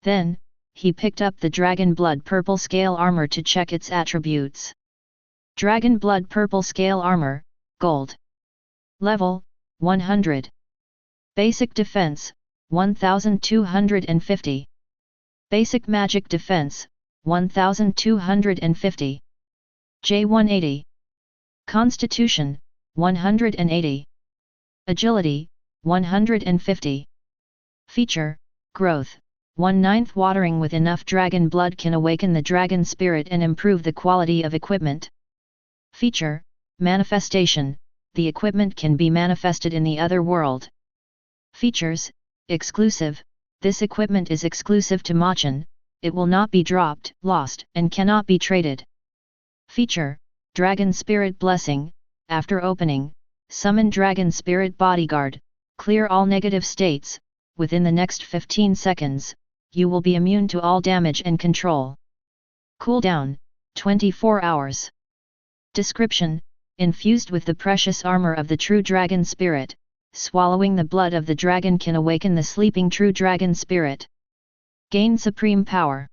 Then, he picked up the dragon blood purple scale armor to check its attributes. Dragon blood purple scale armor, gold. Level, 100. Basic defense, 1250. Basic magic defense, 1250. J180. Constitution, 180. Agility, 150. Feature, growth, 1/9 watering with enough dragon blood can awaken the dragon spirit and improve the quality of equipment. Feature, manifestation, the equipment can be manifested in the other world. Features, exclusive, this equipment is exclusive to Machen, it will not be dropped, lost, and cannot be traded. Feature, Dragon Spirit Blessing, after opening, summon Dragon Spirit Bodyguard, clear all negative states, within the next 15 seconds, you will be immune to all damage and control. Cooldown, 24 hours. Description, infused with the precious armor of the true dragon spirit, swallowing the blood of the dragon can awaken the sleeping true dragon spirit. Gain supreme power.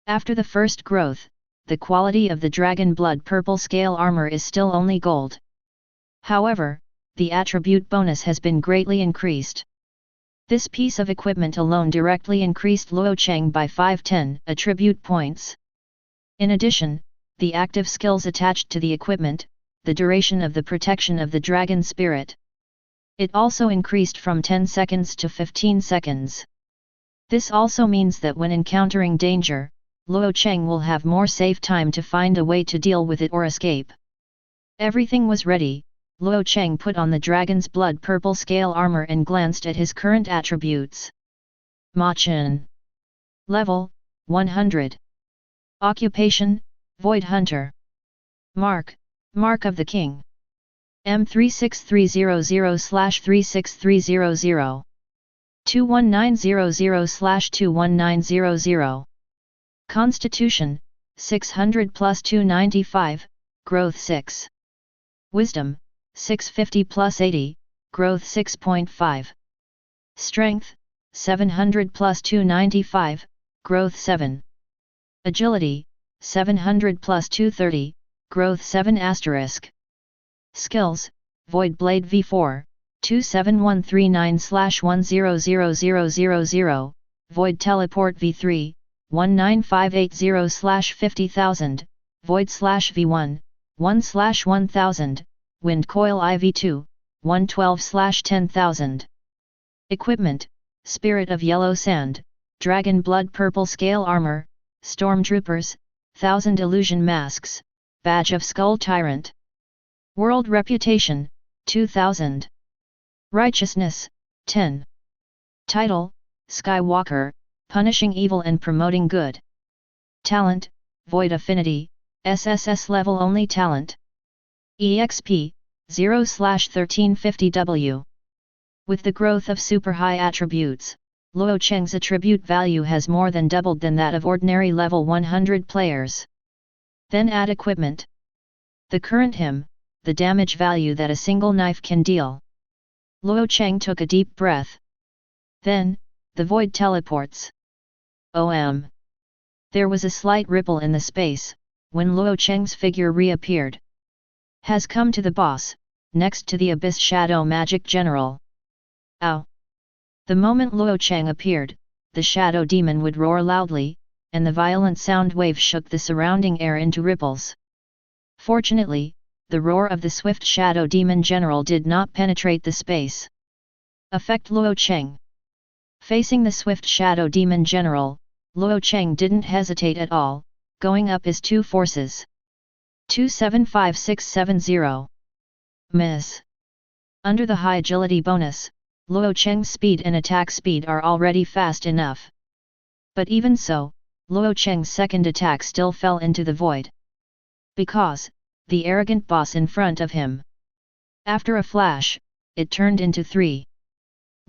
After the first growth, the quality of the dragon blood purple scale armor is still only gold. However, the attribute bonus has been greatly increased. This piece of equipment alone directly increased Luo Cheng by 510 attribute points. In addition, the active skills attached to the equipment, the duration of the protection of the dragon spirit. It also increased from 10 seconds to 15 seconds. This also means that when encountering danger, Luo Cheng will have more safe time to find a way to deal with it or escape. Everything was ready. Luo Cheng put on the dragon's blood purple scale armor and glanced at his current attributes. Machen. Level, 100. Occupation, Void Hunter. Mark of the King. M36300/36300. 21900/21900. Constitution, 600 plus 295, growth 6. Wisdom, 650 plus 80, growth 6.5. Strength, 700 plus 295, growth 7. Agility, 700 plus 230, growth 7 *. Skills, Void Blade V4, 27139/100000, Void Teleport V3, 19580/50,000, Void/V1, 1/1000, Wind Coil IV2, 112/10,000. Equipment, Spirit of Yellow Sand, Dragon Blood Purple Scale Armor, Stormtroopers, 1000 Illusion Masks, Badge of Skull Tyrant. World Reputation, 2000. Righteousness, 10. Title, Skywalker, Punishing Evil and Promoting Good. Talent, Void Affinity, sss-level only talent. EXP, 0/1350W. With the growth of super high attributes, Luo Cheng's attribute value has more than doubled than that of ordinary level 100 players. Then add equipment. The current him, the damage value that a single knife can deal. Luo Cheng took a deep breath. Then, the void teleports. OM. There was a slight ripple in the space, when Luo Cheng's figure reappeared. Has come to the boss, next to the Abyss Shadow Magic General. Ow! The moment Luo Cheng appeared, the Shadow Demon would roar loudly, and the violent sound wave shook the surrounding air into ripples. Fortunately, the roar of the swift Shadow Demon General did not penetrate the space. Affect Luo Cheng. Facing the swift Shadow Demon General, Luo Cheng didn't hesitate at all, going up his two forces. 275670. Miss. Under the high agility bonus, Luo Cheng's speed and attack speed are already fast enough. But even so, Luo Cheng's second attack still fell into the void. Because, the arrogant boss in front of him. After a flash, it turned into 3.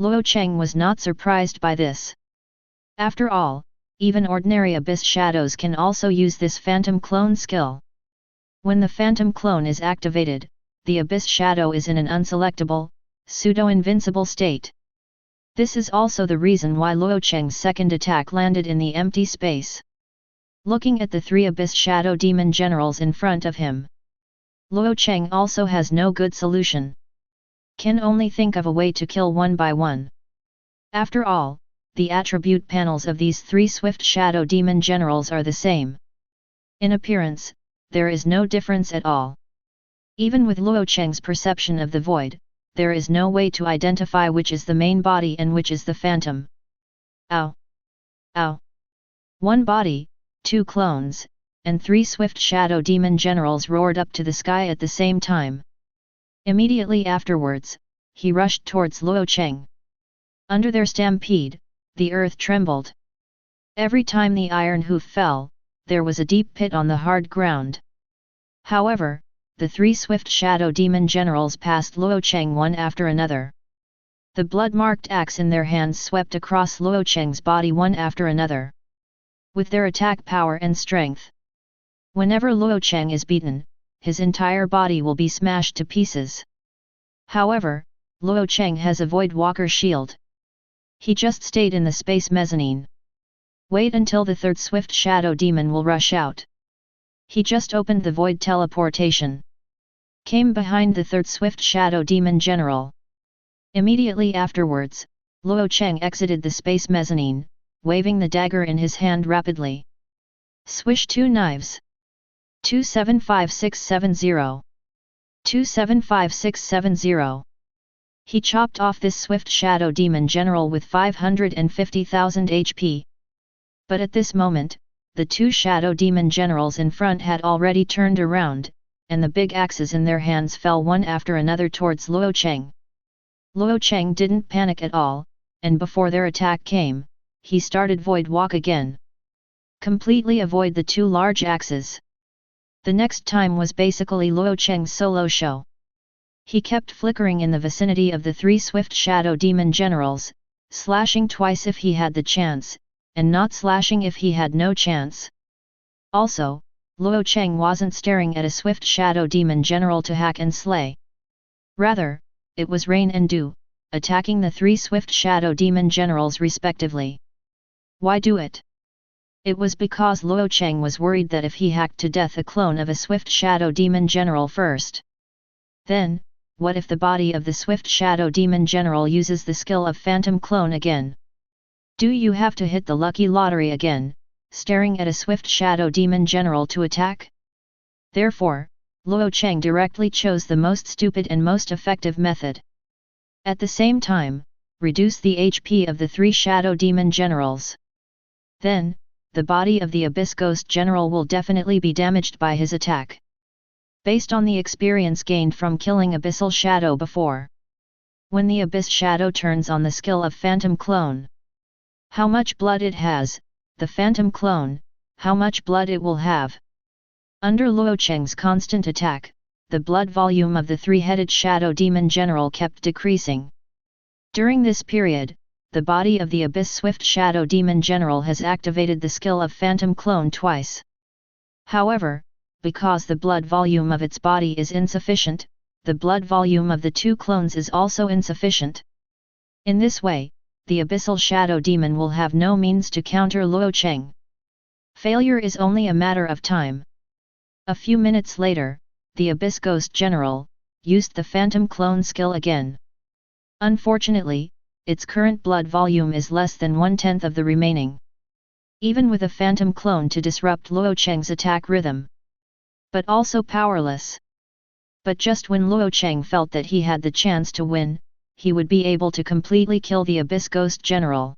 Luo Cheng was not surprised by this. After all, even ordinary Abyss Shadows can also use this Phantom Clone skill. When the Phantom Clone is activated, the Abyss Shadow is in an unselectable, pseudo-invincible state. This is also the reason why Luo Cheng's second attack landed in the empty space. Looking at the 3 Abyss Shadow Demon Generals in front of him, Luo Cheng also has no good solution. Can only think of a way to kill one by one. After all, the attribute panels of these 3 swift Shadow Demon Generals are the same. In appearance, there is no difference at all. Even with Luo Cheng's perception of the void, there is no way to identify which is the main body and which is the phantom. Ow! Ow! 1 body, 2 clones, and 3 swift Shadow Demon Generals roared up to the sky at the same time. Immediately afterwards, he rushed towards Luo Cheng. Under their stampede, the earth trembled. Every time the iron hoof fell, there was a deep pit on the hard ground. However, the 3 swift Shadow Demon Generals passed Luo Cheng one after another. The blood-marked axe in their hands swept across Luo Cheng's body one after another. With their attack power and strength, whenever Luo Cheng is beaten, his entire body will be smashed to pieces. However, Luo Cheng has a Void Walker shield. He just stayed in the space mezzanine. Wait until the 3rd swift Shadow Demon will rush out. He just opened the Void Teleportation. Came behind the 3rd swift Shadow Demon General. Immediately afterwards, Luo Cheng exited the space mezzanine, waving the dagger in his hand rapidly. Swish 2 knives. 275670. 275670. He chopped off this swift Shadow Demon General with 550,000 HP. But at this moment, the 2 Shadow Demon Generals in front had already turned around, and the big axes in their hands fell one after another towards Luo Cheng. Luo Cheng didn't panic at all, and before their attack came, he started Void Walk again. Completely avoid the 2 large axes. The next time was basically Luo Cheng's solo show. He kept flickering in the vicinity of the 3 swift Shadow Demon Generals, slashing twice if he had the chance, and not slashing if he had no chance. Also, Luo Cheng wasn't staring at a swift Shadow Demon General to hack and slay. Rather, it was Rain and Dew, attacking the 3 swift Shadow Demon Generals respectively. Why do it? It was because Luo Cheng was worried that if he hacked to death a clone of a swift Shadow Demon General first, then, what if the body of the swift Shadow Demon General uses the skill of Phantom Clone again? Do you have to hit the lucky lottery again, staring at a swift shadow demon general to attack? Therefore, Luo Cheng directly chose the most stupid and most effective method. At the same time, reduce the HP of the 3 shadow demon generals. Then, the body of the Abyss Ghost General will definitely be damaged by his attack. Based on the experience gained from killing Abyssal Shadow before. When the Abyss Shadow turns on the skill of Phantom Clone. How much blood it has, the Phantom Clone, how much blood it will have. Under Luo Cheng's constant attack, the blood volume of the 3-headed Shadow Demon General kept decreasing. During this period, the body of the Abyss Swift Shadow Demon General has activated the skill of Phantom Clone twice. However, because the blood volume of its body is insufficient, the blood volume of the 2 clones is also insufficient. In this way, the Abyssal Shadow Demon will have no means to counter Luo Cheng. Failure is only a matter of time. A few minutes later, the Abyss Ghost General used the Phantom Clone skill again. Unfortunately, its current blood volume is less than 1/10 of the remaining. Even with a Phantom Clone to disrupt Luo Cheng's attack rhythm. But also powerless. But just when Luo Cheng felt that he had the chance to win, he would be able to completely kill the Abyss Ghost General.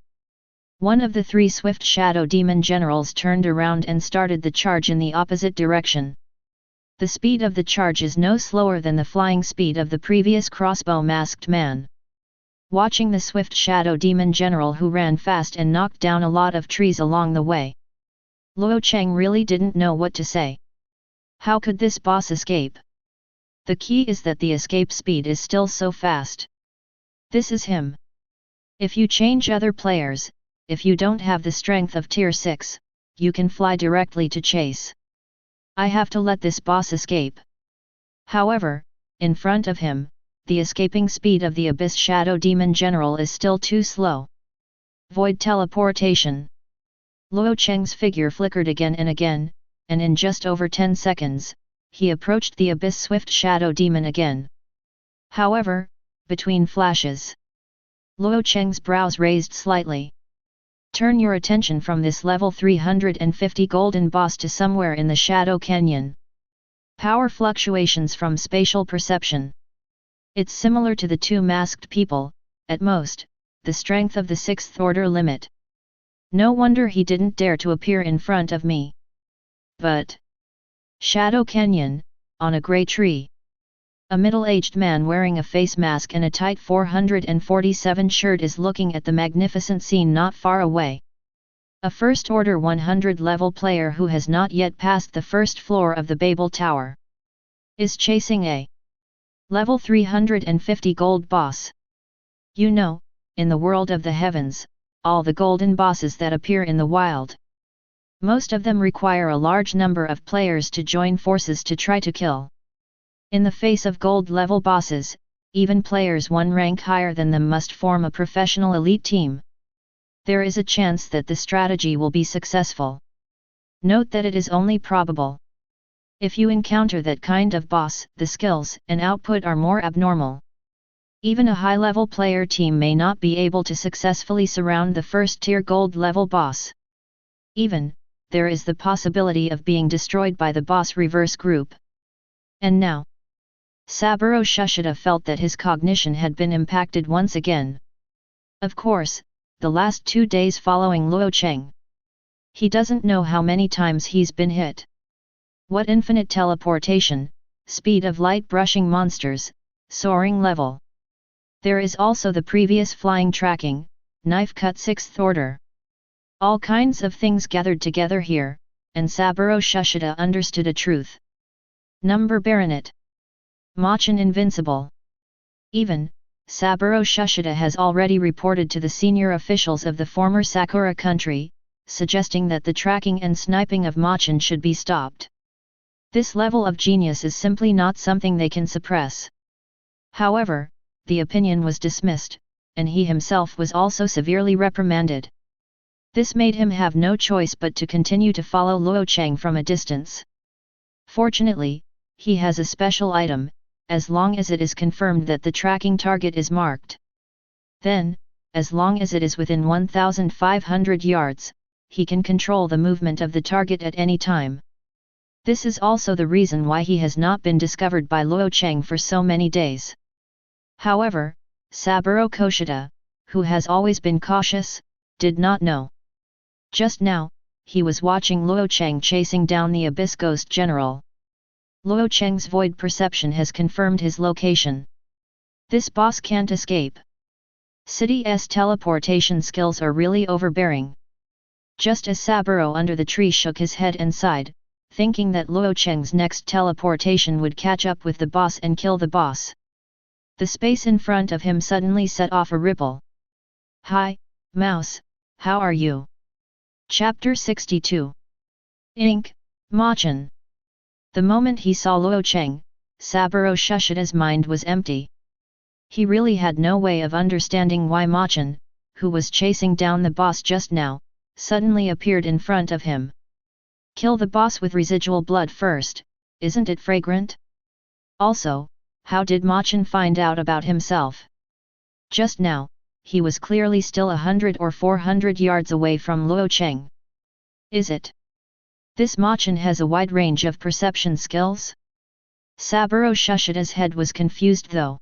One of the 3 swift Shadow Demon Generals turned around and started the charge in the opposite direction. The speed of the charge is no slower than the flying speed of the previous crossbow masked man. Watching the swift Shadow Demon General who ran fast and knocked down a lot of trees along the way. Luo Cheng really didn't know what to say. How could this boss escape? The key is that the escape speed is still so fast. This is him. If you change other players, if you don't have the strength of tier 6, you can fly directly to chase. I have to let this boss escape. However, in front of him, the escaping speed of the Abyss Shadow Demon General is still too slow. Void teleportation. Luo Cheng's figure flickered again and again, and in just over 10 seconds, he approached the Abyss Swift Shadow Demon again. However, between flashes, Luo Cheng's brows raised slightly. Turn your attention from this level 350 golden boss to somewhere in the Shadow Canyon. Power fluctuations from spatial perception. It's similar to the 2 masked people, at most, the strength of the 6th order limit. No wonder he didn't dare to appear in front of me. But Shadow Canyon, on a grey tree. A middle-aged man wearing a face mask and a tight 447 shirt is looking at the magnificent scene not far away. A First Order 100 level player who has not yet passed the first floor of the Babel Tower is chasing a level 350 gold boss. You know, in the world of the heavens, all the golden bosses that appear in the wild. Most of them require a large number of players to join forces to try to kill. In the face of gold-level bosses, even players 1 rank higher than them must form a professional elite team. There is a chance that the strategy will be successful. Note that it is only probable. If you encounter that kind of boss, the skills and output are more abnormal. Even a high-level player team may not be able to successfully surround the first-tier gold-level boss. Even, there is the possibility of being destroyed by the boss reverse group. And now, Saburo Shushida felt that his cognition had been impacted once again. Of course, the last 2 days following Luo Cheng. He doesn't know how many times he's been hit. What infinite teleportation, speed of light brushing monsters, soaring level. There is also the previous flying tracking, knife cut 6th order. All kinds of things gathered together here, and Saburo Shushida understood a truth. Number Baronet. Machen invincible. Even, Saburo Shushida has already reported to the senior officials of the former Sakura country, suggesting that the tracking and sniping of Machen should be stopped. This level of genius is simply not something they can suppress. However, the opinion was dismissed, and he himself was also severely reprimanded. This made him have no choice but to continue to follow Luo Cheng from a distance. Fortunately, he has a special item, as long as it is confirmed that the tracking target is marked. Then, as long as it is within 1,500 yards, he can control the movement of the target at any time. This is also the reason why he has not been discovered by Luo Cheng for so many days. However, Saburo Koshita, who has always been cautious, did not know. Just now, he was watching Luo Cheng chasing down the Abyss Ghost General. Luo Cheng's void perception has confirmed his location. This boss can't escape. City's teleportation skills are really overbearing. Just as Saburo under the tree shook his head and sighed, thinking that Luo Cheng's next teleportation would catch up with the boss and kill the boss. The space in front of him suddenly set off a ripple. "Hi, mouse, how are you?" Chapter 62. Ink, Machen. The moment he saw Luo Cheng, Saburo Shushita's mind was empty. He really had no way of understanding why Machen, who was chasing down the boss just now, suddenly appeared in front of him. Kill the boss with residual blood first, isn't it fragrant? Also, how did Machen find out about himself? Just now, he was clearly still 100 or 400 yards away from Luo Cheng. Is it? This Machen has a wide range of perception skills? Saburo Shushita's head was confused though.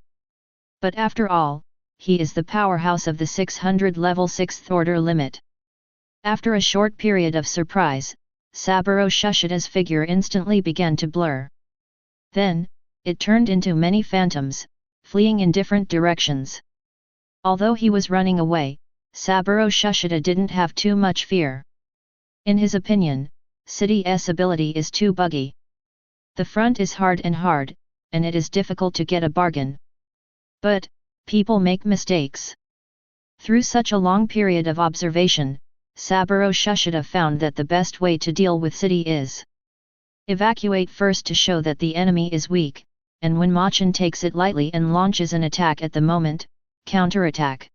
But after all, he is the powerhouse of the 600 level 6th order limit. After a short period of surprise, Saburo Shushita's figure instantly began to blur. Then, it turned into many phantoms, fleeing in different directions. Although he was running away, Saburo Shushita didn't have too much fear. In his opinion, City's ability is too buggy. The front is hard, and it is difficult to get a bargain. But, people make mistakes. Through such a long period of observation, Saburo Shushita found that the best way to deal with City is evacuate first to show that the enemy is weak, and when Machen takes it lightly and launches an attack at the moment, counterattack.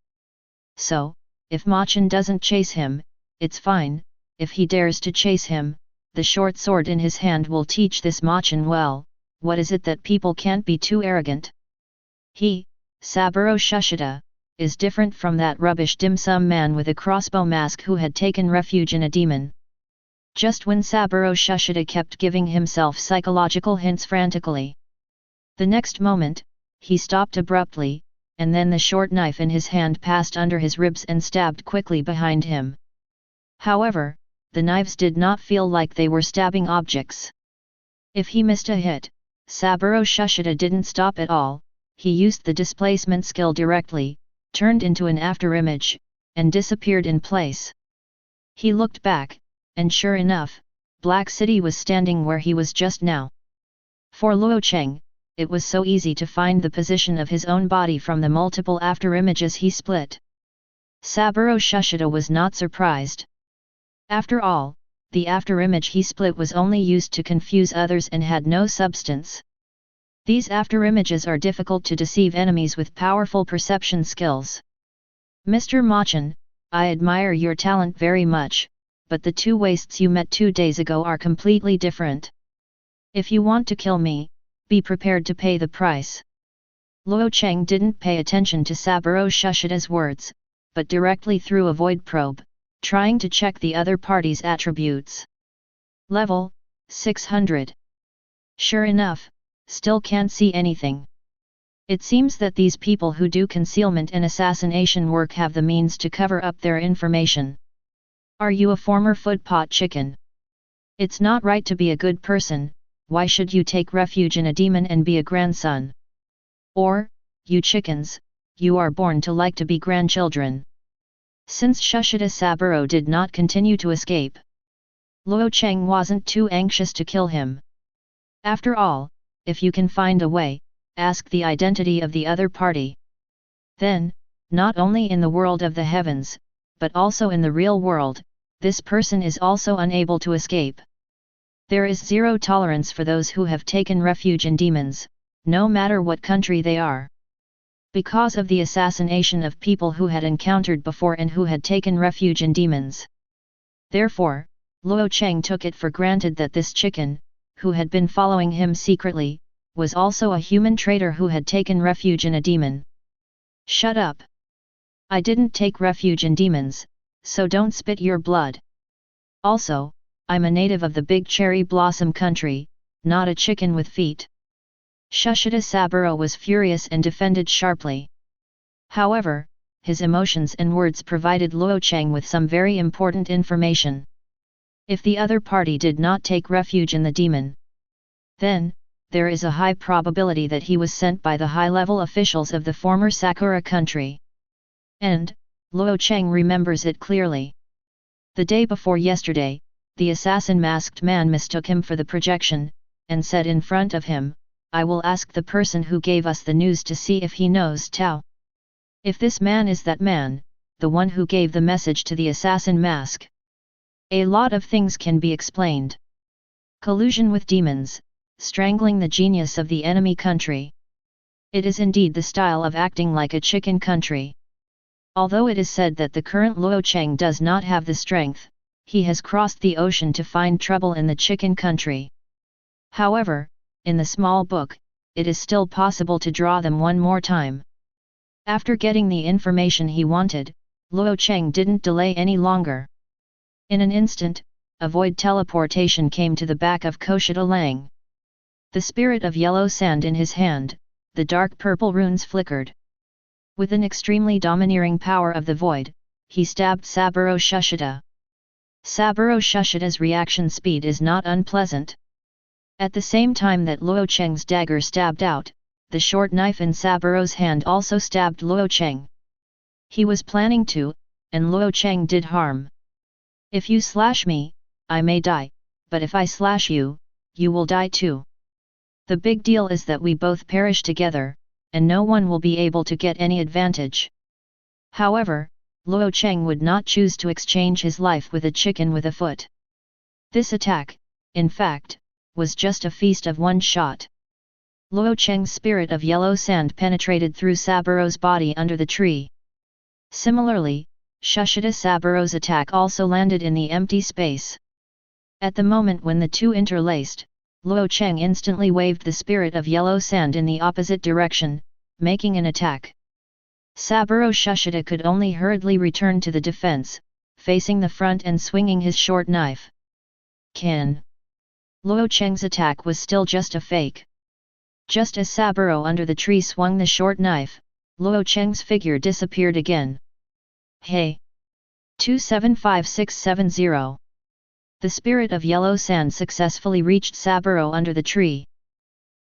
So, if Machen doesn't chase him, it's fine. If he dares to chase him, the short sword in his hand will teach this Machen well. What is it that people can't be too arrogant? He, Saburo Shushita, is different from that rubbish dim sum man with a crossbow mask who had taken refuge in a demon. Just when Saburo Shushita kept giving himself psychological hints frantically. The next moment, he stopped abruptly, and then the short knife in his hand passed under his ribs and stabbed quickly behind him. However, the knives did not feel like they were stabbing objects. If he missed a hit, Saburo Shushita didn't stop at all. He used the displacement skill directly, turned into an afterimage, and disappeared in place. He looked back, and sure enough, Black City was standing where he was just now. For Luo Cheng, it was so easy to find the position of his own body from the multiple afterimages he split. Saburo Shushita was not surprised. After all, the afterimage he split was only used to confuse others and had no substance. These afterimages are difficult to deceive enemies with powerful perception skills. Mr. Machen, I admire your talent very much, but the two wastes you met 2 days ago are completely different. If you want to kill me, be prepared to pay the price. Luo Cheng didn't pay attention to Saburo Shushita's words, but directly threw a void probe, trying to check the other party's attributes. Level 600. Sure enough, still can't see anything. It seems that these people who do concealment and assassination work have the means to cover up their information. Are you a former footpot chicken? It's not right to be a good person. Why should you take refuge in a demon and be a grandson? Or, you chickens, you are born to like to be grandchildren. Since Shushita Saburo did not continue to escape, Luo Cheng wasn't too anxious to kill him. After all, if you can find a way, ask the identity of the other party. Then, not only in the world of the heavens, but also in the real world, this person is also unable to escape. There is zero tolerance for those who have taken refuge in demons, no matter what country they are. Because of the assassination of people who had encountered before and who had taken refuge in demons. Therefore, Luo Cheng took it for granted that this chicken, who had been following him secretly, was also a human traitor who had taken refuge in a demon. Shut up! I didn't take refuge in demons, so don't spit your blood. Also, I'm a native of the big cherry blossom country, not a chicken with feet. Shushita Saburo was furious and defended sharply. However, his emotions and words provided Luo Cheng with some very important information. If the other party did not take refuge in the demon, then, there is a high probability that he was sent by the high-level officials of the former Sakura country. And, Luo Cheng remembers it clearly. The day before yesterday, the assassin-masked man mistook him for the projection, and said in front of him, "I will ask the person who gave us the news to see if he knows Tao." If this man is that man, the one who gave the message to the assassin mask, a lot of things can be explained. Collusion with demons, strangling the genius of the enemy country. It is indeed the style of acting like a chicken country. Although it is said that the current Luo Cheng does not have the strength, he has crossed the ocean to find trouble in the chicken country. However, in the small book, it is still possible to draw them one more time. After getting the information he wanted, Luo Cheng didn't delay any longer. In an instant, a void teleportation came to the back of Koshita Lang. The spirit of yellow sand in his hand, the dark purple runes flickered. With an extremely domineering power of the void, he stabbed Saburo Shushita. Saburo Shushita's reaction speed is not unpleasant. At the same time that Luo Cheng's dagger stabbed out, the short knife in Saburo's hand also stabbed Luo Cheng. He was planning to, and Luo Cheng did harm. If you slash me, I may die, but if I slash you, you will die too. The big deal is that we both perish together, and no one will be able to get any advantage. However, Luo Cheng would not choose to exchange his life with a chicken with a foot. This attack, in fact, was just a feast of one shot. Luo Cheng's spirit of yellow sand penetrated through Saburo's body under the tree. Similarly, Shushita Saburo's attack also landed in the empty space. At the moment when the two interlaced, Luo Cheng instantly waved the spirit of yellow sand in the opposite direction, making an attack. Saburo Shushita could only hurriedly return to the defense, facing the front and swinging his short knife. Can. Luo Cheng's attack was still just a fake. Just as Saburo under the tree swung the short knife, Luo Cheng's figure disappeared again. Hey! 275670. The spirit of yellow sand successfully reached Saburo under the tree.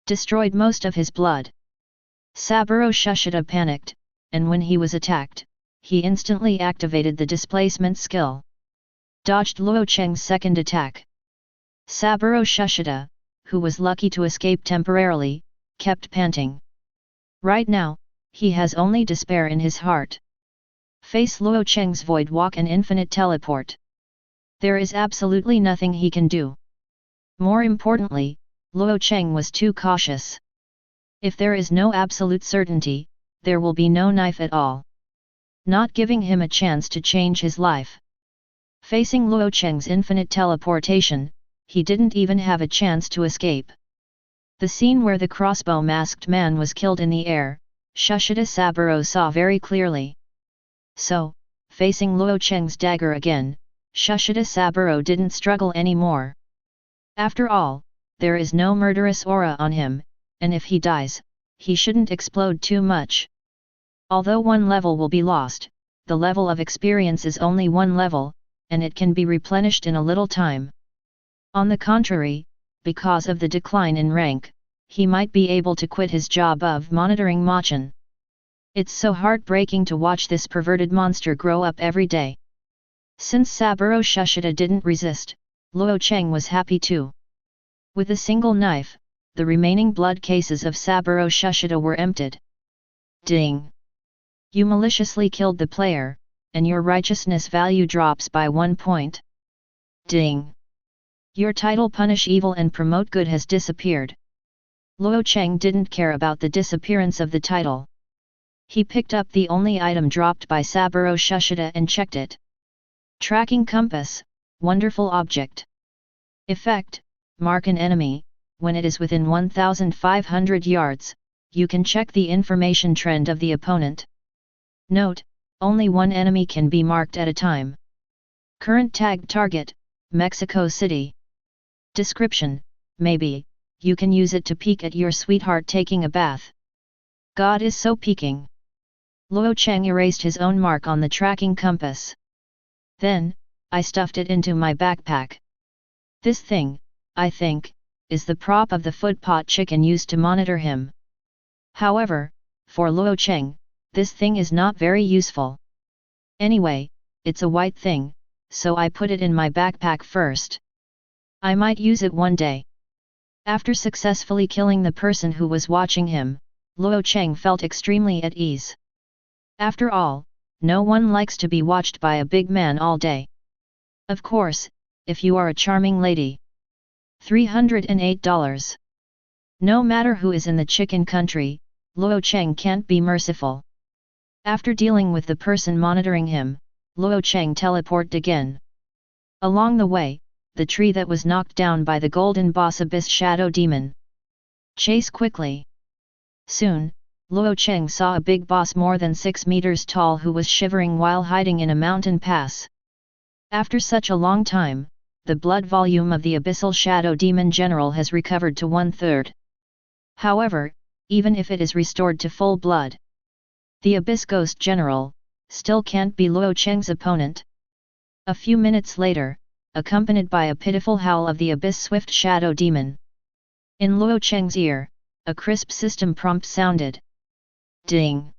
Destroyed most of his blood. Saburo Shushita panicked, and when he was attacked, he instantly activated the displacement skill. Dodged Luo Cheng's second attack. Saburo Shushita, who was lucky to escape temporarily, kept panting. Right now, he has only despair in his heart. Face Luo Cheng's void walk and infinite teleport. There is absolutely nothing he can do. More importantly, Luo Cheng was too cautious. If there is no absolute certainty, there will be no knife at all. Not giving him a chance to change his life. Facing Luo Cheng's infinite teleportation, he didn't even have a chance to escape. The scene where the crossbow-masked man was killed in the air, Shushita Saburo saw very clearly. So, facing Luo Cheng's dagger again, Shushita Saburo didn't struggle anymore. After all, there is no murderous aura on him, and if he dies, he shouldn't explode too much. Although one level will be lost, the level of experience is only one level, and it can be replenished in a little time. On the contrary, because of the decline in rank, he might be able to quit his job of monitoring Machen. It's so heartbreaking to watch this perverted monster grow up every day. Since Saburo Shushita didn't resist, Luo Cheng was happy too. With a single knife, the remaining blood cases of Saburo Shushita were emptied. Ding! You maliciously killed the player, and your righteousness value drops by 1 point. Ding! Your title Punish Evil and Promote Good has disappeared. Luo Cheng didn't care about the disappearance of the title. He picked up the only item dropped by Saburo Shushita and checked it. Tracking compass, wonderful object. Effect, mark an enemy, when it is within 1,500 yards, you can check the information trend of the opponent. Note, Only one enemy can be marked at a time. Current tagged target, Mexico City. Description: maybe, you can use it to peek at your sweetheart taking a bath. God is so peeking. Luo Cheng erased his own mark on the tracking compass. Then, I stuffed it into my backpack. This thing, I think, is the prop of the foot-pot chicken used to monitor him. However, for Luo Cheng, this thing is not very useful. Anyway, it's a white thing, so I put it in my backpack first. I might use it one day. After successfully killing the person who was watching him, Luo Cheng felt extremely at ease. After all, no one likes to be watched by a big man all day. Of course, if you are a charming lady. $308. No matter who is in the chicken country, Luo Cheng can't be merciful. After dealing with the person monitoring him, Luo Cheng teleported again. Along the way, the tree that was knocked down by the golden boss abyss shadow demon. Chase quickly. Soon, Luo Cheng saw a big boss more than 6 meters tall who was shivering while hiding in a mountain pass. After such a long time, the blood volume of the abyssal shadow demon general has recovered to 1/3. However, even if it is restored to full blood, the abyss ghost general still can't be Luo Cheng's opponent. A few minutes later, accompanied by a pitiful howl of the abyss swift shadow demon. In Luo Cheng's ear, a crisp system prompt sounded. Ding!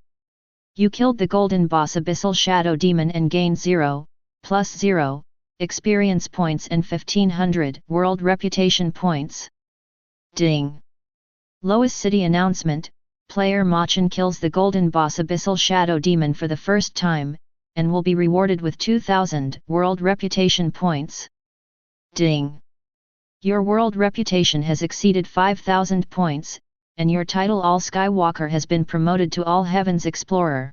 You killed the golden boss abyssal shadow demon and gained 0+0 experience points and 1500 world reputation points. Ding! Lois City announcement: player Luo Cheng kills the golden boss abyssal shadow demon for the first time, and will be rewarded with 2000 world reputation points. Ding! Your world reputation has exceeded 5000 points, and your title All Skywalker has been promoted to All Heavens Explorer.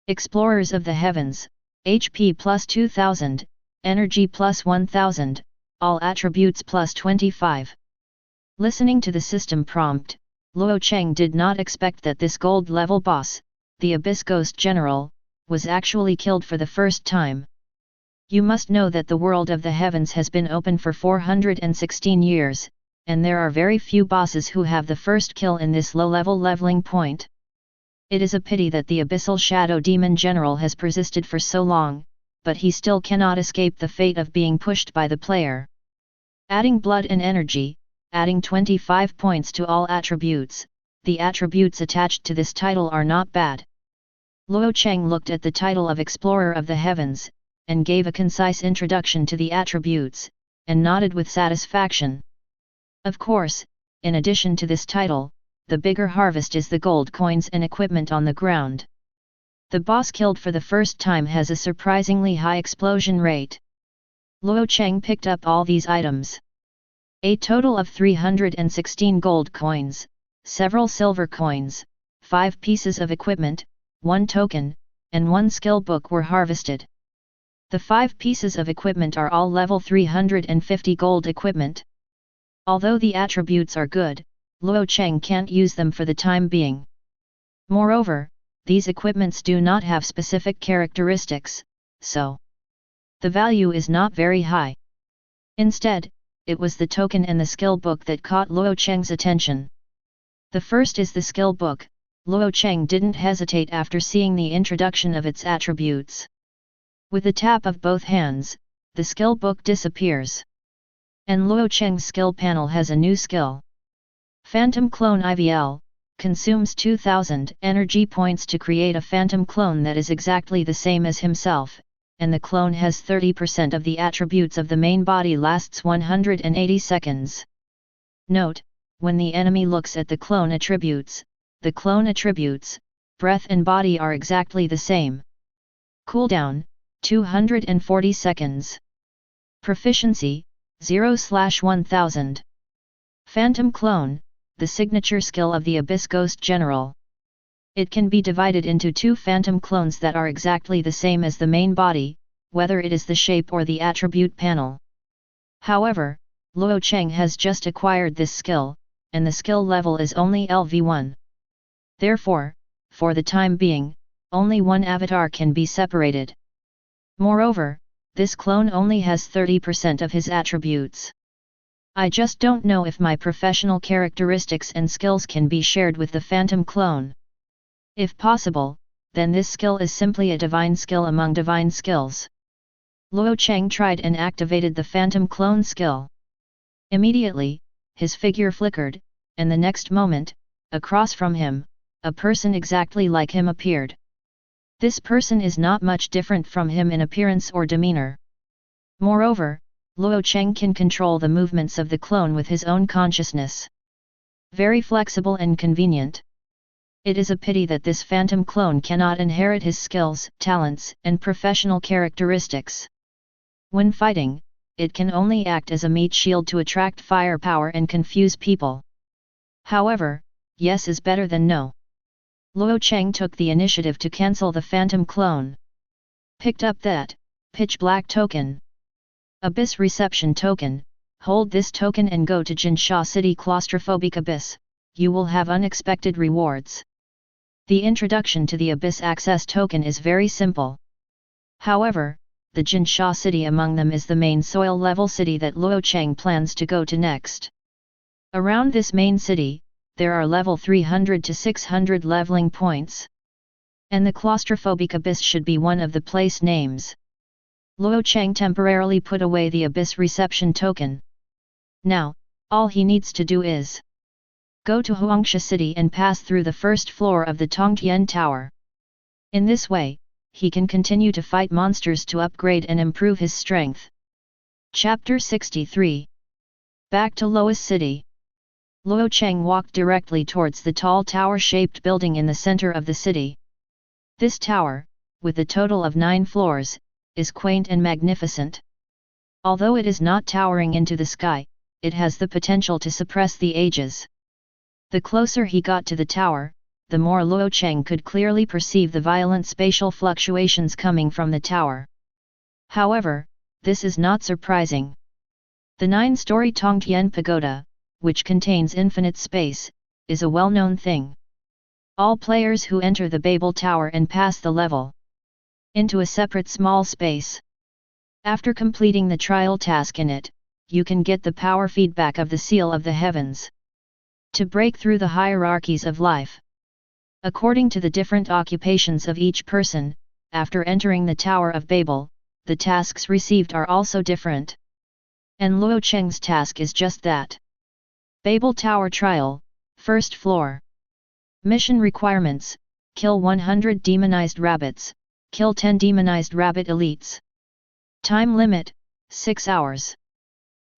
Explorers of the Heavens, HP plus 2000, Energy plus 1000, all attributes plus 25. Listening to the system prompt, Luo Cheng did not expect that this gold-level boss, the Abyss Ghost General, was actually killed for the first time. You must know that the world of the heavens has been open for 416 years, and there are very few bosses who have the first kill in this low-level leveling point. It is a pity that the Abyssal Shadow Demon General has persisted for so long, but he still cannot escape the fate of being pushed by the player. Adding blood and energy, adding 25 points to all attributes, the attributes attached to this title are not bad. Luo Cheng looked at the title of Explorer of the Heavens, and gave a concise introduction to the attributes, and nodded with satisfaction. Of course, in addition to this title, the bigger harvest is the gold coins and equipment on the ground. The boss killed for the first time has a surprisingly high explosion rate. Luo Cheng picked up all these items. A total of 316 gold coins, several silver coins, 5 pieces of equipment, 1 token, and 1 skill book were harvested. The 5 pieces of equipment are all level 350 gold equipment. Although the attributes are good, Luo Cheng can't use them for the time being. Moreover, these equipments do not have specific characteristics, so the value is not very high. Instead, it was the token and the skill book that caught Luo Cheng's attention. The first is the skill book. Luo Cheng didn't hesitate after seeing the introduction of its attributes. With the tap of both hands, the skill book disappears. And Luo Cheng's skill panel has a new skill. Phantom Clone IVL, consumes 2000 energy points to create a phantom clone that is exactly the same as himself, and the clone has 30% of the attributes of the main body, lasts 180 seconds. Note, when the enemy looks at the clone attributes, breath and body are exactly the same. Cooldown, 240 seconds. Proficiency, 0/1000. Phantom Clone, the signature skill of the Abyss Ghost General. It can be divided into 2 phantom clones that are exactly the same as the main body, whether it is the shape or the attribute panel. However, Luo Cheng has just acquired this skill, and the skill level is only LV1. Therefore, for the time being, only one avatar can be separated. Moreover, this clone only has 30% of his attributes. I just don't know if my professional characteristics and skills can be shared with the phantom clone. If possible, then this skill is simply a divine skill among divine skills. Luo Cheng tried and activated the phantom clone skill. Immediately, his figure flickered, and the next moment, across from him, a person exactly like him appeared. This person is not much different from him in appearance or demeanor. Moreover, Luo Cheng can control the movements of the clone with his own consciousness. Very flexible and convenient. It is a pity that this phantom clone cannot inherit his skills, talents, and professional characteristics. When fighting, it can only act as a meat shield to attract firepower and confuse people. However, yes is better than no. Luo Cheng took the initiative to cancel the phantom clone. Picked up that pitch black token. Abyss reception token. Hold this token and go to Jinsha City Claustrophobic Abyss. You will have unexpected rewards. The introduction to the Abyss access token is very simple. However, the Jinsha City among them is the main soil level city that Luo Cheng plans to go to next. Around this main city, there are level 300 to 600 leveling points. And the Claustrophobic Abyss should be one of the place names. Luo Cheng temporarily put away the Abyss reception token. Now, all he needs to do is go to Huangsha City and pass through the first floor of the Tongtian Tower. In this way, he can continue to fight monsters to upgrade and improve his strength. Chapter 63. Back to Lois City. Luo Cheng walked directly towards the tall tower-shaped building in the center of the city. This tower, with a total of 9 floors, is quaint and magnificent. Although it is not towering into the sky, it has the potential to suppress the ages. The closer he got to the tower, the more Luo Cheng could clearly perceive the violent spatial fluctuations coming from the tower. However, this is not surprising. The 9-story Tongtian Pagoda, which contains infinite space, is a well-known thing. All players who enter the Babel Tower and pass the level into a separate small space. After completing the trial task in it, you can get the power feedback of the Seal of the Heavens. To break through the hierarchies of life. According to the different occupations of each person, after entering the Tower of Babel, the tasks received are also different. And Luo Cheng's task is just that. Babel Tower Trial, First Floor. Mission requirements: kill 100 demonized rabbits, kill 10 demonized rabbit elites. Time limit: 6 hours.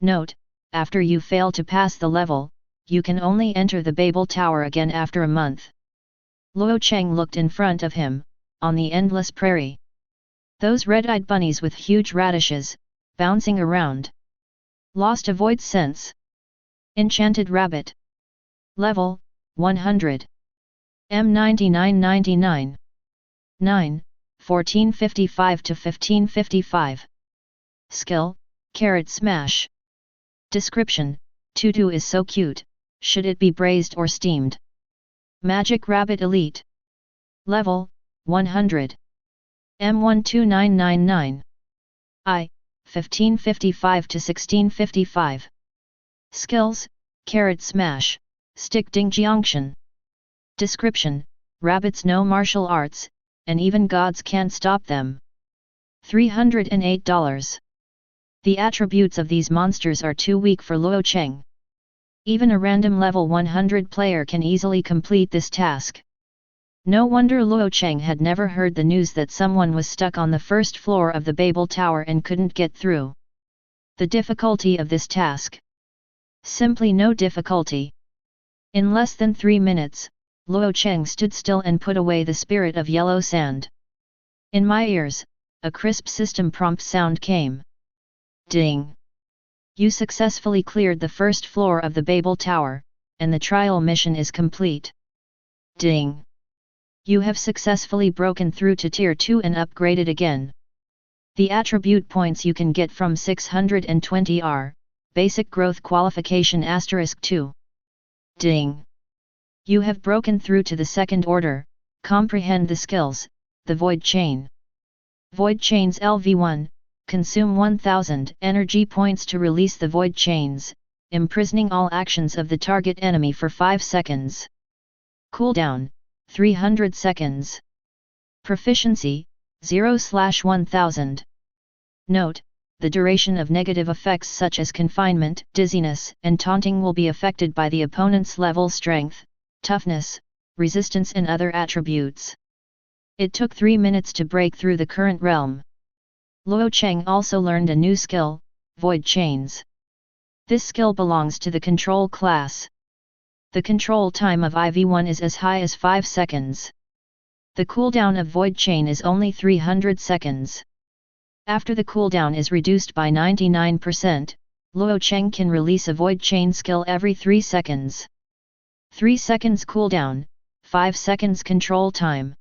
Note: after you fail to pass the level, you can only enter the Babel Tower again after a month. Luo Cheng looked in front of him, on the endless prairie. Those red-eyed bunnies with huge radishes, bouncing around. Lost avoid sense. Enchanted rabbit. Level, 100. M9999. 9, 1455 to 1555. Skill, carrot smash. Description: Tutu is so cute, should it be braised or steamed? Magic rabbit elite. Level, 100. M12999. I, 1555 to 1655. Skills: carrot smash, stick ding jiangshan. Description: rabbits know martial arts, and even gods can't stop them. $308. The attributes of these monsters are too weak for Luo Cheng. Even a random level 100 player can easily complete this task. No wonder Luo Cheng had never heard the news that someone was stuck on the first floor of the Babel Tower and couldn't get through. The difficulty of this task? Simply no difficulty. In less than 3 minutes, Luo Cheng stood still and put away the spirit of yellow sand. In my ears, a crisp system prompt sound came. Ding! You successfully cleared the first floor of the Babel Tower, and the trial mission is complete. Ding! You have successfully broken through to Tier 2 and upgraded again. The attribute points you can get from 620 are, Basic Growth Qualification *2. Ding! You have broken through to the second order, comprehend the skills, the Void Chain. Void Chains LV1, consume 1000 energy points to release the Void Chains, imprisoning all actions of the target enemy for 5 seconds. Cooldown, 300 seconds. Proficiency, 0/1000. Note, the duration of negative effects such as confinement, dizziness, and taunting will be affected by the opponent's level, strength, toughness, resistance and other attributes. It took 3 minutes to break through the current realm. Luo Cheng also learned a new skill, Void Chains. This skill belongs to the control class. The control time of IV1 is as high as 5 seconds. The cooldown of Void Chain is only 300 seconds. After the cooldown is reduced by 99%, Luo Cheng can release a Void Chain skill every 3 seconds. 3 seconds cooldown, 5 seconds control time.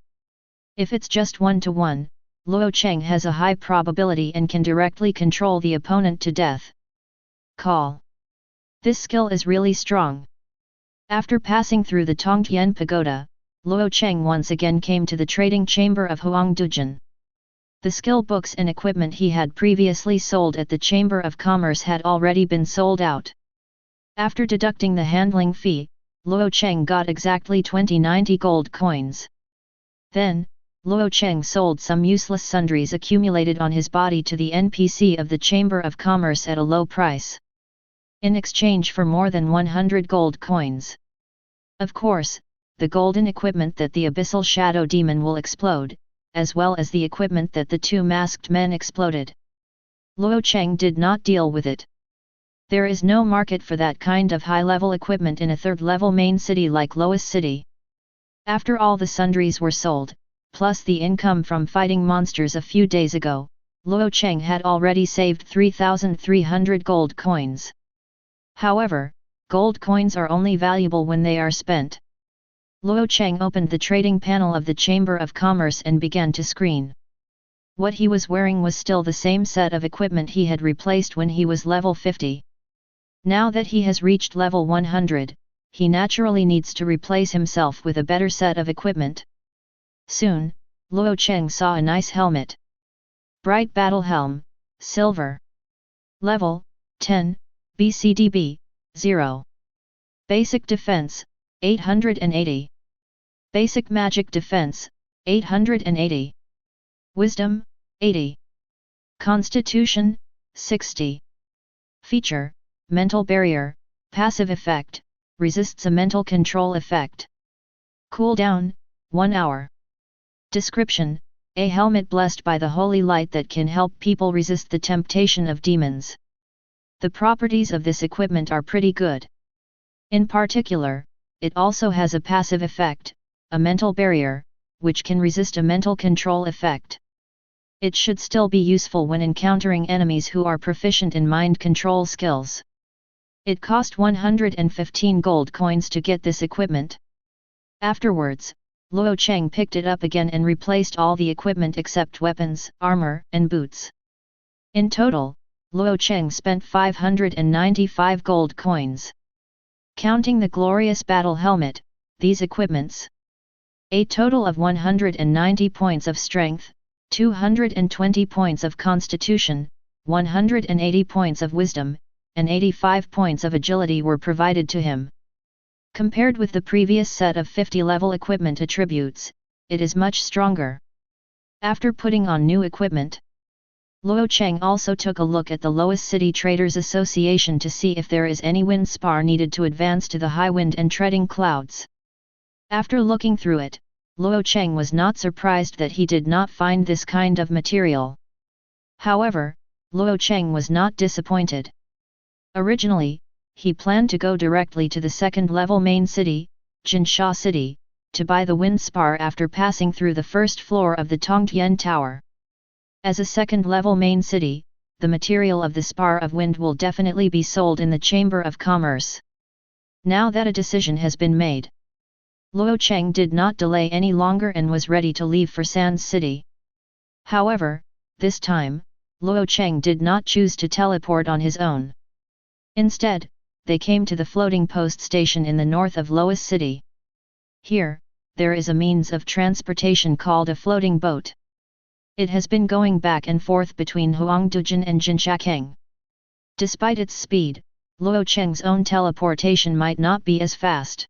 If it's just 1-to-1, Luo Cheng has a high probability and can directly control the opponent to death. Call. This skill is really strong. After passing through the Tongtian Pagoda, Luo Cheng once again came to the trading chamber of Huangdujin. The skill books and equipment he had previously sold at the Chamber of Commerce had already been sold out. After deducting the handling fee, Luo Cheng got exactly 2090 gold coins. Then, Luo Cheng sold some useless sundries accumulated on his body to the NPC of the Chamber of Commerce at a low price, in exchange for more than 100 gold coins. Of course, the golden equipment that the Abyssal Shadow Demon will explode, as well as the equipment that the 2 masked men exploded. Luo Cheng did not deal with it. There is no market for that kind of high-level equipment in a third-level main city like Lois City. After all the sundries were sold, plus the income from fighting monsters a few days ago, Luo Cheng had already saved 3,300 gold coins. However, gold coins are only valuable when they are spent. Luo Cheng opened the trading panel of the Chamber of Commerce and began to screen. What he was wearing was still the same set of equipment he had replaced when he was level 50. Now that he has reached level 100, he naturally needs to replace himself with a better set of equipment. Soon, Luo Cheng saw a nice helmet. Bright Battle Helm, Silver. Level, 10, BCDB, 0. Basic Defense, 880. Basic Magic Defense, 880. Wisdom, 80. Constitution, 60. Feature, Mental Barrier, Passive Effect, resists a mental control effect. Cooldown, 1 hour. Description, a helmet blessed by the holy light that can help people resist the temptation of demons. The properties of this equipment are pretty good. In particular, it also has a passive effect, a mental barrier, which can resist a mental control effect. It should still be useful when encountering enemies who are proficient in mind control skills. It cost 115 gold coins to get this equipment. Afterwards, Luo Cheng picked it up again and replaced all the equipment except weapons, armor, and boots. In total, Luo Cheng spent 595 gold coins. Counting the glorious battle helmet, these equipments. A total of 190 points of strength, 220 points of constitution, 180 points of wisdom, and 85 points of agility were provided to him. Compared with the previous set of 50-level equipment attributes, it is much stronger. After putting on new equipment, Luo Cheng also took a look at the Lois City Traders Association to see if there is any wind spar needed to advance to the high wind and treading clouds. After looking through it, Luo Cheng was not surprised that he did not find this kind of material. However, Luo Cheng was not disappointed. Originally, he planned to go directly to the second-level main city, Jinsha City, to buy the wind spar after passing through the first floor of the Tongtian Tower. As a second-level main city, the material of the spar of wind will definitely be sold in the Chamber of Commerce. Now that a decision has been made, Luo Cheng did not delay any longer and was ready to leave for Sands City. However, this time, Luo Cheng did not choose to teleport on his own. Instead, they came to the floating post station in the north of Lois City. Here, there is a means of transportation called a floating boat. It has been going back and forth between Huangdujin and Jinshakeng. Despite its speed, Luo Cheng's own teleportation might not be as fast.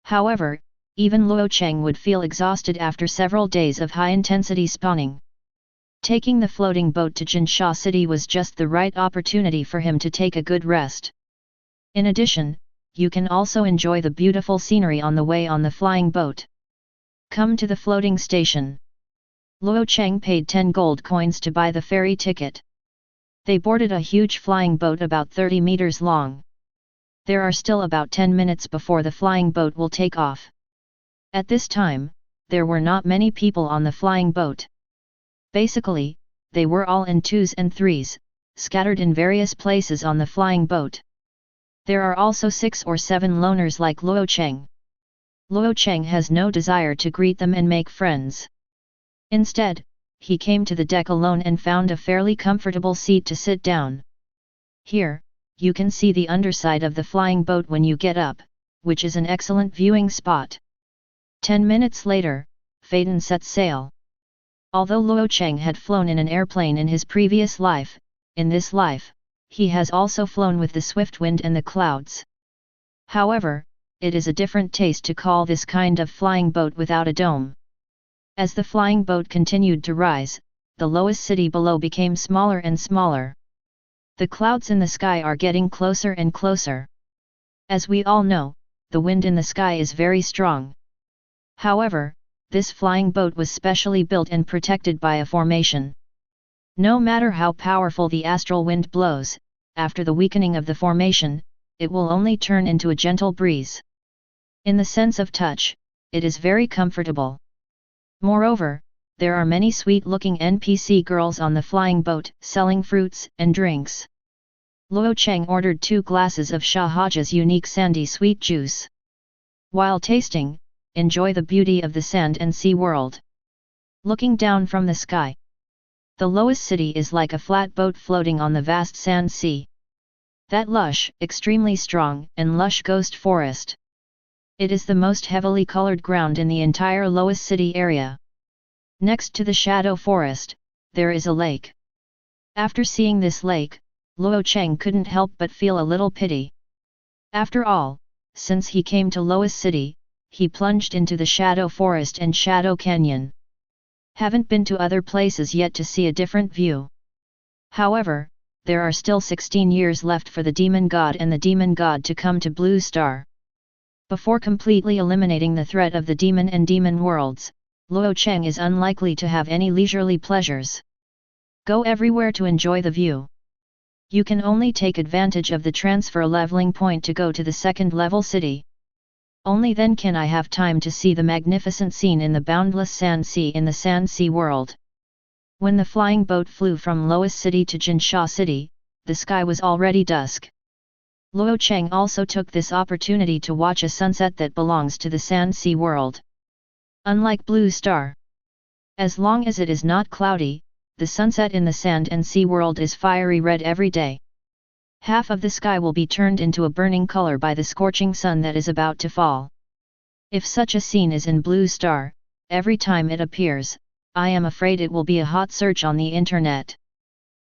However, even Luo Cheng would feel exhausted after several days of high-intensity spawning. Taking the floating boat to Jinsha City was just the right opportunity for him to take a good rest. In addition, you can also enjoy the beautiful scenery on the way on the flying boat. Come to the floating station. Luo Cheng paid 10 gold coins to buy the ferry ticket. They boarded a huge flying boat about 30 meters long. There are still about 10 minutes before the flying boat will take off. At this time, there were not many people on the flying boat. Basically, they were all in twos and threes, scattered in various places on the flying boat. There are also 6 or 7 loners like Luo Cheng. Luo Cheng has no desire to greet them and make friends. Instead, he came to the deck alone and found a fairly comfortable seat to sit down. Here, you can see the underside of the flying boat when you get up, which is an excellent viewing spot. 10 minutes later, Phaeton set sail. Although Luo Cheng had flown in an airplane in his previous life, in this life, he has also flown with the swift wind and the clouds. However, it is a different taste to call this kind of flying boat without a dome. As the flying boat continued to rise, the lowest city below became smaller and smaller. The clouds in the sky are getting closer and closer. As we all know, the wind in the sky is very strong. However, this flying boat was specially built and protected by a formation. No matter how powerful the astral wind blows, after the weakening of the formation, it will only turn into a gentle breeze. In the sense of touch, it is very comfortable. Moreover, there are many sweet-looking NPC girls on the flying boat, selling fruits and drinks. Luo Cheng ordered 2 glasses of Shah Haja's unique sandy sweet juice. While tasting, enjoy the beauty of the sand and sea world. Looking down from the sky, the lowest city is like a flat boat floating on the vast sand sea. That lush, extremely strong, and lush ghost forest. It is the most heavily colored ground in the entire lowest city area. Next to the shadow forest, there is a lake. After seeing this lake, Luo Cheng couldn't help but feel a little pity. After all, since he came to lowest city, he plunged into the shadow forest and shadow canyon. Haven't been to other places yet to see a different view. However, there are still 16 years left for the demon god and the demon god to come to Blue Star. Before completely eliminating the threat of the demon and demon worlds, Luo Cheng is unlikely to have any leisurely pleasures. Go everywhere to enjoy the view. You can only take advantage of the transfer leveling point to go to the second level city. Only then can I have time to see the magnificent scene in the boundless sand sea in the sand sea world. When the flying boat flew from lowest city to Jinsha City, the sky was already dusk. Luo Cheng also took this opportunity to watch a sunset that belongs to the sand sea world. Unlike Blue Star, as long as it is not cloudy, the sunset in the sand and sea world is fiery red every day. Half of the sky will be turned into a burning color by the scorching sun that is about to fall. If such a scene is in Blue Star, every time it appears, I am afraid it will be a hot search on the internet.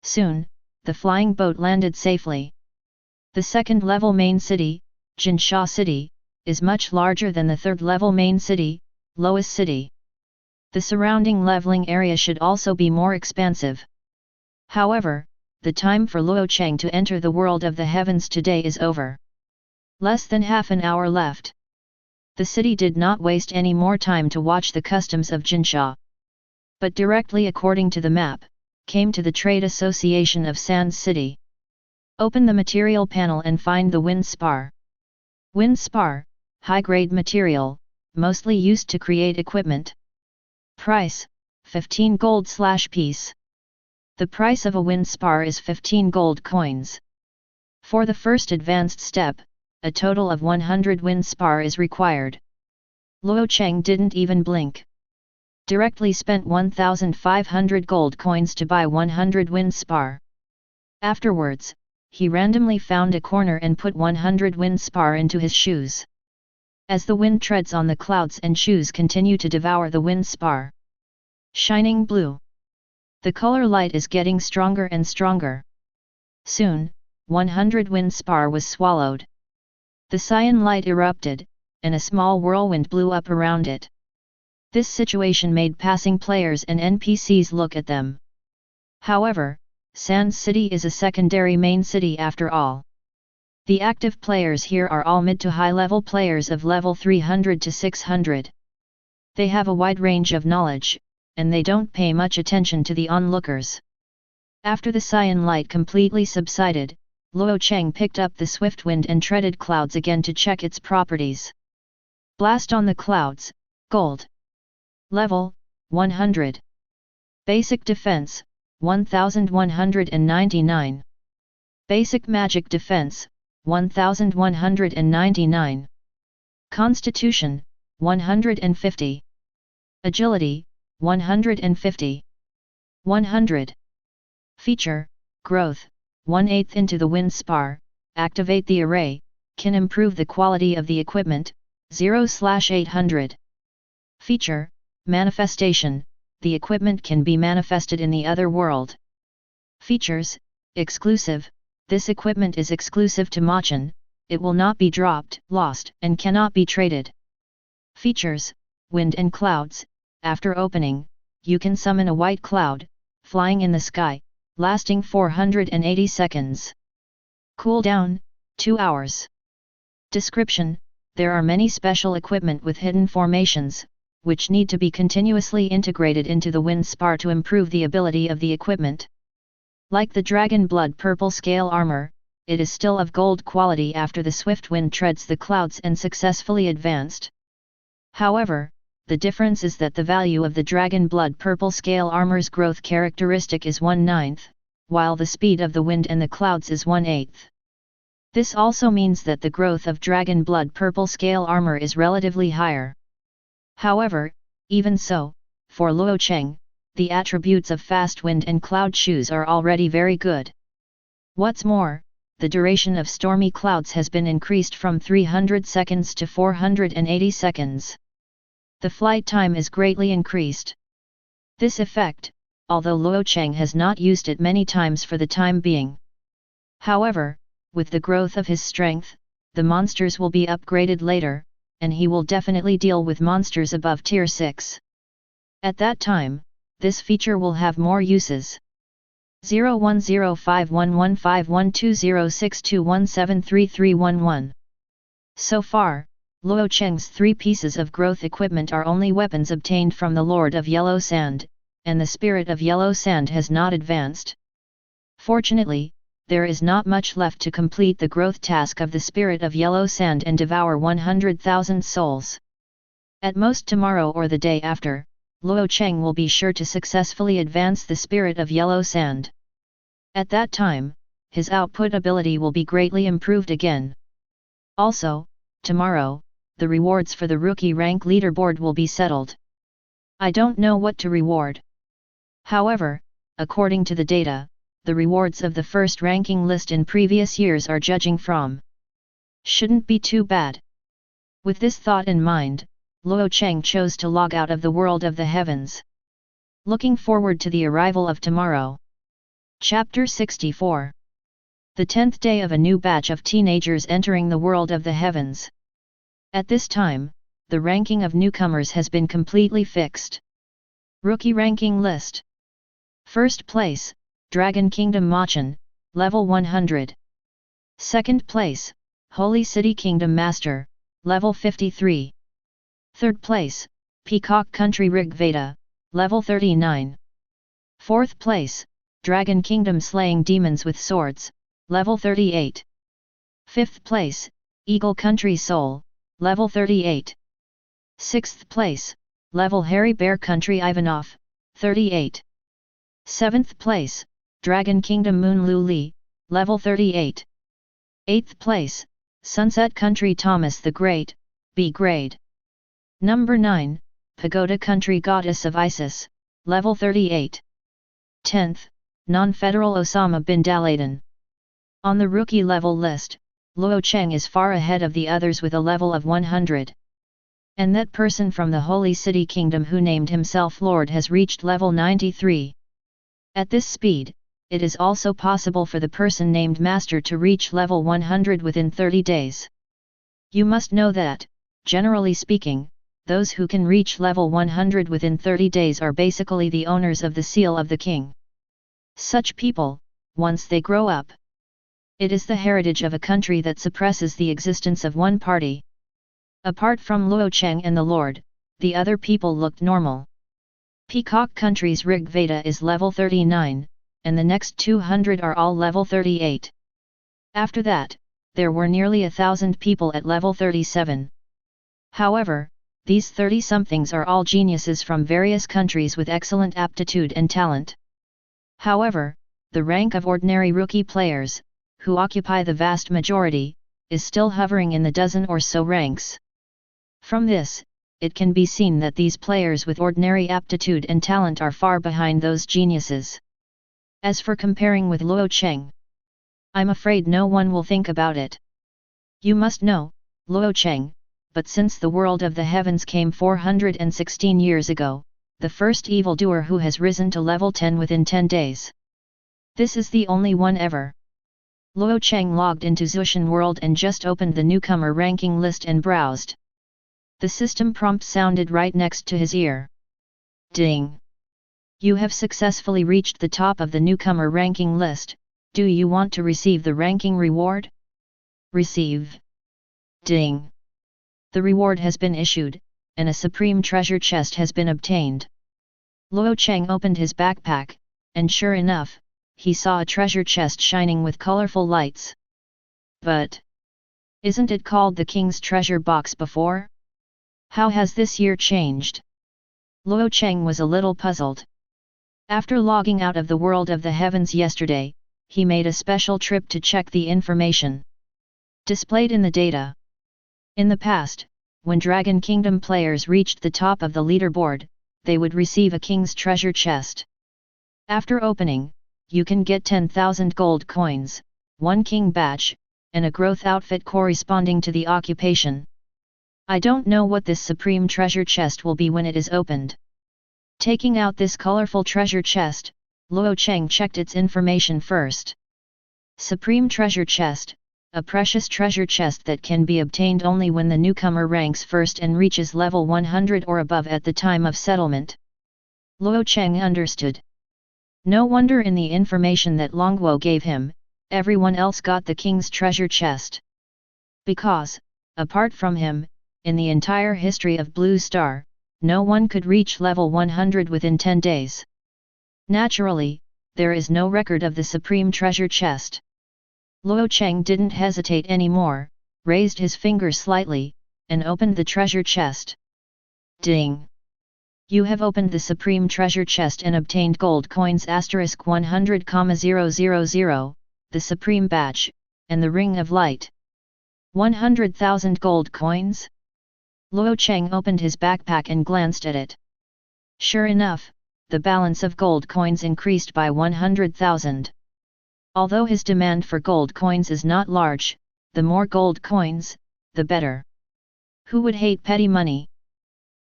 Soon, the flying boat landed safely. The second-level main city, Jinsha City, is much larger than the third-level main city, lowest city. The surrounding leveling area should also be more expansive. However, the time for Luo Cheng to enter the world of the heavens today is over. Less than half an hour left. The city did not waste any more time to watch the customs of Jinsha, but directly according to the map, came to the Trade Association of Sand City. Open the material panel and find the wind spar. Wind spar, high-grade material, mostly used to create equipment. Price, 15 gold/piece. The price of a wind spar is 15 gold coins. For the first advanced step, a total of 100 wind spar is required. Luo Cheng didn't even blink. Directly spent 1,500 gold coins to buy 100 wind spar. Afterwards, he randomly found a corner and put 100 wind spar into his shoes. as the wind treads on the clouds and shoes continue to devour the wind spar. Shining blue. The color light is getting stronger and stronger. Soon, 100 wind spar was swallowed. The cyan light erupted, and a small whirlwind blew up around it. This situation made passing players and NPCs look at them. However, Sand City is a secondary main city after all. The active players here are all mid to high level players of level 300 to 600. They have a wide range of knowledge, and they don't pay much attention to the onlookers. After the cyan light completely subsided, Luo Cheng picked up the swift wind and treaded clouds again to check its properties. Blast on the clouds, gold. Level, 100. Basic defense, 1199. Basic magic defense, 1199. Constitution, 150. Agility, 150. 100. Feature, growth, 1/8 into the wind spar, activate the array, can improve the quality of the equipment, 0/800. Feature, manifestation, the equipment can be manifested in the other world. Features, exclusive, this equipment is exclusive to Machen, it will not be dropped, lost, and cannot be traded. Features, wind and clouds, after opening, you can summon a white cloud, flying in the sky, lasting 480 seconds. Cooldown, 2 hours. Description, there are many special equipment with hidden formations, which need to be continuously integrated into the wind spar to improve the ability of the equipment. Like the dragon blood purple scale armor, it is still of gold quality after the swift wind treads the clouds and successfully advanced. However, the difference is that the value of the dragon blood purple scale armor's growth characteristic is 1/9, while the speed of the wind and the clouds is 1/8. This also means that the growth of dragon blood purple scale armor is relatively higher. However, even so, for Luo Cheng, the attributes of fast wind and cloud shoes are already very good. What's more, the duration of stormy clouds has been increased from 300 seconds to 480 seconds. The flight time is greatly increased. This effect, although Luo Cheng has not used it many times for the time being. However, with the growth of his strength, the monsters will be upgraded later, and he will definitely deal with monsters above tier 6. At that time, this feature will have more uses. 010511512062173311. So far, Luo Cheng's 3 pieces of growth equipment are only weapons obtained from the Lord of Yellow Sand, and the Spirit of Yellow Sand has not advanced. Fortunately, there is not much left to complete the growth task of the Spirit of Yellow Sand and devour 100,000 souls. At most tomorrow or the day after, Luo Cheng will be sure to successfully advance the Spirit of Yellow Sand. At that time, his output ability will be greatly improved again. Also, tomorrow, the rewards for the rookie rank leaderboard will be settled. I don't know what to reward. However, according to the data, the rewards of the first ranking list in previous years are judging from. Shouldn't be too bad. With this thought in mind, Luo Cheng chose to log out of the world of the heavens. Looking forward to the arrival of tomorrow. Chapter 64. The 10th day of a new batch of teenagers entering the world of the heavens. At this time, the ranking of newcomers has been completely fixed. Rookie ranking list. First place, Dragon Kingdom Machen, level 100. Second place, Holy City Kingdom Master, level 53. Third place, Peacock Country Rig Veda, level 39. Fourth place, Dragon Kingdom Slaying Demons with Swords, level 38. Fifth place, Eagle Country Soul, level 38. Sixth place, level Hairy Bear Country Ivanov, 38. Seventh place, Dragon Kingdom Moon Luli, level 38. Eighth place, Sunset Country Thomas the Great, B grade. Number 9, Pagoda Country Goddess of Isis, level 38. 10th, Non-Federal Osama bin Laden. On the rookie level list, Luo Cheng is far ahead of the others with a level of 100. And that person from the Holy City Kingdom who named himself Lord has reached level 93. At this speed, it is also possible for the person named Master to reach level 100 within 30 days. You must know that, generally speaking, those who can reach level 100 within 30 days are basically the owners of the seal of the king. Such people, once they grow up, it is the heritage of a country that suppresses the existence of one party. Apart from Luo Cheng and the Lord, the other people looked normal. Peacock country's Rig Veda is level 39, and the next 200 are all level 38. After that, there were nearly 1,000 people at level 37. However, these 30-somethings are all geniuses from various countries with excellent aptitude and talent. However, the rank of ordinary rookie players, who occupy the vast majority, is still hovering in the dozen or so ranks. From this, it can be seen that these players with ordinary aptitude and talent are far behind those geniuses. As for comparing with Luo Cheng, I'm afraid no one will think about it. You must know, Luo Cheng, but since the world of the heavens came 416 years ago, the first evildoer who has risen to level 10 within 10 days. This is the only one ever. Luo Cheng logged into Zhutian world and just opened the newcomer ranking list and browsed. The system prompt sounded right next to his ear. Ding! You have successfully reached the top of the newcomer ranking list. Do you want to receive the ranking reward? Receive. Ding! The reward has been issued, and a supreme treasure chest has been obtained. Luo Cheng opened his backpack, and sure enough, he saw a treasure chest shining with colorful lights. But isn't it called the King's Treasure Box before? How has this year changed? Luo Cheng was a little puzzled. After logging out of the world of the heavens yesterday, he made a special trip to check the information displayed in the data. In the past, when Dragon Kingdom players reached the top of the leaderboard, they would receive a King's Treasure Chest. After opening, you can get 10,000 gold coins, 1 King badge, and a growth outfit corresponding to the occupation. I don't know what this supreme treasure chest will be when it is opened. Taking out this colorful treasure chest, Luo Cheng checked its information first. Supreme treasure chest, a precious treasure chest that can be obtained only when the newcomer ranks first and reaches level 100 or above at the time of settlement. Luo Cheng understood. No wonder in the information that Longguo gave him, everyone else got the King's Treasure Chest. Because, apart from him, in the entire history of Blue Star, no one could reach level 100 within 10 days. Naturally, there is no record of the Supreme Treasure Chest. Luo Cheng didn't hesitate anymore, raised his finger slightly, and opened the treasure chest. Ding! You have opened the Supreme Treasure Chest and obtained gold coins *100,000, the Supreme Badge, and the Ring of Light. 100,000 gold coins? Luo Cheng opened his backpack and glanced at it. Sure enough, the balance of gold coins increased by 100,000. Although his demand for gold coins is not large, the more gold coins, the better. Who would hate petty money?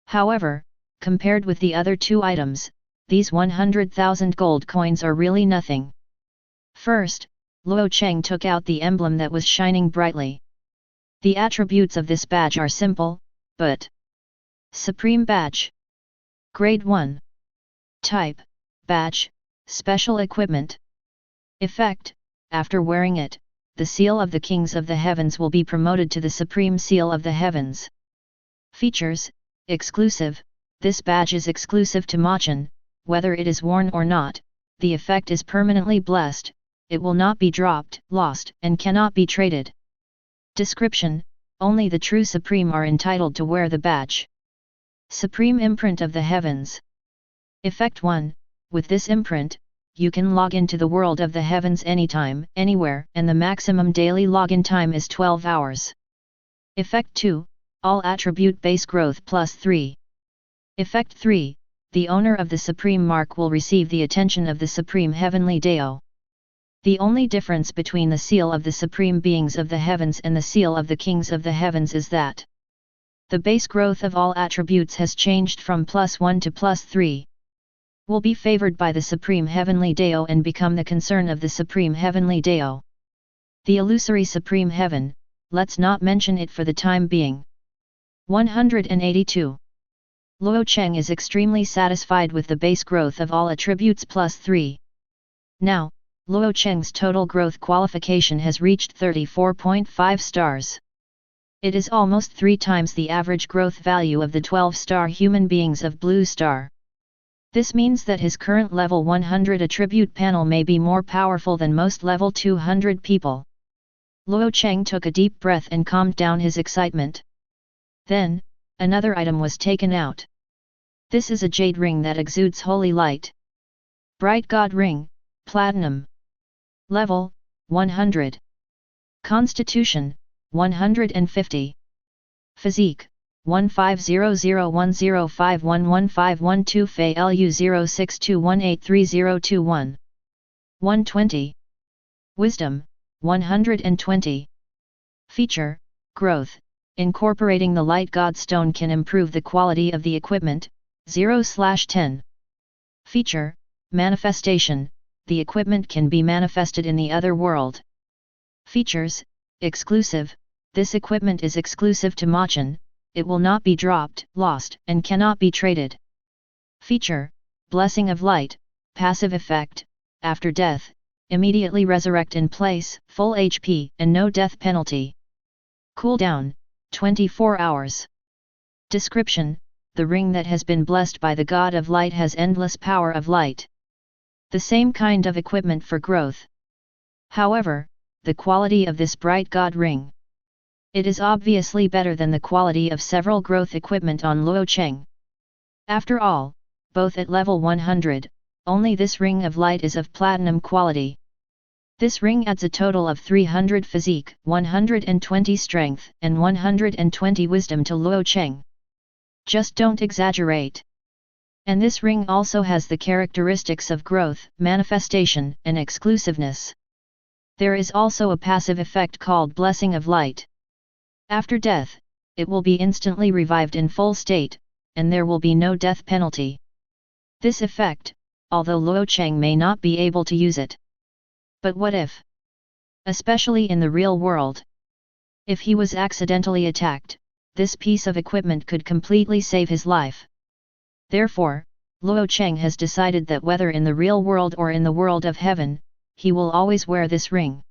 However, compared with the other two items, these 100,000 gold coins are really nothing. First, Luo Cheng took out the emblem that was shining brightly. The attributes of this badge are simple, but Supreme Badge. Grade 1. Type, Badge, Special Equipment. Effect, after wearing it, the seal of the Kings of the Heavens will be promoted to the Supreme Seal of the Heavens. Features, exclusive, this badge is exclusive to Machen, whether it is worn or not, the effect is permanently blessed, it will not be dropped, lost, and cannot be traded. Description, only the true Supreme are entitled to wear the badge. Supreme Imprint of the Heavens. Effect 1, with this imprint, you can log into the world of the heavens anytime, anywhere, and the maximum daily login time is 12 hours. Effect 2, all attribute base growth +3. Effect 3, the owner of the Supreme Mark will receive the attention of the Supreme Heavenly Deo. The only difference between the seal of the supreme beings of the heavens and the seal of the kings of the heavens is that the base growth of all attributes has changed from +1 to +3. Will be favored by the Supreme Heavenly Deo and become the concern of the Supreme Heavenly Deo. The illusory Supreme Heaven, let's not mention it for the time being. 182. Luo Cheng is extremely satisfied with the base growth of all attributes +3. Now, Luo Cheng's total growth qualification has reached 34.5 stars. It is almost 3 times the average growth value of the 12-star human beings of Blue Star. This means that his current level 100 attribute panel may be more powerful than most level 200 people. Luo Cheng took a deep breath and calmed down his excitement. Then, another item was taken out. This is a jade ring that exudes holy light. Bright God Ring, Platinum. Level, 100. Constitution, 150. Physique, 150010511512 Fe Lu 0621830021. 120. Wisdom, 120. Feature, Growth, incorporating the light god stone can improve the quality of the equipment, 0/10. Feature, Manifestation, the equipment can be manifested in the other world. Features, Exclusive, this equipment is exclusive to Machen, it will not be dropped, lost, and cannot be traded. Feature, Blessing of Light, passive effect, after death, immediately resurrect in place, full HP and no death penalty. Cooldown, 24 hours. Description, the ring that has been blessed by the God of Light has endless power of light. The same kind of equipment for growth. However, the quality of this bright God ring. It is obviously better than the quality of several growth equipment on Luo Cheng. After all, both at level 100, only this ring of light is of platinum quality. This ring adds a total of 300 physique, 120 strength, and 120 wisdom to Luo Cheng. Just don't exaggerate. And this ring also has the characteristics of growth, manifestation, and exclusiveness. There is also a passive effect called Blessing of Light. After death, it will be instantly revived in full state, and there will be no death penalty. This effect, although Luo Cheng may not be able to use it. But what if? Especially in the real world. If he was accidentally attacked, this piece of equipment could completely save his life. Therefore, Luo Cheng has decided that whether in the real world or in the world of heaven, he will always wear this ring.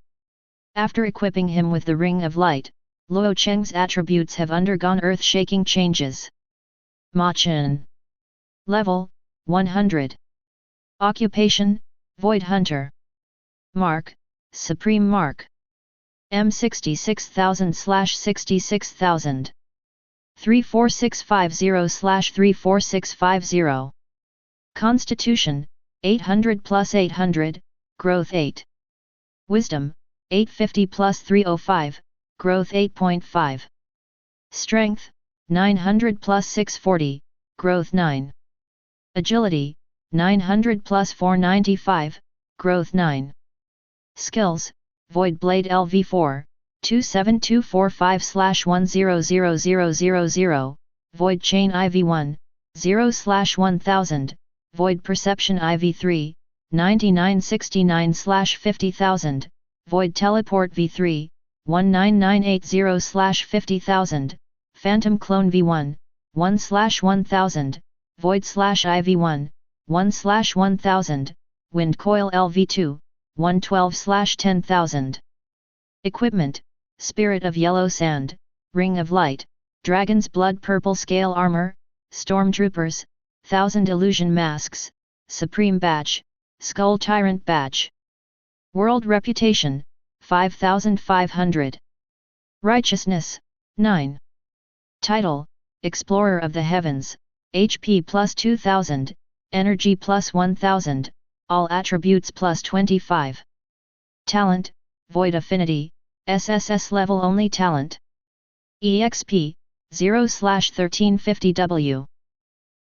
After equipping him with the Ring of Light, Luo Cheng's attributes have undergone earth-shaking changes. Machen. Level, 100. Occupation, Void Hunter. Mark, Supreme Mark. M66000/66000. 34650/34650. Constitution, 800 + 800, Growth 8. Wisdom, 850 + 305, Growth 8.5. Strength, 900 + 640, Growth 9. Agility, 900 + 495, Growth 9. Skills, Void Blade LV4, 27245/100000, Void Chain IV1, 0/1000, Void Perception IV3, 9969/50000, Void Teleport V3, 19980/50000, Phantom Clone V1, 1/1000, Void/IV1, 1/1000, Wind Coil LV2, 112/10000. Equipment, Spirit of Yellow Sand, Ring of Light, Dragon's Blood Purple Scale Armor, Stormtroopers, 1000 Illusion Masks, Supreme Badge, Skull Tyrant Badge. World Reputation, 5500. Righteousness, 9. Title, Explorer of the Heavens, HP +2000, Energy +1000, all attributes +25. Talent, Void Affinity, sss-level only talent. EXP, 0/1350W.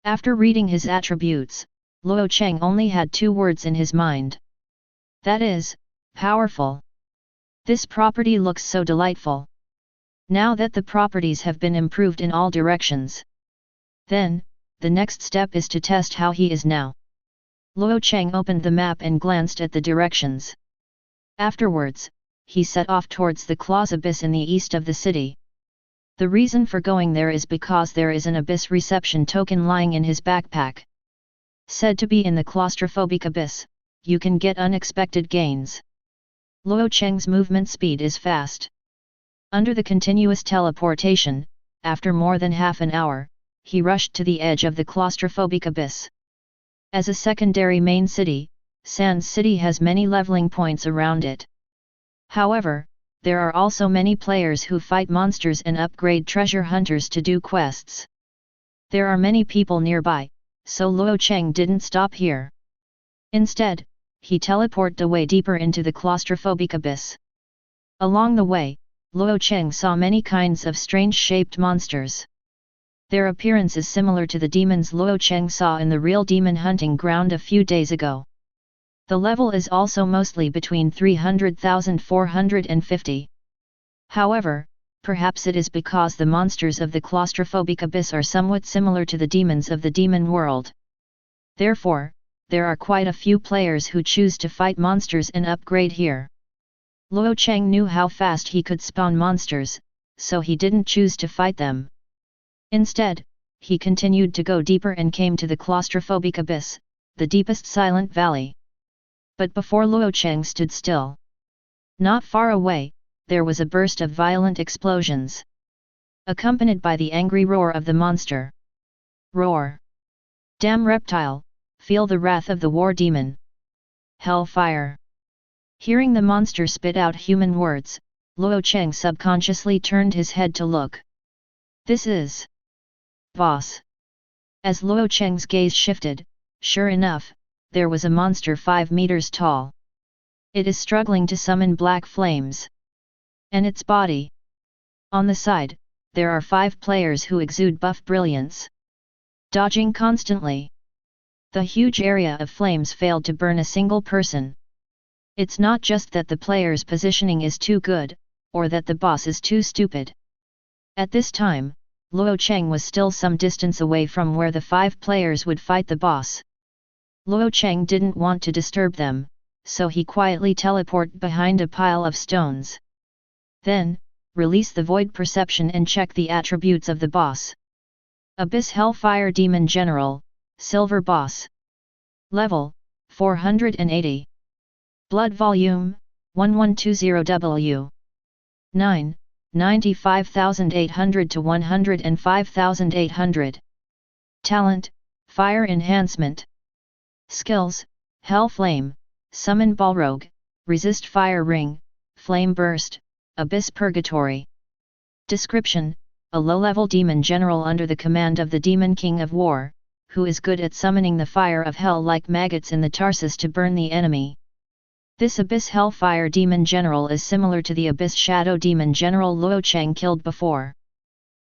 After reading his attributes, Luo Cheng only had 2 words in his mind. That is, Powerful. This property looks so delightful. Now that the properties have been improved in all directions. Then, the next step is to test how he is now. Luo Cheng opened the map and glanced at the directions. Afterwards, he set off towards the Claws Abyss in the east of the city. The reason for going there is because there is an Abyss reception token lying in his backpack. Said to be in the claustrophobic abyss, you can get unexpected gains. Luo Cheng's movement speed is fast. Under the continuous teleportation, after more than half an hour, he rushed to the edge of the claustrophobic abyss. As a secondary main city, Sans City has many leveling points around it. However, there are also many players who fight monsters and upgrade treasure hunters to do quests. There are many people nearby, so Luo Cheng didn't stop here. Instead, he teleported away deeper into the claustrophobic abyss. Along the way, Luo Cheng saw many kinds of strange-shaped monsters. Their appearance is similar to the demons Luo Cheng saw in the real demon hunting ground a few days ago. The level is also mostly between 300,450. However, perhaps it is because the monsters of the claustrophobic abyss are somewhat similar to the demons of the demon world. Therefore, there are quite a few players who choose to fight monsters and upgrade here. Luo Cheng knew how fast he could spawn monsters, so he didn't choose to fight them. Instead, he continued to go deeper and came to the claustrophobic abyss, the deepest silent valley. But before Luo Cheng stood still. Not far away, there was a burst of violent explosions, accompanied by the angry roar of the monster. Roar! Damn reptile, feel the wrath of the war demon. Hellfire! Hearing the monster spit out human words, Luo Cheng subconsciously turned his head to look. This is boss. As Luo Cheng's gaze shifted, sure enough, there was a monster 5 meters tall. It is struggling to summon black flames. And its body. On the side, there are 5 players who exude buff brilliance. Dodging constantly. The huge area of flames failed to burn a single person. It's not just that the player's positioning is too good, or that the boss is too stupid. At this time, Luo Cheng was still some distance away from where the 5 players would fight the boss. Luo Cheng didn't want to disturb them, so he quietly teleported behind a pile of stones. Then, release the void perception and check the attributes of the boss. Abyss Hellfire Demon General, Silver Boss. Level, 480. Blood Volume, 1120W. 9, 95,800 to 105,800. Talent, Fire Enhancement. Skills, Hell Flame, Summon Balrog, Resist Fire Ring, Flame Burst, Abyss Purgatory. Description: a low-level demon general under the command of the Demon King of War, who is good at summoning the fire of hell like maggots in the Tarsus to burn the enemy. This Abyss Hellfire Demon General is similar to the Abyss Shadow Demon General Luo Cheng killed before.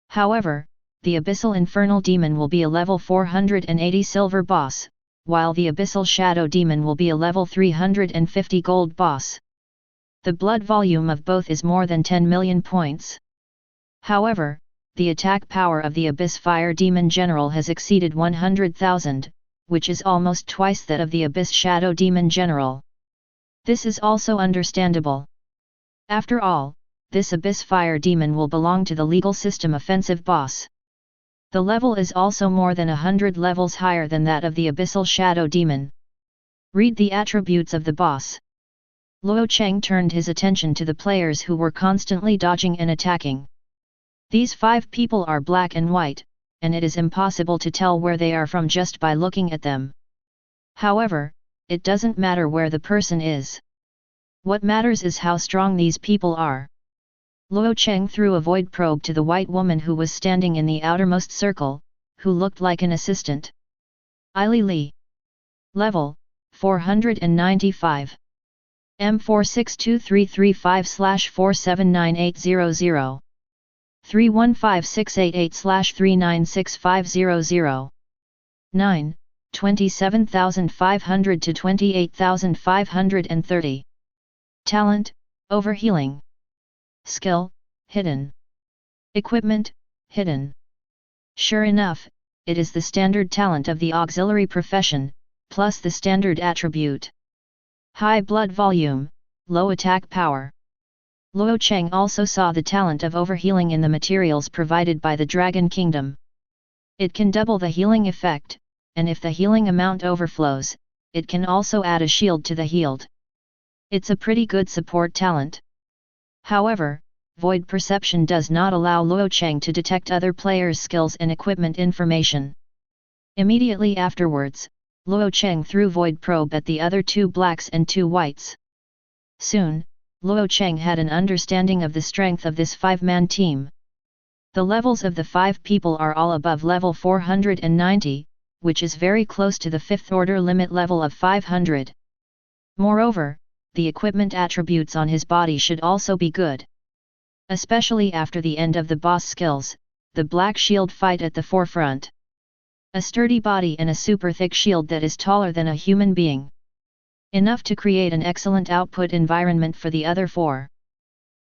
However, the Abyssal Infernal Demon will be a level 480 silver boss, while the Abyssal Shadow Demon will be a level 350 gold boss. The blood volume of both is more than 10 million points. However, the attack power of the Abyss Fire Demon General has exceeded 100,000, which is almost twice that of the Abyss Shadow Demon General. This is also understandable. After all, this Abyss Fire Demon will belong to the legal system offensive boss. The level is also more than 100 levels higher than that of the Abyssal Shadow Demon. Read the attributes of the boss. Luo Cheng turned his attention to the players who were constantly dodging and attacking. These 5 people are black and white, and it is impossible to tell where they are from just by looking at them. However, it doesn't matter where the person is. What matters is how strong these people are. Luo Cheng threw a void probe to the white woman who was standing in the outermost circle, who looked like an assistant. Ili Li. Level, 495. M462335/479800. 315688/396500. 9. 27,500 to 28,530. Talent, overhealing. Skill, hidden. Equipment, hidden. Sure enough, it is the standard talent of the auxiliary profession, plus the standard attribute. High blood volume, low attack power. Luo Cheng also saw the talent of overhealing in the materials provided by the Dragon Kingdom. It can double the healing effect, and if the healing amount overflows, it can also add a shield to the healed. It's a pretty good support talent. However, void perception does not allow Luo Cheng to detect other players' skills and equipment information. Immediately afterwards, Luo Cheng threw void probe at the other 2 blacks and 2 whites. Soon, Luo Cheng had an understanding of the strength of this 5-man team. The levels of the 5 people are all above level 490, which is very close to the 5th order limit level of 500. Moreover, the equipment attributes on his body should also be good. Especially after the end of the boss skills, the black shield fight at the forefront. A sturdy body and a super thick shield that is taller than a human being. Enough to create an excellent output environment for the other 4.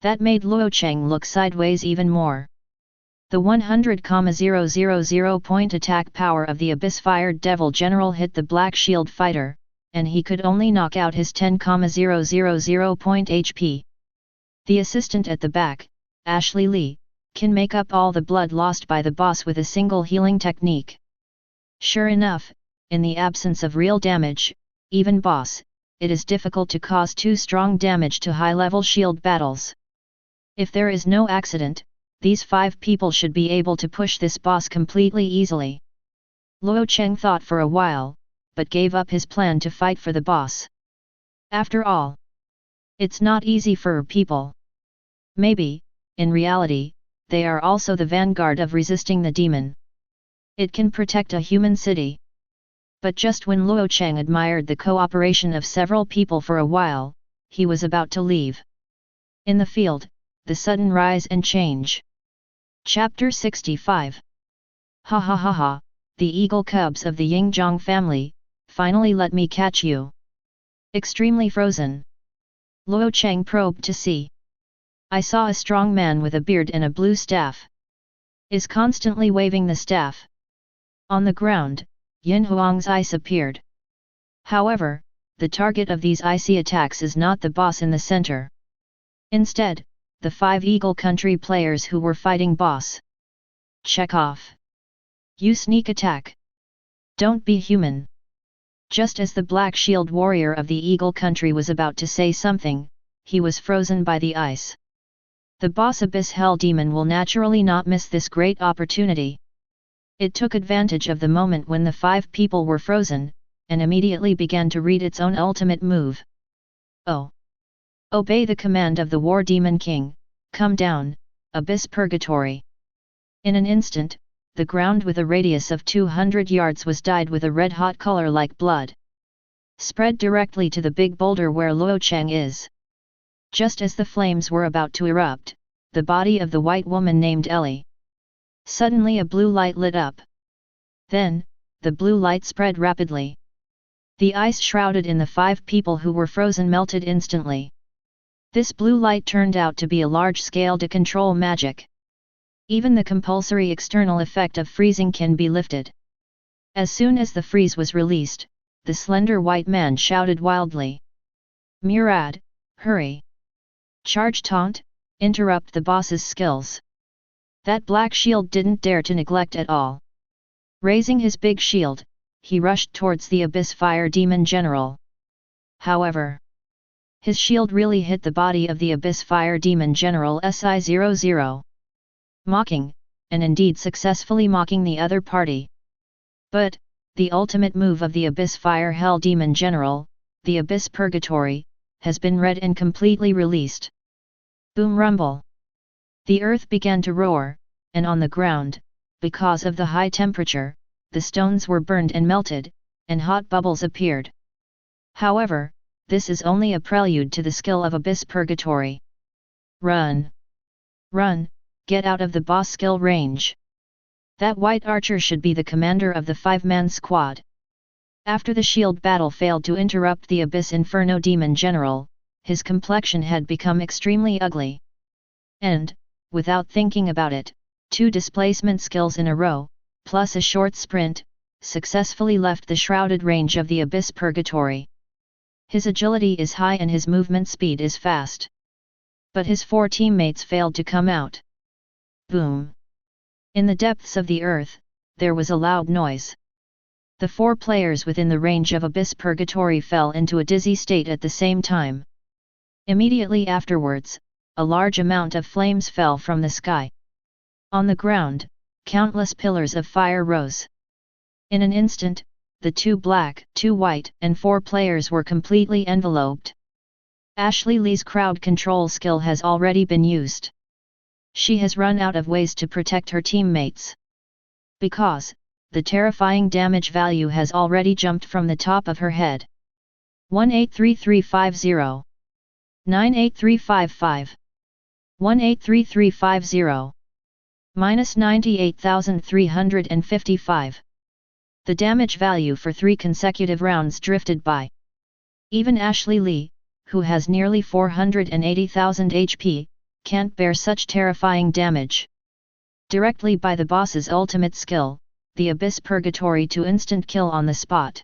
That made Luo Cheng look sideways even more. The 100,000 point attack power of the Abyss-fired Devil General hit the Black Shield fighter, and he could only knock out his 10,000 point HP. The assistant at the back, Ashley Lee, can make up all the blood lost by the boss with a single healing technique. Sure enough, in the absence of real damage, even boss, it is difficult to cause too strong damage to high-level shield battles. If there is no accident, these 5 people should be able to push this boss completely easily. Luo Cheng thought for a while, but gave up his plan to fight for the boss. After all, it's not easy for people. Maybe, in reality, they are also the vanguard of resisting the demon. It can protect a human city. But just when Luo Cheng admired the cooperation of several people for a while, he was about to leave. In the field, the sudden rise and change. Chapter 65. Ha ha ha ha, the eagle cubs of the Yingzhong family, finally let me catch you. Extremely frozen. Luo Cheng probed to see. I saw a strong man with a beard and a blue staff. Is constantly waving the staff. On the ground, Yin Huang's ice appeared. However, the target of these icy attacks is not the boss in the center. Instead, the 5 Eagle Country players who were fighting boss. Check off. You sneak attack. Don't be human. Just as the Black Shield warrior of the Eagle Country was about to say something, he was frozen by the ice. The boss Abyss Hell Demon will naturally not miss this great opportunity. It took advantage of the moment when the 5 people were frozen, and immediately began to read its own ultimate move. Oh! Obey the command of the War Demon King, come down, Abyss Purgatory. In an instant, the ground with a radius of 200 yards was dyed with a red-hot color like blood. Spread directly to the big boulder where Luo Cheng is. Just as the flames were about to erupt, the body of the white woman named Ellie. Suddenly a blue light lit up. Then, the blue light spread rapidly. The ice shrouded in the 5 people who were frozen melted instantly. This blue light turned out to be a large-scale control magic. Even the compulsory external effect of freezing can be lifted. As soon as the freeze was released, the slender white man shouted wildly. Murad, hurry! Charge taunt, interrupt the boss's skills. That black shield didn't dare to neglect at all. Raising his big shield, he rushed towards the Abyss Fire Demon General. However, his shield really hit the body of the Abyss Fire Demon General SI-00. Mocking, and indeed successfully mocking the other party. But, the ultimate move of the Abyss Fire Hell Demon General, the Abyss Purgatory, has been read and completely released. Boom rumble. The earth began to roar, and on the ground, because of the high temperature, the stones were burned and melted, and hot bubbles appeared. However, this is only a prelude to the skill of Abyss Purgatory. Run! Run, get out of the boss skill range. That white archer should be the commander of the 5-man squad. After the shield battle failed to interrupt the Abyss Inferno Demon General, his complexion had become extremely ugly. And, without thinking about it, 2 displacement skills in a row, plus a short sprint, successfully left the shrouded range of the Abyss Purgatory. His agility is high and his movement speed is fast. But his 4 teammates failed to come out. Boom! In the depths of the earth, there was a loud noise. The 4 players within the range of Abyss Purgatory fell into a dizzy state at the same time. Immediately afterwards, a large amount of flames fell from the sky. On the ground, countless pillars of fire rose. In an instant, the 2 black, 2 white, and 4 players were completely enveloped. Ashley Lee's crowd control skill has already been used. She has run out of ways to protect her teammates. Because, the terrifying damage value has already jumped from the top of her head. 183350. 98355. 183350. Minus 98,355. The damage value for 3 consecutive rounds drifted by. Even Ashley Lee, who has nearly 480,000 HP, can't bear such terrifying damage. Directly by the boss's ultimate skill, the Abyss Purgatory to instant kill on the spot.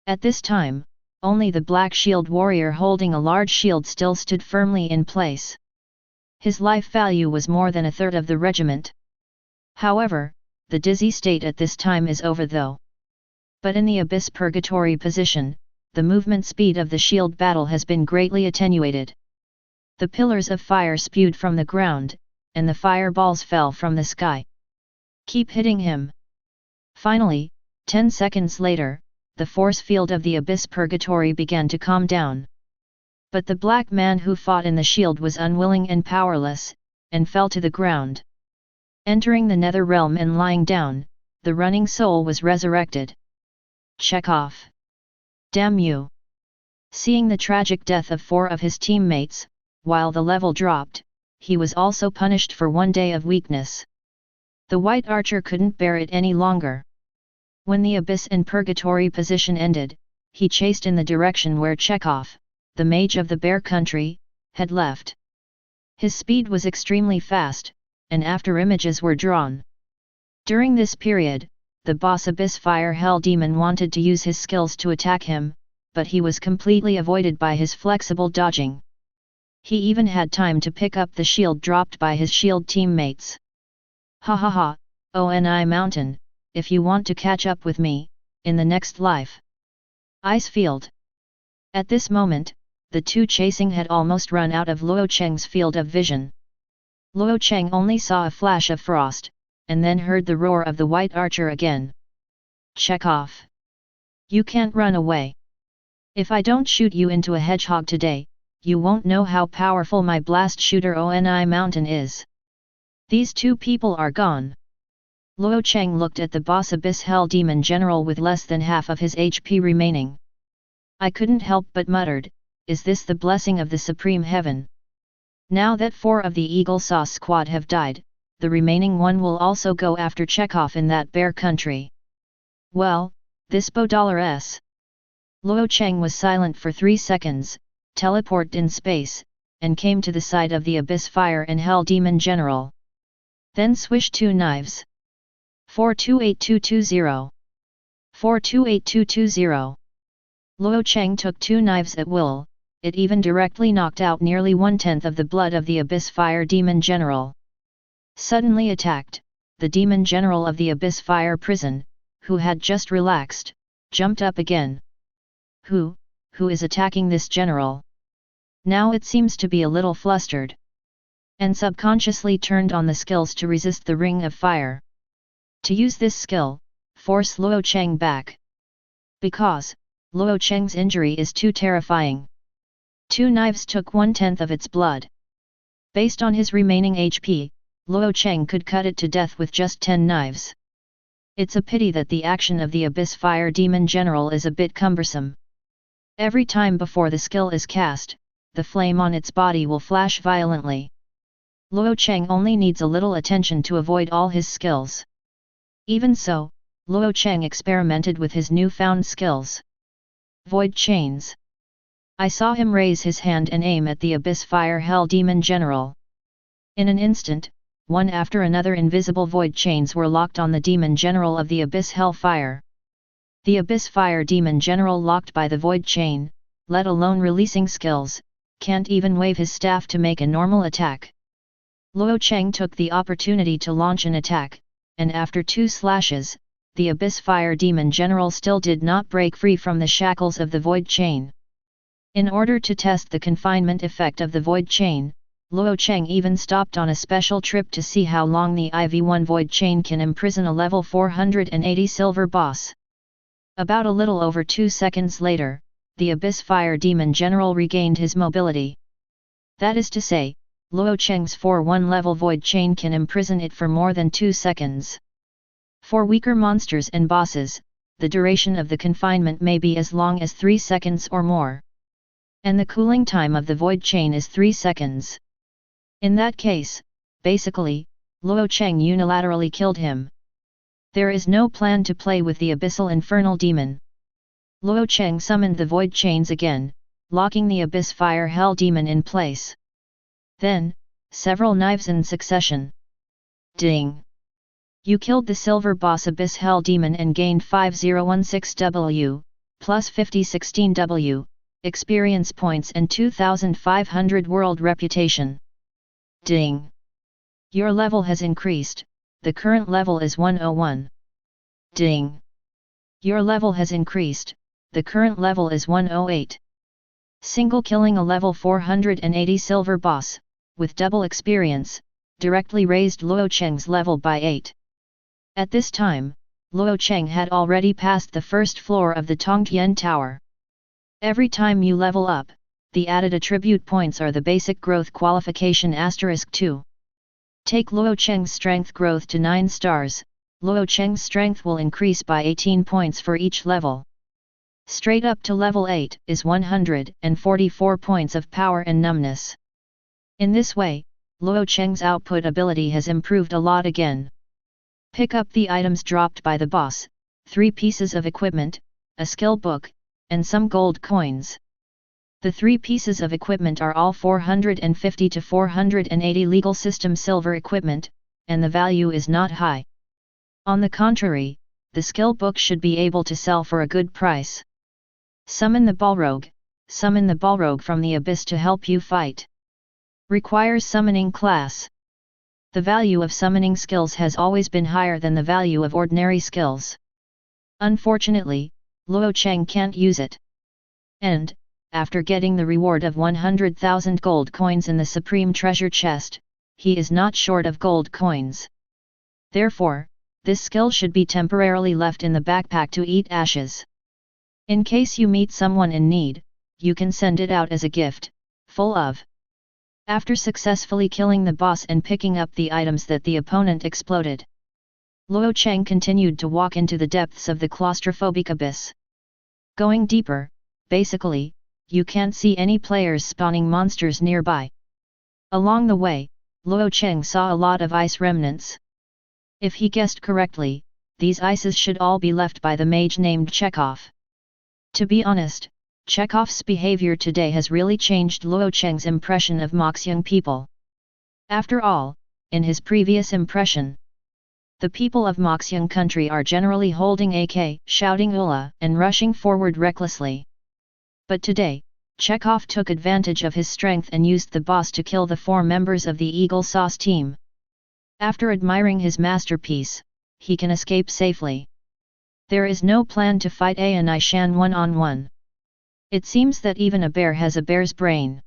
At this time, only the Black Shield warrior holding a large shield still stood firmly in place. His life value was more than a third of the regiment. However, the dizzy state at this time is over though. But in the Abyss Purgatory position, the movement speed of the shield battle has been greatly attenuated. The pillars of fire spewed from the ground, and the fireballs fell from the sky. Keep hitting him. Finally, 10 seconds later, the force field of the Abyss Purgatory began to calm down. But the black man who fought in the shield was unwilling and powerless, and fell to the ground. Entering the nether realm and lying down, the running soul was resurrected. Chekhov. Damn you! Seeing the tragic death of 4 of his teammates, while the level dropped, he was also punished for 1 day of weakness. The white archer couldn't bear it any longer. When the Abyss and Purgatory position ended, he chased in the direction where Chekhov, the mage of the Bear Country, had left. His speed was extremely fast, and after images were drawn. During this period, the boss Abyss Fire Hell Demon wanted to use his skills to attack him, but he was completely avoided by his flexible dodging. He even had time to pick up the shield dropped by his shield teammates. Ha ha ha, ONI Mountain, if you want to catch up with me, in the next life. Ice Field. At this moment, the 2 chasing had almost run out of Luo Cheng's field of vision. Luo Cheng only saw a flash of frost, and then heard the roar of the white archer again. Chekhov. You can't run away. If I don't shoot you into a hedgehog today, you won't know how powerful my blast shooter ONI Mountain is. These 2 people are gone. Luo Cheng looked at the boss Abyss Hell Demon General with less than half of his HP remaining. I couldn't help but muttered, is this the blessing of the Supreme Heaven? Now that 4 of the Eagle Sauce squad have died, the remaining 1 will also go after Chekhov in that Bear Country. Well, this $. Luo Cheng was silent for 3 seconds, teleported in space, and came to the side of the Abyss Fire and Hell Demon General. Then swished 2 knives. 428220. 428220. Luo Cheng took 2 knives at will, it even directly knocked out nearly 1/10 of the blood of the Abyss Fire Demon General. Suddenly attacked, the Demon General of the Abyss Fire Prison, who had just relaxed, jumped up again. Who is attacking this general? Now it seems to be a little flustered. And subconsciously turned on the skills to resist the ring of fire. To use this skill, force Luo Cheng back. Because, Luo Cheng's injury is too terrifying. 2 knives took 1/10 of its blood. Based on his remaining HP, Luo Cheng could cut it to death with just 10 knives. It's a pity that the action of the Abyss Fire Demon General is a bit cumbersome. Every time before the skill is cast, the flame on its body will flash violently. Luo Cheng only needs a little attention to avoid all his skills. Even so, Luo Cheng experimented with his newfound skills. Void Chains. I saw him raise his hand and aim at the Abyss Fire Hell Demon General. In an instant, one after another invisible void chains were locked on the Demon General of the Abyss Hellfire. The Abyss Fire Demon General, locked by the void chain, let alone releasing skills, can't even wave his staff to make a normal attack. Luo Cheng took the opportunity to launch an attack, and after 2 slashes, the Abyss Fire Demon General still did not break free from the shackles of the void chain. In order to test the confinement effect of the void chain, Luo Cheng even stopped on a special trip to see how long the IV-1 void chain can imprison a level 480 silver boss. About a little over 2 seconds later, the Abyss Fire Demon General regained his mobility. That is to say, Luo Cheng's 4-1 level void chain can imprison it for more than 2 seconds. For weaker monsters and bosses, the duration of the confinement may be as long as 3 seconds or more. And the cooling time of the void chain is 3 seconds. In that case, basically, Luo Cheng unilaterally killed him. There is no plan to play with the Abyssal Infernal Demon. Luo Cheng summoned the void chains again, locking the Abyss Fire Hell Demon in place. Then, several knives in succession. Ding! You killed the silver boss Abyss Hell Demon and gained 5016W, plus 5016W, experience points and 2500 world reputation. Ding! Your level has increased, the current level is 101. Ding! Your level has increased, the current level is 108. Single killing a level 480 silver boss, with double experience, directly raised Luo Cheng's level by 8. At this time, Luo Cheng had already passed the first floor of the Tongtian Tower. Every time you level up, the added attribute points are the basic growth qualification *2. Take Luo Cheng's strength growth to 9 stars, Luo Cheng's strength will increase by 18 points for each level. Straight up to level 8 is 144 points of power and numbness. In this way, Luo Cheng's output ability has improved a lot again. Pick up the items dropped by the boss, 3 pieces of equipment, a skill book, and some gold coins. The 3 pieces of equipment are all 450 to 480 legal system silver equipment, and the value is not high. On the contrary, the skill book should be able to sell for a good price. Summon the Balrog. Summon the Balrog from the abyss to help you fight. Requires summoning class. The value of summoning skills has always been higher than the value of ordinary skills. Unfortunately, Luo Cheng can't use it. And, after getting the reward of 100,000 gold coins in the Supreme Treasure Chest, he is not short of gold coins. Therefore, this skill should be temporarily left in the backpack to eat ashes. In case you meet someone in need, you can send it out as a gift, full of. After successfully killing the boss and picking up the items that the opponent exploded, Luo Cheng continued to walk into the depths of the claustrophobic abyss. Going deeper, basically, you can't see any players spawning monsters nearby. Along the way, Luo Cheng saw a lot of ice remnants. If he guessed correctly, these ices should all be left by the mage named Chekhov. To be honest, Chekhov's behavior today has really changed Luo Cheng's impression of Moxiang people. After all, in his previous impression, the people of Moxiang country are generally holding AK, shouting Ula, and rushing forward recklessly. But today, Chekhov took advantage of his strength and used the boss to kill the 4 members of the Eagle Sauce team. After admiring his masterpiece, he can escape safely. There is no plan to fight A and Ishan one-on-one. It seems that even a bear has a bear's brain.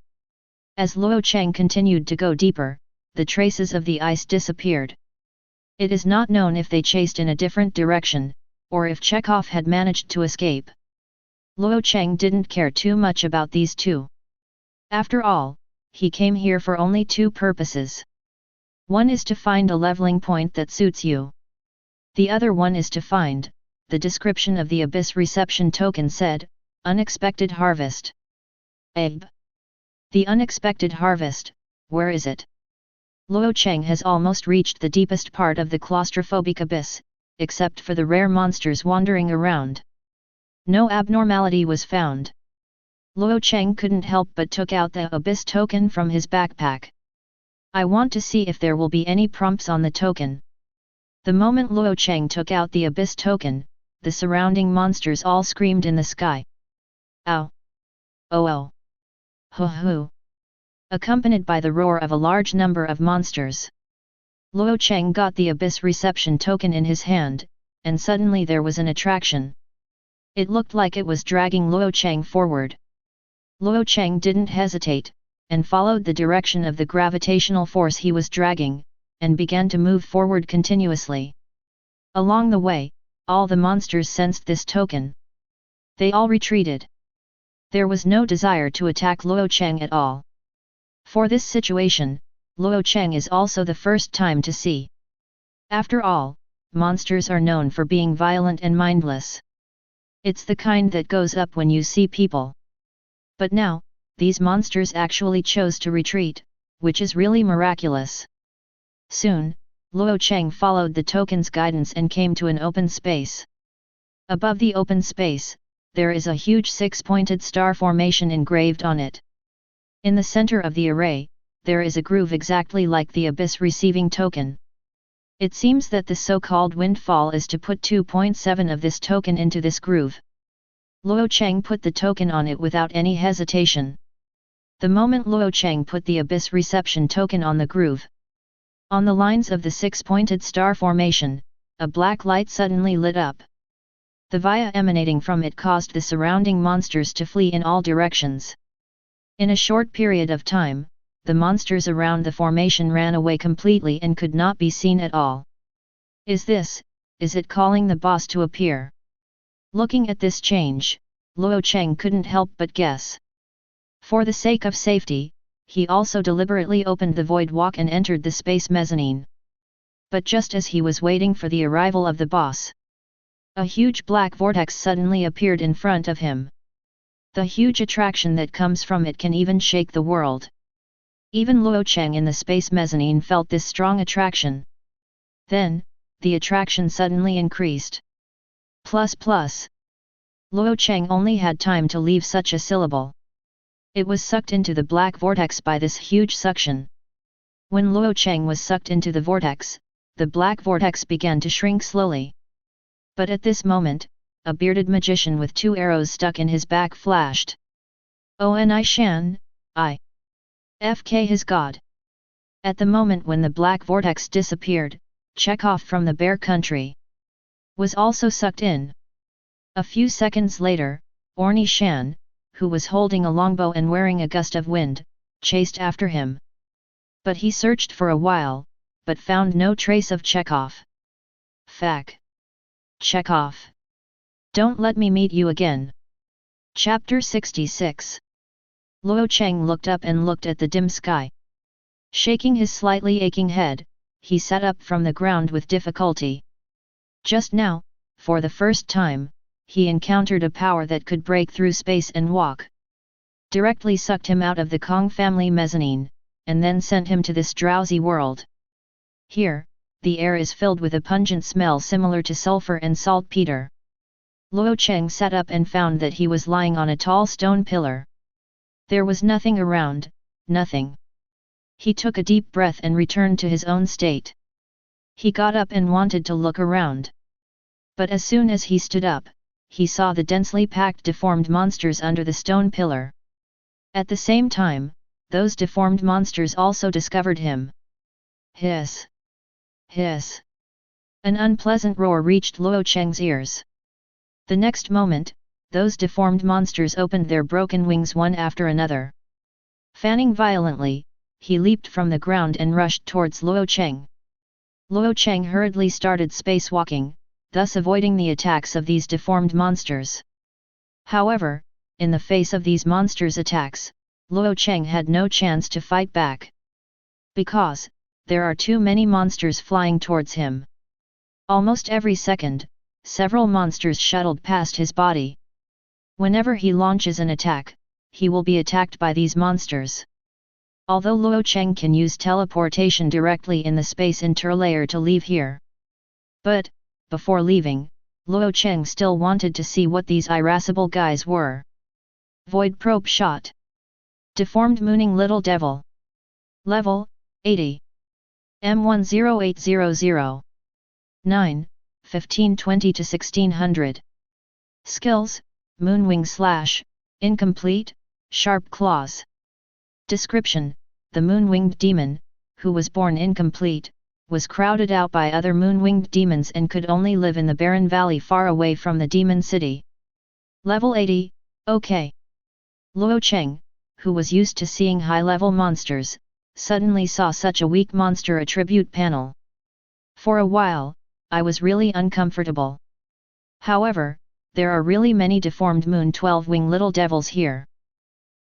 As Luo Cheng continued to go deeper, the traces of the ice disappeared. It is not known if they chased in a different direction, or if Chekhov had managed to escape. Luo Cheng didn't care too much about these two. After all, he came here for only 2 purposes. One is to find a leveling point that suits you. The other one is to find, the description of the Abyss reception token said, Unexpected Harvest. Ebb. The unexpected harvest, where is it? Luo Cheng has almost reached the deepest part of the claustrophobic abyss, except for the rare monsters wandering around. No abnormality was found. Luo Cheng couldn't help but took out the Abyss token from his backpack. I want to see if there will be any prompts on the token. The moment Luo Cheng took out the Abyss token, the surrounding monsters all screamed in the sky. Ow! Oh oh! Hoo hoo! Accompanied by the roar of a large number of monsters. Luo Cheng got the Abyss reception token in his hand, and suddenly there was an attraction. It looked like it was dragging Luo Cheng forward. Luo Cheng didn't hesitate, and followed the direction of the gravitational force he was dragging, and began to move forward continuously. Along the way, all the monsters sensed this token. They all retreated. There was no desire to attack Luo Cheng at all. For this situation, Luo Cheng is also the first time to see. After all, monsters are known for being violent and mindless. It's the kind that goes up when you see people. But now, these monsters actually chose to retreat, which is really miraculous. Soon, Luo Cheng followed the token's guidance and came to an open space. Above the open space, there is a huge six-pointed star formation engraved on it. In the center of the array, there is a groove exactly like the Abyss receiving token. It seems that the so-called windfall is to put 2.7 of this token into this groove. Luo Cheng put the token on it without any hesitation. The moment Luo Cheng put the Abyss reception token on the groove, on the lines of the six-pointed star formation, a black light suddenly lit up. The via emanating from it caused the surrounding monsters to flee in all directions. In a short period of time, the monsters around the formation ran away completely and could not be seen at all. Is it calling the boss to appear? Looking at this change, Luo Cheng couldn't help but guess. For the sake of safety, he also deliberately opened the void walk and entered the space mezzanine. But just as he was waiting for the arrival of the boss, a huge black vortex suddenly appeared in front of him. The huge attraction that comes from it can even shake the world. Even Luo Cheng in the space mezzanine felt this strong attraction. Then, the attraction suddenly increased. Luo Cheng only had time to leave such a syllable. It was sucked into the black vortex by this huge suction. When Luo Cheng was sucked into the vortex, the black vortex began to shrink slowly. But at this moment, a bearded magician with 2 arrows stuck in his back flashed. Oni Shan, FK his god. At the moment when the black vortex disappeared, Chekhov from the Bear Country was also sucked in. A few seconds later, Orni Shan, who was holding a longbow and wearing a gust of wind, chased after him. But he searched for a while, but found no trace of Chekhov. Fuck! Chekhov! Don't let me meet you again! Chapter 66. Luo Cheng looked up and looked at the dim sky. Shaking his slightly aching head, he sat up from the ground with difficulty. Just now, for the first time, he encountered a power that could break through space and walk. Directly sucked him out of the Kong family mezzanine, and then sent him to this drowsy world. Here, the air is filled with a pungent smell similar to sulfur and saltpeter. Luo Cheng sat up and found that he was lying on a tall stone pillar. There was nothing around, nothing. He took a deep breath and returned to his own state. He got up and wanted to look around. But as soon as he stood up, he saw the densely packed deformed monsters under the stone pillar. At the same time, those deformed monsters also discovered him. Hiss! Hiss! An unpleasant roar reached Luo Cheng's ears. The next moment, those deformed monsters opened their broken wings one after another. Fanning violently, he leaped from the ground and rushed towards Luo Cheng. Luo Cheng hurriedly started spacewalking, thus avoiding the attacks of these deformed monsters. However, in the face of these monsters' attacks, Luo Cheng had no chance to fight back. Because, there are too many monsters flying towards him. Almost every second, several monsters shuttled past his body. Whenever he launches an attack, he will be attacked by these monsters. Although Luo Cheng can use teleportation directly in the space interlayer to leave here. But, before leaving, Luo Cheng still wanted to see what these irascible guys were. Void probe shot. Deformed mooning little devil. Level, 80. M10800. 9, 1520 to 1600. Skills, Moonwing Slash, Incomplete, Sharp Claws. Description: the moon-winged demon, who was born incomplete, was crowded out by other moon-winged demons and could only live in the barren valley far away from the demon city. Level 80, OK. Luo Cheng, who was used to seeing high-level monsters, suddenly saw such a weak monster attribute panel. For a while, I was really uncomfortable. However, there are really many deformed moon 12-wing little devils here.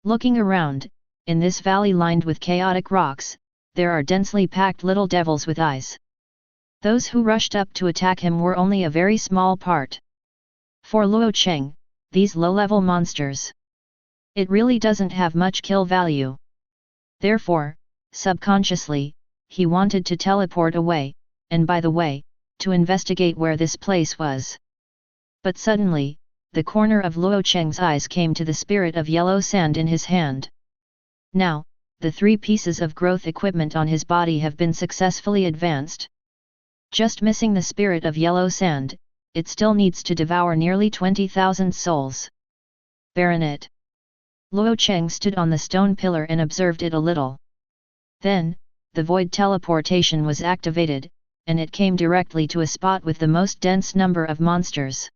Looking around, in this valley lined with chaotic rocks, there are densely packed little devils with eyes. Those who rushed up to attack him were only a very small part. For Luo Cheng, these low-level monsters, it really doesn't have much kill value. Therefore, subconsciously, he wanted to teleport away, and by the way, to investigate where this place was. But suddenly, the corner of Luo Cheng's eyes came to the spirit of yellow sand in his hand. Now, the 3 pieces of growth equipment on his body have been successfully advanced. Just missing the spirit of yellow sand, it still needs to devour nearly 20,000 souls. Baronet. Luo Cheng stood on the stone pillar and observed it a little. Then, the void teleportation was activated, and it came directly to a spot with the most dense number of monsters.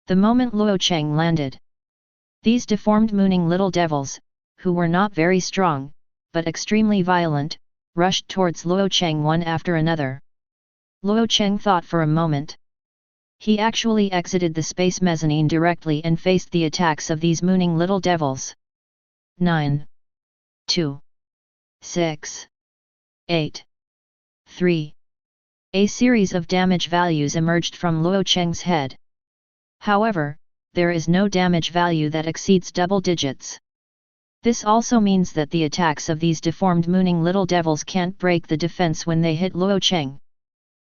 The moment Luo Cheng landed, these deformed mooning little devils, who were not very strong, but extremely violent, rushed towards Luo Cheng one after another. Luo Cheng thought for a moment. He actually exited the space mezzanine directly and faced the attacks of these mooning little devils. 9. 2. 6. 8. 3. A series of damage values emerged from Luo Cheng's head. However, there is no damage value that exceeds double digits. This also means that the attacks of these deformed mooning little devils can't break the defense when they hit Luo Cheng.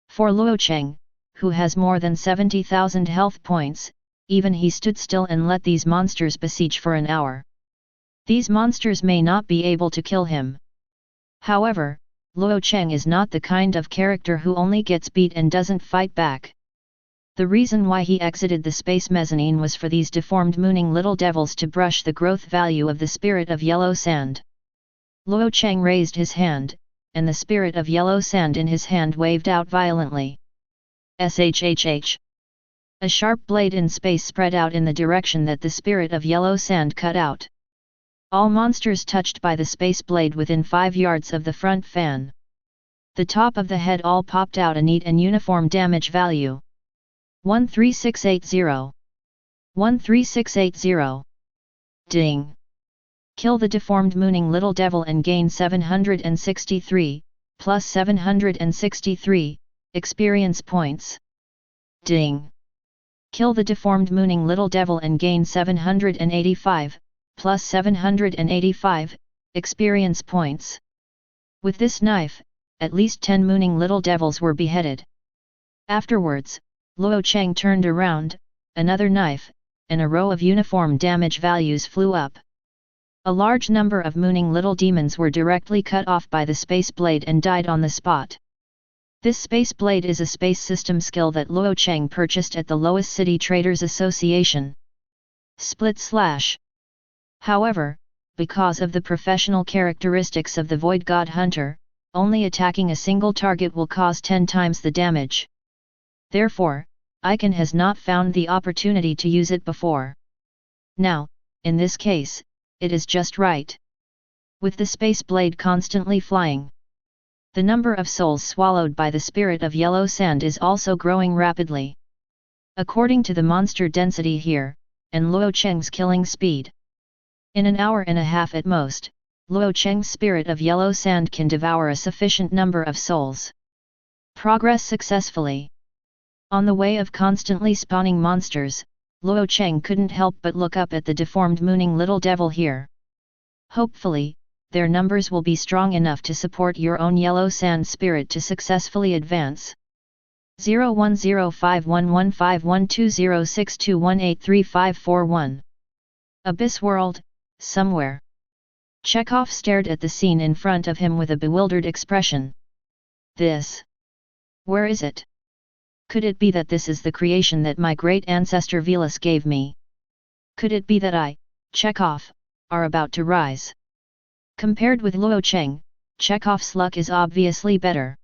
For Luo Cheng, who has more than 70,000 health points, even he stood still and let these monsters besiege for an hour. These monsters may not be able to kill him. However, Luo Cheng is not the kind of character who only gets beat and doesn't fight back. The reason why he exited the space mezzanine was for these deformed mooning little devils to brush the growth value of the spirit of yellow sand. Luo Cheng raised his hand, and the spirit of yellow sand in his hand waved out violently. SHHH. A sharp blade in space spread out in the direction that the spirit of yellow sand cut out. All monsters touched by the space blade within 5 yards of the front fan. The top of the head all popped out a neat and uniform damage value. 13680. 13680. Ding. Kill the deformed mooning little devil and gain 763, plus 763, experience points. Ding. Kill the deformed mooning little devil and gain 785, plus 785, experience points. With this knife, at least 10 mooning little devils were beheaded. Afterwards, Luo Cheng turned around, another knife, and a row of uniform damage values flew up. A large number of mooning little demons were directly cut off by the space blade and died on the spot. This space blade is a space system skill that Luo Cheng purchased at the Lois City Traders Association. Split slash. However, because of the professional characteristics of the Void God Hunter, only attacking a single target will cause 10 times the damage. Therefore, Icon has not found the opportunity to use it before. Now, in this case, it is just right. With the space blade constantly flying, the number of souls swallowed by the spirit of yellow sand is also growing rapidly. According to the monster density here, and Luo Cheng's killing speed, in an hour and a half at most, Luo Cheng's spirit of yellow sand can devour a sufficient number of souls. Progress successfully. On the way of constantly spawning monsters, Luo Cheng couldn't help but look up at the deformed mooning little devil here. Hopefully, their numbers will be strong enough to support your own yellow sand spirit to successfully advance. 010511512062183541 Abyss world, somewhere. Chekhov stared at the scene in front of him with a bewildered expression. This? Where is it? Could it be that this is the creation that my great ancestor Velas gave me? Could it be that I, Chekhov, are about to rise? Compared with Luo Cheng, Chekhov's luck is obviously better.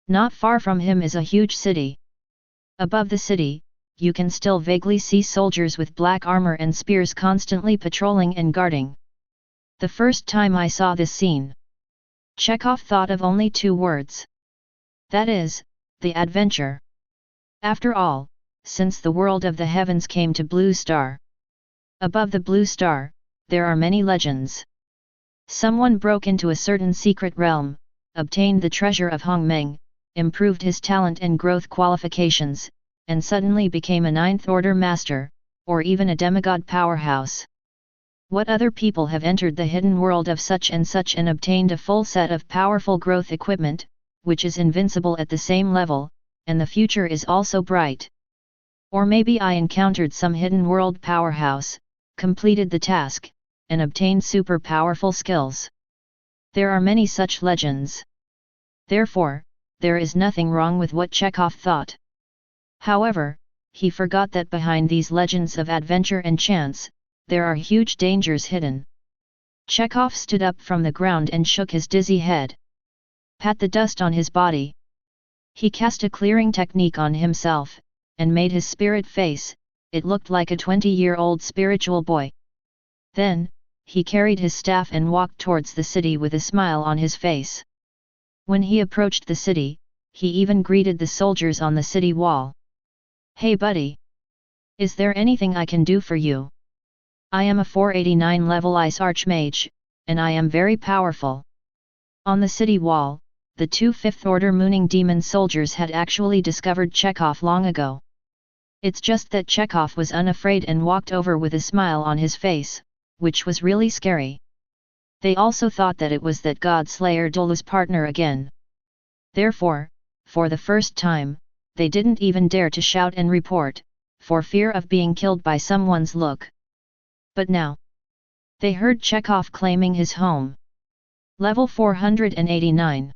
Not far from him is a huge city. Above the city, you can still vaguely see soldiers with black armor and spears constantly patrolling and guarding. The first time I saw this scene, Chekhov thought of only two words. That is, the adventure. After all, since the world of the heavens came to Blue Star. Above the Blue Star, there are many legends. Someone broke into a certain secret realm, obtained the treasure of Hongmeng, improved his talent and growth qualifications, and suddenly became a ninth-order master, or even a demigod powerhouse. What other people have entered the hidden world of such and obtained a full set of powerful growth equipment, which is invincible at the same level, and the future is also bright. Or maybe I encountered some hidden world powerhouse, completed the task, and obtained super powerful skills. There are many such legends. Therefore, there is nothing wrong with what Chekhov thought. However, he forgot that behind these legends of adventure and chance, there are huge dangers hidden. Chekhov stood up from the ground and shook his dizzy head. Pat the dust on his body. He cast a clearing technique on himself, and made his spirit face, it looked like a 20-year-old spiritual boy. Then, he carried his staff and walked towards the city with a smile on his face. When he approached the city, he even greeted the soldiers on the city wall. "Hey buddy! Is there anything I can do for you? I am a 489 level Ice Archmage, and I am very powerful." On the city wall, the two 5th Order Mooning Demon soldiers had actually discovered Chekhov long ago. It's just that Chekhov was unafraid and walked over with a smile on his face, which was really scary. They also thought that it was that God Slayer Dolu's partner again. Therefore, for the first time, they didn't even dare to shout and report, for fear of being killed by someone's look. But now, they heard Chekhov claiming his home. Level 489.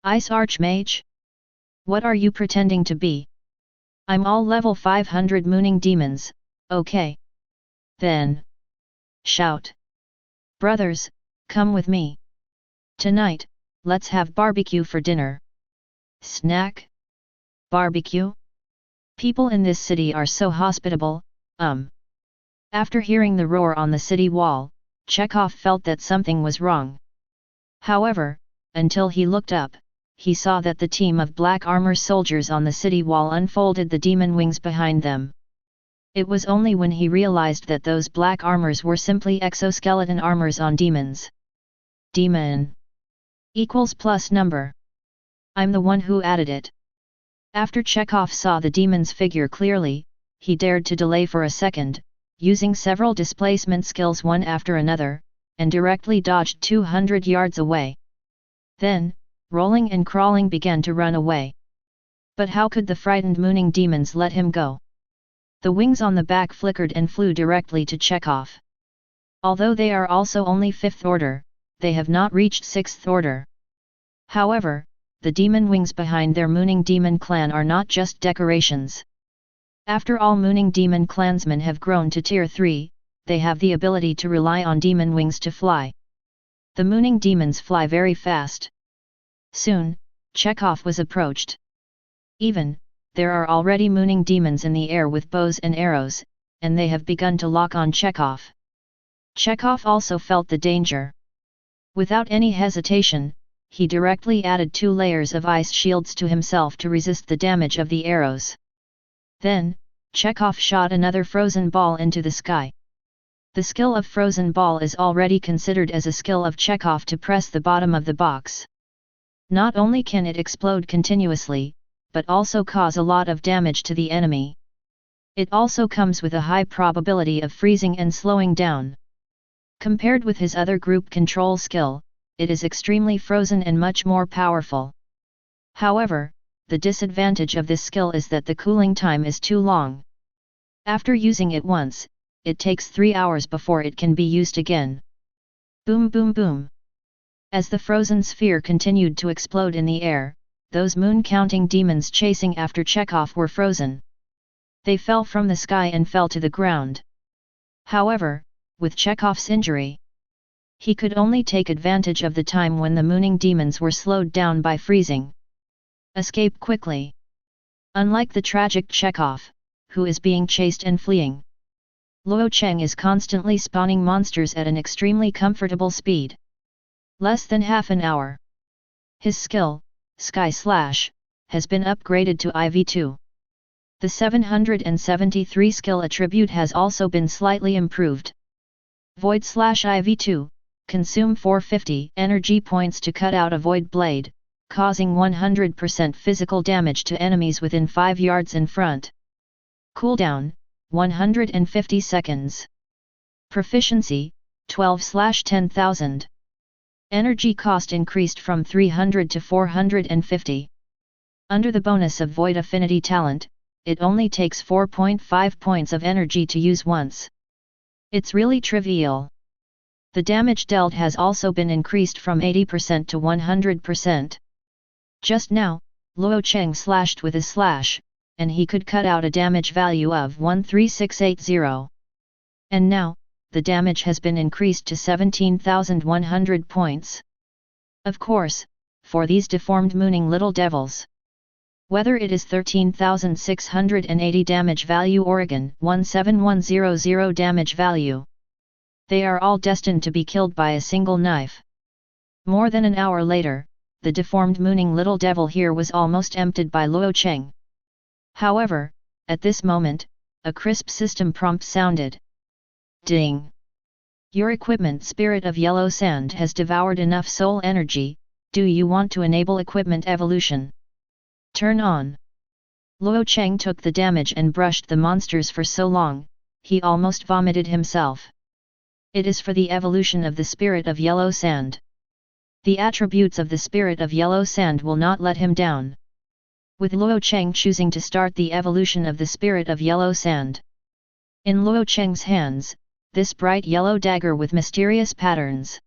Ice Archmage? What are you pretending to be? I'm all level 500 mooning demons, okay? Then, shout. Brothers, come with me. Tonight, let's have barbecue for dinner. Snack? Barbecue? People in this city are so hospitable, After hearing the roar on the city wall, Chekhov felt that something was wrong. However, until he looked up, he saw that the team of black armor soldiers on the city wall unfolded the demon wings behind them. It was only when he realized that those black armors were simply exoskeleton armors on demons. Demon equals plus number. I'm the one who added it. After Chekhov saw the demon's figure clearly, he dared to delay for a second, using several displacement skills one after another, and directly dodged 200 yards away. Then, rolling and crawling began to run away. But how could the frightened mooning demons let him go? The wings on the back flickered and flew directly to Chekhov. Although they are also only 5th order, they have not reached 6th order. However, the demon wings behind their mooning demon clan are not just decorations. After all, mooning demon clansmen have grown to tier 3, they have the ability to rely on demon wings to fly. The mooning demons fly very fast. Soon, Chekhov was approached. There are already mooning demons in the air with bows and arrows, and they have begun to lock on Chekhov. Chekhov also felt the danger. Without any hesitation, he directly added 2 layers of ice shields to himself to resist the damage of the arrows. Then, Chekhov shot another frozen ball into the sky. The skill of frozen ball is already considered as a skill of Chekhov to press the bottom of the box. Not only can it explode continuously, but also cause a lot of damage to the enemy. It also comes with a high probability of freezing and slowing down. Compared with his other group control skill, it is extremely frozen and much more powerful. However, the disadvantage of this skill is that the cooling time is too long. After using it once, it takes 3 hours before it can be used again. Boom boom boom. As the frozen sphere continued to explode in the air, those moon-counting demons chasing after Chekhov were frozen. They fell from the sky and fell to the ground. However, with Chekhov's injury, he could only take advantage of the time when the mooning demons were slowed down by freezing. Escape quickly. Unlike the tragic Chekhov, who is being chased and fleeing, Luo Cheng is constantly spawning monsters at an extremely comfortable speed. Less than half an hour. His skill, Sky Slash, has been upgraded to IV2. The 773 skill attribute has also been slightly improved. Void Slash IV2, consume 450 energy points to cut out a void blade, causing 100% physical damage to enemies within 5 yards in front. Cooldown, 150 seconds. Proficiency, 12/10,000. Energy cost increased from 300 to 450. Under the bonus of Void Affinity talent, it only takes 4.5 points of energy to use once. It's really trivial. The damage dealt has also been increased from 80% to 100%. Just now, Luo Cheng slashed with his slash, and he could cut out a damage value of 13680. And now, the damage has been increased to 17,100 points. Of course, for these deformed mooning little devils. Whether it is 13,680 damage value or again 17100 damage value, they are all destined to be killed by a single knife. More than an hour later, the deformed mooning little devil here was almost emptied by Luo Cheng. However, at this moment, a crisp system prompt sounded. Ding! Your equipment Spirit of Yellow Sand has devoured enough soul energy. Do you want to enable equipment evolution? Turn on. Luo Cheng took the damage and brushed the monsters for so long, he almost vomited himself. It is for the evolution of the Spirit of Yellow Sand. The attributes of the Spirit of Yellow Sand will not let him down. With Luo Cheng choosing to start the evolution of the Spirit of Yellow Sand. In Luo Cheng's hands, this bright yellow dagger with mysterious patterns.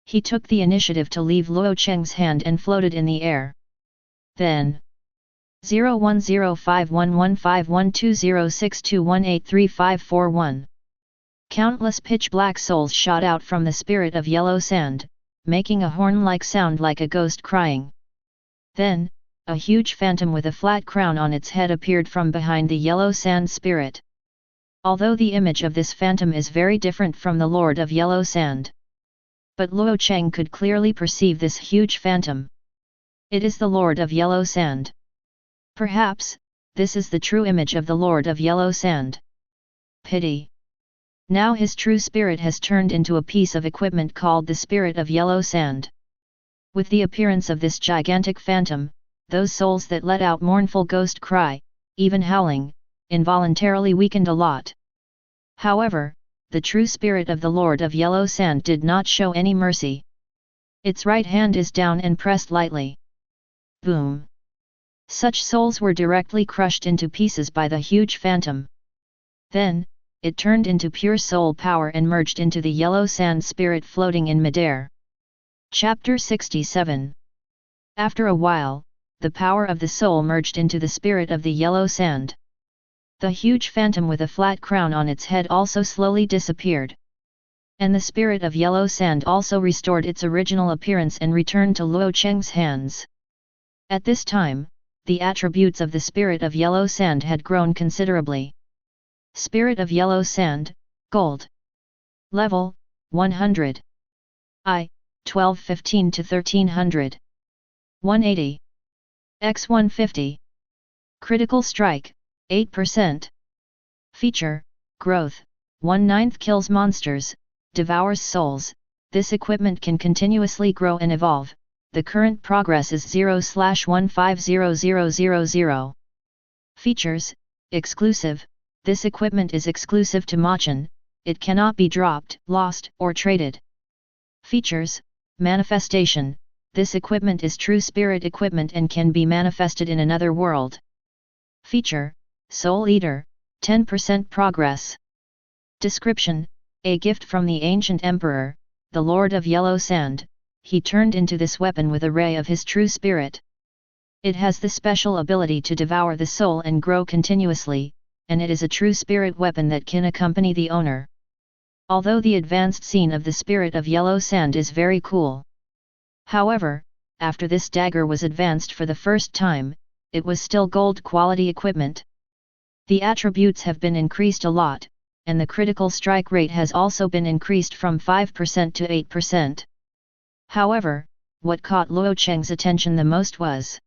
He took the initiative to leave Luo Cheng's hand and floated in the air. Then 010511512062183541. Countless pitch-black souls shot out from the Spirit of Yellow Sand, making a horn-like sound like a ghost crying. Then, a huge phantom with a flat crown on its head appeared from behind the Yellow Sand Spirit. Although the image of this phantom is very different from the Lord of Yellow Sand. But Luo Cheng could clearly perceive this huge phantom. It is the Lord of Yellow Sand. Perhaps, this is the true image of the Lord of Yellow Sand. Pity. Now his true spirit has turned into a piece of equipment called the Spirit of Yellow Sand. With the appearance of this gigantic phantom, those souls that let out mournful ghost cry, even howling, involuntarily weakened a lot. However, the true spirit of the Lord of Yellow Sand did not show any mercy. Its right hand is down and pressed lightly. Boom! Such souls were directly crushed into pieces by the huge phantom. Then, it turned into pure soul power and merged into the Yellow Sand Spirit floating in midair. Chapter 67. After a while, the power of the soul merged into the Spirit of the Yellow Sand. The huge phantom with a flat crown on its head also slowly disappeared. And the Spirit of Yellow Sand also restored its original appearance and returned to Luo Cheng's hands. At this time, the attributes of the Spirit of Yellow Sand had grown considerably. Spirit of Yellow Sand, Gold. Level, 100. I, 1215 to 1300. 180. X 150. Critical Strike, 8%. Feature, Growth, 1/9 kills monsters, devours souls. This equipment can continuously grow and evolve. The current progress is 0/150000. Features, Exclusive. This equipment is exclusive to Machen, it cannot be dropped, lost, or traded. Features, Manifestation. This equipment is true spirit equipment and can be manifested in another world. Feature, Soul Eater, 10% progress. Description: a gift from the ancient emperor, the Lord of Yellow Sand. He turned into this weapon with a ray of his true spirit. It has the special ability to devour the soul and grow continuously, and it is a true spirit weapon that can accompany the owner. Although the advanced scene of the spirit of Yellow Sand is very cool. However, after this dagger was advanced for the first time, it was still gold quality equipment. The attributes have been increased a lot, and the critical strike rate has also been increased from 5% to 8%. However, what caught Luo Cheng's attention the most was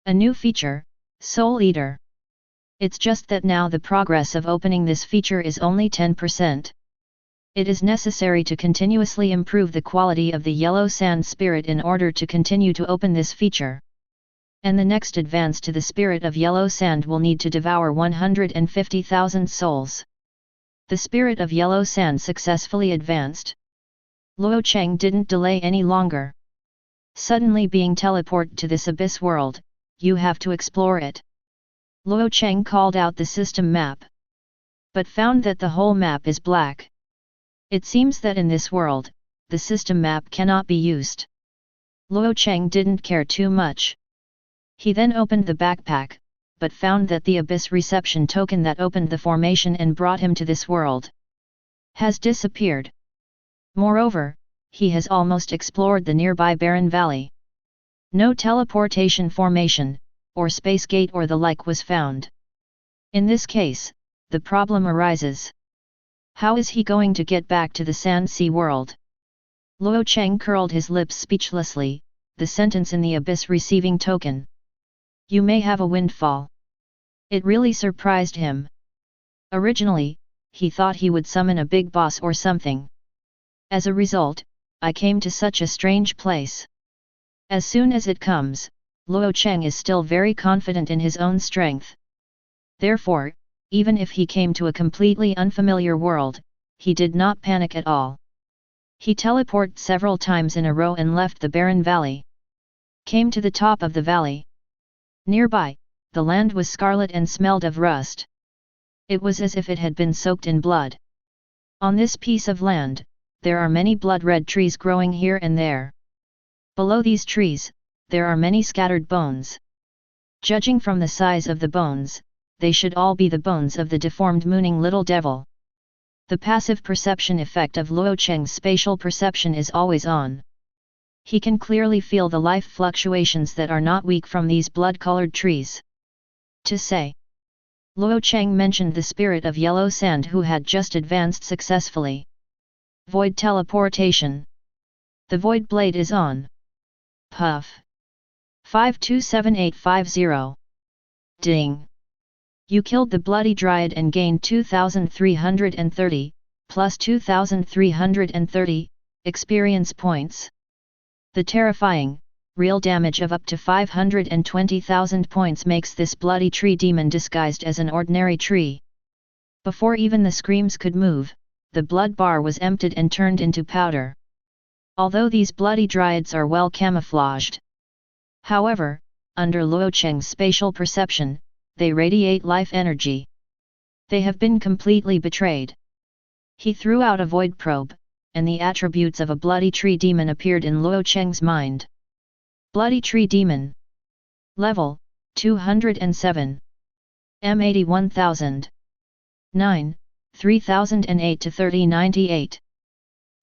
a new feature, Soul Eater. It's just that now the progress of opening this feature is only 10%. It is necessary to continuously improve the quality of the Yellow Sand spirit in order to continue to open this feature. And the next advance to the spirit of Yellow Sand will need to devour 150,000 souls. The spirit of Yellow Sand successfully advanced. Luo Cheng didn't delay any longer. Suddenly being teleported to this abyss world, you have to explore it. Luo Cheng called out the system map, but found that the whole map is black. It seems that in this world, the system map cannot be used. Luo Cheng didn't care too much. He then opened the backpack, but found that the abyss reception token that opened the formation and brought him to this world has disappeared. Moreover, he has almost explored the nearby barren valley. No teleportation formation, or space gate or the like was found. In this case, the problem arises. How is he going to get back to the Sand Sea world? Luo Cheng curled his lips speechlessly, the sentence in the abyss receiving token. You may have a windfall. It really surprised him. Originally, he thought he would summon a big boss or something. As a result, I came to such a strange place. As soon as it comes, Luo Cheng is still very confident in his own strength. Therefore, even if he came to a completely unfamiliar world, he did not panic at all. He teleported several times in a row and left the barren valley. Came to the top of the valley. Nearby, the land was scarlet and smelled of rust. It was as if it had been soaked in blood. On this piece of land, there are many blood-red trees growing here and there. Below these trees, there are many scattered bones. Judging from the size of the bones, they should all be the bones of the deformed mooning little devil. The passive perception effect of Luo Cheng's spatial perception is always on. He can clearly feel the life fluctuations that are not weak from these blood-colored trees. To say, Luo Cheng mentioned the spirit of Yellow Sand who had just advanced successfully. Void teleportation. The void blade is on. Puff. 527850. Ding. You killed the bloody dryad and gained 2330, plus 2330, experience points. The terrifying, real damage of up to 520,000 points makes this bloody tree demon disguised as an ordinary tree. Before even the screams could move, the blood bar was emptied and turned into powder. Although these bloody dryads are well camouflaged. However, under Luo Cheng's spatial perception, they radiate life energy. They have been completely betrayed. He threw out a void probe, and the attributes of a bloody tree demon appeared in Luo Cheng's mind. Bloody tree demon. Level, 207. M81,000. 9, 3008 to 3098.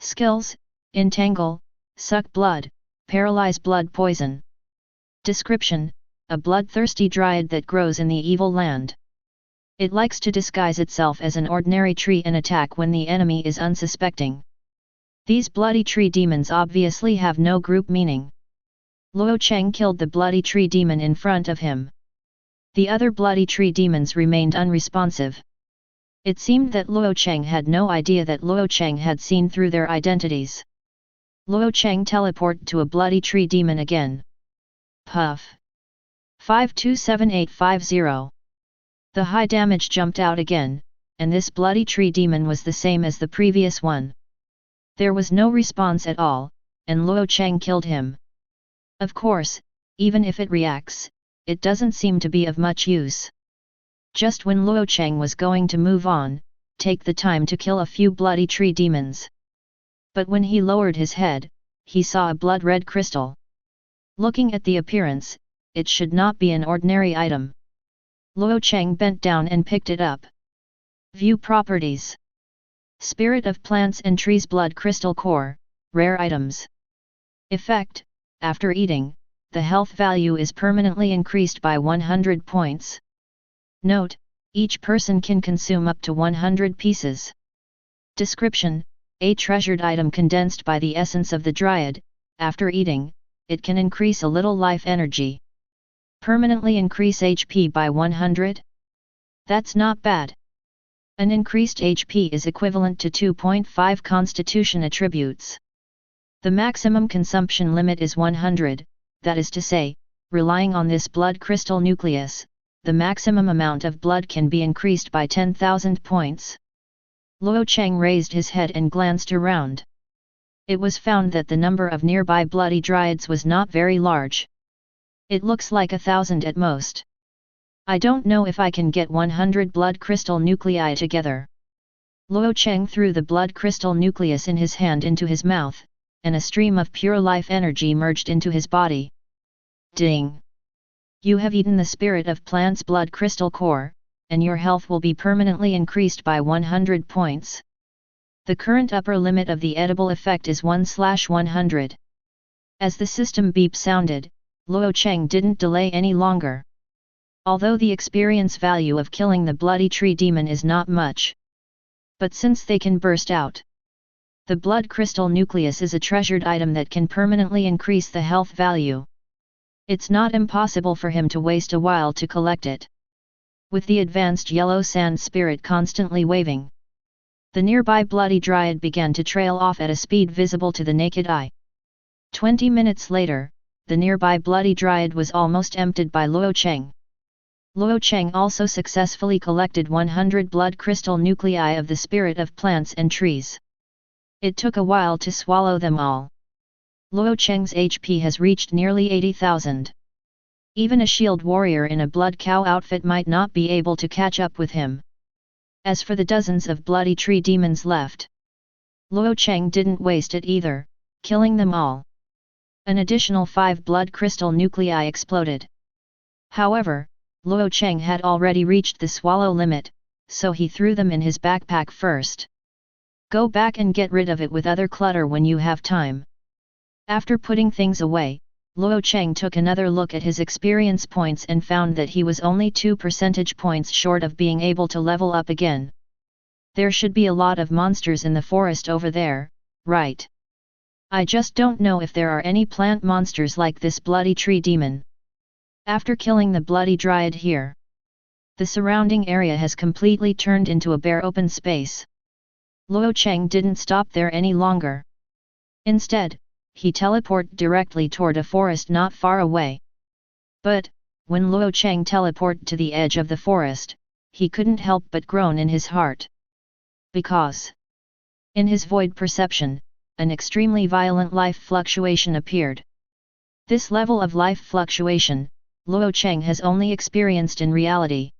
Skills, Entangle, Suck Blood, Paralyze Blood Poison. Description: a bloodthirsty dryad that grows in the evil land. It likes to disguise itself as an ordinary tree and attack when the enemy is unsuspecting. These bloody tree demons obviously have no group meaning. Luo Cheng killed the bloody tree demon in front of him. The other bloody tree demons remained unresponsive. It seemed that Luo Cheng had no idea that Luo Cheng had seen through their identities. Luo Cheng teleported to a bloody tree demon again. Puff. 527850. The high damage jumped out again, and this bloody tree demon was the same as the previous one. There was no response at all, and Luo Cheng killed him. Of course, even if it reacts, it doesn't seem to be of much use. Just when Luo Cheng was going to move on, take the time to kill a few bloody tree demons. But when he lowered his head, he saw a blood-red crystal. Looking at the appearance, it should not be an ordinary item. Luo Cheng bent down and picked it up. View properties. Spirit of plants and trees, blood crystal core, rare items. Effect: after eating, the health value is permanently increased by 100 points. Note: each person can consume up to 100 pieces. Description: a treasured item condensed by the essence of the dryad. After eating, it can increase a little life energy. Permanently increase HP by 100? That's not bad. An increased HP is equivalent to 2.5 constitution attributes. The maximum consumption limit is 100, that is to say, relying on this blood crystal nucleus, the maximum amount of blood can be increased by 10,000 points. Luo Cheng raised his head and glanced around. It was found that the number of nearby bloody dryads was not very large. It looks like 1,000 at most. I don't know if I can get 100 blood crystal nuclei together. Luo Cheng threw the blood crystal nucleus in his hand into his mouth, and a stream of pure life energy merged into his body. Ding! You have eaten the spirit of plant's blood crystal core, and your health will be permanently increased by 100 points. The current upper limit of the edible effect is 1/100. As the system beep sounded, Luo Cheng didn't delay any longer. Although the experience value of killing the bloody tree demon is not much, but since they can burst out, the blood crystal nucleus is a treasured item that can permanently increase the health value. It's not impossible for him to waste a while to collect it. With the advanced yellow sand spirit constantly waving, the nearby bloody dryad began to trail off at a speed visible to the naked eye. 20 minutes later, the nearby bloody dryad was almost emptied by Luo Cheng. Luo Cheng also successfully collected 100 blood crystal nuclei of the spirit of plants and trees. It took a while to swallow them all. Luo Cheng's HP has reached nearly 80,000. Even a shield warrior in a blood cow outfit might not be able to catch up with him. As for the dozens of bloody tree demons left, Luo Cheng didn't waste it either, killing them all. An additional 5 blood crystal nuclei exploded. However, Luo Cheng had already reached the swallow limit, so he threw them in his backpack first. Go back and get rid of it with other clutter when you have time. After putting things away, Luo Cheng took another look at his experience points and found that he was only 2 percentage points short of being able to level up again. There should be a lot of monsters in the forest over there, right? I just don't know if there are any plant monsters like this bloody tree demon. After killing the bloody dryad here, the surrounding area has completely turned into a bare open space. Luo Cheng didn't stop there any longer. Instead, he teleported directly toward a forest not far away. But, when Luo Cheng teleported to the edge of the forest, he couldn't help but groan in his heart. Because, in his void perception, an extremely violent life fluctuation appeared. This level of life fluctuation, Luo Cheng has only experienced in reality.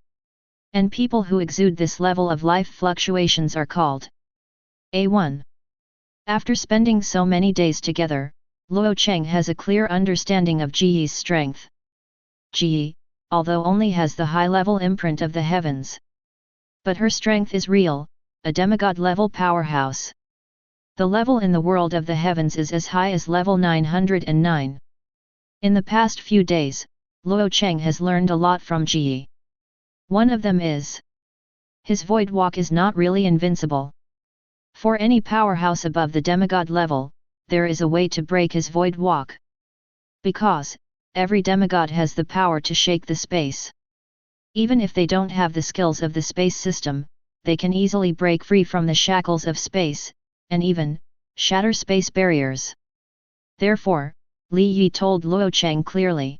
And people who exude this level of life fluctuations are called A1. After spending so many days together, Luo Cheng has a clear understanding of Ji's strength. Ji, although only has the high-level imprint of the heavens, but her strength is real, a demigod-level powerhouse. The level in the world of the heavens is as high as level 909. In the past few days, Luo Cheng has learned a lot from Ji. One of them is, his void walk is not really invincible. For any powerhouse above the demigod level, there is a way to break his void walk. Because, every demigod has the power to shake the space. Even if they don't have the skills of the space system, they can easily break free from the shackles of space, and even, shatter space barriers. Therefore, Li Yi told Luo Cheng clearly.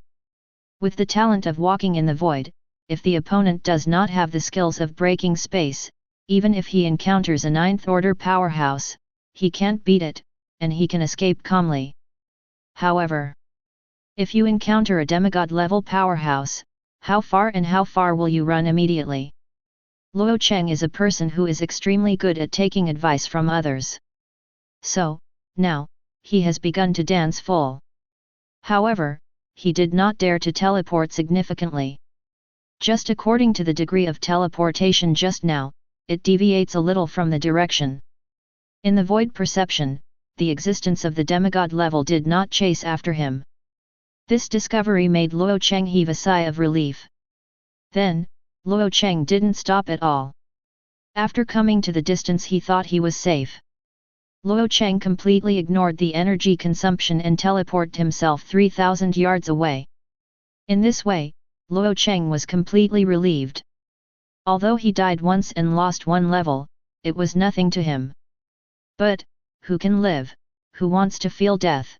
With the talent of walking in the void, if the opponent does not have the skills of breaking space, even if he encounters a ninth-order powerhouse, he can't beat it, and he can escape calmly. However, if you encounter a demigod-level powerhouse, how far will you run immediately? Luo Cheng is a person who is extremely good at taking advice from others. So, now, he has begun to dance full. However, he did not dare to teleport significantly. Just according to the degree of teleportation just now, it deviates a little from the direction. In the void perception, the existence of the demigod level did not chase after him. This discovery made Luo Cheng heave a sigh of relief. Then, Luo Cheng didn't stop at all. After coming to the distance he thought he was safe. Luo Cheng completely ignored the energy consumption and teleported himself 3,000 yards away. In this way, Luo Cheng was completely relieved. Although he died once and lost one level, it was nothing to him. But, who can live? Who wants to feel death?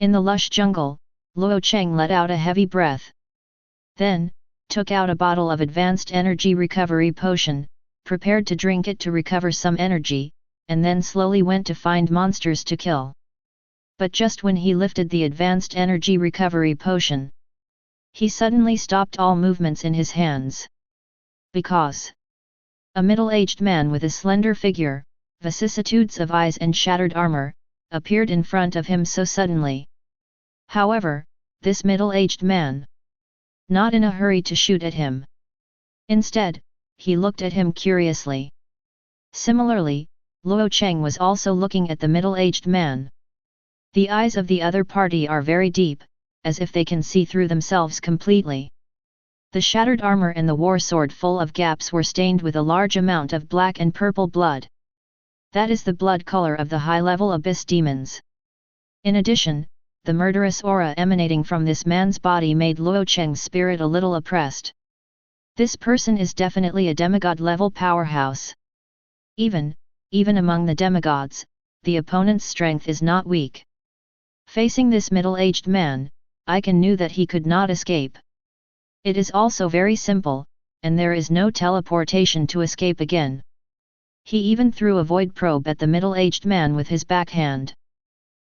In the lush jungle, Luo Cheng let out a heavy breath. Then, took out a bottle of advanced energy recovery potion, prepared to drink it to recover some energy, and then slowly went to find monsters to kill. But just when he lifted the advanced energy recovery potion, he suddenly stopped all movements in his hands. Because a middle-aged man with a slender figure, vicissitudes of eyes and shattered armor, appeared in front of him so suddenly. However, this middle-aged man, not in a hurry to shoot at him. Instead, he looked at him curiously. Similarly, Luo Cheng was also looking at the middle-aged man. The eyes of the other party are very deep, as if they can see through themselves completely. The shattered armor and the war sword full of gaps were stained with a large amount of black and purple blood. That is the blood color of the high-level abyss demons. In addition, the murderous aura emanating from this man's body made Luo Cheng's spirit a little oppressed. This person is definitely a demigod-level powerhouse. Even among the demigods, the opponent's strength is not weak. Facing this middle-aged man, I knew that he could not escape. It is also very simple, and there is no teleportation to escape again. He even threw a void probe at the middle-aged man with his backhand.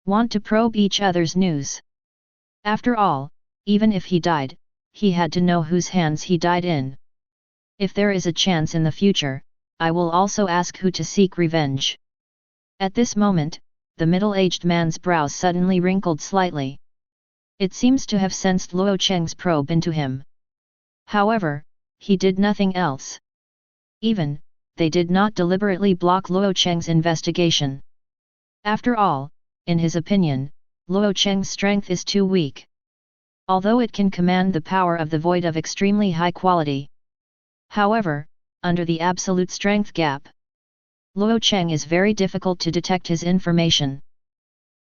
Want to probe each other's news? After all, even if he died, he had to know whose hands he died in. If there is a chance in the future, I will also ask who to seek revenge. At this moment, the middle-aged man's brows suddenly wrinkled slightly. It seems to have sensed Luo Cheng's probe into him. However, he did nothing else. They did not deliberately block Luo Cheng's investigation. After all, in his opinion, Luo Cheng's strength is too weak. Although it can command the power of the void of extremely high quality. However, under the absolute strength gap, Luo Cheng is very difficult to detect his information.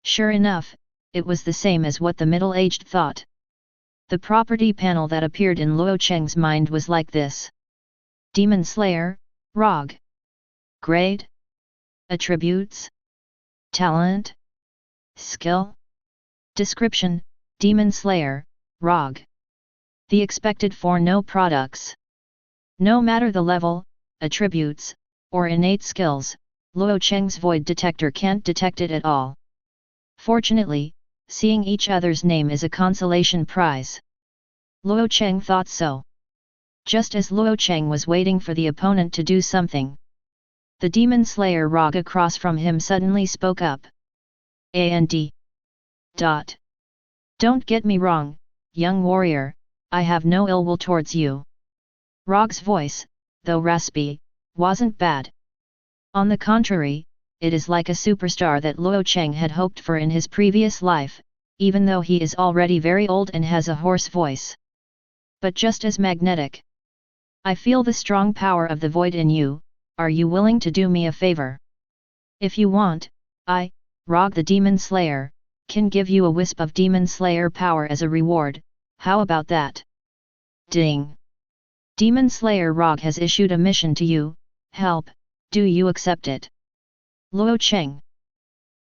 Sure enough, it was the same as what the middle-aged thought. The property panel that appeared in Luo Cheng's mind was like this. Demon Slayer, ROG. Grade? Attributes? Talent? Skill? Description, Demon Slayer, ROG. The expected for no products. No matter the level, attributes, or innate skills, Luo Cheng's void detector can't detect it at all. Fortunately, seeing each other's name is a consolation prize. Luo Cheng thought so. Just as Luo Cheng was waiting for the opponent to do something, the Demon Slayer ROG across from him suddenly spoke up. And. Don't get me wrong, young warrior, I have no ill will towards you. ROG's voice, though raspy, wasn't bad. On the contrary, it is like a superstar that Luo Cheng had hoped for in his previous life, even though he is already very old and has a hoarse voice. But just as magnetic. I feel the strong power of the void in you, are you willing to do me a favor? If you want, I, ROG the Demon Slayer, can give you a wisp of Demon Slayer power as a reward, how about that? Ding! Demon Slayer ROG has issued a mission to you, help, do you accept it? Luo Cheng.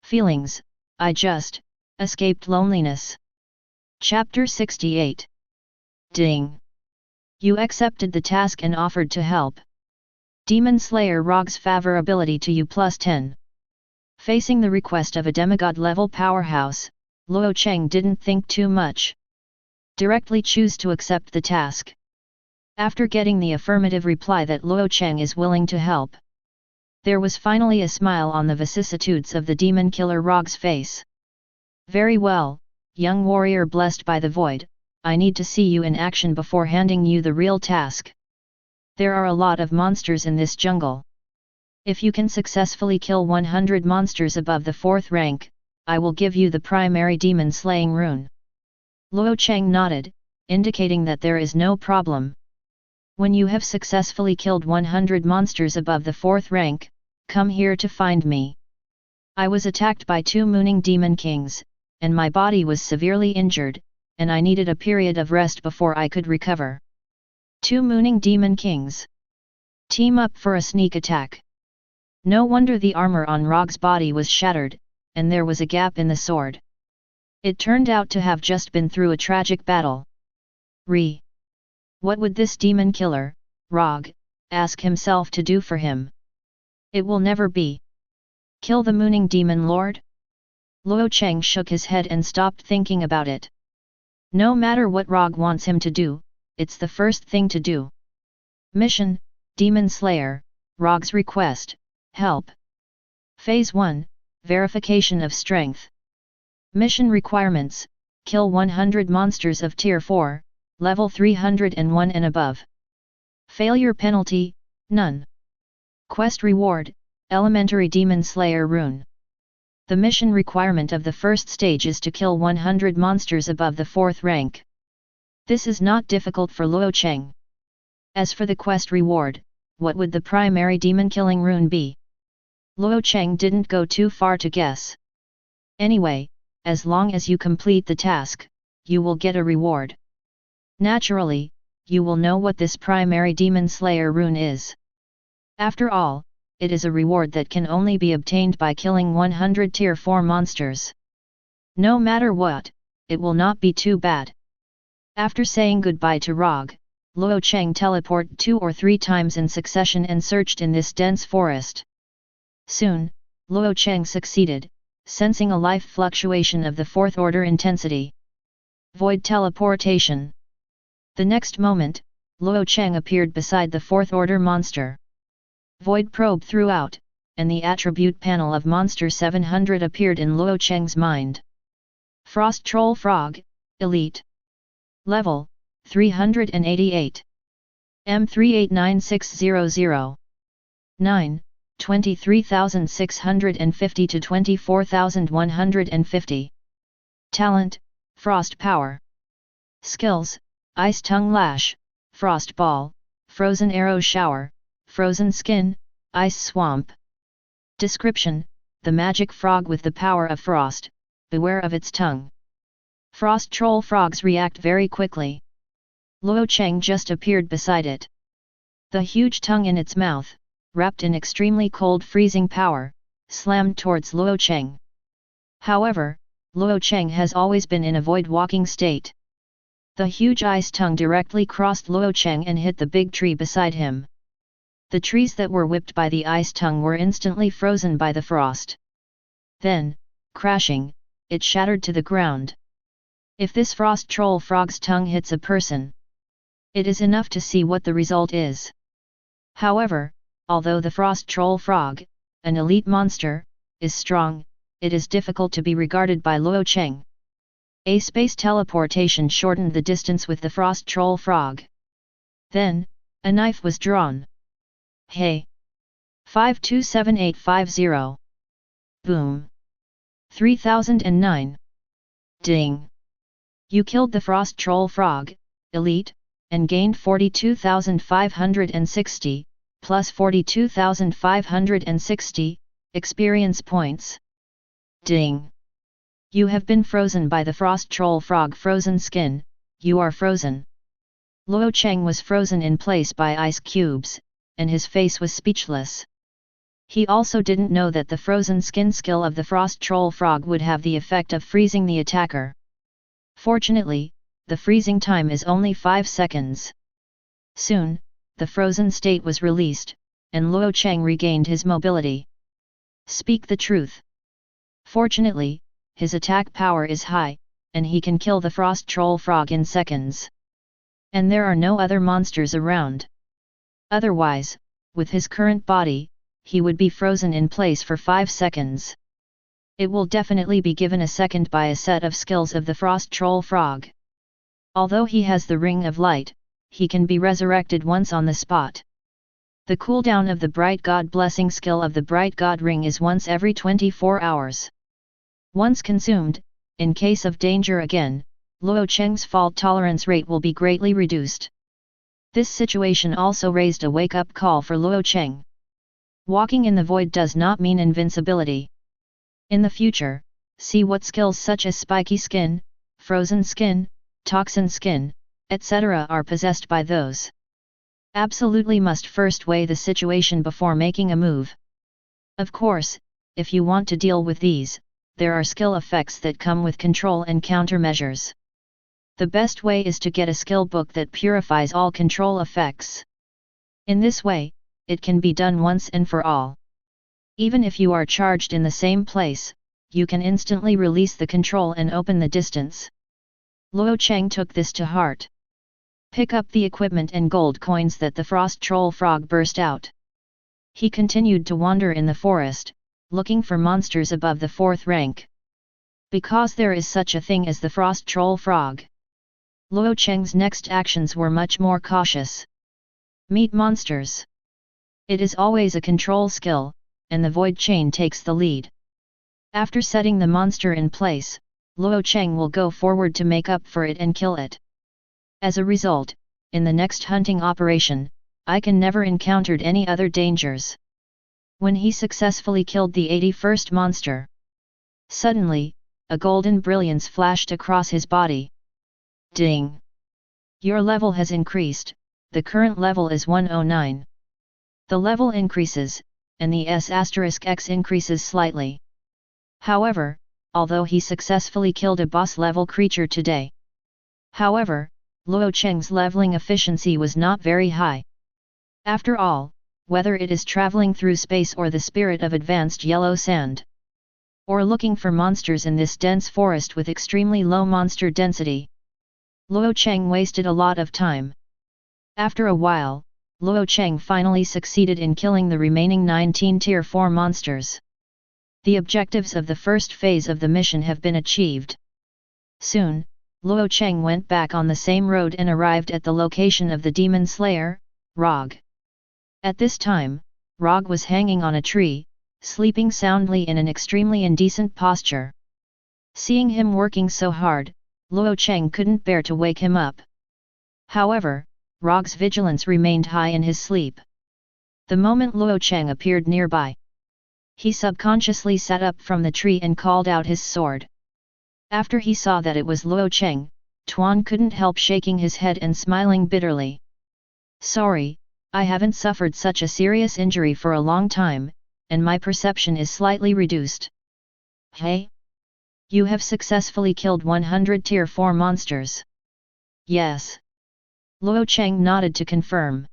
Feelings, I just escaped loneliness. Chapter 68. Ding! You accepted the task and offered to help. Demon Slayer ROG's favorability to you +10. Facing the request of a demigod-level powerhouse, Luo Cheng didn't think too much. Directly choose to accept the task. After getting the affirmative reply that Luo Cheng is willing to help, there was finally a smile on the vicissitudes of the demon killer Rog's face. Very well, young warrior blessed by the void, I need to see you in action before handing you the real task. There are a lot of monsters in this jungle. If you can successfully kill 100 monsters above the 4th rank, I will give you the primary demon slaying rune. Luo Cheng nodded, indicating that there is no problem. When you have successfully killed 100 monsters above the 4th rank, come here to find me. I was attacked by 2 mooning demon kings, and my body was severely injured, and I needed a period of rest before I could recover. 2 mooning demon kings. Team up for a sneak attack. No wonder the armor on Rog's body was shattered, and there was a gap in the sword. It turned out to have just been through a tragic battle. What would this demon killer, Rog, ask himself to do for him? It will never be. Kill the mooning demon lord? Luo Cheng shook his head and stopped thinking about it. No matter what Rog wants him to do, it's the first thing to do. Mission, Demon Slayer, Rog's request, help. Phase 1, Verification of Strength. Mission requirements, kill 100 monsters of Tier 4, level 301 and above. Failure penalty, none. Quest reward, Elementary Demon Slayer rune. The mission requirement of the first stage is to kill 100 monsters above the 4th rank. This is not difficult for Luo Cheng. As for the quest reward, what would the primary demon killing rune be? Luo Cheng didn't go too far to guess. Anyway, as long as you complete the task, you will get a reward. Naturally, you will know what this primary demon slayer rune is. After all, it is a reward that can only be obtained by killing 100 Tier 4 monsters. No matter what, it will not be too bad. After saying goodbye to Rog, Luo Cheng teleported 2 or 3 times in succession and searched in this dense forest. Soon, Luo Cheng succeeded, sensing a life fluctuation of the 4th order intensity. Void teleportation. The next moment, Luo Cheng appeared beside the 4th order monster. Void probe throughout, and the attribute panel of Monster 700 appeared in Luo Cheng's mind. Frost Troll Frog, Elite. Level, 388. M389600. 9, 23,650 to 24,150. Talent, Frost Power. Skills, Ice Tongue Lash, Frost Ball, Frozen Arrow Shower, Frozen Skin, Ice Swamp. Description: the magic frog with the power of frost, beware of its tongue. Frost troll frogs react very quickly. Luo Cheng just appeared beside it. The huge tongue in its mouth, wrapped in extremely cold freezing power, slammed towards Luo Cheng. However, Luo Cheng has always been in a void walking state. The huge ice tongue directly crossed Luo Cheng and hit the big tree beside him. The trees that were whipped by the ice tongue were instantly frozen by the frost. Then, crashing, it shattered to the ground. If this frost troll frog's tongue hits a person, it is enough to see what the result is. However, although the frost troll frog, an elite monster, is strong, it is difficult to be regarded by Luo Cheng. A space teleportation shortened the distance with the frost troll frog. Then, a knife was drawn. Hey! 527850. Boom! 3009. Ding! You killed the frost troll frog, elite, and gained 42,560, plus 42,560, experience points. Ding! You have been frozen by the frost troll frog frozen skin, you are frozen. Luo Cheng was frozen in place by ice cubes, and his face was speechless. He also didn't know that the frozen skin skill of the frost troll frog would have the effect of freezing the attacker. Fortunately, the freezing time is only 5 seconds. Soon, the frozen state was released, and Luo Cheng regained his mobility. Speak the truth. Fortunately, his attack power is high, and he can kill the frost troll frog in seconds. and there are no other monsters around. Otherwise, with his current body, he would be frozen in place for 5 seconds. It will definitely be given a second by a set of skills of the Frost Troll Frog. Although he has the Ring of Light, he can be resurrected once on the spot. The cooldown of the Bright God Blessing skill of the Bright God Ring is once every 24 hours. Once consumed, in case of danger again, Luo Cheng's fault tolerance rate will be greatly reduced. This situation also raised a wake-up call for Luo Cheng. Walking in the void does not mean invincibility. In the future, see what skills such as spiky skin, frozen skin, toxin skin, etc. are possessed by those. Absolutely must first weigh the situation before making a move. Of course, if you want to deal with these, there are skill effects that come with control and countermeasures. The best way is to get a skill book that purifies all control effects. In this way, it can be done once and for all. Even if you are charged in the same place, you can instantly release the control and open the distance. Luo Cheng took this to heart. Pick up the equipment and gold coins that the Frost Troll Frog burst out. He continued to wander in the forest, looking for monsters above the 4th rank. Because there is such a thing as the Frost Troll Frog. Luo Cheng's next actions were much more cautious. Meet monsters. It is always a control skill, and the Void Chain takes the lead. After setting the monster in place, Luo Cheng will go forward to make up for it and kill it. As a result, in the next hunting operation, I can never encountered any other dangers. When he successfully killed the 81st monster, suddenly, a golden brilliance flashed across his body. Ding! Your level has increased, the current level is 109. The level increases, and the s*x increases slightly. However, although he successfully killed a boss-level creature today. However, Luo Cheng's leveling efficiency was not very high. After all, whether it is traveling through space or the spirit of advanced yellow sand, or looking for monsters in this dense forest with extremely low monster density, Luo Cheng wasted a lot of time. After a while, Luo Cheng finally succeeded in killing the remaining 19 Tier 4 monsters. The objectives of the first phase of the mission have been achieved. Soon, Luo Cheng went back on the same road and arrived at the location of the demon slayer, Rog. At this time, Rog was hanging on a tree, sleeping soundly in an extremely indecent posture. Seeing him working so hard, Luo Cheng couldn't bear to wake him up. However, Rog's vigilance remained high in his sleep. The moment Luo Cheng appeared nearby, he subconsciously sat up from the tree and called out his sword. After he saw that it was Luo Cheng, Tuan couldn't help shaking his head and smiling bitterly. Sorry, I haven't suffered such a serious injury for a long time, and my perception is slightly reduced. Hey? You have successfully killed 100 Tier 4 monsters. Yes. Luo Cheng nodded to confirm.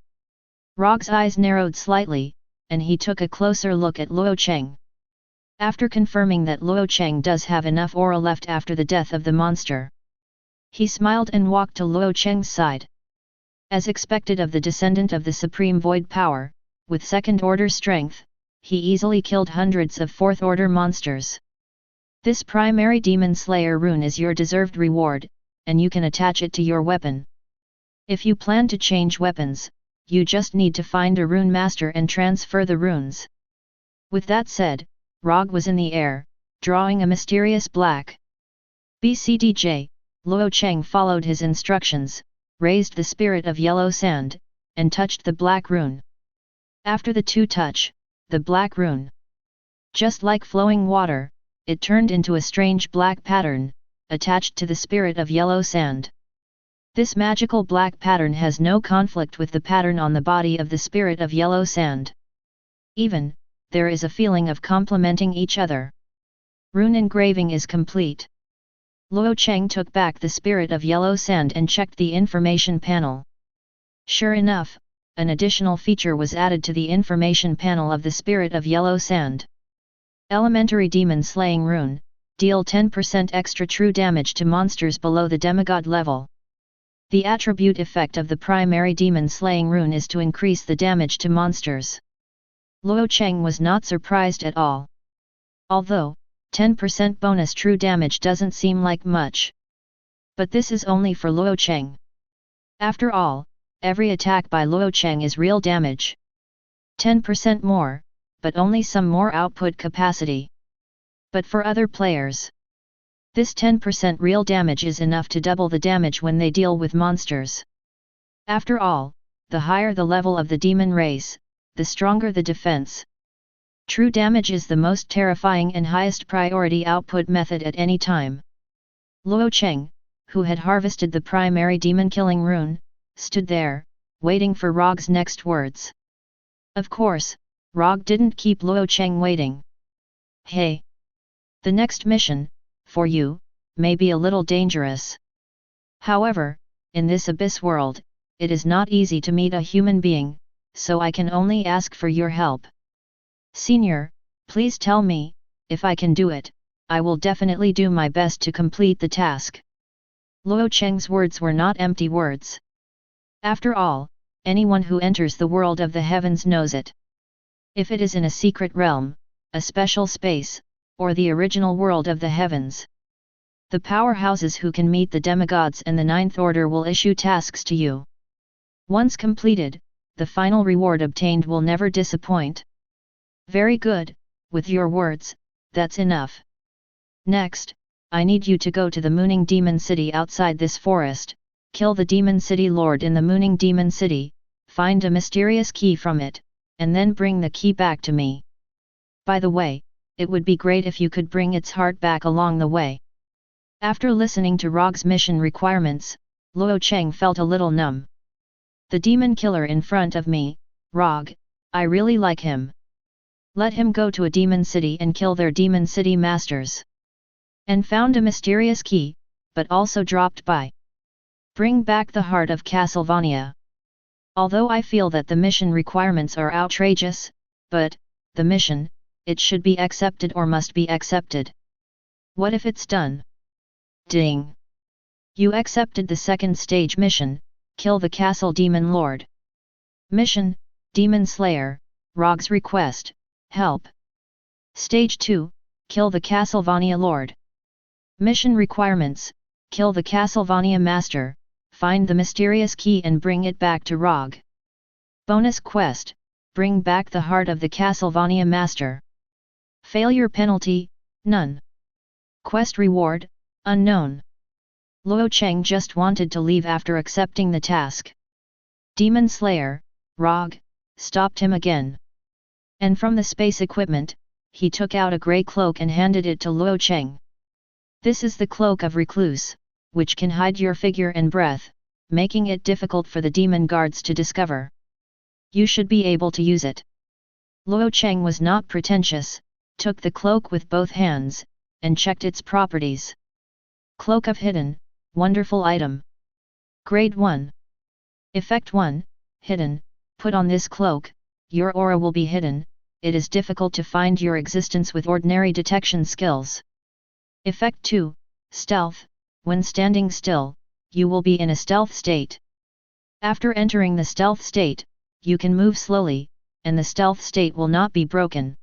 Rog's eyes narrowed slightly, and he took a closer look at Luo Cheng. After confirming that Luo Cheng does have enough aura left after the death of the monster, he smiled and walked to Luo Cheng's side. As expected of the descendant of the supreme void power, with second-order strength, he easily killed hundreds of fourth-order monsters. This primary demon slayer rune is your deserved reward, and you can attach it to your weapon. If you plan to change weapons, you just need to find a rune master and transfer the runes. With that said, Rog was in the air, drawing a mysterious black BCDJ. Luo Cheng followed his instructions, raised the spirit of yellow sand, and touched the black rune. After the two touch, the black rune, just like flowing water, it turned into a strange black pattern, attached to the spirit of yellow sand. This magical black pattern has no conflict with the pattern on the body of the spirit of yellow sand. Even, there is a feeling of complementing each other. Rune engraving is complete. Luo Cheng took back the spirit of yellow sand and checked the information panel. Sure enough, an additional feature was added to the information panel of the spirit of yellow sand. Elementary demon slaying rune, deal 10% extra true damage to monsters below the demigod level. The attribute effect of the primary demon slaying rune is to increase the damage to monsters. Luo Cheng was not surprised at all. Although, 10% bonus true damage doesn't seem like much. But this is only for Luo Cheng. After all, every attack by Luo Cheng is real damage. 10% more, but only some more output capacity. But for other players, this 10% real damage is enough to double the damage when they deal with monsters. After all, the higher the level of the demon race, the stronger the defense. True damage is the most terrifying and highest priority output method at any time. Luo Cheng, who had harvested the primary demon killing rune, stood there, waiting for Rog's next words. Of course, Rog didn't keep Luo Cheng waiting. Hey! The next mission, for you, may be a little dangerous. However, in this abyss world, it is not easy to meet a human being, so I can only ask for your help. Senior, please tell me, if I can do it, I will definitely do my best to complete the task. Luo Cheng's words were not empty words. After all, anyone who enters the world of the heavens knows it. If it is in a secret realm, a special space, or the original world of the heavens, the powerhouses who can meet the demigods and the ninth order will issue tasks to you. Once completed, the final reward obtained will never disappoint. Very good, with your words, that's enough. Next, I need you to go to the Mooning Demon City outside this forest, kill the Demon City Lord in the Mooning Demon City, find a mysterious key from it, and then bring the key back to me. By the way, it would be great if you could bring its heart back along the way. After listening to Rog's mission requirements, Luo Cheng felt a little numb. The demon killer in front of me, Rog, I really like him. Let him go to a demon city and kill their demon city masters. And found a mysterious key, but also dropped by. Bring back the heart of Castlevania. Although I feel that the mission requirements are outrageous, but, the mission, it should be accepted or must be accepted. What if it's done? Ding! You accepted the second stage mission, kill the Castle Demon Lord. Mission, Demon Slayer, Rog's request, help. Stage 2, kill the Castlevania Lord. Mission requirements, kill the Castlevania Master, find the mysterious key and bring it back to Rog. Bonus quest, bring back the heart of the Castlevania Master. Failure penalty, none. Quest reward, unknown. Luo Cheng just wanted to leave after accepting the task. Demon Slayer, Rog, stopped him again. And from the space equipment, he took out a grey cloak and handed it to Luo Cheng. This is the cloak of recluse, which can hide your figure and breath, making it difficult for the demon guards to discover. You should be able to use it. Luo Cheng was not pretentious, took the cloak with both hands, and checked its properties. Cloak of Hidden, wonderful item. Grade 1. Effect 1, Hidden, put on this cloak, your aura will be hidden, it is difficult to find your existence with ordinary detection skills. Effect 2, Stealth, when standing still, you will be in a stealth state. After entering the stealth state, you can move slowly, and the stealth state will not be broken.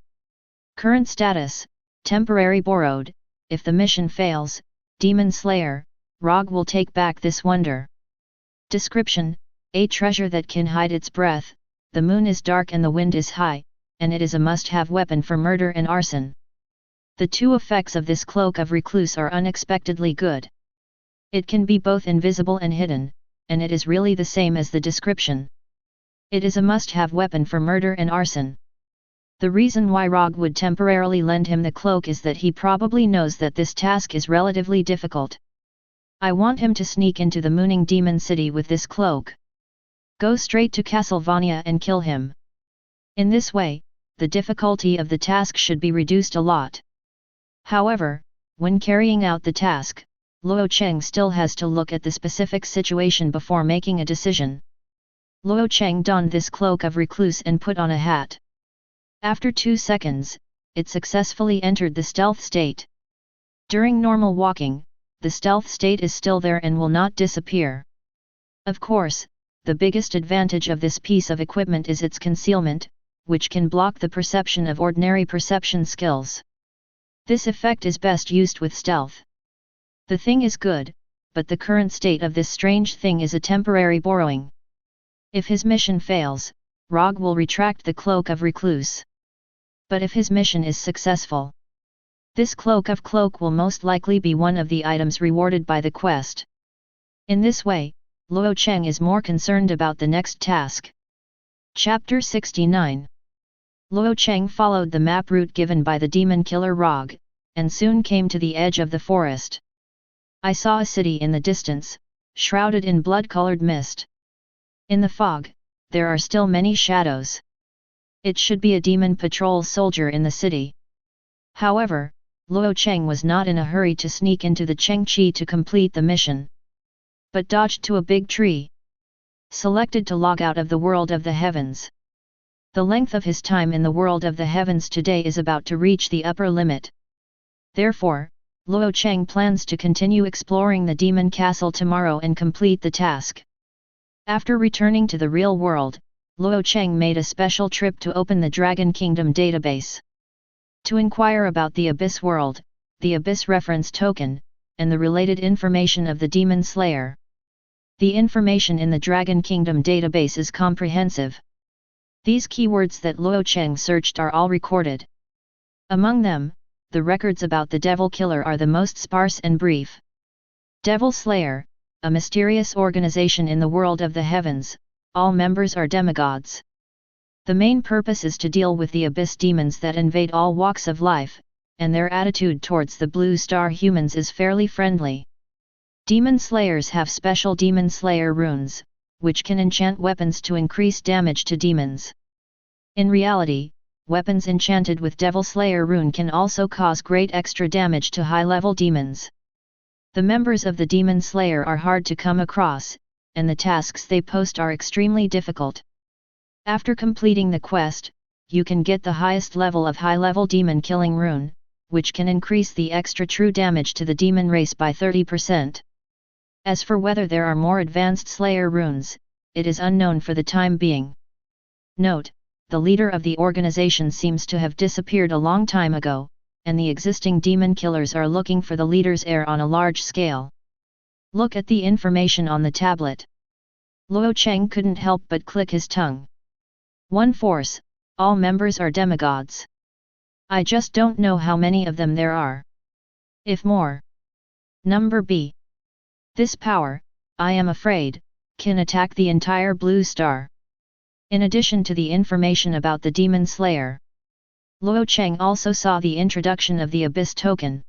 Current status, temporary borrowed, if the mission fails, Demon Slayer, Rog will take back this wonder. Description, a treasure that can hide its breath, the moon is dark and the wind is high, and it is a must-have weapon for murder and arson. The two effects of this cloak of recluse are unexpectedly good. It can be both invisible and hidden, and it is really the same as the description. It is a must-have weapon for murder and arson. The reason why Rog would temporarily lend him the cloak is that he probably knows that this task is relatively difficult. I want him to sneak into the Mooning Demon City with this cloak. Go straight to Castlevania and kill him. In this way, the difficulty of the task should be reduced a lot. However, when carrying out the task, Luo Cheng still has to look at the specific situation before making a decision. Luo Cheng donned this cloak of recluse and put on a hat. After 2 seconds, it successfully entered the stealth state. During normal walking, the stealth state is still there and will not disappear. Of course, the biggest advantage of this piece of equipment is its concealment, which can block the perception of ordinary perception skills. This effect is best used with stealth. The thing is good, but the current state of this strange thing is a temporary borrowing. If his mission fails, Rog will retract the Cloak of Recluse. But if his mission is successful, this Cloak will most likely be one of the items rewarded by the quest. In this way, Luo Cheng is more concerned about the next task. Chapter 69. Luo Cheng followed the map route given by the demon killer Rog, and soon came to the edge of the forest. I saw a city in the distance, shrouded in blood-colored mist. In the fog, there are still many shadows. It should be a demon patrol soldier in the city. However, Luo Cheng was not in a hurry to sneak into the Chengqi to complete the mission, but dodged to a big tree. Selected to log out of the world of the heavens. The length of his time in the world of the heavens today is about to reach the upper limit. Therefore, Luo Cheng plans to continue exploring the demon castle tomorrow and complete the task. After returning to the real world, Luo Cheng made a special trip to open the Dragon Kingdom database. To inquire about the Abyss world, the Abyss reference token, and the related information of the Demon Slayer. The information in the Dragon Kingdom database is comprehensive. These keywords that Luo Cheng searched are all recorded. Among them, the records about the Devil Killer are the most sparse and brief. Devil Slayer, a mysterious organization in the world of the heavens, all members are demigods. The main purpose is to deal with the abyss demons that invade all walks of life, and their attitude towards the Blue Star humans is fairly friendly. Demon Slayers have special Demon Slayer runes, which can enchant weapons to increase damage to demons. In reality, weapons enchanted with Devil Slayer rune can also cause great extra damage to high-level demons. The members of the Demon Slayer are hard to come across, and the tasks they post are extremely difficult. After completing the quest, you can get the highest level of high-level demon killing rune, which can increase the extra true damage to the demon race by 30%. As for whether there are more advanced Slayer runes, it is unknown for the time being. Note: the leader of the organization seems to have disappeared a long time ago, and the existing demon killers are looking for the leader's heir on a large scale. Look at the information on the tablet. Luo Cheng couldn't help but click his tongue. One force, all members are demigods. I just don't know how many of them there are. If more. Number B. This power, I am afraid, can attack the entire Blue Star. In addition to the information about the Demon Slayer, Luo Cheng also saw the introduction of the Abyss token.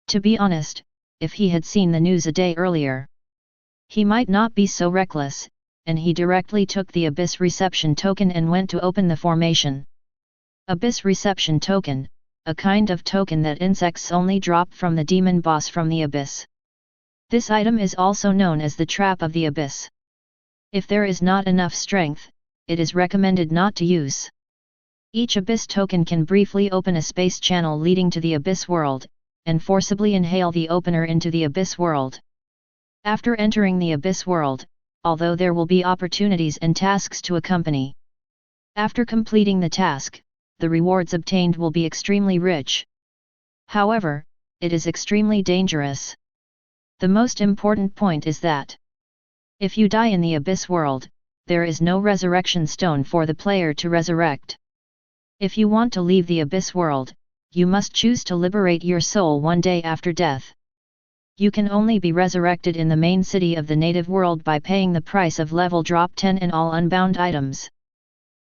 To be honest, if he had seen the news a day earlier, he might not be so reckless, and he directly took the Abyss reception token and went to open the formation. Abyss reception token, a kind of token that insects only drop from the demon boss from the Abyss. This item is also known as the Trap of the Abyss. If there is not enough strength, it is recommended not to use. Each Abyss token can briefly open a space channel leading to the Abyss world, and forcibly inhale the opener into the Abyss world. After entering the Abyss world, although there will be opportunities and tasks to accompany, after completing the task, the rewards obtained will be extremely rich. However, it is extremely dangerous. The most important point is that if you die in the Abyss world, there is no resurrection stone for the player to resurrect. If you want to leave the Abyss world, you must choose to liberate your soul one day after death. You can only be resurrected in the main city of the native world by paying the price of level drop 10 in all unbound items.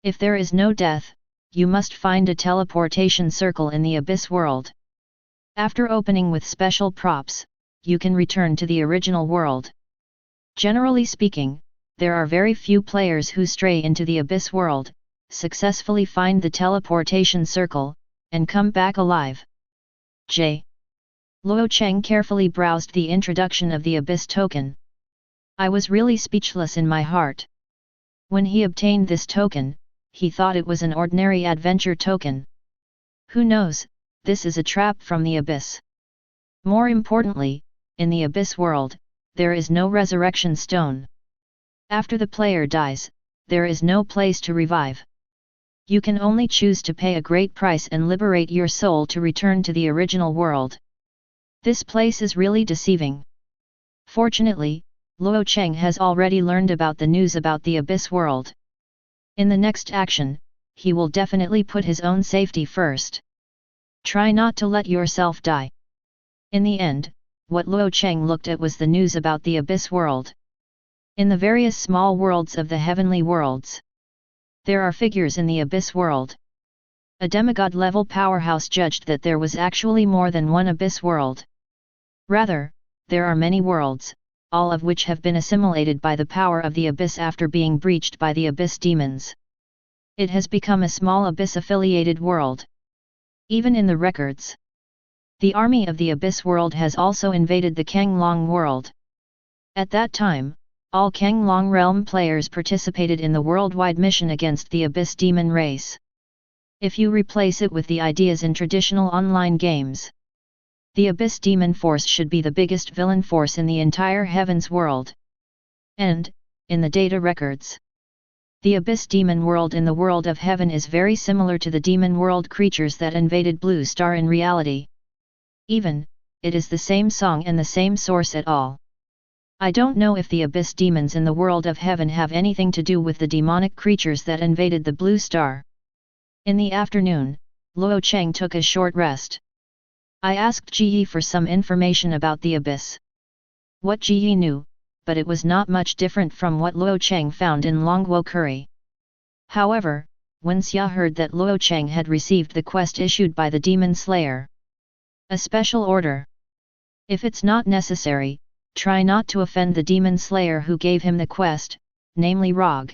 If there is no death, you must find a teleportation circle in the Abyss world. After opening with special props, you can return to the original world. Generally speaking, there are very few players who stray into the Abyss world, successfully find the teleportation circle, and come back alive. J. Luo Cheng carefully browsed the introduction of the Abyss token. I was really speechless in my heart. When he obtained this token, he thought it was an ordinary adventure token. Who knows, this is a trap from the Abyss. More importantly, in the Abyss world, there is no resurrection stone. After the player dies, there is no place to revive. You can only choose to pay a great price and liberate your soul to return to the original world. This place is really deceiving. Fortunately, Luo Cheng has already learned about the news about the Abyss world. In the next action, he will definitely put his own safety first. Try not to let yourself die. In the end, what Luo Cheng looked at was the news about the Abyss world. In the various small worlds of the heavenly worlds, there are figures in the Abyss world. A demigod-level powerhouse judged that there was actually more than one Abyss world. Rather, there are many worlds, all of which have been assimilated by the power of the Abyss after being breached by the Abyss demons. It has become a small Abyss-affiliated world. Even in the records, the army of the Abyss world has also invaded the Kanglong world. At that time, all Kanglong realm players participated in the worldwide mission against the Abyss demon race. If you replace it with the ideas in traditional online games, the Abyss demon force should be the biggest villain force in the entire Heavens world. And, in the data records, the Abyss demon world in the world of Heaven is very similar to the demon world creatures that invaded Blue Star in reality. Even, it is the same song and the same source at all. I don't know if the Abyss demons in the world of Heaven have anything to do with the demonic creatures that invaded the Blue Star. In the afternoon, Luo Cheng took a short rest. I asked Ji for some information about the Abyss. What Ji knew, but it was not much different from what Luo Cheng found in Longguo Curry. However, when Xia heard that Luo Cheng had received the quest issued by the Demon Slayer, a special order. If it's not necessary, try not to offend the Demon Slayer who gave him the quest, namely Rog.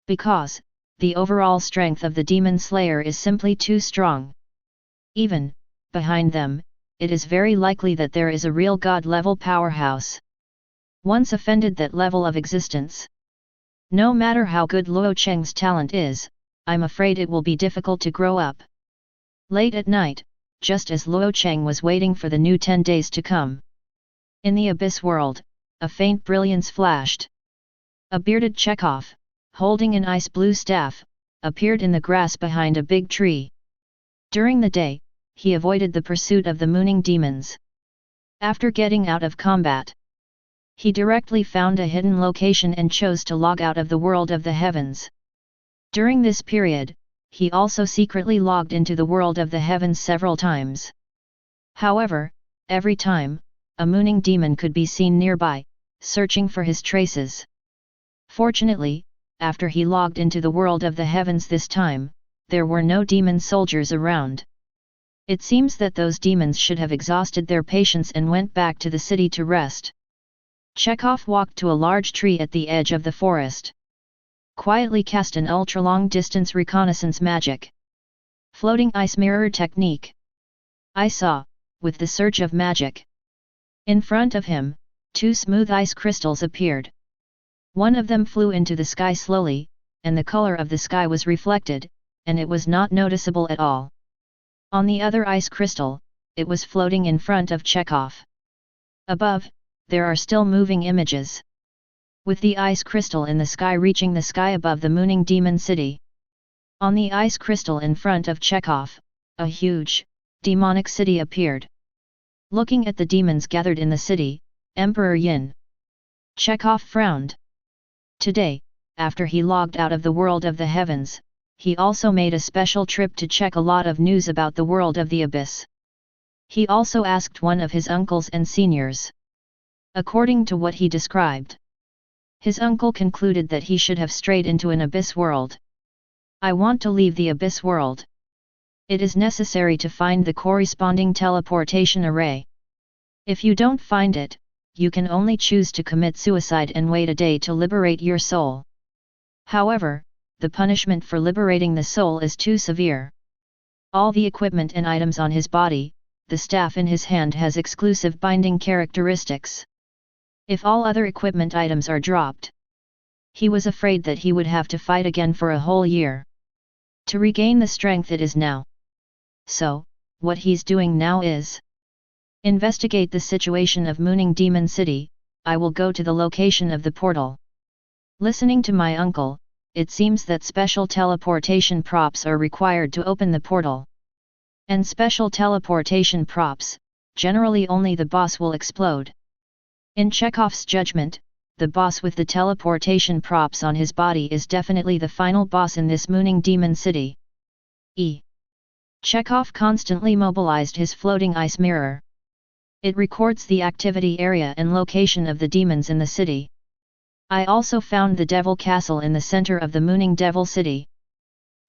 Because, the overall strength of the Demon Slayer is simply too strong. Even, behind them, it is very likely that there is a real god-level powerhouse. Once offended that level of existence, no matter how good Luo Cheng's talent is, I'm afraid it will be difficult to grow up. Late at night, just as Luo Cheng was waiting for the new 10 days to come, in the Abyss world, a faint brilliance flashed. A bearded Chekhov, holding an ice blue staff, appeared in the grass behind a big tree. During the day, he avoided the pursuit of the mooning demons. After getting out of combat, he directly found a hidden location and chose to log out of the world of the heavens. During this period, he also secretly logged into the world of the heavens several times. However, every time, a mooning demon could be seen nearby, searching for his traces. Fortunately, after he logged into the world of the heavens this time, there were no demon soldiers around. It seems that those demons should have exhausted their patience and went back to the city to rest. Chekhov walked to a large tree at the edge of the forest. Quietly cast an ultra-long distance reconnaissance magic. Floating ice mirror technique. I saw, with the surge of magic. In front of him, 2 smooth ice crystals appeared. One of them flew into the sky slowly, and the color of the sky was reflected, and it was not noticeable at all. On the other ice crystal, it was floating in front of Chekhov. Above, there are still moving images. With the ice crystal in the sky reaching the sky above the mooning demon city. On the ice crystal in front of Chekhov, a huge, demonic city appeared. Looking at the demons gathered in the city, Emperor Yin. Chekhov frowned. Today, after he logged out of the world of the heavens, he also made a special trip to check a lot of news about the world of the Abyss. He also asked one of his uncles and seniors. According to what he described, his uncle concluded that he should have strayed into an Abyss world. I want to leave the Abyss world. It is necessary to find the corresponding teleportation array. If you don't find it, you can only choose to commit suicide and wait a day to liberate your soul. However, the punishment for liberating the soul is too severe. All the equipment and items on his body, the staff in his hand has exclusive binding characteristics. If all other equipment items are dropped, he was afraid that he would have to fight again for a whole year. To regain the strength it is now. So, what he's doing now is investigate the situation of Mooning Demon City. I will go to the location of the portal. Listening to my uncle, it seems that special teleportation props are required to open the portal. And special teleportation props, generally only the boss will explode. In Chekhov's judgment, the boss with the teleportation props on his body is definitely the final boss in this mooning demon city. Chekhov constantly mobilized his floating ice mirror. It records the activity area and location of the demons in the city. I also found the Devil Castle in the center of the mooning Devil City.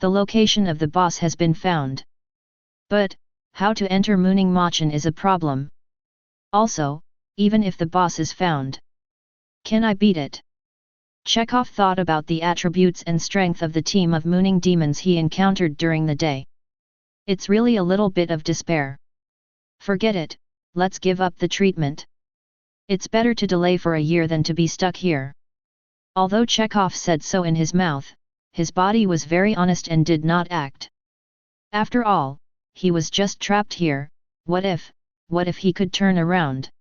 The location of the boss has been found. But, how to enter mooning Machen is a problem. Also, even if the boss is found, can I beat it? Chekhov thought about the attributes and strength of the team of mooning demons he encountered during the day. It's really a little bit of despair. Forget it, let's give up the treatment. It's better to delay for a year than to be stuck here. Although Chekhov said so in his mouth, his body was very honest and did not act. After all, he was just trapped here. What if he could turn around?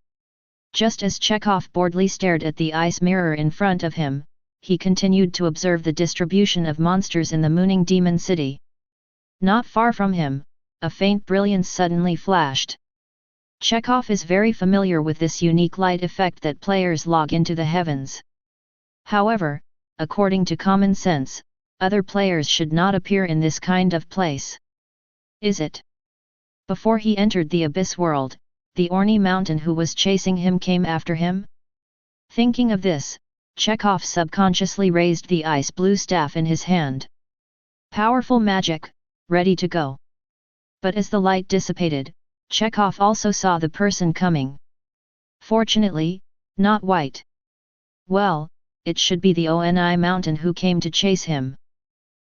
Just as Chekhov boredly stared at the ice mirror in front of him, he continued to observe the distribution of monsters in the mooning demon city. Not far from him, a faint brilliance suddenly flashed. Chekhov is very familiar with this unique light effect that players log into the heavens. However, according to common sense, other players should not appear in this kind of place. Is it? Before he entered the Abyss world, the Orny Mountain who was chasing him came after him? Thinking of this, Chekhov subconsciously raised the ice blue staff in his hand. Powerful magic, ready to go. But as the light dissipated, Chekhov also saw the person coming. Fortunately, not white. Well, it should be the Oni Mountain who came to chase him.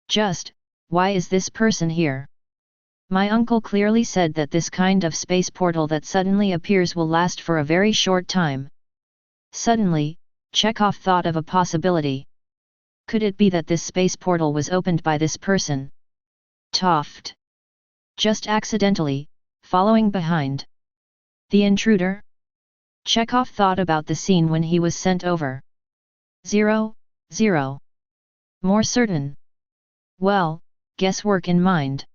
Just, why is this person here? My uncle clearly said that this kind of space portal that suddenly appears will last for a very short time. Suddenly, Chekhov thought of a possibility. Could it be that this space portal was opened by this person? Toft. Just accidentally, following behind. The intruder? Chekhov thought about the scene when he was sent over. 0, 0. More certain. Well, guesswork in mind.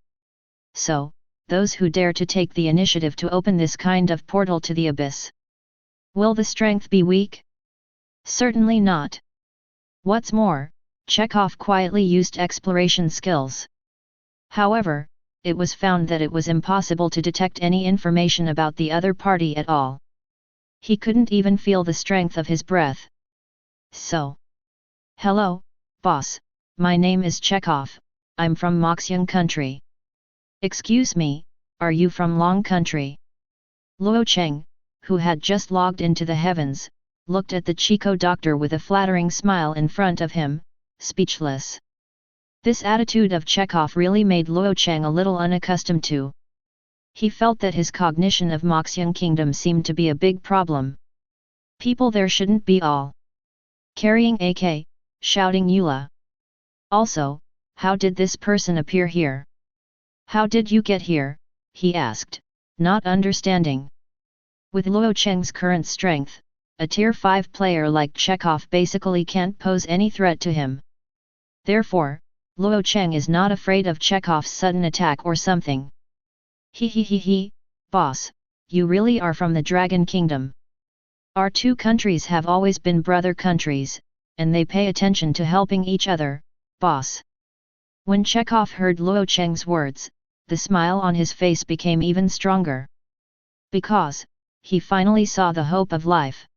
So, those who dare to take the initiative to open this kind of portal to the abyss. Will the strength be weak? Certainly not. What's more, Chekhov quietly used exploration skills. However, it was found that it was impossible to detect any information about the other party at all. He couldn't even feel the strength of his breath. So. Hello, boss, my name is Chekhov, I'm from Moxian country. Excuse me, are you from Long country? Luo Cheng, who had just logged into the heavens, looked at the Chico doctor with a flattering smile in front of him, speechless. This attitude of Chekhov really made Luo Cheng a little unaccustomed to. He felt that his cognition of Moxian kingdom seemed to be a big problem. People there shouldn't be all carrying AK, shouting Eula. Also, how did this person appear here? How did you get here? He asked, not understanding. With Luo Cheng's current strength, a tier 5 player like Chekhov basically can't pose any threat to him. Therefore, Luo Cheng is not afraid of Chekhov's sudden attack or something. He, boss, you really are from the Dragon Kingdom. Our two countries have always been brother countries, and they pay attention to helping each other, boss. When Chekhov heard Luo Cheng's words, the smile on his face became even stronger. Because, he finally saw the hope of life.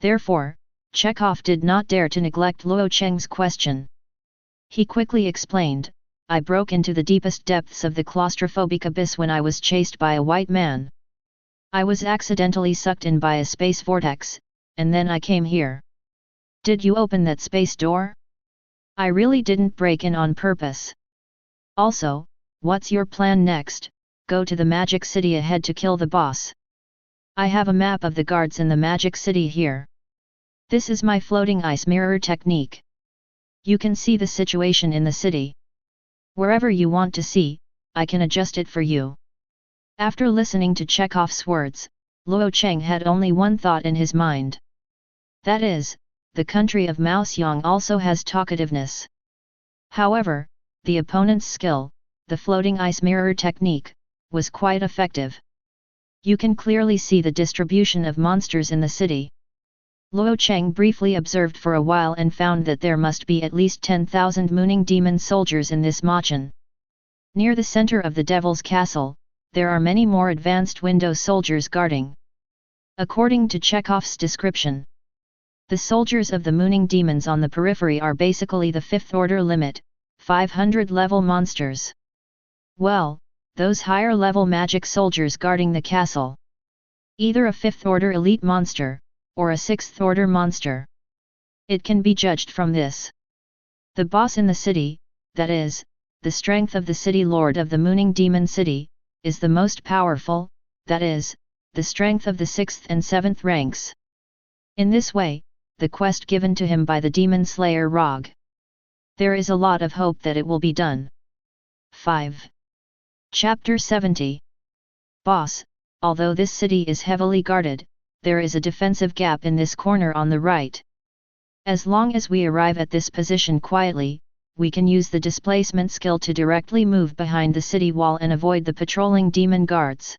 Therefore, Chekhov did not dare to neglect Luo Cheng's question. He quickly explained, I broke into the deepest depths of the claustrophobic abyss when I was chased by a white man. I was accidentally sucked in by a space vortex, and then I came here. Did you open that space door? I really didn't break in on purpose. Also, what's your plan next? Go to the Magic City ahead to kill the boss. I have a map of the guards in the Magic City here. This is my floating ice mirror technique. You can see the situation in the city. Wherever you want to see, I can adjust it for you. After listening to Chekhov's words, Luo Cheng had only one thought in his mind. That is, the country of Maoxiang also has talkativeness. However, the opponent's skill, the floating ice mirror technique, was quite effective. You can clearly see the distribution of monsters in the city. Luo Cheng briefly observed for a while and found that there must be at least 10,000 mooning demon soldiers in this Machan. Near the center of the Devil's Castle, there are many more advanced window soldiers guarding. According to Chekhov's description, the soldiers of the mooning demons on the periphery are basically the 5th order limit, 500 level monsters. Well, those higher level magic soldiers guarding the castle. Either a 5th order elite monster, or a 6th order monster. It can be judged from this. The boss in the city, that is, the strength of the city lord of the mooning demon city, is the most powerful, that is, the strength of the 6th and 7th ranks. In this way, the quest given to him by the demon slayer Rog. There is a lot of hope that it will be done. 5. Chapter 70. Boss, although this city is heavily guarded, there is a defensive gap in this corner on the right. As long as we arrive at this position quietly, we can use the displacement skill to directly move behind the city wall and avoid the patrolling demon guards.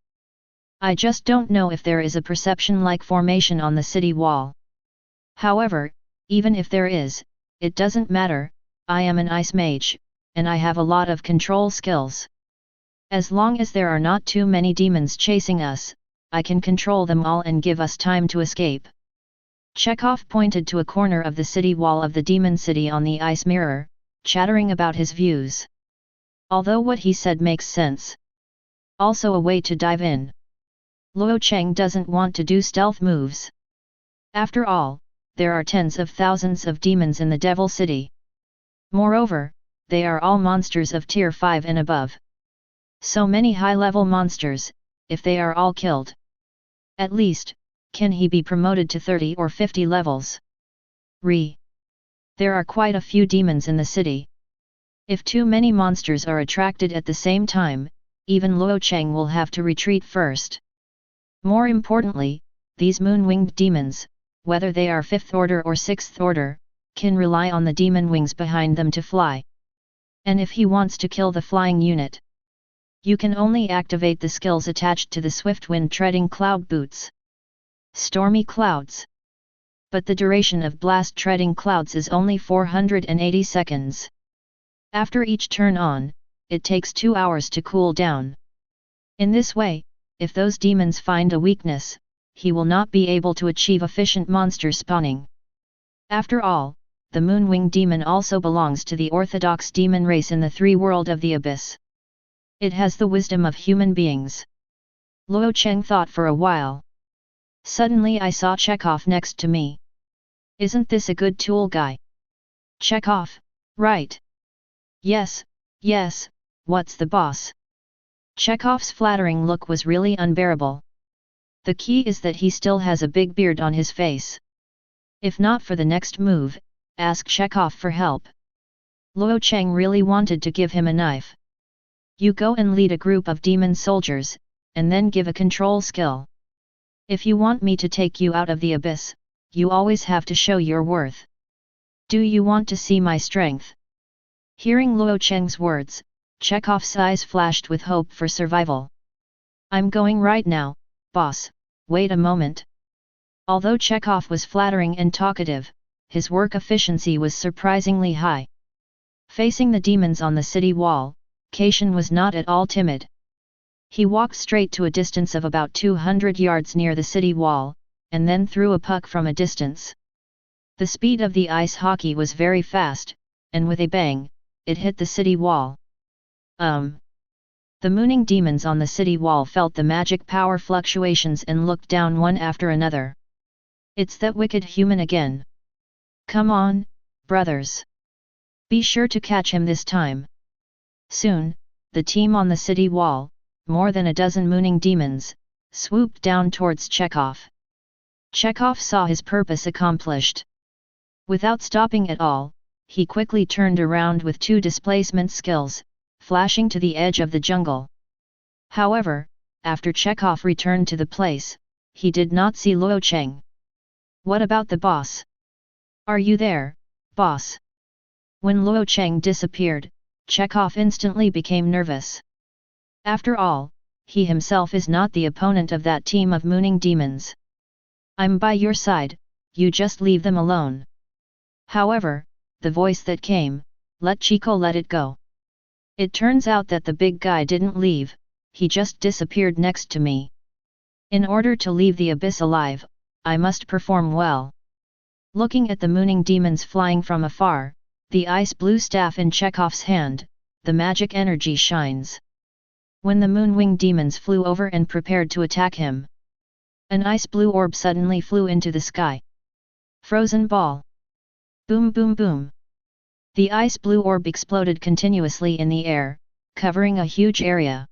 I just don't know if there is a perception-like formation on the city wall. However, even if there is, it doesn't matter, I am an ice mage, and I have a lot of control skills. As long as there are not too many demons chasing us, I can control them all and give us time to escape. Chekhov pointed to a corner of the city wall of the demon city on the ice mirror, chattering about his views. Although what he said makes sense. Also a way to dive in. Luo Cheng doesn't want to do stealth moves. After all, there are tens of thousands of demons in the Devil City. Moreover, they are all monsters of tier 5 and above. So many high-level monsters, if they are all killed. At least, can he be promoted to 30 or 50 levels? There are quite a few demons in the city. If too many monsters are attracted at the same time, even Luo Cheng will have to retreat first. More importantly, these moon-winged demons, whether they are 5th order or 6th order, can rely on the demon wings behind them to fly. And if he wants to kill the flying unit, you can only activate the skills attached to the swift wind treading cloud boots. Stormy clouds. But the duration of blast treading clouds is only 480 seconds. After each turn on, it takes 2 hours to cool down. In this way, if those demons find a weakness, he will not be able to achieve efficient monster spawning. After all, the Moonwing Demon also belongs to the orthodox demon race in the 3 world of the abyss. It has the wisdom of human beings. Luo Cheng thought for a while. Suddenly I saw Chekhov next to me. Isn't this a good tool guy? Chekhov, right? Yes, what's the boss? Chekhov's flattering look was really unbearable. The key is that he still has a big beard on his face. If not for the next move, ask Chekhov for help. Luo Cheng really wanted to give him a knife. You go and lead a group of demon soldiers, and then give a control skill. If you want me to take you out of the abyss, you always have to show your worth. Do you want to see my strength? Hearing Luo Cheng's words, Chekhov's eyes flashed with hope for survival. I'm going right now, boss, wait a moment. Although Chekhov was flattering and talkative, his work efficiency was surprisingly high. Facing the demons on the city wall, Caitian was not at all timid. He walked straight to a distance of about 200 yards near the city wall, and then threw a puck from a distance. The speed of the ice hockey was very fast, and with a bang, it hit the city wall. The mooning demons on the city wall felt the magic power fluctuations and looked down one after another. It's that wicked human again. Come on, brothers. Be sure to catch him this time. Soon, the team on the city wall, more than a dozen mooning demons, swooped down towards Chekhov. Chekhov saw his purpose accomplished. Without stopping at all, he quickly turned around with 2 displacement skills, flashing to the edge of the jungle. However, after Chekhov returned to the place, he did not see Luo Cheng. What about the boss? Are you there, boss? When Luo Cheng disappeared, Chekhov instantly became nervous. After all, he himself is not the opponent of that team of mooning demons. I'm by your side, you just leave them alone. However, the voice that came, let Chico let it go. It turns out that the big guy didn't leave, he just disappeared next to me. In order to leave the abyss alive, I must perform well. Looking at the mooning demons flying from afar, the ice blue staff in Chekhov's hand, the magic energy shines. When the moonwing demons flew over and prepared to attack him, an ice blue orb suddenly flew into the sky. Frozen ball. Boom boom boom. The ice blue orb exploded continuously in the air, covering a huge area.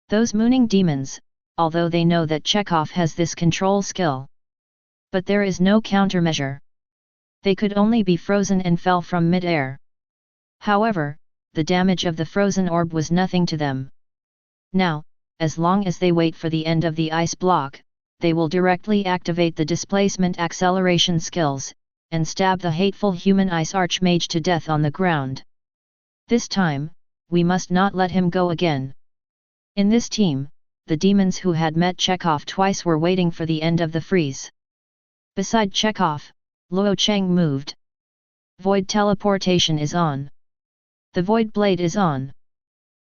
Those mooning demons, although they know that Chekhov has this control skill, but there is no countermeasure. They could only be frozen and fell from mid-air. However, the damage of the frozen orb was nothing to them. Now, as long as they wait for the end of the ice block, they will directly activate the displacement acceleration skills, and stab the hateful human ice archmage to death on the ground. This time, we must not let him go again. In this team, the demons who had met Chekhov twice were waiting for the end of the freeze. Beside Chekhov, Luo Cheng moved. Void teleportation is on. The void blade is on.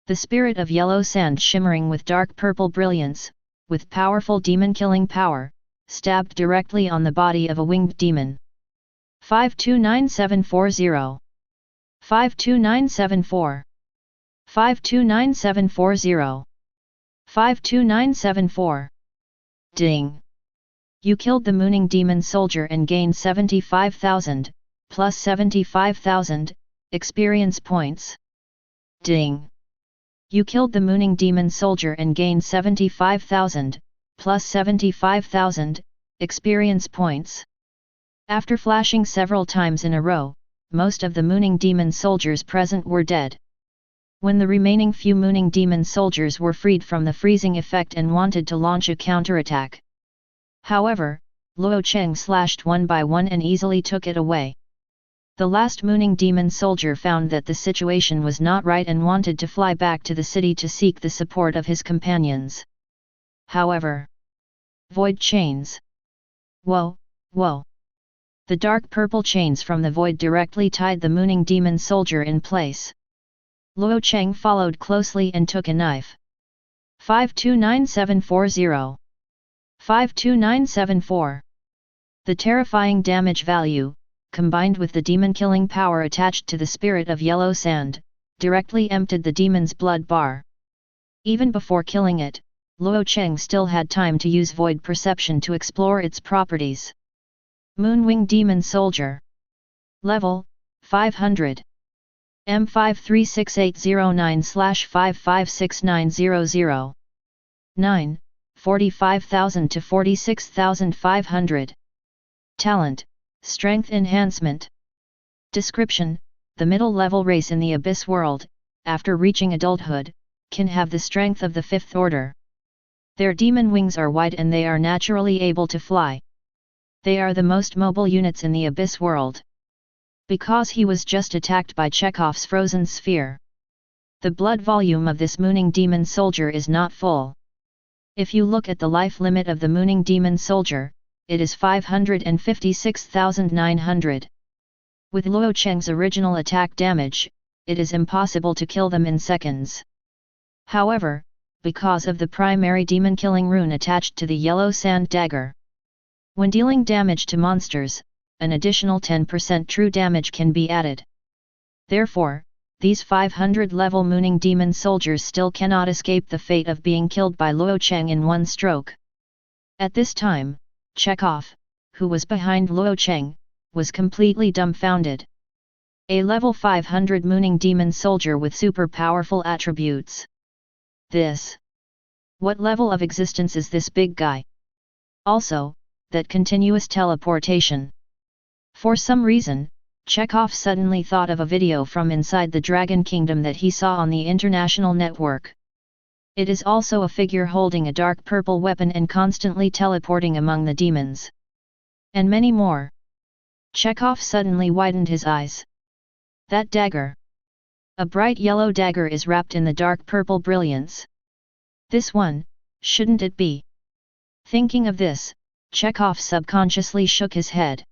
The spirit of yellow sand shimmering with dark purple brilliance, with powerful demon-killing power, stabbed directly on the body of a winged demon. 529740. 529740. 529740. 52974. Ding! You killed the mooning demon soldier and gained 75,000, plus 75,000, experience points. Ding! You killed the mooning demon soldier and gained 75,000, plus 75,000, experience points. After flashing several times in a row, most of the mooning demon soldiers present were dead. When the remaining few mooning demon soldiers were freed from the freezing effect and wanted to launch a counterattack. However, Luo Cheng slashed one by one and easily took it away. The last mooning demon soldier found that the situation was not right and wanted to fly back to the city to seek the support of his companions. However, void chains. Whoa, whoa! The dark purple chains from the void directly tied the mooning demon soldier in place. Luo Cheng followed closely and took a knife. 529740. 52974. The terrifying damage value, combined with the demon-killing power attached to the spirit of yellow sand, directly emptied the demon's blood bar. Even before killing it, Luo Cheng still had time to use void perception to explore its properties. Moonwing Demon Soldier. Level, 500. M536809/556900. 9. 45,000 to 46,500. Talent, Strength Enhancement. Description: the middle-level race in the Abyss world, after reaching adulthood, can have the strength of the fifth order. Their demon wings are wide and they are naturally able to fly. They are the most mobile units in the Abyss world. Because he was just attacked by Chekhov's frozen sphere, the blood volume of this mooning demon soldier is not full. If you look at the life limit of the mooning demon soldier, it is 556,900. With Luo Cheng's original attack damage, it is impossible to kill them in seconds. However, because of the primary demon killing rune attached to the yellow sand dagger, when dealing damage to monsters, an additional 10% true damage can be added. Therefore, these 500-level mooning demon soldiers still cannot escape the fate of being killed by Luo Cheng in one stroke. At this time, Chekhov, who was behind Luo Cheng, was completely dumbfounded. A level 500 mooning demon soldier with super powerful attributes. What level of existence is this big guy? Also, that continuous teleportation. For some reason, Chekhov suddenly thought of a video from inside the Dragon Kingdom that he saw on the international network. It is also a figure holding a dark purple weapon and constantly teleporting among the demons. And many more. Chekhov suddenly widened his eyes. That dagger! A bright yellow dagger is wrapped in the dark purple brilliance. This one, shouldn't it be? Thinking of this, Chekhov subconsciously shook his head.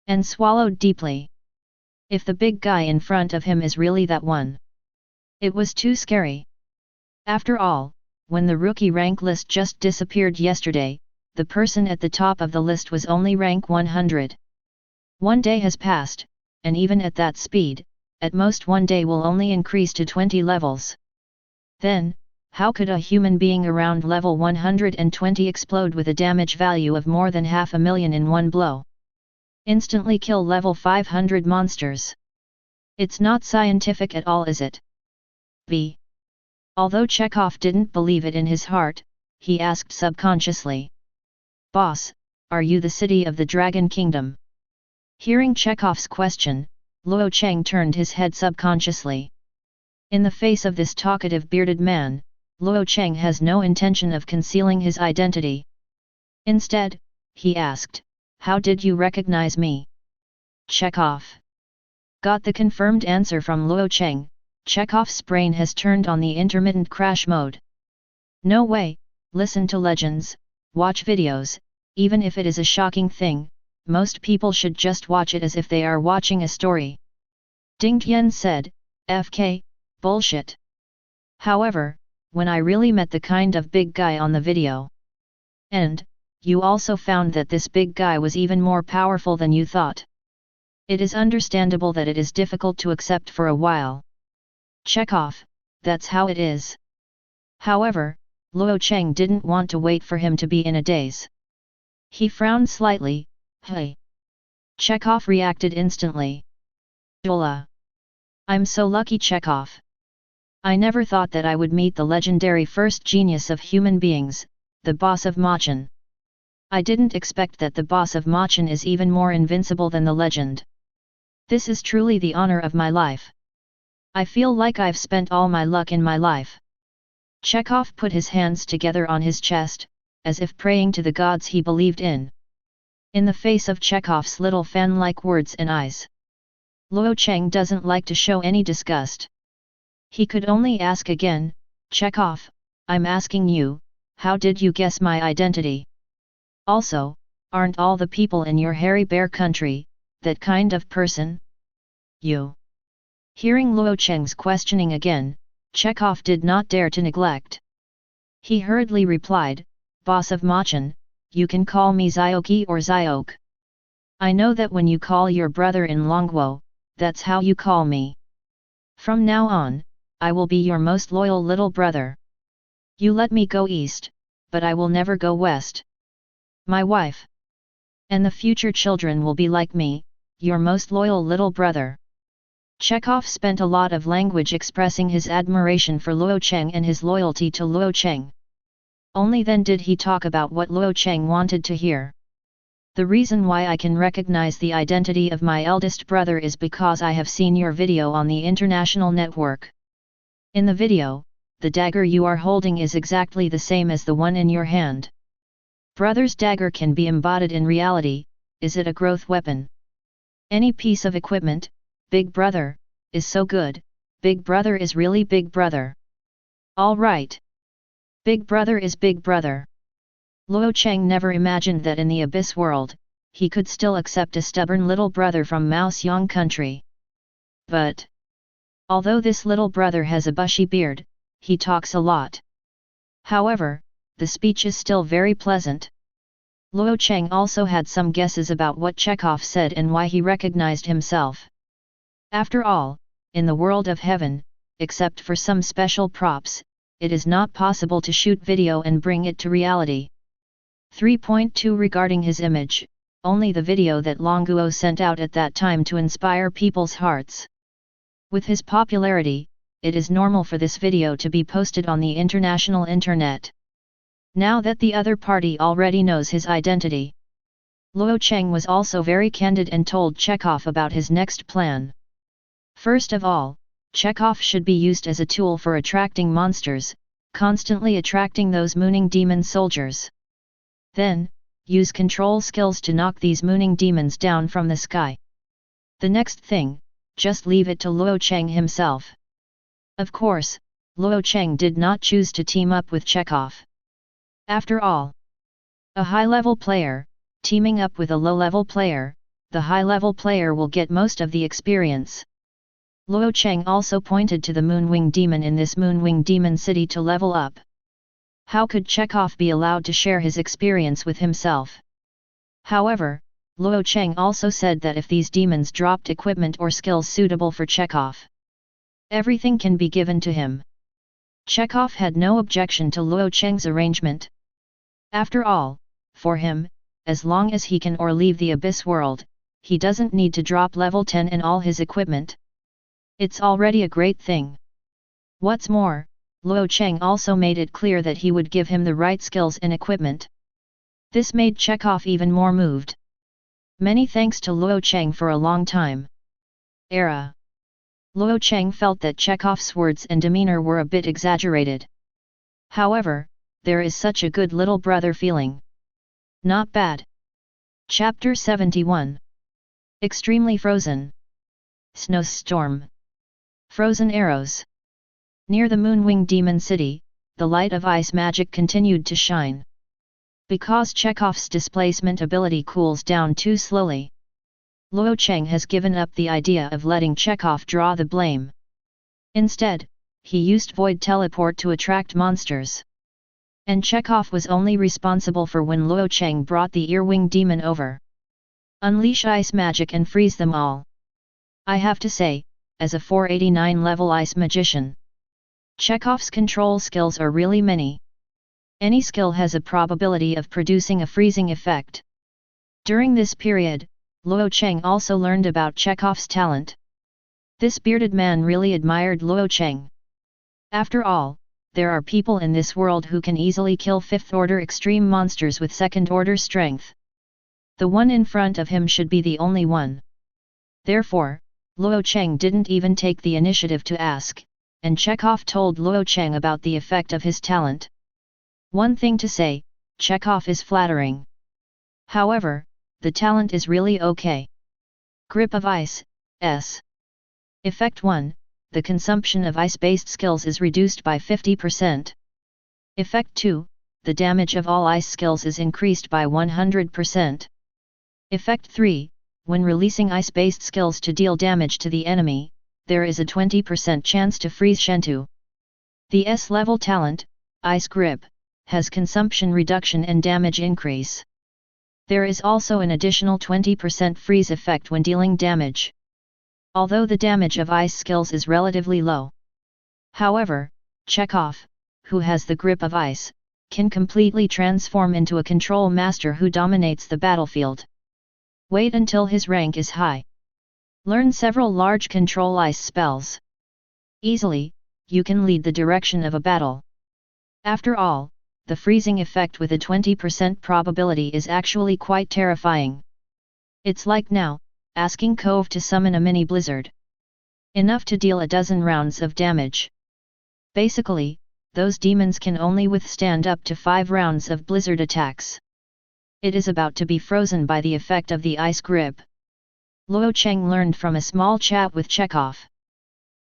And swallowed deeply. If the big guy in front of him is really that one. It was too scary. After all, when the rookie rank list just disappeared yesterday, the person at the top of the list was only rank 100. One day has passed, and even at that speed, at most one day will only increase to 20 levels. Then, how could a human being around level 120 explode with a damage value of more than 500,000 in one blow? Instantly kill level 500 monsters. It's not scientific at all, is it? B. Although Chekhov didn't believe it in his heart, he asked subconsciously. Boss, are you the city of the Dragon Kingdom? Hearing Chekhov's question, Luo Cheng turned his head subconsciously. In the face of this talkative bearded man, Luo Cheng has no intention of concealing his identity. Instead, he asked, how did you recognize me? Chekhov. Got the confirmed answer from Luo Cheng. Chekhov's brain has turned on the intermittent crash mode. No way, listen to legends, watch videos, even if it is a shocking thing, most people should just watch it as if they are watching a story. Zhutian said, FK, bullshit. However, when I really met the kind of big guy on the video. And, you also found that this big guy was even more powerful than you thought. It is understandable that it is difficult to accept for a while. Chekhov, that's how it is. However, Luo Cheng didn't want to wait for him to be in a daze. He frowned slightly. Hey! Chekhov reacted instantly. Hola! I'm so lucky, Chekhov. I never thought that I would meet the legendary first genius of human beings, the boss of Machen. I didn't expect that the boss of Machen is even more invincible than the legend. This is truly the honor of my life. I feel like I've spent all my luck in my life. Chekhov put his hands together on his chest, as if praying to the gods he believed in. In the face of Chekhov's little fan-like words and eyes, Luo Cheng doesn't like to show any disgust. He could only ask again, Chekhov, I'm asking you, how did you guess my identity? Also, aren't all the people in your hairy bear country, that kind of person? You. Hearing Luo Cheng's questioning again, Chekhov did not dare to neglect. He hurriedly replied, Boss of Machen, you can call me Zioki or Ziok. I know that when you call your brother in Longguo, that's how you call me. From now on, I will be your most loyal little brother. You let me go east, but I will never go west. My wife and the future children will be like me, your most loyal little brother. Chekhov spent a lot of language expressing his admiration for Luo Cheng and his loyalty to Luo Cheng. Only then did he talk about what Luo Cheng wanted to hear. The reason why I can recognize the identity of my eldest brother is because I have seen your video on the international network. In the video, the dagger you are holding is exactly the same as the one in your hand. Brother's dagger can be embodied in reality. Is it a growth weapon? Any piece of equipment, Big Brother, is so good. Big Brother is really Big Brother. All right. Big Brother is Big Brother. Luo Cheng never imagined that in the Abyss world, he could still accept a stubborn little brother from Mao Xiang country. But, although this little brother has a bushy beard, he talks a lot. However, the speech is still very pleasant. Luo Cheng also had some guesses about what Chekhov said and why he recognized himself. After all, in the world of heaven, except for some special props, it is not possible to shoot video and bring it to reality. 3.2 Regarding his image, only the video that Longguo sent out at that time to inspire people's hearts. With his popularity, it is normal for this video to be posted on the international internet. Now that the other party already knows his identity, Luo Cheng was also very candid and told Chekhov about his next plan. First of all, Chekhov should be used as a tool for attracting monsters, constantly attracting those mooning demon soldiers. Then, use control skills to knock these mooning demons down from the sky. The next thing, just leave it to Luo Cheng himself. Of course, Luo Cheng did not choose to team up with Chekhov. After all, a high-level player, teaming up with a low-level player, the high-level player will get most of the experience. Luo Cheng also pointed to the Moonwing Demon in this Moonwing Demon city to level up. How could Chekhov be allowed to share his experience with himself? However, Luo Cheng also said that if these demons dropped equipment or skills suitable for Chekhov, everything can be given to him. Chekhov had no objection to Luo Cheng's arrangement. After all, for him, as long as he can or leave the Abyss world, he doesn't need to drop level 10 in all his equipment. It's already a great thing. What's more, Luo Cheng also made it clear that he would give him the right skills and equipment. This made Chekhov even more moved. Many thanks to Luo Cheng for a long time. Era. Luo Cheng felt that Chekhov's words and demeanor were a bit exaggerated. However, there is such a good little brother feeling. Not bad. Chapter 71. Extremely Frozen. Snowstorm. Frozen Arrows. Near the Moonwing Demon City, the light of ice magic continued to shine. Because Chekhov's displacement ability cools down too slowly, Luo Cheng has given up the idea of letting Chekhov draw the blame. Instead, he used Void Teleport to attract monsters. And Chekhov was only responsible for when Luo Cheng brought the Earwing Demon over. Unleash ice magic and freeze them all. I have to say, as a 489 level ice magician, Chekhov's control skills are really many. Any skill has a probability of producing a freezing effect. During this period, Luo Cheng also learned about Chekhov's talent. This bearded man really admired Luo Cheng. After all, there are people in this world who can easily kill 5th order extreme monsters with 2nd order strength. The one in front of him should be the only one. Therefore, Luo Cheng didn't even take the initiative to ask, and Chekhov told Luo Cheng about the effect of his talent. One thing to say, Chekhov is flattering. However, the talent is really okay. Grip of Ice, S. Effect 1, the consumption of ice-based skills is reduced by 50%. Effect 2, the damage of all ice skills is increased by 100%. Effect 3, when releasing ice-based skills to deal damage to the enemy, there is a 20% chance to freeze Shentu. The S-level talent, Ice Grip, has consumption reduction and damage increase. There is also an additional 20% freeze effect when dealing damage. Although the damage of ice skills is relatively low. However, Chekhov, who has the grip of ice, can completely transform into a control master who dominates the battlefield. Wait until his rank is high. Learn several large control ice spells. Easily, you can lead the direction of a battle. After all, the freezing effect with a 20% probability is actually quite terrifying. It's like now, asking Cove to summon a mini blizzard. Enough to deal a dozen rounds of damage. Basically, those demons can only withstand up to 5 rounds of blizzard attacks. It is about to be frozen by the effect of the ice grip. Luo Cheng learned from a small chat with Chekhov.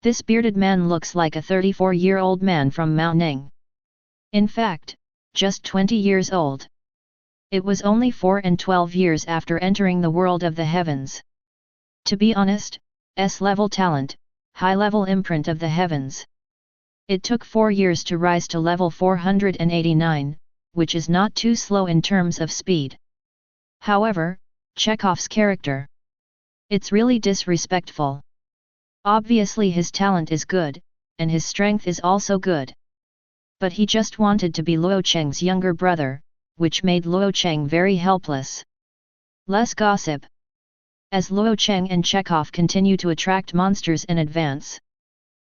This bearded man looks like a 34-year-old man from Mao Ning. In fact, just 20 years old. It was only 4 and 12 years after entering the world of the heavens. To be honest, S-level talent, high-level imprint of the heavens. It took 4 years to rise to level 489, which is not too slow in terms of speed. However, Chekhov's character. It's really disrespectful. Obviously his talent is good, and his strength is also good. But he just wanted to be Luo Cheng's younger brother, which made Luo Cheng very helpless. Less gossip. As Luo Cheng and Chekhov continue to attract monsters and advance.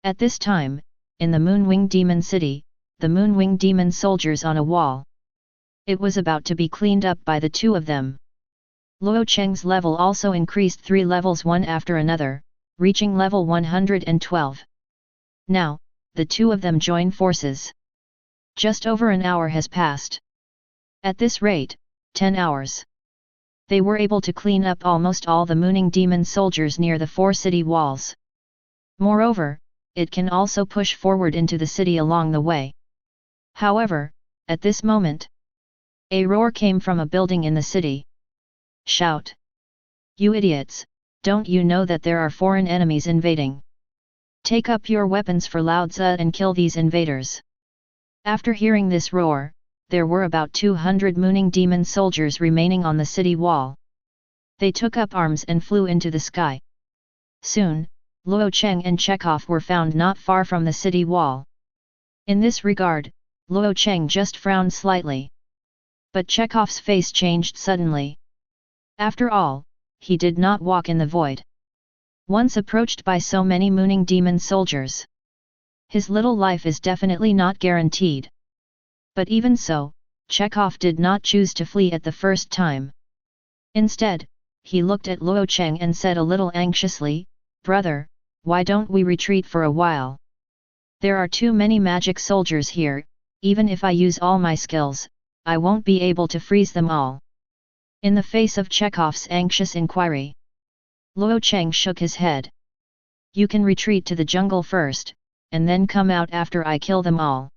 At this time, in the Moonwing Demon City, the Moonwing Demon soldiers on a wall. It was about to be cleaned up by the two of them. Luo Cheng's level also increased 3 levels one after another, reaching level 112. Now, the two of them join forces. Just over an hour has passed. At this rate, 10 hours. They were able to clean up almost all the mooning demon soldiers near the 4 city walls. Moreover, it can also push forward into the city along the way. However, at this moment, a roar came from a building in the city. Shout! You idiots, don't you know that there are foreign enemies invading? Take up your weapons for Lao-Tzu and kill these invaders. After hearing this roar, there were about 200 mooning demon soldiers remaining on the city wall. They took up arms and flew into the sky. Soon, Luo Cheng and Chekhov were found not far from the city wall. In this regard, Luo Cheng just frowned slightly. But Chekhov's face changed suddenly. After all, he did not walk in the void. Once approached by so many mooning demon soldiers, his little life is definitely not guaranteed. But even so, Chekhov did not choose to flee at the first time. Instead, he looked at Luo Cheng and said a little anxiously, "Brother, why don't we retreat for a while? There are too many magic soldiers here, even if I use all my skills, I won't be able to freeze them all." In the face of Chekhov's anxious inquiry, Luo Cheng shook his head. "You can retreat to the jungle first, and then come out after I kill them all."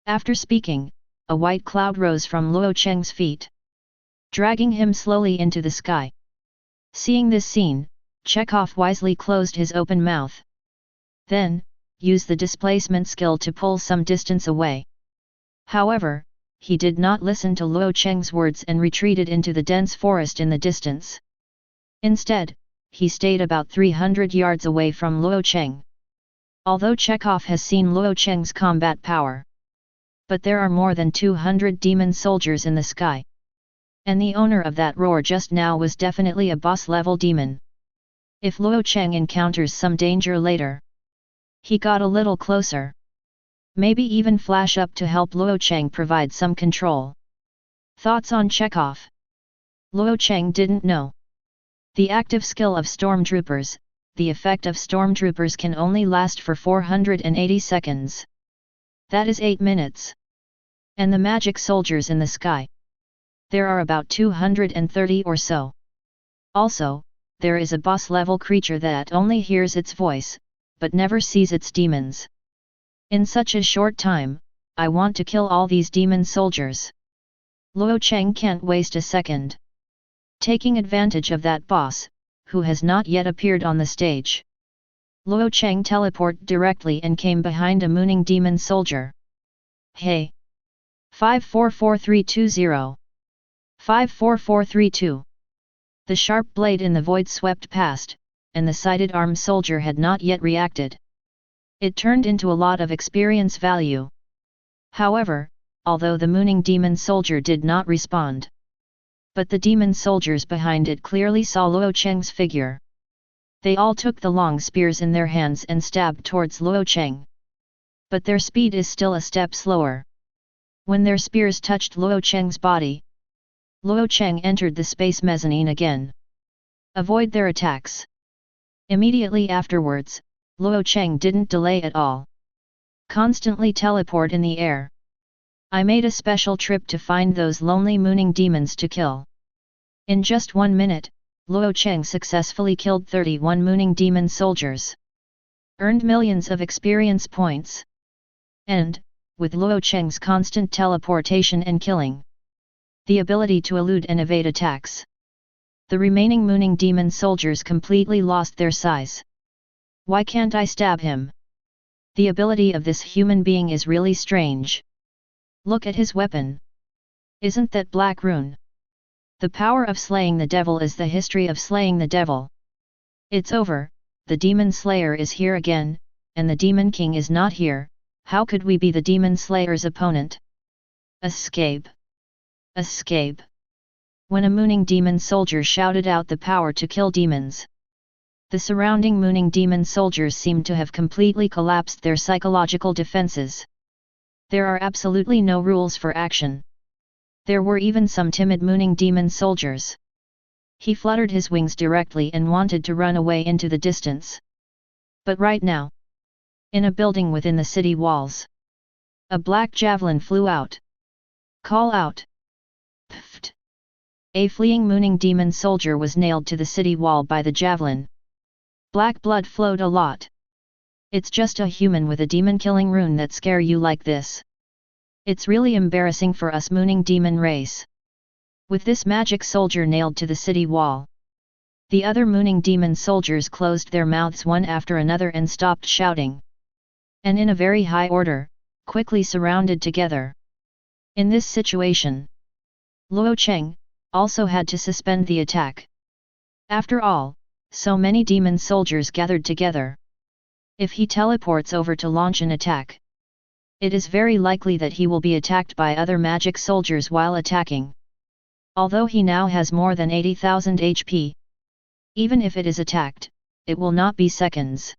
After speaking, a white cloud rose from Luo Cheng's feet, dragging him slowly into the sky. Seeing this scene, Chekhov wisely closed his open mouth. Then, used the displacement skill to pull some distance away. However, he did not listen to Luo Cheng's words and retreated into the dense forest in the distance. Instead, he stayed about 300 yards away from Luo Cheng. Although Chekhov has seen Luo Cheng's combat power, but there are more than 200 demon soldiers in the sky. And the owner of that roar just now was definitely a boss-level demon. If Luo Cheng encounters some danger later, he got a little closer. Maybe even flash up to help Luo Cheng provide some control. Thoughts on Chekhov? Luo Cheng didn't know. The active skill of stormtroopers, the effect of stormtroopers can only last for 480 seconds. That is 8 minutes. And the magic soldiers in the sky, there are about 230 or so. Also, there is a boss-level creature that only hears its voice, but never sees its demons. In such a short time, I want to kill all these demon soldiers. Luo Cheng can't waste a second. Taking advantage of that boss, who has not yet appeared on the stage, Luo Cheng teleported directly and came behind a mooning demon soldier. "Hey! 544320! 54432! The sharp blade in the void swept past, and the sighted arm soldier had not yet reacted. It turned into a lot of experience value. However, although the mooning demon soldier did not respond, but the demon soldiers behind it clearly saw Luo Cheng's figure. They all took the long spears in their hands and stabbed towards Luo Cheng. But their speed is still a step slower. When their spears touched Luo Cheng's body, Luo Cheng entered the space mezzanine again. Avoid their attacks. Immediately afterwards, Luo Cheng didn't delay at all. Constantly teleport in the air. I made a special trip to find those lonely mooning demons to kill. In just 1 minute, Luo Cheng successfully killed 31 mooning demon soldiers. Earned millions of experience points. And, with Luo Cheng's constant teleportation and killing, the ability to elude and evade attacks, the remaining mooning demon soldiers completely lost their size. Why can't I stab him? The ability of this human being is really strange. Look at his weapon. Isn't that black rune? The power of slaying the devil is the history of slaying the devil. It's over, the demon slayer is here again, and the demon king is not here. How could we be the demon slayer's opponent? Escape! Escape! When a mooning demon soldier shouted out the power to kill demons, the surrounding mooning demon soldiers seemed to have completely collapsed their psychological defenses. There are absolutely no rules for action. There were even some timid mooning demon soldiers. He fluttered his wings directly and wanted to run away into the distance. But right now, in a building within the city walls, a black javelin flew out. Call out! Pfft! A fleeing mooning demon soldier was nailed to the city wall by the javelin. Black blood flowed a lot. It's just a human with a demon-killing rune that scare you like this. It's really embarrassing for us mooning demon race. With this magic soldier nailed to the city wall, the other mooning demon soldiers closed their mouths one after another and stopped shouting. And in a very high order, quickly surrounded together. In this situation, Luo Cheng also had to suspend the attack. After all, so many demon soldiers gathered together. If he teleports over to launch an attack, it is very likely that he will be attacked by other magic soldiers while attacking. Although he now has more than 80,000 HP. Even if it is attacked, it will not be seconds.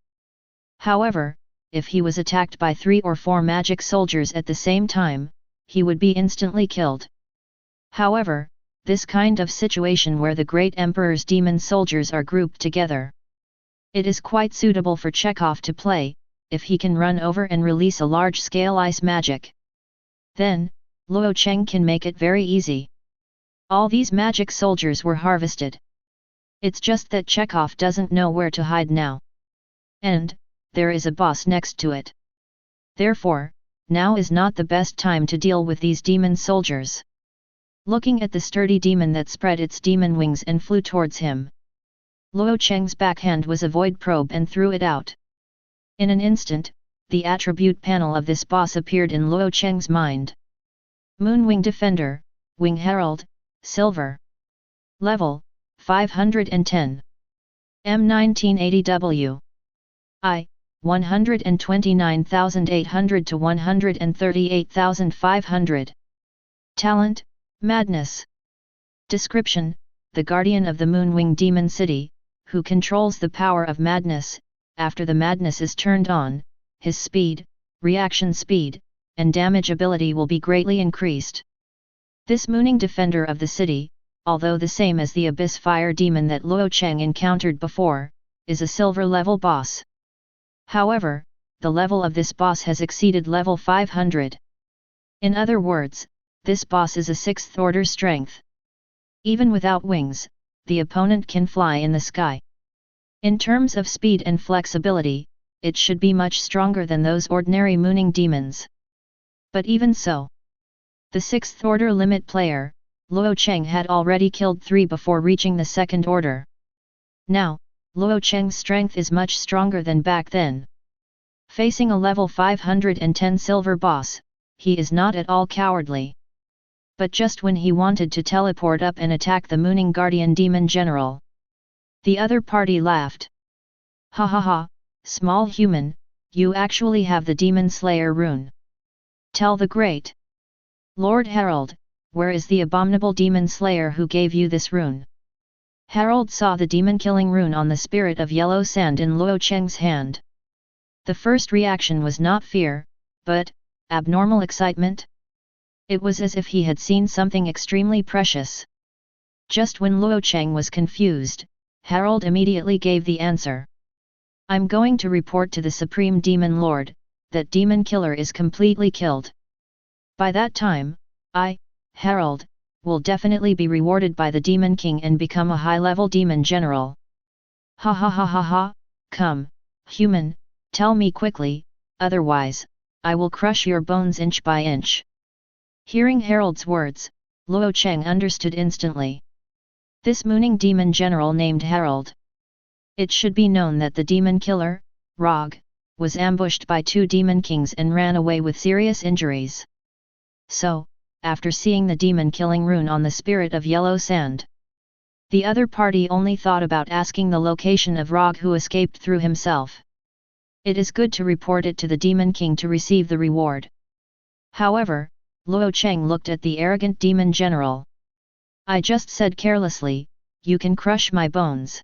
However, if he was attacked by 3 or 4 magic soldiers at the same time, he would be instantly killed. However, this kind of situation where the great emperor's demon soldiers are grouped together, it is quite suitable for Chekhov to play, if he can run over and release a large-scale ice magic. Then, Luo Cheng can make it very easy. All these magic soldiers were harvested. It's just that Chekhov doesn't know where to hide now. And, there is a boss next to it. Therefore, now is not the best time to deal with these demon soldiers. Looking at the sturdy demon that spread its demon wings and flew towards him, Luo Cheng's backhand was a void probe and threw it out. In an instant, the attribute panel of this boss appeared in Luo Cheng's mind. Moonwing Defender, Wing Herald, Silver. Level, 510. M1980W. I, 129,800 to 138,500. Talent, Madness. Description: the guardian of the Moonwing Demon City, who controls the power of madness. After the madness is turned on, his speed, reaction speed, and damage ability will be greatly increased. This mooning defender of the city, although the same as the Abyss Fire Demon that Luo Cheng encountered before, is a silver level boss. However, the level of this boss has exceeded level 500. In other words, this boss is a 6th order strength. Even without wings, the opponent can fly in the sky. In terms of speed and flexibility, it should be much stronger than those ordinary mooning demons. But even so, the 6th order limit player, Luo Cheng had already killed 3 before reaching the 2nd order. Now, Luo Cheng's strength is much stronger than back then. Facing a level 510 silver boss, he is not at all cowardly. But just when he wanted to teleport up and attack the mooning guardian demon general, the other party laughed. Ha ha ha, small human, you actually have the Demon Slayer rune. Tell the great Lord Harold, where is the abominable Demon Slayer who gave you this rune? Harold saw the demon-killing rune on the spirit of yellow sand in Luo Cheng's hand. The first reaction was not fear, but abnormal excitement. It was as if he had seen something extremely precious. Just when Luo Cheng was confused, Harold immediately gave the answer. I'm going to report to the Supreme Demon Lord, that Demon Killer is completely killed. By that time, I, Harold, will definitely be rewarded by the Demon King and become a high-level Demon General. Ha ha ha ha ha, come, human, tell me quickly, otherwise, I will crush your bones inch by inch. Hearing Harold's words, Luo Cheng understood instantly. This mooning demon general named Harold. It should be known that the demon killer, Rog, was ambushed by 2 demon kings and ran away with serious injuries. So, after seeing the demon-killing rune on the spirit of yellow sand, the other party only thought about asking the location of Rog who escaped through himself. It is good to report it to the demon king to receive the reward. However, Luo Cheng looked at the arrogant demon general. I just said carelessly, you can crush my bones.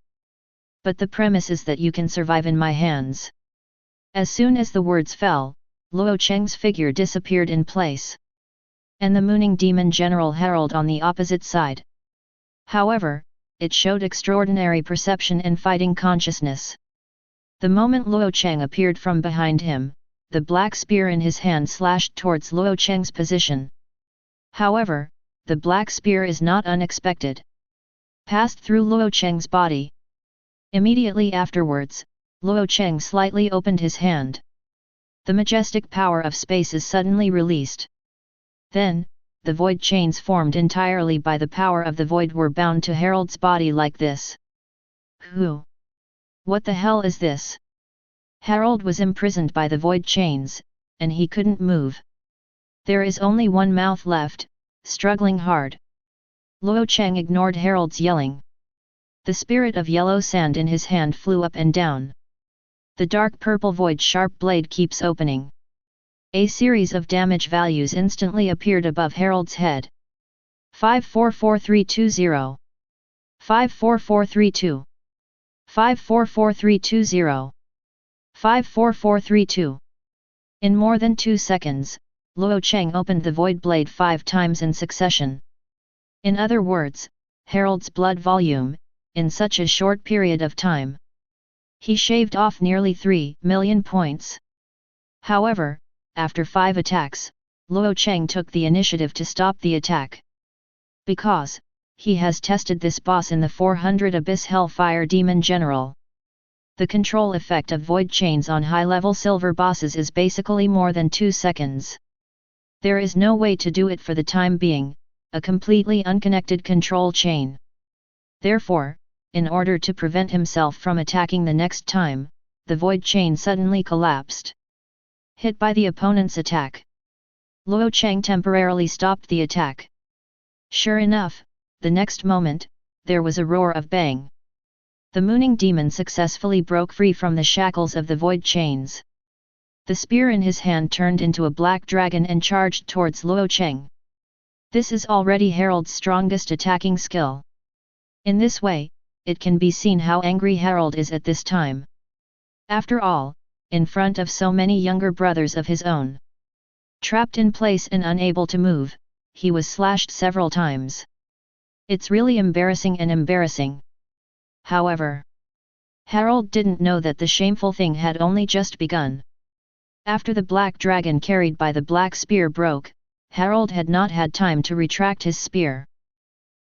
But the premise is that you can survive in my hands. As soon as the words fell, Luo Cheng's figure disappeared in place. And the mooning demon general Harold on the opposite side. However, it showed extraordinary perception and fighting consciousness. The moment Luo Cheng appeared from behind him, the black spear in his hand slashed towards Luo Cheng's position. However, the black spear is not unexpected. Passed through Luo Cheng's body. Immediately afterwards, Luo Cheng slightly opened his hand. The majestic power of space is suddenly released. Then, the void chains formed entirely by the power of the void were bound to Harold's body like this. Who? What the hell is this? Harold was imprisoned by the void chains, and he couldn't move. There is only one mouth left, struggling hard. Luo Cheng ignored Harold's yelling. The spirit of yellow sand in his hand flew up and down. The dark purple void sharp blade keeps opening. A series of damage values instantly appeared above Harold's head. 544320. 54432. 544320. 54432. In more than 2 seconds, Luo Cheng opened the void blade 5 times in succession. In other words, Harold's blood volume, in such a short period of time. He shaved off nearly 3 million points. However, after 5 attacks, Luo Cheng took the initiative to stop the attack. Because, he has tested this boss in the 400 Abyss Hellfire Demon General. The control effect of void chains on high-level silver bosses is basically more than 2 seconds. There is no way to do it for the time being, a completely unconnected control chain. Therefore, in order to prevent himself from attacking the next time, the void chain suddenly collapsed. Hit by the opponent's attack. Luo Cheng temporarily stopped the attack. Sure enough, the next moment, there was a roar of bang. The mooning demon successfully broke free from the shackles of the void chains. The spear in his hand turned into a black dragon and charged towards Luo Cheng. This is already Harold's strongest attacking skill. In this way, it can be seen how angry Harold is at this time. After all, in front of so many younger brothers of his own. Trapped in place and unable to move, he was slashed several times. It's really embarrassing and embarrassing. However, Harold didn't know that the shameful thing had only just begun. After the black dragon carried by the black spear broke, Harold had not had time to retract his spear.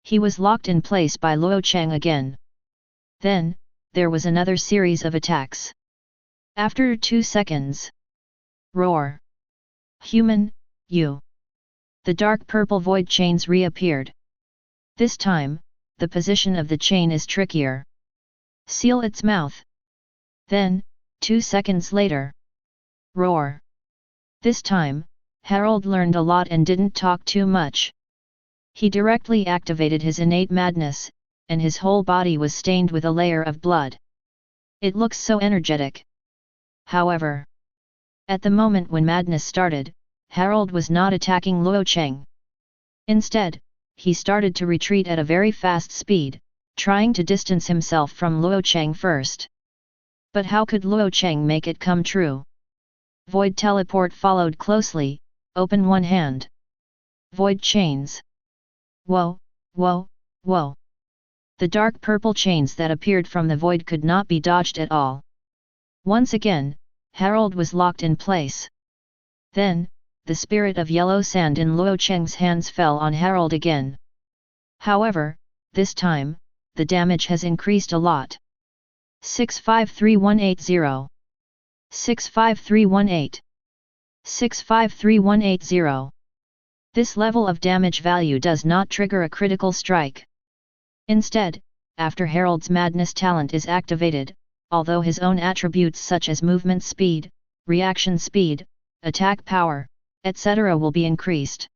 He was locked in place by Luo Cheng again. Then, there was another series of attacks. After 2 seconds. Roar. Human, you. The dark purple void chains reappeared. This time, the position of the chain is trickier. Seal its mouth. Then, 2 seconds later. Roar. This time, Harold learned a lot and didn't talk too much. He directly activated his innate madness, and his whole body was stained with a layer of blood. It looks so energetic. However, at the moment when madness started, Harold was not attacking Luo Cheng. Instead, he started to retreat at a very fast speed, trying to distance himself from Luo Cheng first. But how could Luo Cheng make it come true? Void teleport followed closely, open one hand. Void chains. Whoa, whoa, whoa. The dark purple chains that appeared from the void could not be dodged at all. Once again, Harold was locked in place. Then, the spirit of yellow sand in Luo Cheng's hands fell on Harold again. However, this time, the damage has increased a lot. 653180. 653180. 653180. This level of damage value does not trigger a critical strike. Instead, after Harold's madness talent is activated, although his own attributes such as movement speed, reaction speed, attack power, etc. will be increased.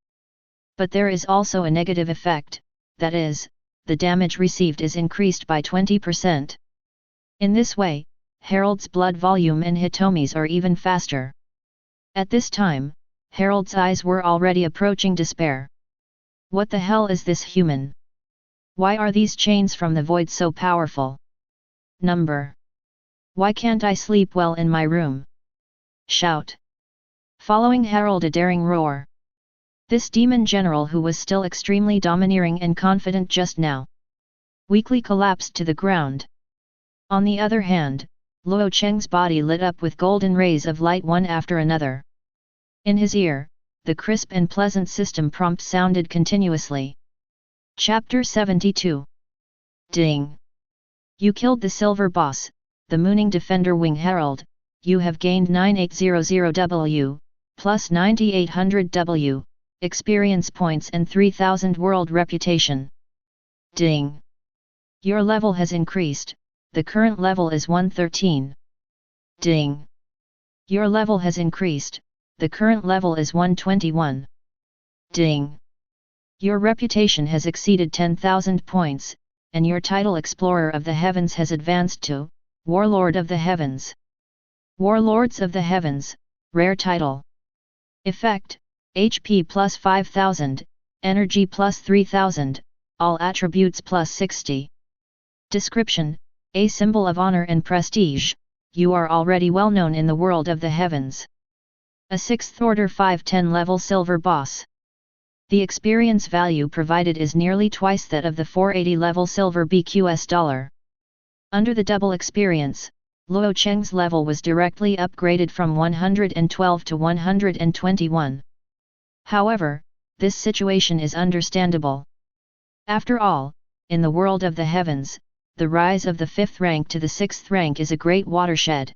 But there is also a negative effect, that is, the damage received is increased by 20%. In this way, Harold's blood volume and Hitomi's are even faster. At this time, Harold's eyes were already approaching despair. What the hell is this human? Why are these chains from the void so powerful? Number. Why can't I sleep well in my room? Shout. Following Harold a daring roar. This demon general who was still extremely domineering and confident just now, weakly collapsed to the ground. On the other hand, Luo Cheng's body lit up with golden rays of light one after another. In his ear, the crisp and pleasant system prompt sounded continuously. Chapter 72. Ding! You killed the silver boss, the Mooning Defender Wing Herald. You have gained 9800W, plus 9800W, experience points and 3000 world reputation. Ding! Your level has increased, the current level is 113. Ding! Your level has increased, the current level is 121. Ding! Your reputation has exceeded 10,000 points, and your title Explorer of the Heavens has advanced to Warlord of the Heavens. Warlords of the Heavens, rare title. Effect: HP plus 5000, Energy plus 3000, all attributes plus 60. Description: a symbol of honor and prestige, you are already well known in the world of the heavens. A 6th order 510 level silver boss. The experience value provided is nearly twice that of the 480 level silver BQS dollar. Under the double experience, Luo Cheng's level was directly upgraded from 112 to 121. However, this situation is understandable. After all, in the world of the heavens, the rise of the 5th rank to the 6th rank is a great watershed.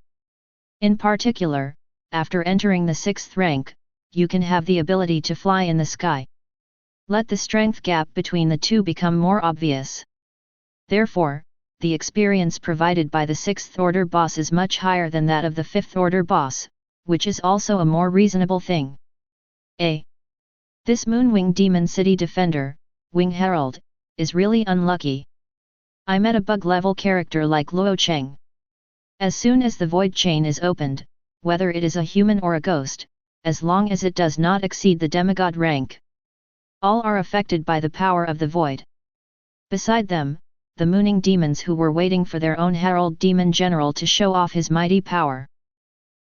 In particular, after entering the 6th rank, you can have the ability to fly in the sky. Let the strength gap between the two become more obvious. Therefore, the experience provided by the 6th order boss is much higher than that of the 5th order boss, which is also a more reasonable thing. This Moonwing Demon City Defender, Wing Herald, is really unlucky. I met a bug level character like Luo Cheng. As soon as the void chain is opened, whether it is a human or a ghost, as long as it does not exceed the demigod rank, all are affected by the power of the void. Beside them, the mooning demons who were waiting for their own herald demon general to show off his mighty power.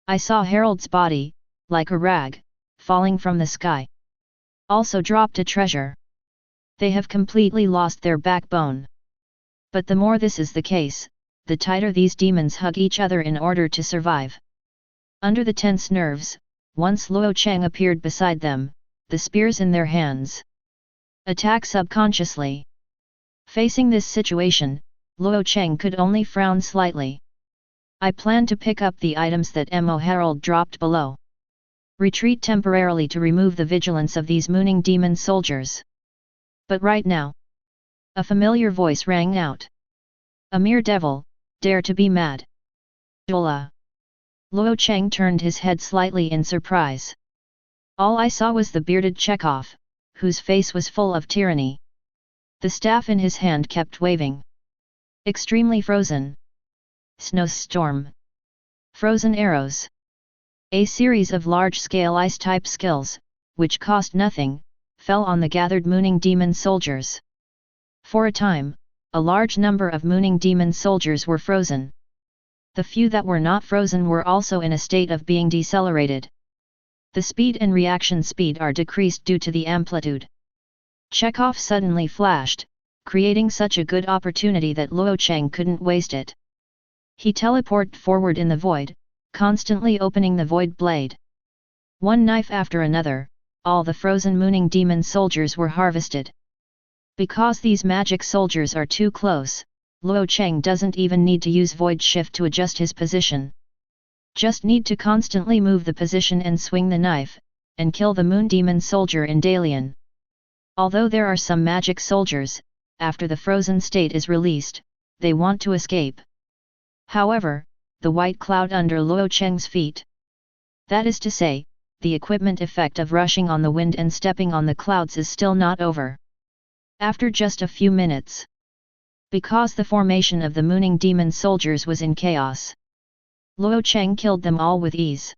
I saw Herald's body, like a rag, falling from the sky. Also dropped a treasure. They have completely lost their backbone. But the more this is the case, the tighter these demons hug each other in order to survive. Under the tense nerves, once Luo Cheng appeared beside them, the spears in their hands. Attack subconsciously. Facing this situation, Luo Cheng could only frown slightly. I plan to pick up the items that Mo Herald dropped below. Retreat temporarily to remove the vigilance of these mooning demon soldiers. But right now, a familiar voice rang out. A mere devil, dare to be mad. Jola. Luo Cheng turned his head slightly in surprise. All I saw was the bearded Chekhov, whose face was full of tyranny. The staff in his hand kept waving. Extremely frozen. Snowstorm. Frozen arrows. A series of large-scale ice-type skills, which cost nothing, fell on the gathered mooning demon soldiers. For a time, a large number of mooning demon soldiers were frozen. The few that were not frozen were also in a state of being decelerated. The speed and reaction speed are decreased due to the amplitude. Chekhov suddenly flashed, creating such a good opportunity that Luo Cheng couldn't waste it. He teleported forward in the void, constantly opening the void blade. One knife after another, all the frozen mooning demon soldiers were harvested. Because these magic soldiers are too close, Luo Cheng doesn't even need to use void shift to adjust his position. Just need to constantly move the position and swing the knife, and kill the moon demon soldier in Dalian. Although there are some magic soldiers, after the frozen state is released, they want to escape. However, the white cloud under Luo Cheng's feet. That is to say, the equipment effect of rushing on the wind and stepping on the clouds is still not over. After just a few minutes. Because the formation of the mooning demon soldiers was in chaos, Luo Cheng killed them all with ease.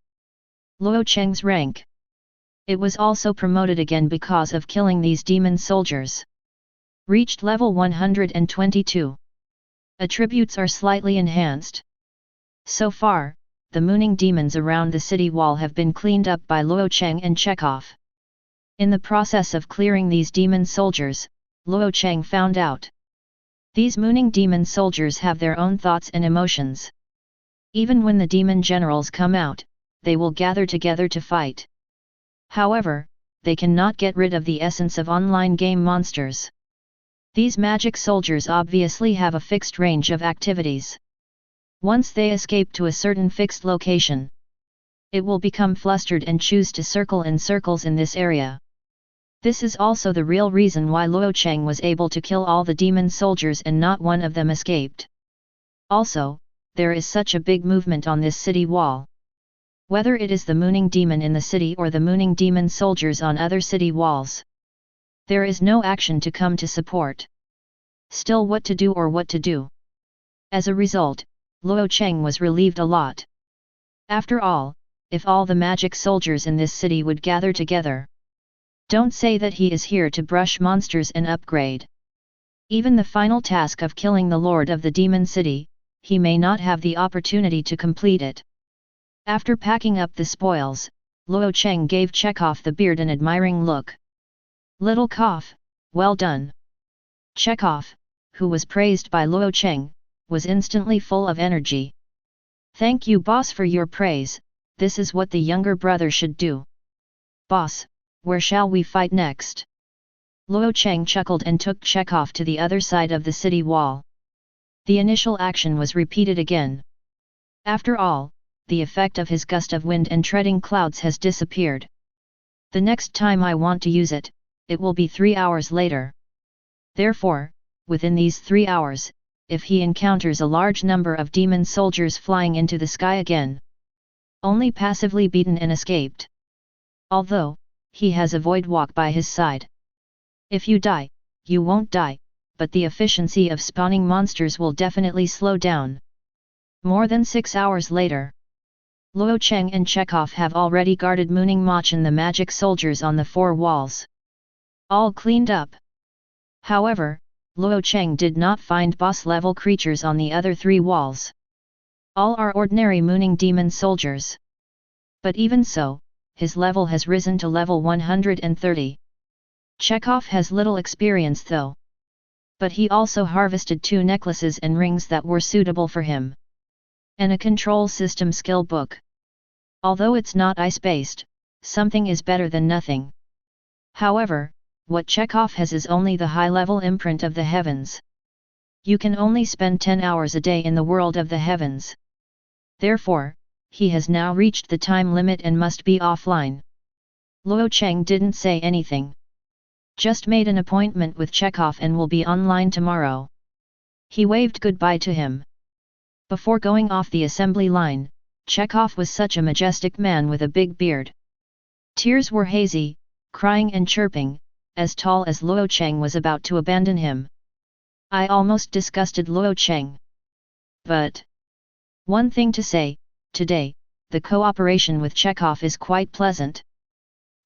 Luo Cheng's rank. It was also promoted again because of killing these demon soldiers. Reached level 122. Attributes are slightly enhanced. So far, the mooning demons around the city wall have been cleaned up by Luo Cheng and Chekhov. In the process of clearing these demon soldiers, Luo Cheng found out. These mooning demon soldiers have their own thoughts and emotions. Even when the demon generals come out, they will gather together to fight. However, they cannot get rid of the essence of online game monsters. These magic soldiers obviously have a fixed range of activities. Once they escape to a certain fixed location, it will become flustered and choose to circle in circles in this area. This is also the real reason why Luo Cheng was able to kill all the demon soldiers and not one of them escaped. Also, there is such a big movement on this city wall. Whether it is the mooning demon in the city or the mooning demon soldiers on other city walls, there is no action to come to support. Still, what to do or what to do? As a result, Luo Cheng was relieved a lot. After all, if all the magic soldiers in this city would gather together, don't say that he is here to brush monsters and upgrade. Even the final task of killing the Lord of the Demon City, he may not have the opportunity to complete it. After packing up the spoils, Luo Cheng gave Chekhov the beard an admiring look. Little cough, well done. Chekhov, who was praised by Luo Cheng, was instantly full of energy. Thank you, boss, for your praise. This is what the younger brother should do. Boss, where shall we fight next? Luo Cheng chuckled and took Chekhov to the other side of the city wall. The initial action was repeated again. After all, the effect of his gust of wind and treading clouds has disappeared. The next time I want to use it, it will be 3 hours later. Therefore, within these 3 hours, if he encounters a large number of demon soldiers flying into the sky again, only passively beaten and escaped. Although, he has a void walk by his side. If you die, you won't die, but the efficiency of spawning monsters will definitely slow down. More than 6 hours later, Luo Cheng and Chekhov have already guarded Mooning Machen the magic soldiers on the 4 walls. All cleaned up. However, Luo Cheng did not find boss-level creatures on the other 3 walls. All are ordinary Mooning demon soldiers. But even so, his level has risen to level 130. Chekhov has little experience though. But he also harvested 2 necklaces and rings that were suitable for him. And a control system skill book. Although it's not ice-based, something is better than nothing. However, what Chekhov has is only the high-level imprint of the heavens. You can only spend 10 hours a day in the world of the heavens. Therefore, he has now reached the time limit and must be offline. Luo Cheng didn't say anything. Just made an appointment with Chekhov and will be online tomorrow. He waved goodbye to him. Before going off the assembly line, Chekhov was such a majestic man with a big beard. Tears were hazy, crying and chirping, as tall as Luo Cheng was about to abandon him. I almost disgusted Luo Cheng. But one thing to say, today, the cooperation with Chekhov is quite pleasant.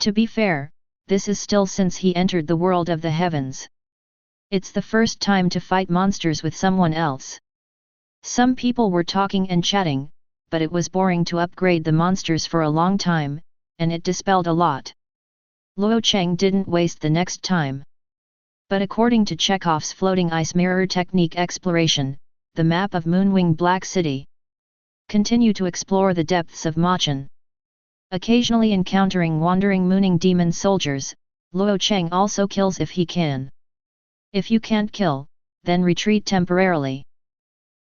To be fair, this is still since he entered the world of the heavens. It's the first time to fight monsters with someone else. Some people were talking and chatting, but it was boring to upgrade the monsters for a long time, and it dispelled a lot. Luo Cheng didn't waste the next time. But according to Chekhov's floating ice mirror technique exploration, the map of Moonwing Black City, continue to explore the depths of Machen. Occasionally encountering wandering mooning demon soldiers, Luo Cheng also kills if he can. If you can't kill, then retreat temporarily.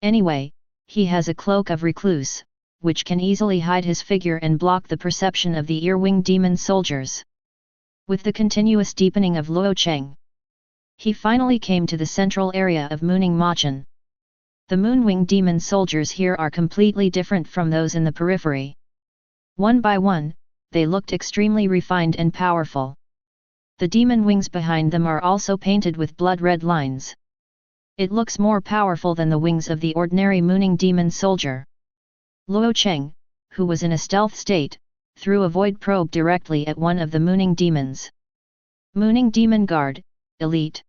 Anyway, he has a cloak of recluse, which can easily hide his figure and block the perception of the earwing demon soldiers. With the continuous deepening of Luo Cheng, he finally came to the central area of Mooning Machen. The Moonwing demon soldiers here are completely different from those in the periphery. One by one, they looked extremely refined and powerful. The demon wings behind them are also painted with blood-red lines. It looks more powerful than the wings of the ordinary Mooning demon soldier. Luo Cheng, who was in a stealth state, threw a void probe directly at one of the Mooning demons. Mooning Demon Guard, Elite.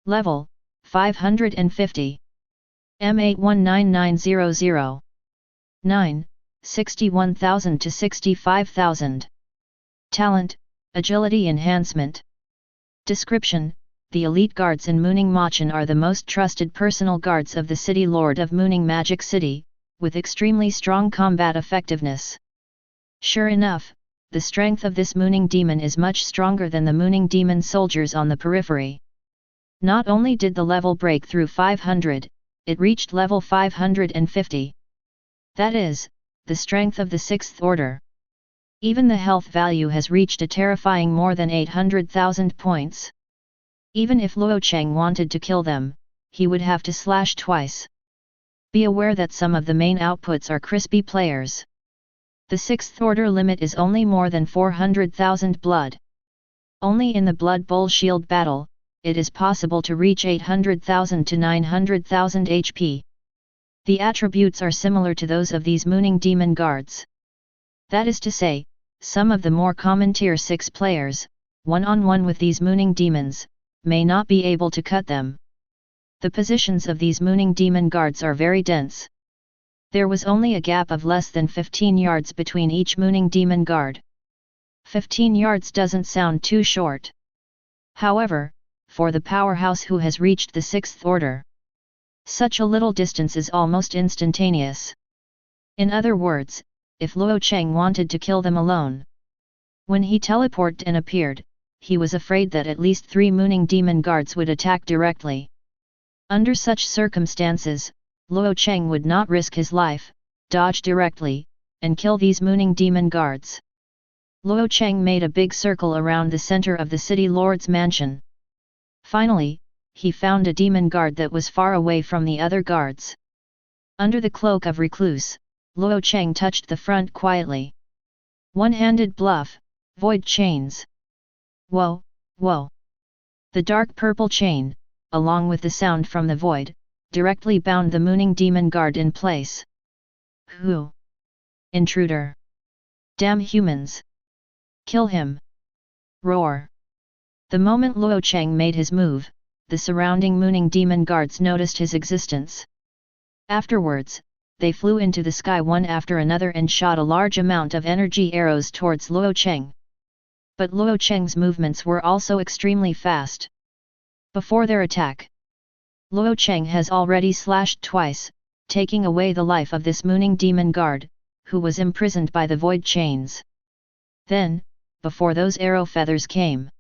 Level, 550. M819900. 9, 61,000 to 65,000. Talent, Agility Enhancement. Description: the elite guards in Mooning Machen are the most trusted personal guards of the City Lord of Mooning Magic City, with extremely strong combat effectiveness. Sure enough, the strength of this mooning demon is much stronger than the mooning demon soldiers on the periphery. Not only did the level break through 500, it reached level 550. That is, the strength of the 6th order. Even the health value has reached a terrifying more than 800,000 points. Even if Luo Cheng wanted to kill them, he would have to slash twice. Be aware that some of the main outputs are crispy players. The 6th order limit is only more than 400,000 blood. Only in the Blood Bowl Shield battle, it is possible to reach 800,000 to 900,000 HP. The attributes are similar to those of these mooning demon guards. That is to say, some of the more common tier 6 players, one-on-one with these mooning demons, may not be able to cut them. The positions of these mooning demon guards are very dense. There was only a gap of less than 15 yards between each mooning demon guard. 15 yards doesn't sound too short. However, for the powerhouse who has reached the 6th order, such a little distance is almost instantaneous. In other words, if Luo Cheng wanted to kill them alone, when he teleported and appeared, he was afraid that at least 3 mooning demon guards would attack directly. Under such circumstances, Luo Cheng would not risk his life, dodge directly, and kill these mooning demon guards. Luo Cheng made a big circle around the center of the city lord's mansion. Finally, he found a demon guard that was far away from the other guards. Under the cloak of recluse, Luo Cheng touched the front quietly. One-handed bluff, void chains. Whoa, whoa. The dark purple chain, along with the sound from the void, directly bound the mooning demon guard in place. Who? Intruder. Damn humans. Kill him. Roar. The moment Luo Cheng made his move, the surrounding mooning demon guards noticed his existence. Afterwards, they flew into the sky one after another and shot a large amount of energy arrows towards Luo Cheng. But Luo Cheng's movements were also extremely fast. Before their attack, Luo Cheng has already slashed twice, taking away the life of this mooning demon guard, who was imprisoned by the void chains. Then, before those arrow feathers came,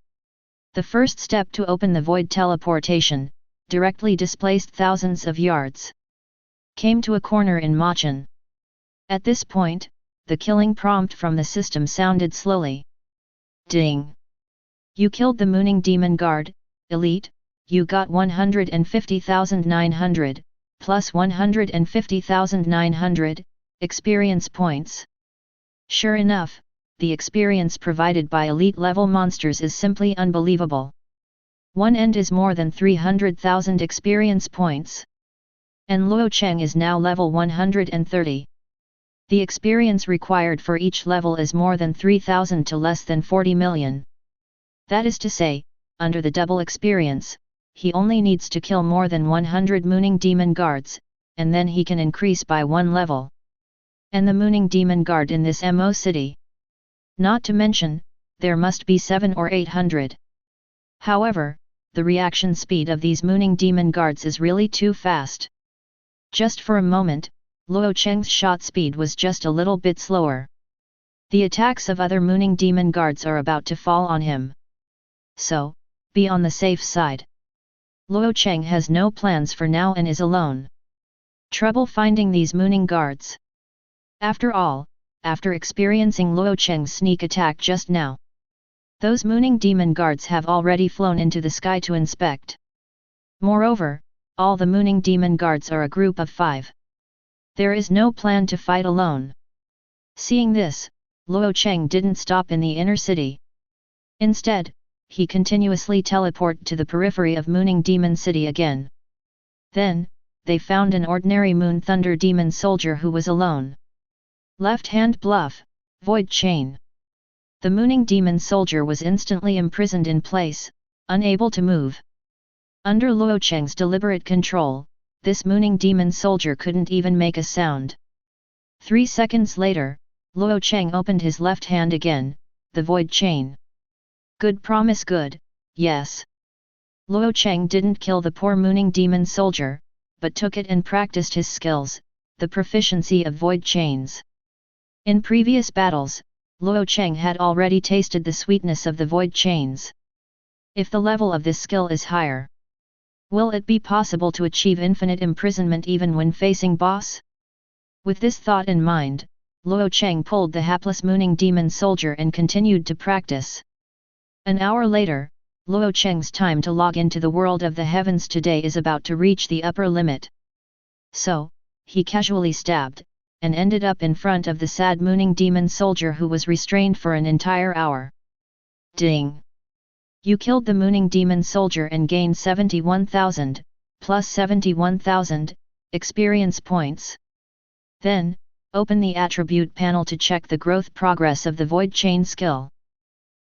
the first step to open the void teleportation, directly displaced thousands of yards. Came to a corner in Machen. At this point, the killing prompt from the system sounded slowly. Ding! You killed the mooning demon guard, elite. You got 150,900, plus 150,900, experience points. Sure enough, the experience provided by elite-level monsters is simply unbelievable. One end is more than 300,000 experience points. And Luo Cheng is now level 130. The experience required for each level is more than 3,000 to less than 40 million. That is to say, under the double experience, he only needs to kill more than 100 mooning demon guards, and then he can increase by 1 level. And the mooning demon guard in this MO city. Not to mention, there must be 7 or 800. However, the reaction speed of these mooning demon guards is really too fast. Just for a moment, Luo Cheng's shot speed was just a little bit slower. The attacks of other mooning demon guards are about to fall on him. So, be on the safe side. Luo Cheng has no plans for now and is alone. Trouble finding these mooning guards. After all, after experiencing Luo Cheng's sneak attack just now, those mooning demon guards have already flown into the sky to inspect. Moreover, all the mooning demon guards are a group of 5. There is no plan to fight alone. Seeing this, Luo Cheng didn't stop in the inner city. Instead, he continuously teleported to the periphery of Mooning Demon City again. Then, they found an ordinary Moon Thunder Demon soldier who was alone. Left-hand bluff, void chain. The Mooning Demon soldier was instantly imprisoned in place, unable to move. Under Luo Cheng's deliberate control, this Mooning Demon soldier couldn't even make a sound. 3 seconds later, Luo Cheng opened his left hand again, the void chain. Good promise, good, yes. Luo Cheng didn't kill the poor Mooning Demon soldier, but took it and practiced his skills, the proficiency of void chains. In previous battles, Luo Cheng had already tasted the sweetness of the void chains. If the level of this skill is higher, will it be possible to achieve infinite imprisonment even when facing boss? With this thought in mind, Luo Cheng pulled the hapless mooning demon soldier and continued to practice. An hour later, Luo Cheng's time to log into the world of the heavens today is about to reach the upper limit. So, he casually stabbed, and ended up in front of the sad mooning demon soldier who was restrained for an entire hour. Ding! You killed the mooning demon soldier and gained 71,000, plus 71,000, experience points. Then, open the attribute panel to check the growth progress of the Void Chain skill.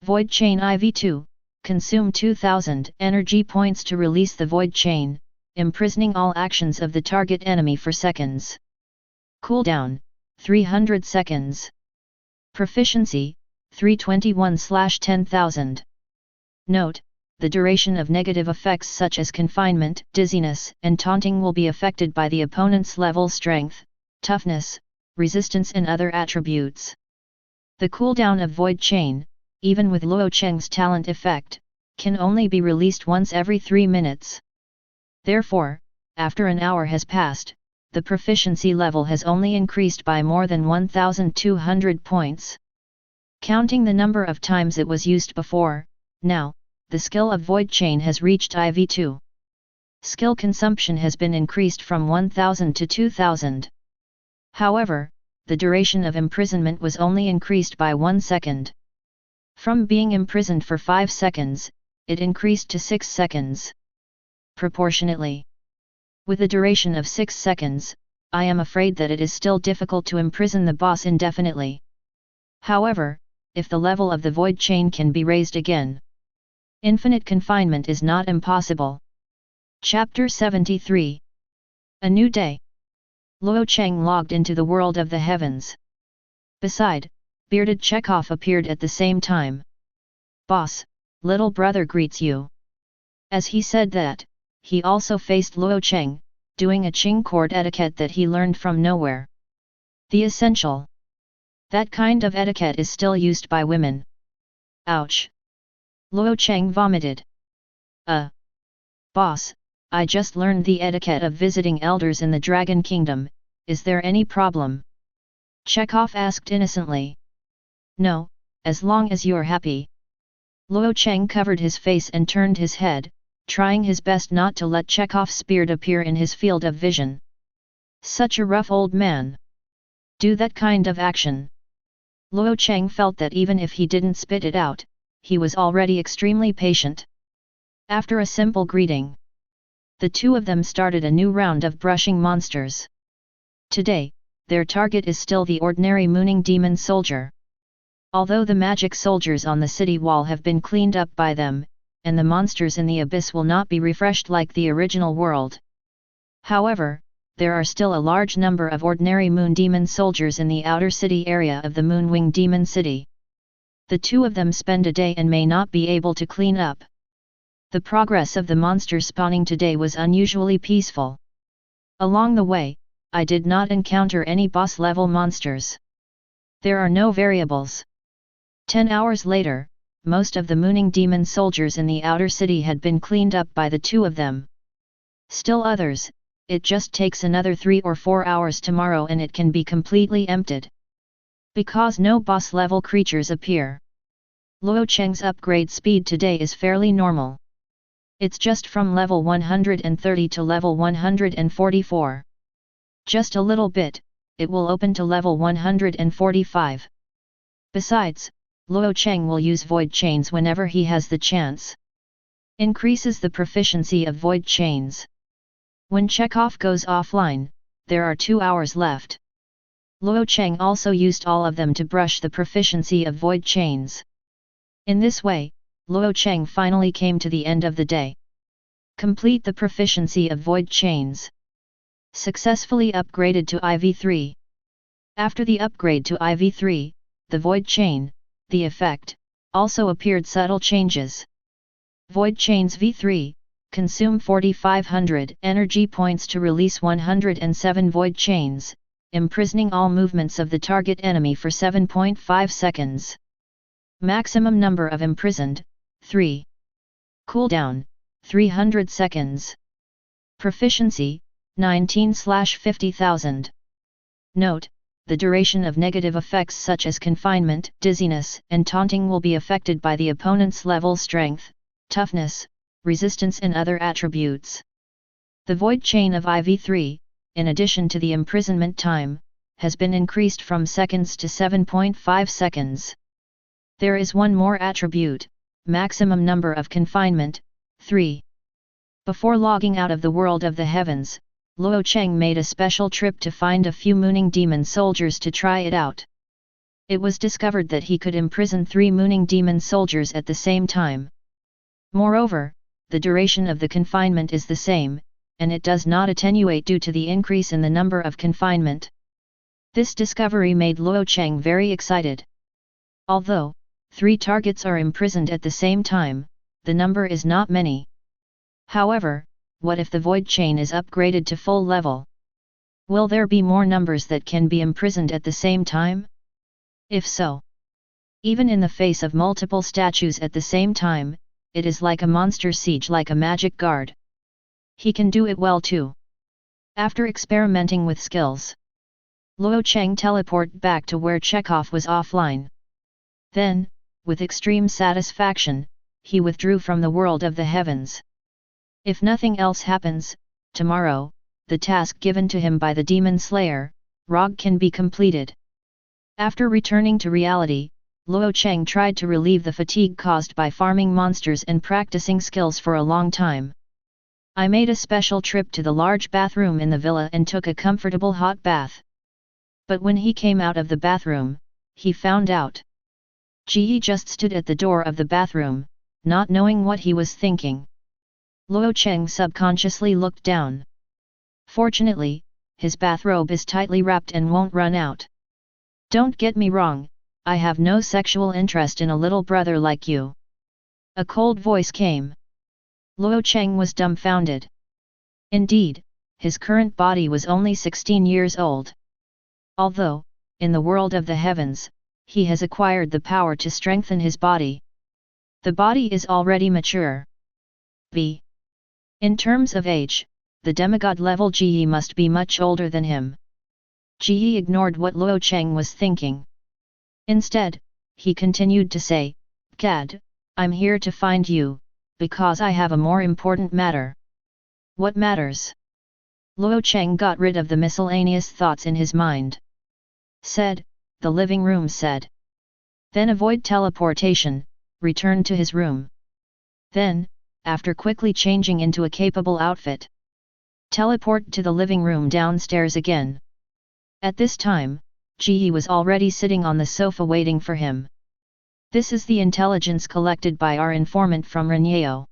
Void Chain IV2, consume 2000 energy points to release the Void Chain, imprisoning all actions of the target enemy for seconds. Cooldown, 300 seconds. Proficiency, 321/10,000. Note, the duration of negative effects such as confinement, dizziness, and taunting will be affected by the opponent's level strength, toughness, resistance and other attributes. The cooldown of Void Chain, even with Luo Cheng's talent effect, can only be released once every 3 minutes. Therefore, after an hour has passed, the proficiency level has only increased by more than 1,200 points. Counting the number of times it was used before, now, the skill of Void Chain has reached IV2. Skill consumption has been increased from 1,000 to 2,000. However, the duration of imprisonment was only increased by 1 second. From being imprisoned for 5 seconds, it increased to 6 seconds. Proportionately. With a duration of 6 seconds, I am afraid that it is still difficult to imprison the boss indefinitely. However, if the level of the Void Chain can be raised again, infinite confinement is not impossible. Chapter 73. A New Day. Luo Cheng logged into the world of the heavens. Beside, bearded Chekhov appeared at the same time. Boss, little brother greets you. As he said that, he also faced Luo Cheng, doing a Qing court etiquette that he learned from nowhere. The essential. That kind of etiquette is still used by women. Ouch! Luo Cheng vomited. Boss, I just learned the etiquette of visiting elders in the Dragon Kingdom, is there any problem? Chekhov asked innocently. No, as long as you're happy. Luo Cheng covered his face and turned his head, trying his best not to let Chekhov's beard appear in his field of vision. Such a rough old man. Do that kind of action. Luo Cheng felt that even if he didn't spit it out, he was already extremely patient. After a simple greeting, the two of them started a new round of brushing monsters. Today, their target is still the ordinary mooning demon soldier. Although the magic soldiers on the city wall have been cleaned up by them, and the monsters in the abyss will not be refreshed like the original world. However, there are still a large number of ordinary moon demon soldiers in the outer city area of the Moonwing Demon City. The two of them spend a day and may not be able to clean up. The progress of the monster spawning today was unusually peaceful. Along the way, I did not encounter any boss-level monsters. There are no variables. 10 hours later, most of the mooning demon soldiers in the outer city had been cleaned up by the two of them. Still others, it just takes another 3 or 4 hours tomorrow and it can be completely emptied. Because no boss-level creatures appear. Luo Cheng's upgrade speed today is fairly normal. It's just from level 130 to level 144. Just a little bit, it will open to level 145. Besides, Luo Cheng will use Void Chains whenever he has the chance. Increases the proficiency of Void Chains. When Chekhov goes offline, there are 2 hours left. Luo Cheng also used all of them to brush the proficiency of Void Chains. In this way, Luo Cheng finally came to the end of the day. Complete the proficiency of Void Chains. Successfully upgraded to IV3. After the upgrade to IV3, the Void Chain, the effect, also appeared subtle changes. Void Chains V3, consume 4500 energy points to release 107 Void Chains, imprisoning all movements of the target enemy for 7.5 seconds. Maximum number of imprisoned, 3. Cooldown, 300 seconds. Proficiency, 19/50,000. Note, the duration of negative effects such as confinement, dizziness, and taunting will be affected by the opponent's level strength, toughness, resistance and other attributes. The void chain of IV3, in addition to the imprisonment time, has been increased from seconds to 7.5 seconds. There is one more attribute, maximum number of confinement, 3. Before logging out of the world of the heavens, Luo Cheng made a special trip to find a few mooning demon soldiers to try it out. It was discovered that he could imprison 3 mooning demon soldiers at the same time. Moreover, the duration of the confinement is the same, and it does not attenuate due to the increase in the number of confinement. This discovery made Luo Cheng very excited. Although 3 targets are imprisoned at the same time, the number is not many. However, what if the void chain is upgraded to full level? Will there be more numbers that can be imprisoned at the same time? If so, even in the face of multiple statues at the same time, it is like a monster siege, like a magic guard. He can do it well too. After experimenting with skills, Luo Cheng teleported back to where Chekhov was offline. Then, with extreme satisfaction, he withdrew from the world of the heavens. If nothing else happens, tomorrow, the task given to him by the Demon Slayer, Rog, can be completed. After returning to reality, Luo Cheng tried to relieve the fatigue caused by farming monsters and practicing skills for a long time. I made a special trip to the large bathroom in the villa and took a comfortable hot bath. But when he came out of the bathroom, he found out. Ji just stood at the door of the bathroom, not knowing what he was thinking. Luo Cheng subconsciously looked down. Fortunately, his bathrobe is tightly wrapped and won't run out. Don't get me wrong, I have no sexual interest in a little brother like you. A cold voice came. Luo Cheng was dumbfounded. Indeed, his current body was only 16 years old. Although, in the world of the heavens, he has acquired the power to strengthen his body. The body is already mature. In terms of age, the demigod level Ji must be much older than him. Ji ignored what Luo Cheng was thinking. Instead, he continued to say, "Gad, I'm here to find you, because I have a more important matter." What matters? Luo Cheng got rid of the miscellaneous thoughts in his mind. Said, the living room said. Then avoid teleportation, return to his room. Then, after quickly changing into a capable outfit, teleport to the living room downstairs again. At this time, Ji was already sitting on the sofa waiting for him. This is the intelligence collected by our informant from Renyeo.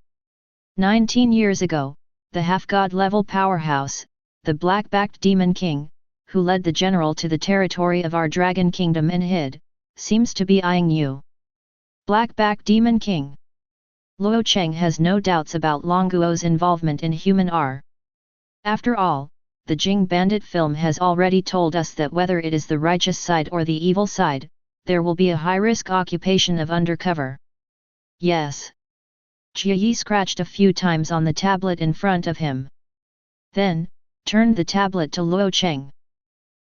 19 years ago, the half-god level powerhouse, the black-backed demon king, who led the general to the territory of our dragon kingdom and hid, seems to be eyeing you. Black-backed demon king. Luo Cheng has no doubts about Longuo's involvement in human R. After all, the Jing Bandit film has already told us that whether it is the righteous side or the evil side, there will be a high-risk occupation of undercover. Yes. Ji scratched a few times on the tablet in front of him. Then, turned the tablet to Luo Cheng.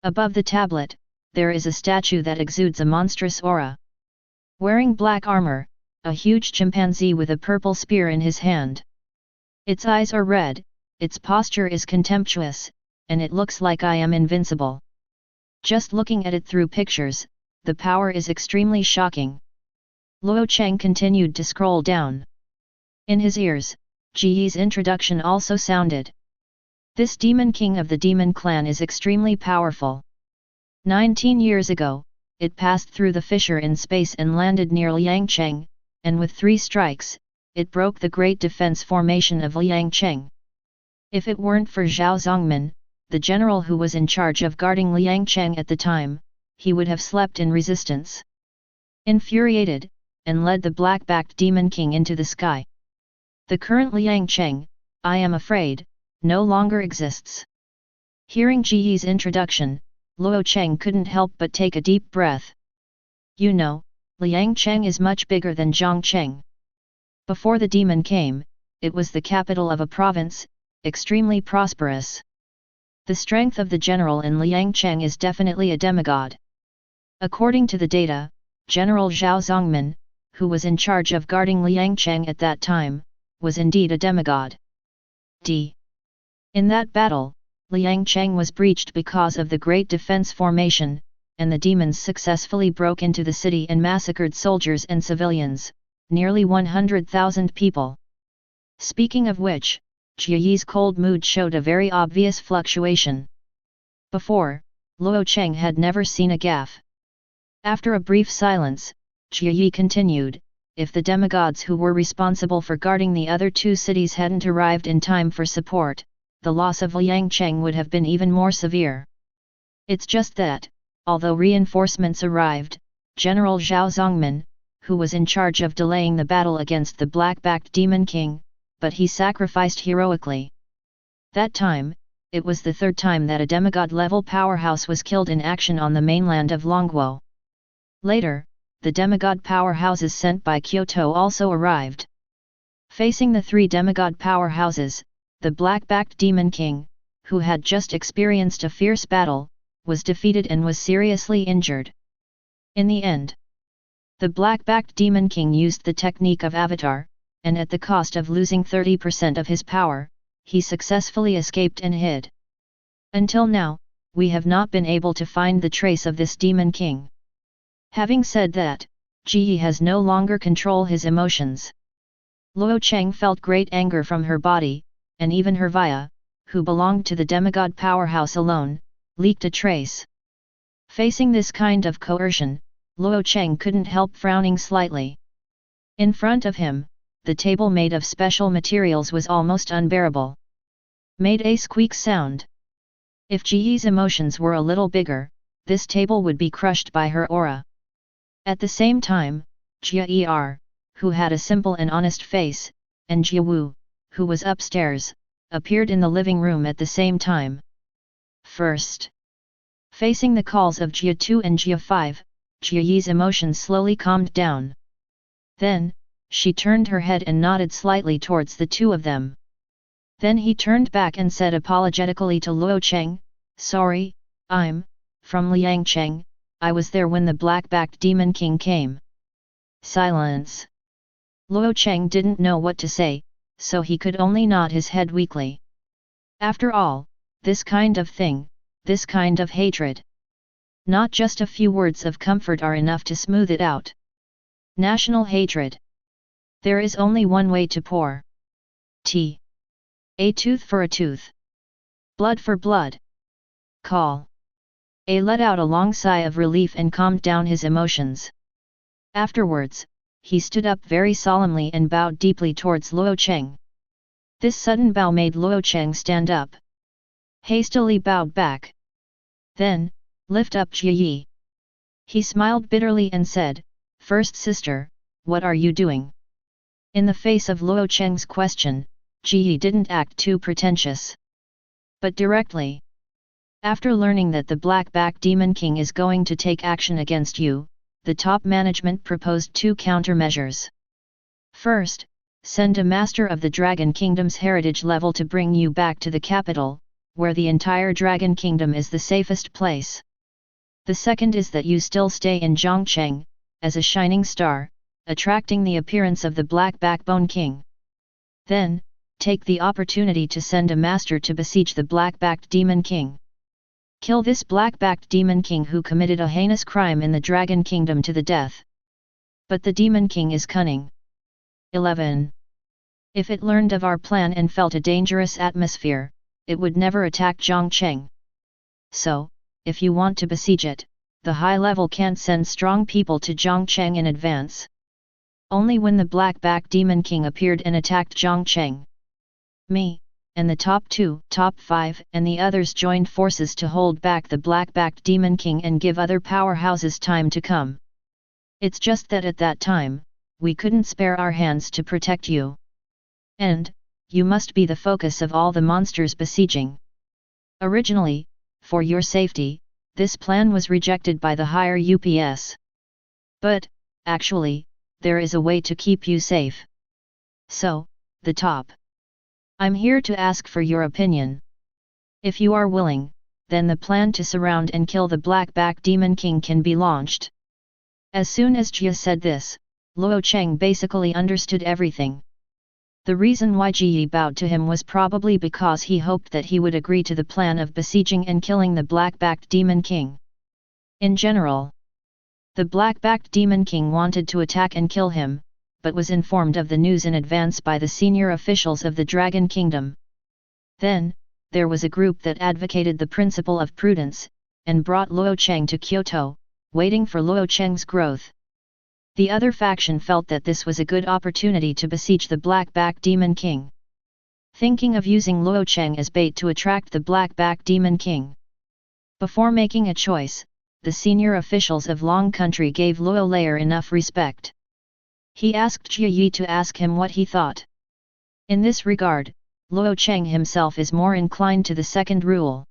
Above the tablet, there is a statue that exudes a monstrous aura. Wearing black armor, a huge chimpanzee with a purple spear in his hand. Its eyes are red, its posture is contemptuous, and it looks like I am invincible. Just looking at it through pictures, the power is extremely shocking. Luo Cheng continued to scroll down. In his ears, Ji's introduction also sounded. This demon king of the demon clan is extremely powerful. 19 years ago, it passed through the fissure in space and landed near Liangcheng, and with 3 strikes, it broke the great defense formation of Liangcheng. If it weren't for Zhao Zongmin, the general who was in charge of guarding Liangcheng at the time, he would have slept in resistance. Infuriated, and led the black-backed demon king into the sky. The current Liangcheng, I am afraid, no longer exists. Hearing Ji's introduction, Luo Cheng couldn't help but take a deep breath. You know, Liang Cheng is much bigger than Zhang Cheng. Before the demon came, it was the capital of a province, extremely prosperous. The strength of the general in Liang Cheng is definitely a demigod. According to the data, General Zhao Zongmin, who was in charge of guarding Liang Cheng at that time, was indeed a demigod. In that battle, Liang Cheng was breached because of the great defense formation, and the demons successfully broke into the city and massacred soldiers and civilians, nearly 100,000 people. Speaking of which, Jia Yi's cold mood showed a very obvious fluctuation. Before, Luo Cheng had never seen a gaffe. After a brief silence, Jia Yi continued, if the demigods who were responsible for guarding the other two cities hadn't arrived in time for support, the loss of Liang Cheng would have been even more severe. It's just that, although reinforcements arrived, General Zhao Zongmin, who was in charge of delaying the battle against the black-backed Demon King, but he sacrificed heroically. That time, it was the third time that a demigod-level powerhouse was killed in action on the mainland of Longguo. Later, the demigod powerhouses sent by Kyoto also arrived. Facing the three demigod powerhouses, the black-backed Demon King, who had just experienced a fierce battle, was defeated and was seriously injured. In the end, the black-backed Demon King used the technique of Avatar, and at the cost of losing 30% of his power, he successfully escaped and hid. Until now, we have not been able to find the trace of this Demon King. Having said that, Ji has no longer control his emotions. Luo Cheng felt great anger from her body, and even her Via, who belonged to the demigod powerhouse alone, leaked a trace. Facing this kind of coercion, Luo Cheng couldn't help frowning slightly. In front of him, the table made of special materials was almost unbearable. Made a squeak sound. If Ji's emotions were a little bigger, this table would be crushed by her aura. At the same time, Jia Er, who had a simple and honest face, and Jia Wu, who was upstairs, appeared in the living room at the same time. First, facing the calls of Jia 2 and Jia 5, Jia Yi's emotions slowly calmed down. Then, she turned her head and nodded slightly towards the two of them. Then he turned back and said apologetically to Luo Cheng, "Sorry, I'm from Liang Cheng, I was there when the black-backed Demon King came." Silence. Luo Cheng didn't know what to say, so he could only nod his head weakly. After all, this kind of thing, this kind of hatred. Not just a few words of comfort are enough to smooth it out. National hatred. There is only one way to pour. A tooth for a tooth. Blood for blood. Call. A let out a long sigh of relief and calmed down his emotions. Afterwards, he stood up very solemnly and bowed deeply towards Luo Cheng. This sudden bow made Luo Cheng stand up. Hastily bowed back. Then, lift up Jia Yi. He smiled bitterly and said, "First sister, what are you doing?" In the face of Luo Cheng's question, Jia Yi didn't act too pretentious. But directly. After learning that the Black-backed Demon King is going to take action against you, the top management proposed two countermeasures. First, send a master of the Dragon Kingdom's heritage level to bring you back to the capital, where the entire Dragon Kingdom is the safest place. The second is that you still stay in Zhongcheng, as a shining star, attracting the appearance of the Black Backbone King. Then, take the opportunity to send a master to besiege the Black-backed Demon King. Kill this black-backed Demon King who committed a heinous crime in the Dragon Kingdom to the death. But the Demon King is cunning. 11. If it learned of our plan and felt a dangerous atmosphere, it would never attack Zhongcheng. So, if you want to besiege it, the high level can't send strong people to Zhongcheng in advance. Only when the Black-backed Demon King appeared and attacked Zhongcheng. Me, and the top 2, top 5 and the others joined forces to hold back the Black-backed Demon King and give other powerhouses time to come. It's just that at that time, we couldn't spare our hands to protect you. And, you must be the focus of all the monsters besieging. Originally, for your safety, this plan was rejected by the higher UPS. But, actually, there is a way to keep you safe. So, the top. I'm here to ask for your opinion. If you are willing, then the plan to surround and kill the Black-back Demon King can be launched. As soon as Jia said this, Luo Cheng basically understood everything. The reason why Ji bowed to him was probably because he hoped that he would agree to the plan of besieging and killing the Black-backed Demon King. In general, the Black-backed Demon King wanted to attack and kill him, but was informed of the news in advance by the senior officials of the Dragon Kingdom. Then, there was a group that advocated the principle of prudence, and brought Luo Cheng to Kyoto, waiting for Luo Cheng's growth. The other faction felt that this was a good opportunity to besiege the Black-back Demon King. Thinking of using Luo Cheng as bait to attract the Black-back Demon King. Before making a choice, the senior officials of Long Country gave Luo Layer enough respect. He asked Jia Yi to ask him what he thought. In this regard, Luo Cheng himself is more inclined to the second rule.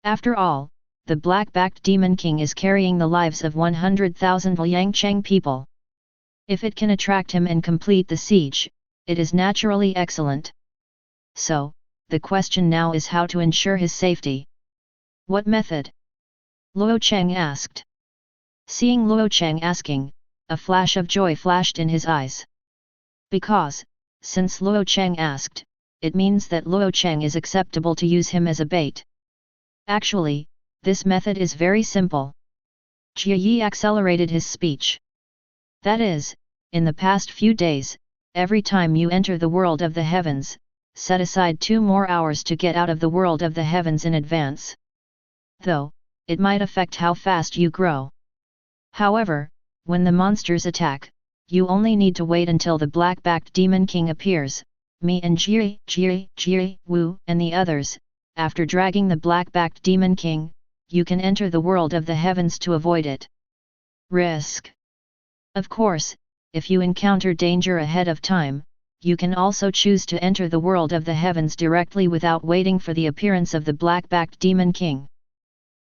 After all, the Black-backed Demon King is carrying the lives of 100,000 Liangcheng people. If it can attract him and complete the siege, it is naturally excellent. So, the question now is how to ensure his safety. What method? Luo Cheng asked. Seeing Luo Cheng asking, a flash of joy flashed in his eyes. Because, since Luo Cheng asked, it means that Luo Cheng is acceptable to use him as a bait. Actually, this method is very simple. Jia Yi accelerated his speech. That is, in the past few days, every time you enter the world of the heavens, set aside 2 more hours to get out of the world of the heavens in advance. Though, it might affect how fast you grow. However, when the monsters attack, you only need to wait until the Black-backed Demon King appears, me and Jie, Wu and the others, after dragging the Black-backed Demon King, you can enter the world of the heavens to avoid it. Risk. Of course, if you encounter danger ahead of time, you can also choose to enter the world of the heavens directly without waiting for the appearance of the Black-backed Demon King.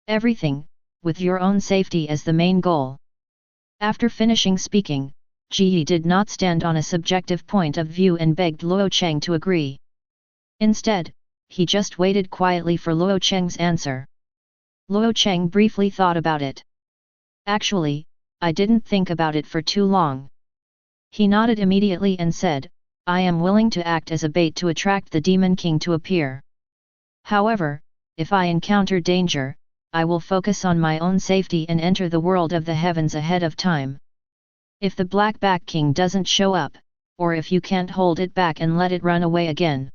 Everything, with your own safety as the main goal. After finishing speaking, Ji did not stand on a subjective point of view and begged Luo Cheng to agree. Instead, he just waited quietly for Luo Cheng's answer. Luo Cheng briefly thought about it. Actually, I didn't think about it for too long. He nodded immediately and said, I am willing to act as a bait to attract the Demon King to appear. However, if I encounter danger, I will focus on my own safety and enter the world of the heavens ahead of time. If the Black-back King doesn't show up, or if you can't hold it back and let it run away again.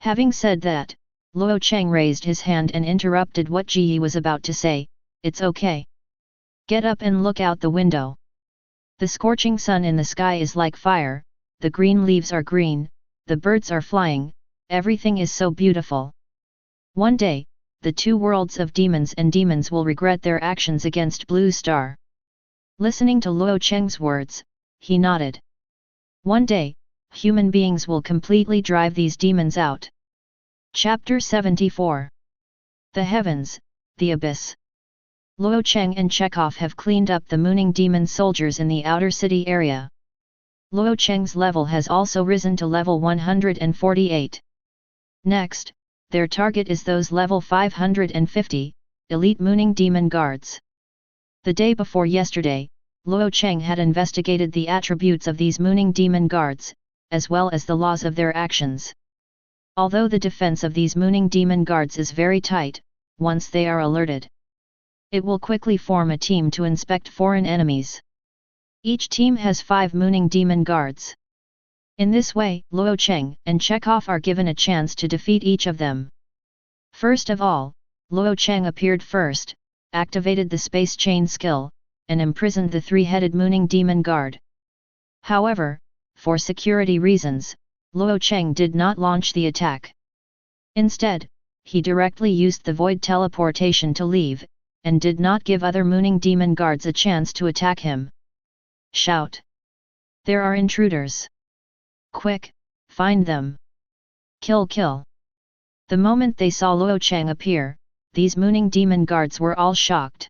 Having said that, Luo Cheng raised his hand and interrupted what Ji was about to say, it's okay. Get up and look out the window. The scorching sun in the sky is like fire, the green leaves are green, the birds are flying, everything is so beautiful. One day, the 2 worlds of demons and demons will regret their actions against Blue Star. Listening to Luo Cheng's words, he nodded. One day, human beings will completely drive these demons out. Chapter 74. The Heavens, the Abyss. Luo Cheng and Chekhov have cleaned up the mooning demon soldiers in the outer city area. Luo Cheng's level has also risen to level 148. Next, their target is those level 550, elite mooning demon guards. The day before yesterday, Luo Cheng had investigated the attributes of these mooning demon guards, as well as the laws of their actions. Although the defense of these mooning demon guards is very tight, once they are alerted, it will quickly form a team to inspect foreign enemies. Each team has 5 mooning demon guards. In this way, Luo Cheng and Chekhov are given a chance to defeat each of them. First of all, Luo Cheng appeared first, activated the space chain skill, and imprisoned the 3-headed mooning demon guard. However, for security reasons, Luo Cheng did not launch the attack. Instead, he directly used the void teleportation to leave, and did not give other mooning demon guards a chance to attack him. Shout! There are intruders! Quick, find them! Kill! The moment they saw Luo Cheng appear, these mooning demon guards were all shocked.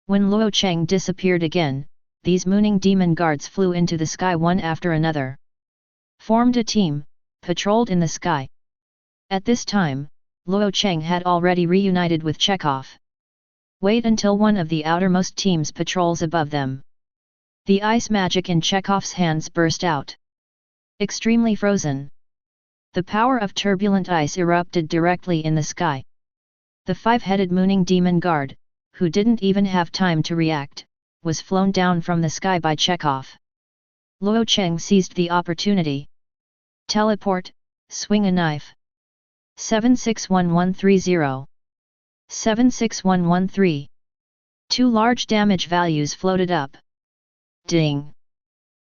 When Luo Cheng disappeared again, these mooning demon guards flew into the sky one after another. Formed a team, patrolled in the sky. At this time, Luo Cheng had already reunited with Chekhov. Wait until one of the outermost teams patrols above them. The ice magic in Chekhov's hands burst out. Extremely frozen. The power of turbulent ice erupted directly in the sky. The five-headed mooning demon guard, who didn't even have time to react, was flown down from the sky by Chekhov. Luo Cheng seized the opportunity. Teleport, swing a knife. 761130. 76113. Two large damage values floated up. Ding!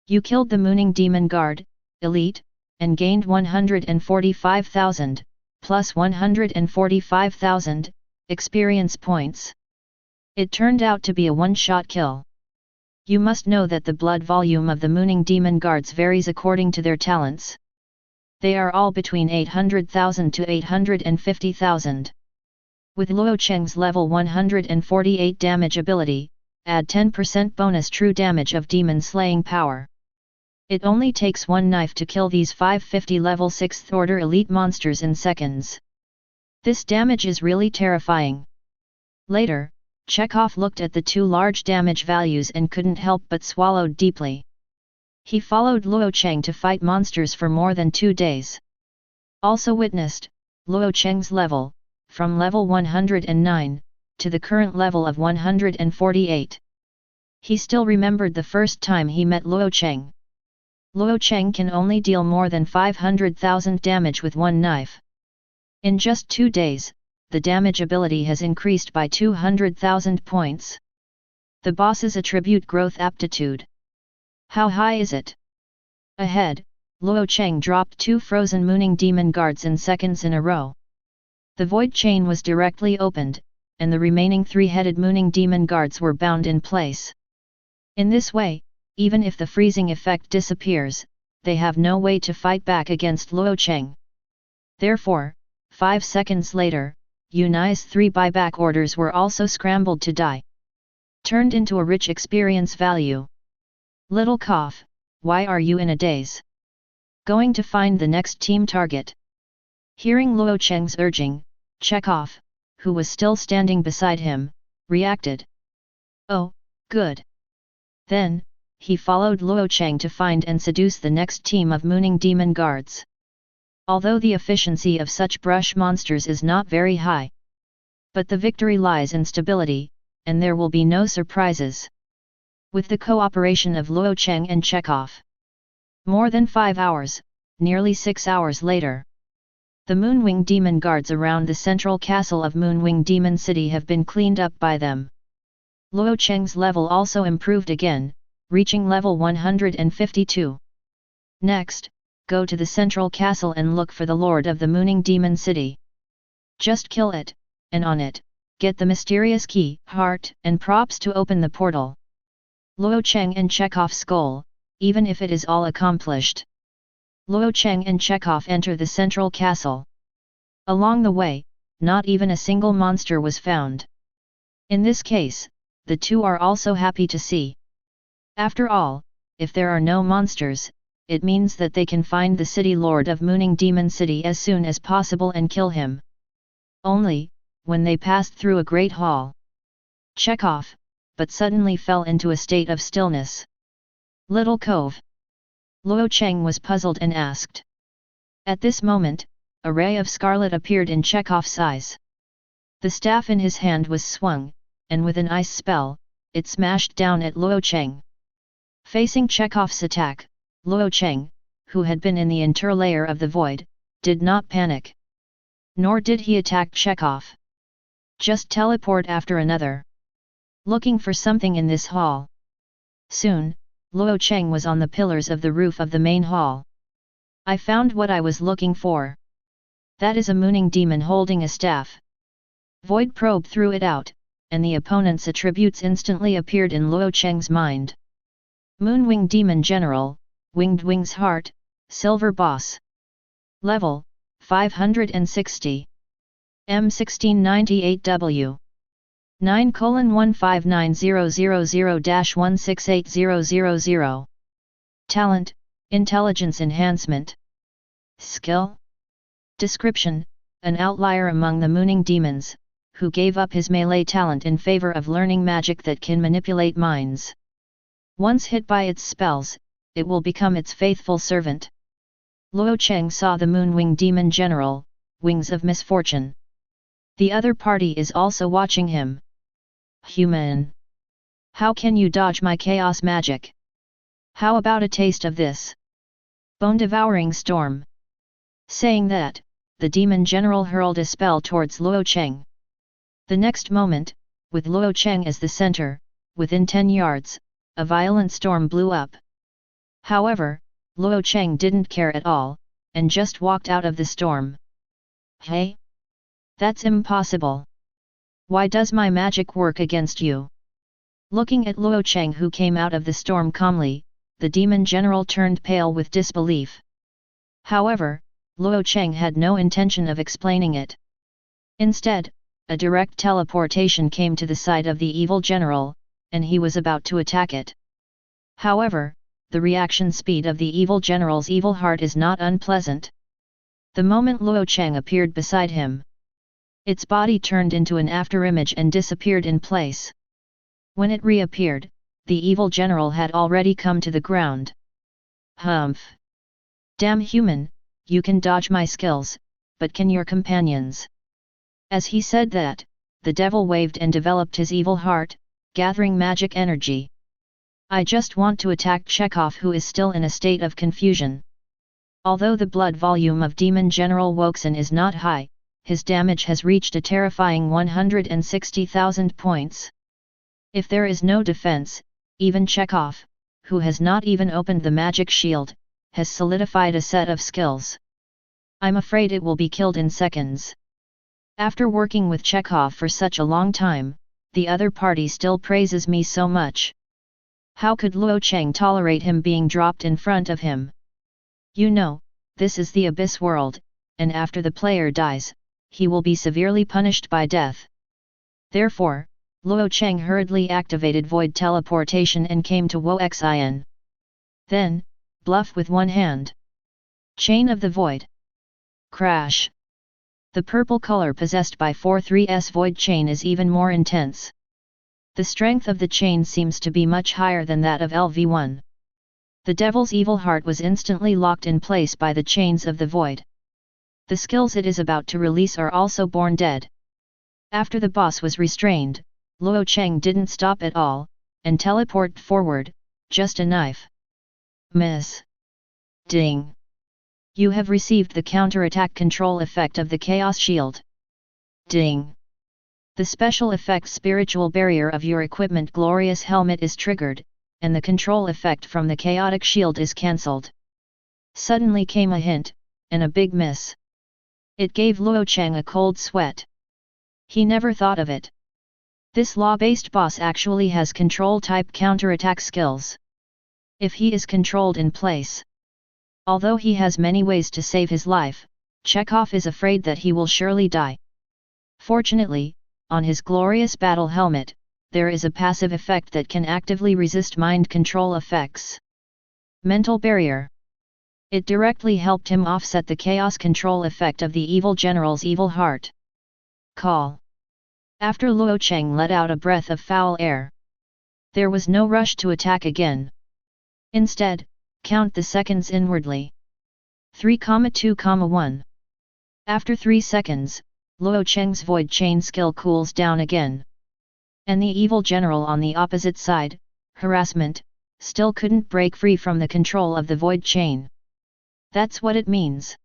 You killed the mooning demon guard, elite, and gained 145,000, plus 145,000, experience points. It turned out to be a one-shot kill. You must know that the blood volume of the mooning demon guards varies according to their talents. They are all between 800,000 to 850,000. With Luo Cheng's level 148 damage ability, add 10% bonus true damage of demon slaying power. It only takes one knife to kill these 550 level 6th order elite monsters in seconds. This damage is really terrifying. Later, Chekhov looked at the two large damage values and couldn't help but swallowed deeply. He followed Luo Cheng to fight monsters for more than 2 days. Also witnessed, Luo Cheng's level, from level 109, to the current level of 148. He still remembered the first time he met Luo Cheng. Luo Cheng can only deal more than 500,000 damage with one knife. In just 2 days, the damage ability has increased by 200,000 points. The boss's attribute growth aptitude. How high is it? Ahead, Luo Cheng dropped 2 frozen mooning demon guards in seconds in a row. The void chain was directly opened, and the remaining 3-headed mooning demon guards were bound in place. In this way, even if the freezing effect disappears, they have no way to fight back against Luo Cheng. Therefore, 5 seconds later, Yunai's 3 buyback orders were also scrambled to die. Turned into a rich experience value. Little cough, why are you in a daze? Going to find the next team target. Hearing Luo Cheng's urging, Chekhov, who was still standing beside him, reacted. Oh, good. Then, he followed Luo Cheng to find and seduce the next team of mooning demon guards. Although the efficiency of such brush monsters is not very high. But the victory lies in stability, and there will be no surprises. With the cooperation of Luo Cheng and Chekhov. More than 5 hours, nearly 6 hours later. The Moonwing Demon guards around the central castle of Moonwing Demon City have been cleaned up by them. Luo Cheng's level also improved again, reaching level 152. Next, go to the central castle and look for the Lord of the Mooning Demon City. Just kill it, and on it, get the mysterious key, heart, and props to open the portal. Luo Cheng and Chekhov's goal, even if it is all accomplished. Luo Cheng and Chekhov enter the central castle. Along the way, not even a single monster was found. In this case, the two are also happy to see. After all, if there are no monsters, it means that they can find the city lord of Mooning Demon City as soon as possible and kill him. Only, when they passed through a great hall. Chekhov, but suddenly fell into a state of stillness. Little cove. Luo Cheng was puzzled and asked. At this moment, a ray of scarlet appeared in Chekhov's eyes. The staff in his hand was swung, and with an ice spell, it smashed down at Luo Cheng. Facing Chekhov's attack, Luo Cheng, who had been in the interlayer of the void, did not panic. Nor did he attack Chekhov. Just teleport after another. Looking for something in this hall. Soon, Luo Cheng was on the pillars of the roof of the main hall. I found what I was looking for. That is a mooning demon holding a staff. Void probe threw it out, and the opponent's attributes instantly appeared in Luo Cheng's mind. Moonwing Demon General, Winged Wings Heart, Silver Boss. Level, 560. M1698W 9:15900-168000. Talent, Intelligence Enhancement. Skill. Description: an outlier among the mooning demons, who gave up his melee talent in favor of learning magic that can manipulate minds. Once hit by its spells, it will become its faithful servant. Luo Cheng saw the Moonwing Demon General, Wings of Misfortune. The other party is also watching him. Human! How can you dodge my chaos magic? How about a taste of this? Bone-devouring storm. Saying that, the Demon General hurled a spell towards Luo Cheng. The next moment, with Luo Cheng as the center, within 10 yards, a violent storm blew up. However, Luo Cheng didn't care at all, and just walked out of the storm. Hey? That's impossible. Why does my magic work against you? Looking at Luo Cheng, who came out of the storm calmly, the Demon General turned pale with disbelief. However, Luo Cheng had no intention of explaining it. Instead, a direct teleportation came to the side of the evil general, and he was about to attack it. However, the reaction speed of the evil general's evil heart is not unpleasant. The moment Luo Cheng appeared beside him, its body turned into an afterimage and disappeared in place. When it reappeared, the evil general had already come to the ground. Humph! Damn human, you can dodge my skills, but can your companions? As he said that, the devil waved and developed his evil heart, gathering magic energy. I just want to attack Chekhov, who is still in a state of confusion. Although the blood volume of Demon General Woksan is not high, his damage has reached a terrifying 160,000 points. If there is no defense, even Chekhov, who has not even opened the magic shield, has solidified a set of skills. I'm afraid it will be killed in seconds. After working with Chekhov for such a long time, the other party still praises me so much. How could Luo Cheng tolerate him being dropped in front of him? You know, this is the Abyss world, and after the player dies, he will be severely punished by death. Therefore, Luo Cheng hurriedly activated void teleportation and came to Woxian. Then, bluff with one hand. Chain of the Void. Crash. The purple color possessed by 4-3's void chain is even more intense. The strength of the chain seems to be much higher than that of LV1. The devil's evil heart was instantly locked in place by the chains of the void. The skills it is about to release are also born dead. After the boss was restrained, Luo Cheng didn't stop at all, and teleported forward, just a knife. Miss. Ding. You have received the counterattack control effect of the Chaos Shield. Ding. The special effect Spiritual Barrier of your equipment Glorious Helmet is triggered, and the control effect from the Chaotic Shield is cancelled. Suddenly came a hint, and a big miss. It gave Luo Cheng a cold sweat. He never thought of it. This law-based boss actually has control-type counterattack skills. If he is controlled in place. Although he has many ways to save his life, Chekhov is afraid that he will surely die. Fortunately, on his glorious battle helmet, there is a passive effect that can actively resist mind control effects. Mental Barrier. It directly helped him offset the chaos control effect of the evil general's evil heart. Call. After Luo Cheng let out a breath of foul air. There was no rush to attack again. Instead, count the seconds inwardly. 3,2,1. After 3 seconds, Luo Cheng's void chain skill cools down again. And the evil general on the opposite side, harassment, still couldn't break free from the control of the void chain. That's what it means.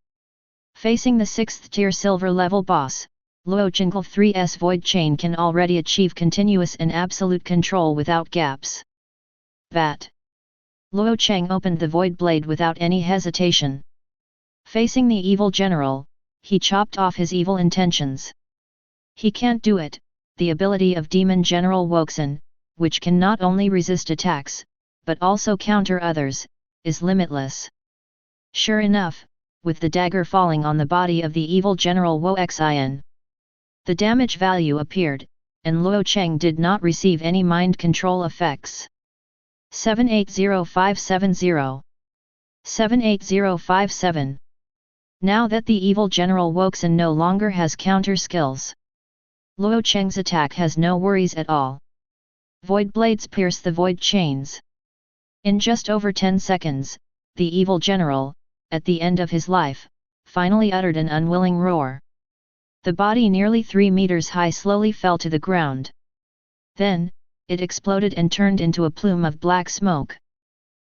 Facing the 6th tier silver level boss, Luo Cheng's 3's void chain can already achieve continuous and absolute control without gaps. Bat. Luo Cheng opened the void blade without any hesitation. Facing the evil general, he chopped off his evil intentions. He can't do it. The ability of Demon General Woksan, which can not only resist attacks, but also counter others, is limitless. Sure enough, with the dagger falling on the body of the evil General Woxian, The damage value appeared, and Luo Cheng did not receive any mind control effects. 780570. 78057. Now that the evil General Wuxin no longer has counter skills, Luo Cheng's attack has no worries at all. Void blades pierce the void chains. In just over 10 seconds, the evil general, at the end of his life, finally uttered an unwilling roar. The body nearly 3 meters high slowly fell to the ground. Then, it exploded and turned into a plume of black smoke.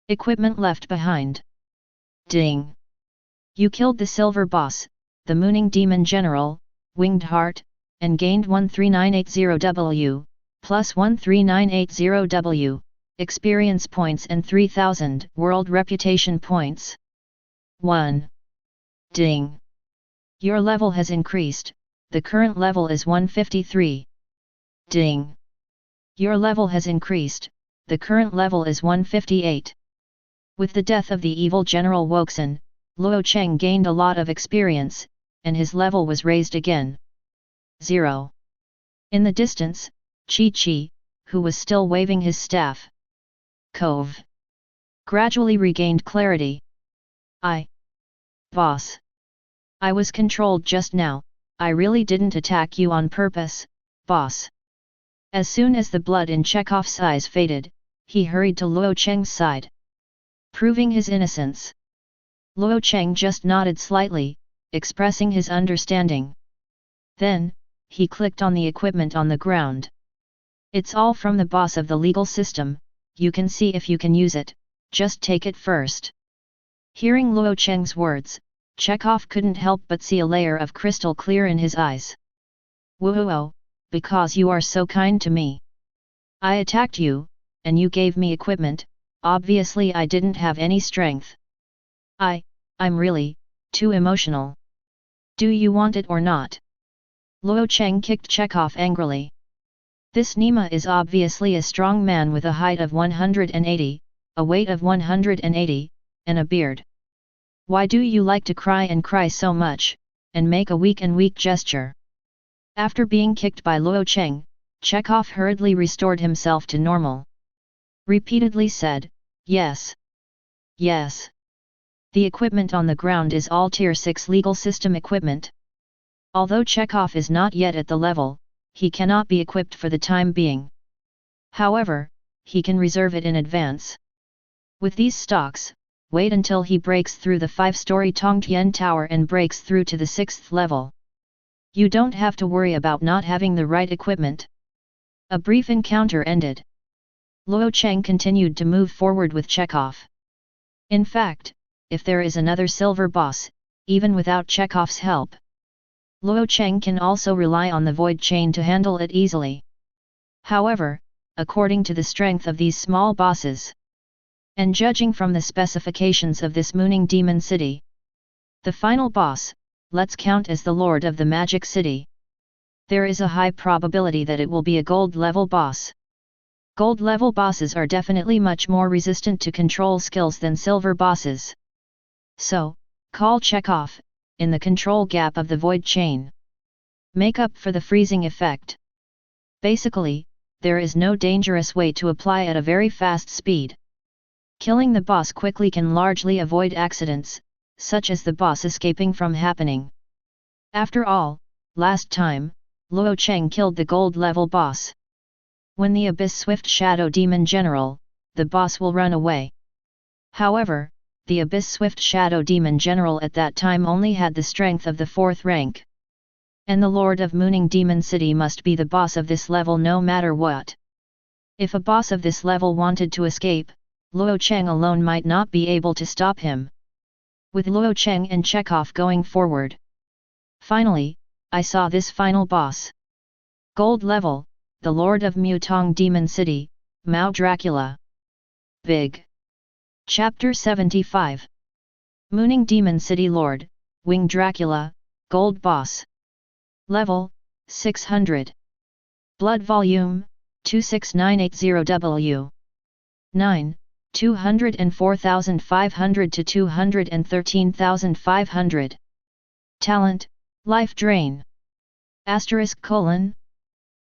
Equipment left behind. Ding! You killed the silver boss, the mooning demon general, Winged Heart, and gained 13980W, plus 13980W, experience points and 3000 world reputation points. 1. Ding! Your level has increased, the current level is 153. Ding! Your level has increased, the current level is 158. With the death of the evil General Wuxin, Luo Cheng gained a lot of experience, and his level was raised again. 0. In the distance, Chi, who was still waving his staff, Cove, gradually regained clarity. Boss. I was controlled just now, I really didn't attack you on purpose, boss. As soon as the blood in Chekhov's eyes faded, he hurried to Luo Cheng's side, proving his innocence. Luo Cheng just nodded slightly, expressing his understanding. Then, he clicked on the equipment on the ground. It's all from the boss of the legal system, you can see if you can use it, just take it first. Hearing Luo Cheng's words, Chekhov couldn't help but see a layer of crystal clear in his eyes. Whoa, because you are so kind to me. I attacked you, and you gave me equipment, obviously I didn't have any strength. I'm really, too emotional. Do you want it or not? Luo Cheng kicked Chekhov angrily. This Nima is obviously a strong man with a height of 180, a weight of 180, and a beard. Why do you like to cry and cry so much, and make a weak gesture? After being kicked by Luo Cheng, Chekhov hurriedly restored himself to normal. Repeatedly said, yes. Yes. The equipment on the ground is all Tier 6 legal system equipment. Although Chekhov is not yet at the level, he cannot be equipped for the time being. However, he can reserve it in advance. With these stocks, wait until he breaks through the 5-story Tongtian Tower and breaks through to the 6th level. You don't have to worry about not having the right equipment. A brief encounter ended. Luo Cheng continued to move forward with Chekhov. In fact, if there is another silver boss, even without Chekhov's help, Luo Cheng can also rely on the void chain to handle it easily. However, according to the strength of these small bosses, and judging from the specifications of this mooning demon city, the final boss, let's count as the Lord of the Magic City, there is a high probability that it will be a gold level boss. Gold level bosses are definitely much more resistant to control skills than silver bosses. So, call Chekhov, in the control gap of the void chain. Make up for the freezing effect. Basically, there is no dangerous way to apply at a very fast speed. Killing the boss quickly can largely avoid accidents, such as the boss escaping from happening. After all, last time, Luo Cheng killed the gold level boss. When the Abyss Swift Shadow Demon General, the boss will run away. However, the Abyss Swift Shadow Demon General at that time only had the strength of the 4th rank. And the Lord of Mooning Demon City must be the boss of this level no matter what. If a boss of this level wanted to escape, Luo Cheng alone might not be able to stop him. With Luo Cheng and Chekhov going forward. Finally, I saw this final boss. Gold level, the Lord of Mutong Demon City, Mao Dracula. Big. Chapter 75. Mooning Demon City Lord, Wing Dracula, Gold Boss. Level, 600. Blood Volume, 26980W. 9, 204,500 to 213,500. Talent, Life Drain.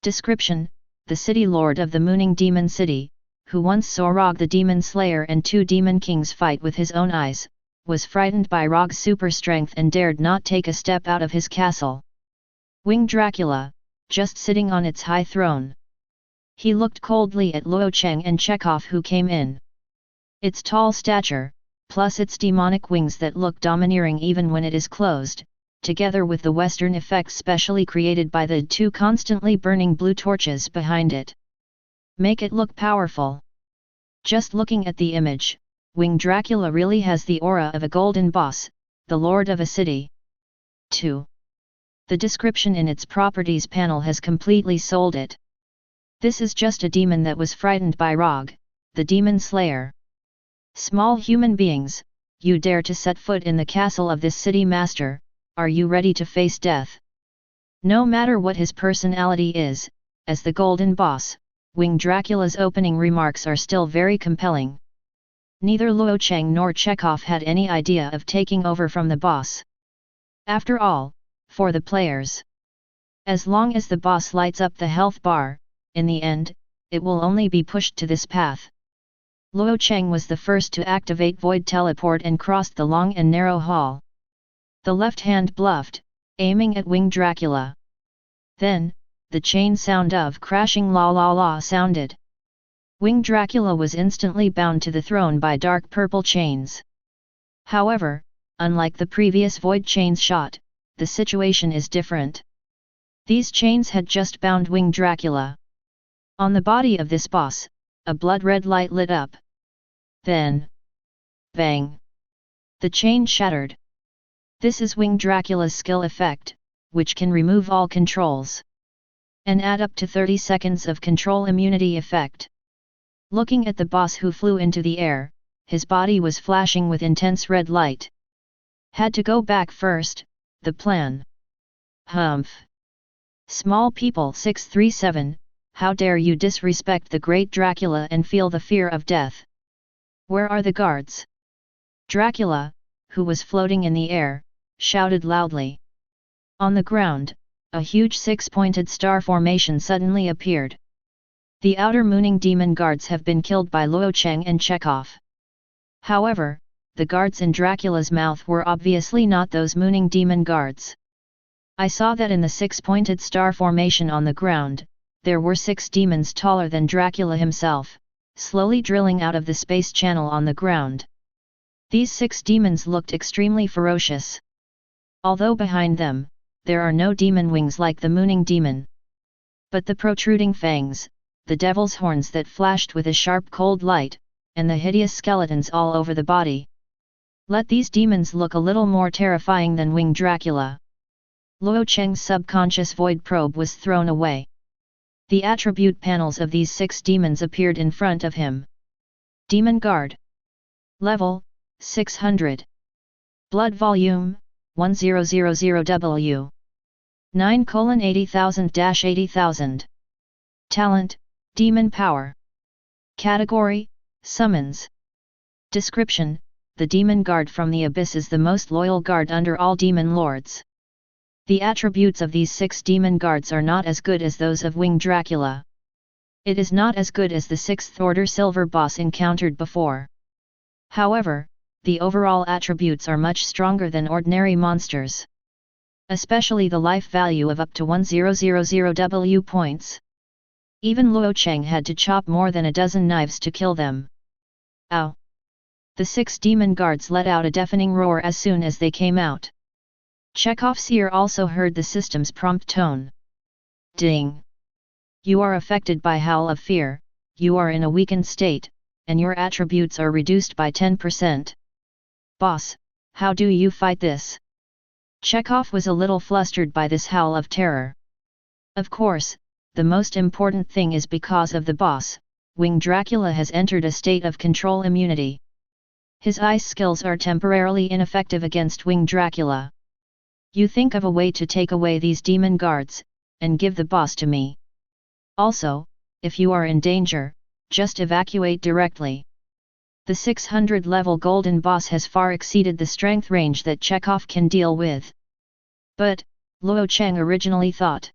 Description: the city lord of the Mooning Demon City, who once saw Rog the Demon Slayer and 2 demon kings fight with his own eyes, was frightened by Rog's super strength and dared not take a step out of his castle. Winged Dracula, just sitting on its high throne. He looked coldly at Luo Cheng and Chekhov who came in. Its tall stature, plus its demonic wings that look domineering even when it is closed, together with the Western effects specially created by the 2 constantly burning blue torches behind it, make it look powerful. Just looking at the image, Winged Dracula really has the aura of a golden boss, the lord of a city. 2. The description in its properties panel has completely sold it. This is just a demon that was frightened by Rog, the Demon Slayer. Small human beings, you dare to set foot in the castle of this city master, are you ready to face death? No matter what his personality is, as the golden boss, Winged Dracula's opening remarks are still very compelling. Neither Luo Cheng nor Chekhov had any idea of taking over from the boss. After all, for the players, as long as the boss lights up the health bar, in the end, it will only be pushed to this path. Luo Cheng was the first to activate Void Teleport and crossed the long and narrow hall. The left hand bluffed, aiming at Winged Dracula. Then, the chain sound of crashing la la la sounded. Winged Dracula was instantly bound to the throne by dark purple chains. However, unlike the previous Void Chains shot, the situation is different. These chains had just bound Winged Dracula. On the body of this boss, a blood-red light lit up. Then, bang! The chain shattered. This is Winged Dracula's skill effect, which can remove all controls and add up to 30 seconds of control immunity effect. Looking at the boss who flew into the air, his body was flashing with intense red light. Had to go back first, the plan. Humph! Small people 637, how dare you disrespect the great Dracula and feel the fear of death? Where are the guards? Dracula, who was floating in the air, shouted loudly. On the ground, a huge 6-pointed star formation suddenly appeared. The outer Mooning Demon guards have been killed by Luo Cheng and Chekhov. However, the guards in Dracula's mouth were obviously not those Mooning Demon guards. I saw that in the 6-pointed star formation on the ground, there were 6 demons taller than Dracula himself, slowly drilling out of the space channel on the ground. These 6 demons looked extremely ferocious. Although behind them, there are no demon wings like the Mooning Demon. But the protruding fangs, the devil's horns that flashed with a sharp cold light, and the hideous skeletons all over the body. Let these demons look a little more terrifying than Winged Dracula. Luo Cheng's subconscious void probe was thrown away. The attribute panels of these 6 demons appeared in front of him. Demon Guard. Level, 600. Blood Volume, 1000W. 9:80,000-80,000. Talent, Demon Power. Category, Summons. Description: the Demon Guard from the Abyss is the most loyal guard under all demon lords. The attributes of these 6 demon guards are not as good as those of Winged Dracula. It is not as good as the 6th Order Silver Boss encountered before. However, the overall attributes are much stronger than ordinary monsters. Especially the life value of up to 1000W points. Even Luo Cheng had to chop more than a dozen knives to kill them. Ow! The 6 demon guards let out a deafening roar as soon as they came out. Chekhov's ear also heard the system's prompt tone. Ding! You are affected by Howl of Fear, you are in a weakened state, and your attributes are reduced by 10%. Boss, how do you fight this? Chekhov was a little flustered by this howl of terror. Of course, the most important thing is because of the boss, Winged Dracula has entered a state of control immunity. His ice skills are temporarily ineffective against Winged Dracula. You think of a way to take away these demon guards, and give the boss to me. Also, if you are in danger, just evacuate directly. The 600-level golden boss has far exceeded the strength range that Chekhov can deal with. But, Luo Cheng originally thought.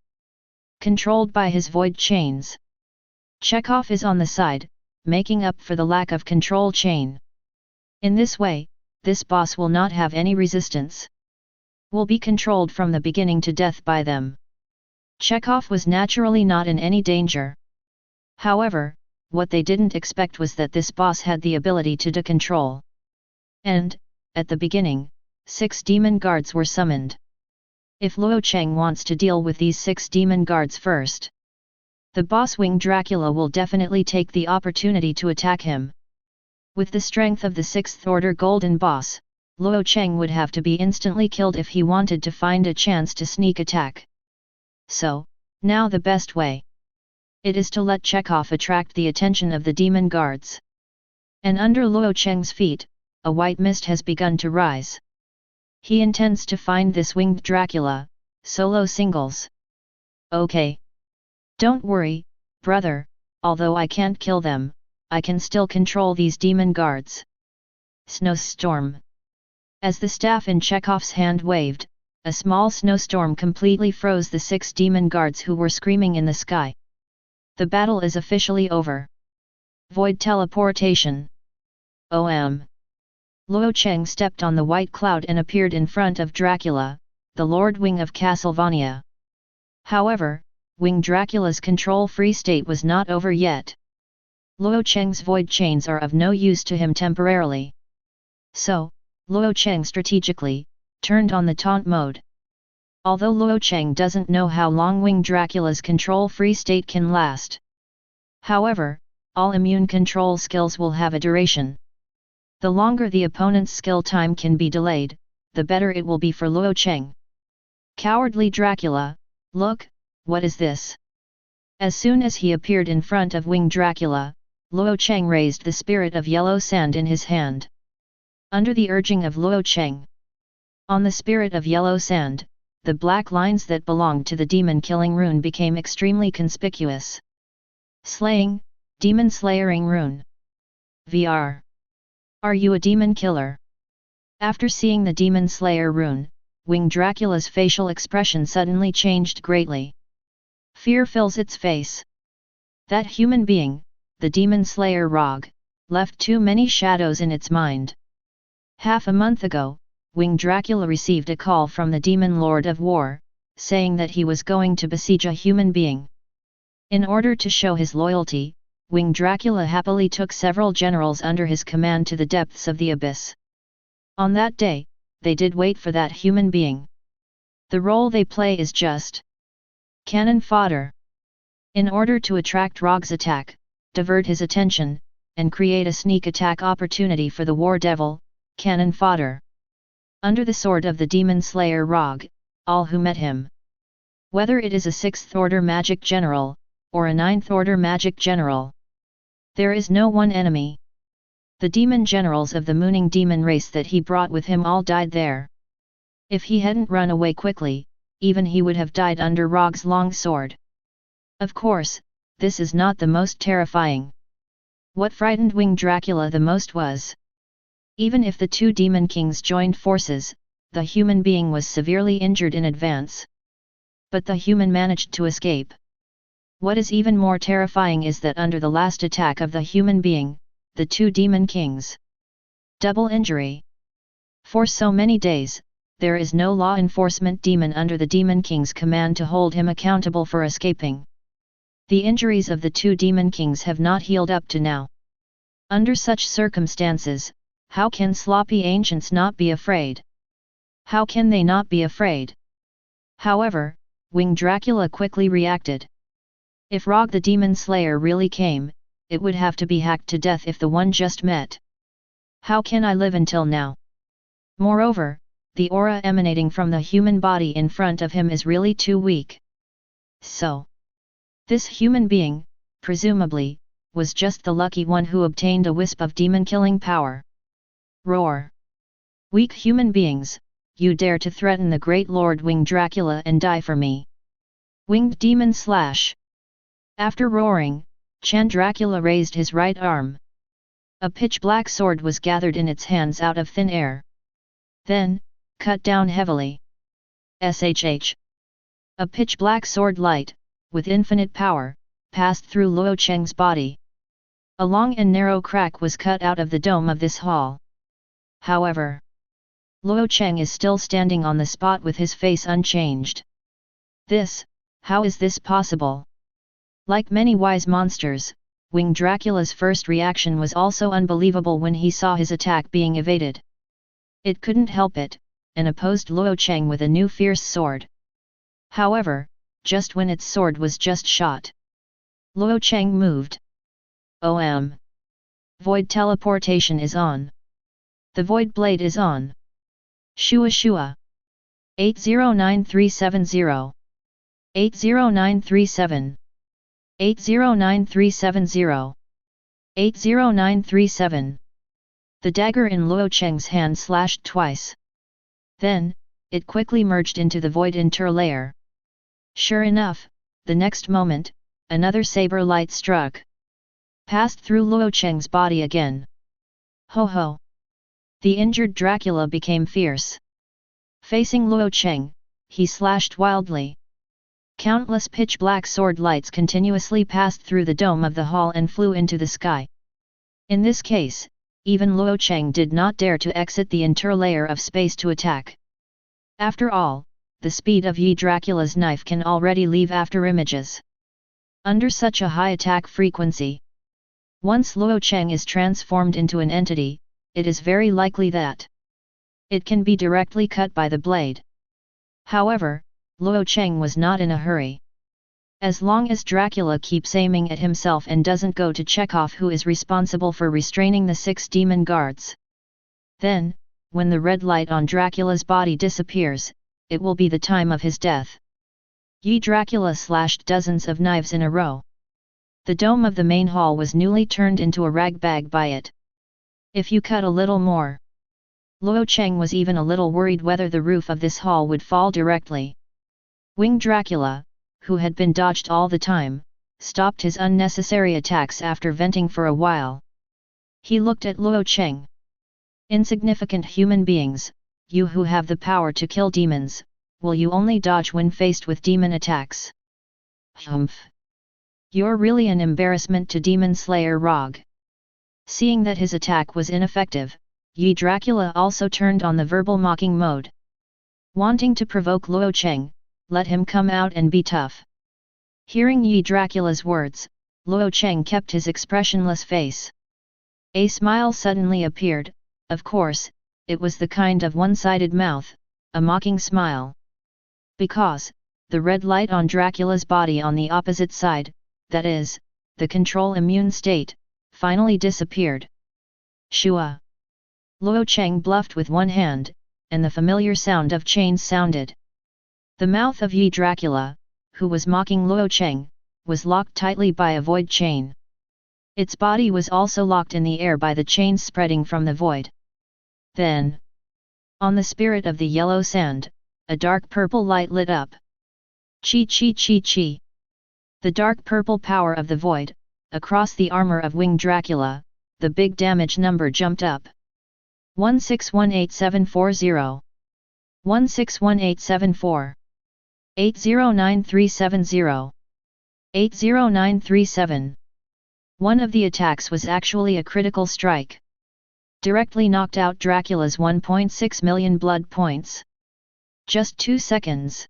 Controlled by his void chains. Chekhov is on the side, making up for the lack of control chain. In this way, this boss will not have any resistance. Will be controlled from the beginning to death by them. Chekhov was naturally not in any danger. However, what they didn't expect was that this boss had the ability to decontrol. And, at the beginning, 6 demon guards were summoned. If Luo Cheng wants to deal with these 6 demon guards first, the boss Winged Dracula will definitely take the opportunity to attack him. With the strength of the 6th order golden boss, Luo Cheng would have to be instantly killed if he wanted to find a chance to sneak attack. So, now the best way. It is to let Chekhov attract the attention of the demon guards. And under Luo Cheng's feet, a white mist has begun to rise. He intends to find this Winged Dracula, solo singles. Okay. Don't worry, brother, although I can't kill them, I can still control these demon guards. Snowstorm. As the staff in Chekhov's hand waved, a small snowstorm completely froze the 6 demon guards who were screaming in the sky. The battle is officially over. Void teleportation. OM. Luo Cheng stepped on the white cloud and appeared in front of Dracula, the Lord Wing of Castlevania. However, Winged Dracula's control-free state was not over yet. Luo Cheng's void chains are of no use to him temporarily. So, Luo Cheng strategically turned on the taunt mode. Although Luo Cheng doesn't know how long Winged Dracula's control-free state can last. However, all immune control skills will have a duration. The longer the opponent's skill time can be delayed, the better it will be for Luo Cheng. Cowardly Dracula, look, what is this? As soon as he appeared in front of Winged Dracula, Luo Cheng raised the spirit of yellow sand in his hand. Under the urging of Luo Cheng. On the spirit of yellow sand, the black lines that belonged to the demon-killing rune became extremely conspicuous. Slaying, demon slayering rune. VR. Are you a demon killer? After seeing the demon slayer rune, Winged Dracula's facial expression suddenly changed greatly. Fear fills its face. That human being, the demon slayer Rog, left too many shadows in its mind. Half a month ago, Winged Dracula received a call from the Demon Lord of War, saying that he was going to besiege a human being. In order to show his loyalty, Winged Dracula happily took several generals under his command to the depths of the abyss. On that day, they did wait for that human being. The role they play is just cannon fodder. In order to attract Rog's attack, divert his attention, and create a sneak attack opportunity for the War Devil, cannon fodder. Under the sword of the Demon Slayer Rog, all who met him. Whether it is a 6th order magic general, or a 9th order magic general. There is no one enemy. The demon generals of the mooning demon race that he brought with him all died there. If he hadn't run away quickly, even he would have died under Rog's long sword. Of course, this is not the most terrifying. What frightened Winged Dracula the most was, even if the 2 demon kings joined forces, the human being was severely injured in advance. But the human managed to escape. What is even more terrifying is that under the last attack of the human being, the 2 demon kings. Double injury. For so many days, there is no law enforcement demon under the demon king's command to hold him accountable for escaping. The injuries of the 2 demon kings have not healed up to now. Under such circumstances, how can sloppy ancients not be afraid? How can they not be afraid? However, Winged Dracula quickly reacted. If Rog the Demon Slayer really came, it would have to be hacked to death if the one just met. How can I live until now? Moreover, the aura emanating from the human body in front of him is really too weak. So, this human being, presumably, was just the lucky one who obtained a wisp of demon-killing power. Roar! Weak human beings, you dare to threaten the great Lord Winged Dracula and die for me. Winged Demon Slash! After roaring, Chan Dracula raised his right arm. A pitch-black sword was gathered in its hands out of thin air. Then, cut down heavily. SHH, A pitch-black sword light, with infinite power, passed through Luo Cheng's body. A long and narrow crack was cut out of the dome of this hall. However, Luo Cheng is still standing on the spot with his face unchanged. How is this possible? Like many wise monsters, Winged Dracula's first reaction was also unbelievable when he saw his attack being evaded. It couldn't help it, and opposed Luo Cheng with a new fierce sword. However, just when its sword was just shot, Luo Cheng moved. Void teleportation is on. The void blade is on. Shua Shua. 809370. 809370. 809370. 80937. The dagger in Luo Cheng's hand slashed twice. Then, it quickly merged into the void interlayer. Sure enough, the next moment, another saber light struck. Passed through Luo Cheng's body again. Ho ho! The injured Dracula became fierce. Facing Luo Cheng, he slashed wildly. Countless pitch-black sword lights continuously passed through the dome of the hall and flew into the sky. In this case, even Luo Cheng did not dare to exit the interlayer of space to attack. After all, the speed of Yi Dracula's knife can already leave after images. Under such a high attack frequency, once Luo Cheng is transformed into an entity, it is very likely that it can be directly cut by the blade. However, Luo Cheng was not in a hurry. As long as Dracula keeps aiming at himself and doesn't go to check off who is responsible for restraining the 6 demon guards, then, when the red light on Dracula's body disappears, it will be the time of his death. Yi Dracula slashed dozens of knives in a row. The dome of the main hall was newly turned into a rag bag by it. If you cut a little more. Luo Cheng was even a little worried whether the roof of this hall would fall directly. Winged Dracula, who had been dodged all the time, stopped his unnecessary attacks after venting for a while. He looked at Luo Cheng. Insignificant human beings, you who have the power to kill demons, will you only dodge when faced with demon attacks? Humph! You're really an embarrassment to Demon Slayer Rog. Seeing that his attack was ineffective, Yi Dracula also turned on the verbal mocking mode. Wanting to provoke Luo Cheng, let him come out and be tough. Hearing Yi Dracula's words, Luo Cheng kept his expressionless face. A smile suddenly appeared, of course, it was the kind of one-sided mouth, a mocking smile. Because, the red light on Dracula's body on the opposite side, that is, the control immune state, finally disappeared. Shua! Luo Cheng bluffed with one hand, and the familiar sound of chains sounded. The mouth of Yi Dracula, who was mocking Luo Cheng, was locked tightly by a void chain. Its body was also locked in the air by the chains spreading from the void. Then, on the spirit of the yellow sand, a dark purple light lit up. Chi chi chi chi! The dark purple power of the void, across the armor of Winged Dracula, the big damage number jumped up. 1618740. 1618740. 809370. 80937. One of the attacks was actually a critical strike. Directly knocked out Dracula's 1.6 million blood points. Just 2 seconds.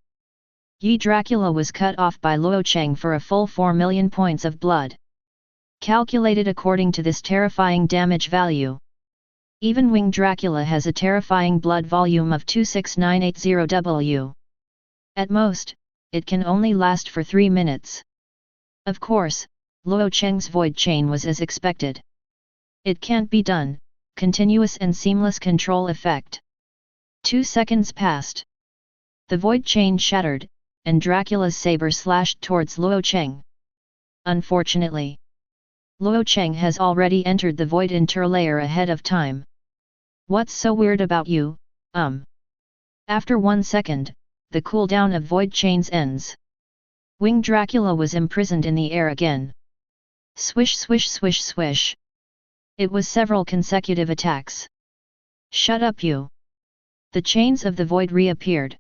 Yi Dracula was cut off by Luo Cheng for a full 4 million points of blood. Calculated according to this terrifying damage value. Even Winged Dracula has a terrifying blood volume of 26980W. At most, it can only last for 3 minutes. Of course, Luo Cheng's void chain was as expected. It can't be done, continuous and seamless control effect. 2 seconds passed. The void chain shattered, and Dracula's saber slashed towards Luo Cheng. Unfortunately, Luo Cheng has already entered the void interlayer ahead of time. What's so weird about you, After 1 second, the cooldown of void chains ends. Winged Dracula was imprisoned in the air again. Swish swish swish swish. It was several consecutive attacks. Shut up you! The chains of the void reappeared.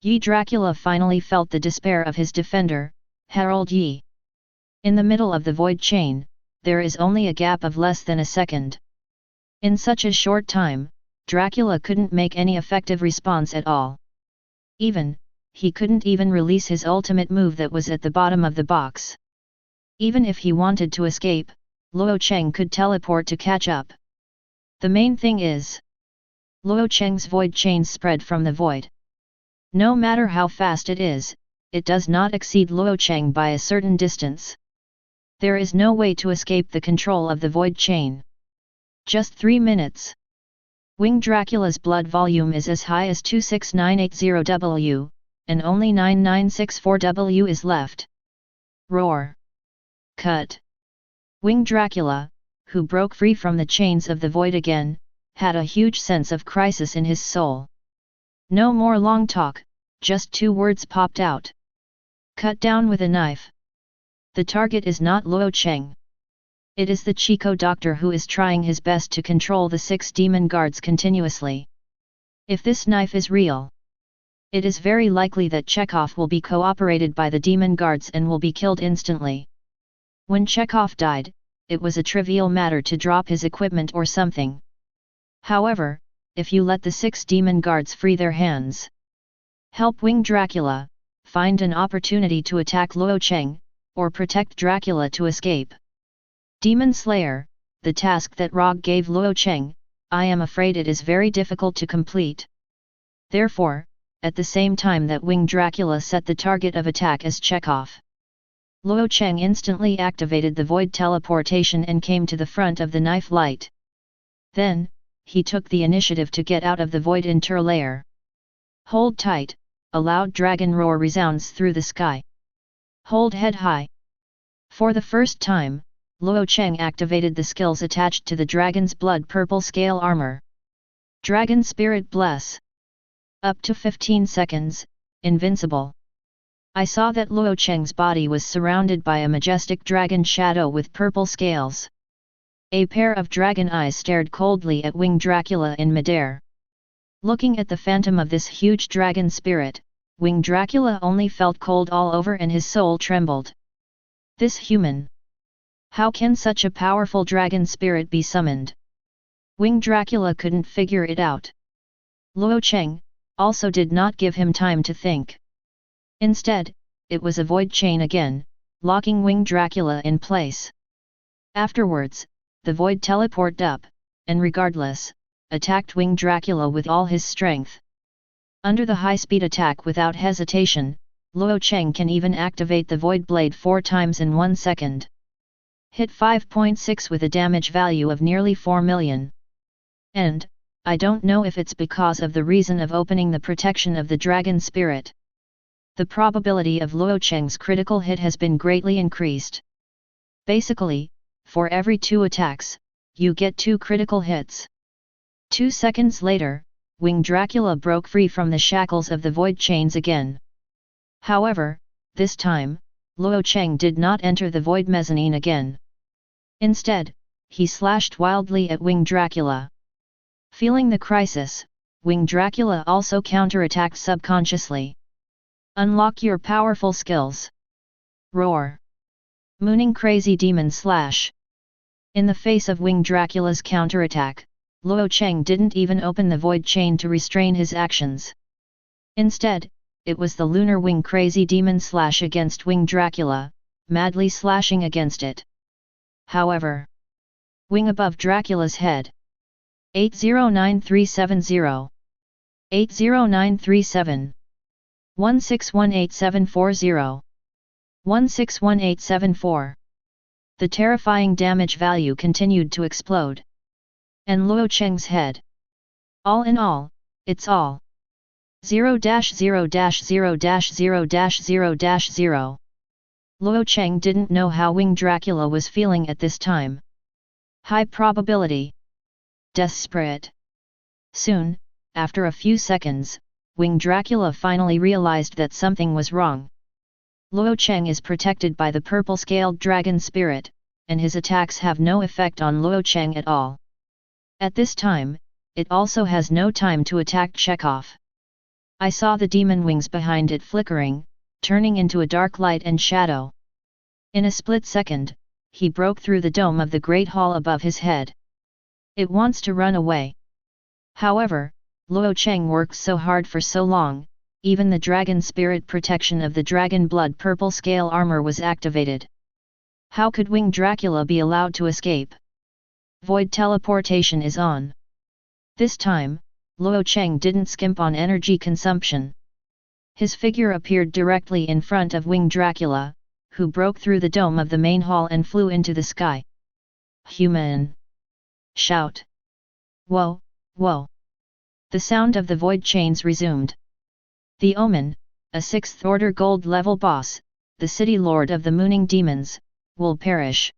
Yi Dracula finally felt the despair of his defender, Harold Yi. In the middle of the void chain, there is only a gap of less than a second. In such a short time, Dracula couldn't make any effective response at all. He couldn't even release his ultimate move that was at the bottom of the box. Even if he wanted to escape, Luo Cheng could teleport to catch up. The main thing is, Luo Cheng's void chain spread from the void. No matter how fast it does not exceed Luo Cheng by a certain distance. There is no way to escape the control of the void chain. Just 3 minutes. Winged Dracula's blood volume is as high as 26980W, and only 9964W is left. Roar. Cut. Winged Dracula, who broke free from the chains of the void again, had a huge sense of crisis in his soul. No more long talk, just 2 words popped out. Cut down with a knife. The target is not Luo Cheng. It is the Chico doctor who is trying his best to control the 6 demon guards continuously. If this knife is real, it is very likely that Chekhov will be cooperated by the demon guards and will be killed instantly. When Chekhov died, it was a trivial matter to drop his equipment or something. However, if you let the 6 demon guards free their hands, help Winged Dracula, find an opportunity to attack Luo Cheng, or protect Dracula to escape. Demon Slayer, the task that Rog gave Luo Cheng, I am afraid it is very difficult to complete. Therefore, at the same time that Winged Dracula set the target of attack as Chekhov, Luo Cheng instantly activated the void teleportation and came to the front of the knife light. Then, he took the initiative to get out of the void interlayer. Hold tight, a loud dragon roar resounds through the sky. Hold head high. For the first time, Luo Cheng activated the skills attached to the dragon's blood purple scale armor. Dragon Spirit Bless. Up to 15 seconds, invincible. I saw that Luo Cheng's body was surrounded by a majestic dragon shadow with purple scales. A pair of dragon eyes stared coldly at Winged Dracula in midair. Looking at the phantom of this huge dragon spirit, Winged Dracula only felt cold all over and his soul trembled. This human. How can such a powerful dragon spirit be summoned? Winged Dracula couldn't figure it out. Luo Cheng also did not give him time to think. Instead, it was a void chain again, locking Winged Dracula in place. Afterwards, the void teleported up, and regardless, attacked Winged Dracula with all his strength. Under the high-speed attack without hesitation, Luo Cheng can even activate the Void Blade 4 times in 1 second. Hit 5.6 with a damage value of nearly 4 million. And, I don't know if it's because of the reason of opening the protection of the dragon spirit. The probability of Luo Cheng's critical hit has been greatly increased. Basically, for every 2 attacks, you get 2 critical hits. 2 seconds later, Winged Dracula broke free from the shackles of the void chains again. However, this time, Luo Cheng did not enter the void mezzanine again. Instead, he slashed wildly at Winged Dracula. Feeling the crisis, Winged Dracula also counterattacked subconsciously. Unlock your powerful skills. Roar. Mooning Crazy Demon Slash. In the face of Winged Dracula's counterattack, Luo Cheng didn't even open the void chain to restrain his actions. Instead, it was the Lunar Wing Crazy Demon Slash against Winged Dracula, madly slashing against it. However, wing above Dracula's head. 809370. 809337. 1618740. 1618744. The terrifying damage value continued to explode. And Luo Cheng's head. All in all, it's all 0-0-0-0-0-0-0. Luo Cheng didn't know how Winged Dracula was feeling at this time. High probability. Desperate. Soon, after a few seconds, Winged Dracula finally realized that something was wrong. Luo Cheng is protected by the purple-scaled dragon spirit, and his attacks have no effect on Luo Cheng at all. At this time, it also has no time to attack Chekhov. I saw the demon wings behind it flickering, turning into a dark light and shadow. In a split second, he broke through the dome of the great hall above his head. It wants to run away. However, Luo Cheng worked so hard for so long, even the dragon spirit protection of the dragon blood purple scale armor was activated. How could Winged Dracula be allowed to escape? Void teleportation is on. This time, Luo Cheng didn't skimp on energy consumption. His figure appeared directly in front of Winged Dracula, who broke through the dome of the main hall and flew into the sky. Human! Shout! Whoa, whoa! The sound of the void chains resumed. The Omen, a 6th order gold level boss, the city lord of the mooning demons, will perish.